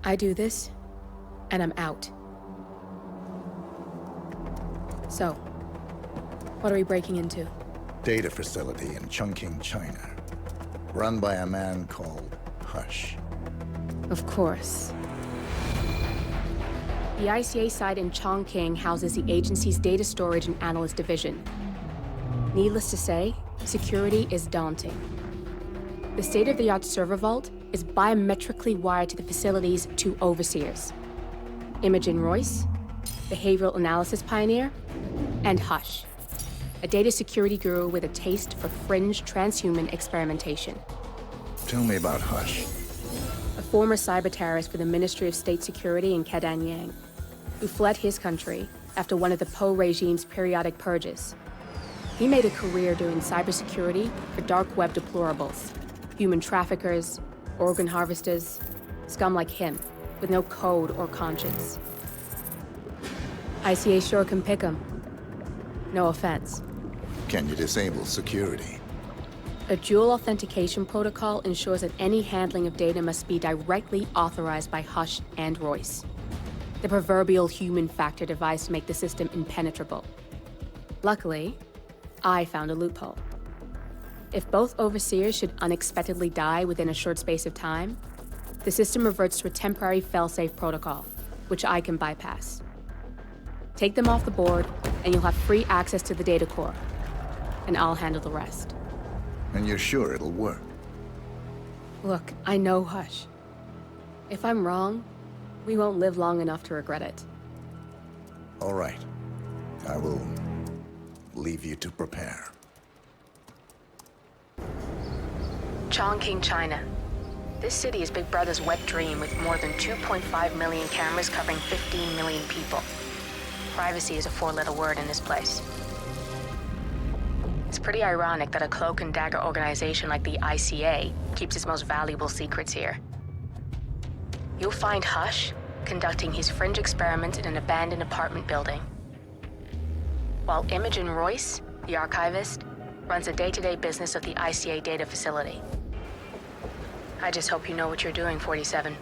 I do this, and I'm out. So, what are we breaking into? Data facility in Chongqing, China. Run by a man called Hush. Of course. The ICA site in Chongqing houses the agency's data storage and analyst division. Needless to say, security is daunting. The state-of-the-art server vault is biometrically wired to the facility's two overseers. Imogen Royce, behavioral analysis pioneer, and Hush, a data security guru with a taste for fringe transhuman experimentation. Tell me about Hush. A former cyber terrorist for the Ministry of State Security in Kedanyang, who fled his country after one of the Po regime's periodic purges. He made a career doing cybersecurity for dark web deplorables, human traffickers, organ harvesters, scum like him, with no code or conscience. ICA sure can pick 'em. No offense. Can you disable security? A dual authentication protocol ensures that any handling of data must be directly authorized by Hush and Royce. The proverbial human factor device to make the system impenetrable. Luckily, I found a loophole. If both overseers should unexpectedly die within a short space of time, the system reverts to a temporary fail-safe protocol, which I can bypass. Take them off the board, and you'll have free access to the data core. And I'll handle the rest. And you're sure it'll work? Look, I know Hush. If I'm wrong, we won't live long enough to regret it. All right. I will leave you to prepare. Chongqing, China. This city is Big Brother's wet dream with more than 2.5 million cameras covering 15 million people. Privacy is a four-letter word in this place. It's pretty ironic that a cloak and dagger organization like the ICA keeps its most valuable secrets here. You'll find Hush conducting his fringe experiments in an abandoned apartment building, while Imogen Royce, the archivist, runs the day-to-day business of the ICA data facility. I just hope you know what you're doing, 47.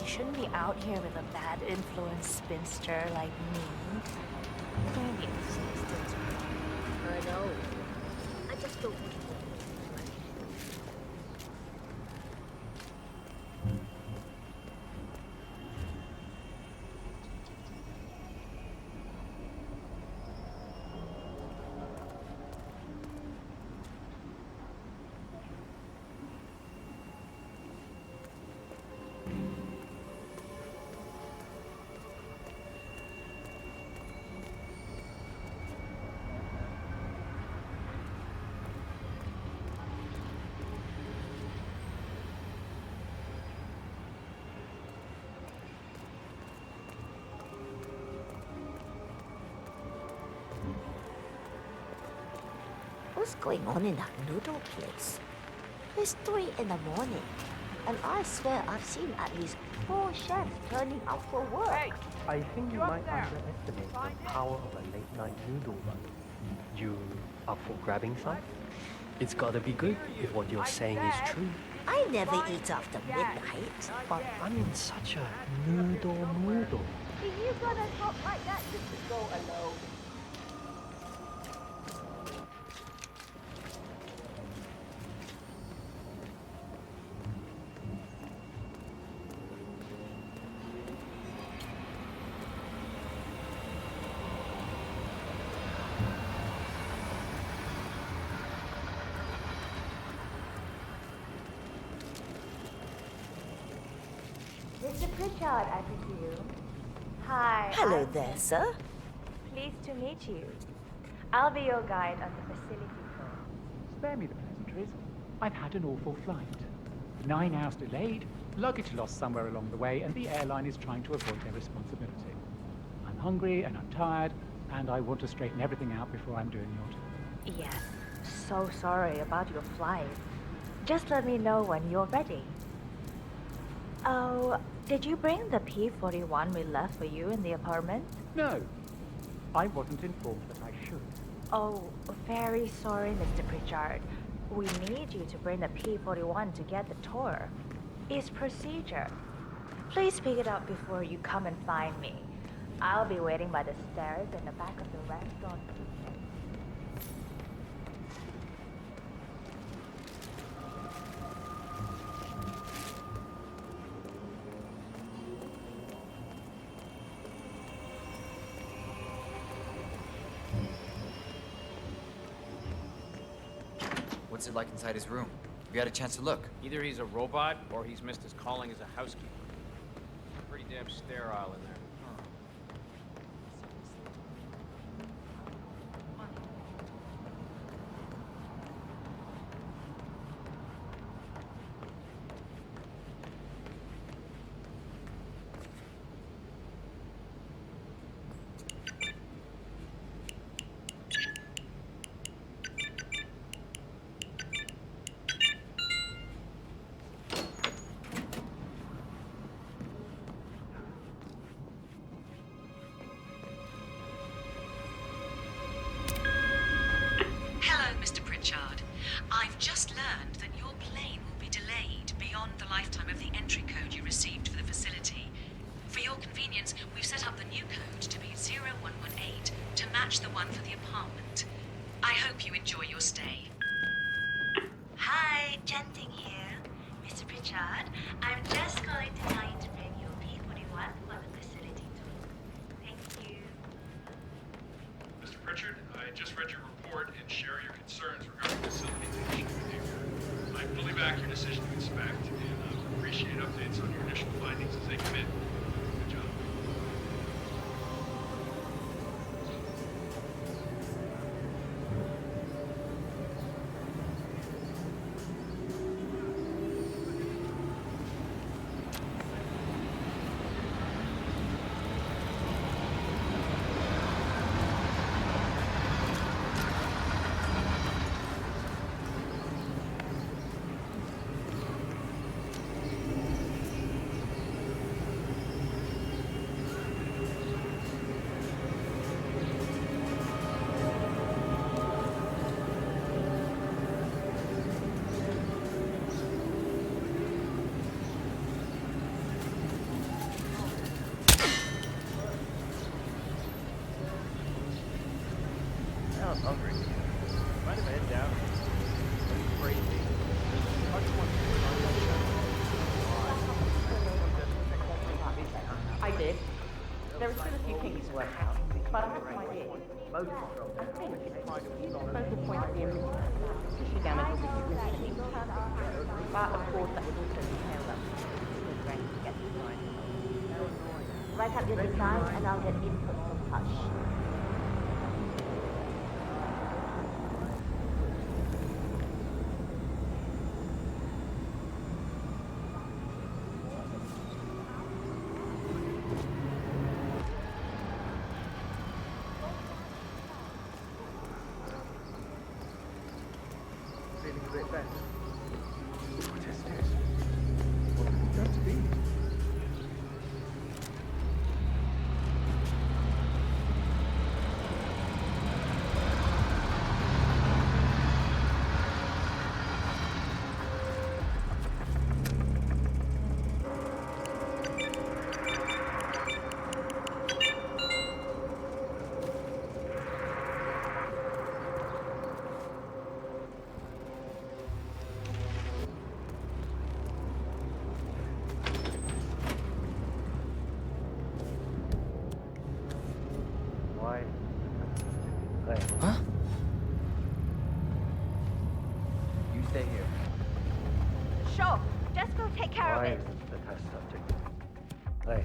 Shouldn't be out here with a bad influence spinster like me. Maybe it's distance. I know. I just don't want to. What's going on in that noodle place? It's 3 in the morning, and I swear I've seen at least 4 chefs turning out for work. Hey, I think you might underestimate the power of a late-night noodle run. You up for grabbing some? It's gotta be good if what you're saying is true. I never eat after midnight. But I'm in such a noodle. If you gonna talk like that, just go alone. Mr. Pritchard, I presume. Hi. Hello there, sir. Pleased to meet you. I'll be your guide on the facility tour. Spare me the pleasantries. I've had an awful flight. 9 hours delayed, luggage lost somewhere along the way, and the airline is trying to avoid their responsibility. I'm hungry and I'm tired, and I want to straighten everything out before I'm doing your tour. Yes, so sorry about your flight. Just let me know when you're ready. Oh, Did you bring the P-41 we left for you in the apartment? No. I wasn't informed that I should. Oh, very sorry, Mr. Pritchard. We need you to bring the P-41 to get the tour. It's procedure. Please pick it up before you come and find me. I'll be waiting by the stairs in the back of the restaurant kitchen. What's it like inside his room? Have you had a chance to look? Either he's a robot or he's missed his calling as a housekeeper. Pretty damn sterile in there. Hello, Mr. Pritchard. I've just learned that your plane will be delayed beyond the lifetime of the entry code you received for the facility. For your convenience, we've set up the new code to be 0118 to match the one for the apartment. I hope you enjoy your stay. Hi, Genting here. Mr. Pritchard, I'm just calling to tell you to bring your P-41 for the facility tour. Thank you. Mr. Pritchard, I just read your report and share your concerns regarding facility patient behavior. I fully back your decision to inspect and appreciate updates on your initial findings as they come in. Good job. I'm hungry. Mind if I head down? That's crazy. I did. There were still a few kinks to work out, but I have some ideas. Focal point of view, tissue damage will be significantly but of course that would also entail that we're going to get this right. Write up your design and I'll get input from Hush. Feeling a bit better. What is this? What have we done to these? Huh? You stay here. Sure, just go take care of Why it. isn't the test subject? Hey,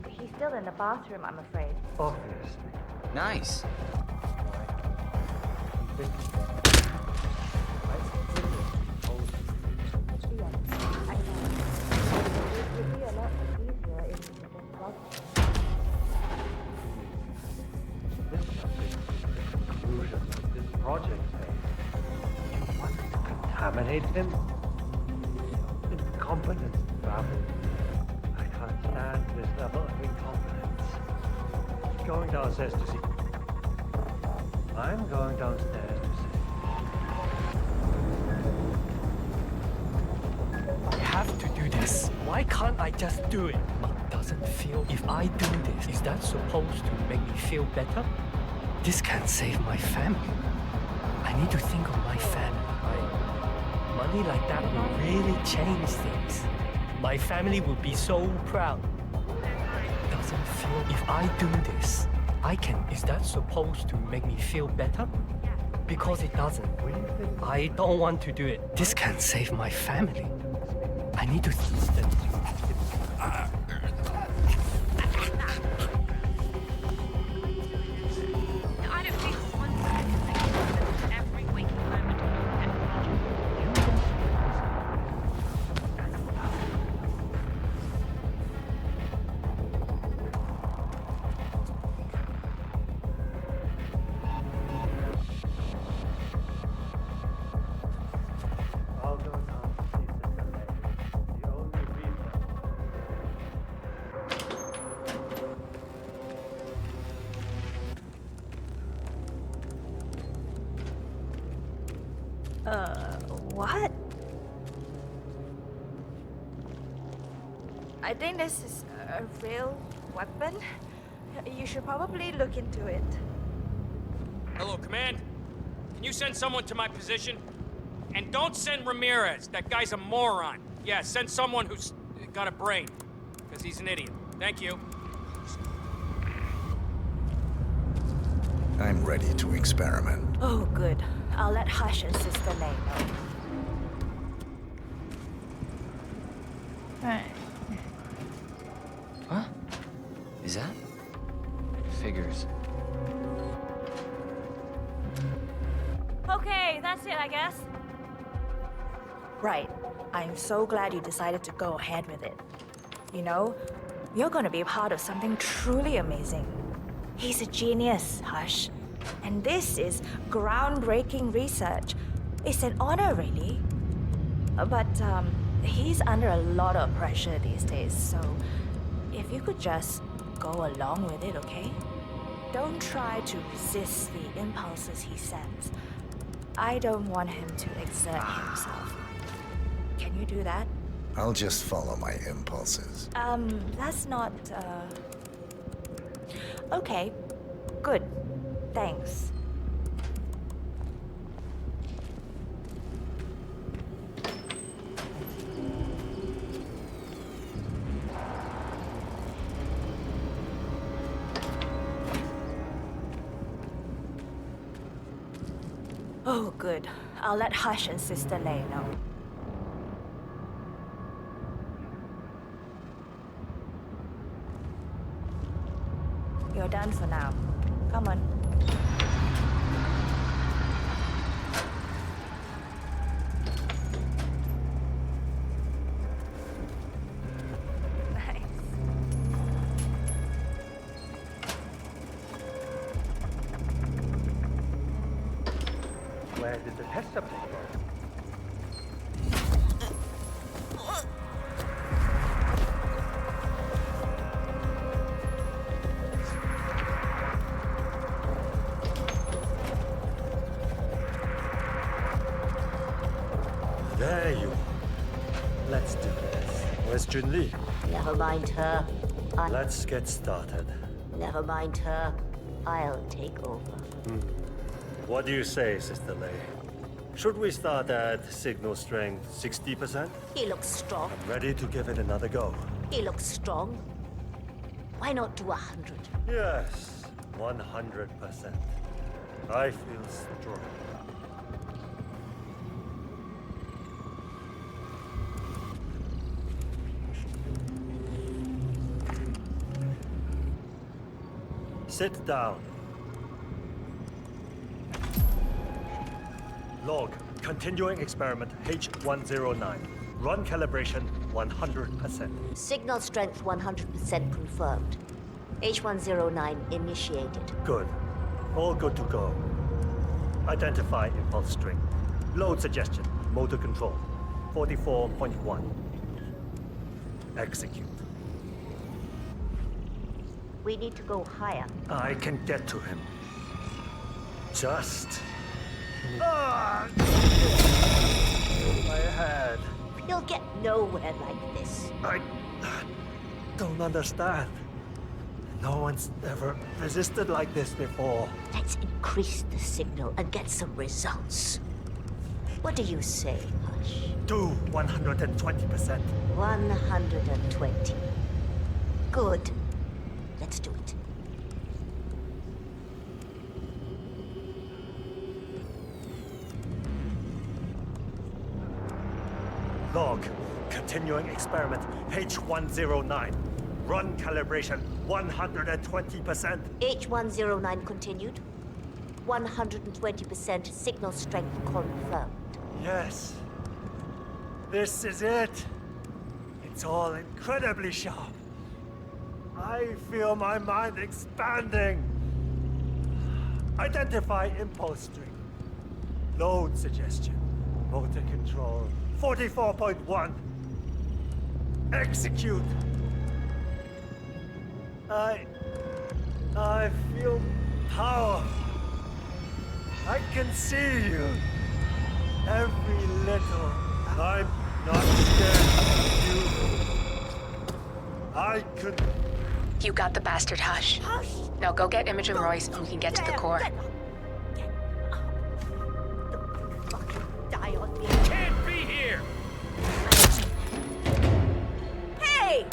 He's still in the bathroom, I'm afraid. obviously. Nice. This project phase. You want to contaminate him? Incompetent babble. I can't going downstairs to see. I'm going downstairs to see. I have to do this. Why can't I just do it? Mom doesn't feel if I do this, is that supposed to make me feel better? This can't save my family. I need to think of my family, right? Money like that will really change things. My family will be so proud. Doesn't feel if I do this, I can. Is that supposed to make me feel better? Because it doesn't. I don't want to do it. This can't save my family. I need to What? I think this is a real weapon. You should probably look into it. Hello, Command. Can you send someone to my position? And don't send Ramirez. That guy's a moron. Yeah, send someone who's got a brain. Because he's an idiot. Thank you. I'm ready to experiment. Oh, good. I'll let Hush and Sister Lay know. Huh? Is that? Figures. Okay, that's it, I guess. Right. I'm so glad you decided to go ahead with it. You know, you're gonna be part of something truly amazing. He's a genius, Hush. And this is groundbreaking research. It's an honor, really. But, he's under a lot of pressure these days, so if you could just go along with it, okay? Don't try to resist the impulses he sends. I don't want him to exert himself. Can you do that? I'll just follow my impulses. That's not, Okay, good. Thanks. Oh, good. I'll let Hush and Sister Lay know. You're done for now. Come on. Where did the test subject go? There you are. Let's do this. Where's Junli? Never mind her. Let's get started. Never mind her. I'll take over. What do you say, Sister Lay? Should we start at signal strength 60%? He looks strong. I'm ready to give it another go. He looks strong. Why not do 100? Yes, 100%. I feel strong. Sit down. Log, continuing experiment H109. Run calibration 100%. Signal strength 100% confirmed. H109 initiated. Good. All good to go. Identify impulse string. Load suggestion. Motor control. 44.1. Execute. We need to go higher. I can get to him. Just... my head. You'll get nowhere like this. I don't understand. No one's ever resisted like this before. Let's increase the signal and get some results. What do you say, Hush? Do 120%. 120. Good. Let's do it. Log. Continuing experiment H109. Run calibration 120%. H109 continued. 120% signal strength confirmed. Yes. This is it. It's all incredibly sharp. I feel my mind expanding. Identify impulse string. Load suggestion. Motor control 44.1. Execute. I feel power. I can see you. Every little. I'm not scared of you. I could... You got the bastard, Hush. Now go get Imogen Royce and we can get to the core. Die on me. Can't be here! Hey!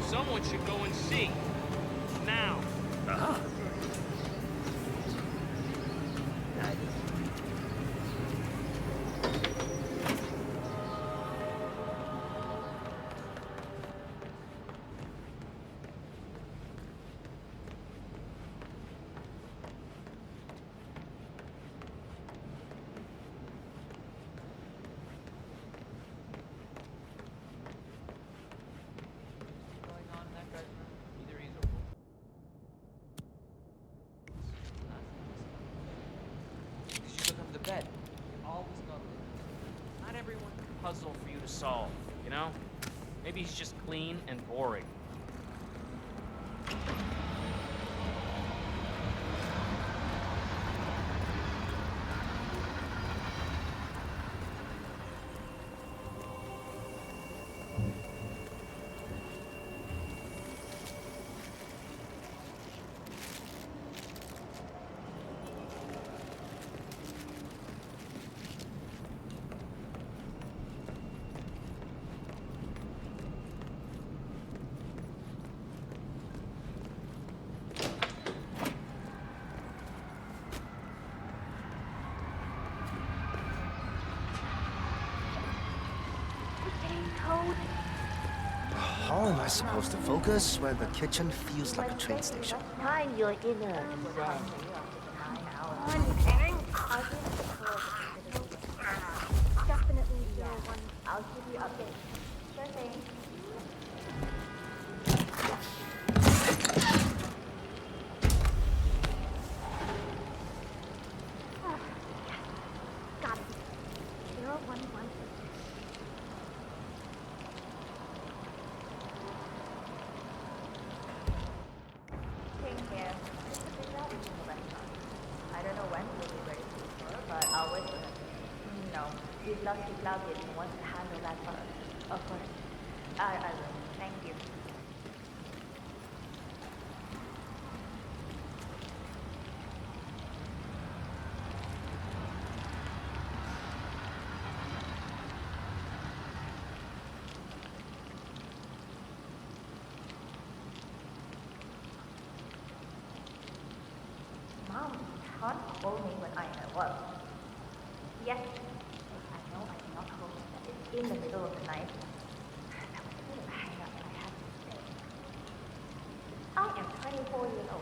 Someone should go and see. Now. Bed. Always got to Not everyone can puzzle for you to solve, you know? Maybe he's just clean and boring. code? How am I supposed to focus when the kitchen feels like a train station? Find your inner zen. Definitely, yeah. I'll give you updates. Sure thing. Got it. 011. King here. Just a bit out in the restaurant. I don't know when we'll be ready to tour, but I'll wait for him. No, he's lost his luggage and wants to handle that first. Of course. I will. Thank you. Mom, you can't call me when I'm at work. Yes. I know I cannot call you. It's in the middle of the night. That was a bit of a hang-up that I had to stay. I am 24 years old.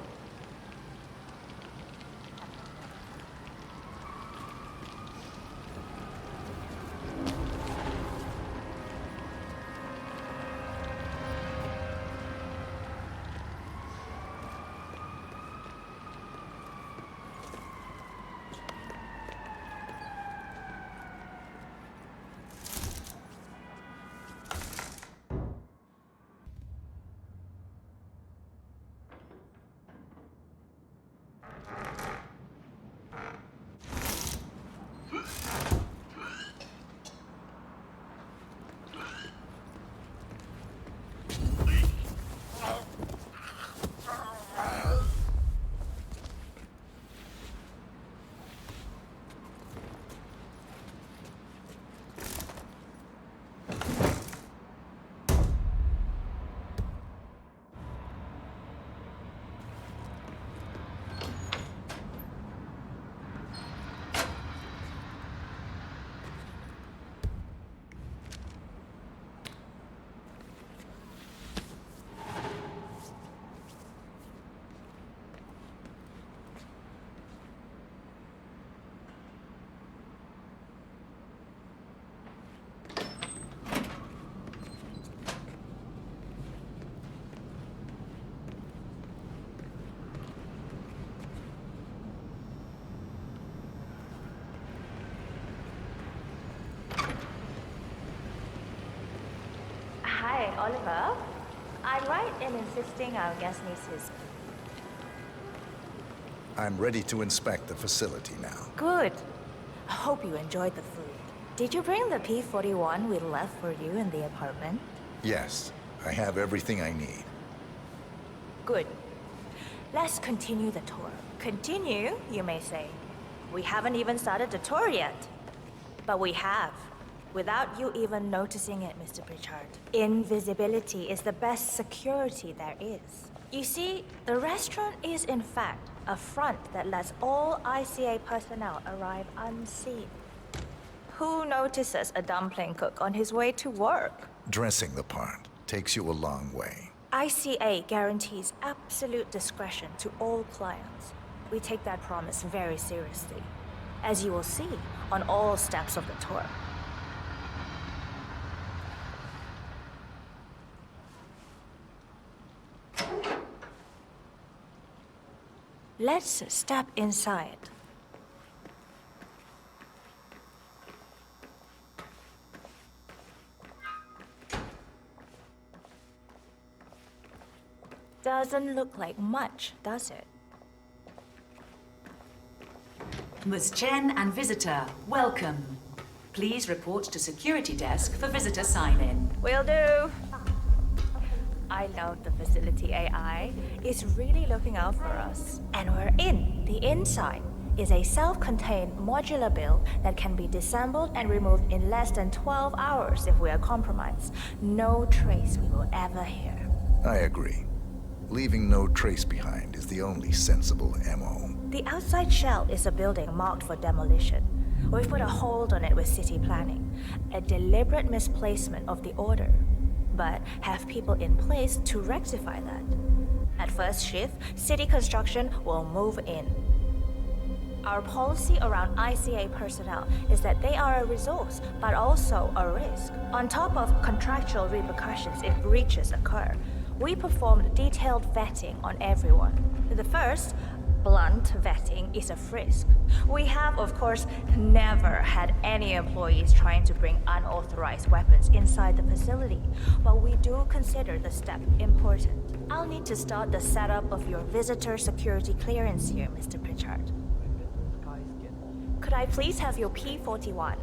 Hi, Oliver. I'm right in insisting our guest needs his... I'm ready to inspect the facility now. Good. I hope you enjoyed the food. Did you bring the P-41 we left for you in the apartment? Yes, I have everything I need. Good. Let's continue the tour. Continue, you may say. We haven't even started the tour yet. But we have. Without you even noticing it, Mr. Pritchard. Invisibility is the best security there is. You see, the restaurant is in fact a front that lets all ICA personnel arrive unseen. Who notices a dumpling cook on his way to work? Dressing the part takes you a long way. ICA guarantees absolute discretion to all clients. We take that promise very seriously, as you will see on all steps of the tour. Let's step inside. Doesn't look like much, does it? Ms. Chen and visitor, welcome. Please report to security desk for visitor sign-in. Will do. I love the facility AI. It's really looking out for us. And we're in. The inside is a self-contained modular build that can be disassembled and removed in less than 12 hours if we are compromised. No trace we will ever hear. I agree. Leaving no trace behind is the only sensible MO. The outside shell is a building marked for demolition. We've put a hold on it with city planning, a deliberate misplacement of the order, but have people in place to rectify that. At first shift, city construction will move in. Our policy around ICA personnel is that they are a resource, but also a risk. On top of contractual repercussions if breaches occur, we perform detailed vetting on everyone. The first, blunt vetting, is a frisk. We have, of course, never had any employees trying to bring unauthorized weapons inside the facility, but we do consider the step important. I'll need to start the setup of your visitor security clearance here, Mr. Pritchard. Could I please have your P-41?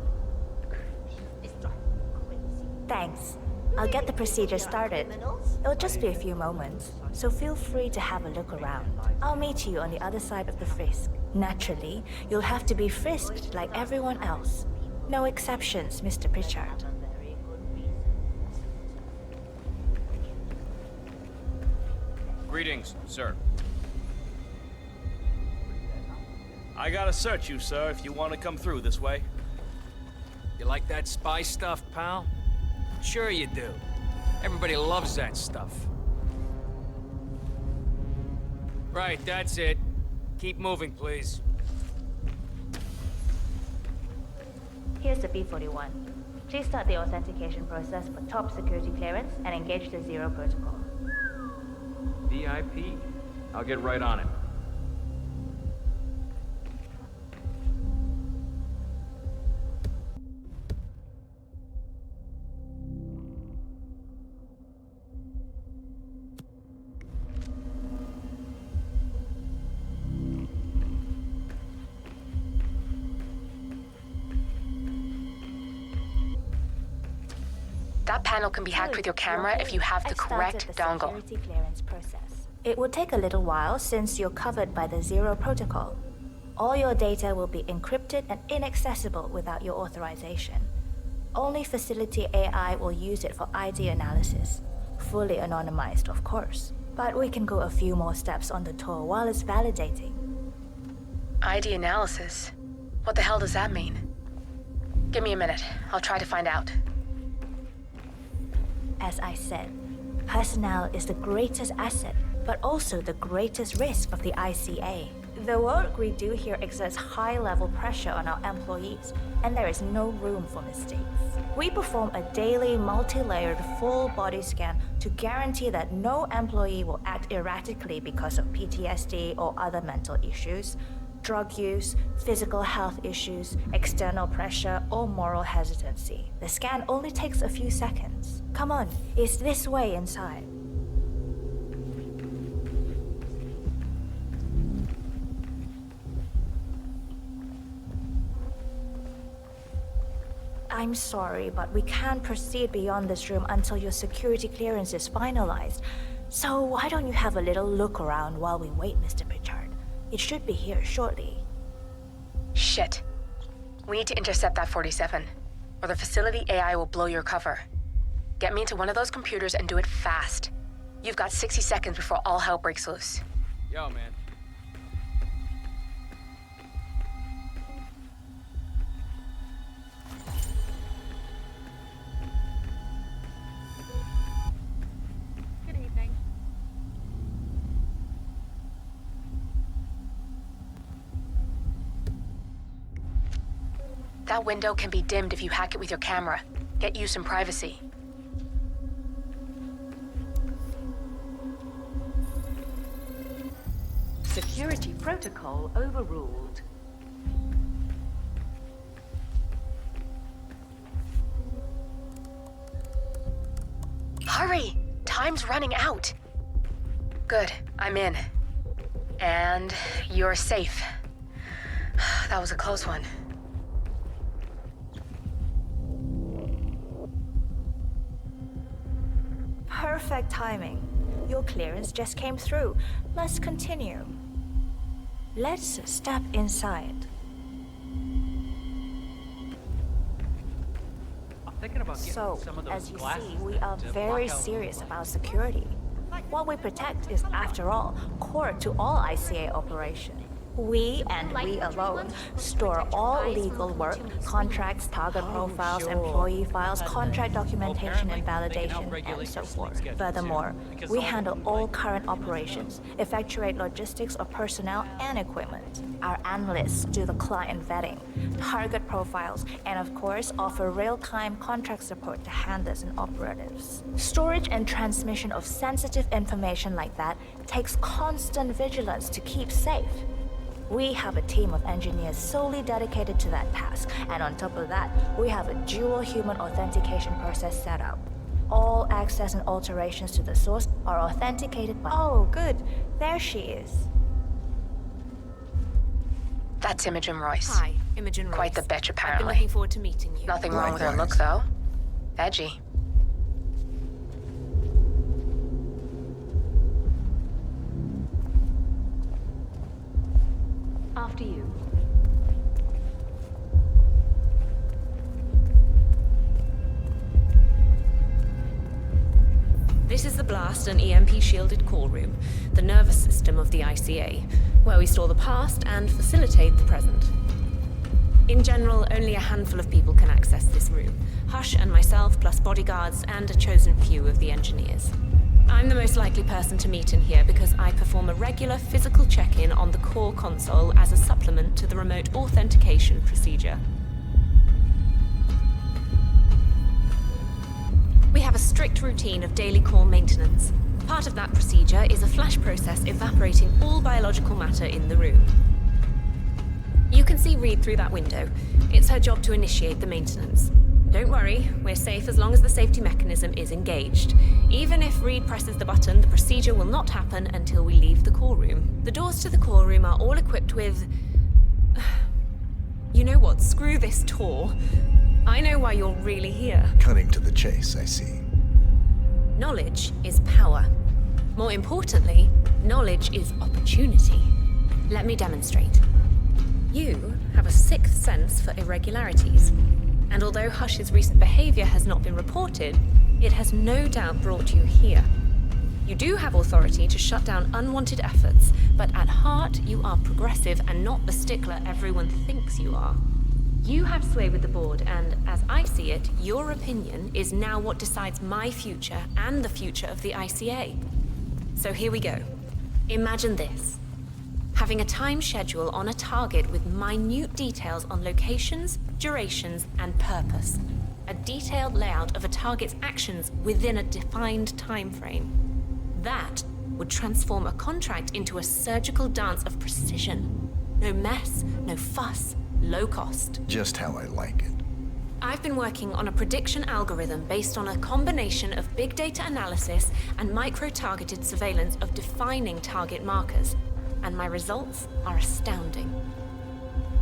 Thanks. I'll get the procedure started. It'll just be a few moments, so feel free to have a look around. I'll meet you on the other side of the frisk. Naturally, you'll have to be frisked like everyone else. No exceptions, Mr. Pritchard. Greetings, sir. I gotta search you, sir, if you want to come through this way. You like that spy stuff, pal? Sure you do. Everybody loves that stuff. Right, that's it. Keep moving, please. Here's the P-41. Please start the authentication process for top security clearance and engage the Zero Protocol. VIP. I'll get right on it. That panel can be hacked with your camera if you have the correct dongle. Security clearance process. It will take a little while since you're covered by the Zero Protocol. All your data will be encrypted and inaccessible without your authorization. Only facility AI will use it for ID analysis. Fully anonymized, of course. But we can go a few more steps on the tour while it's validating. ID analysis? What the hell does that mean? Give me a minute. I'll try to find out. As I said, personnel is the greatest asset, but also the greatest risk of the ICA. The work we do here exerts high-level pressure on our employees, and there is no room for mistakes. We perform a daily, multi-layered, full-body scan to guarantee that no employee will act erratically because of PTSD or other mental issues, drug use, physical health issues, external pressure, or moral hesitancy. The scan only takes a few seconds. Come on, it's this way inside. I'm sorry, but we can't proceed beyond this room until your security clearance is finalized. So why don't you have a little look around while we wait, Mr. Pritchard? It should be here shortly. Shit. We need to intercept that 47, or the facility AI will blow your cover. Get me into one of those computers and do it fast. You've got 60 seconds before all hell breaks loose. Yo, man. Good evening. That window can be dimmed if you hack it with your camera. Get you some privacy. Security protocol overruled. Hurry! Time's running out. Good, I'm in. And you're safe. That was a close one. Perfect timing. Your clearance just came through. Let's continue. Let's step inside. So, as you see, we are very serious about security. What we protect is, after all, core to all ICA operation. We, and we alone, store all legal work, contracts, target profiles, employee files, contract documentation and validation, and so forth. Furthermore, we handle all current operations, effectuate logistics of personnel and equipment. Our analysts do the client vetting, target profiles, and of course, offer real-time contract support to handlers and operatives. Storage and transmission of sensitive information like that takes constant vigilance to keep safe. We have a team of engineers solely dedicated to that task, and on top of that, we have a dual human authentication process set up. All access and alterations to the source are authenticated by... Oh, good. There she is. That's Imogen Royce. Hi, Imogen Royce. Quite the bitch, apparently. I've been looking forward to meeting you. Nothing wrong with her look, though. Edgy. After you. This is the blast and EMP-shielded call room, the nervous system of the ICA, where we store the past and facilitate the present. In general, only a handful of people can access this room. Hush and myself, plus bodyguards and a chosen few of the engineers. I'm the most likely person to meet in here because I perform a regular physical check-in on the core console as a supplement to the remote authentication procedure. We have a strict routine of daily core maintenance. Part of that procedure is a flash process evaporating all biological matter in the room. You can see Reed through that window. It's her job to initiate the maintenance. Don't worry, we're safe as long as the safety mechanism is engaged. Even if Reed presses the button, the procedure will not happen until we leave the core room. The doors to the core room are all equipped with... You know what? Screw this tour. I know why you're really here. Cutting to the chase, I see. Knowledge is power. More importantly, knowledge is opportunity. Let me demonstrate. You have a sixth sense for irregularities. And although Hush's recent behavior has not been reported, it has no doubt brought you here. You do have authority to shut down unwanted efforts, but at heart, you are progressive and not the stickler everyone thinks you are. You have sway with the board, and as I see it, your opinion is now what decides my future and the future of the ICA. So here we go. Imagine this. Having a time schedule on a target with minute details on locations, durations, and purpose. A detailed layout of a target's actions within a defined time frame. That would transform a contract into a surgical dance of precision. No mess, no fuss, low cost. Just how I like it. I've been working on a prediction algorithm based on a combination of big data analysis and micro-targeted surveillance of defining target markers. And my results are astounding.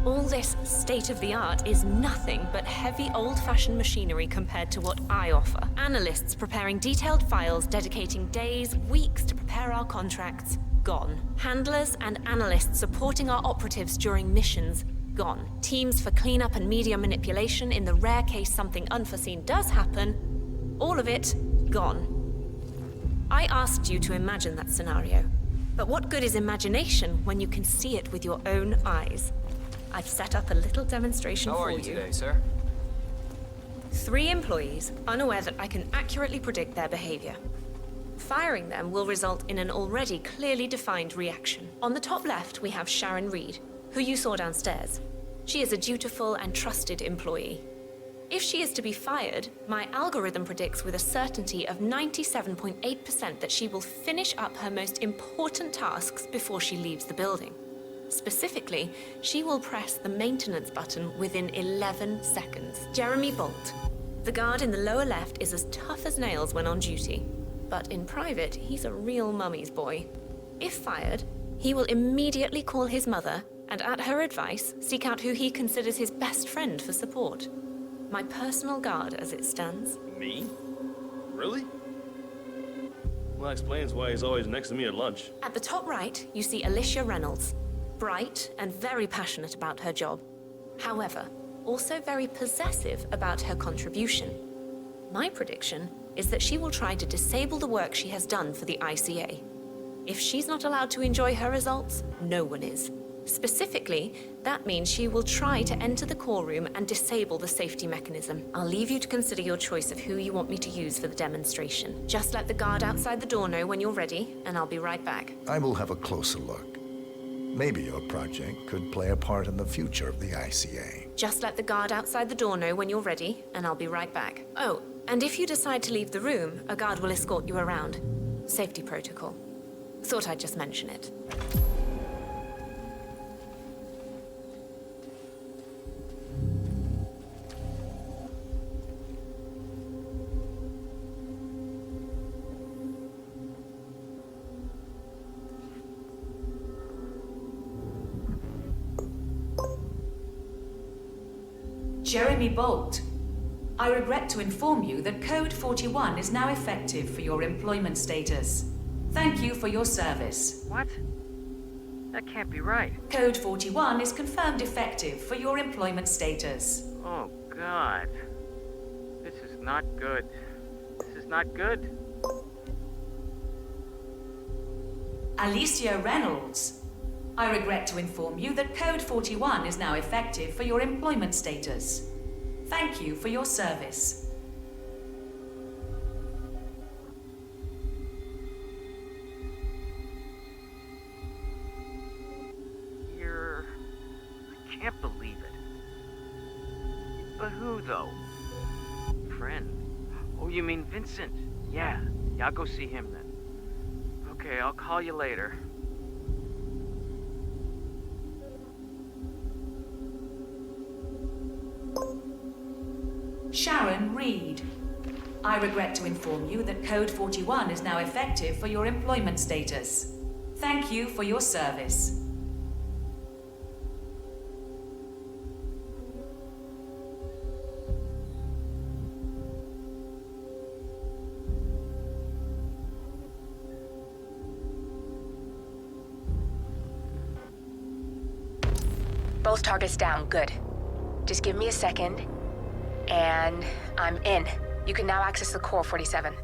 All this state-of-the-art is nothing but heavy old-fashioned machinery compared to what I offer. Analysts preparing detailed files, dedicating days, weeks to prepare our contracts, gone. Handlers and analysts supporting our operatives during missions, gone. Teams for cleanup and media manipulation in the rare case something unforeseen does happen, all of it, gone. I asked you to imagine that scenario. But what good is imagination when you can see it with your own eyes? I've set up a little demonstration for you. How are you today, sir? 3 employees, unaware that I can accurately predict their behavior. Firing them will result in an already clearly defined reaction. On the top left, we have Sharon Reed, who you saw downstairs. She is a dutiful and trusted employee. If she is to be fired, my algorithm predicts with a certainty of 97.8% that she will finish up her most important tasks before she leaves the building. Specifically, she will press the maintenance button within 11 seconds. Jeremy Bolt. The guard in the lower left is as tough as nails when on duty, but in private, he's a real mummy's boy. If fired, he will immediately call his mother and, at her advice, seek out who he considers his best friend for support. My personal guard as it stands. Me? Really? Well, that explains why he's always next to me at lunch. At the top right, you see Alicia Reynolds. Bright and very passionate about her job. However, also very possessive about her contribution. My prediction is that she will try to disable the work she has done for the ICA. If she's not allowed to enjoy her results, no one is. Specifically, that means she will try to enter the core room and disable the safety mechanism. I'll leave you to consider your choice of who you want me to use for the demonstration. Just let the guard outside the door know when you're ready, and I'll be right back. I will have a closer look. Maybe your project could play a part in the future of the ICA. Just let the guard outside the door know when you're ready, and I'll be right back. Oh, and if you decide to leave the room, a guard will escort you around. Safety protocol. Thought I'd just mention it. Jeremy Bolt, I regret to inform you that Code 41 is now effective for your employment status. Thank you for your service. What? That can't be right. Code 41 is confirmed effective for your employment status. Oh, God. This is not good. This is not good. Alicia Reynolds, I regret to inform you that Code 41 is now effective for your employment status. Thank you for your service. I can't believe it. But who, though? Friend? Oh, you mean Vincent? Yeah, I'll go see him then. Okay, I'll call you later. Sharon Reed, I regret to inform you that Code 41 is now effective for your employment status. Thank you for your service. Both targets down, good. Just give me a second, and I'm in. You can now access the core 47.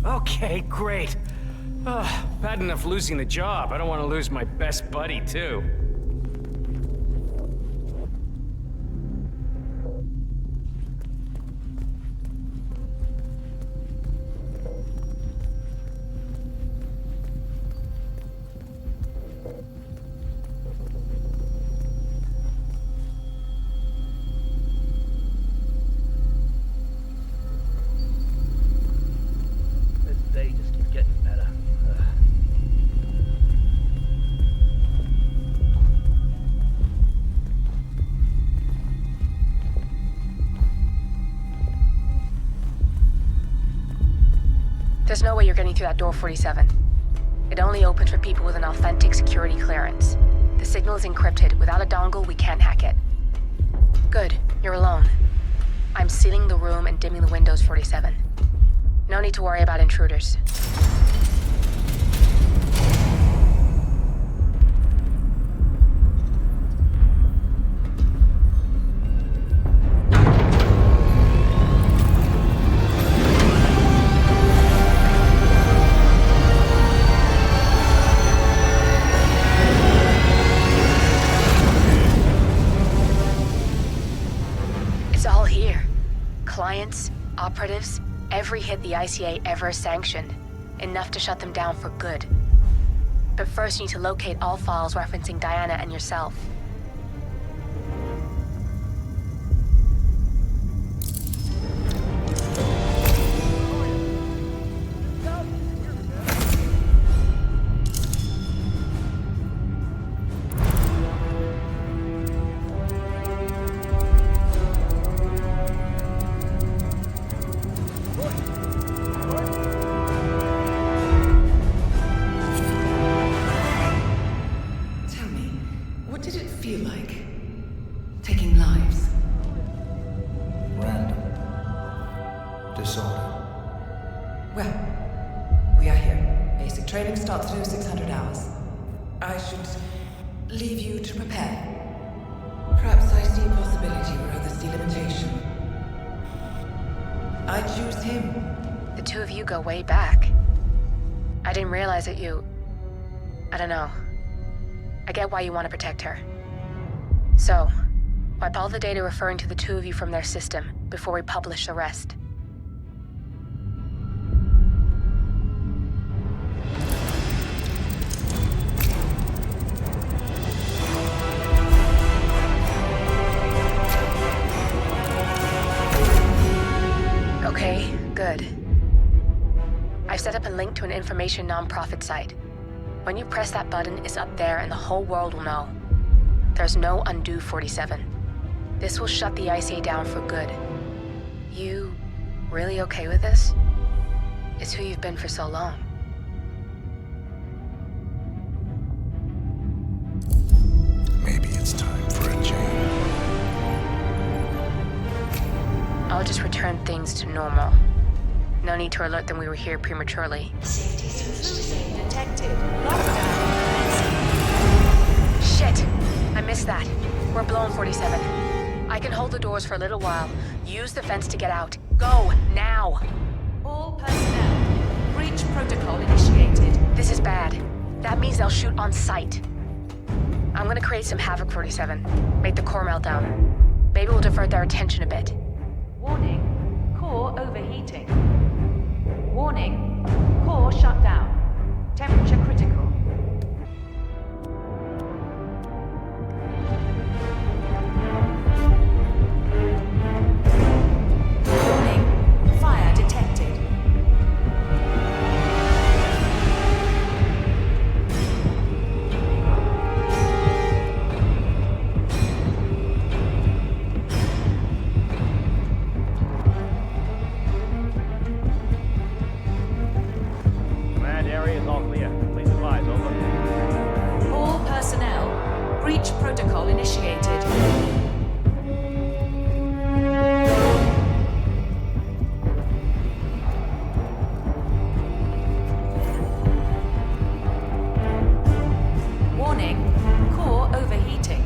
Okay, great. Bad enough losing the job. I don't want to lose my best buddy, too. There's no way you're getting through that door 47. It only opens for people with an authentic security clearance. The signal is encrypted. Without a dongle, we can't hack it. Good, you're alone. I'm sealing the room and dimming the windows, 47. No need to worry about intruders. Clients, operatives, every hit the ICA ever sanctioned. Enough to shut them down for good. But first you need to locate all files referencing Diana and yourself. did it feel like? Taking lives? Random. Disorder. Well, we are here. Basic training starts at 0600 hours. I should leave you to prepare. Perhaps I see possibility where others see limitation. I choose him. The two of you go way back. I didn't realize that you... I don't know. I get why you want to protect her. So, wipe all the data referring to the two of you from their system before we publish the rest. Okay, good. I've set up a link to an information non-profit site. When you press that button, it's up there and the whole world will know. There's no undo 47. This will shut the ICA down for good. You really okay with this? It's who you've been for so long. Maybe it's time for a change. I'll just return things to normal. No need to alert them we were here prematurely. Detected. Lockdown. Shit! I missed that. We're blown, 47. I can hold the doors for a little while. Use the fence to get out. Go, now! All personnel. Breach protocol initiated. This is bad. That means they'll shoot on sight. I'm gonna create some havoc, 47. Make the core meltdown. Maybe we'll divert their attention a bit. Warning. Core overheating. Warning. Core shut down. Temperature critical. Warning. Fire detected. Area is all clear. Please advise, over. All personnel. Breach protocol initiated. Warning. Core overheating.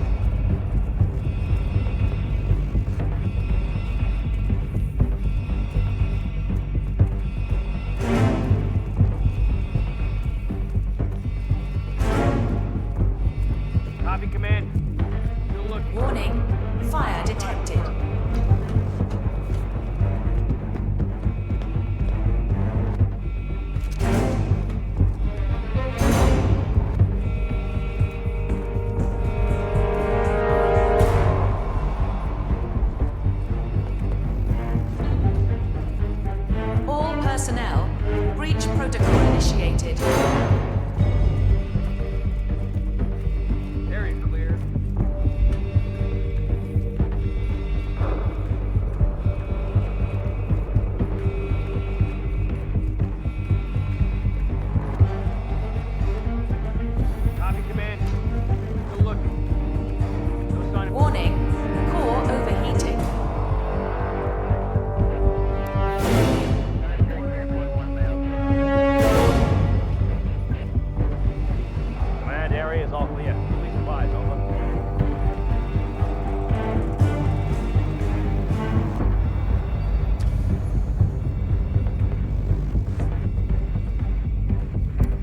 Copy, command. Still looking. Warning. Fire detected. All personnel. Breach protocol initiated. Area clear. Copy, command. Still looking. No sign of... Warning. Core overheating. Command, area is all clear. Please advise, over.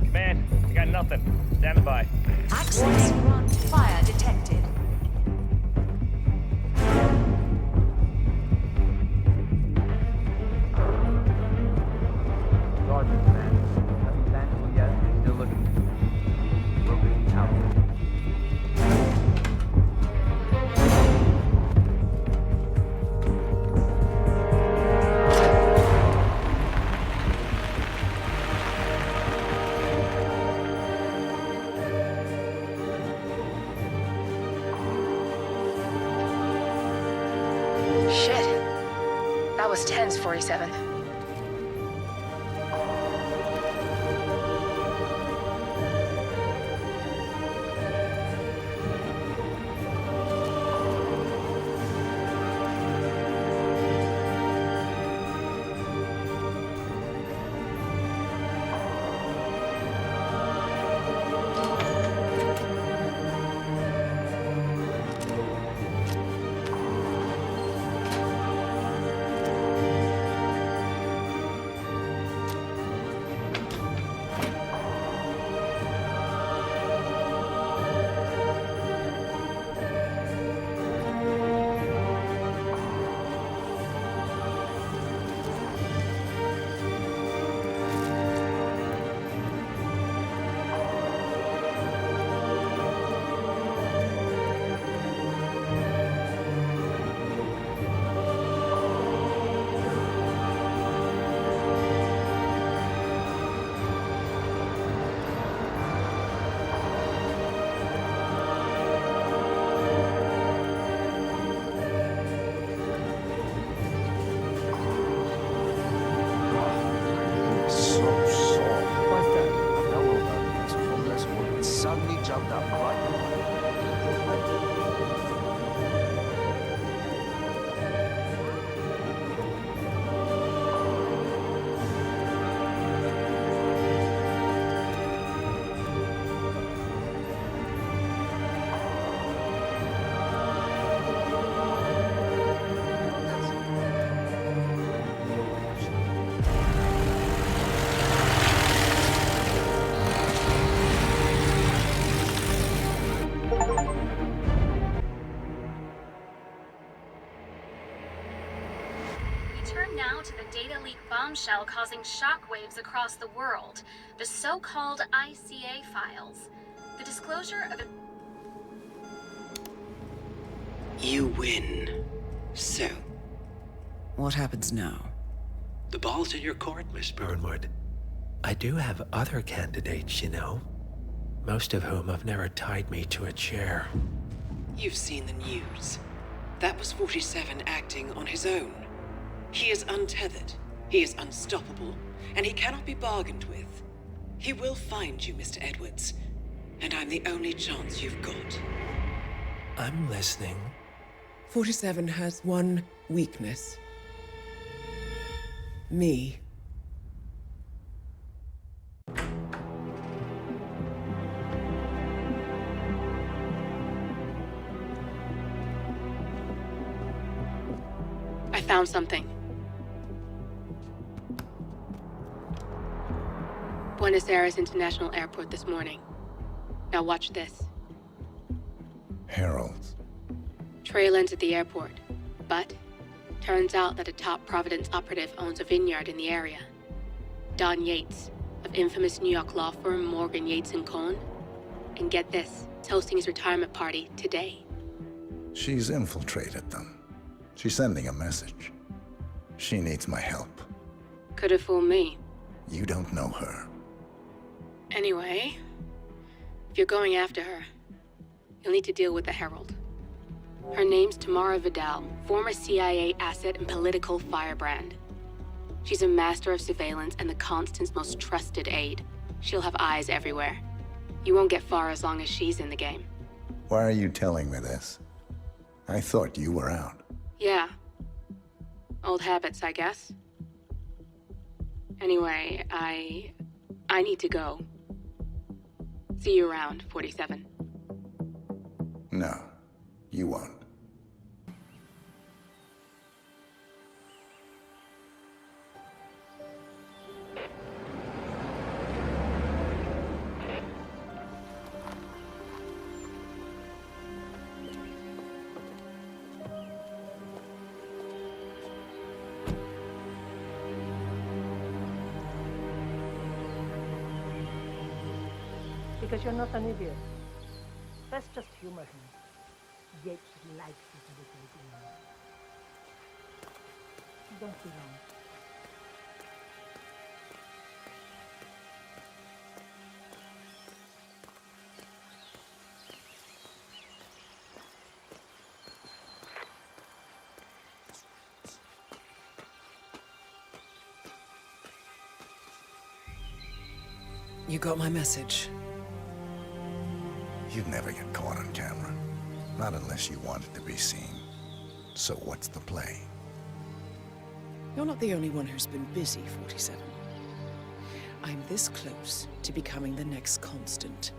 Command, we got nothing. Standing by. Access. Fire detected. Roger, command. Nothing tangible yet. Still looking. Will be out. Shit. That was tense, 47. Turn now to the data leak bombshell causing shockwaves across the world, the so-called ICA files. The disclosure of You win. So, what happens now? The ball's in your court, Miss Burnwood. I do have other candidates, you know. Most of whom have never tied me to a chair. You've seen the news. That was 47 acting on his own. He is untethered, he is unstoppable, and he cannot be bargained with. He will find you, Mr. Edwards, and I'm the only chance you've got. I'm listening. 47 has one weakness. Me. I found something. Buenos Aires International Airport this morning. Now watch this. Heralds. Trail ends at the airport, but turns out that a top Providence operative owns a vineyard in the area. Don Yates, of infamous New York law firm Morgan, Yates & Cohn. And get this, it's hosting his retirement party today. She's infiltrated them. She's sending a message. She needs my help. Could have fooled me. You don't know her. Anyway, if you're going after her, you'll need to deal with the Herald. Her name's Tamara Vidal, former CIA asset and political firebrand. She's a master of surveillance and the Constant's most trusted aide. She'll have eyes everywhere. You won't get far as long as she's in the game. Why are you telling me this? I thought you were out. Yeah. Old habits, I guess. Anyway, I need to go. See you around, 47. No, you won't. Because you're not an idiot. Let's just humor him. Yates likes it a little bit. Don't be long. You got my message. You'd never get caught on camera. Not unless you wanted to be seen. So what's the play? You're not the only one who's been busy, 47. I'm this close to becoming the next Constant.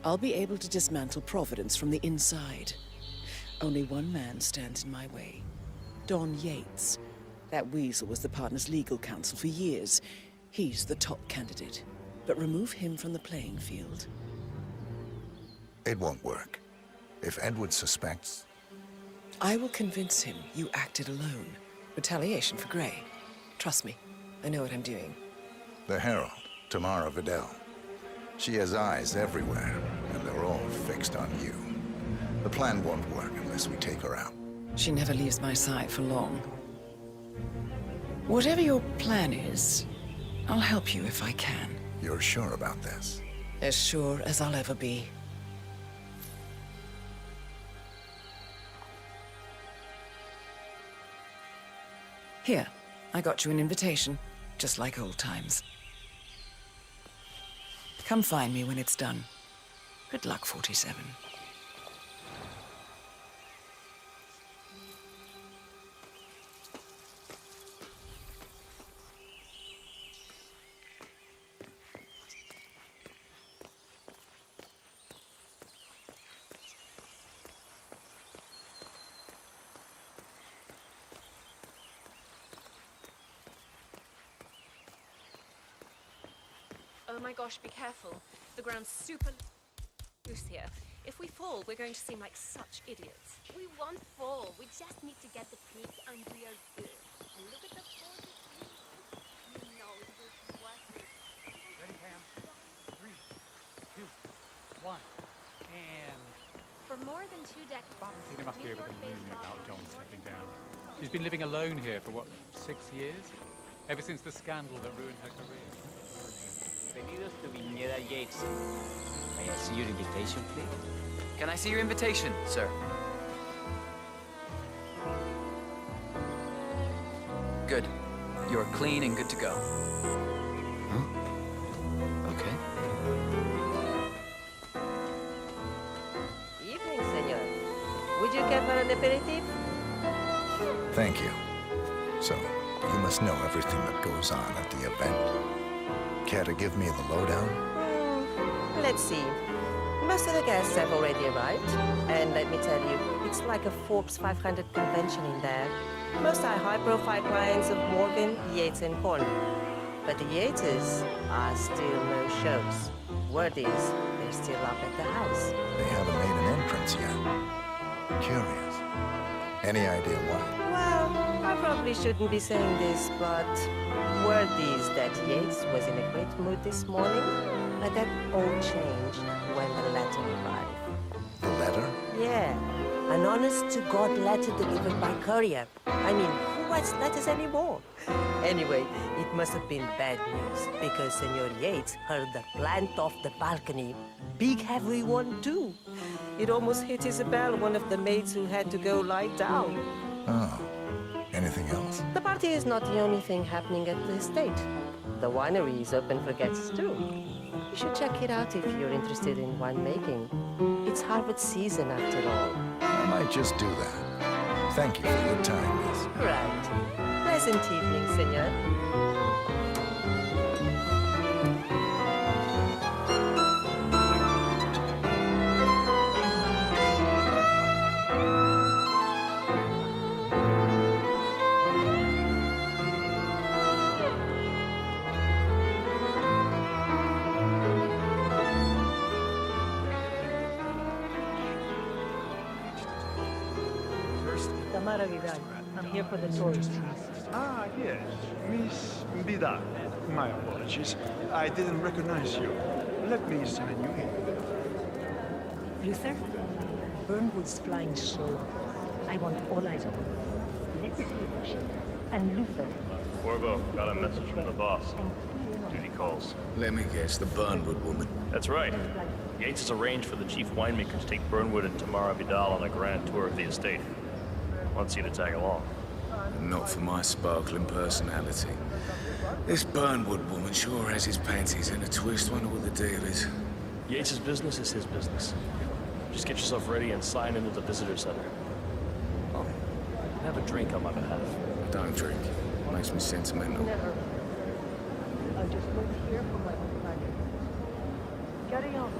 I'll be able to dismantle Providence from the inside. Only one man stands in my way. Don Yates. That weasel was the partner's legal counsel for years. He's the top candidate. But remove him from the playing field. It won't work. If Edward suspects... I will convince him you acted alone. Retaliation for Grey. Trust me, I know what I'm doing. The Herald, Tamara Vidal. She has eyes everywhere, and they're all fixed on you. The plan won't work unless we take her out. She never leaves my side for long. Whatever your plan is, I'll help you if I can. You're sure about this? As sure as I'll ever be. Here, I got you an invitation, just like old times. Come find me when it's done. Good luck, 47. Oh my gosh, be careful. The ground's super loose here. If we fall, we're going to seem like such idiots. We won't fall. We just need to get the peak and we are good. And look at the 40 feet. You know it will be worth it. Ready, Pam? 3, 2, 1, and... For more than 2 decades, Tina must be able to moon about John stepping down. She's been living alone here for, what, 6 years? Ever since the scandal that ruined her career. Bienvenidos to Viñeda Yates. May I see your invitation, please? Can I see your invitation, sir? Good. You're clean and good to go. Huh? Okay. Evening, senor. Would you care for an aperitif? Thank you. So, you must know everything that goes on at the event. Care to give me the lowdown? Let's see. Most of the guests have already arrived. And let me tell you, it's like a Forbes 500 convention in there. Most are high-profile clients of Morgan, Yates, and Horn. But the Yateses are still no shows. Word is, they're still up at the house. They haven't made an entrance yet. Curious. Any idea why? Well, I probably shouldn't be saying this, but word is that Yates was in a great mood this morning, but that all changed when the letter arrived. The letter? Yeah, an honest-to-God letter delivered by courier. I mean, who writes letters anymore? Anyway, it must have been bad news, because Senor Yates heard the plant off the balcony. Big heavy one, too. It almost hit Isabel, one of the maids who had to go lie down. Oh. Anything else? The party is not the only thing happening at the estate. The winery is open for guests, too. You should check it out if you're interested in winemaking. It's harvest season, after all. I might just do that. Thank you for your time, miss. Right. Pleasant evening, senor. I'm here for the tourist. Ah, yes. Miss Vidal. My apologies. I didn't recognize you. Let me sign you in. Luther, Burnwood's flying solo. I want all eyes on him. Let's see. And Luther. Corvo, got a message from the boss. Duty calls. Let me guess, the Burnwood woman. That's right. Yates has arranged for the chief winemaker to take Burnwood and Tamara Vidal on a grand tour of the estate. Wants you to tag along. Not for my sparkling personality. This Burnwood woman sure has his panties in a twist. Wonder what the deal is. Yates' business is his business. Just get yourself ready and sign into the visitor center. Oh, have a drink on my behalf. I don't drink. Makes me sentimental. Never. I just moved here from my own planet. Carry on.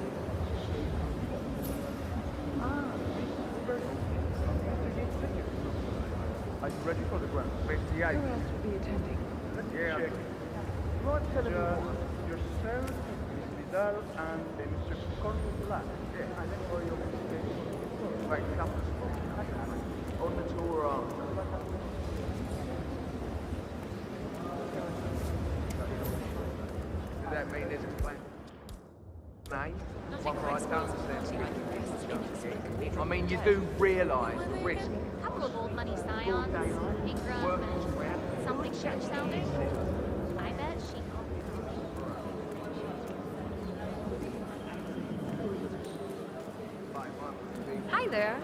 Are you ready for the ground? 58. Who else will be attending? Yeah. Yourself, Miss Vidal, and Mr. Cornwall. Yeah, and then for your right, come on the tour. Does that mean there's a plan? One right down I mean, you do realise the risk. A couple of old money scions, Ingram, and something church sounding. I bet she. Hi there.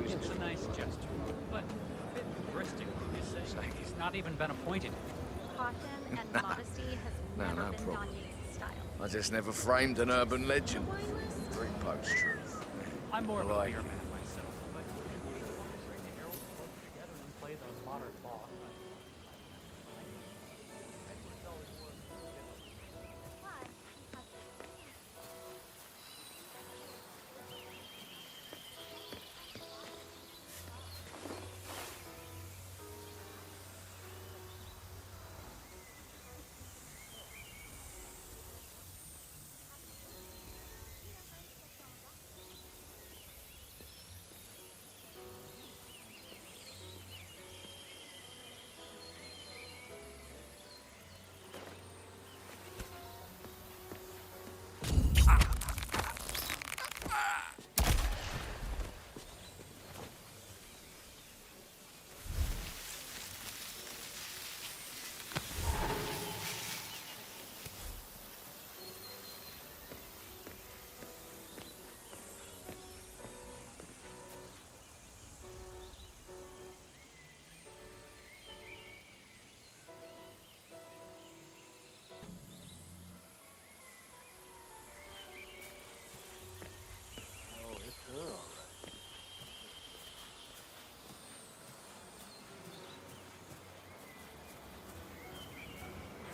It's a nice gesture, but a bit heuristic, you say. He's not even been appointed. And modesty has No, never no been problem. Dante's style. I just never framed an urban legend. Three post truth. I'm more of a Like beer it. man myself, but bring the herald folk together and play the modern boss.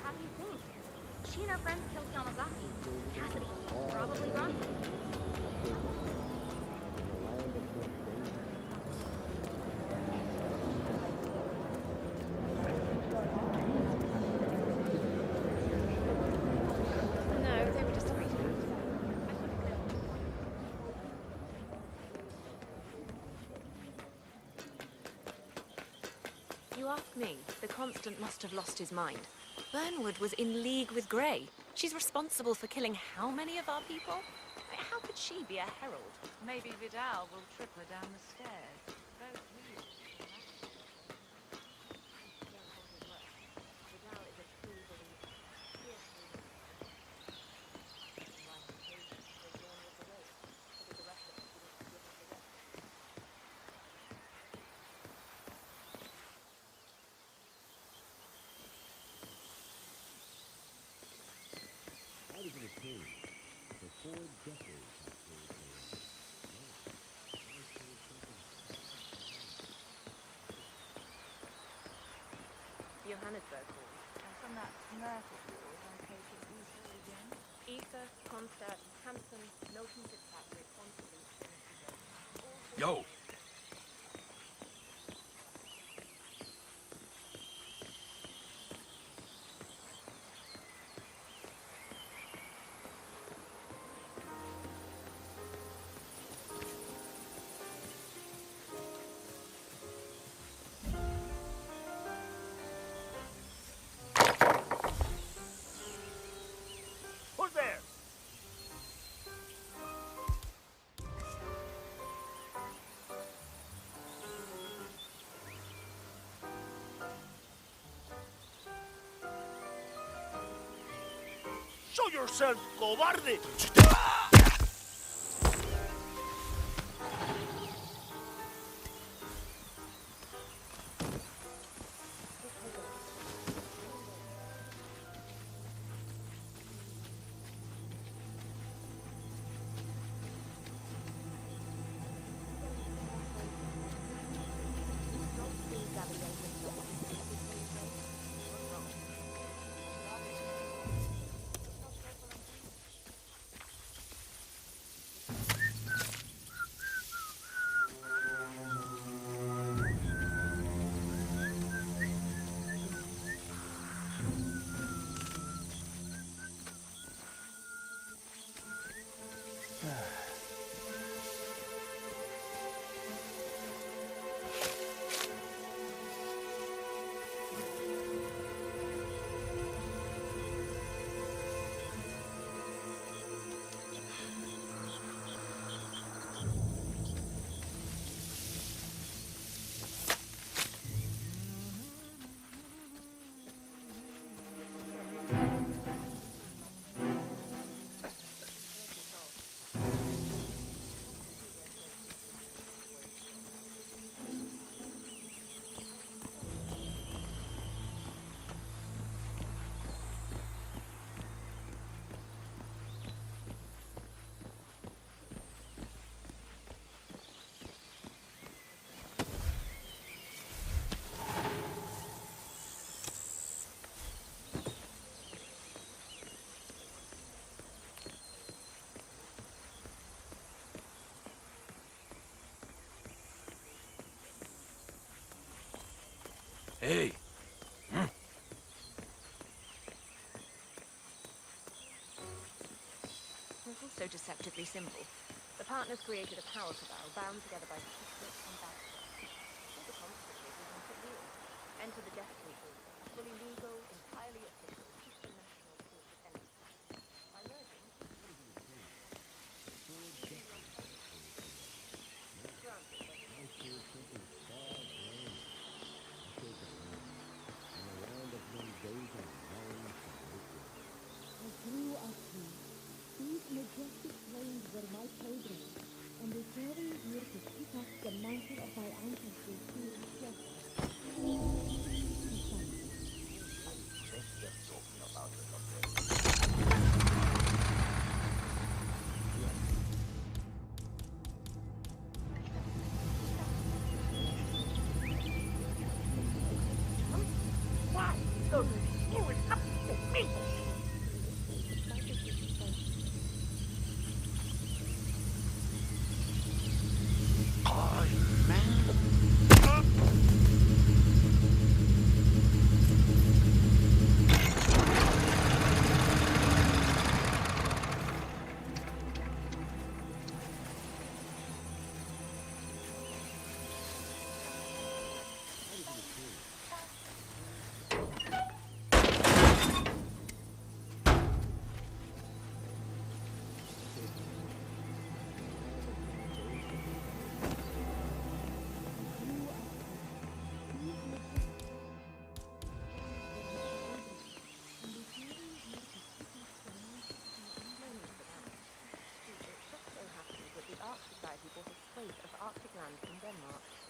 How do you think? She and her friends killed Yamazaki. Cassidy, probably Ron. No, they were just waiting. You ask me, the Constant must have lost his mind. Burnwood was in league with Grey. She's responsible for killing how many of our people? How could she be a herald? Maybe Vidal will trip her down the stairs. Both we. Vidal is a true believer. Johannesburg Hall. And from that commercial hall, I take it Ether again? Ether, Concert, Hampton, Milton Fitzpatrick, Constantly. Yo! Who's there? Show yourself, cobarde! Hey. It's also deceptively simple. The partners created a power cabal bound together by secret and bad. All the consequences make it real. Enter the Destiny Group, a fully legal, entirely official, supranational court of enemies. By merging, These majestic flames were my playground, and they carry here to pick up the mantle of my ancestors here in Why? Those are up to me!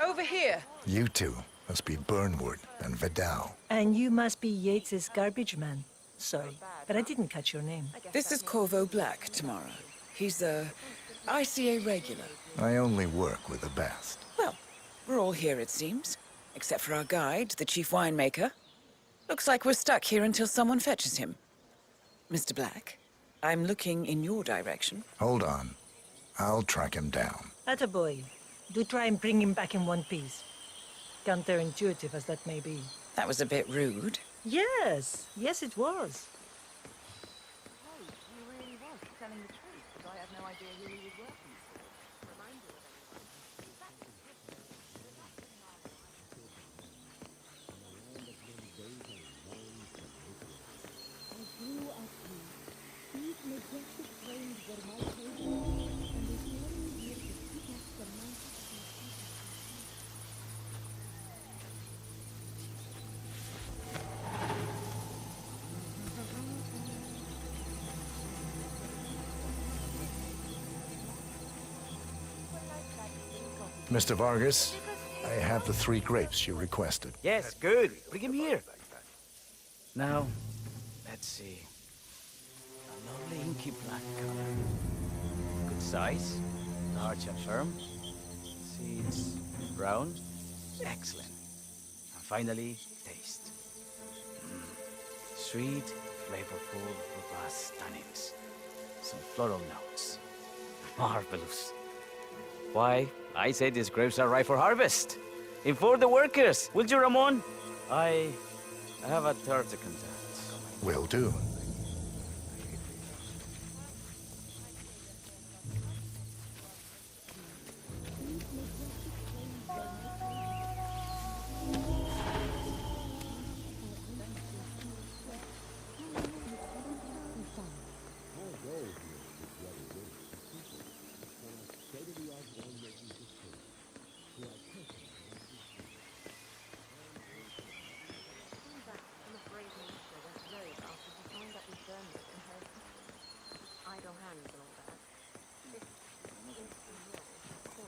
Over here. You two must be Burnwood and Vidal. And you must be Yates's garbage man. Sorry, but I didn't catch your name. This is Corvo Black, Tamara. He's a ICA regular. I only work with the best. Well, we're all here, it seems. Except for our guide, the chief winemaker. Looks like we're stuck here until someone fetches him. Mr. Black, I'm looking in your direction. Hold on. I'll track him down. Attaboy. Do try and bring him back in one piece. Counterintuitive as that may be. That was a bit rude. Yes, yes it was. oh, he really was telling the truth, because I had no idea who he was working for. Reminder of I grew up here. These majestic flames were my playground, and they carry here to pick up the mantle of my Mr. Vargas, I have the 3 grapes you requested. Yes, good. Bring him here. Now, let's see. A lovely inky black color. Good size, large and firm. Seeds brown. Excellent. And finally, taste. Sweet, flavorful, robust tannins. Some floral notes. Marvelous. Why, I say these grapes are ripe for harvest. Inform the workers, will you, Ramon? I have a third to contact. Will do.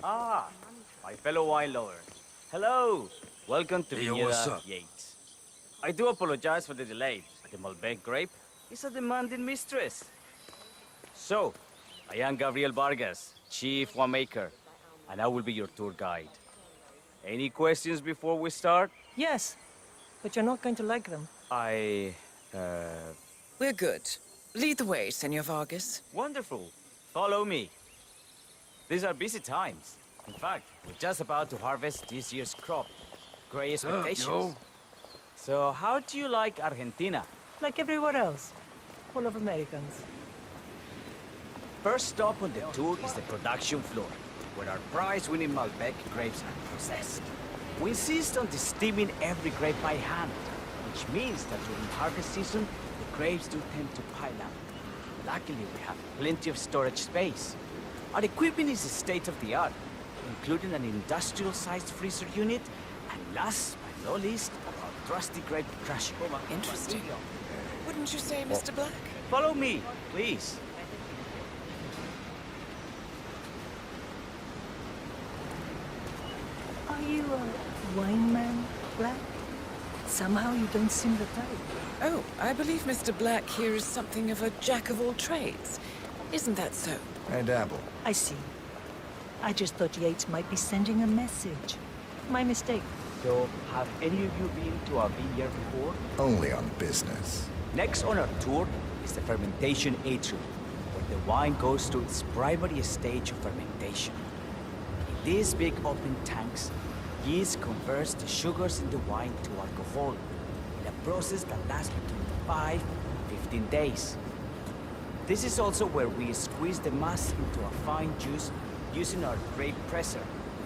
Ah, my fellow wine lover. Hello. Welcome to Hey, what's Vineyard up? Yates. I do apologize for the delay. The Malbec grape is a demanding mistress. So, I am Gabriel Vargas, chief winemaker, and I will be your tour guide. Any questions before we start? Yes, but you're not going to like them. We're good. Lead the way, Senor Vargas. Wonderful. Follow me. These are busy times. In fact, we're just about to harvest this year's crop. Great expectations. So how do you like Argentina? Like everywhere else. Full of Americans. First stop on the tour is the production floor, where our prize-winning Malbec grapes are processed. We insist on steaming every grape by hand, which means that during harvest season, the grapes do tend to pile up. Luckily, we have plenty of storage space. Our equipment is state-of-the-art, including an industrial-sized freezer unit, and last but not least, our trusty grape crusher. Interesting. Wouldn't you say, Mr. Black? Follow me, please. Are you a wine man, Black? Somehow you don't seem the type. Oh, I believe Mr. Black here is something of a jack of all trades. Isn't that so? I dabble. I see. I just thought Yates might be sending a message. My mistake. So, have any of you been to a vineyard before? Only on business. Next on our tour is the fermentation atrium, where the wine goes through its primary stage of fermentation. In these big open tanks, yeast converts the sugars in the wine to alcohol, in a process that lasts between 5 and 15 days. This is also where we squeeze the mass into a fine juice using our grape presser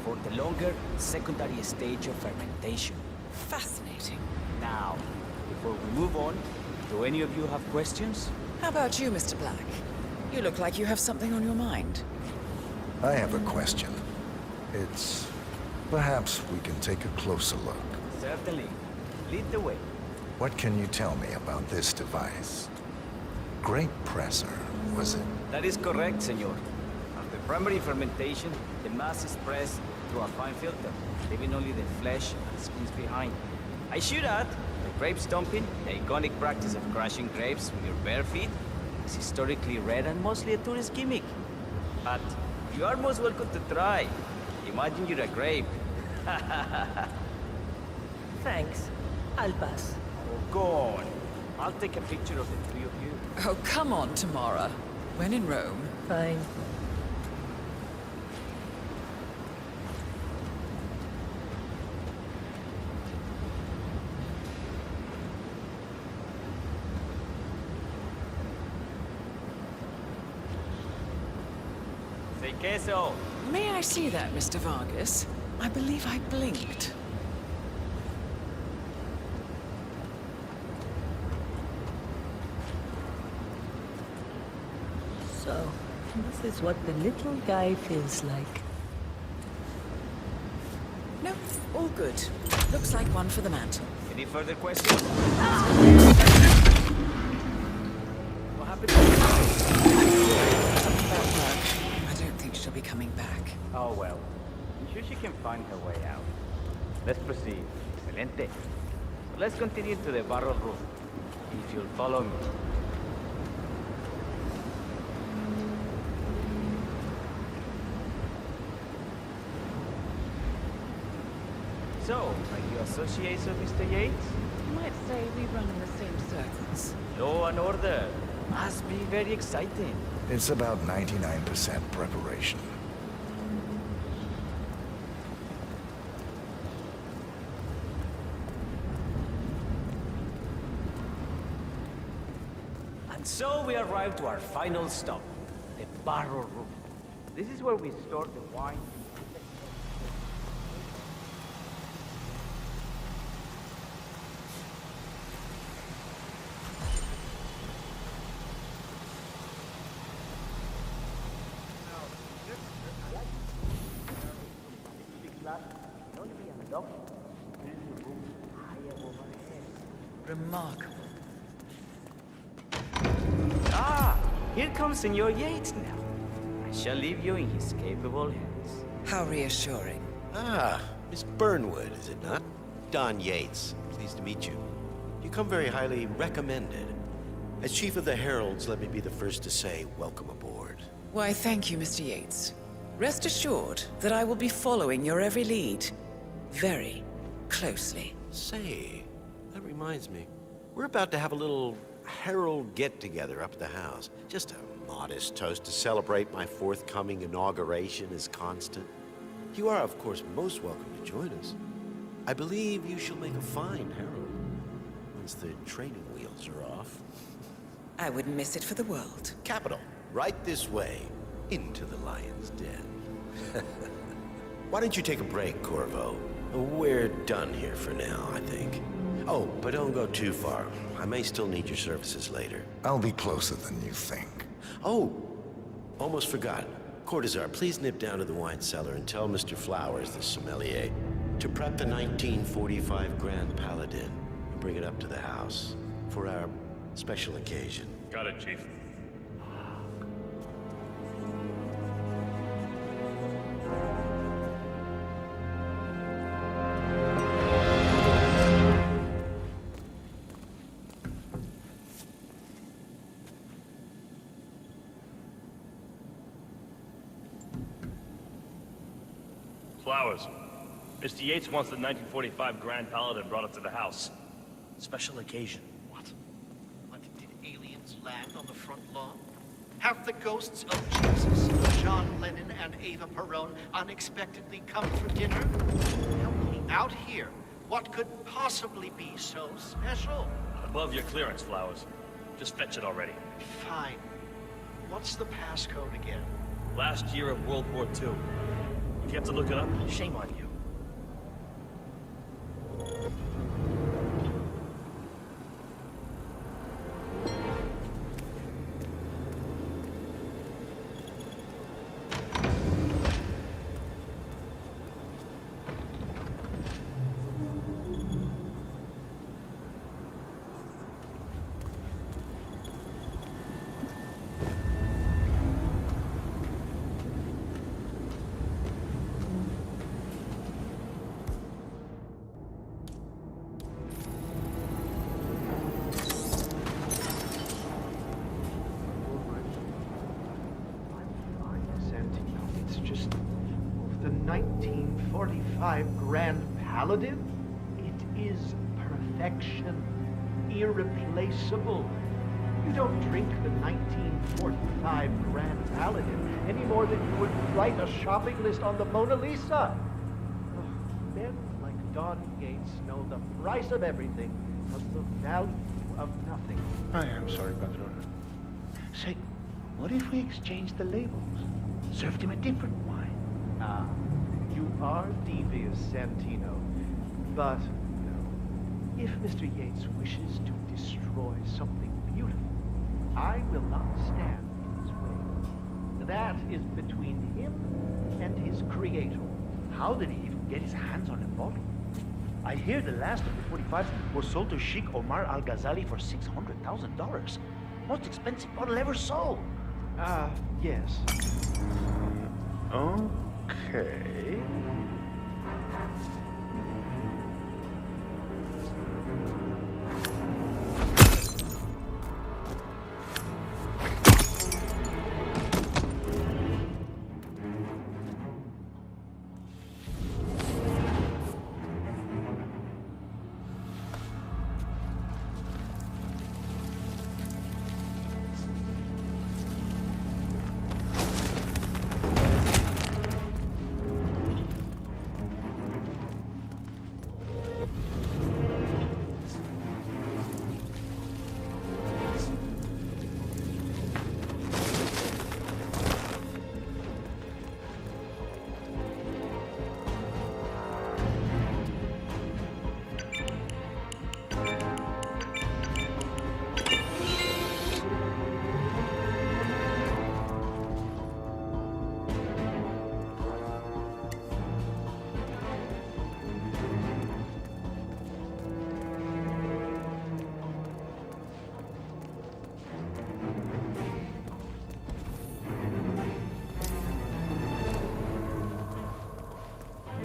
for the longer secondary stage of fermentation. Fascinating. Now, before we move on, do any of you have questions? How about you, Mr. Black? You look like you have something on your mind. I have a question. It's... perhaps we can take a closer look. Certainly. Lead the way. What can you tell me about this device? Grape presser, was it? That is correct, senor. After primary fermentation, the mass is pressed through a fine filter, leaving only the flesh and skins behind. I should add, the grape stomping, the iconic practice of crushing grapes with your bare feet, is historically rare and mostly a tourist gimmick. But you are most welcome to try. Imagine you're a grape. Thanks. I'll pass. Oh, go on. I'll take a picture of the three of you. Oh, come on, Tamara. When in Rome. Fine. Say queso. May I see that, Mr. Vargas? I believe I blinked. So, this is what the little guy feels like. No, all good. Looks like one for the mantle. Any further questions? What happened? I don't think she'll be coming back. Oh well. I'm sure she can find her way out. Let's proceed. Excelente. So let's continue to the barrel room. If you'll follow me. So, are you associates of Mr. Yates? You might say we run in the same circles. Law and order. Must be very exciting. It's about 99% preparation. And so we arrived to our final stop, the barrel room. This is where we store the wine. Remarkable. Ah, here comes Senor Yates now. I shall leave you in his capable hands. How reassuring. Ah, Miss Burnwood, is it not? Don Yates. Pleased to meet you. You come very highly recommended. As Chief of the Heralds, let me be the first to say welcome aboard. Why, thank you, Mr. Yates. Rest assured that I will be following your every lead. Very closely. Say, that reminds me. We're about to have a little herald get-together up at the house. Just a modest toast to celebrate my forthcoming inauguration as Constant. You are, of course, most welcome to join us. I believe you shall make a fine herald. once the training wheels are off. I wouldn't miss it for the world. Capital. Right this way. Into the lion's den. Why don't you take a break, Corvo? We're done here for now, I think. Oh, but don't go too far. I may still need your services later. I'll be closer than you think. Oh, almost forgot. Cortazar, please nip down to the wine cellar and tell Mr. Flowers, the sommelier, to prep the 1945 Grand Paladin and bring it up to the house for our special occasion. Got it, Chief. Flowers. Mr. Yates wants the 1945 Grand Paladin brought up to the house. Special occasion. What? Did aliens land on the front lawn? Have the ghosts of Jesus, John Lennon, and Eva Perón unexpectedly come for dinner? Help me out here. What could possibly be so special? Above your clearance, Flowers. Just fetch it already. Fine. What's the passcode again? Last year of World War II. If you have to look it up, shame on you. It's just the 1945 Grand Paladin. It is perfection, irreplaceable. You don't drink the 1945 Grand Paladin any more than you would write a shopping list on the Mona Lisa. Men like Don Yates know the price of everything, but the value of nothing. I am sorry, Patron. Say, what if we exchange the labels? Served him a different wine. Ah, you are devious, Santino. But, no. If Mr. Yates wishes to destroy something beautiful, I will not stand in his way. That is between him and his creator. How did he even get his hands on a bottle? I hear the last of the 45s were sold to Sheikh Omar Al-Ghazali for $600,000. Most expensive bottle ever sold. Yes. Okay.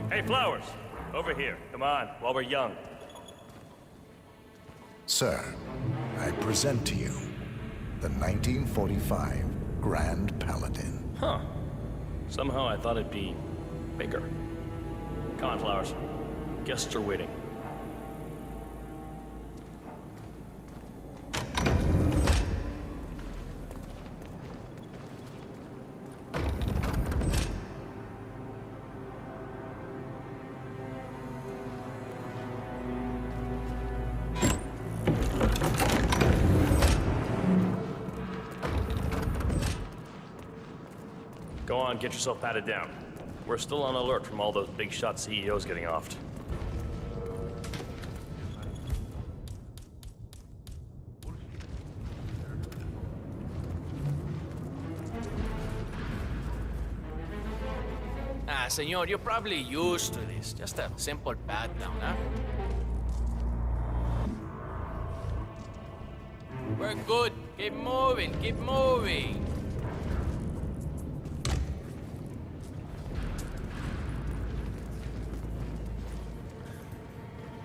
Hey, Flowers! Over here. Come on, while we're young. Sir, I present to you the 1945 Grand Paladin. Huh. Somehow I thought it'd be bigger. Come on, Flowers. Guests are waiting. Go on, get yourself patted down. We're still on alert from all those big shot CEOs getting offed. Ah, senor, you're probably used to this. Just a simple pat down, huh? We're good. Keep moving, keep moving.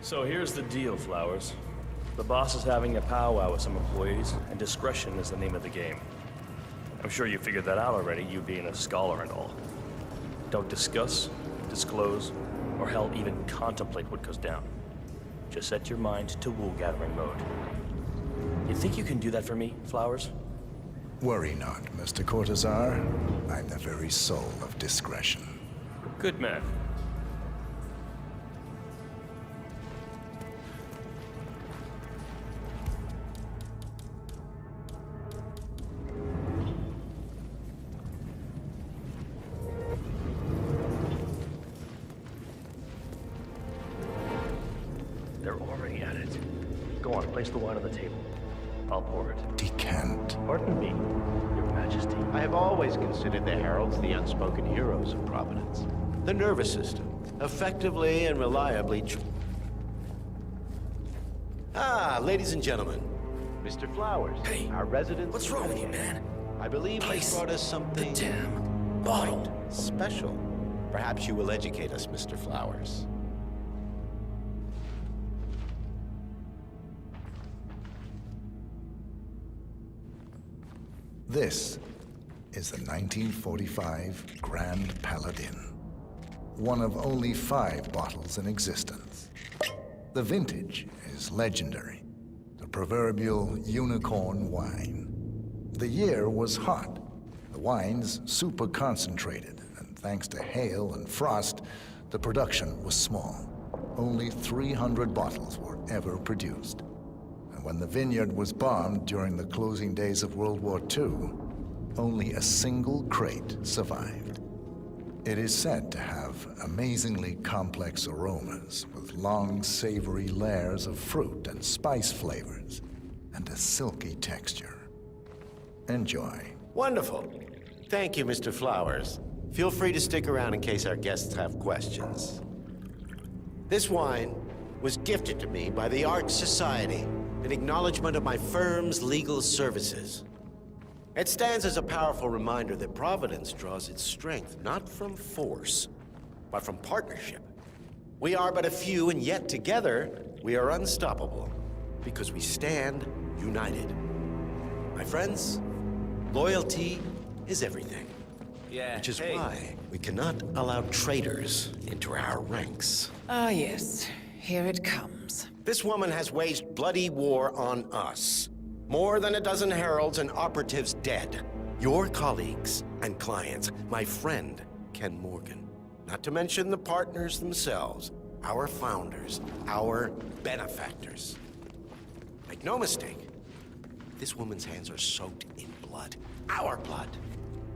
So here's the deal, Flowers. The boss is having a powwow with some employees, and discretion is the name of the game. I'm sure you figured that out already, you being a scholar and all. Don't discuss, disclose, or hell, even contemplate what goes down. Just set your mind to wool-gathering mode. You think you can do that for me, Flowers? Worry not, Mr. Cortazar. I'm the very soul of discretion. Good man. They're already at it. Go on, place the wine on the table. I'll pour it. Decant. Pardon me, Your Majesty. I have always considered the heralds the unspoken heroes of Providence. The nervous system, effectively and reliably ladies and gentlemen, Mr. Flowers, our resident. What's wrong with you, man? I believe he brought us something. The damn bottle. Special. Perhaps you will educate us, Mr. Flowers. This is the 1945 Grand Paladin, one of only 5 bottles in existence. The vintage is legendary, the proverbial unicorn wine. The year was hot, the wine's super concentrated, and thanks to hail and frost, the production was small. Only 300 bottles were ever produced. And when the vineyard was bombed during the closing days of World War II, only a single crate survived. It is said to have amazingly complex aromas with long, savory layers of fruit and spice flavors, and a silky texture. Enjoy. Wonderful. Thank you, Mr. Flowers. Feel free to stick around in case our guests have questions. This wine was gifted to me by the Art Society in acknowledgement of my firm's legal services. It stands as a powerful reminder that Providence draws its strength not from force, but from partnership. We are but a few, and yet together we are unstoppable because we stand united. My friends, loyalty is everything. Yeah, which is why we cannot allow traitors into our ranks. Ah, yes. Here it comes. This woman has waged bloody war on us. More than a dozen heralds and operatives dead. Your colleagues and clients, my friend, Ken Morgan. Not to mention the partners themselves, our founders, our benefactors. Make no mistake, this woman's hands are soaked in blood. Our blood.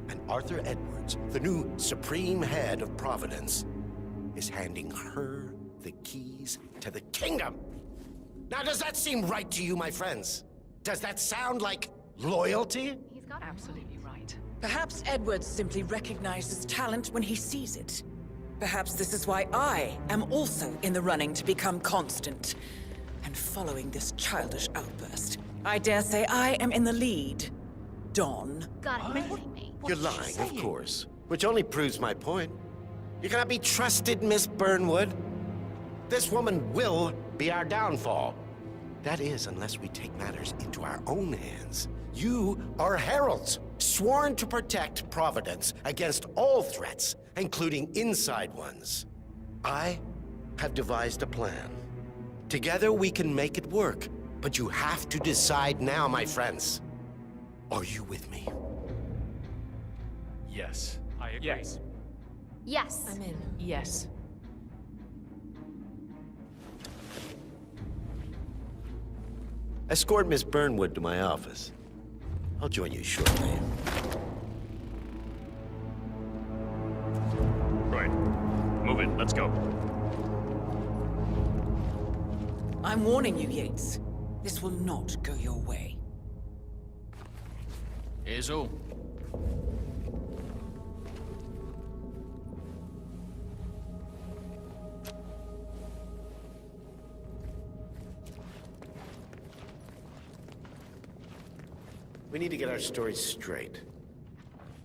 And Arthur Edwards, the new supreme head of Providence, is handing her the keys to the kingdom. Now, does that seem right to you, my friends? Does that sound like loyalty? He's got absolutely right. Perhaps Edwards simply recognizes talent when he sees it. Perhaps this is why I am also in the running to become constant. And following this childish outburst, I dare say I am in the lead. Dawn. God, me. You're lying, of course. Which only proves my point. You cannot be trusted, Miss Burnwood. This woman will be our downfall. That is, unless we take matters into our own hands. You are heralds, sworn to protect Providence against all threats, including inside ones. I have devised a plan. Together we can make it work, but you have to decide now, my friends. Are you with me? Yes. I agree. Yes. Yes. I'm in. Yes. Escort Miss Burnwood to my office. I'll join you shortly. Let's go. I'm warning you, Yates. This will not go your way. Here's all. We need to get our story straight.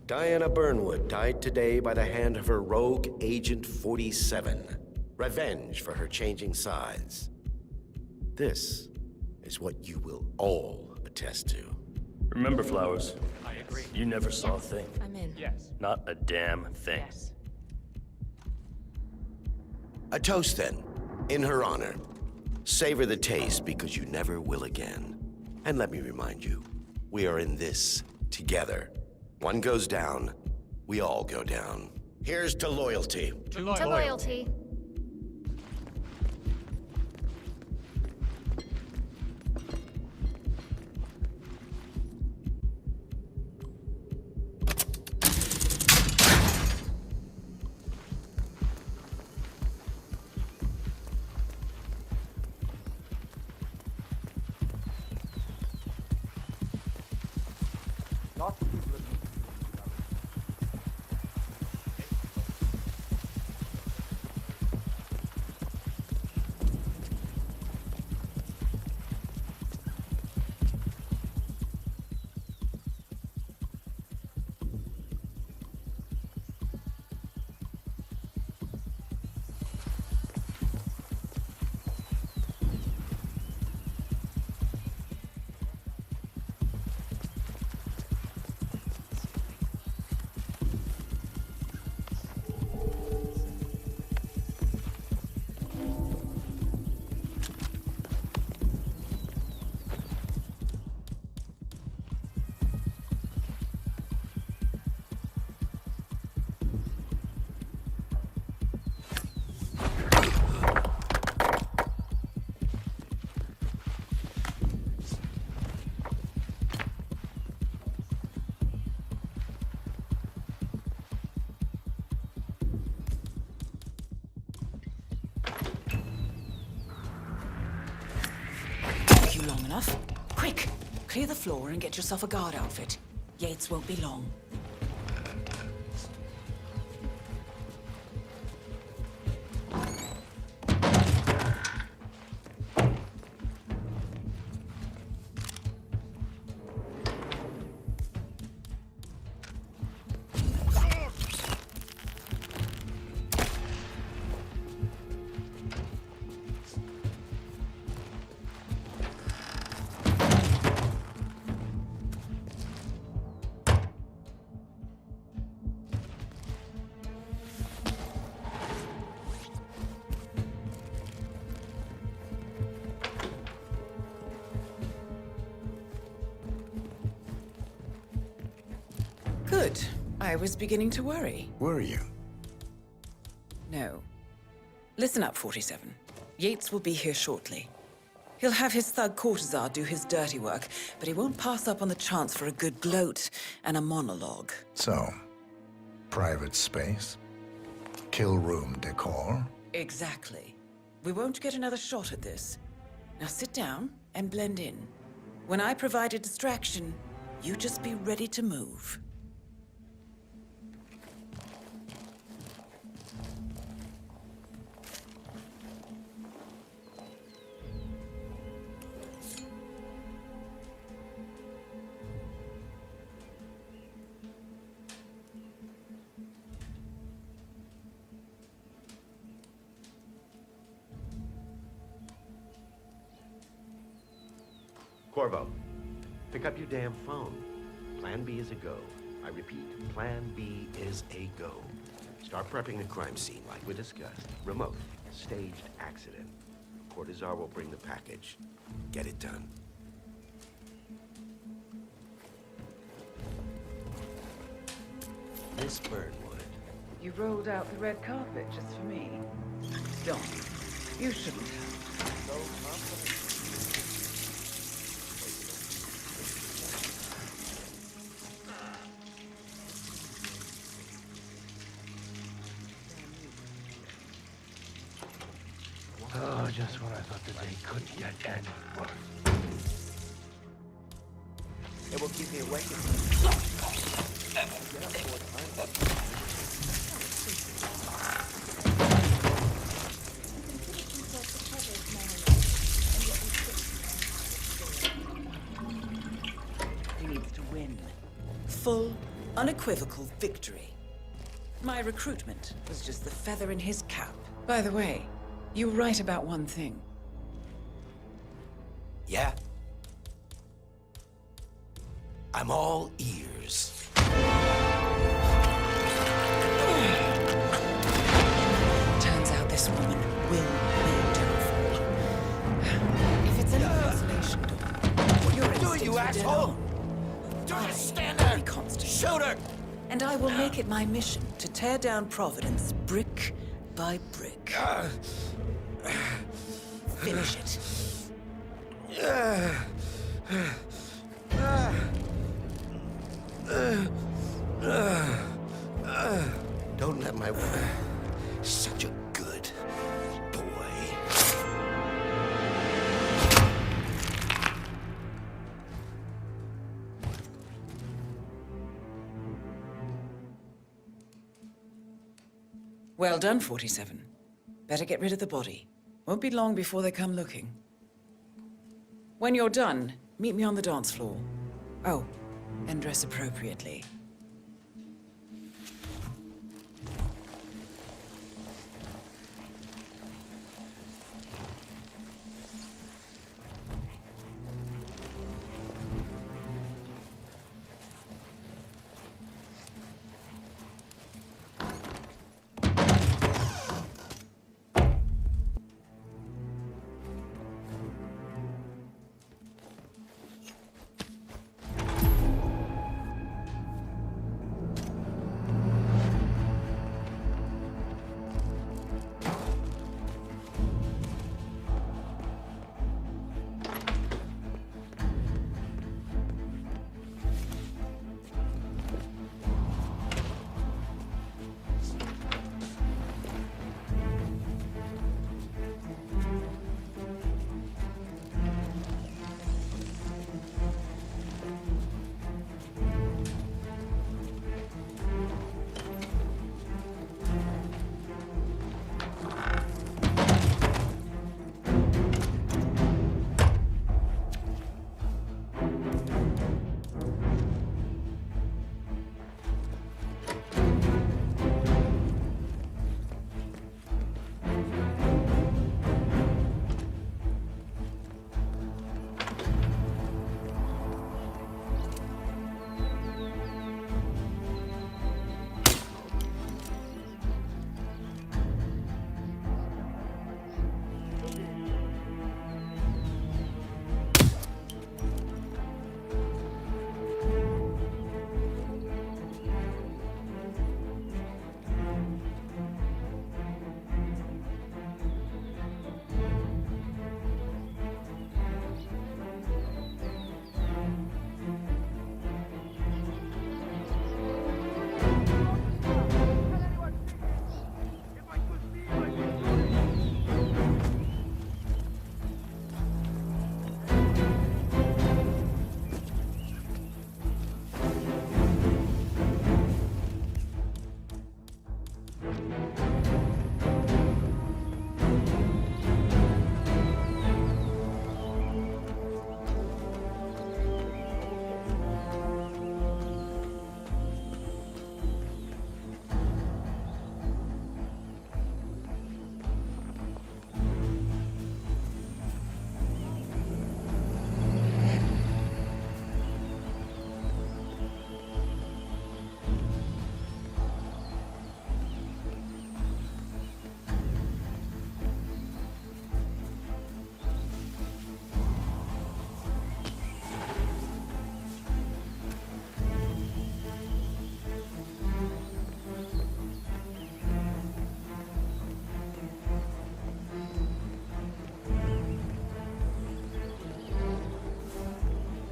Diana Burnwood died today by the hand of her rogue Agent 47. Revenge for her changing sides. This is what you will all attest to. Remember, Flowers. I agree. You never saw a thing. I'm in. Yes. Not a damn thing. Yes. A toast, then, in her honor. Savor the taste, because you never will again. And let me remind you, we are in this together. One goes down, we all go down. Here's to loyalty. To loyalty. Lots of people have been Long enough? Quick! Clear the floor and get yourself a guard outfit. Yates won't be long. Good. I was beginning to worry. Were you? No. Listen up, 47. Yates will be here shortly. He'll have his thug courtesan do his dirty work, but he won't pass up on the chance for a good gloat and a monologue. So, private space? Kill room decor? Exactly. We won't get another shot at this. Now sit down and blend in. When I provide a distraction, you just be ready to move. Corvo, pick up your damn phone. Plan B is a go. I repeat, Plan B is a go. Start prepping the crime scene like we discussed. Remote, staged accident. Cortazar will bring the package. Get it done. Miss Burnwood. You rolled out the red carpet just for me. Don't. You shouldn't have. Yesterday couldn't get any worse. It will keep me awake. He needs to win. Full, unequivocal victory. My recruitment was just the feather in his cap. By the way, you were right about one thing. Yeah? I'm all ears. Turns out this woman will be downfall. If it's an isolation door, what you're Do you, asshole? Just stand there! Shoot her! And I will make it my mission to tear down Providence brick by brick. Finish it. Don't let my... Such a good boy. Well done, 47. Better get rid of the body. Won't be long before they come looking. When you're done, meet me on the dance floor. Oh, and dress appropriately.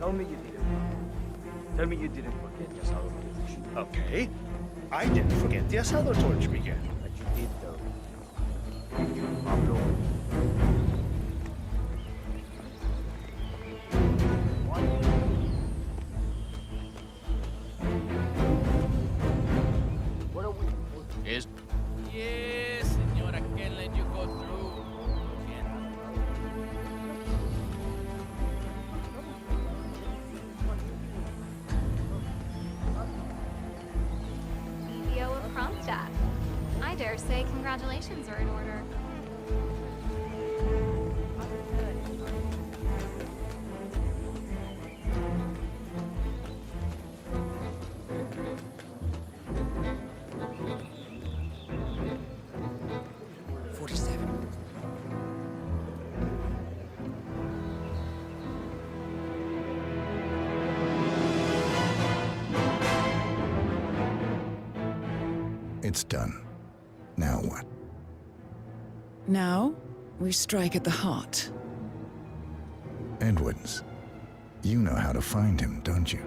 Tell me you didn't. Tell me you didn't forget the asado torch. Okay. I didn't forget the asado torch, Miguel. But you did, though. You popped over. dare say congratulations are in order. It's done. Now what? Now, we strike at the heart. Edwards. You know how to find him, don't you?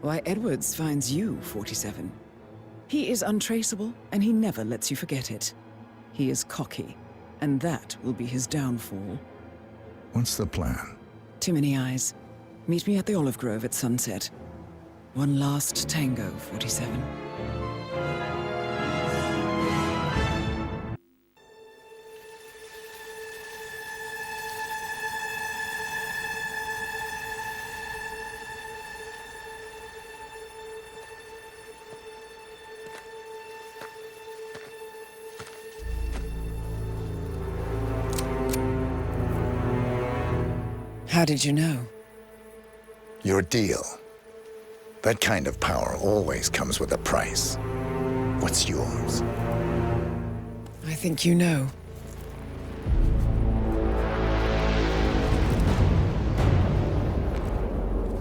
Why, Edwards finds you, 47. He is untraceable, and he never lets you forget it. He is cocky, and that will be his downfall. What's the plan? Too many eyes. Meet me at the olive grove at sunset. One last tango, 47. How did you know? Your deal. That kind of power always comes with a price. What's yours? I think you know.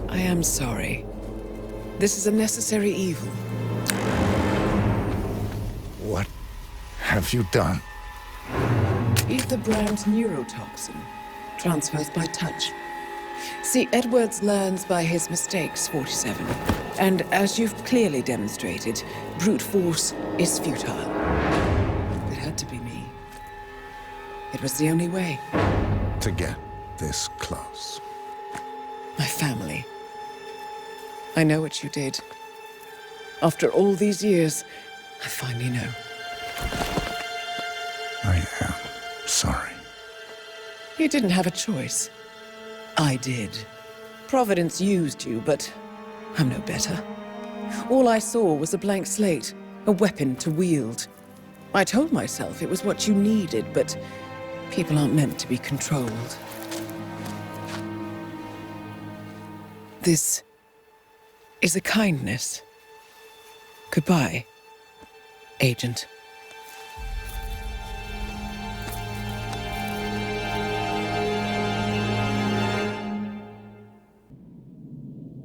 I am sorry. This is a necessary evil. What have you done? Ether brand neurotoxin. Transfers by touch. See, Edwards learns by his mistakes, 47. And as you've clearly demonstrated, brute force is futile. It had to be me. It was the only way. To get this close. My family. I know what you did. After all these years, I finally know. I am sorry. You didn't have a choice. I did. Providence used you, but I'm no better. All I saw was a blank slate, a weapon to wield. I told myself it was what you needed, but people aren't meant to be controlled. This is a kindness. Goodbye, Agent.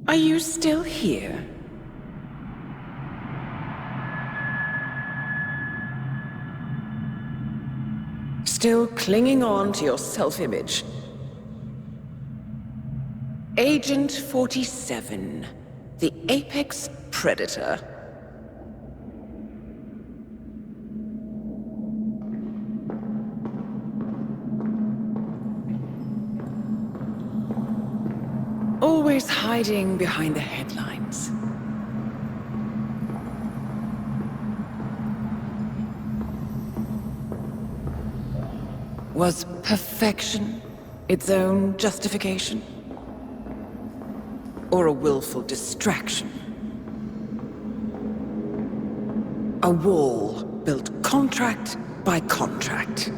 Are you still here? Still clinging on to your self-image? Agent 47, the apex predator. Always hiding behind the headlines. Was perfection its own justification? Or a willful distraction? A wall built contract by contract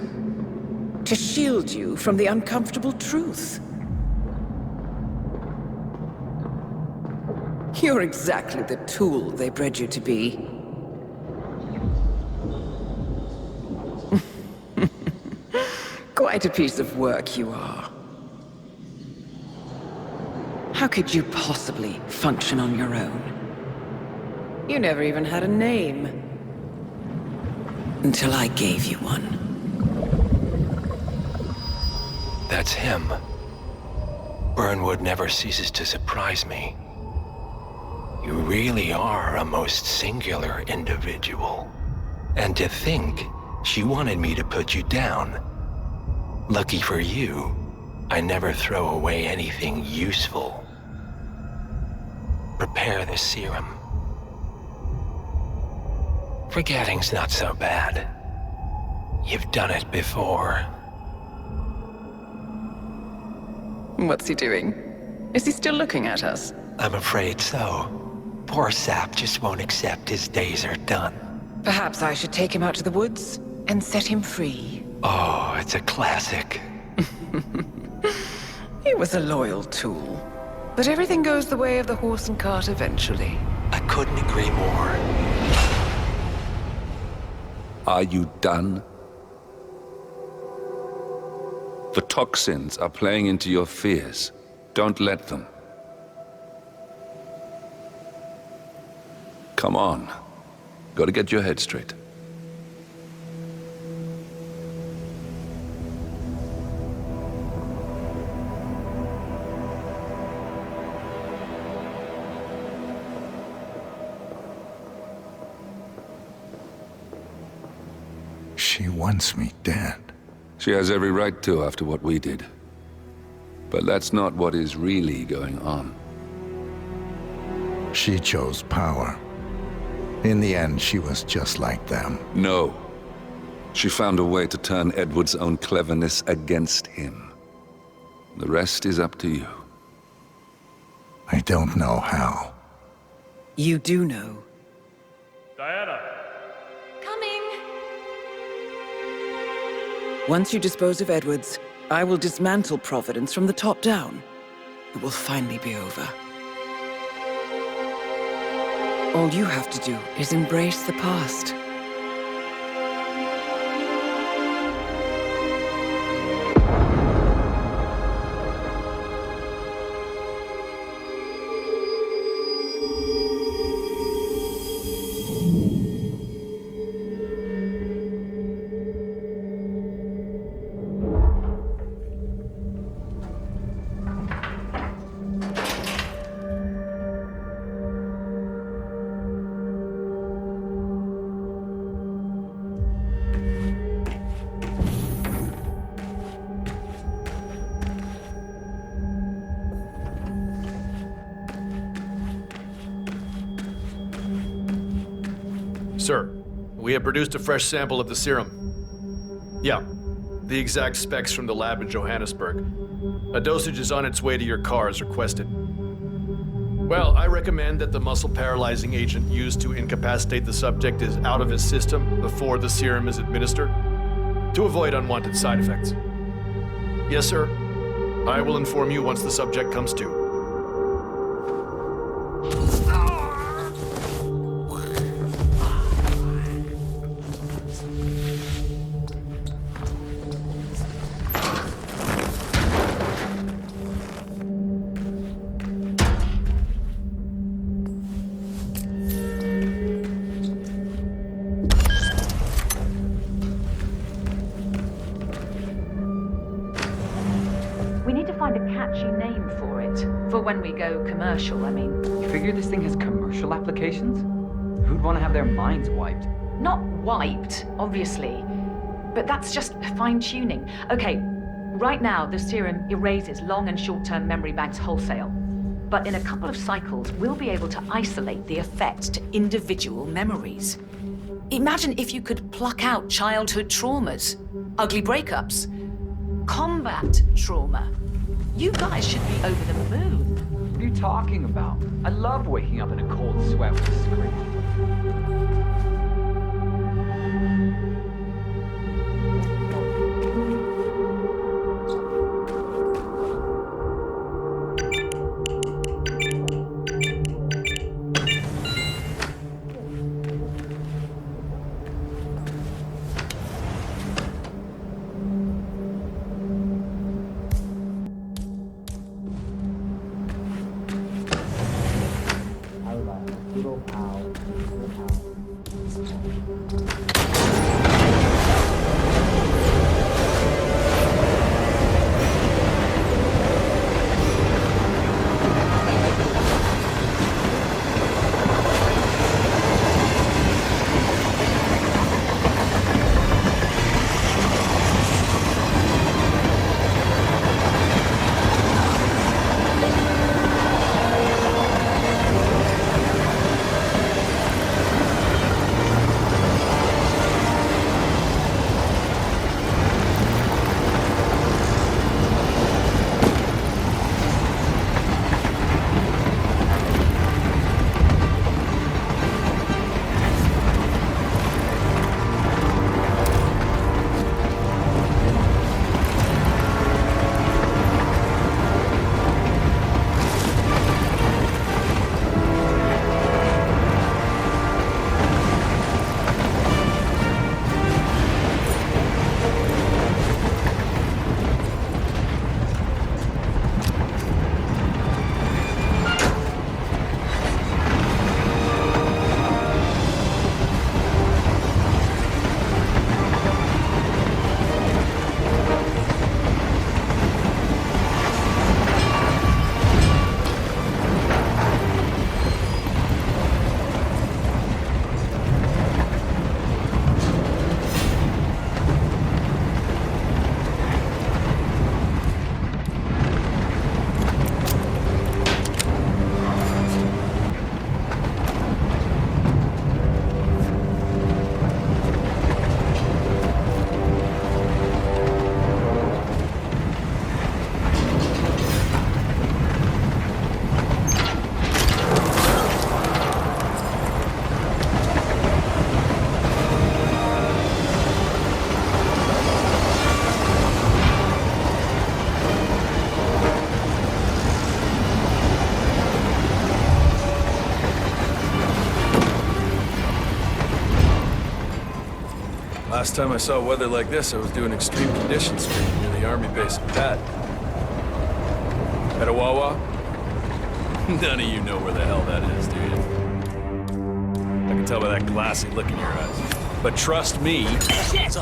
to shield you from the uncomfortable truth. You're exactly the tool they bred you to be. Quite a piece of work you are. How could you possibly function on your own? You never even had a name. Until I gave you one. That's him. Burnwood never ceases to surprise me. You really are a most singular individual. And to think she wanted me to put you down. Lucky for you, I never throw away anything useful. Prepare the serum. Forgetting's not so bad. You've done it before. What's he doing? Is he still looking at us? I'm afraid so. Poor Sap just won't accept his days are done. Perhaps I should take him out to the woods and set him free. Oh, it's a classic. He was a loyal tool. But everything goes the way of the horse and cart eventually. I couldn't agree more. Are you done? The toxins are playing into your fears. Don't let them. Come on. Gotta get your head straight. She wants me dead. She has every right to after what we did. But that's not what is really going on. She chose power. In the end, she was just like them. No. She found a way to turn Edward's own cleverness against him. The rest is up to you. I don't know how. You do know. Diana! Coming! Once you dispose of Edwards, I will dismantle Providence from the top down. It will finally be over. All you have to do is embrace the past. Sir, we have produced a fresh sample of the serum. Yeah, the exact specs from the lab in Johannesburg. A dosage is on its way to your car as requested. Well, I recommend that the muscle-paralyzing agent used to incapacitate the subject is out of his system before the serum is administered, to avoid unwanted side effects. Yes, sir. I will inform you once the subject comes to. When we go commercial, I mean. You figure this thing has commercial applications? Who'd want to have their minds wiped? Not wiped, obviously. But that's just fine-tuning. Okay, right now the serum erases long and short-term memory banks wholesale. But in a couple of cycles, we'll be able to isolate the effects to individual memories. Imagine if you could pluck out childhood traumas, ugly breakups, combat trauma. You guys should be over the moon. What are you talking about? I love waking up in a cold sweat with a scream. Last time I saw weather like this, I was doing extreme conditions training near the army base in Pat. Petawawa? None of you know where the hell that is, do you? I can tell by that glassy look in your eyes. But trust me... Shit!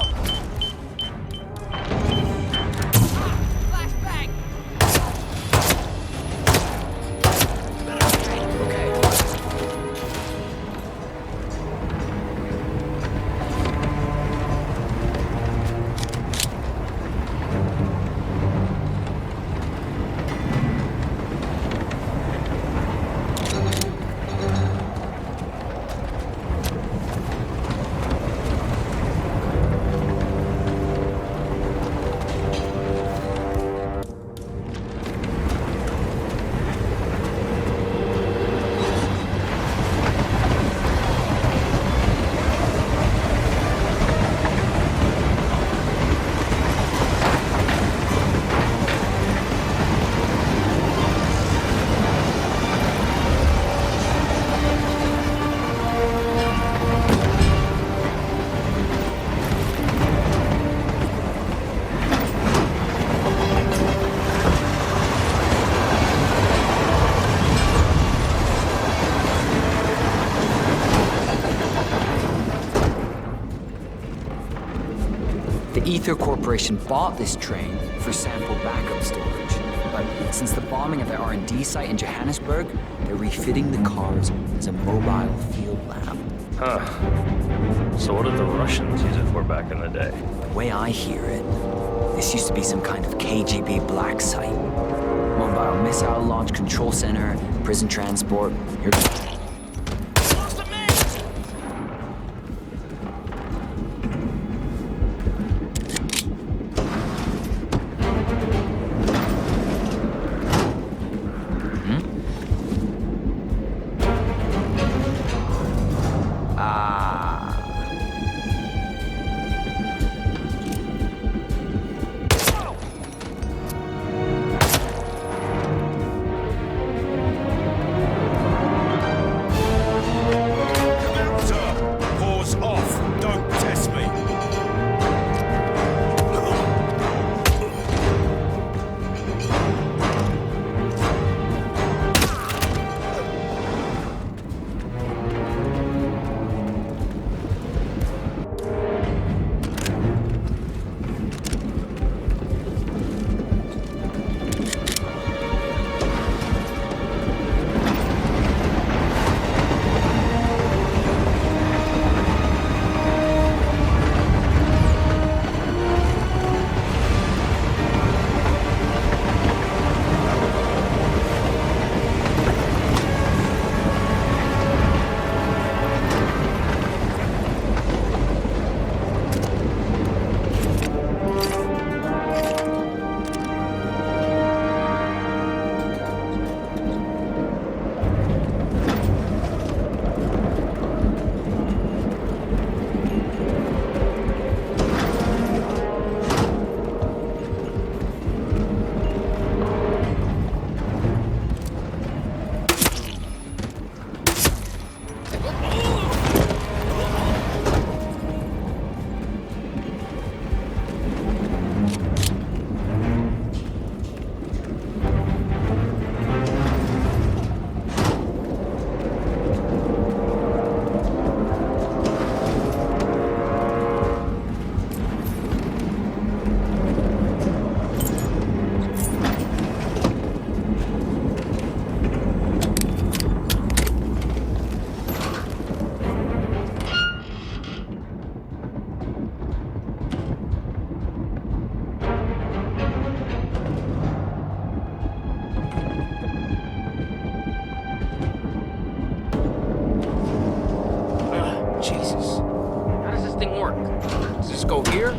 Ether Corporation bought this train for sample backup storage. But since the bombing of the R&D site in Johannesburg, they're refitting the cars as a mobile field lab. Huh. So what did the Russians use it for back in the day? The way I hear it, this used to be some kind of KGB black site. Mobile missile launch control center, prison transport. Go here?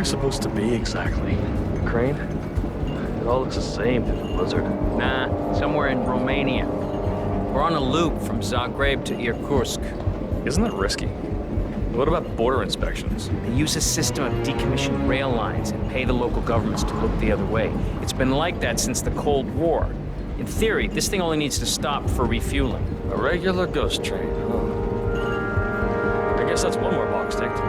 this supposed to be exactly? Ukraine? It all looks the same to the blizzard. Nah, somewhere in Romania. We're on a loop from Zagreb to Irkutsk. Isn't that risky? What about border inspections? They use a system of decommissioned rail lines and pay the local governments to look the other way. It's been like that since the Cold War. In theory, this thing only needs to stop for refueling. A regular ghost train, huh? I guess that's one more box ticked.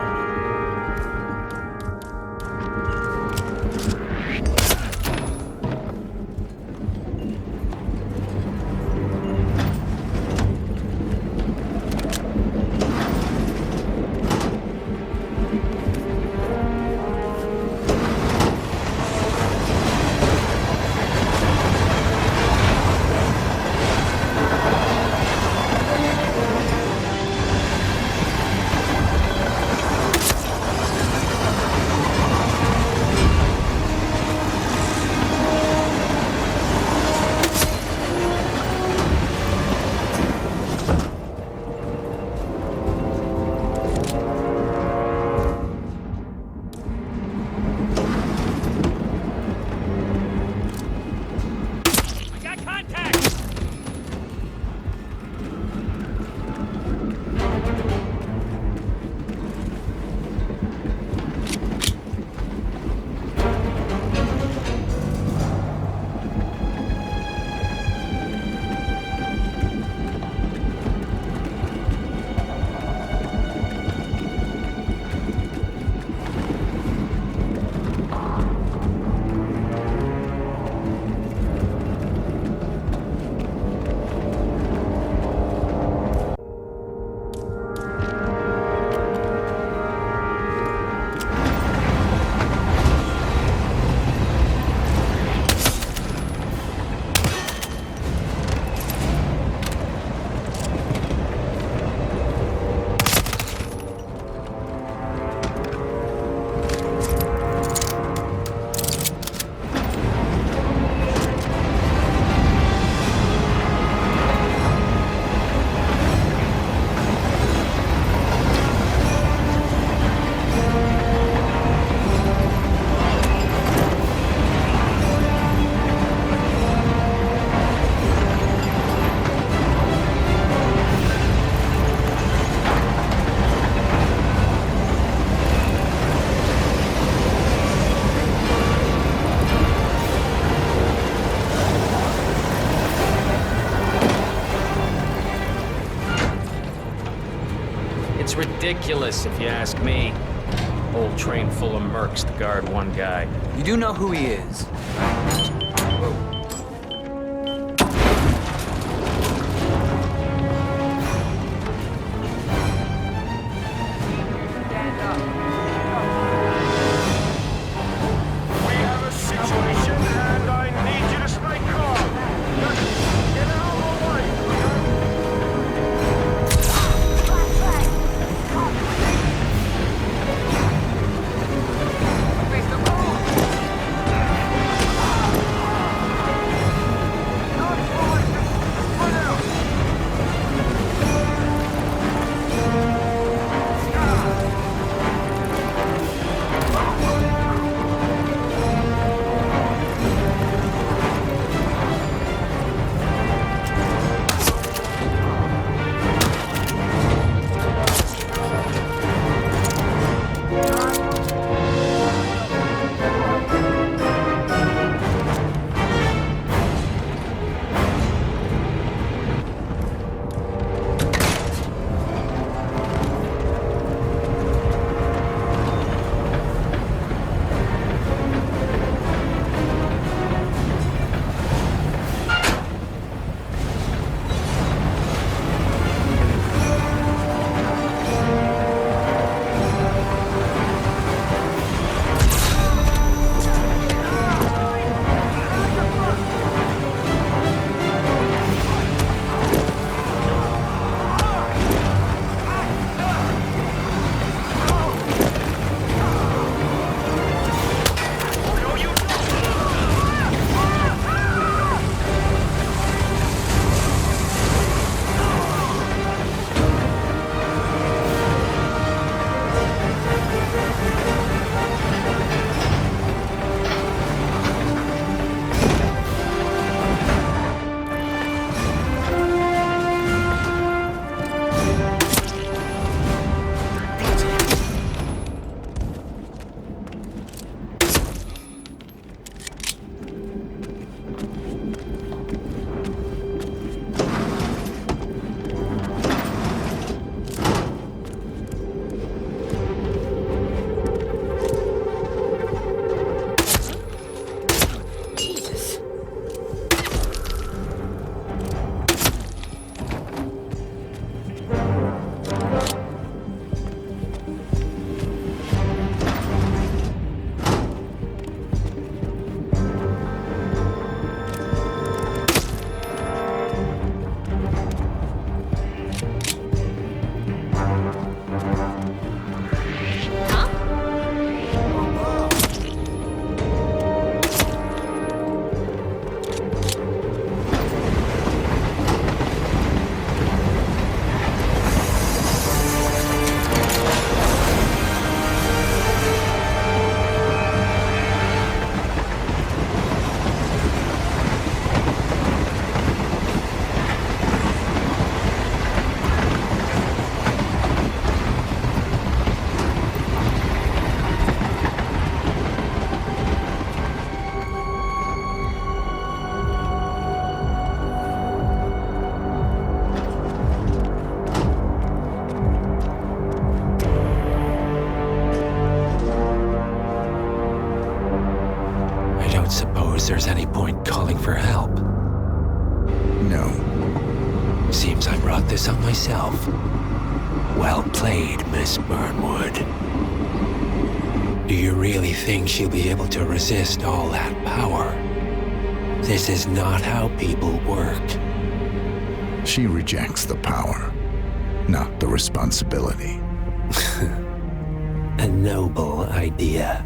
Ridiculous, if you ask me. Whole train full of mercs to guard one guy. You do know who he is. No. Seems I brought this on myself. Well played, Miss Burnwood. Do you really think she'll be able to resist all that power? This is not how people work. She rejects the power, not the responsibility. A noble idea.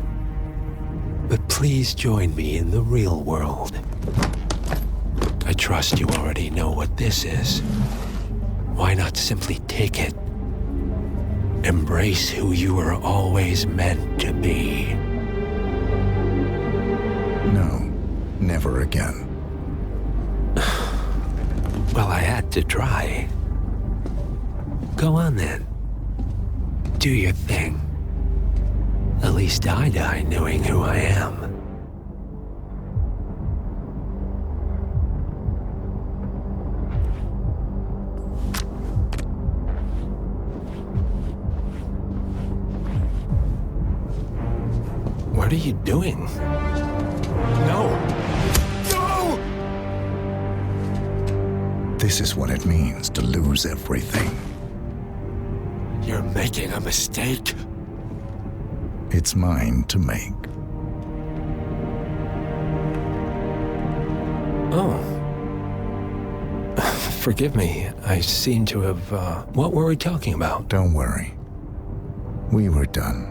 But please join me in the real world. I trust you already know what this is. Why not simply take it? Embrace who you were always meant to be. No, never again. Well, I had to try. Go on then. Do your thing. At least I die knowing who I am. What are you doing? No! No! This is what it means to lose everything. You're making a mistake. It's mine to make. Oh. Forgive me. I seem to have, What were we talking about? Don't worry. We were done.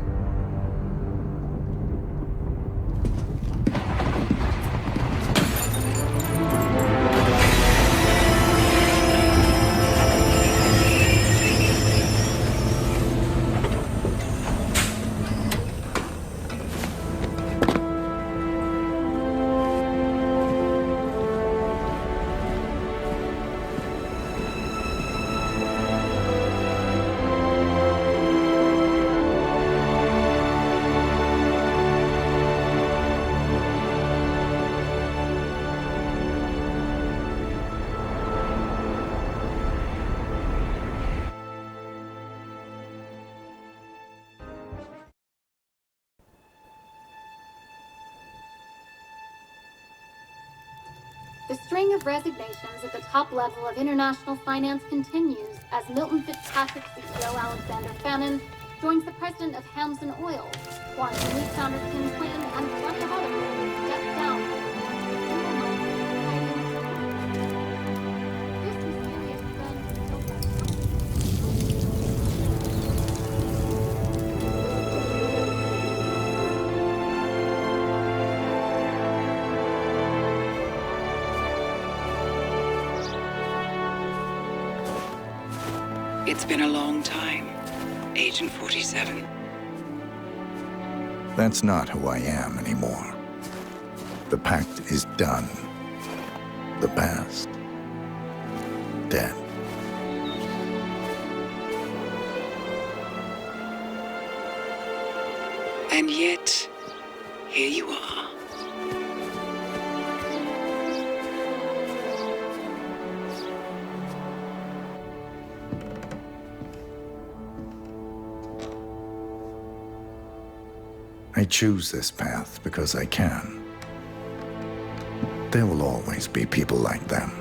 The string of resignations at the top level of international finance continues as Milton Fitzpatrick CEO Alexander Fannin joins the president of Hamson Oil, Quantum Leap founder Tim Quinn, and plenty of others step down. It's been a long time, Agent 47. That's not who I am anymore. The pact is done. The past, dead. And yet, here you are. I choose this path because I can. There will always be people like them.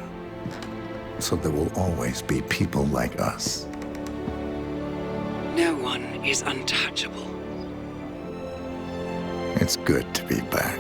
So there will always be people like us. No one is untouchable. It's good to be back.